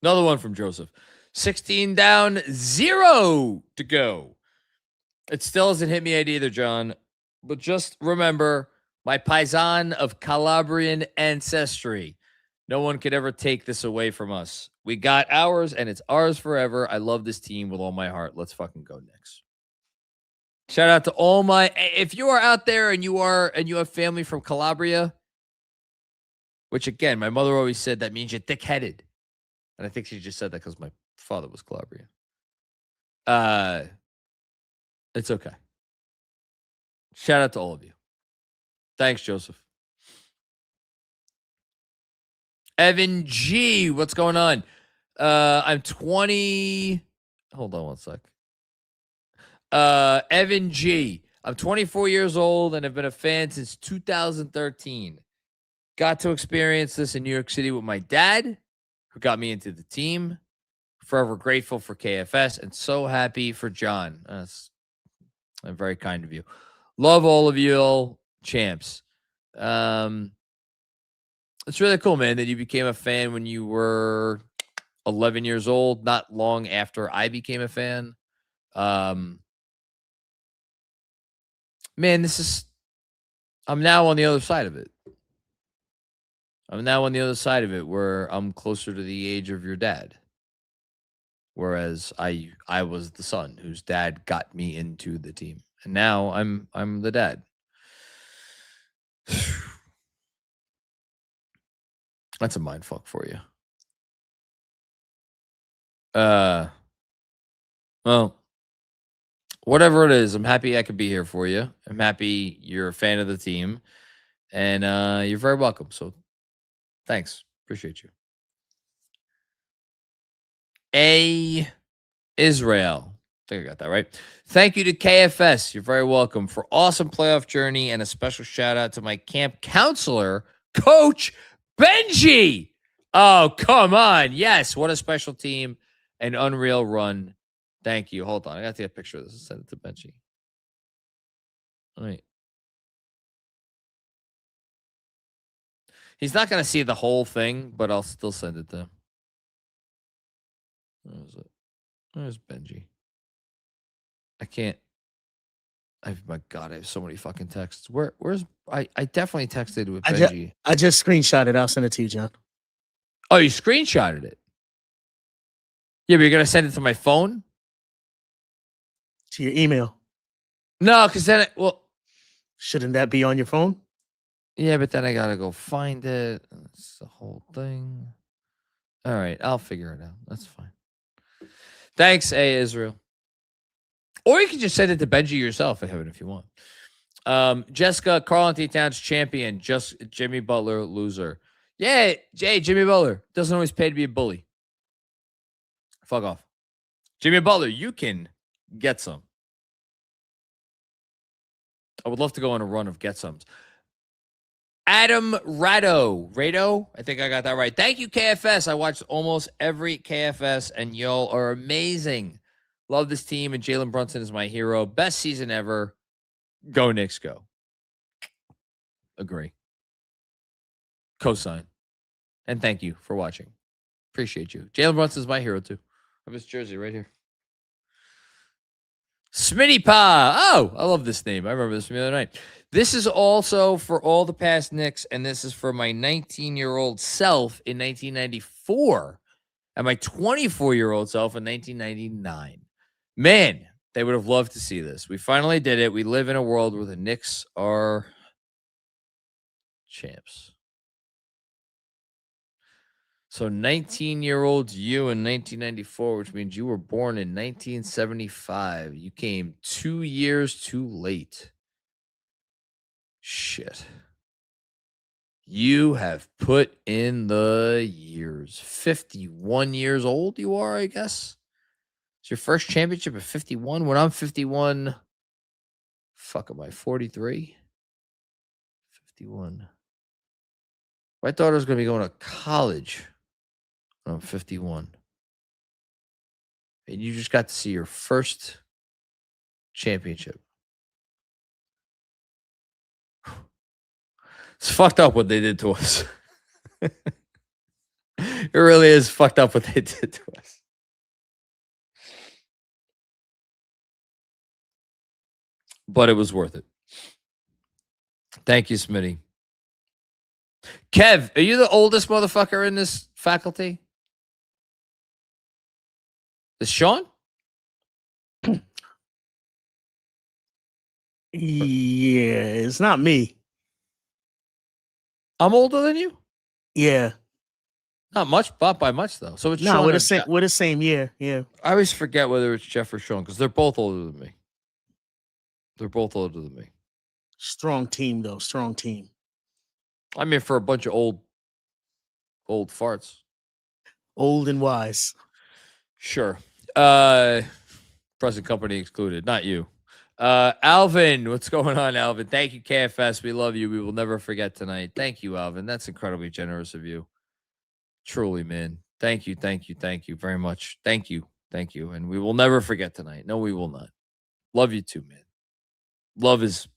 Another one from Joseph. 16 down, 0 to go. It still hasn't hit me yet either, John. But just remember, my paisan of Calabrian ancestry. No one could ever take this away from us. We got ours, and it's ours forever. I love this team with all my heart. Let's fucking go Knicks. Shout out to all my. If you are out there and you have family from Calabria, which again, my mother always said that means you're thick-headed, and I think she just said that because my father was Calabrian. It's okay. Shout out to all of you. Thanks, Joseph. Evan G, what's going on? I'm 20. Hold on one sec. Evan G, I'm 24 years old and have been a fan since 2013. Got to experience this in New York City with my dad, who got me into the team. Forever grateful for KFS and so happy for John. That's very kind of you. Love all of you all, champs. It's really cool, man, that you became a fan when you were 11 years old, not long after I became a fan. Man, I'm now on the other side of it. I'm now on the other side of it where I'm closer to the age of your dad. Whereas I was the son whose dad got me into the team. And now I'm the dad. That's a mind fuck for you. Well, whatever it is, I'm happy I could be here for you. I'm happy you're a fan of the team. And you're very welcome. So thanks. Appreciate you. Israel. I think I got that right. Thank you to KFS. You're very welcome for awesome playoff journey, and a special shout out to my camp counselor, Coach Benjy. Oh, come on. Yes. What a special team. An unreal run. Thank you. Hold on. I got to get a picture of this and send it to Benjy. All right. He's not going to see the whole thing, but I'll still send it to him. Where is it? Where's Benjy? I can't. My God, I have so many fucking texts. Where's I definitely texted with Benjy. I just screenshot it. I'll send it to you, John. Oh, you screenshotted it? Yeah, but you're going to send it to my phone? To your email. No, because then shouldn't that be on your phone? Yeah, but then I got to go find it. It's the whole thing. All right, I'll figure it out. That's fine. Thanks, Israel. Or you can just send it to Benjy yourself, if you want. Jessica, Karl-Anthony Towns champion, just Jimmy Butler loser. Yeah, Jimmy Butler doesn't always pay to be a bully. Fuck off. Jimmy Butler, you can get some. I would love to go on a run of get somes. Adam Rado, I think I got that right. Thank you, KFS. I watched almost every KFS, and y'all are amazing. Love this team, and Jalen Brunson is my hero. Best season ever. Go Knicks, go. Agree. Cosign. And thank you for watching. Appreciate you. Jalen Brunson is my hero, too. I have his jersey right here. Smitty Pa. Oh, I love this name. I remember this from the other night. This is also for all the past Knicks, and this is for my 19-year-old self in 1994 and my 24-year-old self in 1999. Man, they would have loved to see this. We finally did it. We live in a world where the Knicks are champs. So 19-year-old you in 1994, which means you were born in 1975. You came 2 years too late. Shit. You have put in the years. 51 years old you are, I guess. It's your first championship at 51. When I'm 51, fuck, am I 43? 51. My daughter's going to be going to college when I'm 51. And you just got to see your first championship. It's fucked up what they did to us. It really is fucked up what they did to us. But it was worth it. Thank you, Smitty. Kev, are you the oldest motherfucker in this faculty? Is Sean? Yeah, it's not me. I'm older than you? Yeah. Not much, but by much, though. So it's No, Sean we're or the same. Jeff. We're the same year. Yeah. I always forget whether it's Jeff or Sean because they're both older than me. They're both older than me. Strong team, though. Strong team. I mean, for a bunch of old farts. Old and wise. Sure. Present company excluded. Not you. Alvin, what's going on, Alvin? Thank you, KFS. We love you. We will never forget tonight. Thank you, Alvin. That's incredibly generous of you. Truly, man. Thank you very much. Thank you. And we will never forget tonight. No, we will not. Love you too, man. Love is...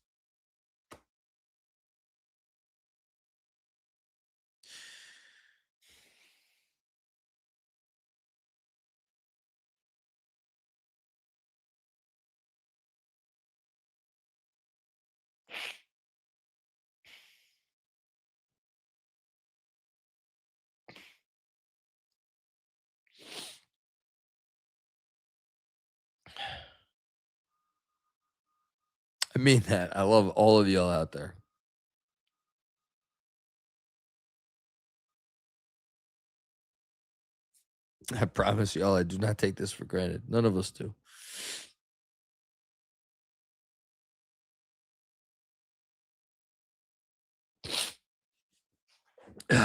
I mean that. I love all of y'all out there. I promise y'all, I do not take this for granted. None of us do. Okay.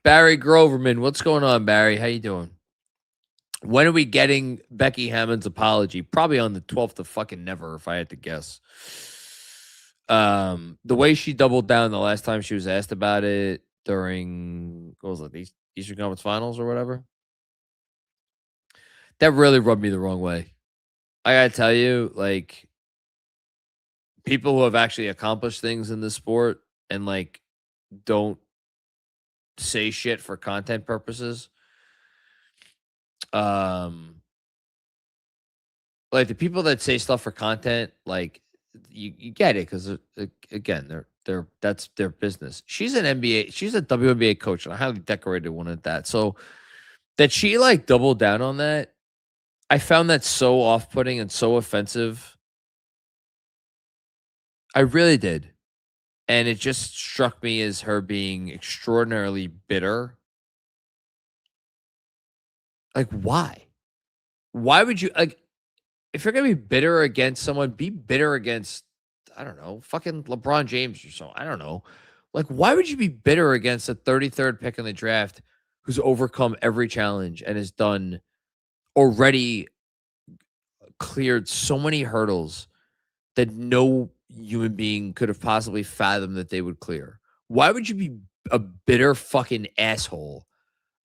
Barry Groverman, what's going on, Barry? How you doing? When are we getting Becky Hammond's apology? Probably on the 12th of fucking never, if I had to guess. The way she doubled down the last time she was asked about it during, what was it, the Eastern Conference Finals or whatever, that really rubbed me the wrong way. I gotta tell you, like, people who have actually accomplished things in this sport and like don't say shit for content purposes, like the people that say stuff for content, like you get it because again, that's their business. She's a WNBA coach and a highly decorated one at that. So that she like doubled down on that, I found that so off-putting and so offensive. I really did. And it just struck me as her being extraordinarily bitter. Like, why? Why would you, like, if you're going to be bitter against someone, be bitter against, I don't know, fucking LeBron James or so. I don't know. Like, why would you be bitter against a 33rd pick in the draft who's overcome every challenge and has done already cleared so many hurdles that no human being could have possibly fathomed that they would clear? Why would you be a bitter fucking asshole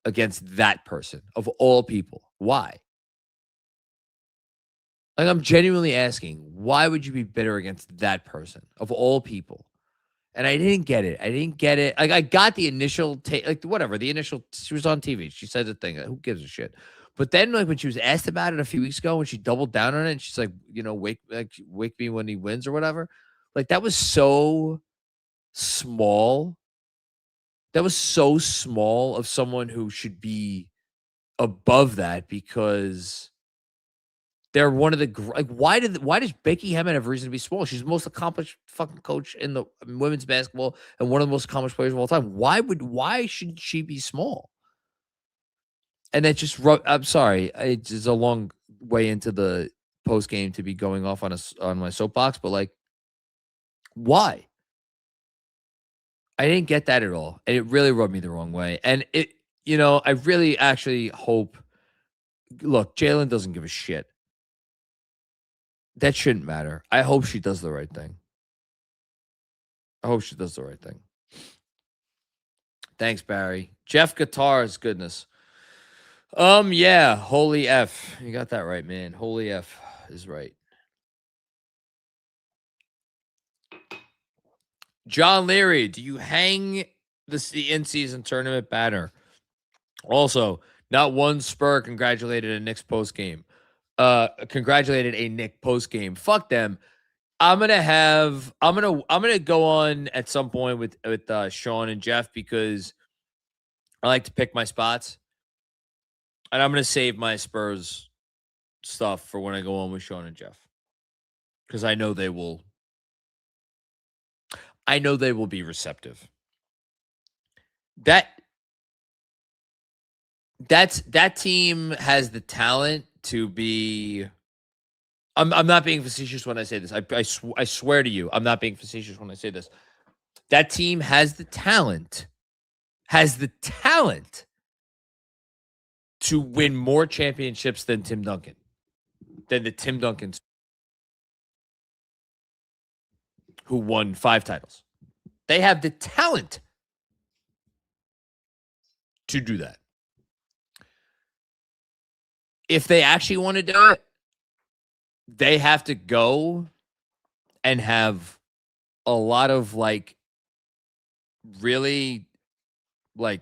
against that person of all people? Why? Like, I'm genuinely asking, why would you be bitter against that person of all people? And I didn't get it. Like, I got the initial like whatever, the initial, she was on TV. She said the thing. Who gives a shit? But then, like, when she was asked about it a few weeks ago, when she doubled down on it, and she's like, you know, wake me when he wins or whatever. Like, that was so small. That was so small of someone who should be above that, because they're one of the like, why does Becky Hammond have reason to be small? She's the most accomplished fucking coach in the women's basketball and one of the most accomplished players of all time. Why should she be small? And that just I'm sorry, it's a long way into the post game to be going off on my soapbox, but like, why? I didn't get that at all, and it really rubbed me the wrong way. And I really actually hope. Look, Jalen doesn't give a shit. That shouldn't matter. I hope she does the right thing. Thanks, Barry. Jeff Guitars, goodness. Yeah, holy F. You got that right, man. Holy F is right. John Leary, do you hang the in-season tournament banner? Also, not one Spur congratulated a Knicks post game. Congratulated a Knick post game. Fuck them. I'm gonna go on at some point with Sean and Jeff, because I like to pick my spots, and I'm gonna save my Spurs stuff for when I go on with Sean and Jeff, because I know they will be receptive. That team has the talent to be. I'm not being facetious when I say this. I swear to you, I'm not being facetious when I say this. That team has the talent. To win more championships than Tim Duncan. Than the Tim Duncans, who won 5 titles. They have the talent to do that. If they actually want to do it, they have to go and have a lot of really they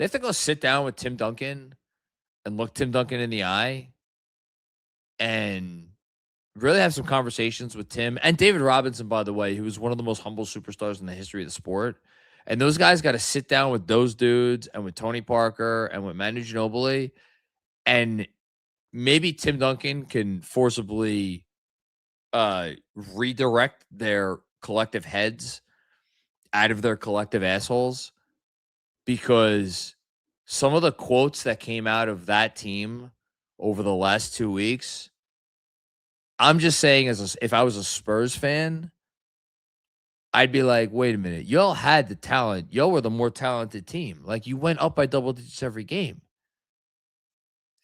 have to go sit down with Tim Duncan and look Tim Duncan in the eye and really have some conversations with Tim and David Robinson, by the way, who was one of the most humble superstars in the history of the sport. And those guys got to sit down with those dudes and with Tony Parker and with Manu Ginobili, and maybe Tim Duncan can forcibly redirect their collective heads out of their collective assholes, because some of the quotes that came out of that team over the last 2 weeks, I'm just saying, if I was a Spurs fan, I'd be like, wait a minute, y'all had the talent. Y'all were the more talented team. Like, you went up by double digits every game.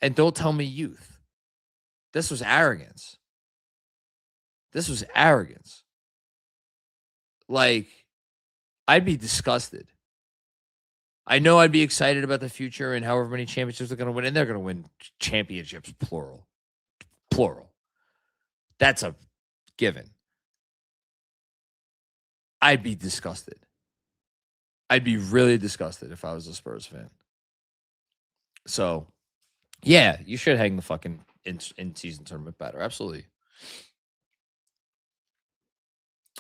And don't tell me youth. This was arrogance. Like, I'd be disgusted. I know I'd be excited about the future and however many championships they're going to win. And they're going to win championships, plural. That's a given. I'd be disgusted. I'd be really disgusted if I was a Spurs fan. So, yeah, you should hang the fucking in-season tournament banner. Absolutely.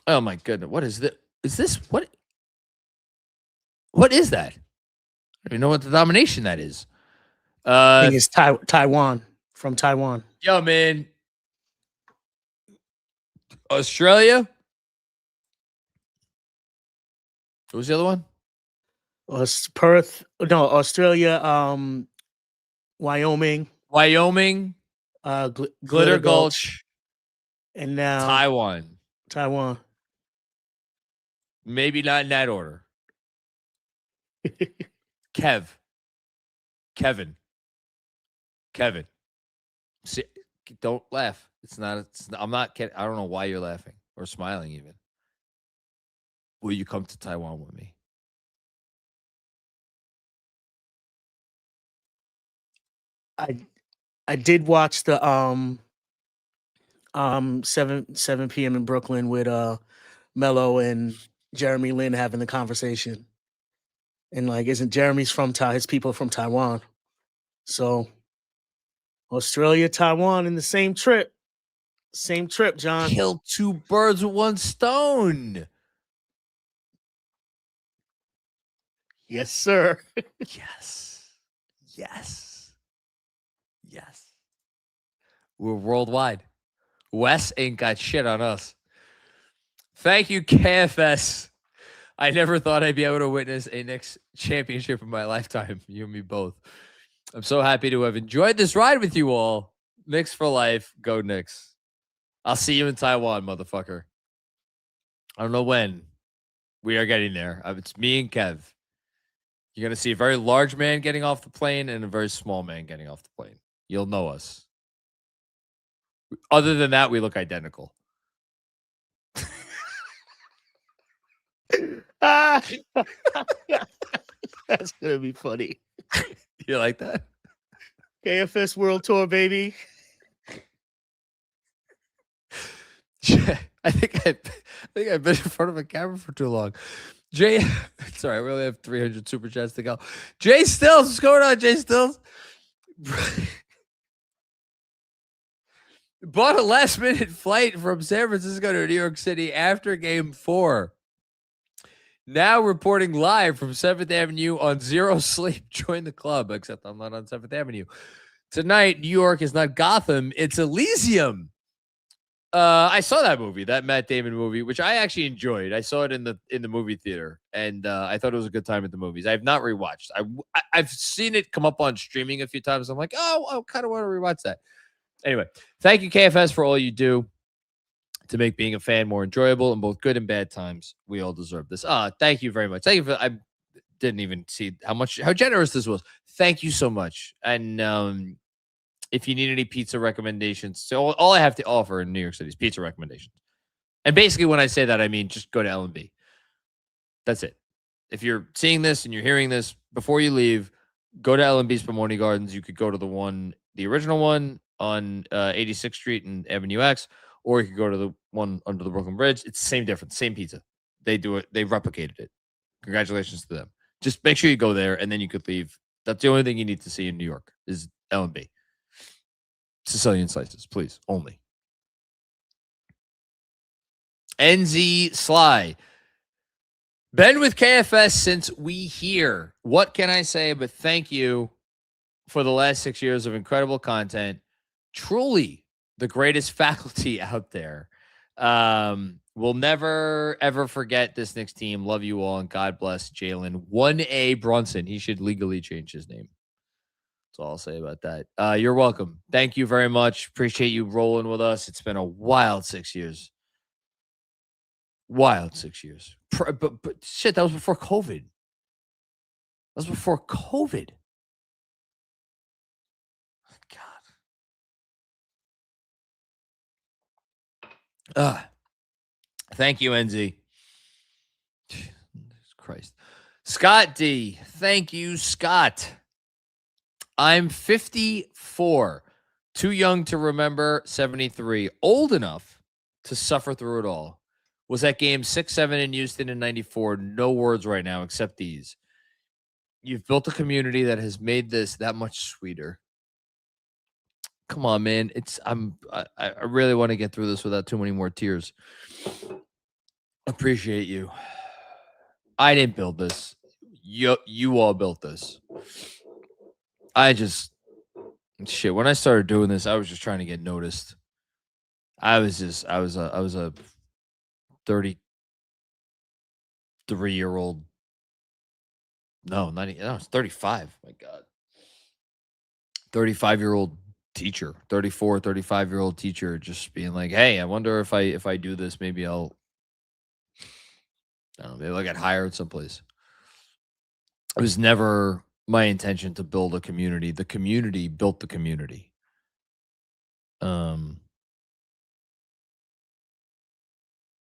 Oh, my goodness. What is this? What is that? I don't even know what the domination that is. I think it's Taiwan. From Taiwan. Yo, man. Australia? What was the other one? Perth. No, Australia. Wyoming. Glitter Gulch. And now Taiwan. Maybe not in that order. Kevin. See, don't laugh. I'm not kidding. I don't know why you're laughing or smiling even. Will you come to Taiwan with me? I did watch the 7 p.m. in Brooklyn with Melo and Jeremy Lin having the conversation. And isn't Jeremy's from his people from Taiwan. So Australia, Taiwan in the same trip. Same trip, John. Kill two birds with one stone. Yes, sir. Yes. Yes. Yes. We're worldwide. Wes ain't got shit on us. Thank you, KFS. I never thought I'd be able to witness a Knicks championship in my lifetime. You and me both. I'm so happy to have enjoyed this ride with you all. Knicks for life. Go Knicks. I'll see you in Taiwan, motherfucker. I don't know when. We are getting there. It's me and Kev. You're going to see a very large man getting off the plane and a very small man getting off the plane. You'll know us. Other than that, we look identical. That's going to be funny. You like that? KFS World Tour, baby. I think I've been in front of a camera for too long. Jay, sorry, I really have 300 super chats to go. Jay Stills, what's going on, Jay Stills? Bought a last-minute flight from San Francisco to New York City after Game 4. Now reporting live from 7th Avenue on Zero Sleep. Join the club, except I'm not on 7th Avenue. Tonight, New York is not Gotham, it's Elysium. I saw that movie, that Matt Damon movie, which I actually enjoyed. I saw it in the movie theater, and I thought it was a good time at the movies. I have not rewatched. I've seen it come up on streaming a few times. I'm like, oh, I kind of want to rewatch that. Anyway, thank you, KFS, for all you do to make being a fan more enjoyable in both good and bad times. We all deserve this. Thank you very much. Thank you for. I didn't even see how generous this was. Thank you so much. And if you need any pizza recommendations, so all I have to offer in New York City is pizza recommendations. And basically, when I say that, I mean just go to L&B. That's it. If you're seeing this and you're hearing this, before you leave, go to L&B Spumoni Gardens. You could go to the original one on 86th Street and Avenue X, or you could go to the one under the Brooklyn Bridge. It's the same difference, same pizza. They do it. They replicated it. Congratulations to them. Just make sure you go there, and then you could leave. That's the only thing you need to see in New York is L&B. Sicilian slices, please, only. NZ Sly. Been with KFS since we here. What can I say but thank you for the last 6 years of incredible content. Truly the greatest faculty out there. We'll never, ever forget this Knicks team. Love you all, and God bless Jalen 1A Brunson. He should legally change his name. That's all I'll say about that. You're welcome. Thank you very much. Appreciate you rolling with us. It's been a wild 6 years. Wild 6 years. But shit, that was before COVID. That was before COVID. God. Thank you, NZ. Jesus Christ. Scott D. Thank you, Scott. I'm 54. Too young to remember 73. Old enough to suffer through it all. Was at game 6-7 in Houston in 94. No words right now except these. You've built a community that has made this that much sweeter. Come on, man. I really want to get through this without too many more tears. Appreciate you. I didn't build this. You all built this. Shit, when I started doing this, I was just trying to get noticed. I was a 33-year-old. No, I was 35. My God. 35-year-old teacher, 35-year-old teacher, just being like, hey, I wonder if I do this, maybe I don't know, maybe I'll get hired someplace. It was never my intention to build a community. The community built the community.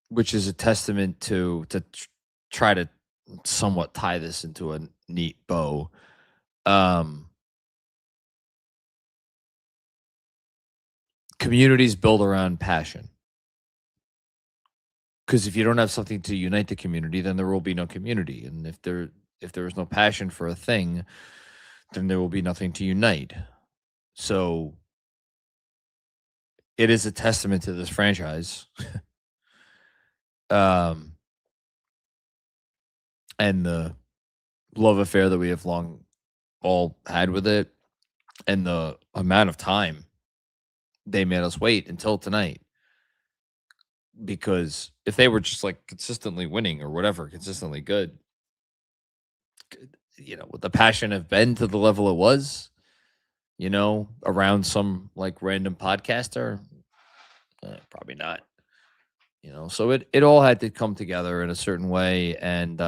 Which is a testament to try to somewhat tie this into a neat bow. Communities build around passion. Because if you don't have something to unite the community, then there will be no community. And if there is no passion for a thing, then there will be nothing to unite. So it is a testament to this franchise. And the love affair that we have long all had with it, and the amount of time they made us wait until tonight. Because if they were just like consistently winning or whatever, consistently good, would the passion have been to the level it was, around some like random podcaster? Probably not. So it all had to come together in a certain way, and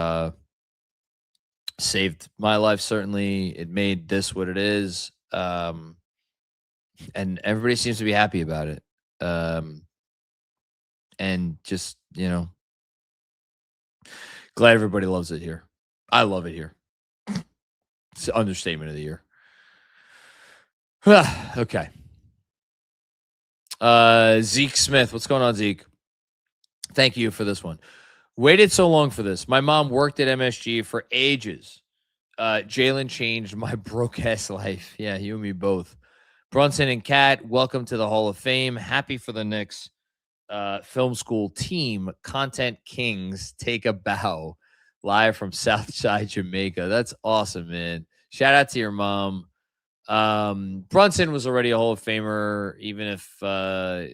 saved my life. Certainly, it made this what it is, and everybody seems to be happy about it. And just glad everybody loves it here. I love it here. It's the understatement of the year. Okay. Zeke Smith, what's going on, Zeke? Thank you for this one. Waited so long for this. My mom worked at MSG for ages. Jalen changed my broke-ass life. Yeah, you and me both. Brunson and Kat, welcome to the Hall of Fame. Happy for the Knicks film school team. Content Kings, take a bow. Live from Southside Jamaica. That's awesome, man. Shout out to your mom. Brunson was already a Hall of Famer, even if, I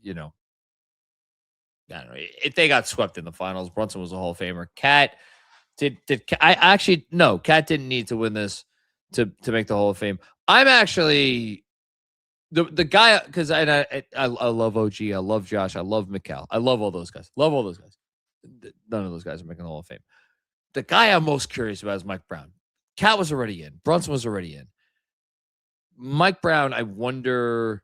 don't know, if they got swept in the finals, Brunson was a Hall of Famer. Kat Kat didn't need to win this to make the Hall of Fame. I'm actually the guy, because I love OG, I love Josh, I love Mikal, I love all those guys. Love all those guys. None of those guys are making the Hall of Fame. The guy I'm most curious about is Mike Brown. Kat was already in. Brunson was already in. Mike Brown, I wonder,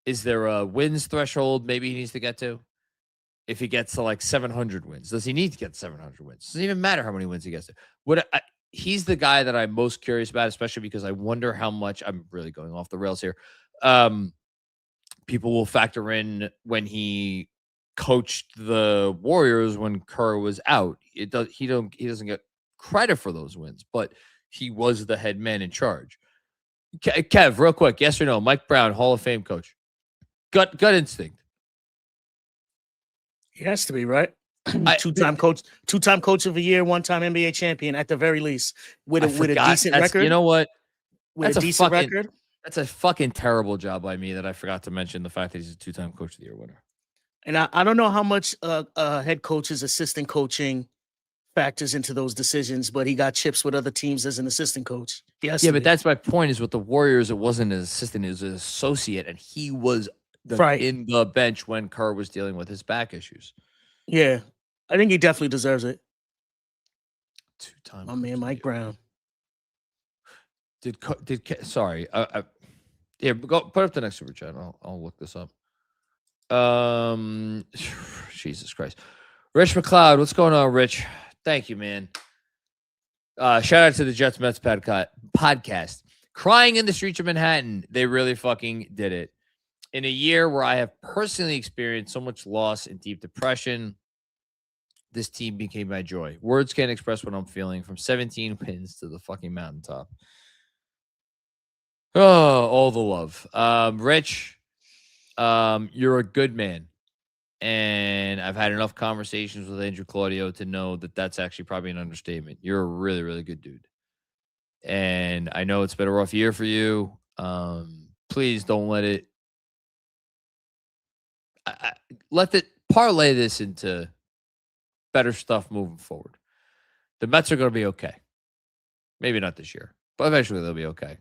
is there a wins threshold maybe he needs to get to? If he gets to like 700 wins, does he need to get 700 wins? Doesn't even matter how many wins he gets to. He's the guy that I'm most curious about, especially because I wonder how much, I'm really going off the rails here, people will factor in when he coached the Warriors when Kerr was out. He doesn't get credit for those wins, but he was the head man in charge. Kev, real quick, yes or no? Mike Brown, Hall of Fame coach. Gut instinct. He has to be, right? Two-time coach of the year, one-time NBA champion at the very least, with a decent record. You know what? With a decent record. That's a fucking terrible job by me that I forgot to mention the fact that he's a two-time coach of the year winner. And I don't know how much head coach's assistant coaching factors into those decisions, but he got chips with other teams as an assistant coach. Yeah, but that's my point, is with the Warriors, it wasn't an assistant, it was an associate, and he was in the bench when Kerr was dealing with his back issues. Yeah, I think he definitely deserves it. Two-time. My man, Mike Brown. Sorry. Here, go put up the next super chat. I'll look this up. Jesus Christ. Rich McLeod, what's going on, Rich? Thank you, man. Shout out to the Jets Mets podcast. Crying in the streets of Manhattan. They really fucking did it. In a year where I have personally experienced so much loss and deep depression, this team became my joy. Words can't express what I'm feeling, from 17 wins to the fucking mountaintop. Oh, all the love. Rich, you're a good man. And I've had enough conversations with Andrew Claudio to know that that's actually probably an understatement. You're a really, really good dude. And I know it's been a rough year for you. Please don't let it. Let it parlay this into better stuff moving forward. The Mets are going to be okay. Maybe not this year, but eventually they'll be okay.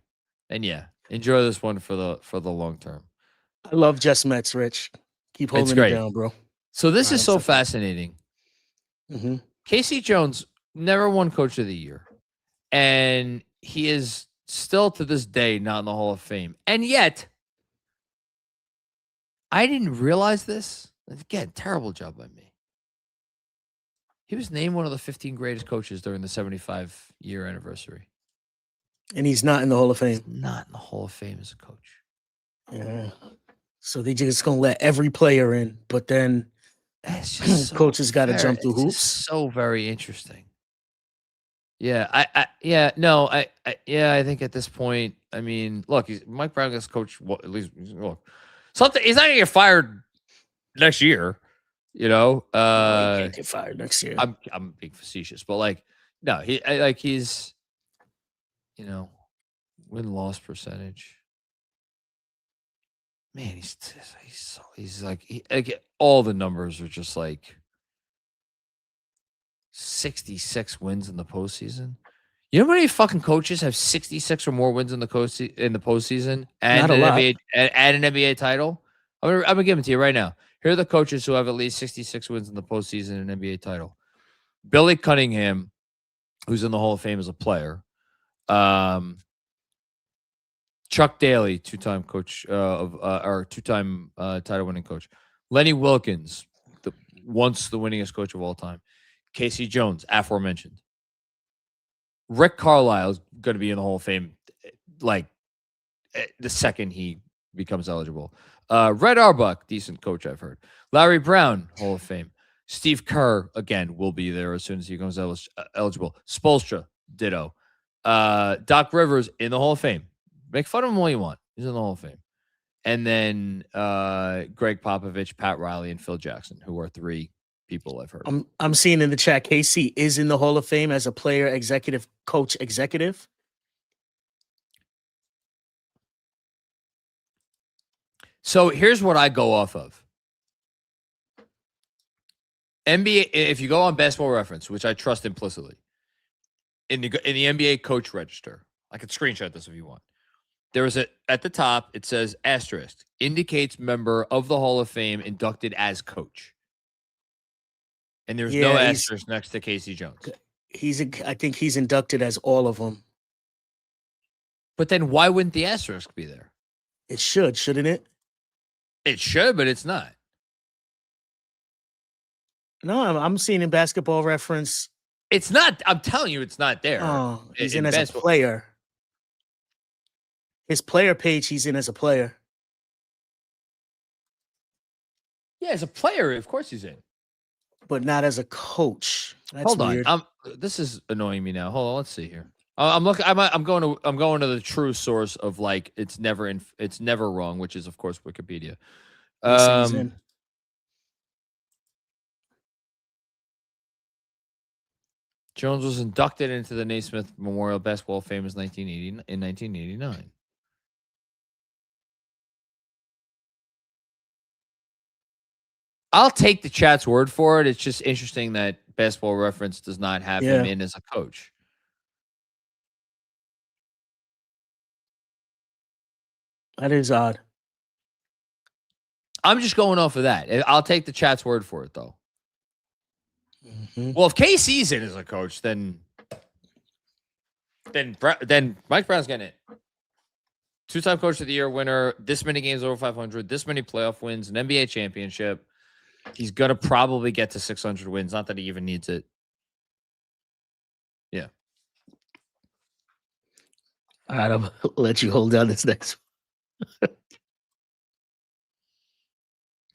And yeah, enjoy this one for the long term. I love Jets Mets, Rich. Keep holding it down, bro. So this is so fascinating. Mm-hmm. Casey Jones never won Coach of the Year, and he is still to this day not in the Hall of Fame. And yet, I didn't realize this. Again, terrible job by me. He was named one of the 15 greatest coaches during the 75-year anniversary. And he's not in the Hall of Fame. He's not in the Hall of Fame as a coach. Yeah. So they just going to let every player in, but then coaches got to jump through hoops. So very interesting. Yeah, I think at this point, I mean, look, Mike Brown gets coached. At least, look, something. He's not gonna get fired next year. You know, He can't get fired next year. I'm being facetious, but like, no, he's, you know, win-loss percentage. Man, he's like all the numbers are just like 66 wins in the postseason. You know how many fucking coaches have 66 or more wins in the postseason and Not a lot. an NBA title? I'm gonna give it to you right now. Here are the coaches who have at least 66 wins in the postseason and an NBA title. Billy Cunningham, who's in the Hall of Fame as a player. Chuck Daly, two-time coach or two-time title-winning coach. Lenny Wilkins, once the winningest coach of all time. Casey Jones, aforementioned. Rick Carlisle is going to be in the Hall of Fame like the second he becomes eligible. Red Auerbach, decent coach, I've heard. Larry Brown, Hall of Fame. Steve Kerr, again, will be there as soon as he becomes eligible. Spoelstra, ditto. Doc Rivers in the Hall of Fame. Make fun of him all you want. He's in the Hall of Fame. And then Greg Popovich, Pat Riley, and Phil Jackson, who are three people I've heard. I'm seeing in the chat, KC is in the Hall of Fame as a player, executive, coach, executive. So here's what I go off of. NBA, if you go on Basketball Reference, which I trust implicitly, in the NBA coach register, I could screenshot this if you want. There is at the top, it says asterisk, indicates member of the Hall of Fame inducted as coach. And there's no asterisk next to Casey Jones. I think he's inducted as all of them. But then why wouldn't the asterisk be there? It should, shouldn't it? It should, but it's not. No, I'm seeing in Basketball Reference. It's not. I'm telling you, it's not there. Oh, he's in as a player. His player page, he's in as a player. Yeah, as a player, of course he's in. But not as a coach. That's Hold weird. on. This is annoying me now. Hold on. Let's see here. I'm looking. I'm going to the true source of like it's never wrong, which is of course Wikipedia. Yes, he's in. Jones was inducted into the Naismith Memorial Basketball of Fame in 1989. I'll take the chat's word for it. It's just interesting that Basketball Reference does not have him in as a coach. That is odd. I'm just going off of that. I'll take the chat's word for it, though. Mm-hmm. Well, if KC's in as a coach, then Mike Brown's getting it. Two-time Coach of the Year winner, this many games over 500, this many playoff wins, an NBA championship. He's going to probably get to 600 wins. Not that he even needs it. Yeah. All right, I'll let you hold down this next one.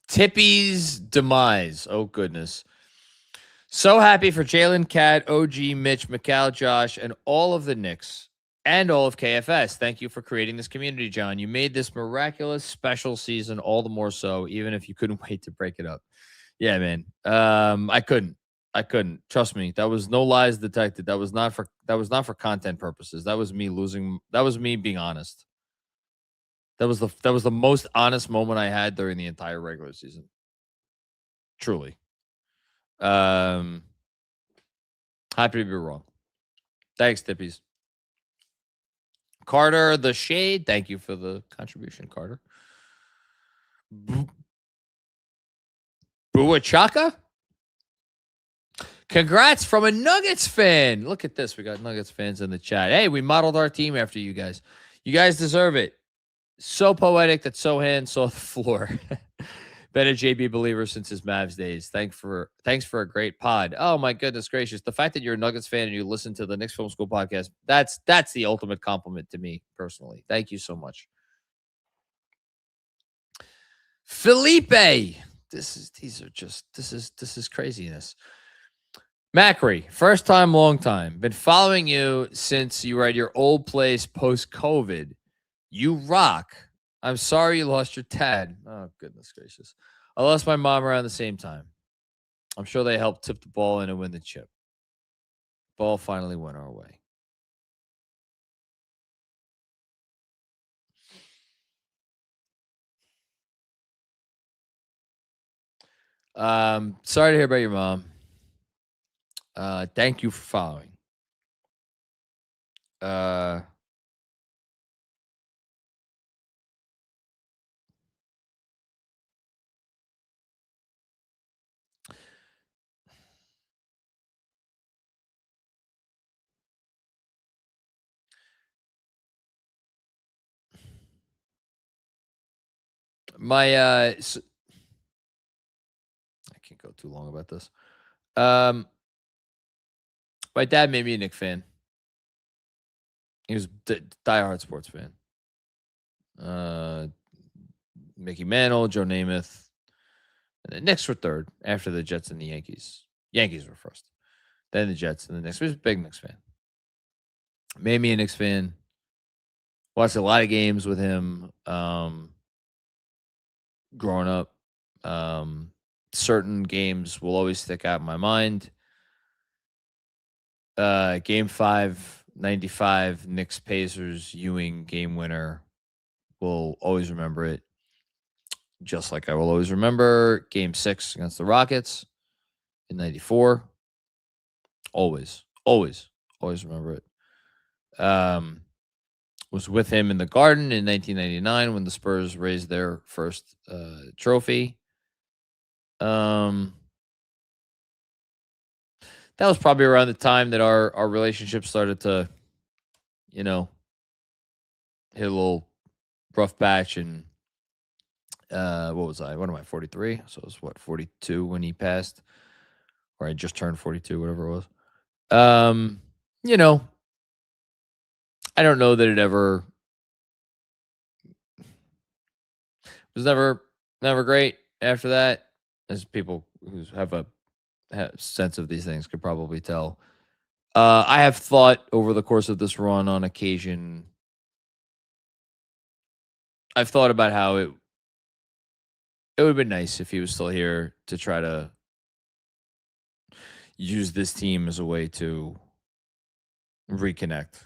Tippy's demise. Oh, goodness. So happy for Jalen, Cat, OG, Mitch, Mikal, Josh, and all of the Knicks and all of KFS. Thank you for creating this community, John. You made this miraculous special season all the more so, even if you couldn't wait to break it up. Yeah, man. I couldn't. Trust me. That was no lies detected. That was not for content purposes. That was me losing. That was me being honest. That was the most honest moment I had during the entire regular season. Truly. Happy to be wrong. Thanks, Tippies. Carter the Shade. Thank you for the contribution, Carter. Buachaka? Congrats from a Nuggets fan. Look at this. We got Nuggets fans in the chat. Hey, we modeled our team after you guys. You guys deserve it. So poetic that Sohan saw the floor. Been a JB believer since his Mavs days. Thanks for a great pod. Oh my goodness gracious. The fact that you're a Nuggets fan and you listen to the Knicks Film School podcast, that's the ultimate compliment to me personally. Thank you so much. Felipe. This is craziness. Macri, first time, long time. Been following you since you were at your old place post-COVID. You rock. I'm sorry you lost your dad. Oh, goodness gracious. I lost my mom around the same time. I'm sure they helped tip the ball in and win the chip. Ball finally went our way. Sorry to hear about your mom. Thank you for following. My I can't go too long about this. My dad made me a Knicks fan. He was a diehard sports fan. Mickey Mantle, Joe Namath. And the Knicks were third after the Jets and the Yankees. Yankees were first. Then the Jets and the Knicks. He was a big Knicks fan. Made me a Knicks fan. Watched a lot of games with him growing up. Certain games will always stick out in my mind. Game 5, 95, Knicks Pacers, Ewing game winner. Will always remember it. Just like I will always remember Game 6 against the Rockets in 94. Always remember it. Was with him in the Garden in 1999 when the Spurs raised their first trophy. That was probably around the time that our relationship started to, hit a little rough patch. And what was I? What am I, 43? So it was 42 when he passed? Or I just turned 42, whatever it was. I don't know that it ever was never great after that, as people who have a sense of these things could probably tell. I have thought over the course of this run on occasion, I've thought about how it would have been nice if he was still here to try to use this team as a way to reconnect.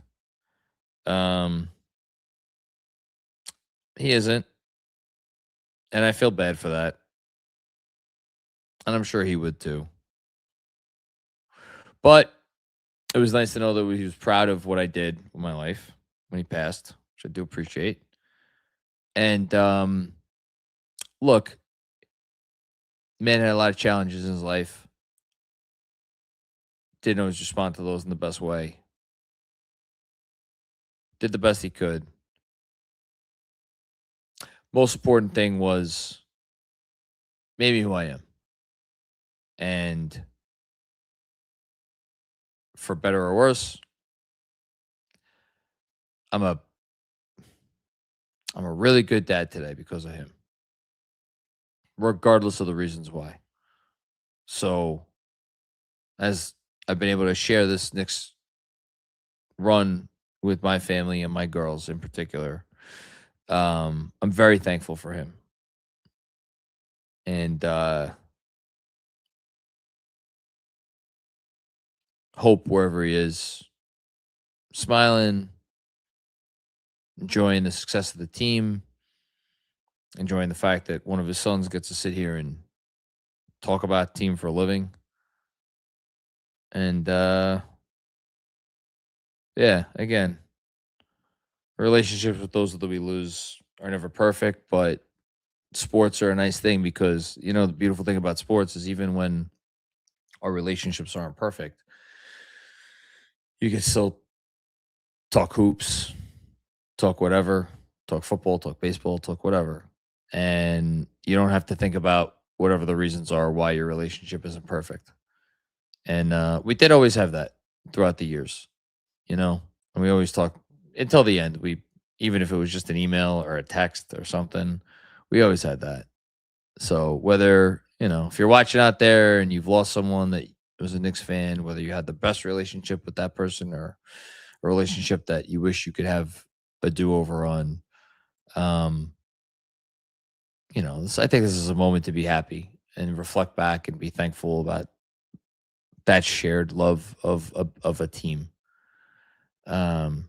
He isn't. And I feel bad for that. And I'm sure he would too. But it was nice to know that he was proud of what I did with my life when he passed, which I do appreciate. And look, man had a lot of challenges in his life. Didn't always respond to those in the best way. Did the best he could. Most important thing was maybe who I am. And for better or worse, I'm a really good dad today because of him. Regardless of the reasons why. So, as I've been able to share this Knicks run with my family and my girls in particular, I'm very thankful for him. And hope wherever he is, smiling, enjoying the success of the team, enjoying the fact that one of his sons gets to sit here and talk about the team for a living. And yeah, again, relationships with those that we lose are never perfect, but sports are a nice thing because, the beautiful thing about sports is even when our relationships aren't perfect, you can still talk hoops, talk whatever, talk football, talk baseball, talk whatever. And you don't have to think about whatever the reasons are why your relationship isn't perfect. And we did always have that throughout the years, and we always talk until the end. Even if it was just an email or a text or something, we always had that. So whether, if you're watching out there and you've lost someone that was a Knicks fan, whether you had the best relationship with that person or a relationship that you wish you could have a do-over on, I think this is a moment to be happy and reflect back and be thankful about that shared love of a team. Because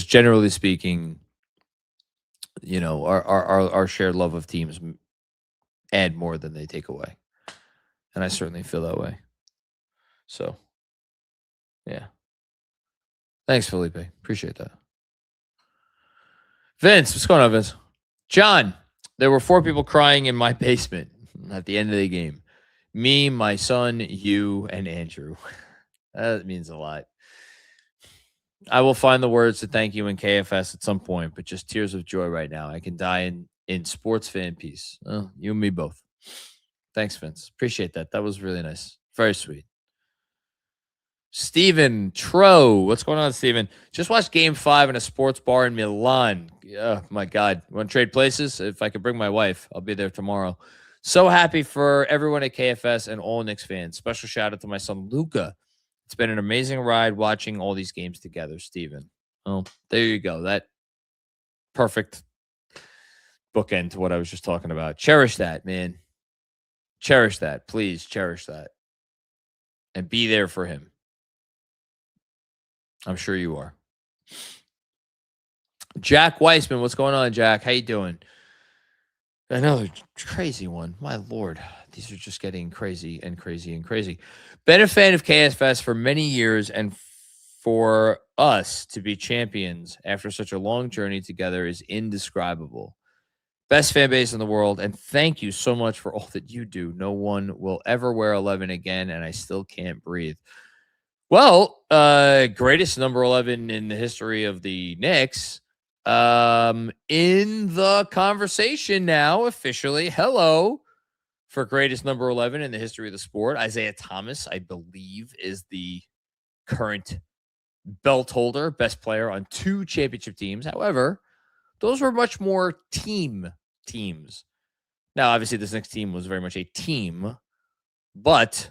generally speaking, our shared love of teams add more than they take away. And I certainly feel that way. So, yeah. Thanks, Felipe. Appreciate that. Vince, what's going on, Vince? John, there were 4 people crying in my basement at the end of the game. Me, my son, you, and Andrew. That means a lot. I will find the words to thank you in KFS at some point, but just tears of joy right now. I can die in sports fan peace. Oh, you and me both. Thanks, Vince. Appreciate that. That was really nice. Very sweet. Steven Tro. What's going on, Steven? Just watched Game 5 in a sports bar in Milan. Oh, my God. Want to trade places? If I could bring my wife, I'll be there tomorrow. So happy for everyone at KFS and all Knicks fans. Special shout out to my son, Luca. It's been an amazing ride watching all these games together, Steven. Oh, there you go. That perfect bookend to what I was just talking about. Cherish that, man. Cherish that. Please cherish that. And be there for him. I'm sure you are. Jack Weissman, what's going on, Jack? How you doing? Another crazy one. My Lord. These are just getting crazy and crazy and crazy. Been a fan of KFS for many years, and for us to be champions after such a long journey together is indescribable. Best fan base in the world, and thank you so much for all that you do. No one will ever wear 11 again, and I still can't breathe. Well, greatest number 11 in the history of the Knicks. In the conversation now, officially. Hello. For greatest number 11 in the history of the sport. Isaiah Thomas, I believe, is the current belt holder, best player on 2 championship teams. However, those were much more teams. Now, obviously, this next team was very much a team, but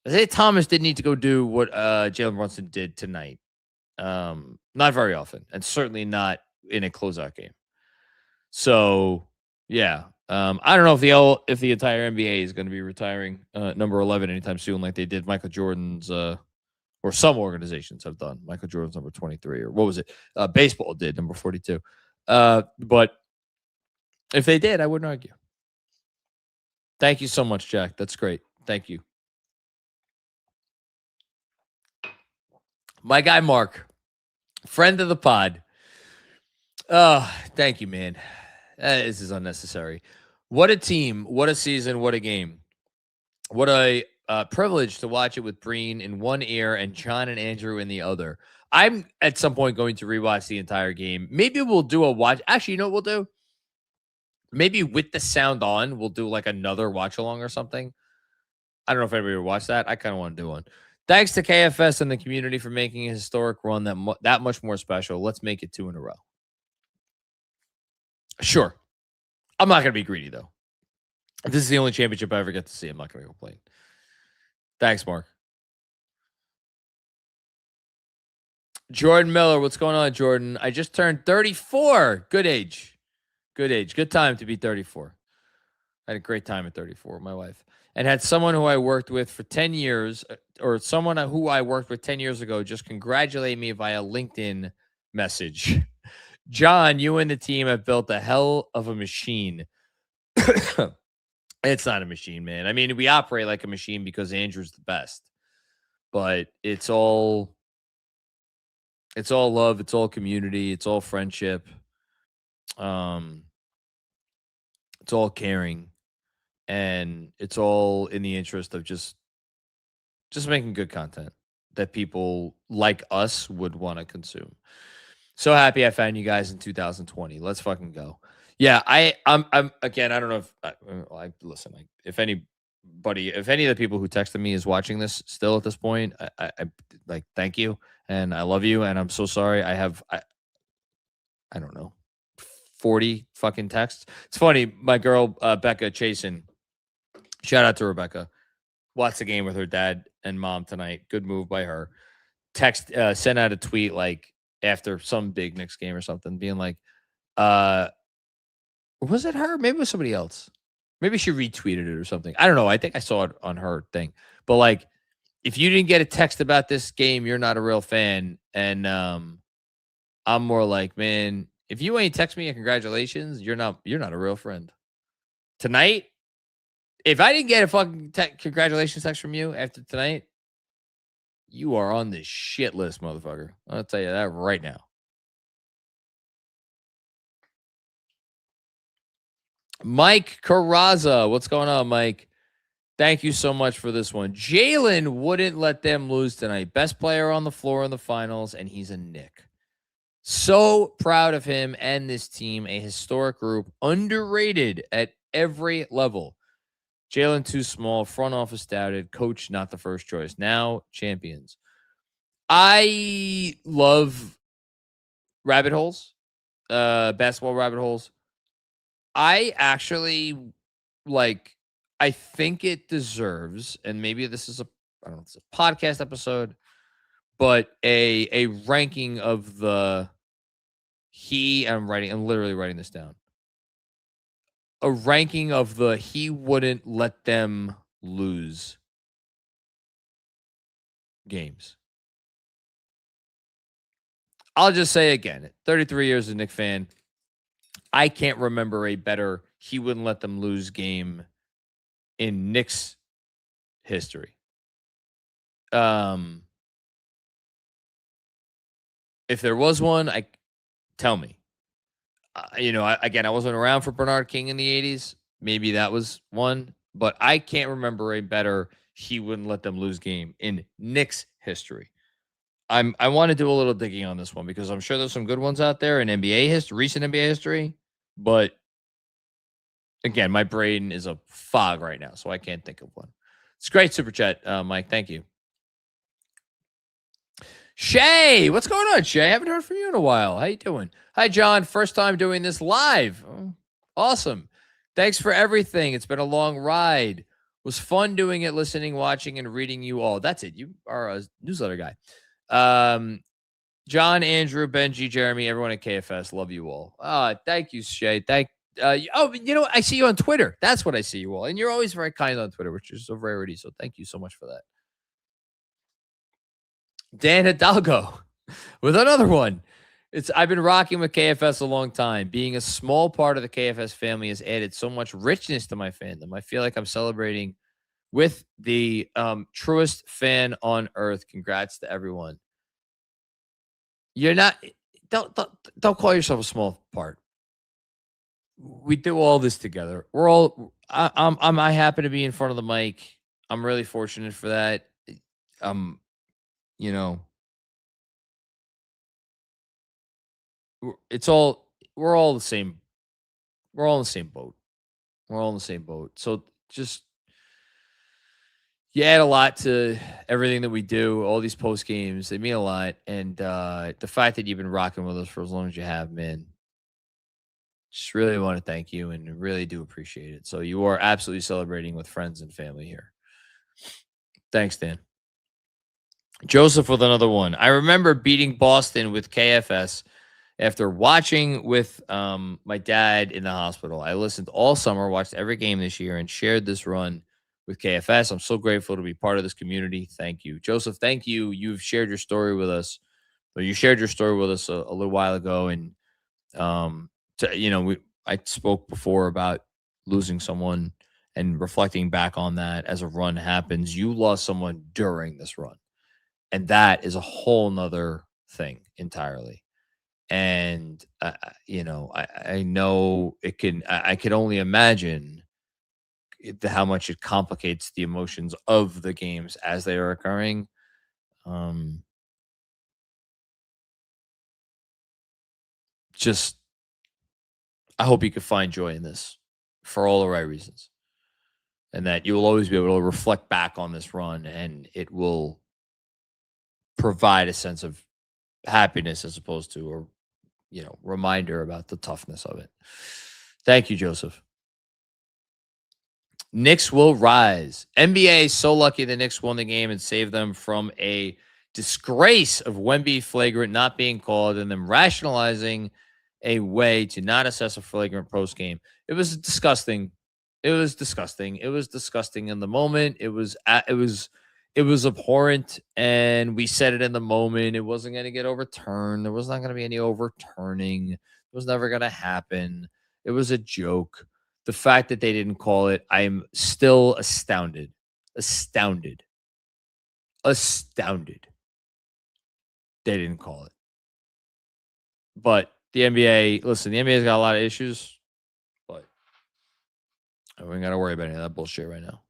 Isaiah Thomas didn't need to go do what Jalen Brunson did tonight. Not very often, and certainly not in a closeout game. So, yeah. I don't know if the entire NBA is going to be retiring number 11 anytime soon, like they did Michael Jordan's, or some organizations have done. Michael Jordan's number 23, or what was it? Baseball did number 42. But if they did, I wouldn't argue. Thank you so much, Jack. That's great. Thank you. My guy, Mark, friend of the pod. Thank you, man. This is unnecessary. What a team. What a season. What a game. What a privilege to watch it with Breen in one ear and John and Andrew in the other. I'm at some point going to rewatch the entire game. Maybe we'll do a watch. Actually, you know what we'll do? Maybe with the sound on, we'll do like another watch along or something. I don't know if anybody will watch that. I kind of want to do one. Thanks to KFS and the community for making a historic run that much more special. Let's make it 2 in a row. Sure. I'm not going to be greedy, though. If this is the only championship I ever get to see, I'm not going to complain. Thanks, Mark. Jordan Miller, what's going on, Jordan? I just turned 34. Good age. Good age. Good time to be 34. I had a great time at 34 with my wife. And had someone who I worked with for 10 years, or someone who I worked with 10 years ago, just congratulate me via LinkedIn message. John, you and the team have built a hell of a machine. It's not a machine, man. I mean, we operate like a machine because Andrew's the best. But it's all love, it's all community, it's all friendship. It's all caring. And it's all in the interest of just making good content that people like us would want to consume. So happy I found you guys in 2020. Let's fucking go. Yeah, I'm again, I don't know if listen, if any of the people who texted me is watching this still at this point, I like, thank you and I love you and I'm so sorry. I don't know, 40 fucking texts. It's funny, my girl Becca Chasen, shout out to Rebecca, watched the game with her dad and mom tonight. Good move by her. Sent out a tweet like after some big Knicks game or something, being like, Was it her? Maybe it was somebody else. Maybe she retweeted it or something. I don't know. I think I saw it on her thing. But like, if you didn't get a text about this game, you're not a real fan. And I'm more like, man, if you ain't text me a congratulations, you're not a real friend. Tonight, if I didn't get a fucking congratulations text from you after tonight, you are on the shit list, motherfucker. I'll tell you that right now. Mike Carrazza. What's going on, Mike? Thank you so much for this one. Jalen wouldn't let them lose tonight. Best player on the floor in the finals, and he's a Knick. So proud of him and this team. A historic group, underrated at every level. Jalen too small, front office doubted, coach not the first choice. Now champions. I love rabbit holes, basketball rabbit holes. I actually I think it deserves, and maybe this is it's a podcast episode, but a ranking of the I'm literally writing this down. A ranking of the he wouldn't let them lose games. I'll just say again, 33 years as a Knicks fan, I can't remember a better he wouldn't let them lose game in Knicks history. If there was one, tell me. I wasn't around for Bernard King in the 80s. Maybe that was one, but I can't remember a better he wouldn't let them lose game in Knicks history. I want to do a little digging on this one because I'm sure there's some good ones out there in NBA history, recent NBA history, but again, my brain is a fog right now, so I can't think of one. It's great super chat, Mike. Thank you. Shay, what's going on, Shay? I haven't heard from you in a while. How you doing? Hi, John. First time doing this live. Oh, awesome. Thanks for everything. It's been a long ride. It was fun doing it, listening, watching, and reading you all. That's it. You are a newsletter guy. John, Andrew, Benjy, Jeremy, everyone at KFS. Love you all. Thank you, Shay. I see you on Twitter. That's what I see you all. And you're always very kind on Twitter, which is a rarity. So thank you so much for that. Dan Hidalgo with another one. I've been rocking with KFS a long time. Being a small part of the KFS family has added so much richness to my fandom. I feel like I'm celebrating with the truest fan on earth. Congrats to everyone. You're not. Don't call yourself a small part. We do all this together. We're all. I happen to be in front of the mic. I'm really fortunate for that. We're all the same. We're all in the same boat. We're all in the same boat. So just, you add a lot to everything that we do. All these post games, they mean a lot. And the fact that you've been rocking with us for as long as you have, man, just really want to thank you and really do appreciate it. So you are absolutely celebrating with friends and family here. Thanks, Dan. Joseph with another one. I remember beating Boston with KFS after watching with my dad in the hospital. I listened all summer, watched every game this year, and shared this run with KFS. I'm so grateful to be part of this community. Thank you. Joseph, thank you. You've shared your story with us. But you shared your story with us a little while ago. And, I spoke before about losing someone and reflecting back on that as a run happens. You lost someone during this run. And that is a whole nother thing entirely. And, I know it can, I could only imagine how much it complicates the emotions of the games as they are occurring. I hope you can find joy in this for all the right reasons. And that you will always be able to reflect back on this run and it will provide a sense of happiness as opposed to reminder about the toughness of it. Thank you, Joseph. Knicks will rise. NBA is so lucky the Knicks won the game and saved them from a disgrace of Wemby flagrant not being called and them rationalizing a way to not assess a flagrant post game. It was disgusting. It was disgusting. It was disgusting in the moment. It was abhorrent, and we said it in the moment. It wasn't going to get overturned. There was not going to be any overturning. It was never going to happen. It was a joke. The fact that they didn't call it, I'm still astounded. Astounded. They didn't call it. But the NBA, listen, the NBA's got a lot of issues, but we ain't got to worry about any of that bullshit right now.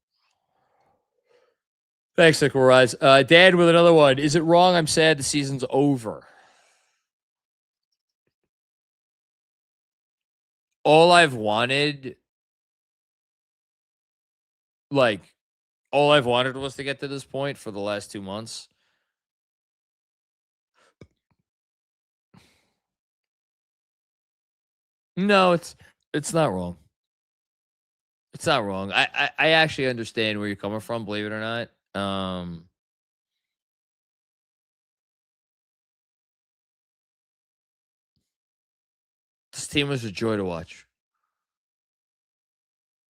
Thanks, Nickel Rise. Dan with another one. Is it wrong? I'm sad the season's over. All I've wanted was to get to this point for the last 2 months. No, it's not wrong. It's not wrong. I actually understand where you're coming from, believe it or not. This team was a joy to watch.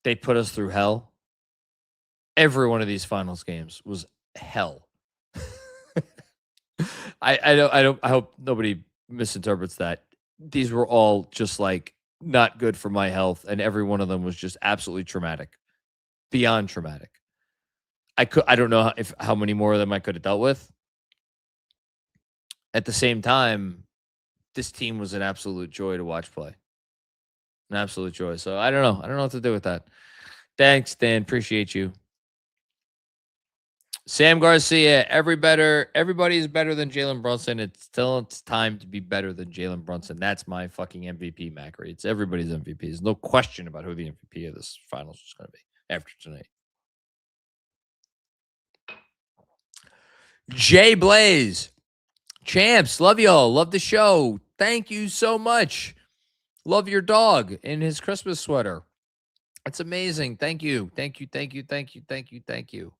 They put us through hell. Every one of these finals games was hell. I hope nobody misinterprets that. These were all just like not good for my health, and every one of them was just absolutely traumatic. Beyond traumatic. I don't know how many more of them I could have dealt with. At the same time, this team was an absolute joy to watch play. An absolute joy. So I don't know. I don't know what to do with that. Thanks, Dan. Appreciate you. Sam Garcia, everybody is better than Jalen Brunson. It's time to be better than Jalen Brunson. That's my fucking MVP, Macri. It's everybody's MVP. There's no question about who the MVP of this finals is going to be after tonight. Jay Blaze, champs, love y'all. Love the show. Thank you so much. Love your dog in his Christmas sweater. It's amazing. Thank you. Thank you. Thank you. Thank you. Thank you. Thank you.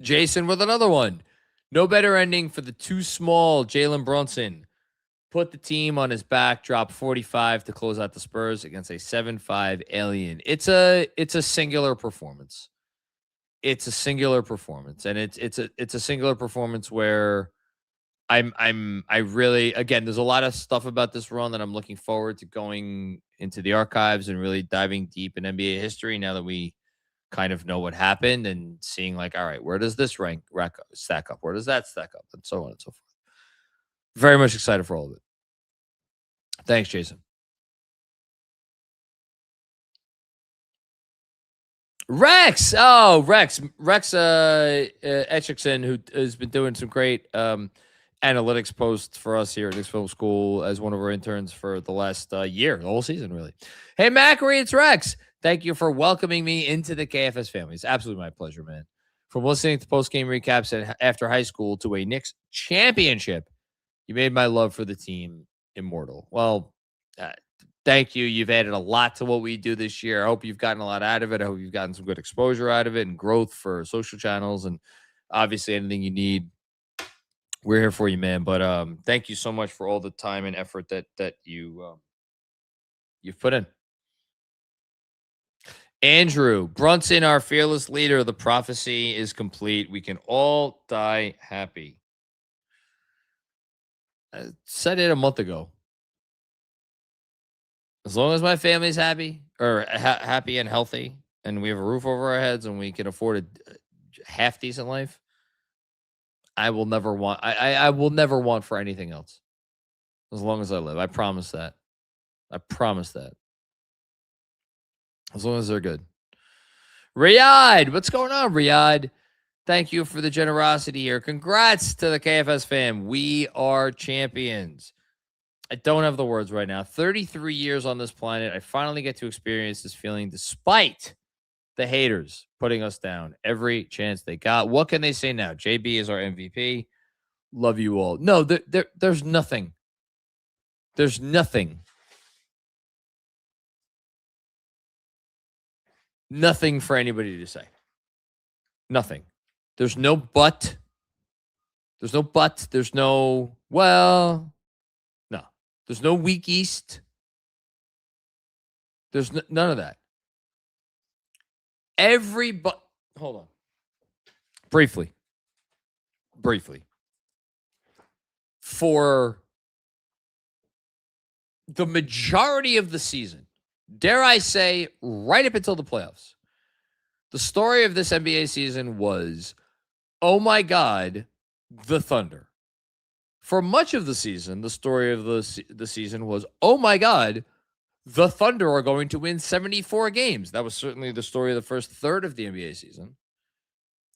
Jason with another one. No better ending for the too small Jalen Brunson. Put the team on his back, drop 45 to close out the Spurs against a 7-5 alien. It's a singular performance. It's a singular performance, and it's a singular performance where I really, again, there's a lot of stuff about this run that I'm looking forward to going into the archives and really diving deep in NBA history now that we kind of know what happened and seeing like, all right, where does this stack up? Where does that stack up? And so on and so forth. Very much excited for all of it. Thanks, Jason. Rex. Oh, Rex Etchickson, who has been doing some great analytics posts for us here at Knicks Film School as one of our interns for the last year, the whole season, really. Hey, Macri, it's Rex. Thank you for welcoming me into the KFS family. It's absolutely my pleasure, man. From listening to post-game recaps after high school to a Knicks championship, you made my love for the team immortal. Well, thank you. You've added a lot to what we do this year. I hope you've gotten a lot out of it. I hope you've gotten some good exposure out of it and growth for social channels. And obviously anything you need, we're here for you, man. But thank you so much for all the time and effort that you've put in. Andrew, Brunson, our fearless leader. The prophecy is complete. We can all die happy. I said it a month ago. As long as my family's happy or happy and healthy, and we have a roof over our heads and we can afford a half decent life, I will never want. I will never want for anything else. As long as I live, I promise that. I promise that. As long as they're good. Riyadh, what's going on, Riyadh? Thank you for the generosity here. Congrats to the KFS fam. We are champions. I don't have the words right now. 33 years on this planet. I finally get to experience this feeling despite the haters putting us down every chance they got. What can they say now? JB is our MVP. Love you all. No, there's nothing. There's nothing. Nothing for anybody to say. Nothing. There's no but. There's no but. There's no, well, no. There's no weak East. There's none of that. Hold on. Briefly. For the majority of the season, dare I say, right up until the playoffs, the story of this NBA season was, oh my God, the Thunder. For much of the season, the story of the season was, oh my God, the Thunder are going to win 74 games. That was certainly the story of the first third of the NBA season.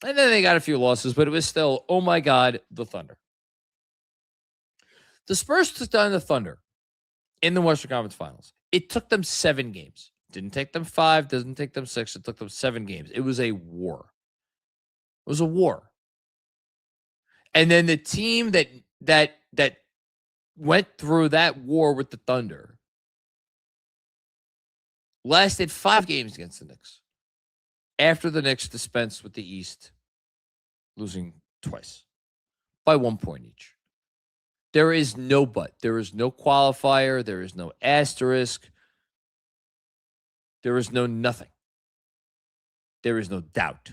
And then they got a few losses, but it was still, oh my God, the Thunder. The Spurs took down the Thunder in the Western Conference Finals. It took them 7 games. Didn't take them 5, doesn't take them 6. It took them 7 games. It was a war. It was a war. And then the team that went through that war with the Thunder lasted 5 games against the Knicks. After the Knicks dispensed with the East, losing twice by 1 point each. There is no but. There is no qualifier. There is no asterisk. There is no nothing. There is no doubt.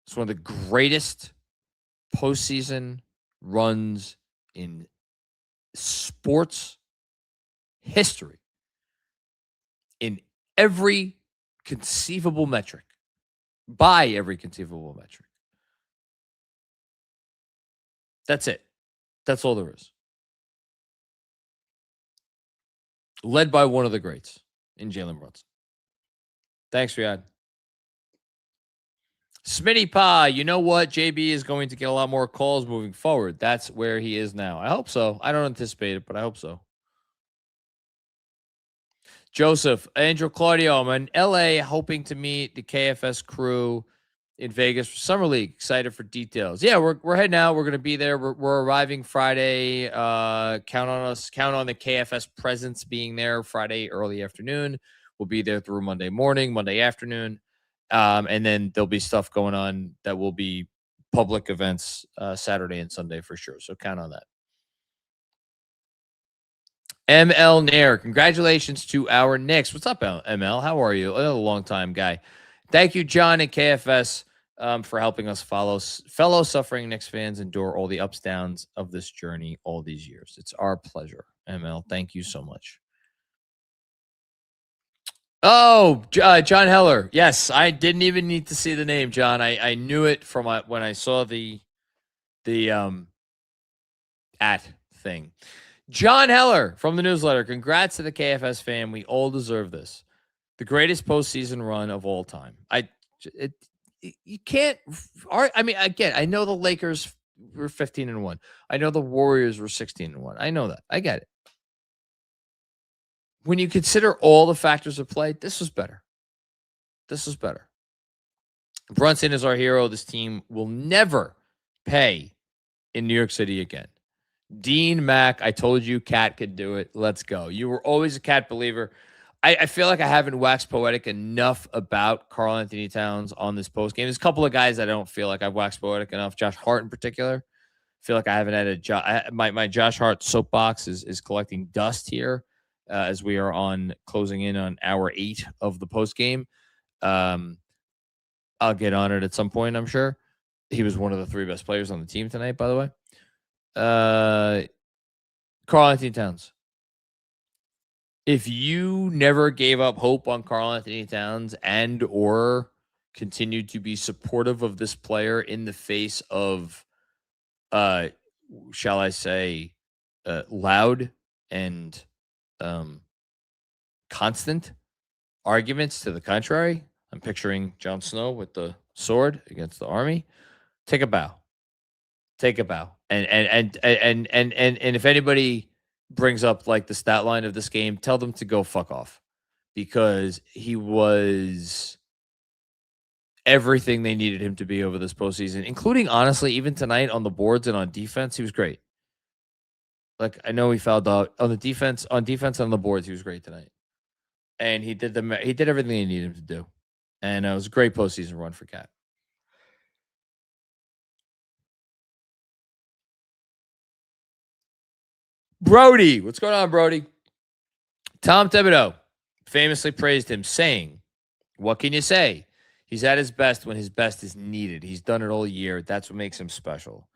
It's one of the greatest postseason runs in sports history in every conceivable metric, by every conceivable metric. That's it. That's all there is. Led by one of the greats in Jalen Brunson. Thanks, Riyadh. Smitty Pa, you know what? JB is going to get a lot more calls moving forward. That's where he is now. I hope so. I don't anticipate it, but I hope so. Joseph, Andrew Claudio, I'm in LA hoping to meet the KFS crew in Vegas for Summer League. Excited for details. Yeah, we're heading out. We're going to be there. We're arriving Friday. Count on us. Count on the KFS presence being there Friday early afternoon. We'll be there through Monday morning, Monday afternoon. And then there'll be stuff going on that will be public events Saturday and Sunday for sure. So count on that. ML Nair, congratulations to our Knicks. What's up, ML? How are you? A long time guy. Thank you, John and KFS, for helping us fellow suffering Knicks fans endure all the ups, downs of this journey all these years. It's our pleasure, ML. Thank you so much. Oh, John Heller. Yes, I didn't even need to see the name, John. I knew it from when I saw the at thing. John Heller from the newsletter. Congrats to the KFS fan. We all deserve this. The greatest postseason run of all time. You can't. I mean, again, I know the Lakers were 15-1. I know the Warriors were 16-1. I know that. I get it. When you consider all the factors at play, this was better. This was better. Brunson is our hero. This team will never pay in New York City again. Dean Mack, I told you Cat could do it. Let's go. You were always a Cat believer. I feel like I haven't waxed poetic enough about Karl Anthony Towns on this postgame. There's a couple of guys I don't feel like I've waxed poetic enough. Josh Hart in particular. I feel like I haven't had my Josh Hart soapbox is collecting dust here as we are closing in on hour 8 of the postgame. I'll get on it at some point, I'm sure. He was one of the 3 best players on the team tonight, by the way. Karl Anthony Towns. If you never gave up hope on Karl Anthony Towns and or continued to be supportive of this player in the face of, shall I say, loud and constant arguments to the contrary, I'm picturing Jon Snow with the sword against the army. Take a bow. Take a bow. And if anybody brings up like the stat line of this game, tell them to go fuck off, because he was everything they needed him to be over this postseason, including, honestly, even tonight on the boards and on defense, he was great. Like, I know he fouled out on the defense, on the boards. He was great tonight, and he did everything they needed him to do, and it was a great postseason run for Cat. Brody, what's going on, Brody? Tom Thibodeau famously praised him, saying, what can you say? He's at his best when his best is needed. He's done it all year. That's what makes him special.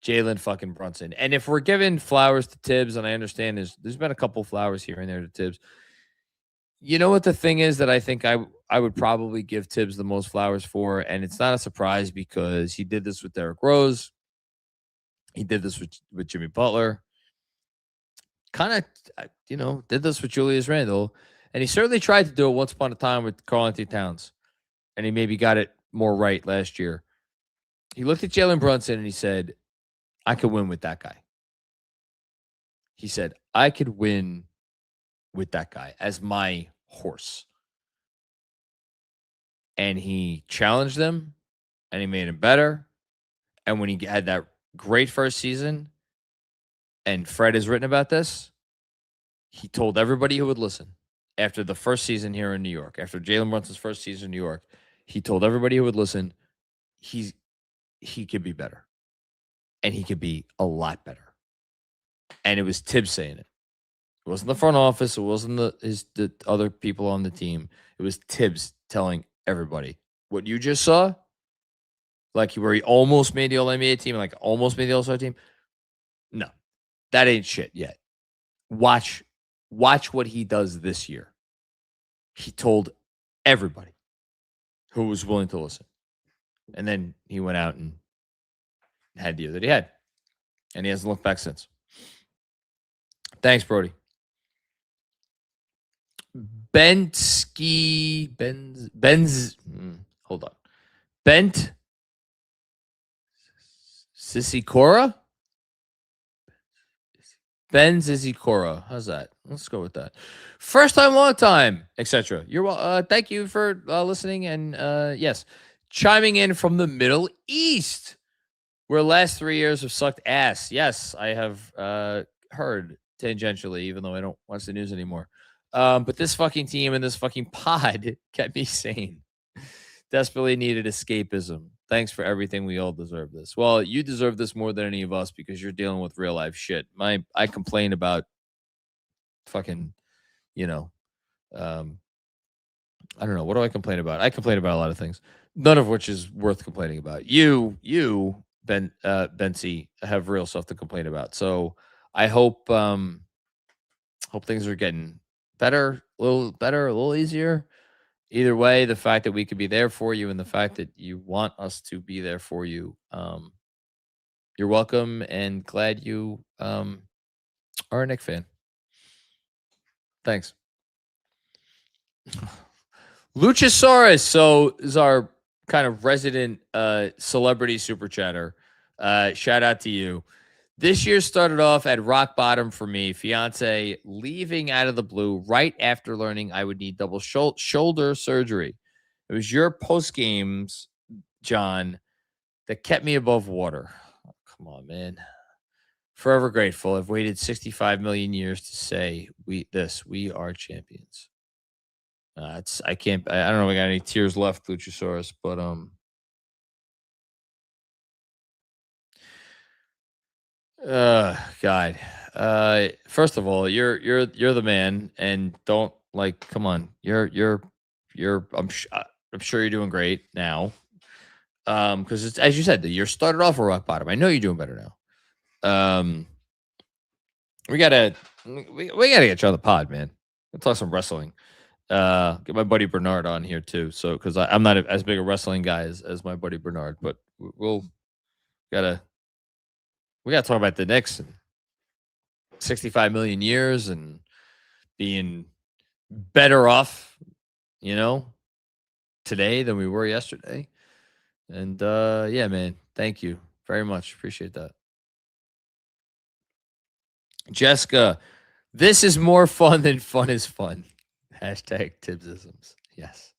Jalen fucking Brunson. And if we're giving flowers to Tibbs, and I understand there's been a couple flowers here and there to Tibbs, you know what the thing is that I think I would probably give Tibbs the most flowers for, and it's not a surprise because he did this with Derrick Rose. He did this with Jimmy Butler. Kind of, did this with Julius Randle. And he certainly tried to do it once upon a time with Karl-Anthony Towns. And he maybe got it more right last year. He looked at Jalen Brunson and he said, I could win with that guy. He said, I could win with that guy as my horse. And he challenged them and he made him better. And when he had that great first season, and Fred has written about this, he told everybody who would listen after the first season here in New York, after Jalen Brunson's first season in New York, he told everybody who would listen, he could be better. And he could be a lot better. And it was Tibbs saying it. It wasn't the front office. It wasn't the other people on the team. It was Tibbs telling everybody. What you just saw, like where he almost made the All-NBA team, like almost made the All-Star team, no, that ain't shit yet. Watch what he does this year. He told everybody who was willing to listen. And then he went out and had the year that he had. And he hasn't looked back since. Thanks, Brody. Hold on. Bent Sissikora? Ben Zizikora. How's that? Let's go with that. First time, long time, etc. You're well. Thank you for listening. And yes, chiming in from the Middle East, where last 3 years have sucked ass. Yes, I have heard tangentially, even though I don't watch the news anymore. But this fucking team and this fucking pod kept me sane. Desperately needed escapism. Thanks for everything. We all deserve this. Well, you deserve this more than any of us because you're dealing with real life shit. I complain about fucking, I don't know. What do I complain about? I complain about a lot of things, none of which is worth complaining about. You, Bency, have real stuff to complain about. So I hope things are getting better, a little easier. Either way, the fact that we could be there for you and the fact that you want us to be there for you, you're welcome and glad you are a Knicks fan. Thanks. Luchasaurus, so is our kind of resident celebrity super chatter. Shout out to you. This year started off at rock bottom for me. Fiance leaving out of the blue right after learning I would need double shoulder surgery. It was your post games, John, that kept me above water. Oh, come on, man. Forever grateful. I've waited 65 million years to say we are champions. I don't know if I got any tears left, Luchasaurus, but God. First of all, you're the man, and don't come on. I'm sure you're doing great now. Because it's, as you said, the year started off a rock bottom. I know you're doing better now. We gotta get you on the pod, man. Let's talk some wrestling. Get my buddy Bernard on here too. So because I'm not as big a wrestling guy as my buddy Bernard, but we gotta talk about the Knicks and 65 million years and being better off, today than we were yesterday. And yeah, man, thank you very much. Appreciate that. Jessica, this is more fun than fun is fun. Hashtag Tibbsisms. Yes.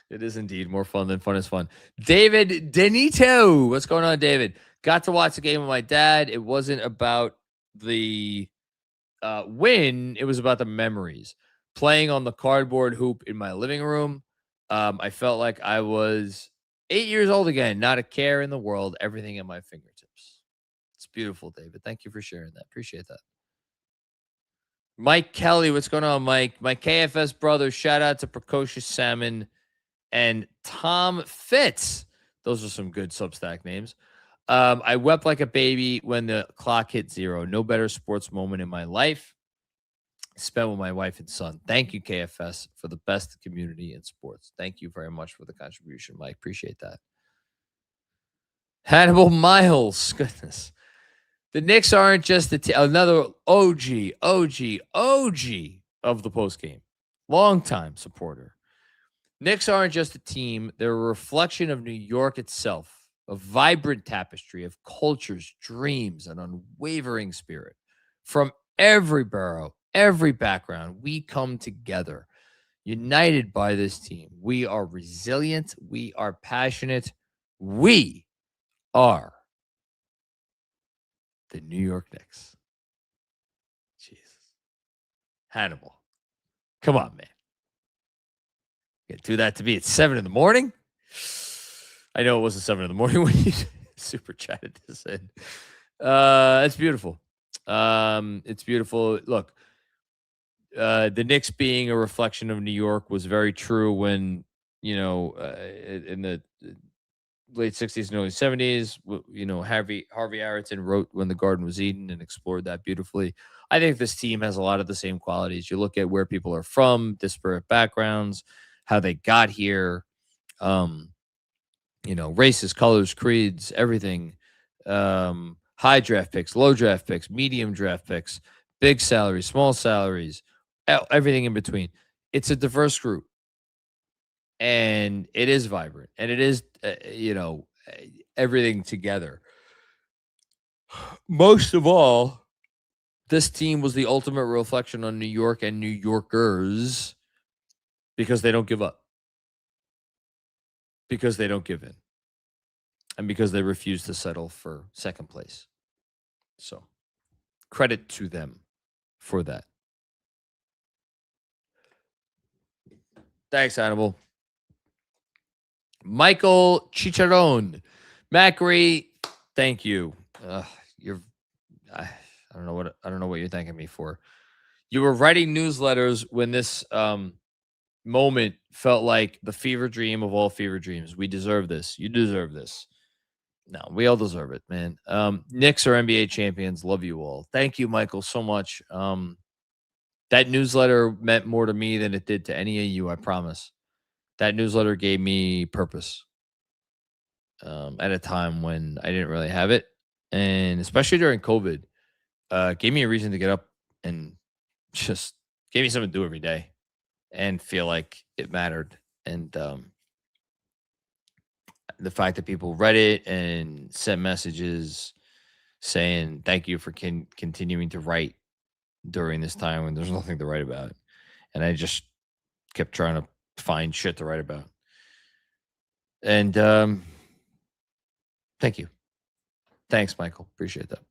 It is indeed more fun than fun is fun. David Denito. What's going on, David? Got to watch the game with my dad. It wasn't about the win. It was about the memories. Playing on the cardboard hoop in my living room. I felt like I was 8 years old again. Not a care in the world. Everything at my fingertips. It's beautiful, David. Thank you for sharing that. Appreciate that. Mike Kelly, what's going on, Mike? My KFS brother, shout out to Precocious Salmon and Tom Fitz. Those are some good Substack names. I wept like a baby when the clock hit 0. No better sports moment in my life. Spent with my wife and son. Thank you, KFS, for the best community in sports. Thank you very much for the contribution, Mike. Appreciate that. Hannibal Miles. Goodness. The Knicks aren't just another OG of the postgame. Longtime supporter. Knicks aren't just a team. They're a reflection of New York itself. A vibrant tapestry of cultures, dreams, and unwavering spirit. From every borough, every background, we come together, united by this team. We are resilient. We are passionate. We are the New York Knicks. Jesus. Hannibal. Come on, man. Can't do that to me at 7 in the morning. I know it wasn't 7 in the morning when you super chatted this in. It's beautiful. It's beautiful. Look, the Knicks being a reflection of New York was very true when, in the late 60s and early 70s, Harvey Arrington wrote When the Garden Was Eden and explored that beautifully. I think this team has a lot of the same qualities. You look at where people are from, disparate backgrounds, how they got here, races, colors, creeds, everything, high draft picks, low draft picks, medium draft picks, big salaries, small salaries, everything in between. It's a diverse group. And it is vibrant, and it is, everything together. Most of all, this team was the ultimate reflection on New York and New Yorkers because they don't give up, because they don't give in, and because they refuse to settle for second place. So, credit to them for that. Thanks, Hannibal. Michael Chicharron, Macri, thank you. I don't know what you're thanking me for. You were writing newsletters when this moment felt like the fever dream of all fever dreams. We deserve this. You deserve this. No, we all deserve it, man. Knicks are NBA champions. Love you all. Thank you, Michael, so much. That newsletter meant more to me than it did to any of you, I promise. That newsletter gave me purpose at a time when I didn't really have it. And especially during COVID, gave me a reason to get up and just gave me something to do every day and feel like it mattered. And the fact that people read it and sent messages saying thank you for continuing to write during this time when there's nothing to write about. And I just kept trying to find shit to write about. And thank you. Thanks, Michael. Appreciate that.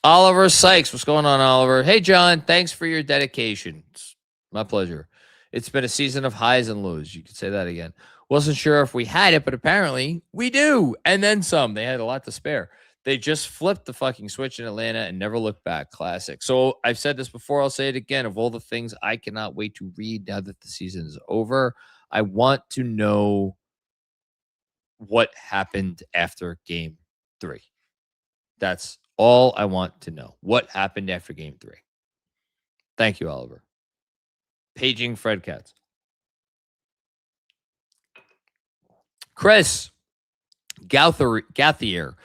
Oliver Sykes. What's going on, Oliver? Hey, John. Thanks for your dedication. It's my pleasure. It's been a season of highs and lows. You could say that again. Wasn't sure if we had it, but apparently we do. And then some. They had a lot to spare. They just flipped the fucking switch in Atlanta and never looked back. Classic. So I've said this before. I'll say it again. Of all the things I cannot wait to read now that the season is over, I want to know what happened after game 3. That's all I want to know. What happened after game 3? Thank you, Oliver. Paging Fred Katz. Chris Gauthier.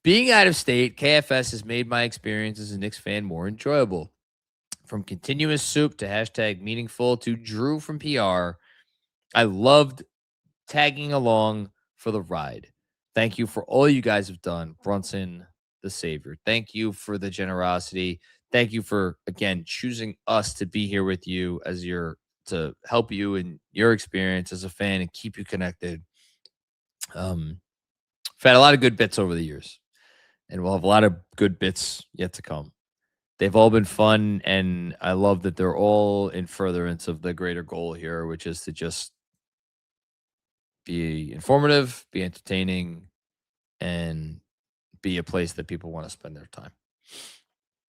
Being out of state, KFS has made my experience as a Knicks fan more enjoyable. From continuous soup to hashtag meaningful to Drew from PR, I loved tagging along for the ride. Thank you for all you guys have done. Brunson, the savior. Thank you for the generosity. Thank you for, again, choosing us to be here with you to help you in your experience as a fan and keep you connected. I've had a lot of good bits over the years. And we'll have a lot of good bits yet to come. They've all been fun, and I love that they're all in furtherance of the greater goal here, which is to just be informative, be entertaining, and be a place that people want to spend their time.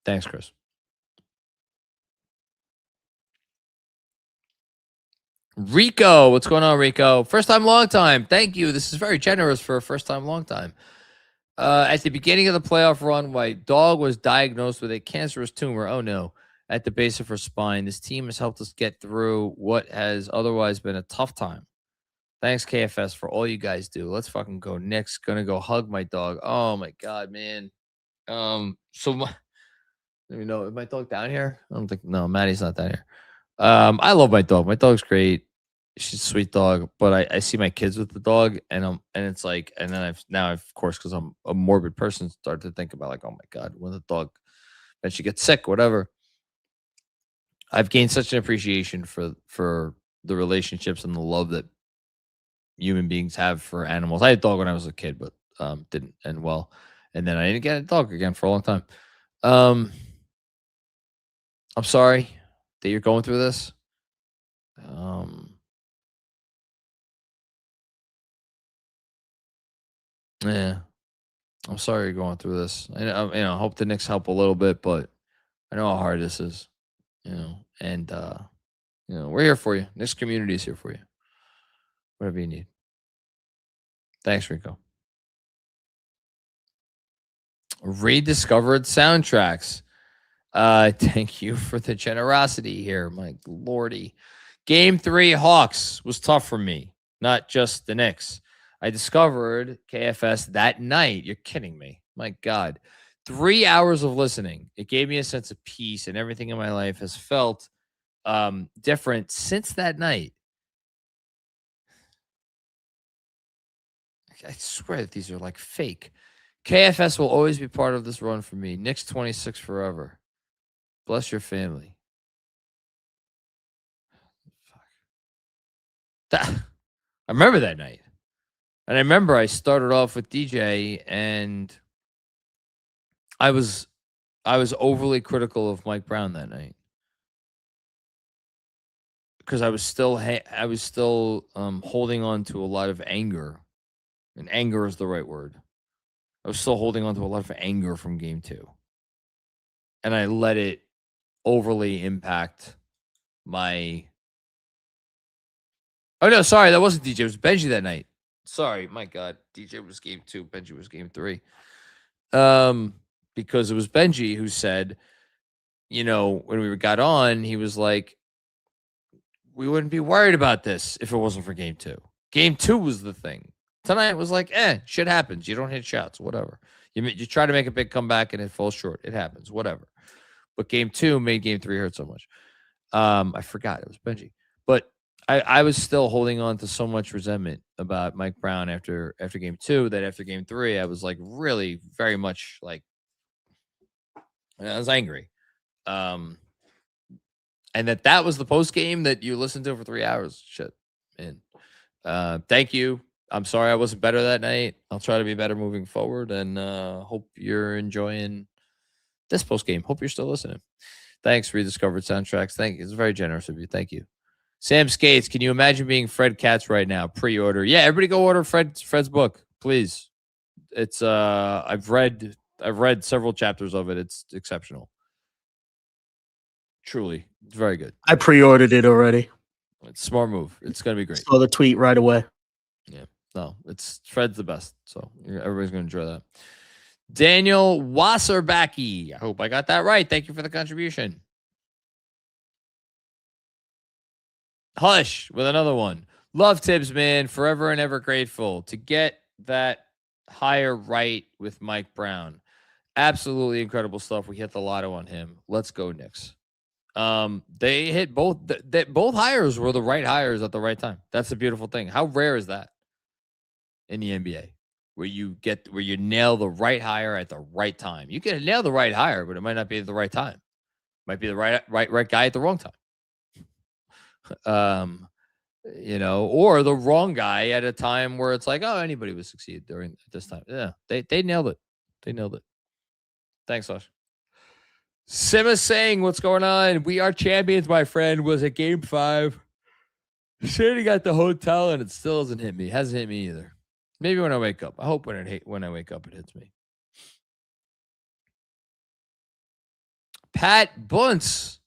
Thanks, Chris. Rico, what's going on, Rico? First time, long time. Thank you. This is very generous for a first time, long time. At the beginning of the playoff run, my dog was diagnosed with a cancerous tumor. Oh, no. At the base of her spine. This team has helped us get through what has otherwise been a tough time. Thanks, KFS, for all you guys do. Let's fucking go. Knicks. Gonna go hug my dog. Oh, my God, man. Let me know. Is my dog down here? I don't think. No, Maddie's not down here. I love my dog. My dog's great. She's a sweet dog, but I see my kids with the dog, and it's like, and then I've of course, because I'm a morbid person, started to think about like, oh my God, when the dog eventually gets sick, whatever. I've gained such an appreciation for the relationships and the love that human beings have for animals. I had a dog when I was a kid, but didn't end well, and then I didn't get a dog again for a long time. I'm sorry that you're going through this. Yeah, I'm sorry you're going through this. I hope the Knicks help a little bit, but I know how hard this is, and we're here for you. Knicks community is here for you. Whatever you need. Thanks, Rico. Rediscovered soundtracks. Thank you for the generosity here, my lordy. Game 3 Hawks was tough for me, not just the Knicks. I discovered KFS that night. You're kidding me. My God. 3 hours of listening. It gave me a sense of peace, and everything in my life has felt different since that night. I swear that these are like fake. KFS will always be part of this run for me. Knicks 26 forever. Bless your family. Fuck. I remember that night. And I remember I started off with DJ, and I was overly critical of Mike Brown that night because I was still holding on to a lot of anger, and anger is the right word. I was still holding on to a lot of anger from Game 2, and I let it overly impact my. Oh no, sorry, that wasn't DJ. It was Benjy that night. Sorry, my God. DJ was Game 2. Benjy was Game 3. Because it was Benjy who said, when we got on, he was like, we wouldn't be worried about this if it wasn't for Game 2. Game 2 was the thing. Tonight was like, shit happens. You don't hit shots, whatever. You try to make a big comeback and it falls short. It happens, whatever. But Game 2 made Game 3 hurt so much. I forgot it was Benjy. But I was still holding on to so much resentment about Mike Brown after Game 2 that after Game 3, I was like really very much like I was angry. And that was the post game that you listened to for 3 hours. Shit, man. Thank you. I'm sorry I wasn't better that night. I'll try to be better moving forward, and hope you're enjoying this post game. Hope you're still listening. Thanks, Rediscovered Soundtracks. Thank you. It's very generous of you. Thank you. Sam Skates, can you imagine being Fred Katz right now? Pre-order. Yeah, everybody go order Fred's book, please. It's I've read several chapters of it. It's exceptional. Truly. It's very good. I pre-ordered it already. It's a smart move. It's gonna be great. Saw the tweet right away. Yeah. No, Fred's the best. So everybody's gonna enjoy that. Daniel Wasserbacky. I hope I got that right. Thank you for the contribution. Hush with another one. Love Tibbs, man. Forever and ever grateful to get that hire right with Mike Brown. Absolutely incredible stuff. We hit the lotto on him. Let's go, Knicks. They hit both. Both hires were the right hires at the right time. That's a beautiful thing. How rare is that in the NBA, where you nail the right hire at the right time? You can nail the right hire, but it might not be at the right time. Might be the right guy at the wrong time. Or the wrong guy at a time where it's like, oh, anybody would succeed during this time. Yeah, they nailed it. They nailed it. Thanks, Josh. Sima saying, what's going on? We are champions, my friend. Was at Game 5. Sitting at the hotel, and it still hasn't hit me. Hasn't hit me either. Maybe when I wake up. I hope when I wake up, it hits me. Pat Bunce.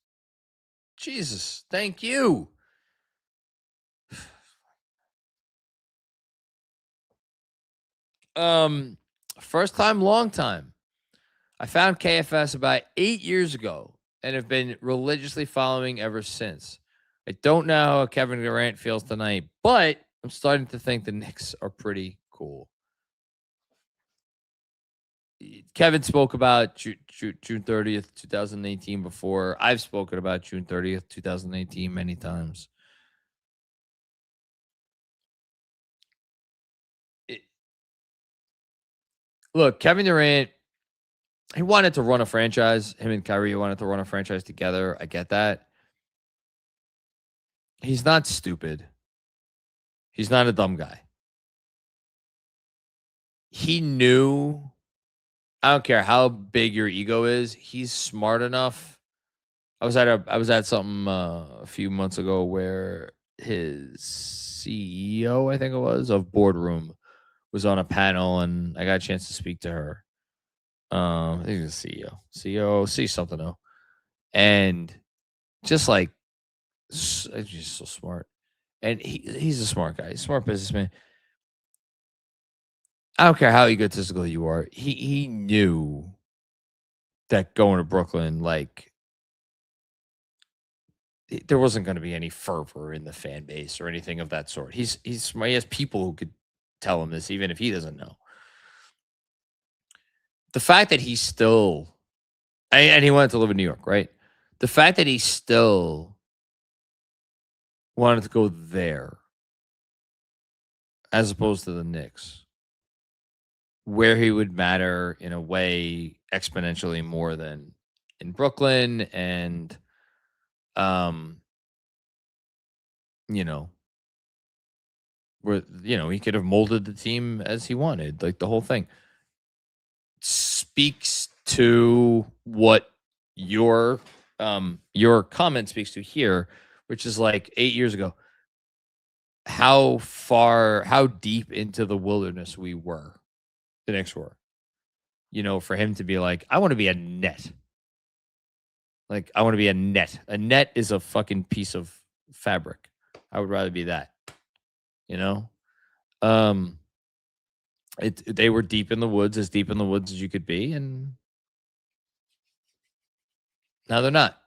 Jesus, thank you. First time, long time. I found KFS about 8 years ago and have been religiously following ever since. I don't know how Kevin Durant feels tonight, but I'm starting to think the Knicks are pretty cool. Kevin spoke about June 30th, 2018 before. I've spoken about June 30th, 2018 many times. Look, Kevin Durant, he wanted to run a franchise. Him and Kyrie wanted to run a franchise together. I get that. He's not stupid. He's not a dumb guy. He knew, I don't care how big your ego is, he's smart enough. I was at something a few months ago where his CEO, I think it was, of Boardroom was on a panel, and I got a chance to speak to her. I think it's the CEO, see something though, and just like, he's just so smart, and he's a smart guy, he's a smart businessman. I don't care how egotistical you are. He knew that going to Brooklyn, like, there wasn't going to be any fervor in the fan base or anything of that sort. He's smart. He has people who could tell him this, even if he doesn't know. The fact that he's still, and he wanted to live in New York, right? The fact that he still wanted to go there as opposed to the Knicks, where he would matter in a way exponentially more than in Brooklyn, and you know, where, you know, he could have molded the team as he wanted, like the whole thing speaks to what your comment speaks to here, which is like 8 years ago, how deep into the wilderness we were, the Knicks were, you know, for him to be like, I want to be a net. Like, I want to be a net. A net is a fucking piece of fabric. I would rather be that, you know? They were deep in the woods, as deep in the woods as you could be, and now they're not.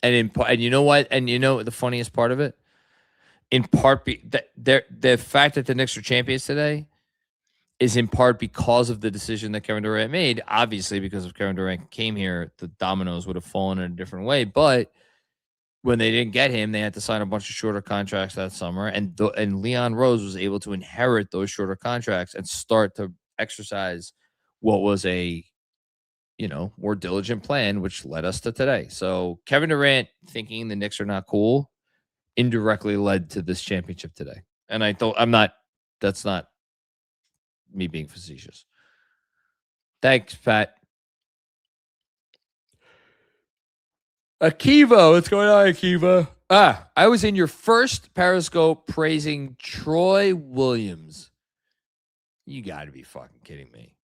And you know what? And you know the funniest part of it? In part, the fact that the Knicks are champions today is in part because of the decision that Kevin Durant made. Obviously, because if Kevin Durant came here, the dominoes would have fallen in a different way. But when they didn't get him, they had to sign a bunch of shorter contracts that summer. And Leon Rose was able to inherit those shorter contracts and start to exercise what was a, you know, more diligent plan, which led us to today. So Kevin Durant thinking the Knicks are not cool indirectly led to this championship today. And that's not me being facetious. Thanks, Pat. Akiva, what's going on, Akiva? I was in your first Periscope praising Troy Williams. You got to be fucking kidding me.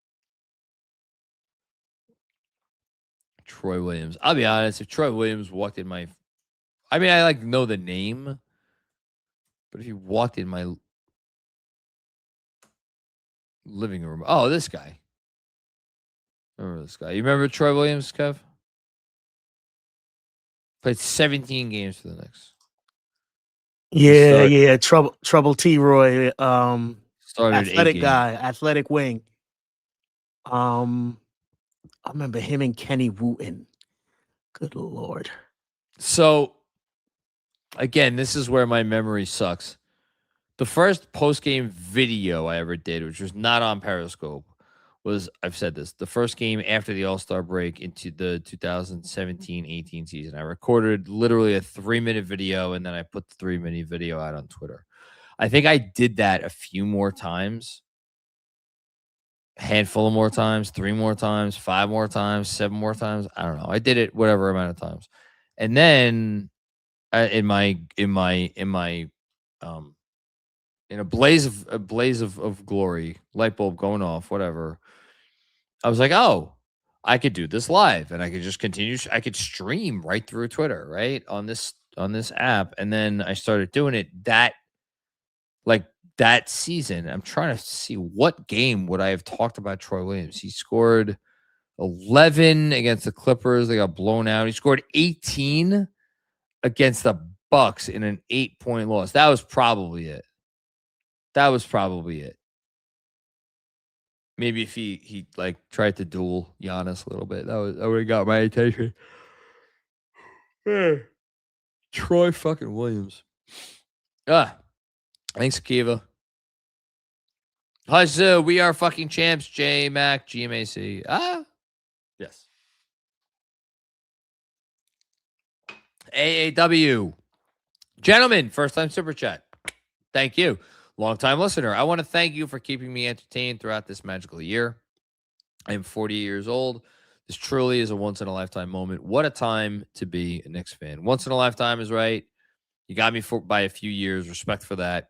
Troy Williams. I'll be honest, if Troy Williams walked in my, I mean, I like know the name, but if he walked in my living room, oh, this guy. Remember this guy? You remember Troy Williams, Kev? Played 17 games for the Knicks. Yeah. Trouble T. Roy. Started athletic guy, athletic wing. I remember him and Kenny Wooten. Good Lord. So, again, this is where my memory sucks. The first post-game video I ever did, which was not on Periscope, was, I've said this, the first game after the All-Star break into the 2017-18 season. I recorded literally a 3-minute video, and then I put the 3-minute video out on Twitter. I think I did that a few more times. A handful of more times, 3 more times, 5 more times, 7 more times. I don't know. I did it whatever amount of times. And then in a blaze of glory, light bulb going off, whatever, I was like, oh, I could do this live and I could just continue. I could stream right through Twitter, right? On this app. And then I started doing it that season. I'm trying to see what game would I have talked about Troy Williams. He scored 11 against the Clippers. They got blown out. He scored 18 against the Bucks in an 8-point loss. That was probably it. Maybe if he like tried to duel Giannis a little bit, that would have got my attention. Troy fucking Williams. Thanks, Kiva. Huzzah, we are fucking champs. J Mac GMAC. Yes. AAW. Gentlemen, first time super chat. Thank you. Long-time listener. I want to thank you for keeping me entertained throughout this magical year. I am 40 years old. This truly is a once-in-a-lifetime moment. What a time to be a Knicks fan. Once in a lifetime is right. You got me by a few years. Respect for that.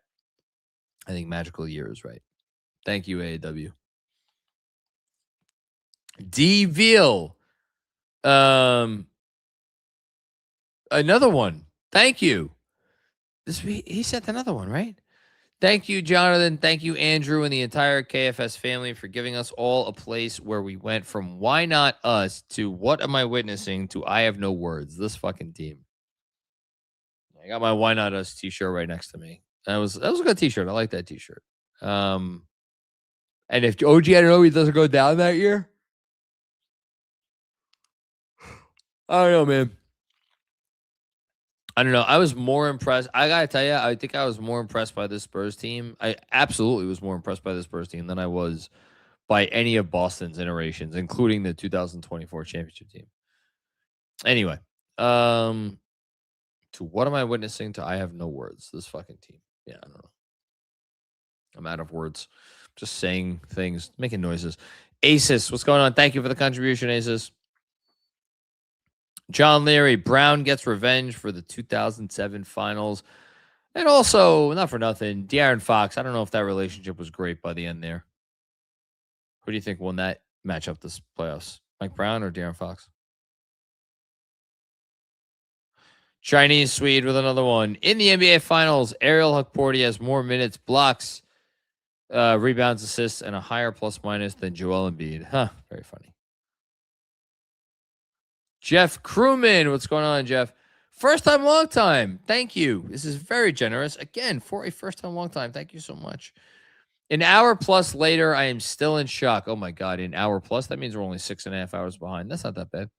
I think magical year is right. Thank you, AAW. D. Veal. Another one. Thank you. He sent another one, right? Thank you, Jonathan. Thank you, Andrew, and the entire KFS family for giving us all a place where we went from why not us to what am I witnessing to I have no words. This fucking team. I got my why not us t-shirt right next to me. That was a good t-shirt. I like that t-shirt. And if OG Anunoby doesn't go down that year, I don't know, man. I don't know. I was more impressed. I got to tell you, I think I was more impressed by this Spurs team. I absolutely was more impressed by this Spurs team than I was by any of Boston's iterations, including the 2024 championship team. Anyway, to what am I witnessing to I have no words. This fucking team. Yeah, I don't know. I'm out of words. Just saying things, making noises. Asus, what's going on? Thank you for the contribution, Asus. John Leary, Brown gets revenge for the 2007 finals. And also, not for nothing, De'Aaron Fox. I don't know if that relationship was great by the end there. Who do you think won that matchup this playoffs? Mike Brown or De'Aaron Fox? Chinese Swede with another one. In the NBA Finals, Ariel Hukporti has more minutes, blocks, rebounds, assists, and a higher plus-minus than Joel Embiid. Huh, very funny. Jeff Crewman, what's going on, Jeff? First time, long time. Thank you. This is very generous. Again, for a first time, long time. Thank you so much. An hour plus later, I am still in shock. Oh my God, an hour plus? That means we're only 6.5 hours behind. That's not that bad.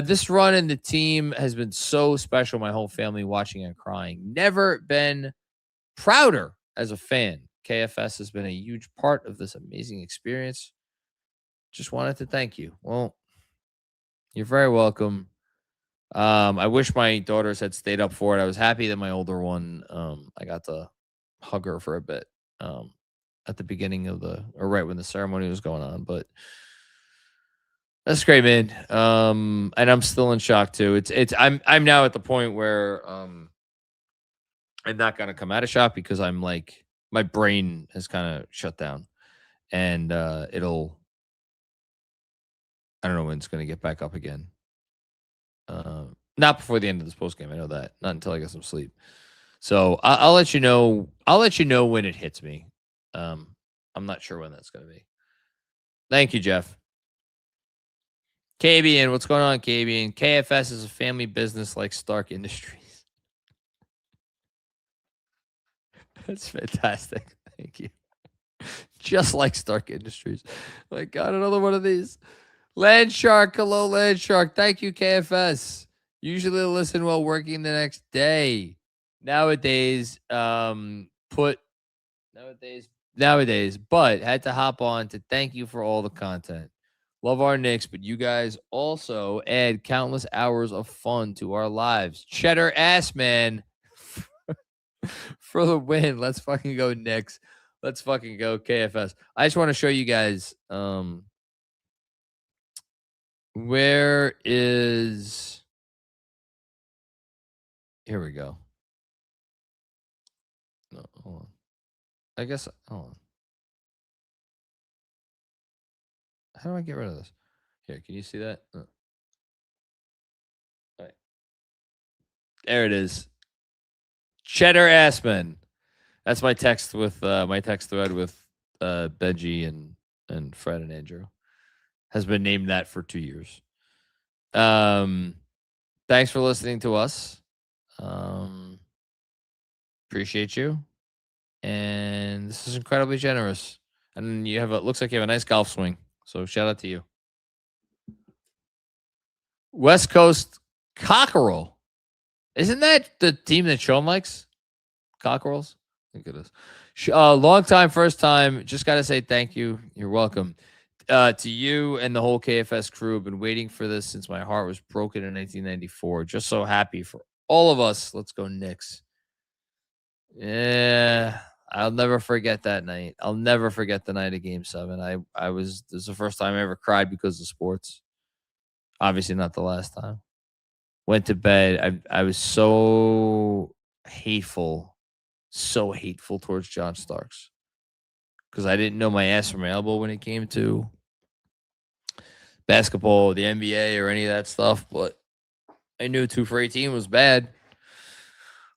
This run in the team has been so special. My whole family watching and crying. Never been prouder as a fan. KFS has been a huge part of this amazing experience. Just wanted to thank you. Well, you're very welcome. I wish my daughters had stayed up for it. I was happy that my older one, I got to hug her for a bit at the beginning of or right when the ceremony was going on. But that's great, man. And I'm still in shock too. I'm now at the point where I'm not gonna come out of shock because I'm like my brain has kind of shut down, and I don't know when it's gonna get back up again. Not before the end of this post game. I know that. Not until I get some sleep. So I'll let you know. I'll let you know when it hits me. I'm not sure when that's gonna be. Thank you, Jeff. KBN, what's going on, KBN? KFS is a family business like Stark Industries. That's fantastic. Thank you. Just like Stark Industries. My God, another one of these. Land Shark, hello, Land Shark. Thank you, KFS. Usually listen while working the next day. Nowadays, but had to hop on to thank you for all the content. Love our Knicks, but you guys also add countless hours of fun to our lives. Cheddar ass, man. For the win. Let's fucking go, Knicks. Let's fucking go, KFS. I just want to show you guys where is... Here we go. No, hold on. I guess, hold on. How do I get rid of this? Here, can you see that? All right. There it is. Cheddar Assman. That's my text with my text thread with Benjy and Fred and Andrew. Has been named that for 2 years. Thanks for listening to us. Appreciate you. And this is incredibly generous. And you have looks like you have a nice golf swing. So shout out to you. West Coast Cockerel. Isn't that the team that Sean likes? Cockerels? I think it is. Long time, first time. Just got to say thank you. You're welcome. To you and the whole KFS crew. Been waiting for this since my heart was broken in 1994. Just so happy for all of us. Let's go Knicks. Yeah, I'll never forget that night. I'll never forget the night of Game 7. This is the first time I ever cried because of sports. Obviously not the last time. Went to bed. I was so hateful towards John Starks because I didn't know my ass from my elbow when it came to basketball, the NBA, or any of that stuff. But I knew 2 for 18 was bad.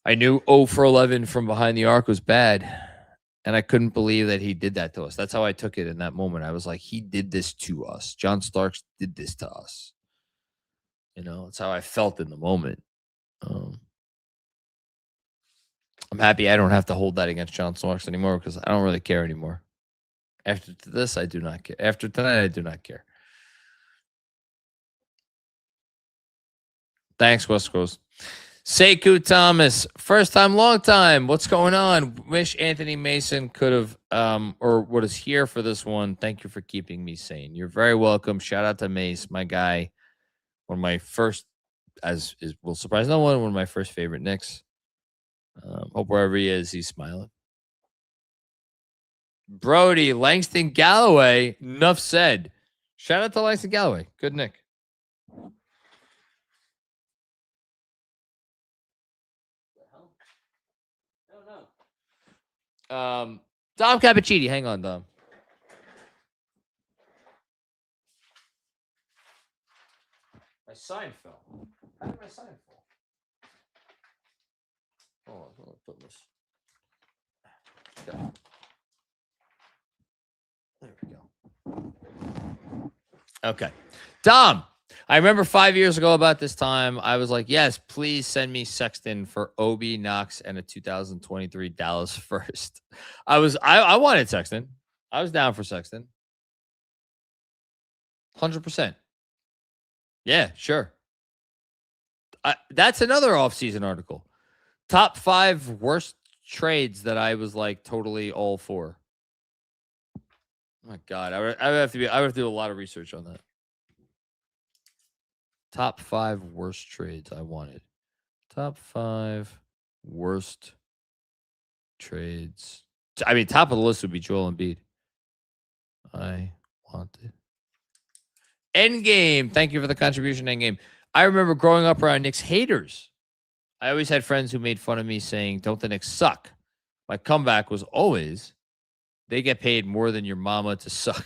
I knew 0 for 11 from behind the arc was bad. And I couldn't believe that he did that to us. That's how I took it in that moment. I was like, he did this to us. John Starks did this to us. You know, that's how I felt in the moment. I'm happy I don't have to hold that against John Starks anymore because I don't really care anymore. After this, I do not care. After tonight, I do not care. Thanks, West Coast. Sekou Thomas, first time, long time. What's going on? Wish Anthony Mason could have or was here for this one. Thank you for keeping me sane. You're very welcome. Shout out to Mace, my guy. One of my first, will surprise no one of my first favorite Knicks. Hope wherever he is, he's smiling. Brody, Langston Galloway, enough said. Shout out to Langston Galloway. Good Nick. Dom Cappuccini. Hang on, Dom. My sign fell. How did my sign fall? Oh, I'm gonna put this. Okay. There we go. Okay. Dom, I remember 5 years ago about this time, I was like, yes, please send me Sexton for Obi, Knox, and a 2023 Dallas first. I wanted Sexton. I was down for Sexton. 100%. Yeah, sure. That's another offseason article. Top 5 worst trades that I was like totally all for. Oh my God. I would have to do a lot of research on that. Top 5 worst trades I wanted. Top 5 worst trades. I mean, top of the list would be Joel Embiid. I wanted. Endgame. Thank you for the contribution, Endgame. I remember growing up around Knicks haters. I always had friends who made fun of me saying, don't the Knicks suck? My comeback was always, they get paid more than your mama to suck.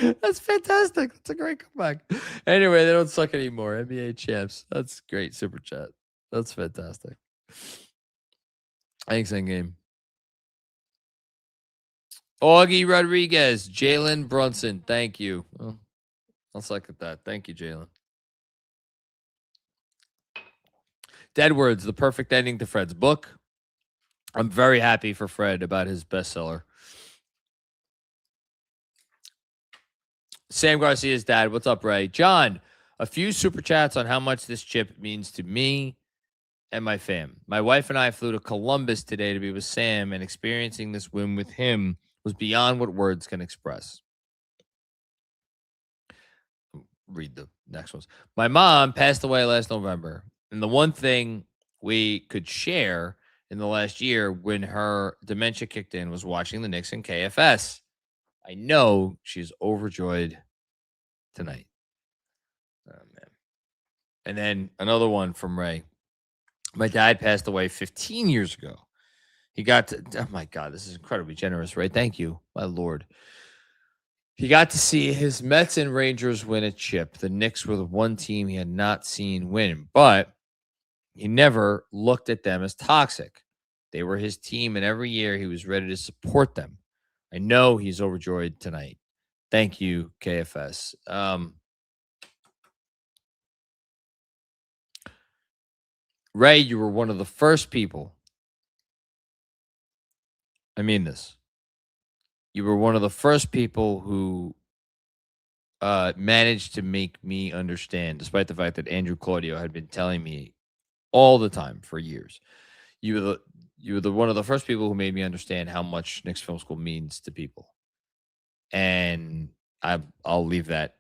That's fantastic. That's a great comeback. Anyway, they don't suck anymore. NBA champs. That's great. Super chat. That's fantastic. Thanks, Endgame. Augie Rodriguez, Jalen Brunson. Thank you. Oh, I'll second that. Thank you, Jalen. Deadwords, the perfect ending to Fred's book. I'm very happy for Fred about his bestseller. Sam Garcia's dad. What's up, Ray? John, a few super chats on how much this chip means to me and my fam. My wife and I flew to Columbus today to be with Sam, and experiencing this win with him was beyond what words can express. Read the next ones. My mom passed away last November, and the one thing we could share in the last year when her dementia kicked in was watching the Knicks and KFS. I know she's overjoyed tonight. Oh, man. And then another one from Ray. My dad passed away 15 years ago. He got to, oh my God, this is incredibly generous, right? Thank you, my Lord. He got to see his Mets and Rangers win a chip. The Knicks were the one team he had not seen win, but he never looked at them as toxic. They were his team, and every year he was ready to support them. I know he's overjoyed tonight. Thank you, KFS. Ray, you were one of the first people. I mean this. You were one of the first people who managed to make me understand, despite the fact that Andrew Claudio had been telling me all the time for years. You were one of the first people who made me understand how much Knicks Film School means to people. And I'll leave that,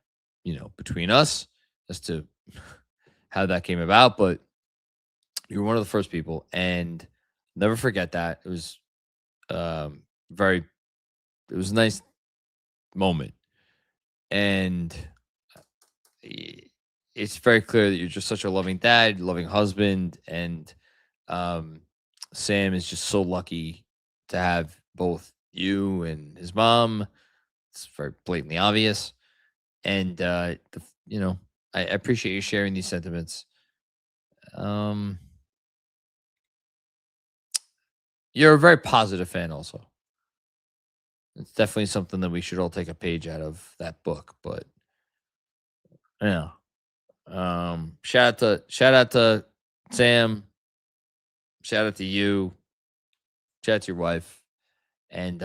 between us as to how that came about. But you were one of the first people, and never forget that. It was it was a nice moment. And it's very clear that you're just such a loving dad, loving husband, and Sam is just so lucky to have both you and his mom. It's very blatantly obvious. And, I appreciate you sharing these sentiments. You're a very positive fan also. It's definitely something that we should all take a page out of that book. But yeah. Shout out to Sam. Shout out to you. Shout out to your wife. And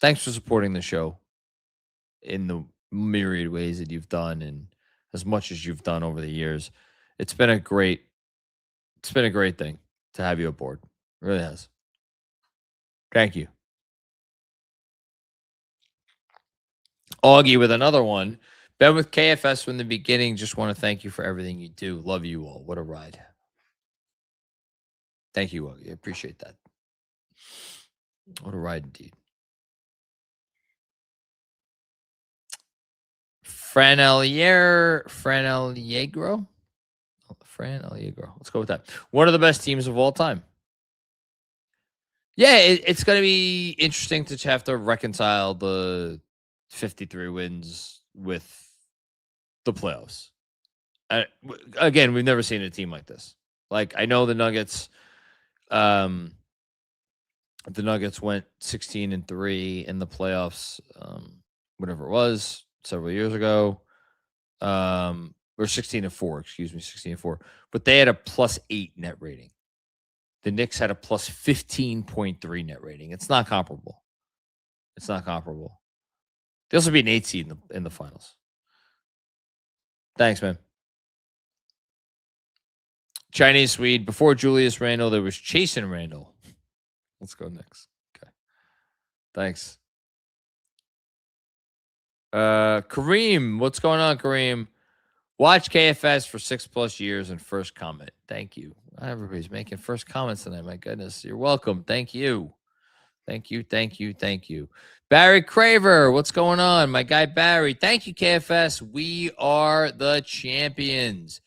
thanks for supporting the show in the myriad ways that you've done and as much as you've done over the years. It's been a great thing to have you aboard. It really has. Thank you. Augie with another one. Been with KFS from the beginning. Just want to thank you for everything you do. Love you all. What a ride. Thank you, Augie. I appreciate that. What a ride indeed. Fran Allegro. Let's go with that. One of the best teams of all time. Yeah, it's going to be interesting to have to reconcile the 53 wins with the playoffs. Again, we've never seen a team like this. Like, I know the Nuggets went 16-3 in the playoffs, whatever it was, several years ago. Or 16-4, excuse me, 16-4. But they had a +8 net rating. The Knicks had a +15.3 net rating. It's not comparable. They also be an 8 seed in the finals. Thanks, man. Chinese Swede. Before Julius Randle, there was Chasen Randle. Let's go next. Okay. Thanks. Kareem. What's going on, Kareem? Watch KFS for 6+ years and first comment. Thank you. Everybody's making first comments tonight. My goodness. You're welcome. Thank you. Barry Craver, what's going on? My guy Barry. Thank you, KFS. We are the champions.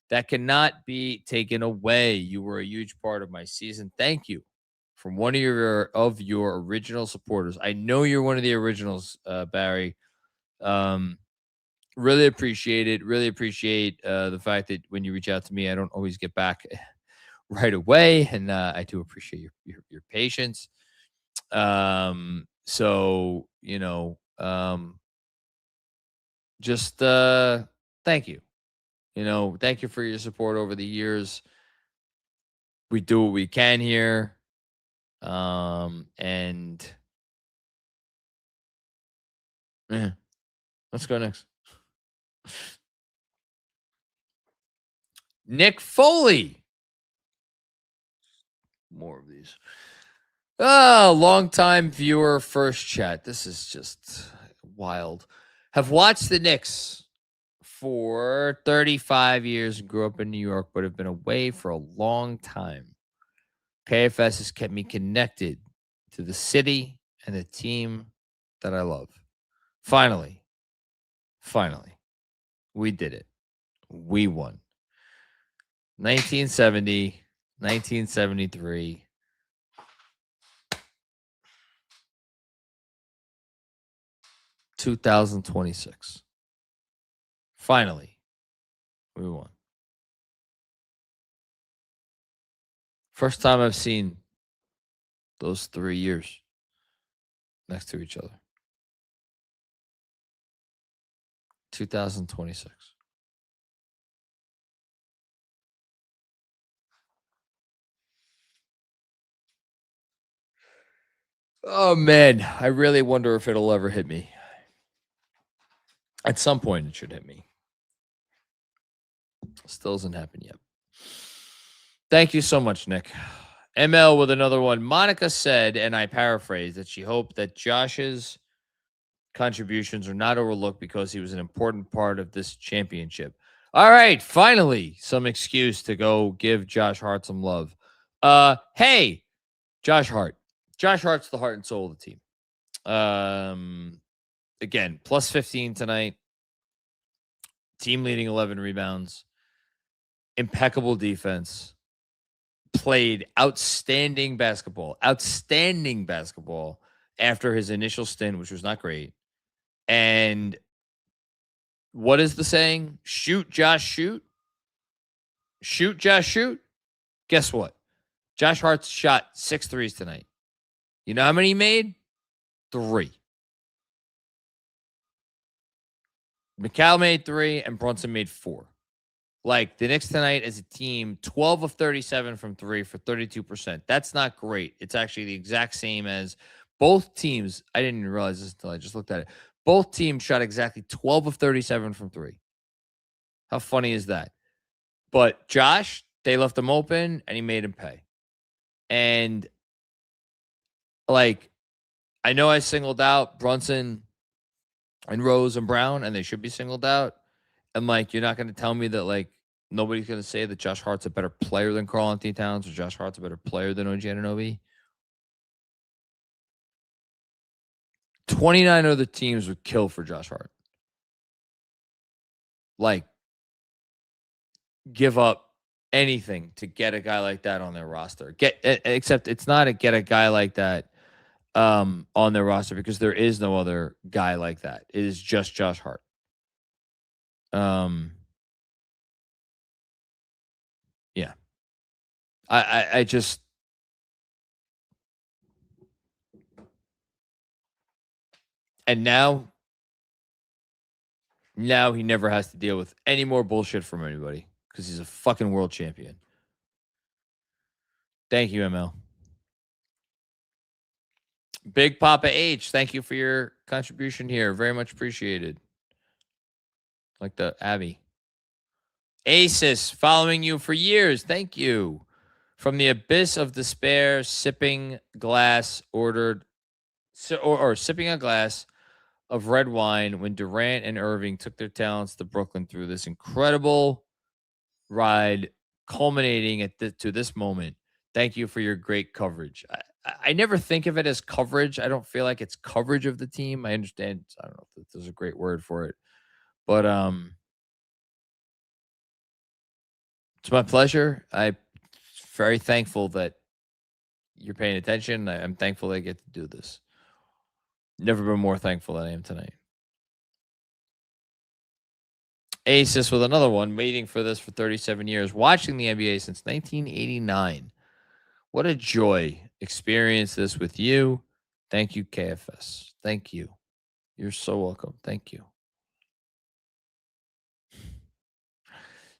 That cannot be taken away. You were a huge part of my season. Thank you. From one of your original supporters. I know you're one of the originals, Barry. Really appreciate it. Really appreciate the fact that when you reach out to me, I don't always get back right away, and I do appreciate your patience. So, just thank you. Thank you for your support over the years. We do what we can here. And yeah, let's go next. Nick Foley. More of these. Long-time viewer, first chat. This is just wild. Have watched the Knicks for 35 years and grew up in New York, but have been away for a long time. KFS has kept me connected to the city and the team that I love. Finally, we did it. We won. 1970, 1973. 2026. Finally, we won. First time I've seen those 3 years next to each other. 2026. Oh, man. I really wonder if it'll ever hit me. At some point, it should hit me. Still hasn't happened yet. Thank you so much, Nick. ML with another one. Monica said, and I paraphrase, that she hoped that Josh's contributions are not overlooked because he was an important part of this championship. All right, finally, some excuse to go give Josh Hart some love. Hey, Josh Hart. Josh Hart's the heart and soul of the team. Again, plus 15 tonight. Team leading 11 rebounds. Impeccable defense. Played outstanding basketball after his initial stint, which was not great. And what is the saying? Shoot, Josh, shoot. Shoot, Josh, shoot. Guess what? Josh Hart shot 6 threes tonight. You know how many he made? 3. McCall made 3 and Brunson made 4. Like, the Knicks tonight as a team, 12 of 37 from 3 for 32%. That's not great. It's actually the exact same as both teams. I didn't even realize this until I just looked at it. Both teams shot exactly 12 of 37 from 3. How funny is that? But Josh, they left him open, and he made him pay. And, like, I know I singled out Brunson and Rose and Brown, and they should be singled out. And, like, you're not going to tell me that, like, nobody's going to say that Josh Hart's a better player than Karl-Anthony Towns or Josh Hart's a better player than OG Anunoby. 29 other teams would kill for Josh Hart. Like, give up anything to get a guy like that on their roster. Except it's not get a guy like that on their roster because there is no other guy like that. It is just Josh Hart. Yeah. I just and now he never has to deal with any more bullshit from anybody because he's a fucking world champion. Thank you, ML. Big Papa H, thank you for your contribution here. Very much appreciated. Like the Abby. Asis, following you for years. Thank you. From the abyss of despair, sipping glass ordered, or sipping a glass of red wine when Durant and Irving took their talents to Brooklyn through this incredible ride, culminating to this moment. Thank you for your great coverage. I never think of it as coverage. I don't feel like it's coverage of the team. I understand. I don't know if there's a great word for it, but it's my pleasure. I'm very thankful that you're paying attention. I'm thankful that I get to do this. Never been more thankful than I am tonight. Asis with another one, waiting for this for 37 years, watching the NBA since 1989. What a joy experience this with you. Thank you, KFS. Thank you. You're so welcome. Thank you.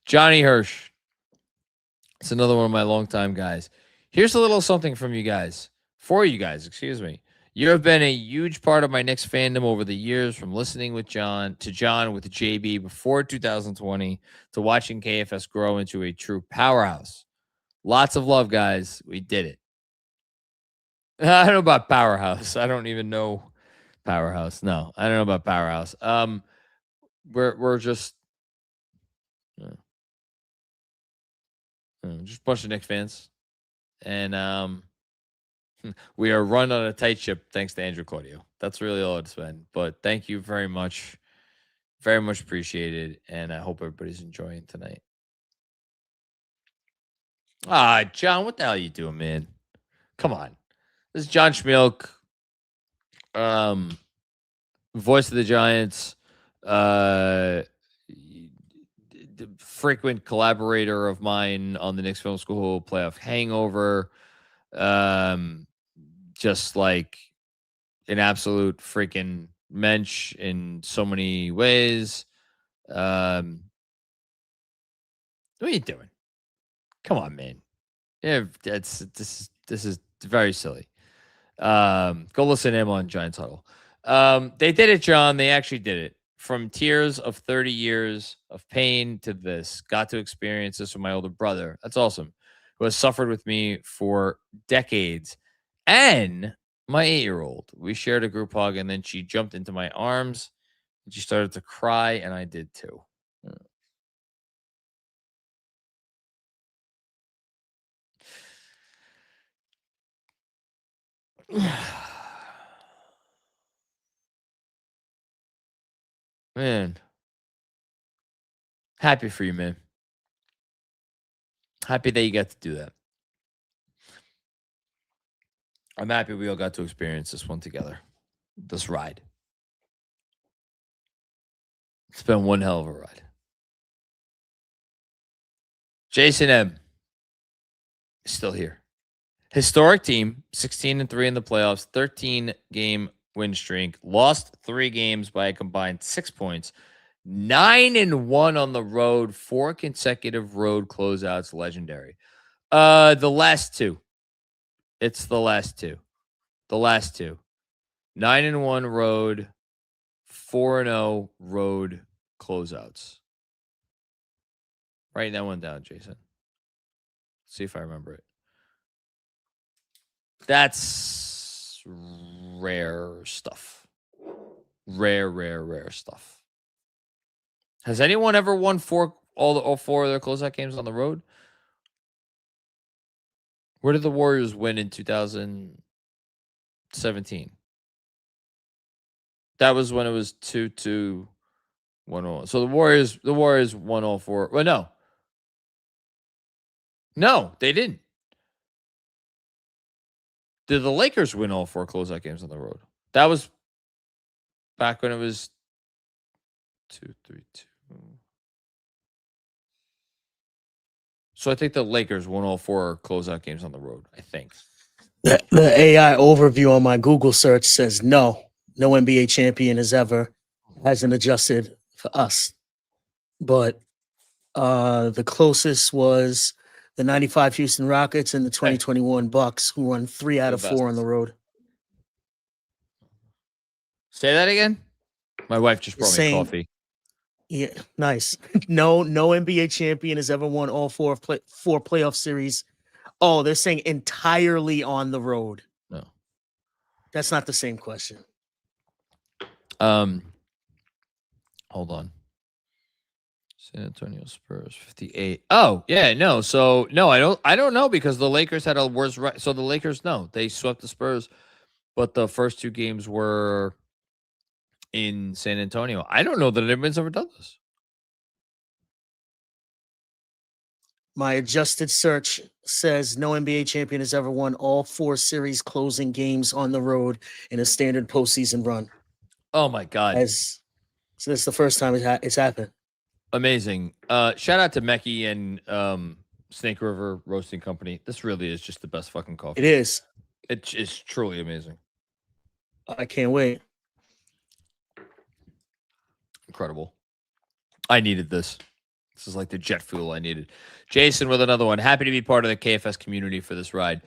Johnny Hirsch. It's another one of my longtime guys. Here's a little something from you guys. For you guys, excuse me. You have been a huge part of my Knicks fandom over the years, from listening with John to John with JB before 2020 to watching KFS grow into a true powerhouse. Lots of love, guys. We did it. I don't know about powerhouse. I don't even know powerhouse. No, I don't know about powerhouse. We're just a bunch of Knicks fans, and we are run on a tight ship thanks to Andrew Claudio. That's really all it's been. But thank you very much. Very much appreciated. And I hope everybody's enjoying tonight. John, what the hell are you doing, man? Come on. This is John Schmilk. voice of the Giants, frequent collaborator of mine on the Knicks Film School Playoff Hangover, just like an absolute freaking mensch in so many ways. What are you doing? Come on, man. Yeah, this is very silly. Go listen to him on Giants Huddle. They did it, John. They actually did it. From tears of 30 years of pain to this. Got to experience this with my older brother. That's awesome. Who has suffered with me for decades. And my 8-year-old. We shared a group hug, and then she jumped into my arms, and she started to cry, and I did too. Man. Happy for you, man. Happy that you got to do that. I'm happy we all got to experience this one together. This ride. It's been one hell of a ride. Jason M. is still here. Historic team, 16-3 in the playoffs, 13-game win streak, lost 3 games by a combined 6 points, 9-1 on the road, 4 consecutive road closeouts, legendary. The last 2. It's the last 2. The last 2. 9-1 road, 4-0 road closeouts. Write that one down, Jason. See if I remember it. That's rare stuff. Rare stuff. Has anyone ever won all 4 of their closeout games on the road? Where did the Warriors win in 2017? That was when it was 2-2, 1-0. So the Warriors won all 4. Well, no, they didn't. Did the Lakers win all 4 closeout games on the road? That was back when it was 2-3-2. So I think the Lakers won all 4 closeout games on the road, I think. The AI overview on my Google search says no NBA champion hasn't adjusted for us. But the closest was the 95 Houston Rockets and the 2021 Bucks, who won 3 out of 4 on the road. Say that again? My wife just brought me coffee. Yeah, nice. No NBA champion has ever won all 4 playoff series. Oh, they're saying entirely on the road. No. That's not the same question. Hold on. San Antonio Spurs 58. Oh, yeah, no. So no, I don't know, because the Lakers had a worse right. So the Lakers, no, they swept the Spurs, but the first 2 games were in San Antonio. I don't know that anyone's ever done this. My adjusted search says no NBA champion has ever won all 4 series closing games on the road in a standard postseason run. Oh my God. So this is the first time it's happened. Amazing. Shout out to Macri and Snake River Roasting Company. This really is just the best fucking coffee. It is. It is truly amazing. I can't wait. Incredible. I needed this. This is like the jet fuel I needed. Jason with another one. Happy to be part of the KFS community for this ride.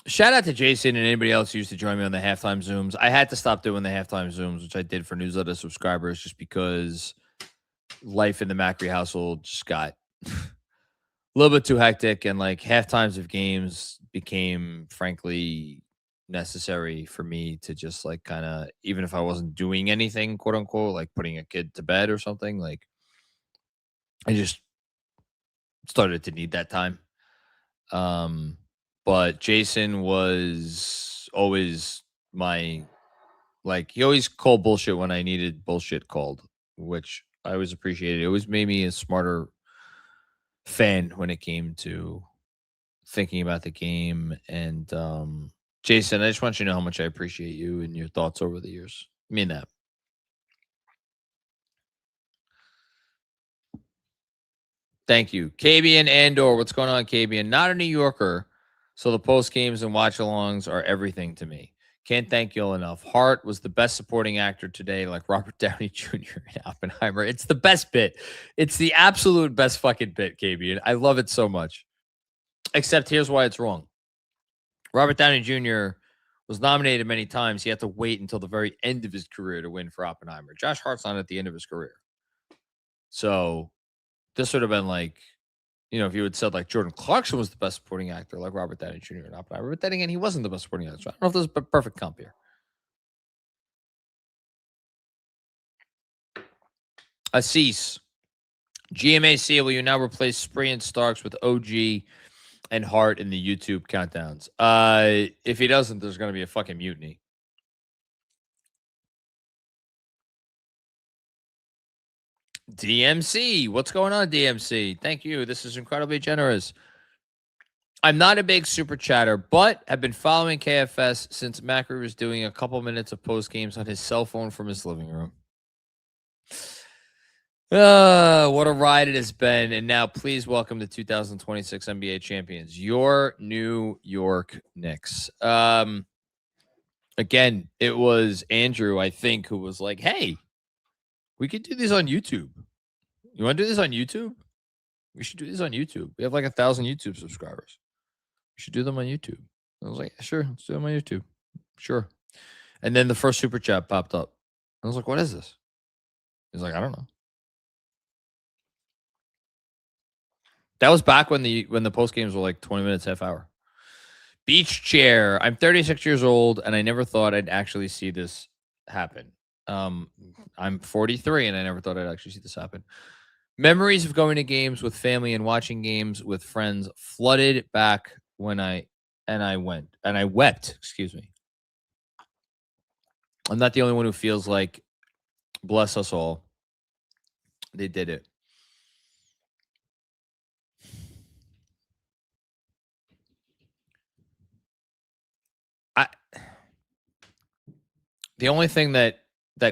Shout out to Jason and anybody else who used to join me on the halftime Zooms. I had to stop doing the halftime Zooms, which I did for newsletter subscribers, just because life in the Macri household just got a little bit too hectic, and like halftimes of games became, frankly, necessary for me to just like kind of, even if I wasn't doing anything, quote unquote, like putting a kid to bed or something, like I just started to need that time. But Jason was always he always called bullshit when I needed bullshit called, which I always appreciated. It always made me a smarter fan when it came to thinking about the game and Jason, I just want you to know how much I appreciate you and your thoughts over the years. I mean that. Thank you. Kabian Andor, what's going on, Kabian? Not a New Yorker, so the post games and watch alongs are everything to me. Can't thank you all enough. Hart was the best supporting actor today, like Robert Downey Jr. in Oppenheimer. It's the best bit. It's the absolute best fucking bit, Kabian. I love it so much. Except here's why it's wrong. Robert Downey Jr. was nominated many times. He had to wait until the very end of his career to win for Oppenheimer. Josh Hart's not at the end of his career. So this would have been like, you know, if you had said like Jordan Clarkson was the best supporting actor, like Robert Downey Jr. in Oppenheimer. But then again, he wasn't the best supporting actor. So I don't know if there's a perfect comp here. Assis. GMAC, will you now replace Spree and Starks with OG and Hart in the YouTube countdowns? If he doesn't, there's going to be a fucking mutiny. DMC, what's going on, DMC? Thank you. This is incredibly generous. I'm not a big super chatter, but have been following KFS since Macri was doing a couple minutes of post games on his cell phone from his living room. What a ride it has been. And now please welcome the 2026 NBA champions, your New York Knicks. Again, it was Andrew, I think, who was like, hey, we could do these on YouTube. You want to do this on YouTube? We should do this on YouTube. We have like 1,000 YouTube subscribers. We should do them on YouTube. I was like, sure, let's do them on YouTube. Sure. And then the first super chat popped up. I was like, what is this? He's like, I don't know. That was back when the post games were like 20 minutes, half hour. Beach chair. I'm 36 years old, and I never thought I'd actually see this happen. I'm 43, and I never thought I'd actually see this happen. Memories of going to games with family and watching games with friends flooded back when I wept. Excuse me. I'm not the only one who feels like, bless us all, they did it. The only thing that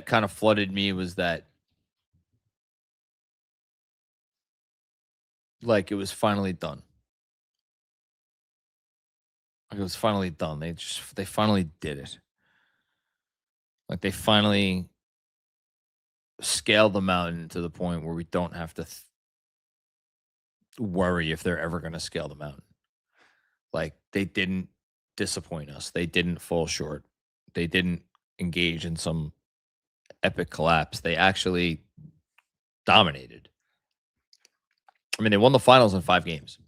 kind of flooded me was that, like, it was finally done. Like, it was finally done. They finally did it. Like, they finally scaled the mountain to the point where we don't have to worry if they're ever going to scale the mountain. Like, they didn't disappoint us. They didn't fall short. They didn't engage in some epic collapse. They actually dominated. I mean, they won the finals in 5 games.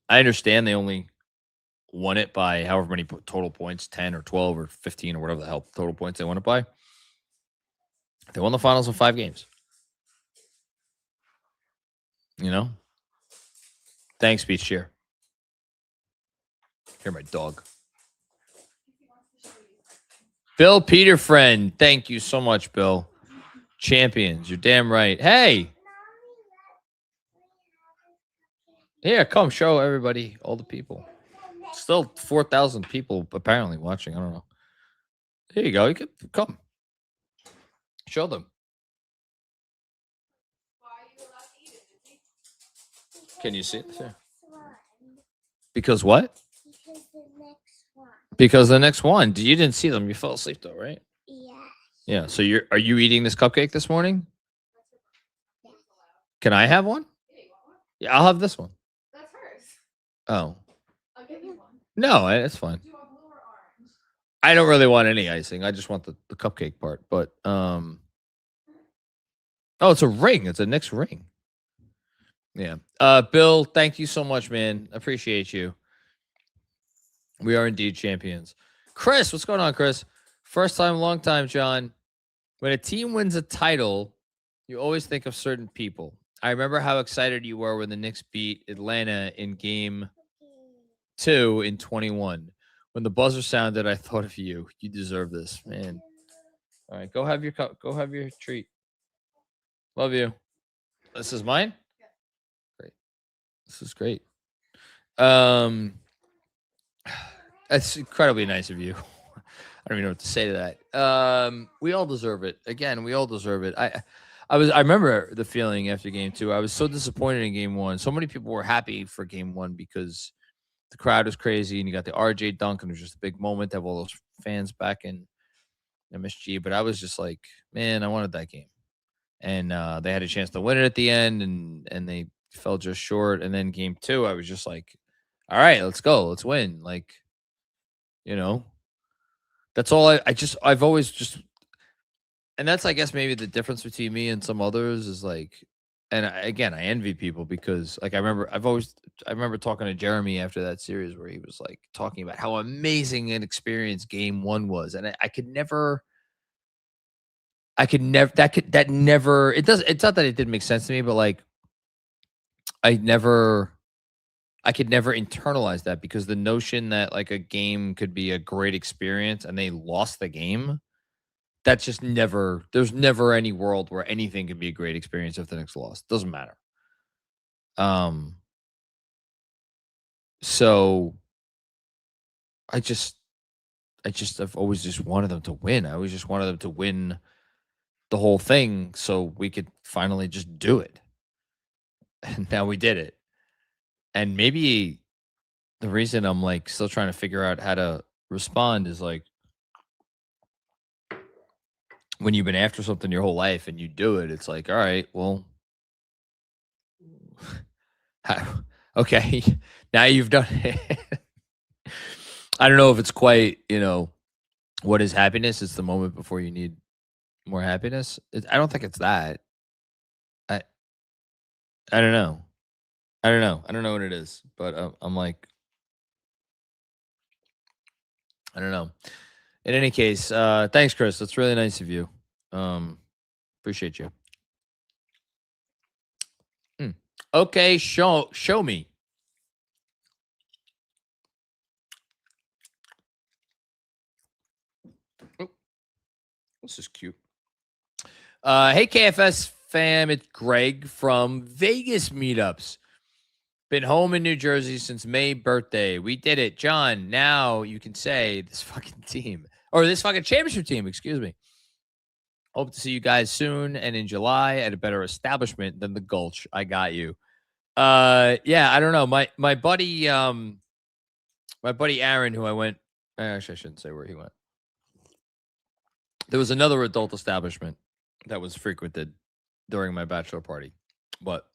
I understand they only won it by however many total points, 10 or 12 or 15 or whatever the hell total points they won it by. They won the finals in 5 games. You know? Thanks, Beach Cheer. Hear my dog. Bill Peterfriend, thank you so much, Bill. Champions, you're damn right. Hey! Yeah, come show everybody, all the people. Still 4,000 people apparently watching. I don't know. There you go. You can come. Show them. Can you see it? Yeah. Because what? Because the next one. You didn't see them. You fell asleep though, right? Yeah. Yeah. So are you eating this cupcake this morning? Can I have one? Yeah, I'll have this one. That's hers. Oh. I'll give you one. No, it's fine. Do you want blue or orange? I don't really want any icing. I just want the cupcake part. But oh, it's a ring. It's a Knicks ring. Yeah. Bill, thank you so much, man. Appreciate you. We are indeed champions. Chris, what's going on, Chris? First time, long time, John. When a team wins a title, you always think of certain people. I remember how excited you were when the Knicks beat Atlanta in game 2 in 21. When the buzzer sounded, I thought of you. You deserve this, man. All right, go have your cup. Go have your treat. Love you. This is mine? Great. This is great. That's incredibly nice of you. I don't even know what to say to that. We all deserve it. Again, we all deserve it. I remember the feeling after game 2. I was so disappointed in game 1. So many people were happy for game 1 because the crowd was crazy and you got the RJ dunk and it was just a big moment to have all those fans back in MSG. But I was just like, man, I wanted that game. And they had a chance to win it at the end and they fell just short. And then game 2, I was just like, all right, let's go. Let's win. Like, you know, that's all I've always just, and that's, I guess, maybe the difference between me and some others is like, and again, I envy people because like, I remember talking to Jeremy after that series where he was like talking about how amazing an experience game 1 was. And it's not that it didn't make sense to me, but like, I could never internalize that because the notion that like a game could be a great experience and they lost the game, that's just there's never any world where anything can be a great experience if the Knicks lost. Doesn't matter. So I've always just wanted them to win. I always just wanted them to win the whole thing so we could finally just do it. And now we did it. And maybe the reason I'm like still trying to figure out how to respond is like when you've been after something your whole life and you do it, it's like, all right, well, okay, now you've done it. I don't know if it's quite, what is happiness? It's the moment before you need more happiness. I don't think it's that. I don't know. I don't know what it is, but I'm like, I don't know. In any case, thanks, Chris. That's really nice of you. Appreciate you. Okay, show me. Oh, this is cute. Hey, KFS fam, it's Greg from Vegas Meetups. Been home in New Jersey since May birthday. We did it, John. Now you can say this fucking team or this fucking championship team. Excuse me. Hope to see you guys soon and in July at a better establishment than the Gulch. I got you. Yeah, I don't know. My buddy Aaron, who I went. Actually, I shouldn't say where he went. There was another adult establishment that was frequented during my bachelor party, but.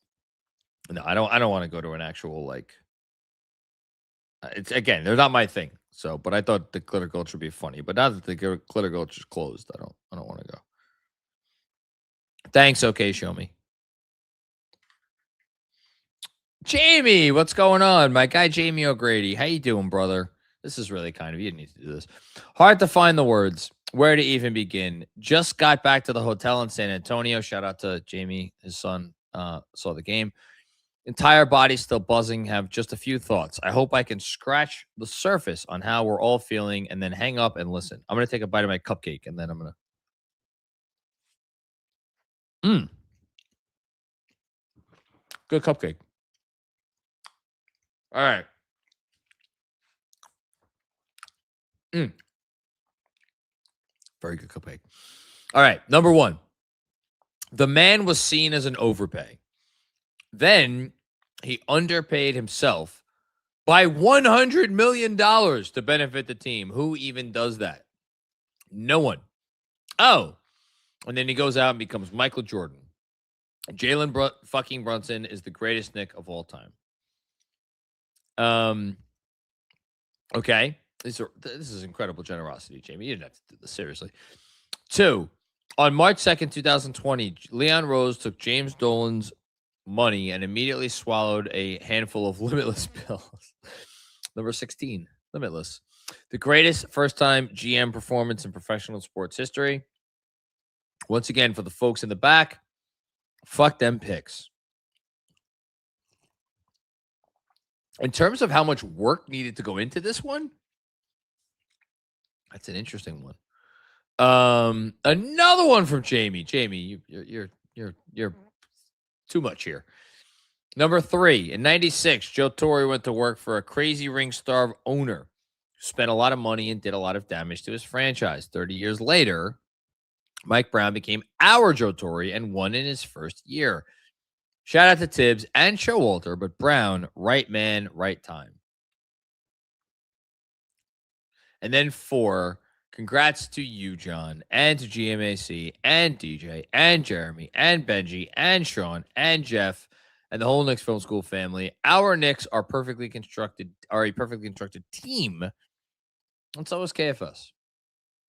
No, I don't want to go to an actual like. It's again, they're not my thing. So, but I thought the Glitter Gulch would be funny. But now that the Glitter Gulch is closed, I don't want to go. Thanks. Okay, show me. Jamie, what's going on? My guy Jamie O'Grady. How you doing, brother? This is really kind of you. Didn't need to do this. Hard to find the words. Where to even begin? Just got back to the hotel in San Antonio. Shout out to Jamie. His son saw the game. Entire body still buzzing. Have just a few thoughts. I hope I can scratch the surface on how we're all feeling and then hang up and listen. I'm going to take a bite of my cupcake and then I'm going to. Good cupcake. All right. Very good cupcake. All right. Number 1. The man was seen as an overpay. Then he underpaid himself by $100 million to benefit the team. Who even does that? No one. Oh, and then he goes out and becomes Michael Jordan. Jalen fucking Brunson is the greatest Knick of all time. Okay. This is incredible generosity, Jamie. You didn't have to do this seriously. 2, on March 2nd, 2020, Leon Rose took James Dolan's money and immediately swallowed a handful of Limitless pills. Number 16, Limitless. The greatest first-time GM performance in professional sports history. Once again, for the folks in the back, fuck them picks. In terms of how much work needed to go into this one, that's an interesting one. Another one from Jamie. Jamie, you're too much here. Number 3, in 96, Joe Torre went to work for a crazy ring-starved owner who spent a lot of money and did a lot of damage to his franchise. 30 years later, Mike Brown became our Joe Torre and won in his first year. Shout out to Tibbs and Showalter, but Brown, right man, right time. And then 4, congrats to you, John, and to GMAC, and DJ, and Jeremy, and Benji, and Sean, and Jeff, and the whole Knicks Film School family. Our Knicks are a perfectly constructed team, and so is KFS.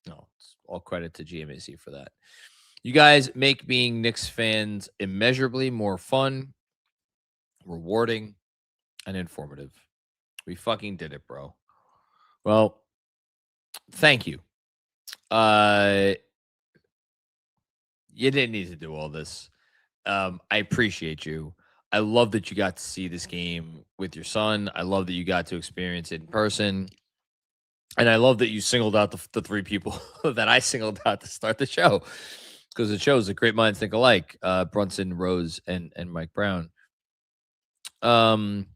No, it's all credit to GMAC for that. You guys make being Knicks fans immeasurably more fun, rewarding, and informative. We fucking did it, bro. Well, thank you. You didn't need to do all this. I appreciate you. I love that you got to see this game with your son. I love that you got to experience it in person. And I love that you singled out the 3 people that I singled out to start the show, because it shows that great minds think alike. Brunson, Rose, and Mike Brown. The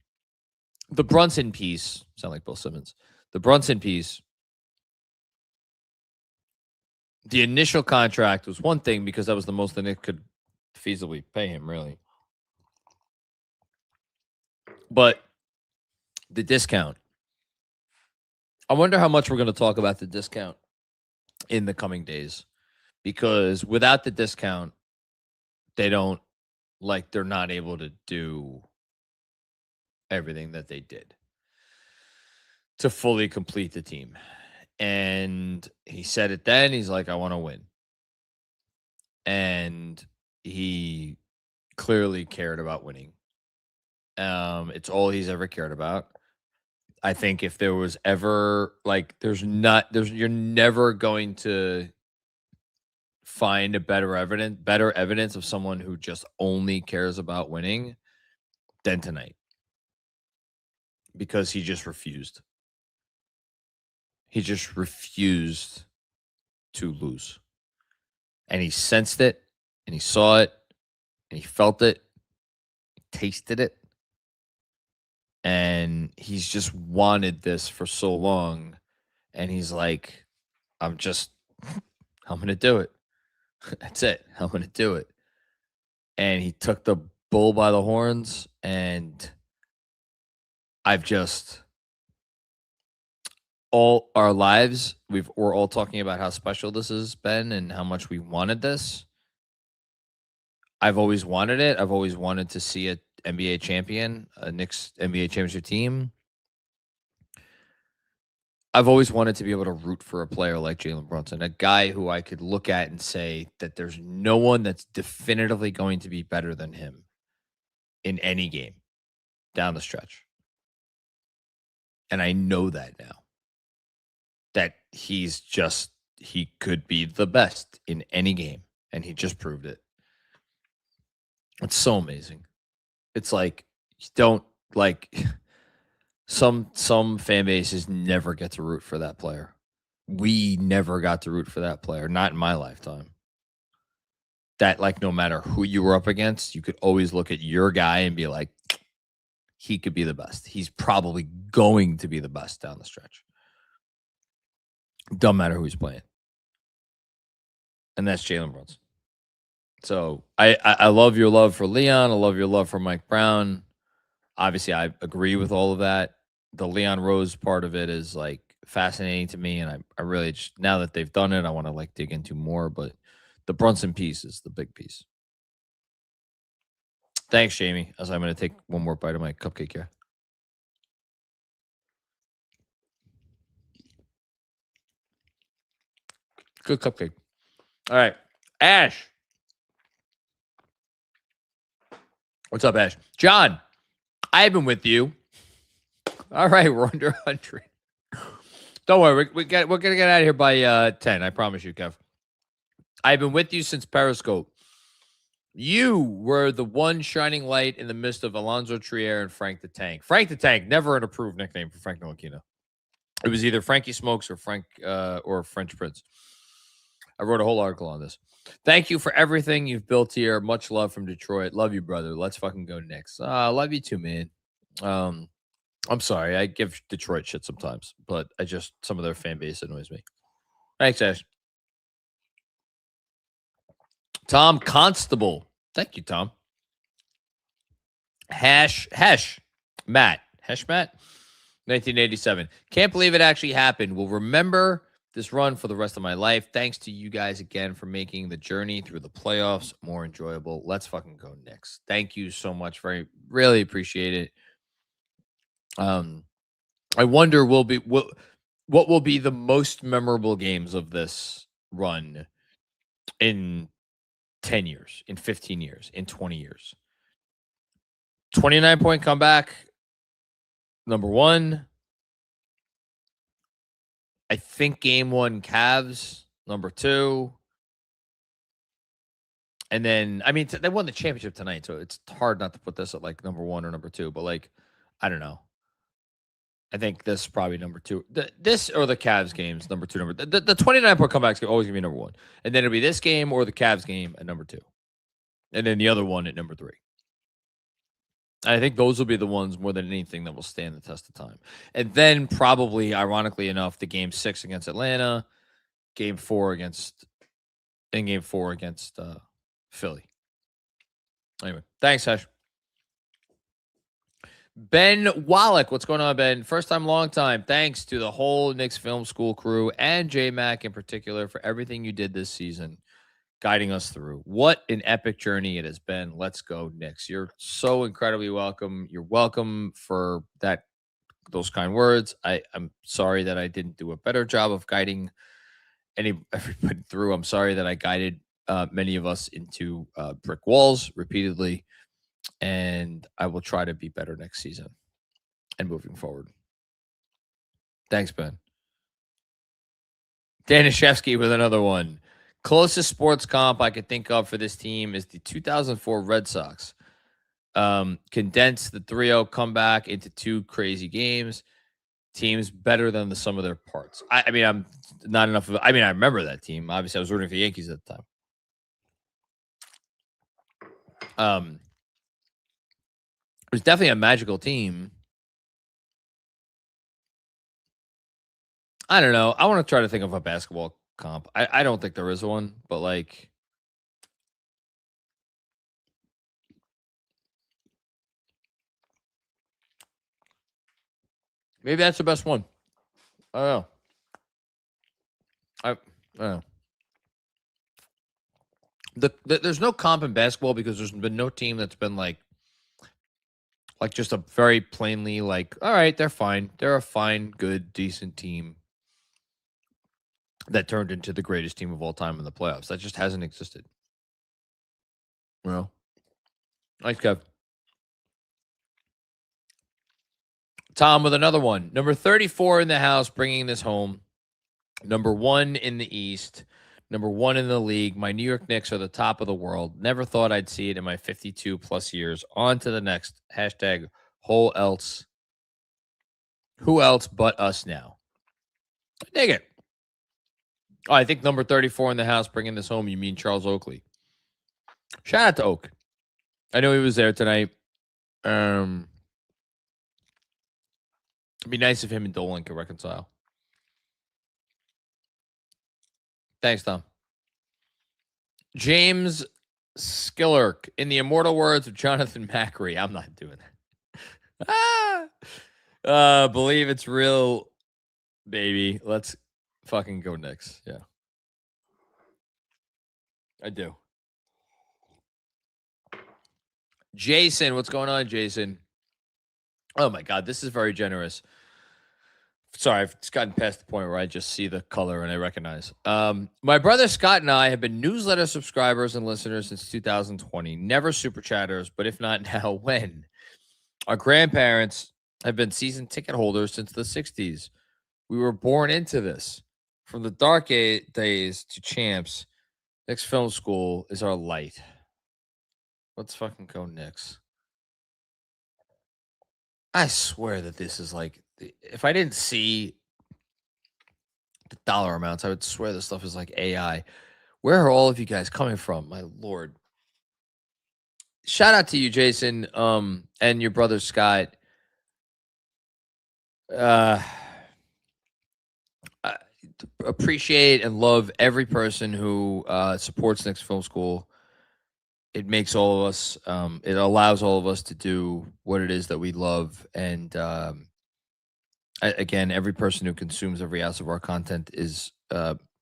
Brunson piece, sound like Bill Simmons. The Brunson piece, the initial contract was one thing because that was the most that Nick could feasibly pay him, really. But the discount, I wonder how much we're going to talk about the discount in the coming days, because without the discount, they're not able to do everything that they did to fully complete the team. And he said it then. He's like, I want to win. And he clearly cared about winning. It's all he's ever cared about. I think if there was ever you're never going to find a better evidence of someone who just only cares about winning than tonight, because he just refused. He just refused to lose. And he sensed it, and he saw it, and he felt it, he tasted it. And he's just wanted this for so long. And he's like, I'm going to do it. That's it. I'm going to do it. And he took the bull by the horns. And all our lives, we're all talking about how special this has been and how much we wanted this. I've always wanted it. I've always wanted to see a NBA champion, a Knicks NBA championship team. I've always wanted to be able to root for a player like Jalen Brunson, a guy who I could look at and say that there's no one that's definitively going to be better than him in any game down the stretch. And I know that now, that he could be the best in any game. And he just proved it. It's so amazing. It's like, some fan bases never get to root for that player. We never got to root for that player, not in my lifetime. That, no matter who you were up against, you could always look at your guy and be like, he could be the best. He's probably going to be the best down the stretch. Doesn't matter who he's playing. And that's Jalen Brunson. So I love your love for Leon. I love your love for Mike Brown. Obviously, I agree with all of that. The Leon Rose part of it is fascinating to me. And I really, now that they've done it, I want to dig into more. But the Brunson piece is the big piece. Thanks, Jamie. As I'm going to take one more bite of my cupcake here. Good cupcake. All right. Ash. What's up, Ash? John, I've been with you. All right, we're under 100. Don't worry, we're going to get out of here by 10. I promise you, Kev. I've been with you since Periscope. You were the one shining light in the midst of Alonzo Trier and Frank the Tank. Frank the Tank, never an approved nickname for Frank Ntilikina. It was either Frankie Smokes or French Prince. I wrote a whole article on this. Thank you for everything you've built here. Much love from Detroit. Love you, brother. Let's fucking go Knicks. Love you too, man. I'm sorry. I give Detroit shit sometimes, but some of their fan base annoys me. Thanks, Ash. Tom Constable. Thank you, Tom. Hash Matt. 1987. Can't believe it actually happened. Will remember this run for the rest of my life. Thanks to you guys again for making the journey through the playoffs more enjoyable. Let's fucking go Knicks. Thank you so much. Really appreciate it. I wonder what will be the most memorable games of this run in 10 years, in 15 years, in 20 years. 29-point comeback, number one. I think game one Cavs, number two. And then, I mean, they won the championship tonight, so it's hard not to put this at like number one or number two. But like, I don't know. I think this is probably number two. This or the Cavs games, number two, the 29-point comebacks are always going to be number one. And then it'll be this game or the Cavs game at number two. And then the other one at number three. I think those will be the ones more than anything that will stand the test of time. And then probably, ironically enough, the game 6 against Atlanta, game 4 against Philly. Anyway, thanks, Ash. Ben Wallach, what's going on, Ben? First time, long time. Thanks to the whole Knicks Film School crew and J-Mac in particular for everything you did this season, guiding us through. What an epic journey it has been. Let's go, Knicks. You're so incredibly welcome. You're welcome for those kind words. I'm sorry that I didn't do a better job of guiding everybody through. I'm sorry that I guided many of us into brick walls repeatedly. And I will try to be better next season and moving forward. Thanks, Ben. Danishevsky with another one. Closest sports comp I could think of for this team is the 2004 Red Sox. Condense the 3-0 comeback into 2 crazy games. Teams better than the sum of their parts. I mean, I'm not enough of. I mean, I remember that team. Obviously, I was rooting for the Yankees at the time. It was definitely a magical team. I don't know. I want to try to think of a basketball comp. I don't think there is one, but like, maybe that's the best one. I don't know. I don't know. There's no comp in basketball because there's been no team that's been like just a very plainly like, all right, they're fine. They're a fine, good, decent team that turned into the greatest team of all time in the playoffs. That just hasn't existed. Well, nice, Kev. Tom with another one. Number 34 in the house, bringing this home. Number 1 in the East. Number 1 in the league. My New York Knicks are the top of the world. Never thought I'd see it in my 52 plus years. On to the next. Hashtag who else but us now. I dig it. Oh, I think number 34 in the house, bringing this home. You mean Charles Oakley. Shout out to Oak. I know he was there tonight. It'd be nice if him and Dolan could reconcile. Thanks, Tom. James Skillerk, in the immortal words of Jonathan Macri. I'm not doing that. Believe it's real, baby. Let's fucking go Knicks. Yeah. I do. Jason, what's going on, Jason? Oh, my God. This is very generous. Sorry, I've just gotten past the point where I just see the color and I recognize. My brother Scott and I have been newsletter subscribers and listeners since 2020. Never super chatters, but if not now, when? Our grandparents have been season ticket holders since the 60s. We were born into this. From the dark days to champs, Knicks Film School is our light. Let's fucking go Knicks. I swear that this is like, if I didn't see the dollar amounts, I would swear this stuff is like AI. Where are all of you guys coming from? My Lord. Shout out to you, Jason, and your brother Scott. I appreciate and love every person who supports Knicks Film School. It makes all of us, it allows all of us to do what it is that we love. And again, every person who consumes every ounce of our content is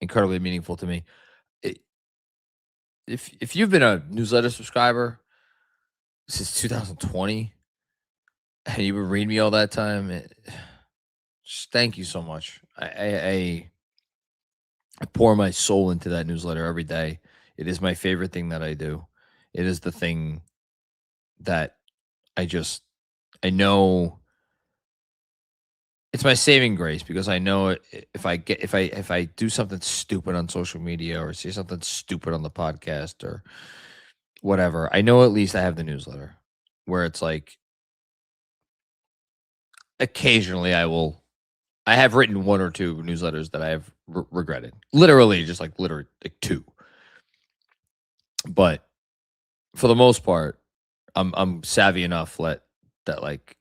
incredibly meaningful to me. If you've been a newsletter subscriber since 2020 and you've been reading me all that time, just thank you so much. I pour my soul into that newsletter every day. It is my favorite thing that I do. It is the thing that I know it's my saving grace, because I know if I do something stupid on social media or say something stupid on the podcast or whatever, I know at least I have the newsletter where it's like occasionally I have written one or two newsletters that I have regretted. Literally, just like two. But for the most part, I'm savvy enough that like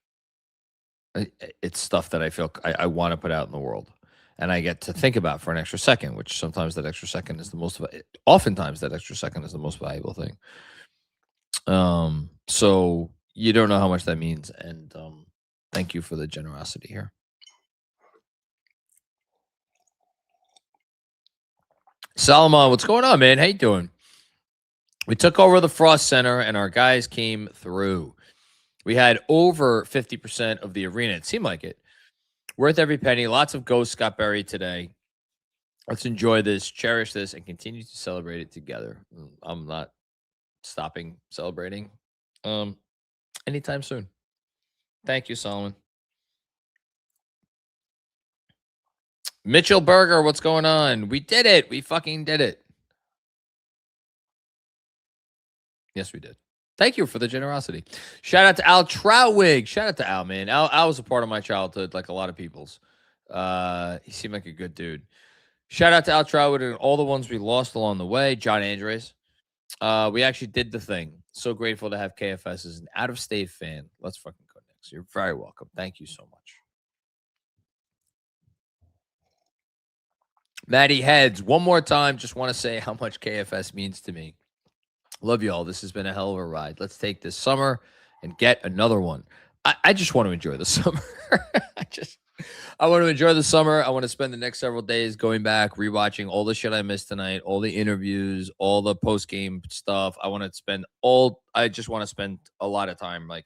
it's stuff that I feel I want to put out in the world, and I get to think about for an extra second, which sometimes that extra second is oftentimes that extra second is the most valuable thing. So you don't know how much that means, and thank you for the generosity here. Salomon, what's going on, man? How you doing? We took over the Frost Center, and our guys came through. We had over 50% of the arena. It seemed like it. Worth every penny. Lots of ghosts got buried today. Let's enjoy this, cherish this, and continue to celebrate it together. I'm not stopping celebrating anytime soon. Thank you, Solomon. Mitchell Berger, what's going on? We did it. We fucking did it. Yes, we did. Thank you for the generosity. Shout out to Al Troutwig. Shout out to Al, man. Al was a part of my childhood, like a lot of people's. He seemed like a good dude. Shout out to Al Troutwig and all the ones we lost along the way. John Andres. We actually did the thing. So grateful to have KFS as an out-of-state fan. Let's fucking go Knicks. You're very welcome. Thank you so much. Maddie Heads, one more time, just want to say how much KFS means to me. Love you all. This has been a hell of a ride. Let's take this summer and get another one. I just want to enjoy the summer. I want to enjoy the summer. I want to spend the next several days going back, rewatching all the shit I missed tonight, all the interviews, all the post-game stuff. I just want to spend a lot of time like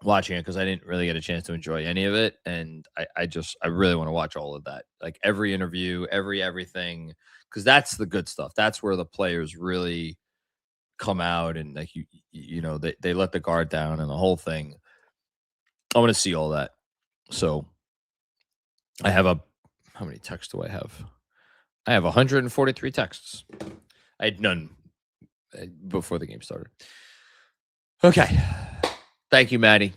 watching it, because I didn't really get a chance to enjoy any of it. And I really want to watch all of that. Like every interview, everything, because that's the good stuff. That's where the players really come out and like you know they let the guard down and the whole thing. I want to see all that. So I have how many texts do I have? I have 143 texts. I had none before the game started. Okay. Thank you, Maddie.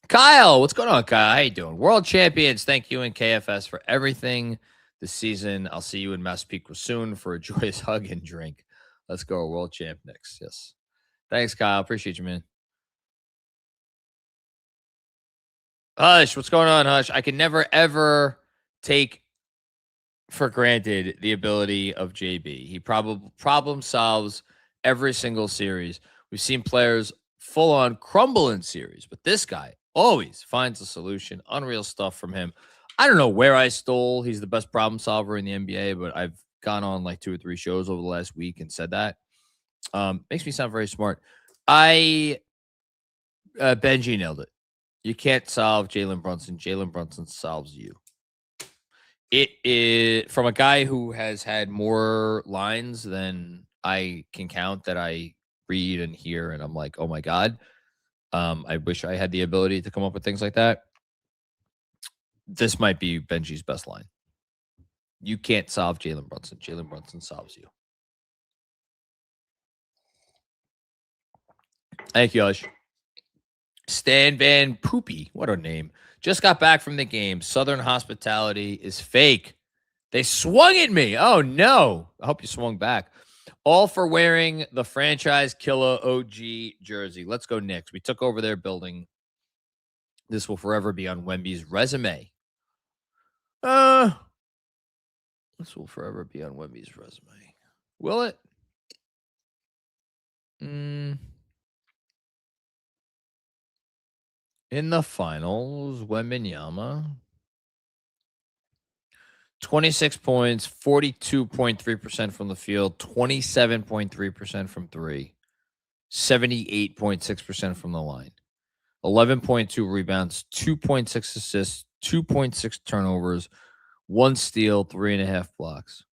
Kyle, what's going on, Kyle? How you doing? World champions, thank you and KFS for everything this season. I'll see you in Massapequa soon for a joyous hug and drink. Let's go, world champ Knicks. Yes. Thanks, Kyle. Appreciate you, man. Hush, what's going on, Hush? I can never, ever take for granted the ability of JB. He problem solves every single series. We've seen players full on crumble in series, but this guy always finds a solution. Unreal stuff from him. I don't know where I stole. He's the best problem solver in the NBA, but I've gone on like 2 or 3 shows over the last week and said that. Makes me sound very smart. Benjy nailed it. You can't solve Jalen Brunson. Jalen Brunson solves you. It is from a guy who has had more lines than I can count that I read and hear, and I'm like, oh my God. I wish I had the ability to come up with things like that. This might be Benji's best line. You can't solve Jalen Brunson. Jalen Brunson solves you. Thank you, Ush. Stan Van Poopy. What a name. Just got back from the game. Southern hospitality is fake. They swung at me. Oh, no. I hope you swung back. All for wearing the franchise killer OG jersey. Let's go Knicks. We took over their building. This will forever be on Wemby's resume. This will forever be on Wemby's resume. Will it? In the finals, Wembanyama, 26 points, 42.3% from the field, 27.3% from three, 78.6% from the line, 11.2 rebounds, 2.6 assists, 2.6 turnovers, 1 steal, 3.5 blocks.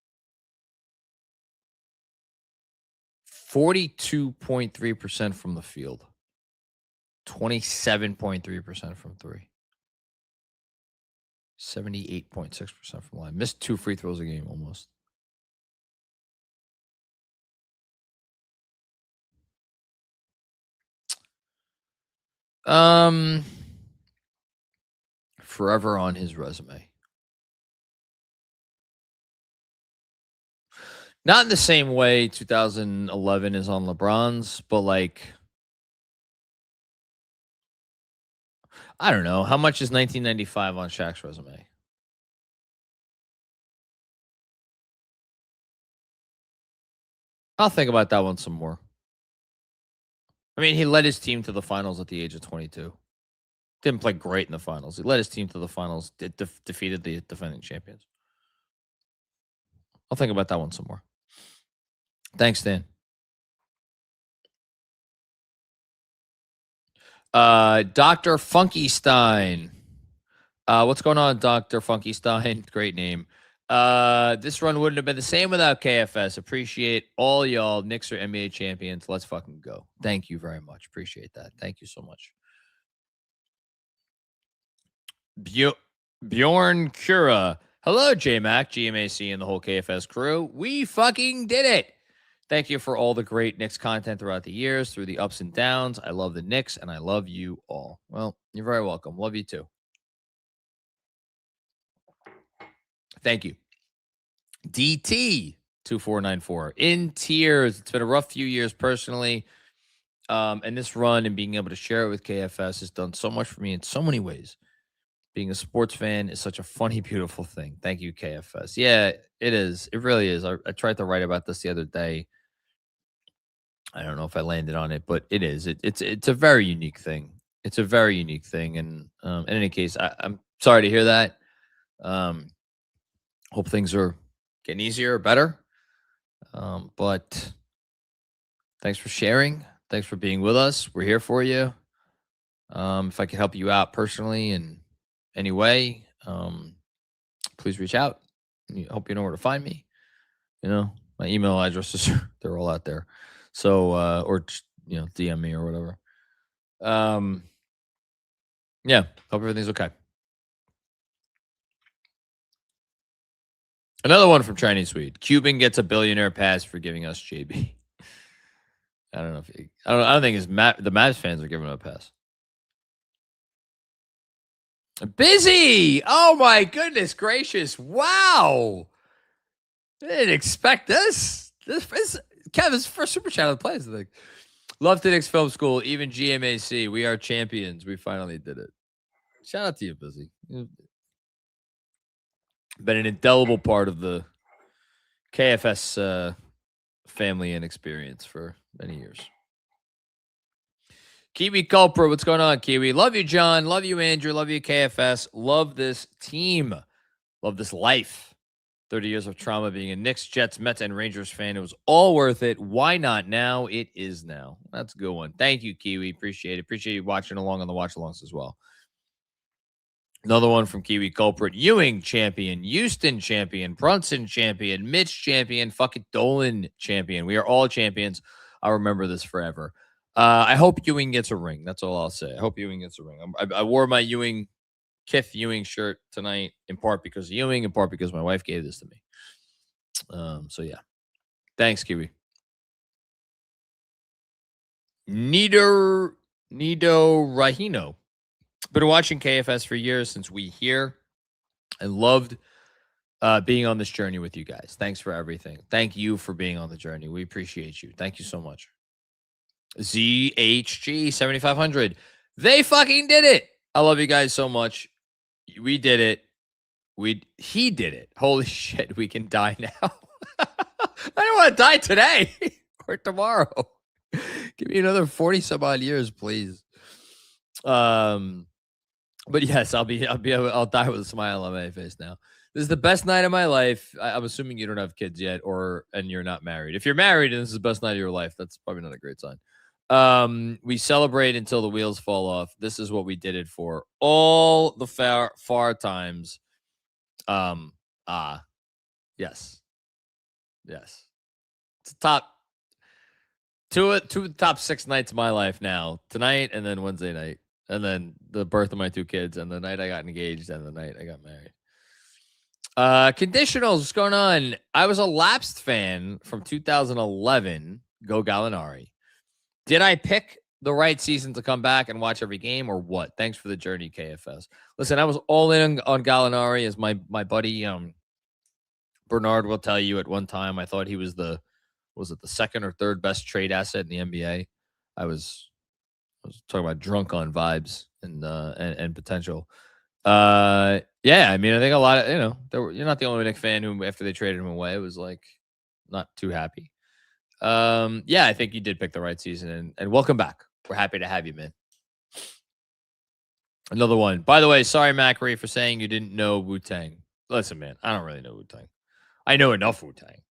42.3% from the field. 27.3% from three. 78.6% from line. Missed 2 free throws a game almost. Forever on his resume. Not in the same way 2011 is on LeBron's, but like, I don't know. How much is 1995 on Shaq's resume? I'll think about that one some more. I mean, he led his team to the finals at the age of 22. Didn't play great in the finals. He led his team to the finals, defeated the defending champions. I'll think about that one some more. Thanks, Dan. Dr. Funkystein. What's going on, Dr. Funkystein? Great name. This run wouldn't have been the same without KFS. Appreciate all y'all. Knicks are NBA champions. Let's fucking go. Thank you very much. Appreciate that. Thank you so much. Bjorn Cura. Hello, J-Mac, GMAC, and the whole KFS crew. We fucking did it. Thank you for all the great Knicks content throughout the years, through the ups and downs. I love the Knicks, and I love you all. Well, you're very welcome. Love you too. Thank you. DT2494. In tears. It's been a rough few years personally. And this run and being able to share it with KFS has done so much for me in so many ways. Being a sports fan is such a funny, beautiful thing. Thank you, KFS. Yeah, it is. It really is. I tried to write about this the other day. I don't know if I landed on it, but it is. It's a very unique thing. It's a very unique thing. And in any case, I'm sorry to hear that. Hope things are getting easier or better. But thanks for sharing. Thanks for being with us. We're here for you. If I can help you out personally in any way, please reach out. I hope you know where to find me. You know, my email addresses, they're all out there. So, or, you know, DM me or whatever. Yeah, hope everything's okay. Another one from Chinese Swede. Cuban gets a billionaire pass for giving us JB. I don't know if I don't think the Mavs fans are giving him a pass. Busy. Oh my goodness gracious! Wow, I didn't expect this. This is Kevin's first super chat of the plays. Like, love the Knicks Film School. Even GMAC, we are champions. We finally did it. Shout out to you, Busy. Been an indelible part of the KFS family and experience for many years. Kiwi Culprit, what's going on, Kiwi? Love you, John. Love you, Andrew. Love you, KFS. Love this team. Love this life. 30 years of trauma being a Knicks, Jets, Mets, and Rangers fan. It was all worth it. Why not now? It is now. That's a good one. Thank you, Kiwi. Appreciate it. Appreciate you watching along on the watch-alongs as well. Another one from Kiwi Culprit. Ewing champion, Houston champion, Brunson champion, Mitch champion, fucking Dolan champion. We are all champions. I'll remember this forever. I hope Ewing gets a ring. That's all I'll say. I hope Ewing gets a ring. I wore my Kith Ewing shirt tonight, in part because of Ewing, in part because my wife gave this to me. So yeah. Thanks, Kiwi. Nido Rahino. Been watching KFS for years since we here, and loved being on this journey with you guys. Thanks for everything. Thank you for being on the journey. We appreciate you. Thank you so much. ZHG 7500. They fucking did it. I love you guys so much. We did it. He did it. Holy shit, we can die now. I don't want to die today or tomorrow. Give me another 40 some odd years, please. But yes, I'll die with a smile on my face now. This is the best night of my life. I'm assuming you don't have kids yet, and you're not married. If you're married and this is the best night of your life, that's probably not a great sign. We celebrate until the wheels fall off. This is what we did it for. All the far times. Yes. It's two of the top 6 nights of my life now. Tonight and then Wednesday night. And then the birth of my 2 kids, and the night I got engaged, and the night I got married. Conditionals, what's going on? I was a lapsed fan from 2011. Go Gallinari. Did I pick the right season to come back and watch every game, or what? Thanks for the journey, KFS. Listen, I was all in on Gallinari, as my buddy Bernard will tell you. At one time, I thought he was the second or third best trade asset in the NBA. I was talking about drunk on vibes and potential. Yeah, I mean, I think a lot of, you're not the only Knicks fan who, after they traded him away, was like not too happy. Yeah, I think you did pick the right season, and welcome back. We're happy to have you, man. Another one. By the way, sorry, Macri, for saying you didn't know Wu-Tang. Listen, man, I don't really know Wu-Tang. I know enough Wu-Tang,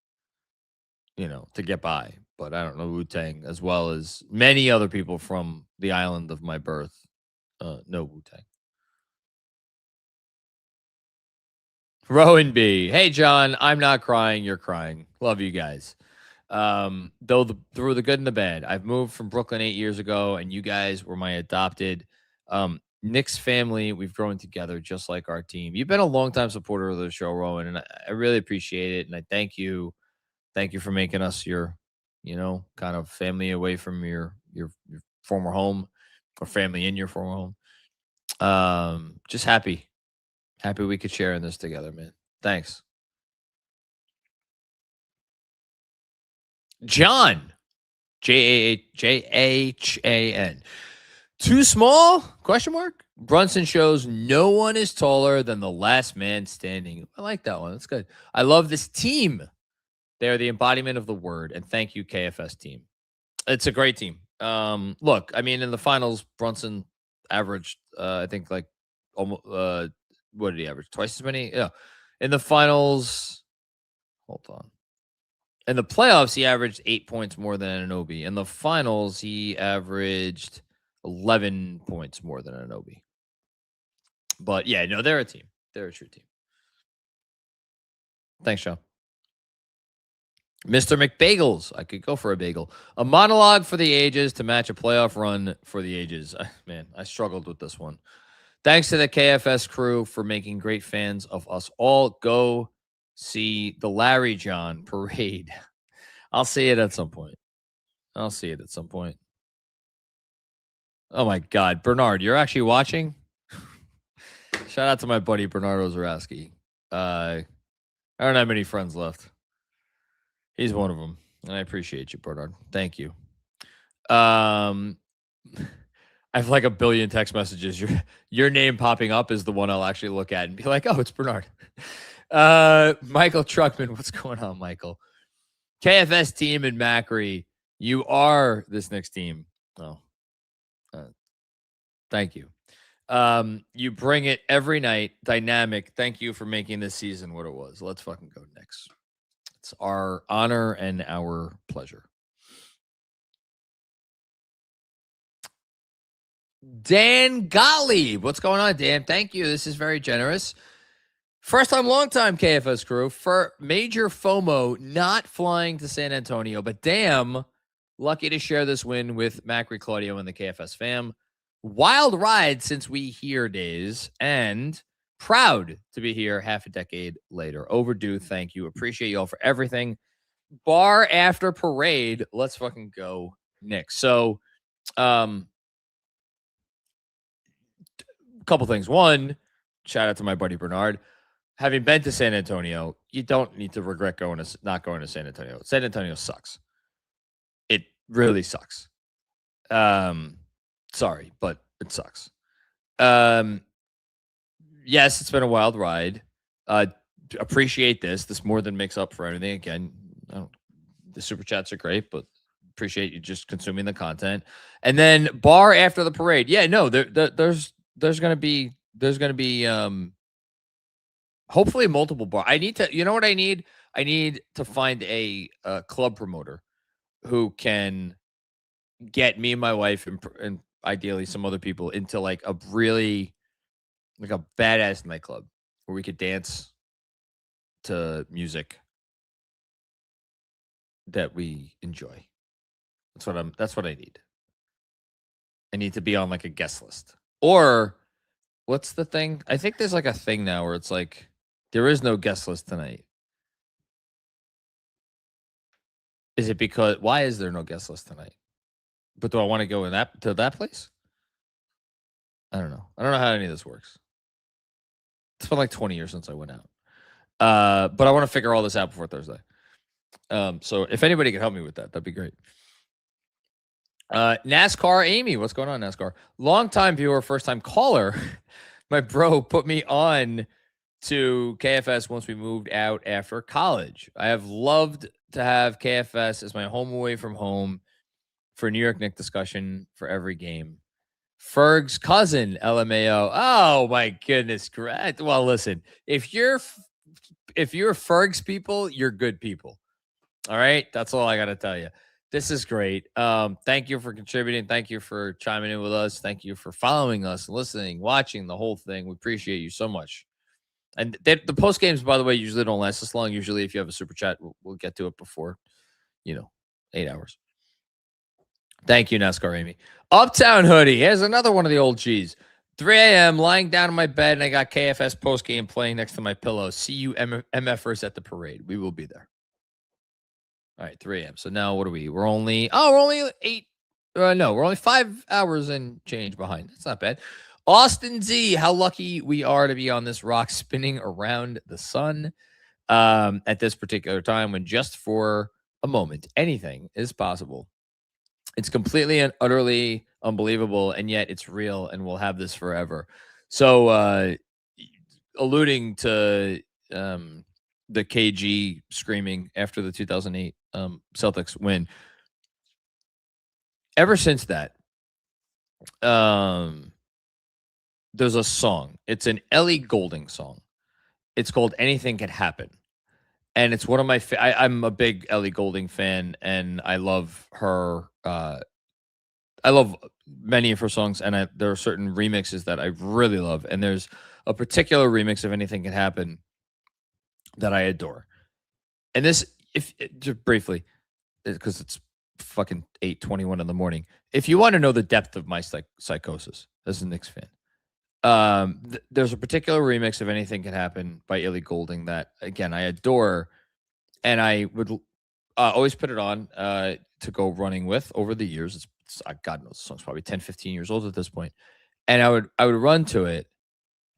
to get by, but I don't know Wu-Tang as well as many other people from the island of my birth know Wu-Tang. Rowan B. Hey, John, I'm not crying. You're crying. Love you guys. Through the good and the bad. I've moved from Brooklyn 8 years ago, and you guys were my adopted Knicks family. We've grown together just like our team. You've been a longtime supporter of the show, Rowan, and I really appreciate it. And I thank you. Thank you for making us your, kind of family away from your former home, or family in your former home. Just happy we could share in this together, man. Thanks. John, Jahhan. Too small? Question mark. Brunson shows no one is taller than the last man standing. I like that one. That's good. I love this team. They're the embodiment of the word. And thank you, KFS team. It's a great team. Look, I mean, in the finals, Brunson averaged, I think, like almost. What did he average? Twice as many? Yeah. In the finals, hold on. In the playoffs, he averaged 8 points more than Anunoby. In the finals, he averaged 11 points more than Anunoby. But yeah, no, they're a team. They're a true team. Thanks, Sean. Mr. McBagels. I could go for a bagel. A monologue for the ages to match a playoff run for the ages. Man, I struggled with this one. Thanks to the KFS crew for making great fans of us all. Go see the Larry John parade. I'll see it at some point. Oh my God. Bernard, you're actually watching? Shout out to my buddy Bernardo Zarowski. I don't have many friends left. He's one of them. And I appreciate you, Bernard. Thank you. I have like a billion text messages. Your name popping up is the one I'll actually look at and be like, oh, it's Bernard. Michael Truckman, what's going on, Michael? KFS team and Macri, you are this Knicks team. Oh, thank you. You bring it every night. Dynamic. Thank you for making this season what it was. Let's fucking go Knicks. It's our honor and our pleasure. Dan Gottlieb. What's going on, Dan? Thank you. This is very generous. First time, long time KFS crew. For major FOMO, not flying to San Antonio, but damn, lucky to share this win with Macri, Claudio, and the KFS fam. Wild ride since we here days, and proud to be here half a decade later. Overdue. Thank you. Appreciate you all for everything. Bar after parade. Let's fucking go Knicks. So, couple things. One, shout out to my buddy Bernard. Having been to San Antonio, you don't need to regret not going to San Antonio. San Antonio sucks. It really sucks. Sorry, but it sucks. Yes, it's been a wild ride. Appreciate this. This more than makes up for anything. Again, the super chats are great, but appreciate you just consuming the content. And then bar after the parade. Yeah, no, there's gonna be hopefully multiple bar. I need to. You know what I need? I need to find a club promoter who can get me and my wife and ideally some other people into like a really like a badass nightclub where we could dance to music that we enjoy. That's what I need. I need to be on like a guest list. Or what's the thing? I think there's like a thing now where it's like there is no guest list tonight. Is it because why is there no guest list tonight? But do I want to go to that place? I don't know. I don't know how any of this works. It's been like 20 years since I went out. But I want to figure all this out before Thursday. So if anybody can help me with that, that'd be great. NASCAR Amy, what's going on, NASCAR? Long-time viewer, first-time caller. My bro put me on to KFS once we moved out after college. I have loved to have KFS as my home away from home for New York Knicks discussion for every game. Ferg's cousin, LMAO. Oh my goodness, correct. Well, listen, if you're Ferg's people, you're good people. All right, that's all I got to tell you. This is great. Thank you for contributing. Thank you for chiming in with us. Thank you for following us, listening, watching the whole thing. We appreciate you so much. And the post games, by the way, usually don't last this long. Usually, if you have a super chat, we'll get to it before, 8 hours. Thank you, NASCAR Amy. Uptown Hoodie. Here's another one of the old G's. 3 a.m. lying down in my bed, and I got KFS postgame playing next to my pillow. See you MFers at the parade. We will be there. All right, 3 a.m. So now what are we? We're only 8. No, we're only 5 hours and change behind. That's not bad. Austin Z, how lucky we are to be on this rock spinning around the sun at this particular time when just for a moment, anything is possible. It's completely and utterly unbelievable, and yet it's real, and we'll have this forever. So alluding to the KG screaming after the 2008 Celtics win, ever since that, there's a song. It's an Ellie Goulding song. It's called Anything Can Happen. And it's one of my I'm a big Ellie Goulding fan, and I love her. I love many of her songs, and there are certain remixes that I really love. And there's a particular remix of Anything Can Happen that I adore. And this, just briefly, because it's fucking 8:21 in the morning. If you want to know the depth of my psychosis as a Knicks fan, there's a particular remix of Anything Can Happen by Ellie Goulding that, again, I adore, and I would always put it on to go running with over the years. It's God knows, the song's probably 10, 15 years old at this point. And I would run to it,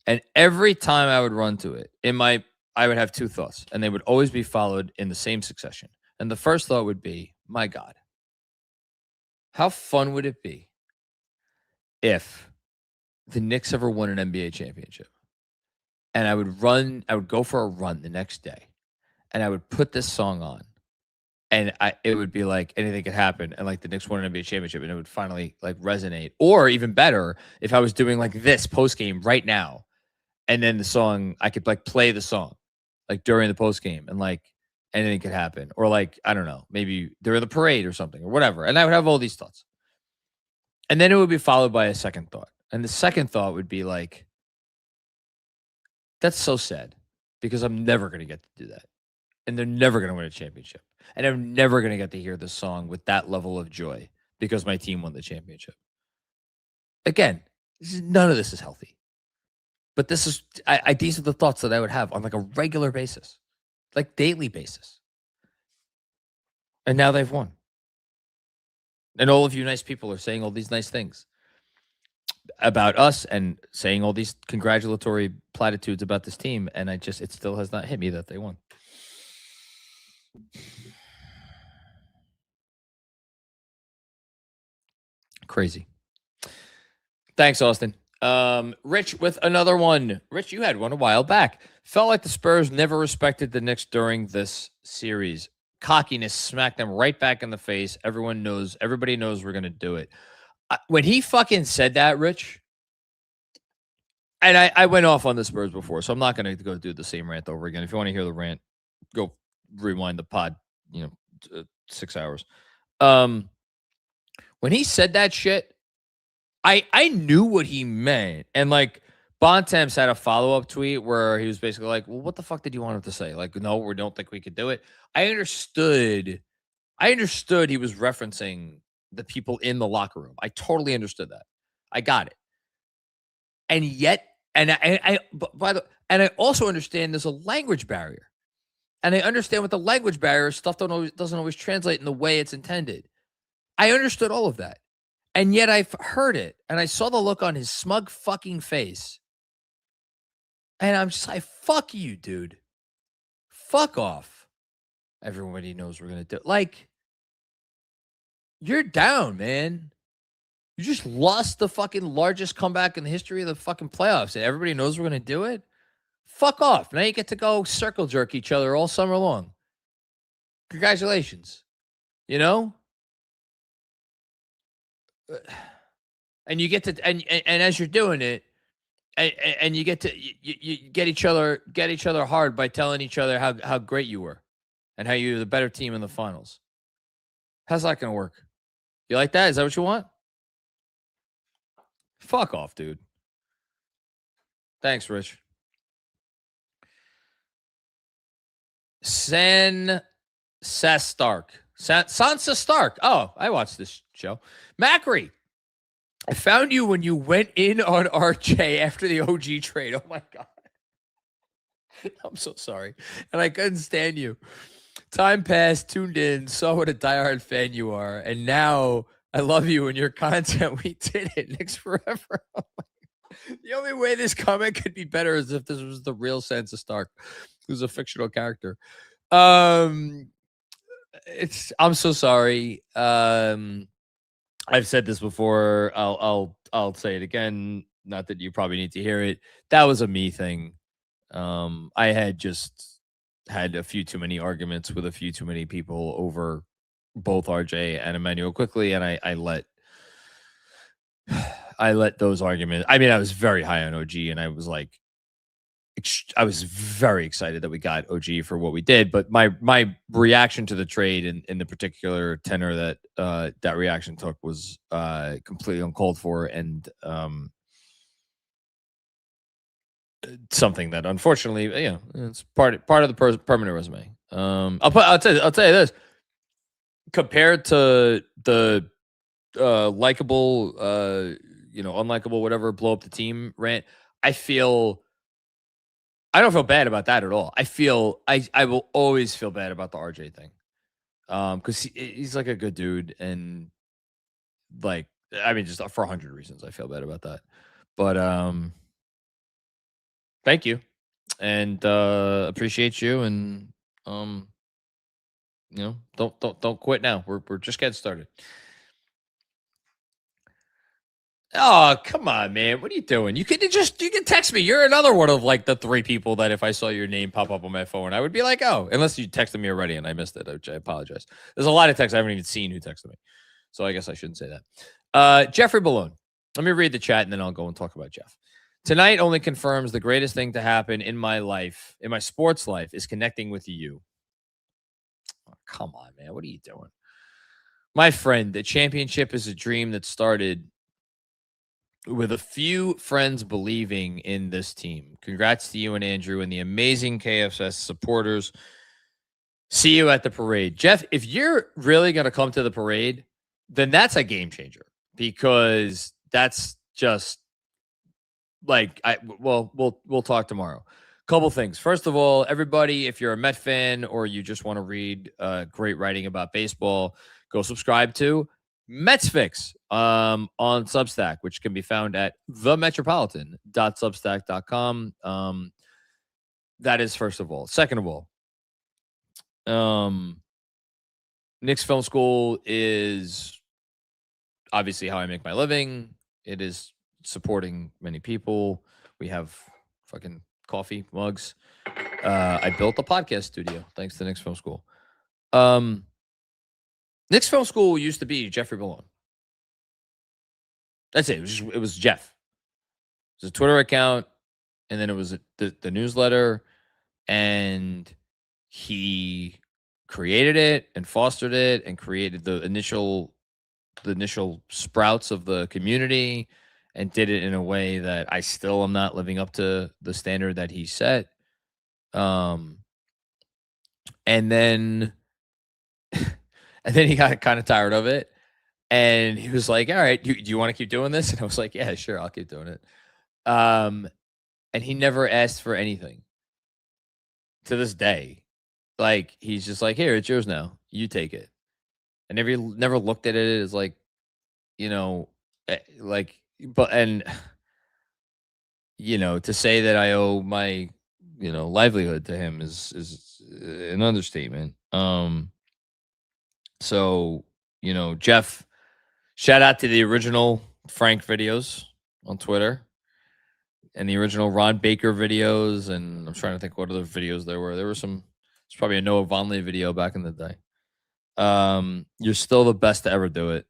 and every time I would run to it, I would have two thoughts, and they would always be followed in the same succession. And the first thought would be, my God, how fun would it be if the Knicks ever won an NBA championship? And I would go for a run the next day, and I would put this song on, and it would be like Anything Could Happen, and like the Knicks won an NBA championship, and it would finally like resonate. Or even better, if I was doing like this post game right now, and then the song, I could like play the song like during the post game, and like Anything Could Happen, or like, I don't know, maybe during the parade or something or whatever. And I would have all these thoughts, and then it would be followed by a second thought. And the second thought would be like, that's so sad because I'm never going to get to do that. And they're never going to win a championship. And I'm never going to get to hear this song with that level of joy because my team won the championship. Again, none of this is healthy. But these are the thoughts that I would have on like a regular basis, like daily basis. And now they've won. And all of you nice people are saying all these nice things about us and saying all these congratulatory platitudes about this team. And it still has not hit me that they won. Crazy. Thanks, Austin. Rich with another one. Rich, you had one a while back. Felt like the Spurs never respected the Knicks during this series. Cockiness smacked them right back in the face. Everybody knows we're going to do it. When he fucking said that, Rich, and I went off on the Spurs before, so I'm not going to go do the same rant over again. If you want to hear the rant, go rewind the pod, 6 hours. When he said that shit, I knew what he meant. And like Bontemps had a follow-up tweet where he was basically like, well, what the fuck did you want him to say? Like, no, we don't think we could do it. I understood he was referencing the people in the locker room. I totally understood that. I got it. And yet, and I also understand there's a language barrier. And I understand with the language barrier, stuff doesn't always translate in the way it's intended. I understood all of that. And yet I've heard it. And I saw the look on his smug fucking face. And I'm just like, fuck you, dude. Fuck off. Everybody knows we're going to do it. Like, you're down, man. You just lost the fucking largest comeback in the history of the fucking playoffs. And everybody knows we're going to do it. Fuck off. Now you get to go circle jerk each other all summer long. Congratulations. And you get to and as you're doing it, and you get to you get each other hard by telling each other how great you were and how you're the better team in the finals. How's that gonna work? You like that? Is that what you want? Fuck off, dude. Thanks, Rich. Sansa Stark. Oh, I watched this show. Macri, I found you when you went in on RJ after the OG trade. Oh, my God. I'm so sorry. And I couldn't stand you. Time passed, tuned in, saw what a diehard fan you are. And now I love you and your content. We did it. Knicks forever. The only way this comment could be better is if this was the real Sansa Stark, who's a fictional character. I'm so sorry. I've said this before. I'll say it again. Not that you probably need to hear it. That was a me thing. I had just had a few too many arguments with a few too many people over both RJ and Emmanuel quickly, and I let those arguments. I mean, I was very high on OG, and I was like, I was very excited that we got OG for what we did. But my reaction to the trade in the particular tenor that that reaction took was completely uncalled for, and something that unfortunately, it's part of the permanent resume. I'll tell you this. Compared to the likable, unlikable, whatever, blow up the team rant, I don't feel bad about that at all. I will always feel bad about the RJ thing. Because he's like a good dude, and like, I mean, just for 100 reasons I feel bad about that. But thank you, and appreciate you, and don't quit now. We're just getting started. Oh, come on, man. What are you doing? You can text me. You're another one of like the 3 people that if I saw your name pop up on my phone, I would be like, oh, unless you texted me already and I missed it, which I apologize. There's a lot of texts I haven't even seen who texted me. So I guess I shouldn't say that. Jeffrey Balone. Let me read the chat and then I'll go and talk about Jeff. Tonight only confirms the greatest thing to happen in my life, in my sports life, is connecting with you. Oh, come on, man. What are you doing? My friend, the championship is a dream that started with a few friends believing in this team. Congrats to you and Andrew and the amazing KFS supporters. See you at the parade. Jeff, if you're really going to come to the parade, then that's a game changer, because that's just like, we'll talk tomorrow. Couple things. First of all, everybody, if you're a Met fan or you just want to read great writing about baseball, go subscribe to Mets Fix on Substack, which can be found at themetropolitan.substack.com. That is first of all. Second of all, Knicks Film School is obviously how I make my living. It is supporting many people. We have fucking coffee mugs. I built a podcast studio thanks to Knicks Film School. Knicks Film School used to be Jeffrey Malone. That's it. It was Jeff. It was a Twitter account, and then it was the newsletter, and he created it and fostered it and created the initial sprouts of the community and did it in a way that I still am not living up to the standard that he set. And then he got kind of tired of it. And he was like, all right, do you want to keep doing this? And I was like, yeah, sure, I'll keep doing it. And he never asked for anything to this day. Like, he's just like, here, it's yours now. You take it. I never looked at it as like, like, but, and, to say that I owe my, livelihood to him is an understatement. So, Jeff, shout out to the original Frank videos on Twitter and the original Ron Baker videos. And I'm trying to think what other videos there were. There were some, it's probably a Noah Vonleh video back in the day. You're still the best to ever do it.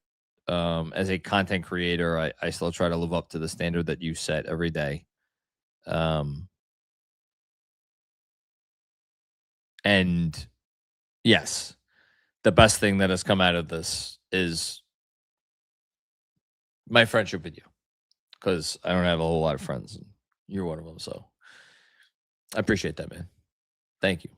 As a content creator, I still try to live up to the standard that you set every day. And yes, the best thing that has come out of this is my friendship with you, because I don't have a whole lot of friends, and you're one of them. So I appreciate that, man. Thank you.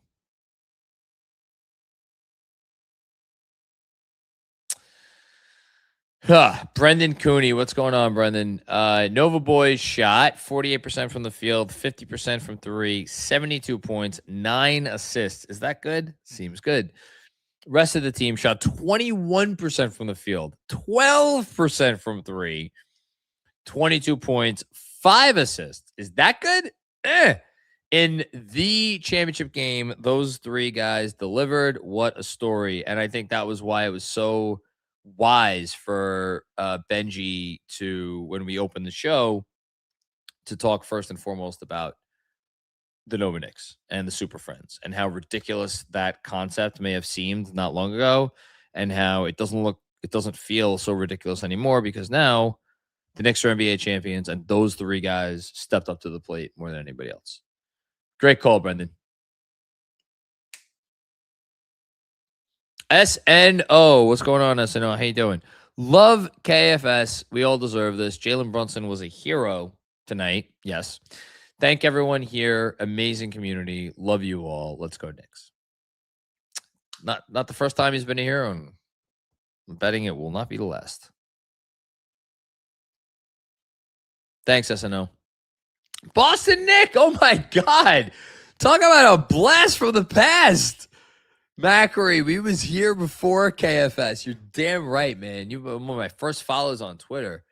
Brendan Cooney, what's going on, Brendan? Nova Boys shot 48% from the field, 50% from three, 72 points, 9 assists. Is that good? Seems good. Rest of the team shot 21% from the field, 12% from three, 22 points, 5 assists. Is that good? In the championship game, those 3 guys delivered. What a story. And I think that was why it was so wise for Benjy to, when we opened the show, to talk first and foremost about the Nova Knicks and the Super Friends and how ridiculous that concept may have seemed not long ago, and how it doesn't feel so ridiculous anymore, because now the Knicks are NBA champions and those 3 guys stepped up to the plate more than anybody else. Great call, Brendan. SNO, what's going on, SNO? How you doing? Love KFS. We all deserve this. Jalen Brunson was a hero tonight. Yes. Thank everyone here. Amazing community. Love you all. Let's go Knicks. Not the first time he's been a hero, and I'm betting it will not be the last. Thanks, SNO. Boston Nick. Oh my God. Talk about a blast from the past. Macri, we was here before KFS. You're damn right, man. You were one of my first follows on Twitter.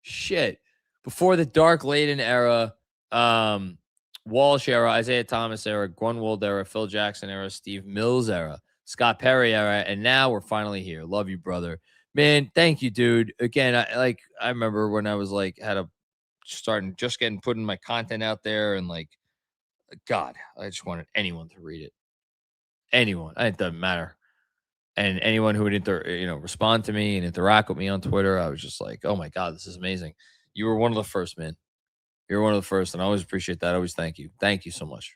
Shit. Before the Dark Layden era, Walsh era, Isaiah Thomas era, Grunwald era, Phil Jackson era, Steve Mills era, Scott Perry era, and now we're finally here. Love you, brother. Man, thank you, dude. Again, I remember when I was like just getting putting my content out there, and like, God, I just wanted anyone to read it. Anyone. It doesn't matter. And anyone who would respond to me and interact with me on Twitter, I was just like, oh my God, this is amazing. You were one of the first, man. You're one of the first, and I always appreciate that. I always thank you. Thank you so much.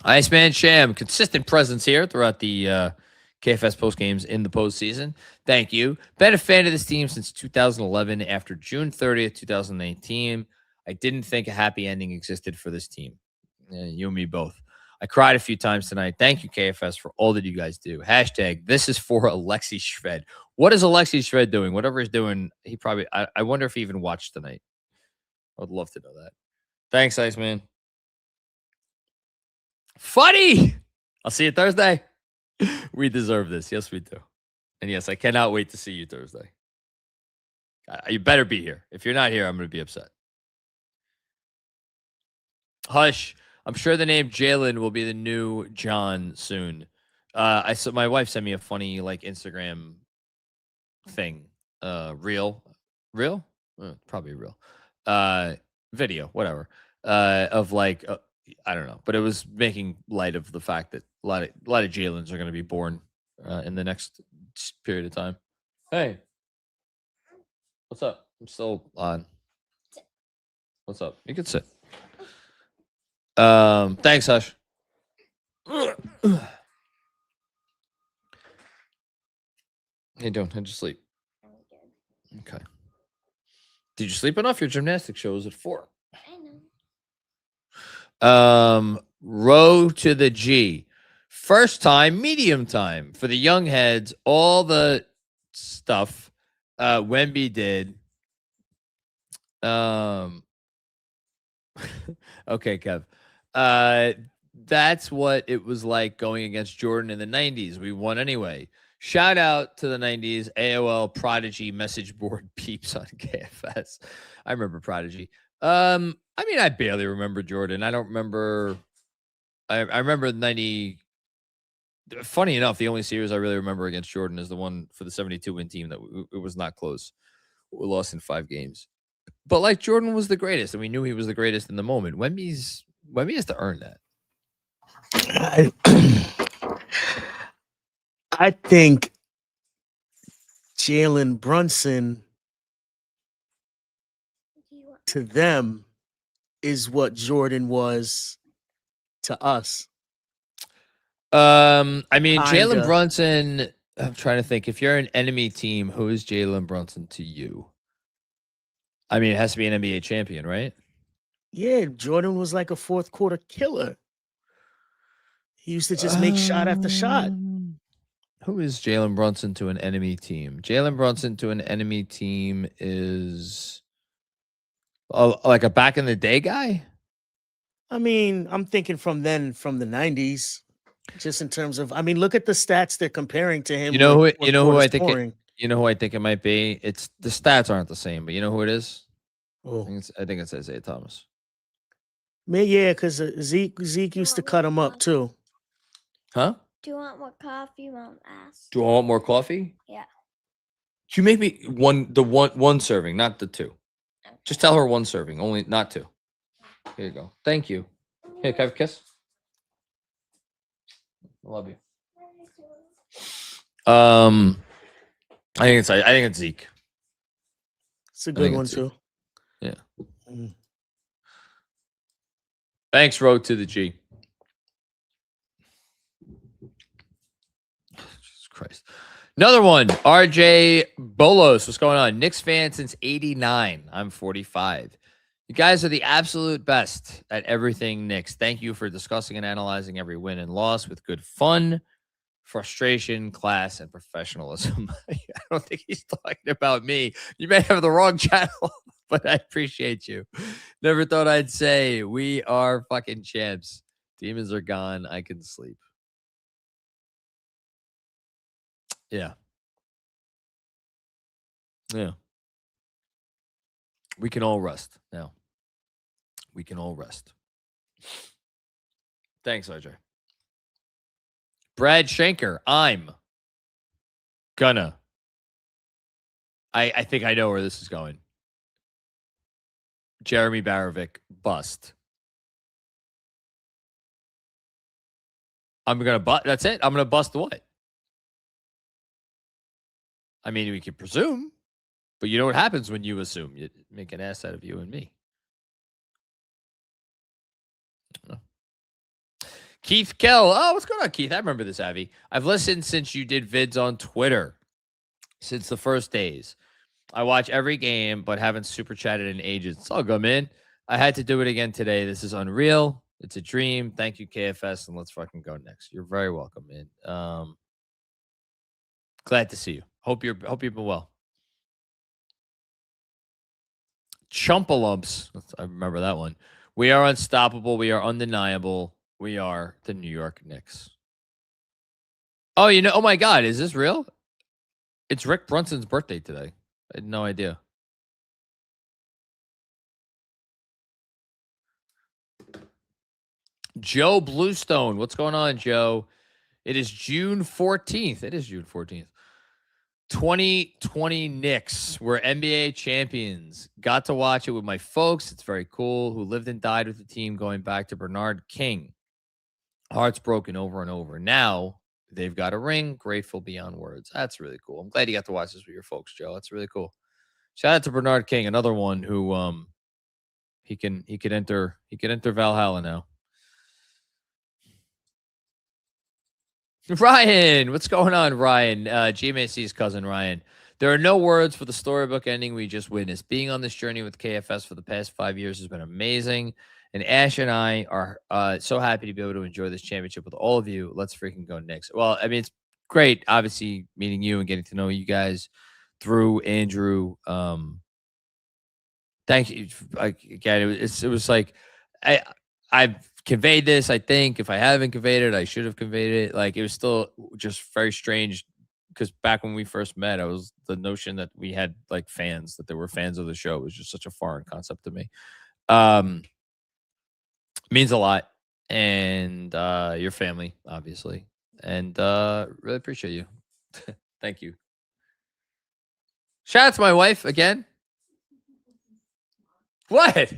Iceman Sham, consistent presence here throughout the KFS post games in the postseason. Thank you. Been a fan of this team since 2011. After June 30th, 2018, I didn't think a happy ending existed for this team. You and me both. I cried a few times tonight. Thank you, KFS, for all that you guys do. Hashtag, this is for Alexi Shved. What is Alexi Shved doing? Whatever he's doing, he probably, I wonder if he even watched tonight. I would love to know that. Thanks, Iceman. Funny. I'll see you Thursday. We deserve this. Yes, we do. And yes, I cannot wait to see you Thursday. You better be here. If you're not here, I'm going to be upset. Hush. I'm sure the name Jalen will be the new John soon. My wife sent me a funny Instagram thing. Real, probably real. Video, whatever. Of like, I don't know, but it was making light of the fact that a lot of Jalen's are going to be born in the next period of time. Hey, what's up? I'm still on. What's up? You can sit. Thanks, Hush. How you doing? How'd you sleep? Okay. Did you sleep enough? Your gymnastics show is at 4. I know. Row to the G. First time, medium time. For the young heads, all the stuff Wemby did. Okay, Kev. That's what it was like going against Jordan in the 90s. We won anyway. Shout out to the 90s AOL Prodigy message board peeps on KFS. I remember Prodigy. I mean, I barely remember Jordan. I don't remember. I remember 90. Funny enough, the only series I really remember against Jordan is the one for the 72 win team that it was not close. We lost in 5 games. But like Jordan was the greatest, and we knew he was the greatest in the moment. Wemby has to earn that. I think Jalen Brunson to them is what Jordan was to us. I mean, Kinda. Jalen Brunson, I'm trying to think. If you're an enemy team, who is Jalen Brunson to you? I mean, it has to be an NBA champion, right? Yeah, Jordan was like a fourth quarter killer. He used to just make shot after shot. Who is Jalen Brunson to an enemy team? Jalen Brunson to an enemy team is like a back in the day guy? I mean, I'm thinking from the 90s, just in terms of, I mean, look at the stats they're comparing to him. You know who I think scoring. You know who I think it might be? It's the stats aren't the same, but you know who it is? Oh. I think it's Isaiah Thomas. Yeah, because Zeke used to cut him up too. Huh? Do you want more coffee? Mom asked. Do I want more coffee? Yeah. Can you make me one serving, not the 2? Okay. Just tell her 1 serving, only not 2. Here you go. Thank you. Here, can I have a kiss? I love you. I think it's Zeke. It's a good one too. Yeah. Mm. Thanks, Road to the G. Jesus Christ. Another one. RJ Bolos. What's going on? Knicks fan since 89. I'm 45. You guys are the absolute best at everything Knicks. Thank you for discussing and analyzing every win and loss with good fun, frustration, class, and professionalism. I don't think he's talking about me. You may have the wrong channel, but I appreciate you. Never thought I'd say we are fucking champs. Demons are gone. I can sleep. Yeah. Yeah. We can all rest now. We can all rest. Thanks, RJ. Brad Schenker, I'm gonna. I think I know where this is going. Jeremy Barovic, bust. I'm gonna bust. That's it. I'm gonna bust what? I mean, we can presume, but you know what happens when you assume? You make an ass out of you and me. Keith Kell. Oh, what's going on, Keith? I remember this, Avi. I've listened since you did vids on Twitter, since the first days. I watch every game, but haven't super chatted in ages. It's all good, man. I had to do it again today. This is unreal. It's a dream. Thank you, KFS, and let's fucking go next. You're very welcome, man. Glad to see you. Hope you've been well. Chumpalumps. I remember that one. We are unstoppable. We are undeniable. We are the New York Knicks. Oh, oh my God. Is this real? It's Rick Brunson's birthday today. I had no idea. Joe Bluestone. What's going on, Joe? It is June 14th. It is June 14th. 2020 Knicks were NBA champions. Got to watch it with my folks. It's very cool. Who lived and died with the team going back to Bernard King. Hearts broken over and over. Now they've got a ring. Grateful beyond words. That's really cool. I'm glad you got to watch this with your folks, Joe. That's really cool. Shout out to Bernard King, another one who he could enter Valhalla now. Ryan, what's going on, Ryan? GMAC's cousin, Ryan. There are no words for the storybook ending we just witnessed. Being on this journey with KFS for the past 5 years has been amazing. And Ash and I are so happy to be able to enjoy this championship with all of you. Let's freaking go Knicks. Well, I mean, it's great, obviously, meeting you and getting to know you guys through Andrew. Thank you. Again, it was like I've conveyed this. I think if I haven't conveyed it, I should have conveyed it. Like, it was still just very strange because back when we first met, the notion that we had like fans, that there were fans of the show, was just such a foreign concept to me. Means a lot, and your family, obviously, and really appreciate you. Thank you. Shout out to my wife again. What?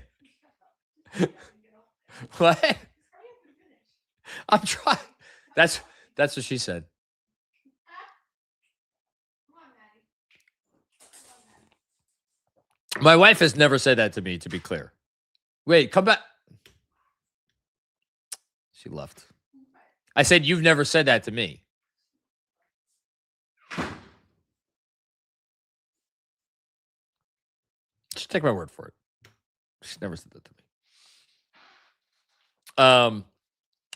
What? I'm trying. That's what she said. My wife has never said that to me, to be clear. Wait, come back. She left. I said, you've never said that to me. Just take my word for it. She never said that to me.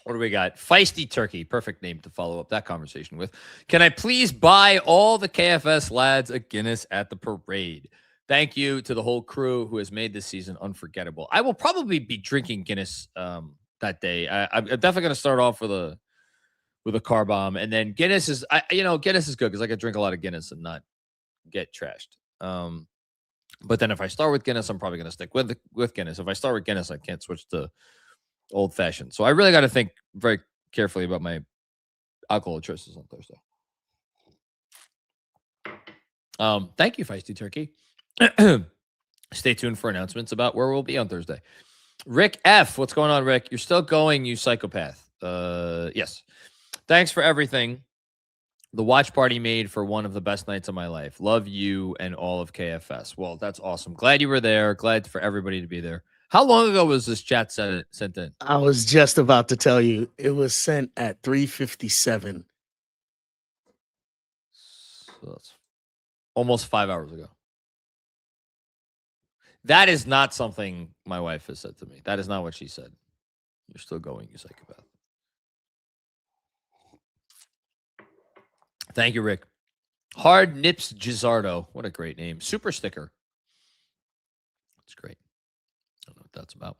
What do we got? Feisty Turkey. Perfect name to follow up that conversation with. Can I please buy all the KFS lads a Guinness at the parade? Thank you to the whole crew who has made this season unforgettable. I will probably be drinking Guinness that day. I'm definitely going to start off with a car bomb, and then Guinness is Guinness is good because I can drink a lot of Guinness and not get trashed. But then if I start with Guinness, I'm probably going to stick with Guinness. If I start with Guinness, I can't switch to old fashioned. So I really got to think very carefully about my alcohol choices on Thursday. Thank you, Feisty Turkey. Stay tuned for announcements about where we'll be on Thursday. Rick F. What's going on, Rick? You're still going, you psychopath. Yes. Thanks for everything the watch party made for one of the best nights of my life. Love you and all of KFS. Well, that's awesome. Glad you were there. Glad for everybody to be there. How long ago was this chat sent in? I was just about to tell you. It was sent at 3:57. So that's almost 5 hours ago. That is not something my wife has said to me. That is not what she said. You're still going, you psychopath. Thank you, Rick. Hard Nips Gizzardo. What a great name. Super sticker. That's great. I don't know what that's about.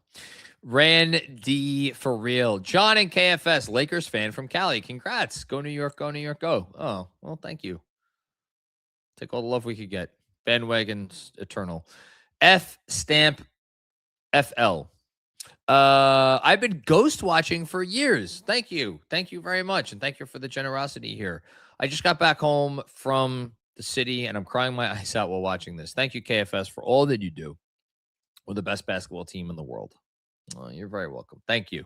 Ran D for real. John and KFS, Lakers fan from Cali. Congrats. Go New York, go New York, go. Oh, well, thank you. Take all the love we could get. Bandwagon's eternal. F stamp FL. I've been ghost watching for years. Thank you. Thank you very much. And thank you for the generosity here. I just got back home from the city and I'm crying my eyes out while watching this. Thank you, KFS, for all that you do. We're the best basketball team in the world. You're very welcome. Thank you.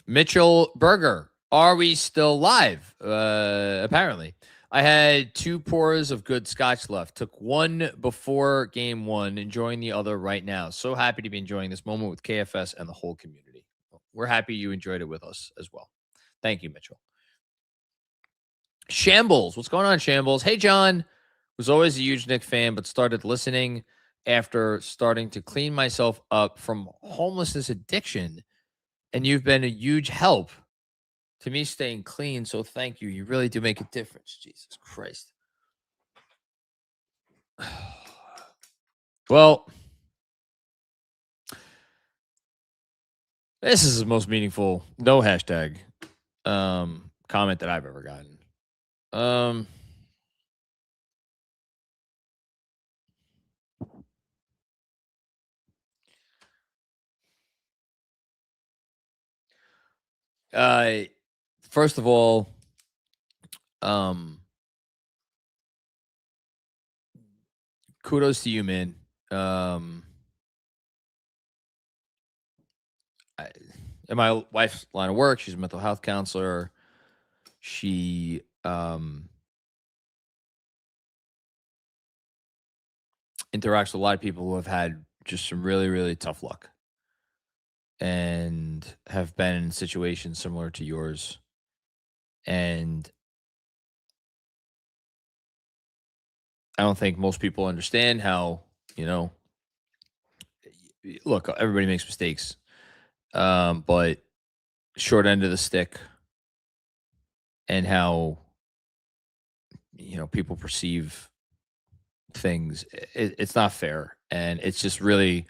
Mitchell Berger. Are we still live? Apparently. I had 2 pours of good scotch left. Took one before game 1, enjoying the other right now. So happy to be enjoying this moment with KFS and the whole community. We're happy you enjoyed it with us as well. Thank you, Mitchell. Shambles. What's going on, Shambles? Hey, John. Was always a huge Knicks fan, but started listening after starting to clean myself up from homelessness addiction. And you've been a huge help to me staying clean, so thank you. You really do make a difference. Jesus Christ. Well, this is the most meaningful no hashtag comment that I've ever gotten. First of all, Kudos to you, man. In my wife's line of work, she's a mental health counselor. She interacts with a lot of people who have had just some really, really tough luck and have been in situations similar to yours. And I don't think most people understand how, look, everybody makes mistakes. But short end of the stick and how, people perceive things, it's not fair. And it's just really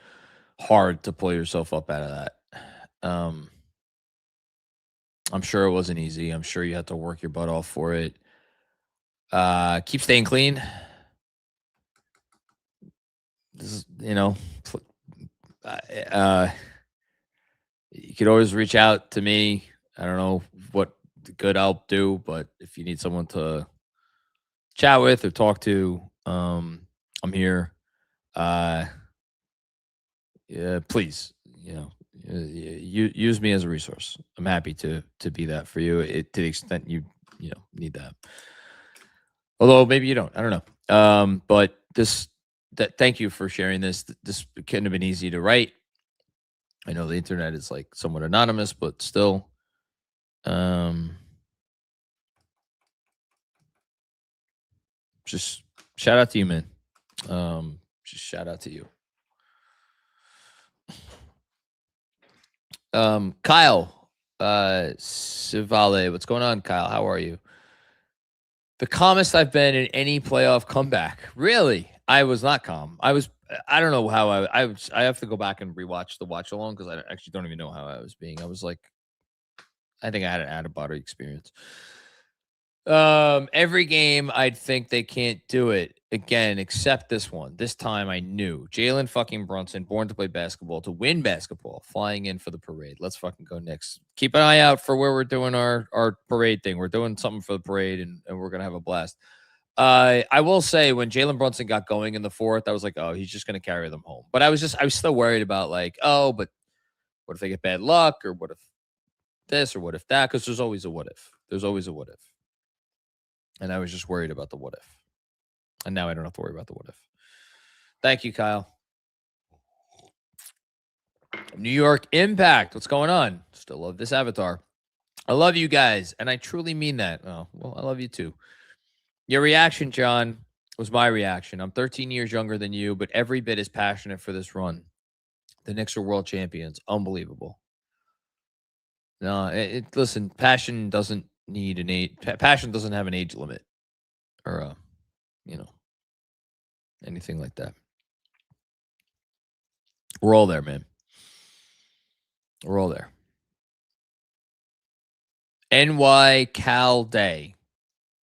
hard to pull yourself up out of that. I'm sure it wasn't easy. I'm sure you had to work your butt off for it. Keep staying clean. This is, you could always reach out to me. I don't know what good I'll do, but if you need someone to chat with or talk to, I'm here. Yeah, please, use me as a resource. I'm happy to be that for you, to the extent you need that. Although maybe you don't. I don't know. But thank you for sharing this. This couldn't have been easy to write. I know the internet is like somewhat anonymous, but still, just shout out to you, man. Just shout out to you. Kyle, Sivale, what's going on, Kyle? How are you? The calmest I've been in any playoff comeback. Really? I was not calm. I don't know how I have to go back and rewatch the watch along because I actually don't even know how I was being. I was like, I think I had an out-of-body experience. Every game, I'd think they can't do it again, except this one. This time I knew. Jalen fucking Brunson, born to play basketball, to win basketball, flying in for the parade. Let's fucking go Knicks. Keep an eye out for where we're doing our parade thing. We're doing something for the parade, and we're going to have a blast. I will say, when Jalen Brunson got going in the fourth, I was like, oh, he's just going to carry them home. But I was still worried about, like, oh, but what if they get bad luck, or what if this, or what if that? Because there's always a what if. There's always a what if. And I was just worried about the what if. And now I don't have to worry about the what if. Thank you, Kyle. New York Impact. What's going on? Still love this avatar. I love you guys, and I truly mean that. Oh, well, I love you too. Your reaction, John, was my reaction. I'm 13 years younger than you, but every bit as passionate for this run. The Knicks are world champions. Unbelievable. No, listen, passion doesn't need an age. Passion doesn't have an age limit, or anything like that. We're all there, man. We're all there. NY Cal Day.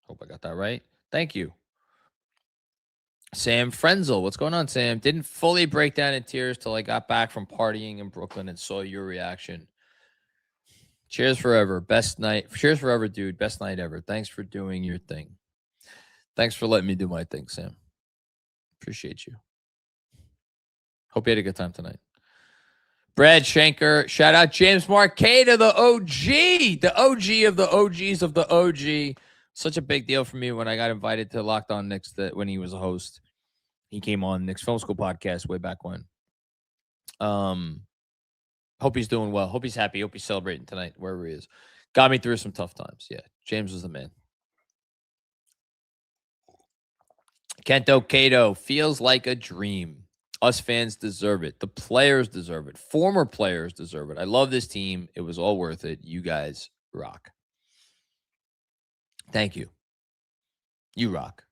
Hope I got that right. Thank you. Sam Frenzel. What's going on, Sam? Didn't fully break down in tears till I got back from partying in Brooklyn and saw your reaction. Cheers forever. Best night. Cheers forever, dude. Best night ever. Thanks for doing your thing. Thanks for letting me do my thing, Sam. Appreciate you. Hope you had a good time tonight. Brad Schenker. Shout out James Marcada, the OG. The OG of the OGs of the OG. Such a big deal for me when I got invited to Locked On Knicks when he was a host. He came on Knicks Film School Podcast way back when. Hope he's doing well. Hope he's happy. Hope he's celebrating tonight, wherever he is. Got me through some tough times. Yeah, James was the man. Kento Cato, feels like a dream. Us fans deserve it. The players deserve it. Former players deserve it. I love this team. It was all worth it. You guys rock. Thank you. You rock.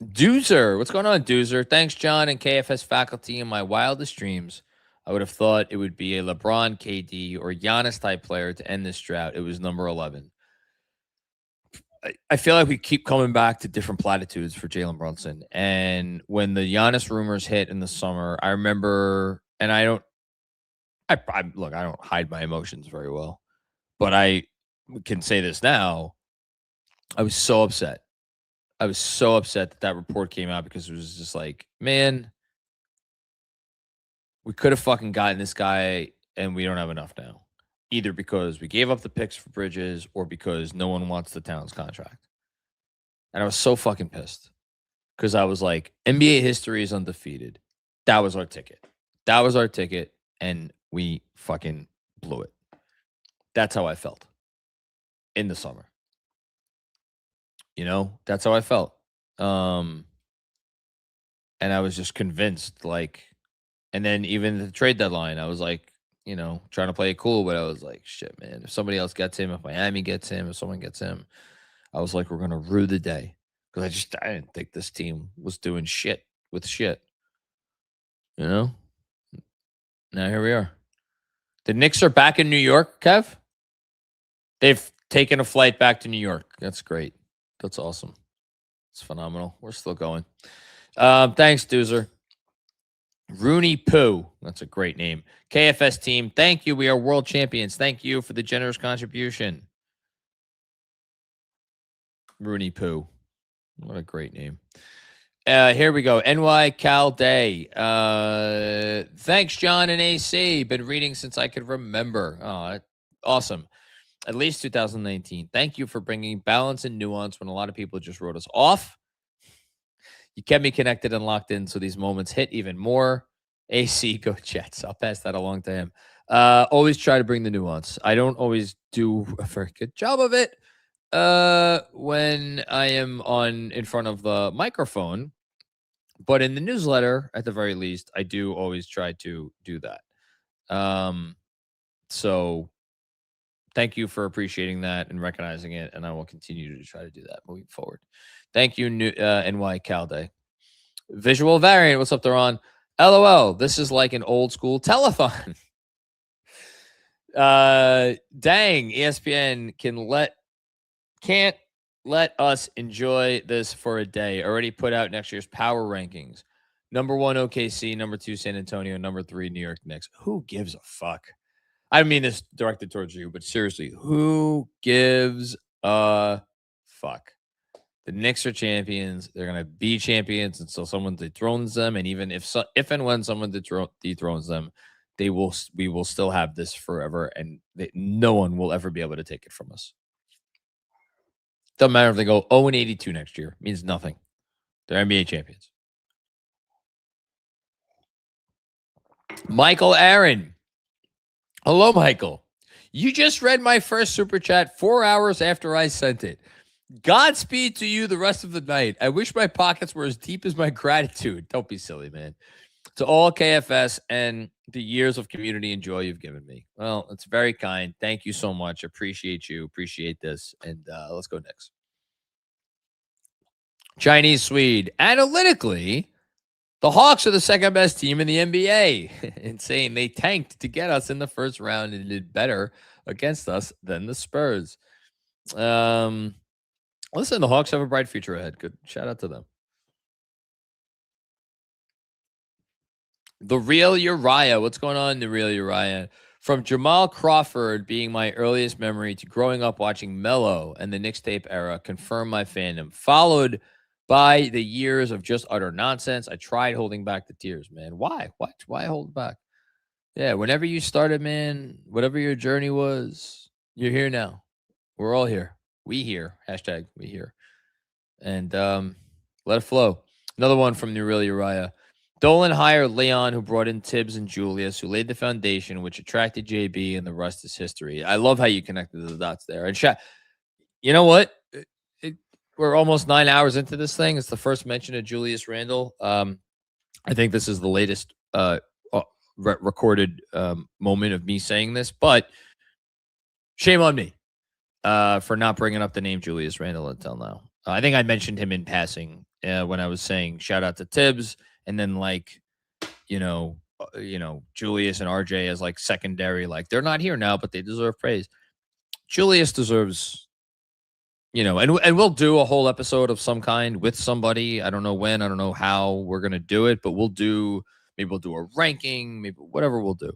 Doozer. What's going on, Doozer? Thanks, John and KFS faculty. In my wildest dreams, I would have thought it would be a LeBron, KD, or Giannis type player to end this drought. It was number 11. I feel like we keep coming back to different platitudes for Jalen Brunson. And when the Giannis rumors hit in the summer, I remember, and I don't hide my emotions very well, but I can say this now. I was so upset. I was so upset that that report came out because it was just like, man, we could have fucking gotten this guy and we don't have enough now. Either because we gave up the picks for Bridges or because no one wants the Towns contract. And I was so fucking pissed because I was like, NBA history is undefeated. That was our ticket. That was our ticket. And we fucking blew it. That's how I felt in the summer. You know, that's how I felt. And I was just convinced, like, and then even the trade deadline, I was like, you know, trying to play it cool, but I was like, shit, man, if somebody else gets him, if Miami gets him, if someone gets him, I was like, we're going to rue the day. Because I didn't think this team was doing shit with shit. You know? Now here we are. The Knicks are back in New York, Kev? They've taken a flight back to New York. That's great. That's awesome. It's phenomenal. We're still going. Thanks, Doozer. Rooney Poo. That's a great name. KFS team, thank you. We are world champions. Thank you for the generous contribution. Rooney Poo. What a great name. Here we go. NY Cal Day. Thanks, John and AC. Been reading since I could remember. Oh, awesome. At least 2019. Thank you for bringing balance and nuance when a lot of people just wrote us off. You kept me connected and locked in, so these moments hit even more. AC, go Jets. I'll pass that along to him. Always try to bring the nuance. I don't always do a very good job of it when I am in front of the microphone. But in the newsletter, at the very least, I do always try to do that. So thank you for appreciating that and recognizing it, and I will continue to try to do that moving forward. Thank you, NY Cal Day. Visual Variant, what's up, Theron? LOL, this is like an old school telethon. Dang, ESPN can't let us enjoy this for a day. Already put out next year's power rankings. Number 1, OKC. Number 2, San Antonio. Number 3, New York Knicks. Who gives a fuck? I mean this directed towards you, but seriously, who gives a fuck? The Knicks are champions. They're going to be champions until someone dethrones them. And even if and when someone dethrones them, we will still have this forever. And no one will ever be able to take it from us. Doesn't matter if they go 0-82 next year. It means nothing. They're NBA champions. Michael Aaron. Hello, Michael. You just read my first super chat 4 hours after I sent it. Godspeed to you the rest of the night. I wish my pockets were as deep as my gratitude. Don't be silly, man. To all KFS and the years of community and joy you've given me. Well, it's very kind. Thank you so much. Appreciate you. Appreciate this. And let's go next. Chinese Swede. Analytically, the Hawks are the second best team in the NBA. Insane. They tanked to get us in the first round and did better against us than the Spurs. Listen, the Hawks have a bright future ahead. Good. Shout out to them. The Real Uriah. What's going on, The Real Uriah? From Jamal Crawford being my earliest memory to growing up watching Melo and the Knicks tape era, confirmed my fandom. Followed by the years of just utter nonsense. I tried holding back the tears, man. Why? Why hold back? Yeah, whenever you started, man, whatever your journey was, you're here now. We're all here. We here. Hashtag we here. And let it flow. Another one from the Real Uriah. Dolan hired Leon, who brought in Tibbs and Julius, who laid the foundation, which attracted JB, and the rest is history. I love how you connected the dots there. And you know what? We're almost 9 hours into this thing. It's the first mention of Julius Randle. I think this is the latest recorded moment of me saying this, but shame on me for not bringing up the name Julius Randle until now. I think I mentioned him in passing when I was saying shout out to Tibbs, and then Julius and RJ as like secondary. Like they're not here now, but they deserve praise. Julius deserves. And we'll do a whole episode of some kind with somebody. I don't know when, I don't know how we're going to do it, but maybe we'll do a ranking, maybe whatever we'll do,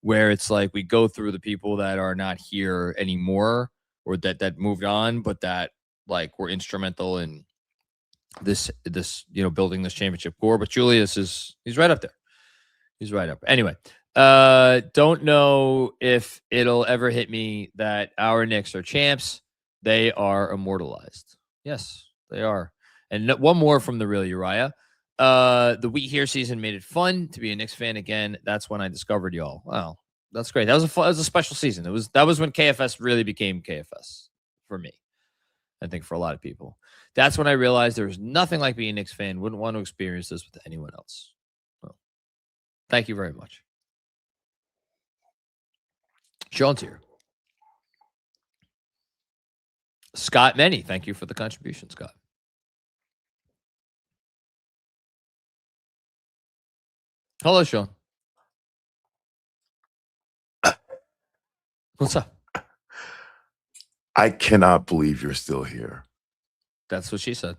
where it's like we go through the people that are not here anymore or that moved on, but that like were instrumental in this building this championship core. But Julius he's right up there. He's right up. Anyway, don't know if it'll ever hit me that our Knicks are champs. They are immortalized. Yes, they are. And one more from the real Uriah. The We Here season made it fun to be a Knicks fan again. That's when I discovered y'all. Wow, that's great. That was a special season. That was when KFS really became KFS for me. I think for a lot of people. That's when I realized there was nothing like being a Knicks fan. Wouldn't want to experience this with anyone else. Well, thank you very much. Sean's here. Scott Many, thank you for the contribution, Scott. Hello, Sean. What's up? I cannot believe you're still here. That's what she said.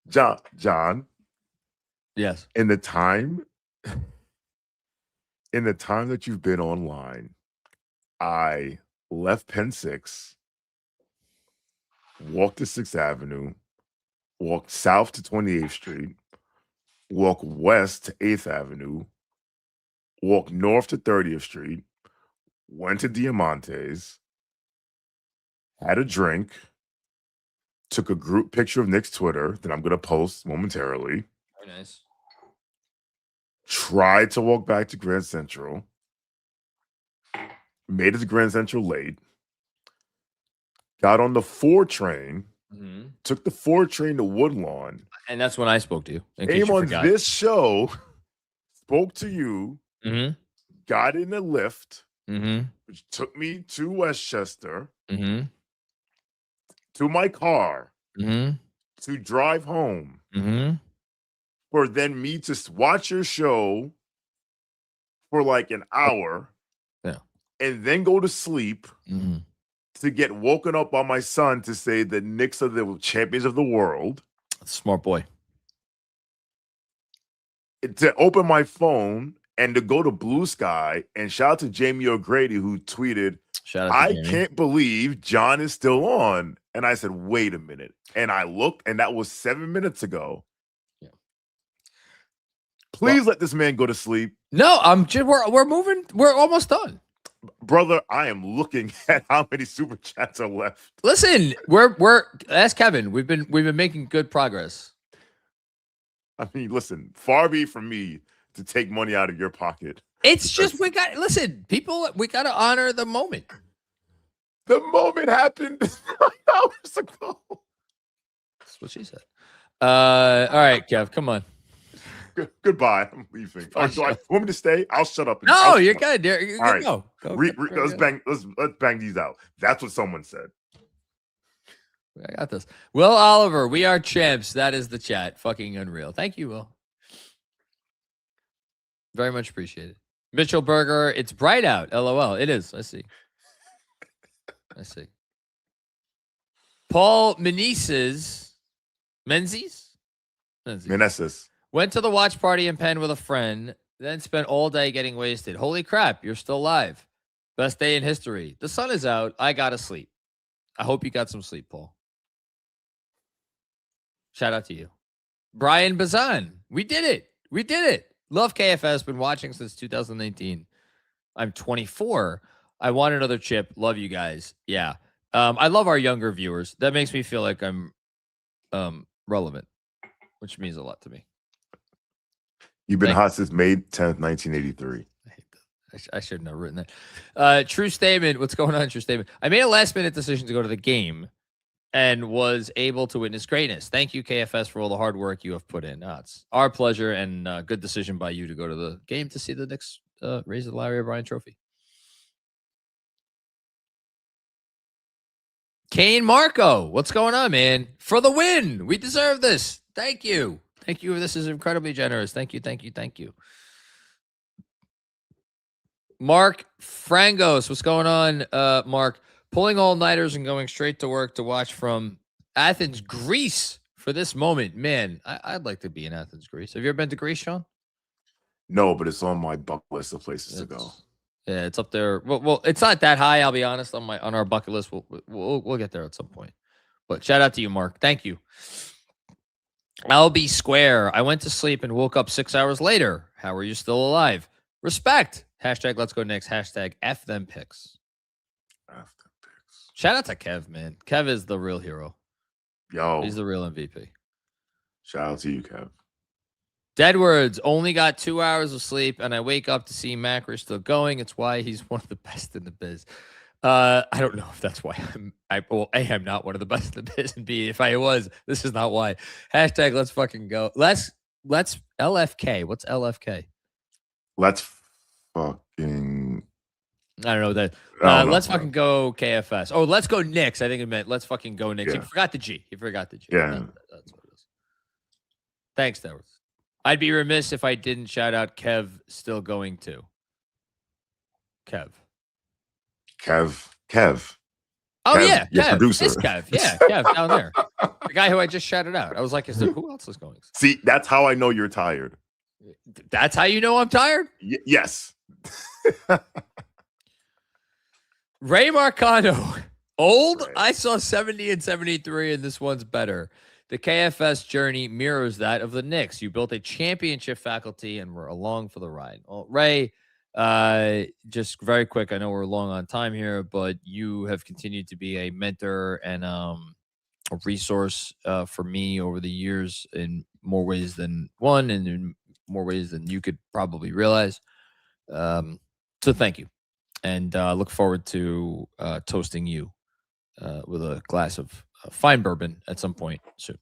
John. Yes. In the time that you've been online, I left Penn 6, walked to 6th Avenue, walked south to 28th Street, walked west to 8th Avenue, walked north to 30th Street, went to Diamante's, had a drink, took a group picture of Nick's Twitter that I'm going to post momentarily. Very nice. Tried to walk back to Grand Central. Made it to Grand Central late. Got on the 4 train. Mm-hmm. Took the 4 train to Woodlawn. And that's when I spoke to you. Came on this show. Spoke to you. Mm-hmm. Got in the lift. Mm-hmm. Which took me to Westchester. Mm-hmm. To my car. Mm-hmm. To drive home. Mm-hmm. For then me to watch your show for like an hour. Yeah. And then go to sleep. Mm-hmm. To get woken up by my son to say the Knicks are the champions of the world. Smart boy. To open my phone and to go to Blue Sky and shout out to Jamie O'Grady who tweeted, I can't believe John is still on. And I said, wait a minute. And I looked and that was 7 minutes ago. Yeah. Please let this man go to sleep. No, we're moving. We're almost done. Brother, I am looking at how many super chats are left. Listen, we're ask Kevin. We've been making good progress. I mean, listen, far be it from me to take money out of your pocket. It's just we got to honor the moment. The moment happened 9 hours ago. That's what she said. All right, Kev, come on. Goodbye. I'm leaving. Do I want me to stay? I'll shut up. No, you're good. You're all right. Go. Let's bang these out. That's what someone said. I got this. Will Oliver, we are champs. That is the chat. Fucking unreal. Thank you, Will. Very much appreciated. Mitchell Berger, it's bright out. LOL. It is. I see. Paul Menezes. Went to the watch party in Penn with a friend, then spent all day getting wasted. Holy crap, you're still alive. Best day in history. The sun is out. I gotta sleep. I hope you got some sleep, Paul. Shout out to you. Brian Bazan. We did it. Love KFS. Been watching since 2019. I'm 24. I want another chip. Love you guys. Yeah. I love our younger viewers. That makes me feel like I'm relevant, which means a lot to me. You've been hot since May 10th, 1983. I hate that. I shouldn't have written that. True statement. What's going on? True statement. I made a last-minute decision to go to the game and was able to witness greatness. Thank you, KFS, for all the hard work you have put in. It's our pleasure and good decision by you to go to the game to see the Knicks raise the Larry O'Brien trophy. Kane Marco, what's going on, man? For the win. We deserve this. Thank you. Thank you. This is incredibly generous. Thank you. Mark Frangos, what's going on, Mark? Pulling all-nighters and going straight to work to watch from Athens, Greece for this moment. Man, I'd like to be in Athens, Greece. Have you ever been to Greece, Sean? No, but it's on my bucket list of places to go. Yeah, it's up there. Well, it's not that high. I'll be honest. On our bucket list, we'll get there at some point. But shout out to you, Mark. Thank you. LB Square. I went to sleep and woke up 6 hours later. How are you still alive? Respect. Hashtag Let's Go Knicks. Hashtag F them picks. Shout out to Kev, man. Kev is the real hero. Yo, he's the real MVP. Shout out to you, Kev. Deadwords, only got 2 hours of sleep, and I wake up to see Macri still going. It's why he's one of the best in the biz. I don't know if that's why I'm not one of the best in the biz, and B, if I was, this is not why. Hashtag let's fucking go. Let's LFK. What's LFK? Let's fucking. I don't know that. Let's fucking go KFS. Oh, let's go Knicks. I think it meant let's fucking go Knicks. Yeah. You forgot the G. You forgot the G. Yeah. That's what it is. Thanks, Deadwords. I'd be remiss if I didn't shout out Kev still going to. Kev. Oh, Oh, Kev, yeah. your Kev. producer. It's Kev. Yeah, Kev down there. The guy who I just shouted out. I was like, who else is going? See, that's how I know you're tired. That's how you know I'm tired? Yes. Ray Marcano. Old? Right. I saw 70 and 73, and this one's better. The KFS journey mirrors that of the Knicks. You built a championship faculty and were along for the ride. Well, Ray, just very quick, I know we're long on time here, but you have continued to be a mentor and a resource for me over the years in more ways than one and in more ways than you could probably realize. So thank you. And look forward to toasting you with a glass of fine bourbon at some point soon.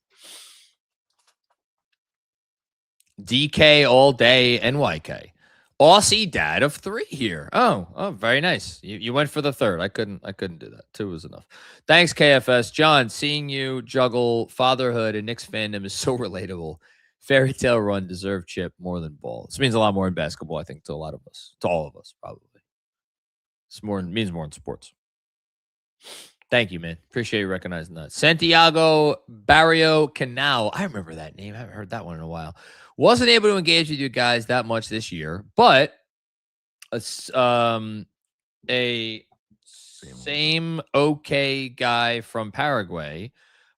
DK all day NYK. Aussie dad of 3 here. Oh, very nice. You went for the third. I couldn't do that. 2 was enough. Thanks, KFS. John, seeing you juggle fatherhood and Knicks fandom is so relatable. Fairy tale run, deserved chip more than ball. This means a lot more in basketball, I think, to a lot of us. To all of us, probably. Means more in sports. Thank you, man. Appreciate you recognizing that. Santiago Barrio Canal. I remember that name. I haven't heard that one in a while. Wasn't able to engage with you guys that much this year, but a same okay guy from Paraguay.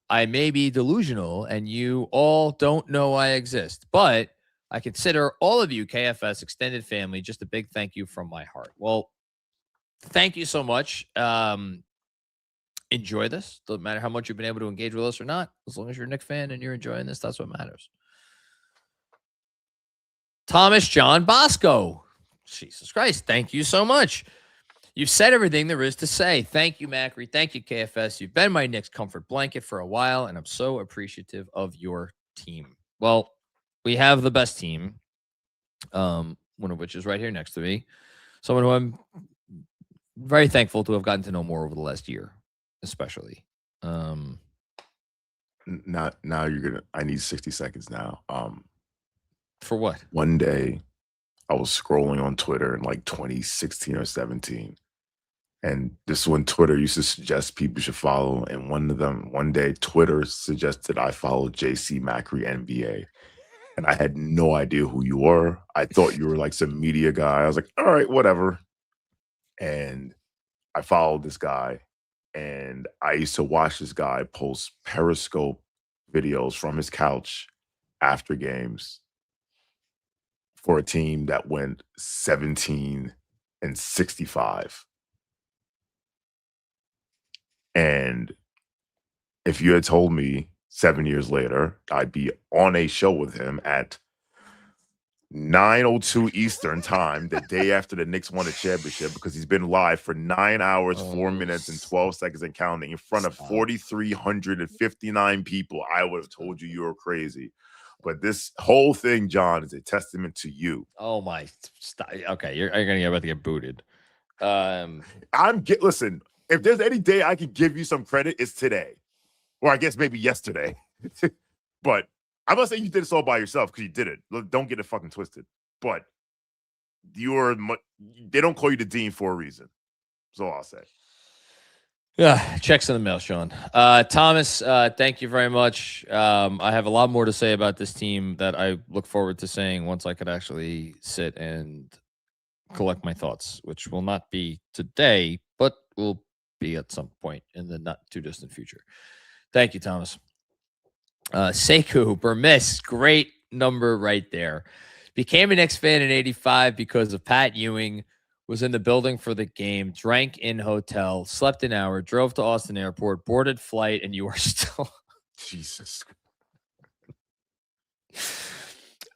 I may be delusional, and you all don't know I exist, but I consider all of you KFS extended family just a big thank you from my heart. Well, thank you so much. Enjoy this. Doesn't matter how much you've been able to engage with us or not. As long as you're a Knicks fan and you're enjoying this, that's what matters. Thomas John Bosco. Jesus Christ. Thank you so much. You've said everything there is to say. Thank you, Macri. Thank you, KFS. You've been my Knicks comfort blanket for a while, and I'm so appreciative of your team. Well, we have the best team, one of which is right here next to me. Someone who I'm very thankful to have gotten to know more over the last year, especially. Now you're gonna. I need 60 seconds now. For what? One day, I was scrolling on Twitter in like 2016 or 17, and this is when Twitter used to suggest people should follow. And one day, Twitter suggested I follow JC Macri NBA, and I had no idea who you were. I thought you were like some media guy. I was like, all right, whatever. And I followed this guy, and I used to watch this guy post Periscope videos from his couch after games for a team that went 17 and 65. And if you had told me 7 years later I'd be on a show with him at 9:02 Eastern time the day after the Knicks won a championship, because he's been live for 9 hours, 4 minutes, and 12 seconds and counting in front of 4,359 people, I would have told you were crazy. But this whole thing, John, is a testament to you. Oh my! Okay, you're about to get booted. Listen. If there's any day I can give you some credit, it's today, or I guess maybe yesterday. But I'm not saying you did this all by yourself, because you did it. Look, don't get it fucking twisted. But they don't call you the dean for a reason. That's all I'll say. Yeah, checks in the mail, Sean. Thomas, thank you very much. I have a lot more to say about this team that I look forward to saying once I could actually sit and collect my thoughts, which will not be today, but will be at some point in the not too distant future. Thank you, Thomas. Sekou Burmese, great number right there. Became an Knicks fan in '85 because of Pat Ewing. Was in the building for the game, drank in hotel, slept an hour, drove to Austin Airport, boarded flight, and you are still. Jesus.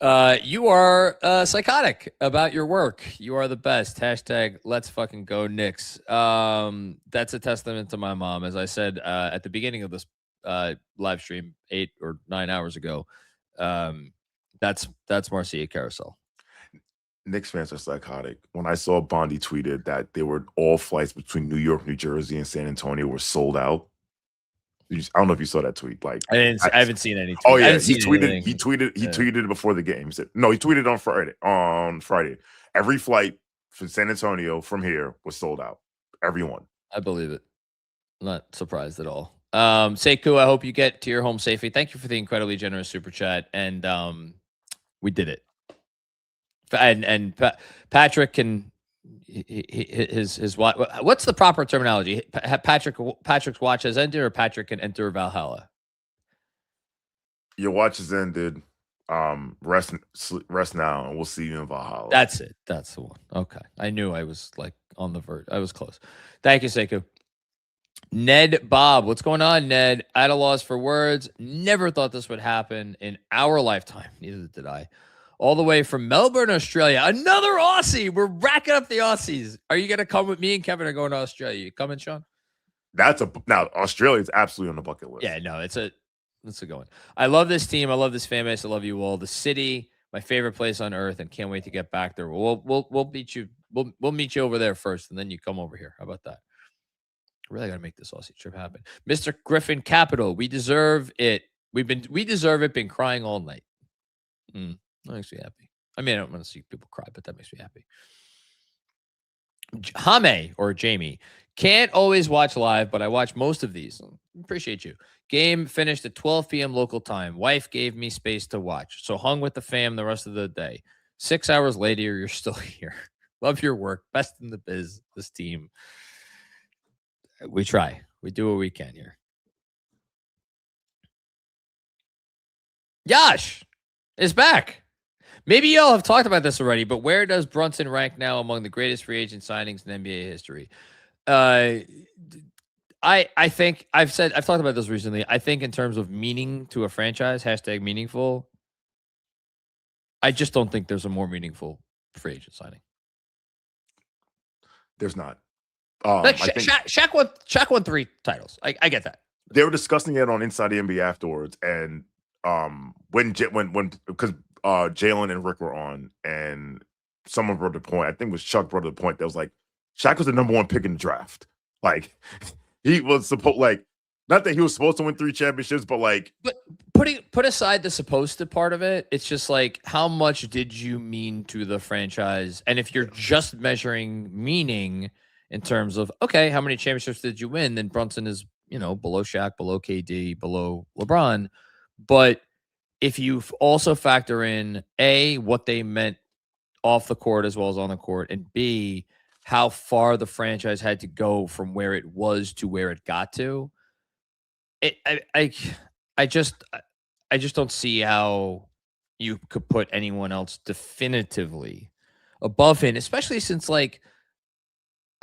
You are psychotic about your work. You are the best. Hashtag let's fucking go Knicks. That's a testament to my mom. As I said at the beginning of this live stream 8 or 9 hours ago, that's Marcia Carousel. Knicks fans are psychotic. When I saw Bondi tweeted that there were all flights between New York, New Jersey, and San Antonio were sold out. I don't know if you saw that tweet. Like I haven't seen any. Oh yeah, he tweeted it before the game. He said, no, he tweeted on Friday. Every flight from San Antonio from here was sold out. Everyone. I believe it. I'm not surprised at all. Sekou, I hope you get to your home safely. Thank you for the incredibly generous super chat, and we did it. And Patrick can his watch. What's the proper terminology? Patrick's watch has ended, or Patrick can enter Valhalla. Your watch has ended. Rest now, and we'll see you in Valhalla. That's it. That's the one. Okay, I knew I was like on the verge. I was close. Thank you, Sekou. Ned Bob, what's going on, Ned? At a loss for words. Never thought this would happen in our lifetime. Neither did I. All the way from Melbourne, Australia. Another Aussie. We're racking up the Aussies. Are you going to come with me and Kevin are going to Australia? You coming, Sean? Now Australia is absolutely on the bucket list. Yeah, no, it's a good one. I love this team. I love this fan base. I love you all. The city, my favorite place on earth, and can't wait to get back there. We'll meet you. We'll meet you over there first, and then you come over here. How about that? Really got to make this Aussie trip happen. Mr. Griffin Capital, we deserve it. We deserve it. Been crying all night. That makes me happy. I mean, I don't want to see people cry, but that makes me happy. Hame or Jamie, can't always watch live, but I watch most of these. Appreciate you. Game finished at 12 p.m. local time. Wife gave me space to watch, so hung with the fam the rest of the day. 6 hours later, you're still here. Love your work. Best in the biz. This team. We try. We do what we can here. Yash is back. Maybe y'all have talked about this already, but where does Brunson rank now among the greatest free agent signings in NBA history? I think I've talked about this recently. I think in terms of meaning to a franchise, hashtag meaningful, I just don't think there's a more meaningful free agent signing. There's not. Shaq won 3 titles. I get that. They were discussing it on Inside the NBA afterwards, and when because Jalen and Rick were on, and someone brought the point. I think it was Chuck brought the point that was like, Shaq was the number 1 pick in the draft. Like he was not that he was supposed to win 3 championships, but put aside the supposed to part of it, it's just like, how much did you mean to the franchise? And if you're just measuring meaning in terms of, okay, how many championships did you win? Then Brunson is, below Shaq, below KD, below LeBron. But if you also factor in A, what they meant off the court as well as on the court, and B, how far the franchise had to go from where it was to where it got to, I just don't see how you could put anyone else definitively above him, especially since,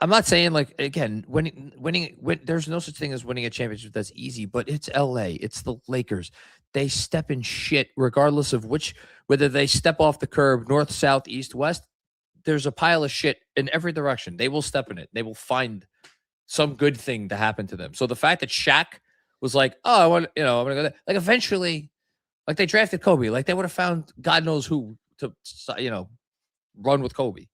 I'm not saying, again, winning, there's no such thing as winning a championship that's easy, but it's LA, it's the Lakers. They step in shit regardless of whether they step off the curb, north, south, east, west. There's a pile of shit in every direction. They will step in it. They will find some good thing to happen to them. So the fact that Shaq was like, oh, I'm going to go there. Eventually, they drafted Kobe. They would have found God knows who to, run with Kobe.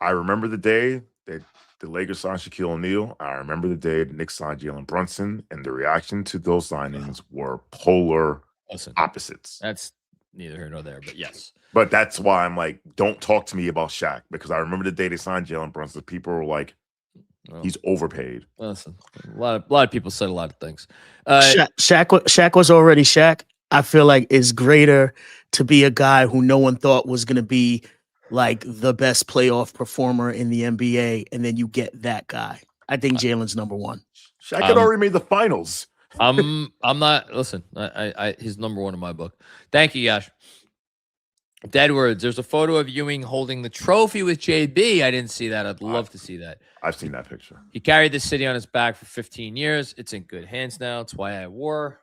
I remember the day that the Lakers signed Shaquille O'Neal. I remember the day the Knicks signed Jalen Brunson, and the reaction to those signings were polar opposites. That's neither here nor there, but yes. But that's why I'm like, don't talk to me about Shaq, because I remember the day they signed Jalen Brunson. People were like, Well, He's overpaid. listen, a lot of people said a lot of things. Shaq was already Shaq. I feel like it's greater to be a guy who no one thought was going to be like the best playoff performer in the NBA, and then you get that guy. I think Jalen's number one. Shaq had already made the finals. I'm not. Listen, he's number one in my book. Thank you, Yash. Deadwards, there's a photo of Ewing holding the trophy with JB. I didn't see that. I'd love to see that. I've seen that picture. He carried the city on his back for 15 years. It's in good hands now. It's why I wore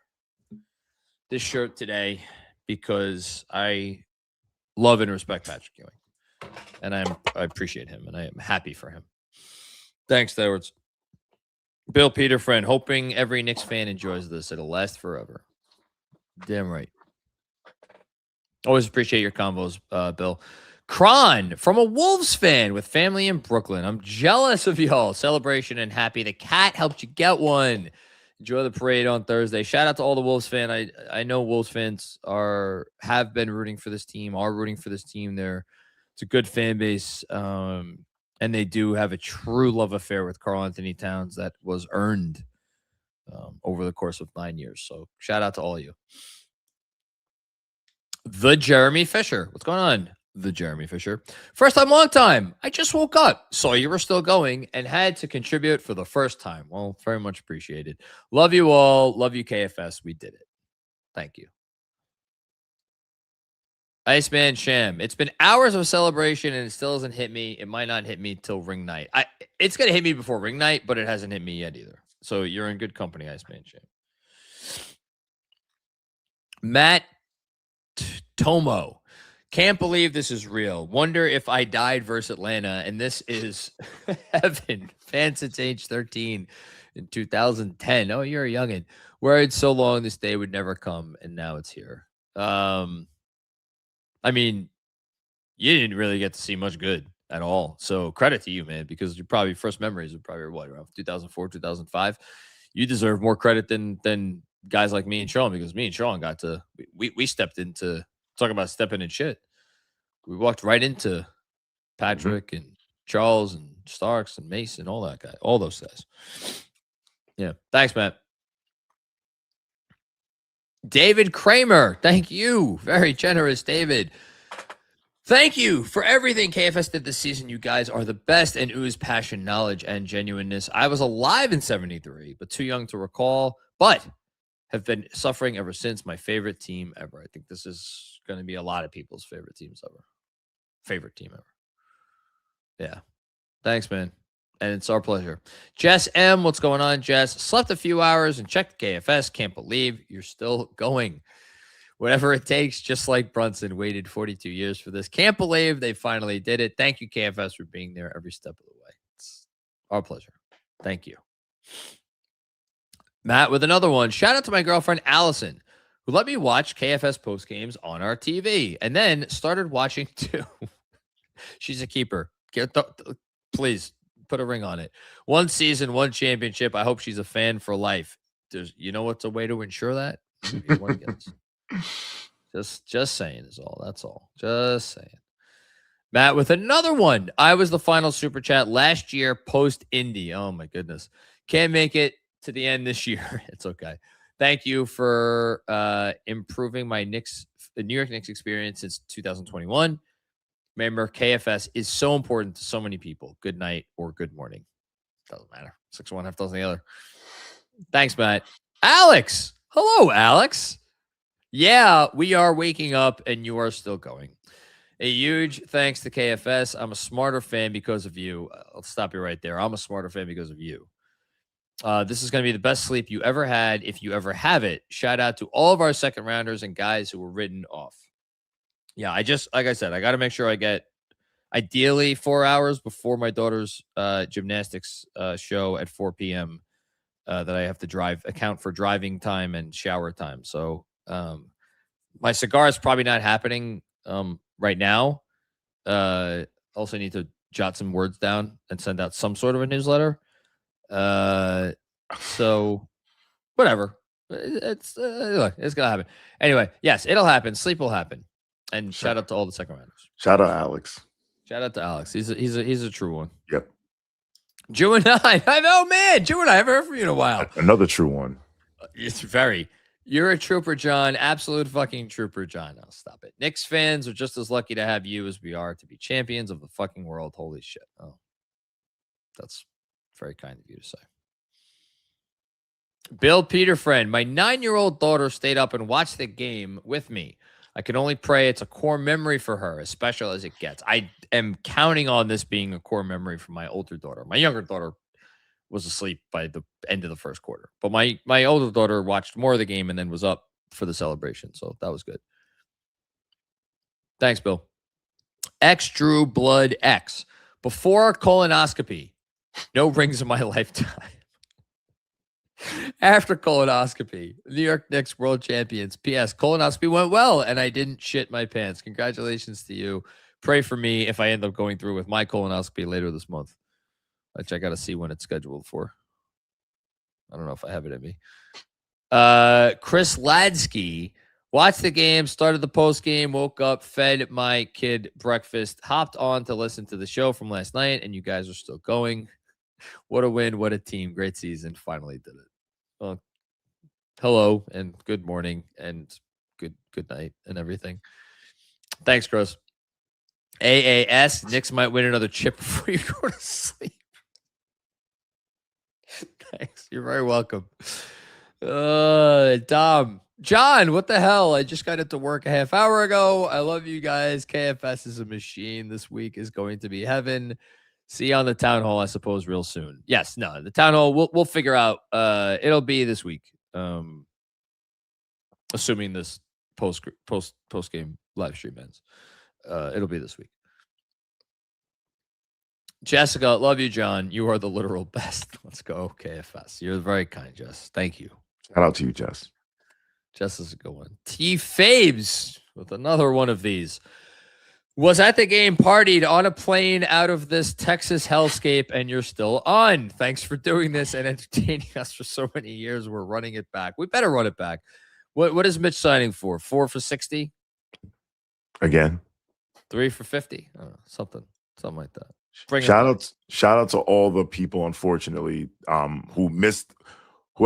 this shirt today, because I love and respect Patrick Ewing, and I appreciate him, and I am happy for him. Thanks, Edwards. Bill Peter, friend, hoping every Knicks fan enjoys this. It'll last forever. Damn right. Always appreciate your combos, Bill. Kron, from a Wolves fan with family in Brooklyn. I'm jealous of y'all. Celebration and happy the cat helped you get one. Enjoy the parade on Thursday. Shout out to all the Wolves fans. I know Wolves fans have been rooting for this team, are rooting for this team. It's a good fan base, and they do have a true love affair with Karl Anthony Towns that was earned over the course of 9 years. So shout out to all of you. The Jeremy Fisher. What's going on? The Jeremy Fisher. First time, long time. I just woke up, saw you were still going, and had to contribute for the first time. Well, very much appreciated. Love you all. Love you, KFS. We did it. Thank you. Iceman Sham. It's been hours of celebration, and it still hasn't hit me. It might not hit me till ring night. It's going to hit me before ring night, but it hasn't hit me yet either. So you're in good company, Iceman Sham. Matt Tomo. Can't believe this is real. Wonder if I died versus Atlanta. And this is Evan. Fans since age 13 in 2010. Oh, you're a youngin'. Worried so long this day would never come, and now it's here. I mean, you didn't really get to see much good at all. So credit to you, man, because your probably first memories are probably what, around 2004, 2005. You deserve more credit than guys like me and Sean, because me and Sean got to we stepped into. Talking about stepping in shit. We walked right into Patrick and Charles and Starks and Mason, all that guy, all those guys. Yeah. Thanks, Matt. David Kramer. Thank you. Very generous, David. Thank you for everything KFS did this season. You guys are the best and ooze passion, knowledge, and genuineness. I was alive in 73, but too young to recall, but have been suffering ever since. My favorite team ever. I think this is going to be a lot of people's favorite teams ever. Favorite team ever. Yeah. Thanks, man. And it's our pleasure. Jess M. What's going on, Jess? Slept a few hours and checked the KFS. Can't believe you're still going. Whatever it takes, just like Brunson waited 42 years for this. Can't believe they finally did it. Thank you, KFS, for being there every step of the way. It's our pleasure. Thank you. Matt with another one. Shout out to my girlfriend, Allison, who let me watch KFS post games on our TV and then started watching too. She's a keeper. Please put a ring on it. One season, one championship. I hope she's a fan for life. You know what's a way to ensure that? Just saying is all. That's all. Just saying. Matt with another one. I was the final super chat last year post Indy. Oh my goodness. Can't make it to the end this year. It's okay. Thank you for improving my New York Knicks experience since 2021. Remember, KFS is so important to so many people. Good night or good morning. Doesn't matter. 6 1, half dozen the other. Thanks, Matt. Alex. Hello, Alex. Yeah, we are waking up and you are still going. A huge thanks to KFS. I'm a smarter fan because of you. I'll stop you right there. I'm a smarter fan because of you. This is going to be the best sleep you ever had, if you ever have it. Shout out to all of our second rounders and guys who were written off. Yeah, like I said, I got to make sure I get ideally 4 hours before my daughter's gymnastics show at 4 p.m. That I have to account for driving time and shower time. So my cigar is probably not happening right now. Also need to jot some words down and send out some sort of a newsletter. So whatever. It's gonna happen. Anyway, yes, it'll happen. Sleep will happen. And shout out to all the second rounders. Shout out Alex. Shout out to Alex. He's a true one. Yep. Jew and I. Oh, man. Jew and I haven't heard from you in a while. Another true one. It's very. You're a trooper, John. Absolute fucking trooper, John. Now stop it. Knicks fans are just as lucky to have you as we are to be champions of the fucking world. Holy shit. Oh, that's very kind of you to say. Bill Peterfriend, my 9-year-old daughter stayed up and watched the game with me. I can only pray it's a core memory for her, as special as it gets. I am counting on this being a core memory for my older daughter. My younger daughter was asleep by the end of the first quarter, but my older daughter watched more of the game and then was up for the celebration, so that was good. Thanks, Bill. X Drew Blood X. Before colonoscopy, no rings in my lifetime. After colonoscopy, New York Knicks world champions. P.S. Colonoscopy went well, and I didn't shit my pants. Congratulations to you. Pray for me if I end up going through with my colonoscopy later this month, which I got to see when it's scheduled for. I don't know if I have it in me. Chris Ladsky watched the game, started the post game, woke up, fed my kid breakfast, hopped on to listen to the show from last night, and you guys are still going. What a win. What a team. Great season. Finally did it. Well, hello and good morning and good night and everything. Thanks, Chris. AAS, Knicks might win another chip before you go to sleep. Thanks. You're very welcome. Dom. John, what the hell? I just got into work a half hour ago. I love you guys. KFS is a machine. This week is going to be heaven. See you on the town hall, I suppose, real soon. Yes, no, the town hall, we'll figure out. It'll be this week. Assuming this post game live stream ends. It'll be this week. Jessica, love you, John. You are the literal best. Let's go, KFS. You're very kind, Jess. Thank you. Shout out to you, Jess. Jess is a good one. T. Fabes with another one of these. Was at the game, partied on a plane out of this Texas hellscape, and you're still on. Thanks for doing this and entertaining us for so many years. We're running it back. We better run it back. What is Mitch signing for? 4 for 60? Again. 3 for 50? I don't know, something like that. Shout out to all the people, unfortunately, who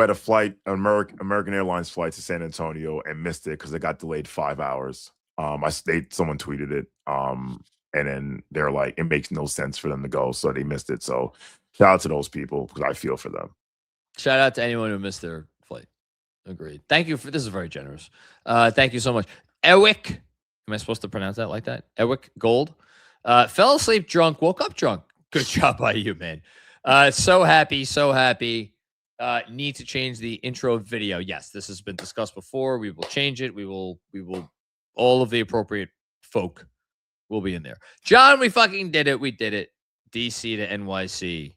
had a flight, American Airlines flight to San Antonio and missed it because it got delayed 5 hours. Someone tweeted it, and then they're like, it makes no sense for them to go, so they missed it. So shout out to those people because I feel for them. Shout out to anyone who missed their flight. Agreed. Thank you for this is very generous. Thank you so much, Ewick. Am I supposed to pronounce that like that? Ewick Gold. Fell asleep drunk, woke up drunk. Good job by you, man. So happy. Need to change the intro video. Yes, this has been discussed before. We will change it. We will. All of the appropriate folk will be in there. John, we fucking did it. We did it. DC to NYC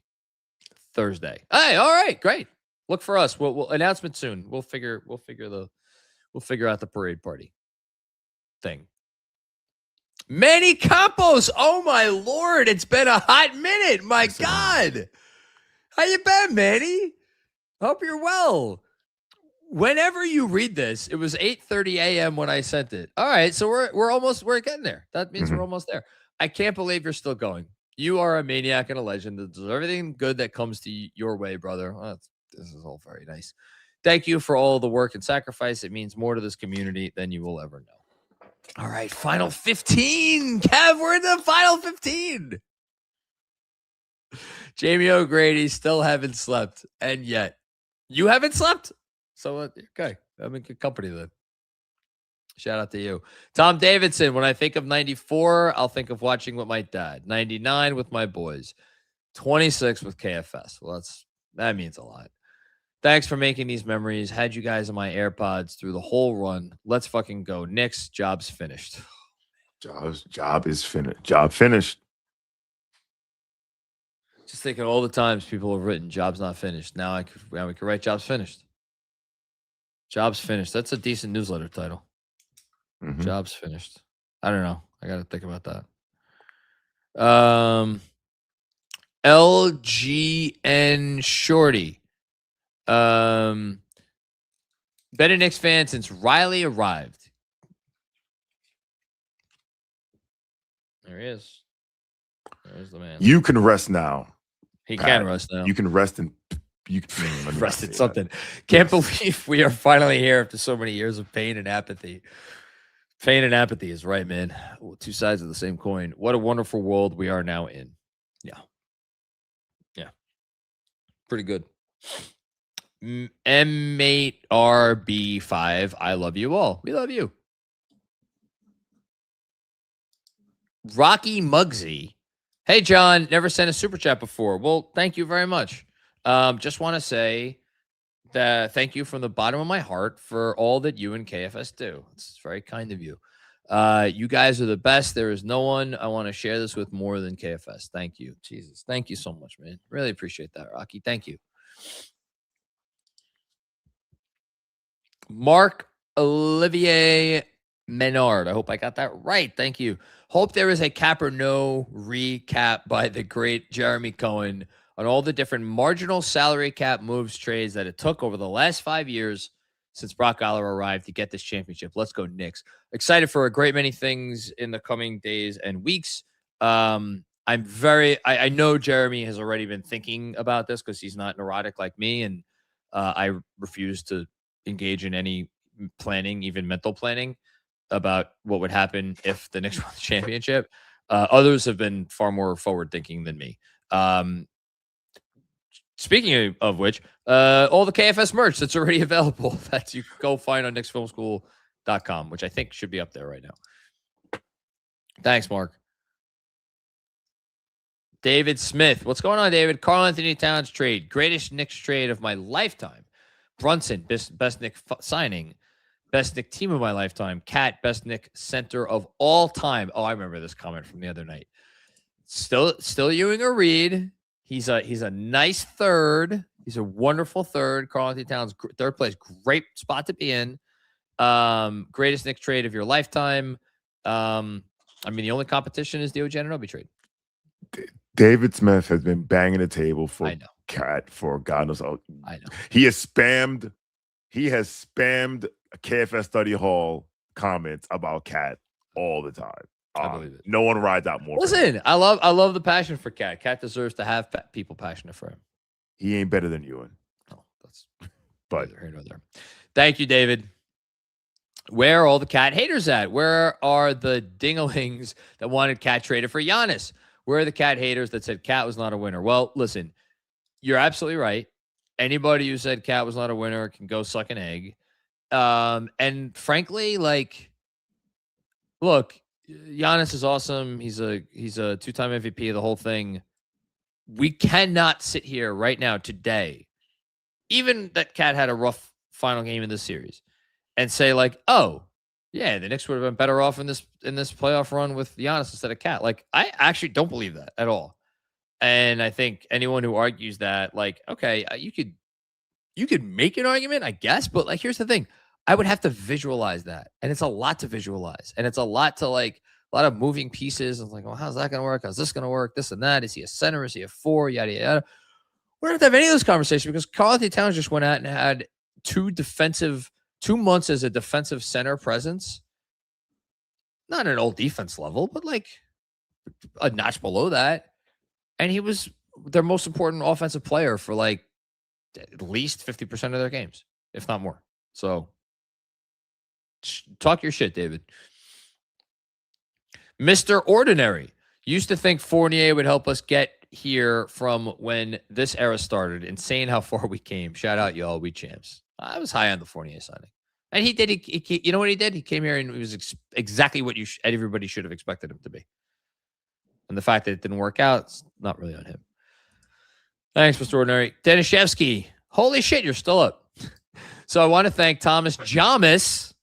Thursday. Hey, all right, great. Look for us. We'll announcement soon. We'll figure out the parade party thing. Manny Campos. Oh my Lord, it's been a hot minute. My God, how you been, Manny? Hope you're well. Whenever you read this, it was 8:30 a.m. when I sent it. All right, so we're getting there. That means we're almost there. I can't believe you're still going. You are a maniac and a legend. There's everything good that comes to your way, brother. Oh, this is all very nice. Thank you for all the work and sacrifice. It means more to this community than you will ever know. All right, final 15. Kev, we're in the final 15. Jamie O'Grady still haven't slept, and yet you haven't slept. So, okay, I'm in good company then. Shout out to you. Tom Davidson, when I think of 94, I'll think of watching with my dad. 99 with my boys. 26 with KFS. Well, that means a lot. Thanks for making these memories. Had you guys in my AirPods through the whole run. Let's fucking go. Knicks, job's finished. Job is finished. Job finished. Just thinking all the times people have written, job's not finished. Now we can write job's finished. Job's finished. That's a decent newsletter title. Mm-hmm. Job's finished. I don't know. I got to think about that. LGN Shorty. Been a Knicks fan since Riley arrived. There he is. There's the man. You can rest now. He Pat, can rest now. You can rest in. You can let me not Rested say something. Can't believe we are finally here after so many years of pain and apathy. Pain and apathy is right, man. Two sides of the same coin. What a wonderful world we are now in. Yeah. Yeah. Pretty good. M8RB5. I love you all. We love you. Rocky Muggsy. Hey, John. Never sent a super chat before. Well, thank you very much. Just want to say that thank you from the bottom of my heart for all that you and KFS do. It's very kind of you. You guys are the best. There is no one I want to share this with more than KFS. Thank you. Jesus. Thank you so much, man. Really appreciate that, Rocky. Thank you. Mark Olivier Menard. I hope I got that right. Thank you. Hope there is a cap or no recap by the great Jeremy Cohen on all the different marginal salary cap moves, trades that it took over the last 5 years since Brock Aller arrived to get this championship. Let's go Knicks. Excited for a great many things in the coming days and weeks. I know Jeremy has already been thinking about this because he's not neurotic like me, and I refuse to engage in any planning, even mental planning, about what would happen if the Knicks won the championship. Others have been far more forward thinking than me. Speaking of which, all the KFS merch that's already available that you can go find on knicksfilmschool.com, which I think should be up there right now. Thanks, Mark. David Smith. What's going on, David? Karl Anthony Towns trade. Greatest Knicks trade of my lifetime. Brunson, best Knicks signing. Best Knicks team of my lifetime. Cat, best Knicks center of all time. Oh, I remember this comment from the other night. Still Ewing or Reed. He's a nice third. He's a wonderful third. Karl Anthony Towns, third place, great spot to be in. Greatest Knicks trade of your lifetime. I mean, the only competition is the OG Anunoby trade. David Smith has been banging the table for I know. Cat for God knows how. I know. He has spammed KFS Study Hall comments about Cat all the time. I believe it. No one rides out more. Listen, I love the passion for Cat. Cat deserves to have people passionate for him. He ain't better than Ewing. No, that's But neither here nor there. Thank you, David. Where are all the Cat haters at? Where are the dinglings that wanted Cat traded for Giannis? Where are the Cat haters that said Cat was not a winner? Well, listen, you're absolutely right. Anybody who said Cat was not a winner can go suck an egg. And frankly, like, look, Giannis is awesome. He's a two-time MVP of the whole thing. We cannot sit here right now today, even that Cat had a rough final game in this series, and say like, oh, yeah, the Knicks would have been better off in this playoff run with Giannis instead of Cat. Like, I actually don't believe that at all. And I think anyone who argues that, like, okay, you could make an argument, I guess, but like, here's the thing. I would have to visualize that. And it's a lot to visualize. And it's a lot to like a lot of moving pieces. I'm like, well, how's that going to work? How's this going to work? This and that. Is he a center? Is he a four? Yada, yada. We don't have to have any of those conversations because Karl Anthony Towns just went out and had 2 months as a defensive center presence. Not an old defense level, but like a notch below that. And he was their most important offensive player for like at least 50% of their games, if not more. So talk your shit, David. Mr. Ordinary used to think Fournier would help us get here from when this era started. Insane how far we came. Shout out, y'all. We champs. I was high on the Fournier signing. And he did. He you know what he did? He came here and it was exactly what everybody should have expected him to be. And the fact that it didn't work out, it's not really on him. Thanks, Mr. Ordinary. Danishevsky. Holy shit, you're still up. So I want to thank Thomas Jamis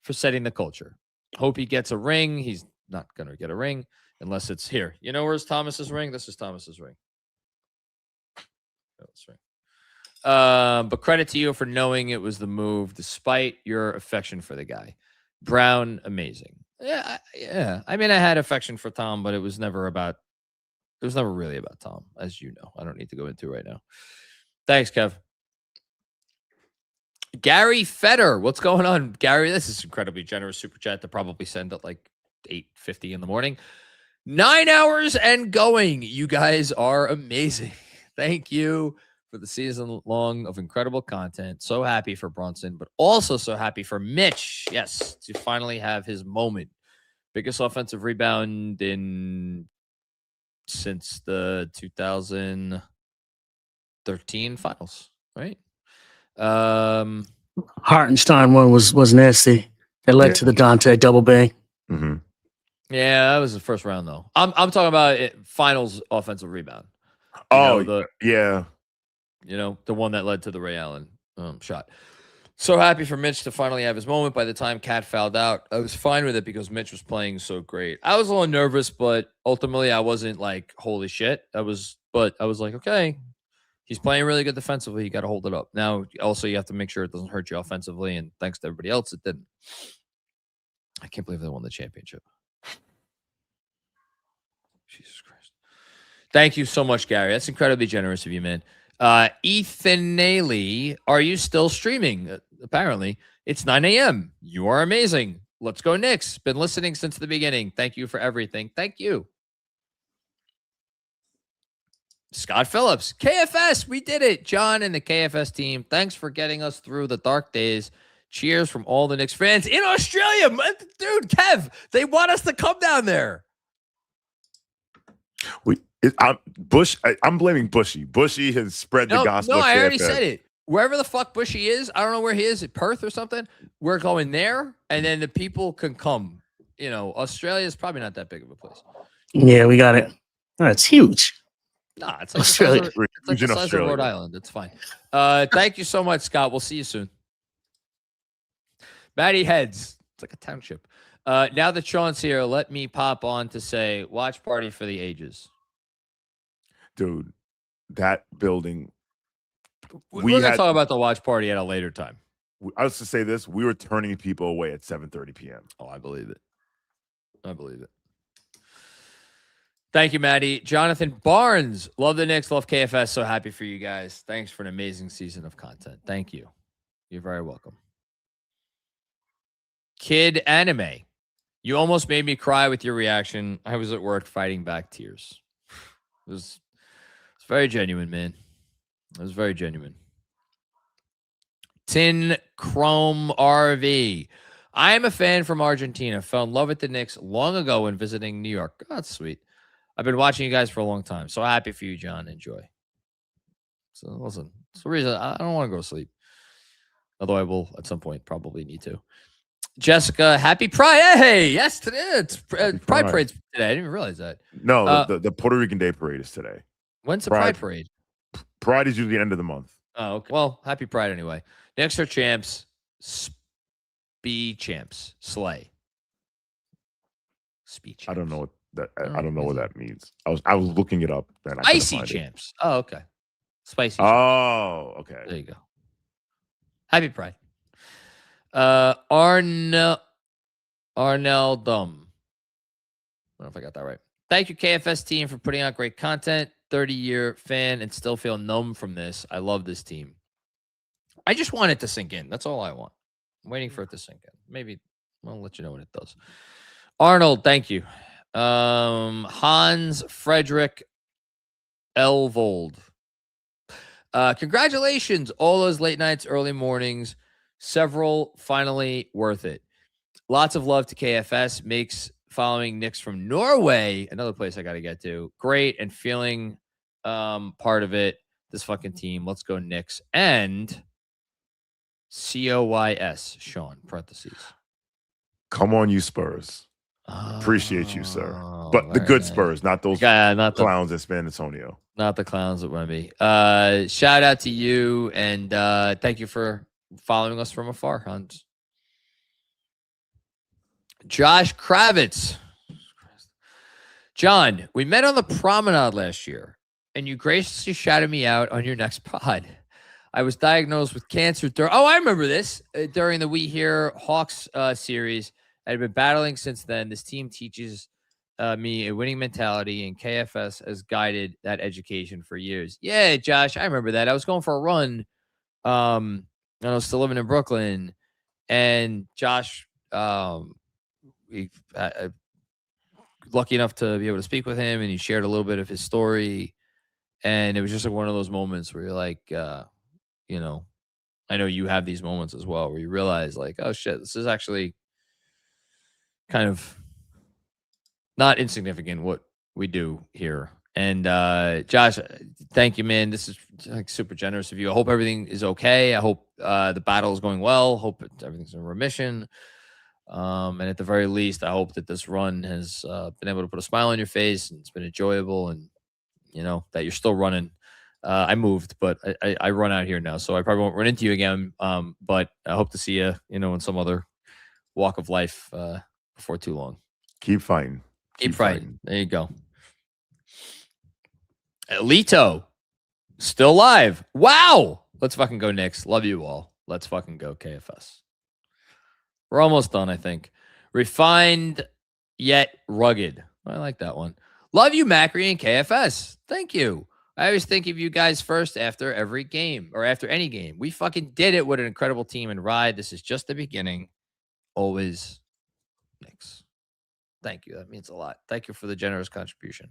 for setting the culture. Hope he gets a ring. He's not going to get a ring unless it's here. You know where's Thomas's ring? This is Thomas's ring. That's right. But credit to you for knowing it was the move despite your affection for the guy. Brown, amazing. Yeah. I mean, I had affection for Tom, but it was never really about Tom, as you know. I don't need to go into it right now. Thanks, Kev. Gary Fetter. What's going on, Gary? This is incredibly generous super chat to probably send at like 8:50 in the morning. 9 hours and going. You guys are amazing. Thank you for the season long of incredible content. So happy for Brunson, but also so happy for Mitch. Yes, to finally have his moment. Biggest offensive rebound since the 2013 finals, right? Hartenstein one was nasty. That led to the Dante double bang. Mm-hmm. Yeah, that was the first round though. I'm talking about finals offensive rebound. Yeah. The one that led to the Ray Allen shot. So happy for Mitch to finally have his moment. By the time Cat fouled out, I was fine with it because Mitch was playing so great. I was a little nervous, but ultimately I wasn't like, holy shit. I was like, okay, he's playing really good defensively. You got to hold it up. Now, also, you have to make sure it doesn't hurt you offensively. And thanks to everybody else, it didn't. I can't believe they won the championship. Jesus Christ. Thank you so much, Gary. That's incredibly generous of you, man. Ethan Naley, are you still streaming? Apparently, it's 9 a.m. You are amazing. Let's go, Knicks. Been listening since the beginning. Thank you for everything. Thank you. Scott Phillips, KFS, we did it. John and the KFS team, thanks for getting us through the dark days. Cheers from all the Knicks fans in Australia. Dude, Kev, they want us to come down there. I'm blaming Bushy. Bushy has spread the gospel. No, I already said it. Wherever the fuck Bushy is, I don't know where he is, at Perth or something. We're going there, and then the people can come. Australia is probably not that big of a place. Yeah, we got it. That's huge. Nah, it's like Australia. the size of Rhode Island. It's fine. Thank you so much, Scott. We'll see you soon. Matty Heads. It's like a township. Now that Sean's here, let me pop on to say, watch party for the ages. Dude, that building. We're going to talk about the watch party at a later time. I was to say this. We were turning people away at 7:30 p.m. Oh, I believe it. Thank you, Maddie. Jonathan Barnes. Love the Knicks. Love KFS. So happy for you guys. Thanks for an amazing season of content. Thank you. You're very welcome. Kid Anime. You almost made me cry with your reaction. I was at work fighting back tears. It's very genuine, man. It was very genuine. Tin Chrome RV. I am a fan from Argentina. Fell in love with the Knicks long ago when visiting New York. Oh, that's sweet. I've been watching you guys for a long time. So happy for you, John. Enjoy. So listen, it's the reason I don't want to go to sleep. Although I will at some point probably need to. Jessica, happy Pride. Hey, yes, today it's Pride Parade's today. I didn't even realize that. No, the Puerto Rican Day Parade is today. When's the Pride Parade? Pride is usually the end of the month. Oh, okay. Well, happy Pride anyway. Next are champs. Spee champs. Slay. Spee champs. I don't know what that. I don't know what that means. I was looking it up. And Icy champs. Oh, okay. Spicy. Oh, okay. There you go. Happy Pride. Arnell Dum. I don't know if I got that right. Thank you, KFS team, for putting out great content. 30-year fan and still feel numb from this. I love this team. I just want it to sink in. That's all I want. I'm waiting for it to sink in. Maybe I'll let you know when it does. Arnold, thank you. Hans Frederick Elvold. Congratulations. All those late nights, early mornings, several finally worth it. Lots of love to KFS. Makes following Knicks from Norway, another place I got to get to, great, and feeling part of it. This fucking team. Let's go Knicks. And COYS, Sean, parentheses. Come on, you Spurs. Appreciate you, sir. But the good Spurs, not those clowns at San Antonio. Not the clowns at Wemby. Shout out to you, and thank you for following us from afar, Hans. Josh Kravitz. John, we met on the promenade last year, and you graciously shouted me out on your next pod. I was diagnosed with cancer. I remember this. During the We Hear Hawks series, I've been battling since then. This team teaches me a winning mentality, and KFS has guided that education for years. Yeah, Josh, I remember that. I was going for a run. And I was still living in Brooklyn, and Josh, lucky enough to be able to speak with him, and he shared a little bit of his story. And it was just like one of those moments where you're like, you know, I know you have these moments as well where you realize like, oh shit, this is actually kind of not insignificant what we do here. And Josh, thank you, man. This is like super generous of you. I hope everything is okay. I hope the battle is going well. Hope everything's in remission. And at the very least, I hope that this run has been able to put a smile on your face and it's been enjoyable, and you know that you're still running. I moved, but I run out here now, so I probably won't run into you again. But I hope to see you, you know, in some other walk of life before too long. Keep fighting. Keep fighting. There you go. Lito, still live. Wow. Let's fucking go, Knicks. Love you all. Let's fucking go, KFS. We're almost done, I think. Refined yet rugged. I like that one. Love you, Macri and KFS. Thank you. I always think of you guys first after every game or after any game. We fucking did it with an incredible team and ride. This is just the beginning. Always Knicks. Thank you. That means a lot. Thank you for the generous contribution.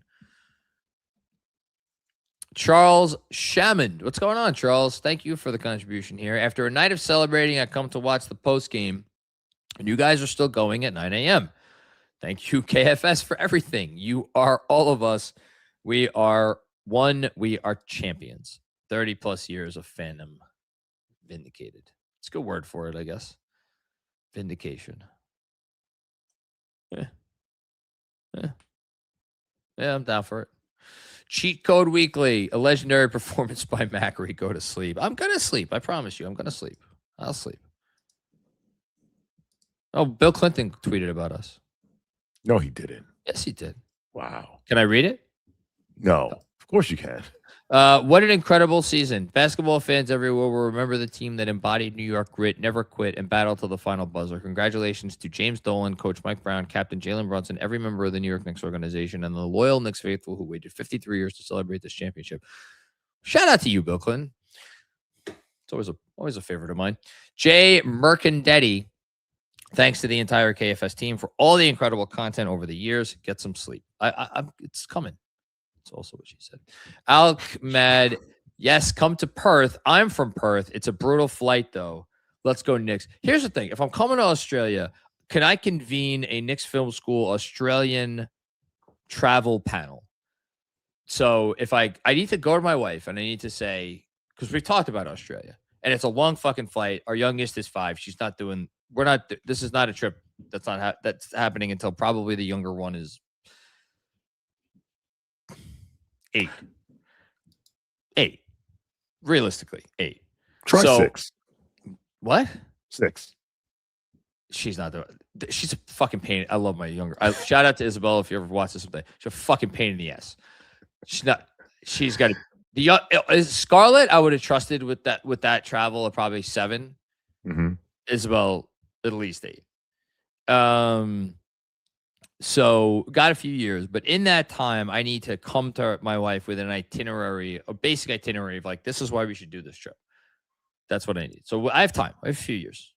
Charles Shamond. What's going on, Charles? Thank you for the contribution here. After a night of celebrating, I come to watch the post game, and you guys are still going at 9 a.m. Thank you, KFS, for everything. You are all of us. We are one. We are champions. 30 plus years of fandom. Vindicated. It's a good word for it, I guess. Vindication. Yeah, I'm down for it. Cheat Code Weekly, a legendary performance by Macri. Go to sleep. I'm going to sleep. I promise you. I'm going to sleep. I'll sleep. Oh, Bill Clinton tweeted about us. No, he didn't. Yes, he did. Wow. Can I read it? No, of course you can. What an incredible season. Basketball fans everywhere will remember the team that embodied New York grit, never quit, and battled till the final buzzer. Congratulations to James Dolan, Coach Mike Brown, Captain Jalen Brunson, every member of the New York Knicks organization, and the loyal Knicks faithful who waited 53 years to celebrate this championship. Shout out to you, Bill Clinton. It's always a favorite of mine. Jay Mercandetti, thanks to the entire KFS team for all the incredible content over the years. Get some sleep. It's coming. That's also what she said. Alec Mad, yes, come to Perth. I'm from Perth. It's a brutal flight, though. Let's go, Knicks. Here's the thing. If I'm coming to Australia, can I convene a Knicks Film School Australian travel panel? So if I need to go to my wife and I need to say, because we've talked about Australia, and it's a long fucking flight. Our youngest is 5. She's not doing, this is not a trip that's that's happening until probably the younger one is 8. Realistically, 8. Try 6. What? 6. She's not doing. She's a fucking pain. I love my younger. Shout out to Isabel if you ever watch this someday. She's a fucking pain in the ass. She's not. She's got Scarlett. I would have trusted with that travel of probably 7. Mm-hmm. Isabel at least 8. So got a few years, but in that time, I need to come to my wife with an itinerary, a basic itinerary of like, this is why we should do this trip. That's what I need. So I have time. I have a few years.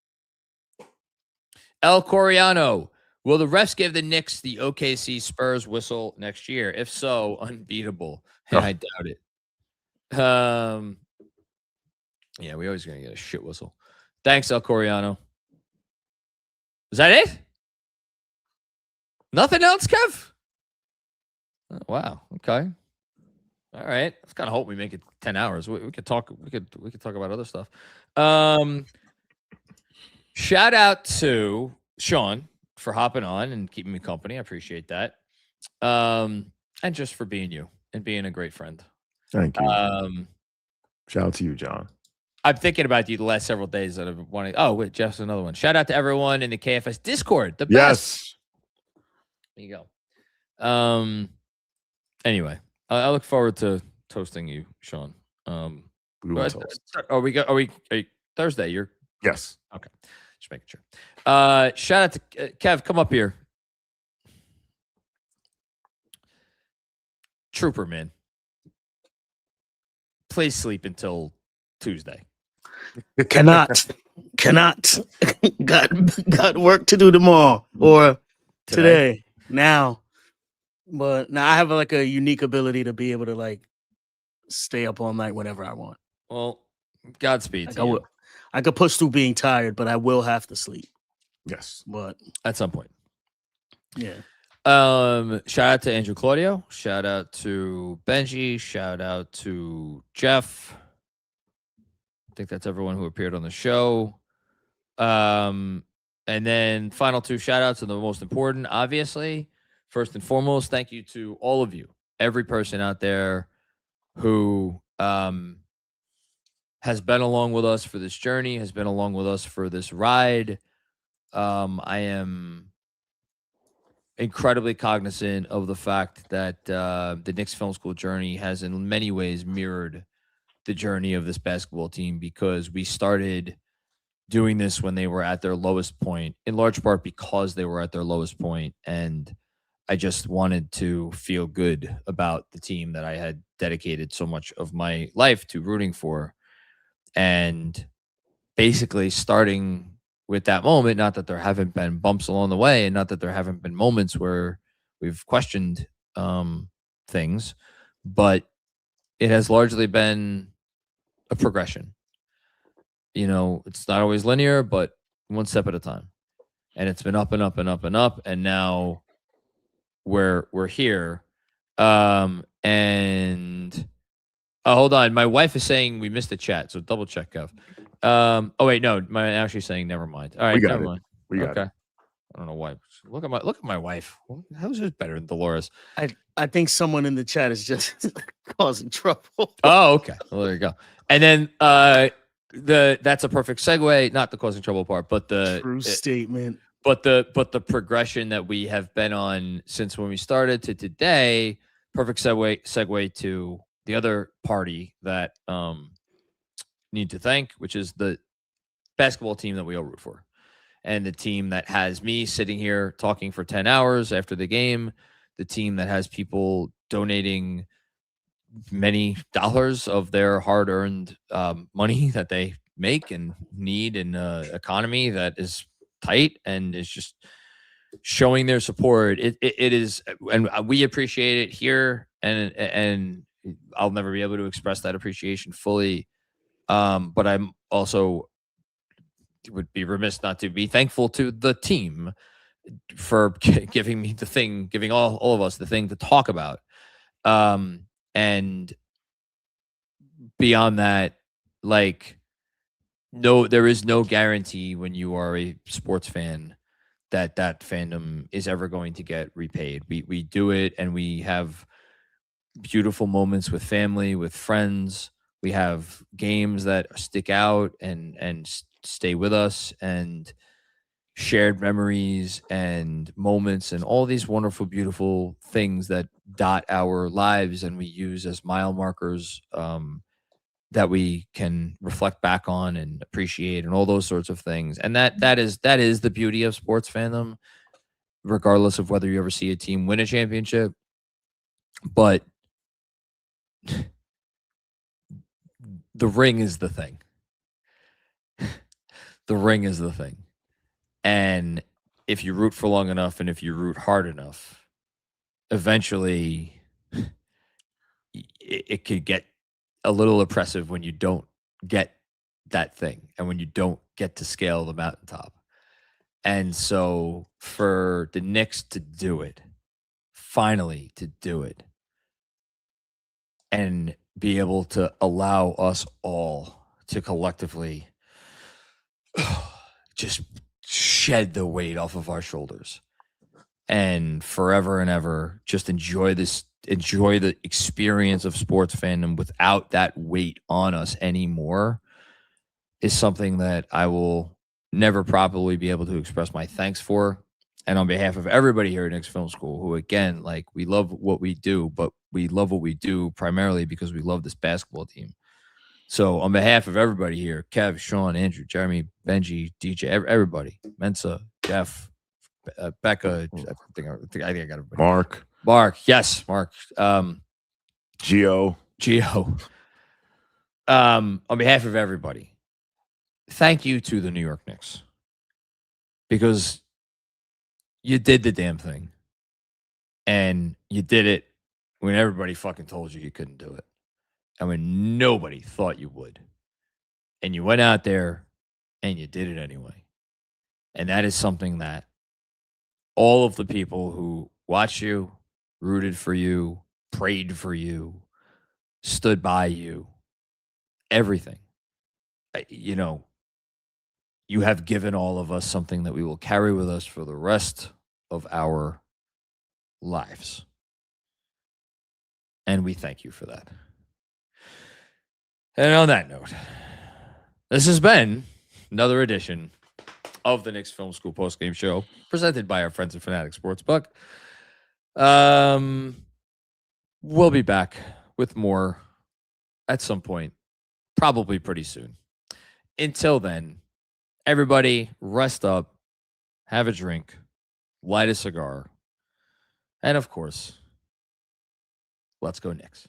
El Coriano, will the refs give the Knicks the OKC Spurs whistle next year? If so, unbeatable. Oh. I doubt it. Yeah, we always going to get a shit whistle. Thanks, El Coriano. Is that it? Nothing else, Kev? Oh, wow. Okay. All right. I kind of hope we make it 10 hours. We could talk. We could talk about other stuff. Shout out to Sean for hopping on and keeping me company. I appreciate that. And just for being you and being a great friend. Thank you. Shout out to you, John. I'm thinking about you the last several days that I've been wanting. Oh, wait, Jeff's another one. Shout out to everyone in the KFS Discord. The best. Yes. There you go. Anyway, I look forward to toasting you, Sean. We will toast. Are we Thursday? You're Yes. okay. Just making sure. Shout out to Kev. Come up here. Trooper, man. Please sleep until Tuesday. Cannot. Got work to do tomorrow or today. Now. But now I have like a unique ability to be able to like stay up all night whenever I want. Well, Godspeed Like to you I could push through being tired, but I will have to sleep. Yes. But at some point. yeah. Shout out to Andrew Claudio. Shout out to Benjy. Shout out to Jeff. I think that's everyone who appeared on the show. And then final two shout outs, and the most important, obviously, first and foremost, thank you to all of you, every person out there who has been along with us for this journey, has been along with us for this ride. I am incredibly cognizant of the fact that the Knicks Film School journey has in many ways mirrored the journey of this basketball team, because we started doing this when they were at their lowest point, in large part because they were at their lowest point. And I just wanted to feel good about the team that I had dedicated so much of my life to rooting for. And basically starting with that moment, not that there haven't been bumps along the way, and not that there haven't been moments where we've questioned things, but it has largely been a progression. You know, it's not always linear, but one step at a time. And it's been up and up and up and up. And now we're here. And hold on. My wife is saying we missed the chat. So double check, Kev. Oh wait, no, my actually saying never mind. All right, never mind. We got it. I don't know why. Look at my wife. How's this better than Dolores? I think someone in the chat is just causing trouble. Oh, okay. Well, there you go. And then that's a perfect segue, not the causing trouble part, but the True statement. But the progression that we have been on since when we started to today, perfect segue to the other party that need to thank, which is the basketball team that we all root for. And the team that has me sitting here talking for 10 hours after the game, the team that has people donating many dollars of their hard-earned money that they make and need in an economy that is tight, and is just showing their support. It is, and we appreciate it here, and I'll never be able to express that appreciation fully. But I'm also would be remiss not to be thankful to the team for giving me the thing, giving all of us the thing to talk about. And beyond that, like, no, there is no guarantee when you are a sports fan that fandom is ever going to get repaid. We do it, and we have beautiful moments with family, with friends. We have games that stick out and stay with us, and shared memories and moments and all these wonderful, beautiful things that dot our lives, and we use as mile markers that we can reflect back on and appreciate, and all those sorts of things. And that is the beauty of sports fandom, regardless of whether you ever see a team win a championship. But the ring is the thing. The ring is the thing. And if you root for long enough, and if you root hard enough, eventually it could get a little oppressive when you don't get that thing, and when you don't get to scale the mountaintop. And so for the Knicks to do it, finally to do it, and be able to allow us all to collectively just shed the weight off of our shoulders, and forever and ever just enjoy the experience of sports fandom without that weight on us anymore, is something that I will never probably be able to express my thanks for. And on behalf of everybody here at Knicks Film School, who, again, like, we love what we do, but we love what we do primarily because we love this basketball team. So on behalf of everybody here, Kev, Sean, Andrew, Jeremy, Benjy, DJ, everybody, Mensa, Jeff, Becca, I think I got everybody. Mark, yes, Mark. Gio. On behalf of everybody, thank you to the New York Knicks, because you did the damn thing, and you did it when everybody fucking told you couldn't do it. and when nobody thought you would. And you went out there and you did it anyway. And that is something that all of the people who watched you, rooted for you, prayed for you, stood by you, everything, you know, you have given all of us something that we will carry with us for the rest of our lives. And we thank you for that. And on that note, this has been another edition of the Knicks Film School Postgame Show, presented by our friends at FANATICS Sportsbook. We'll be back with more at some point, probably pretty soon. Until then, everybody rest up, have a drink, light a cigar, and of course, let's go Knicks.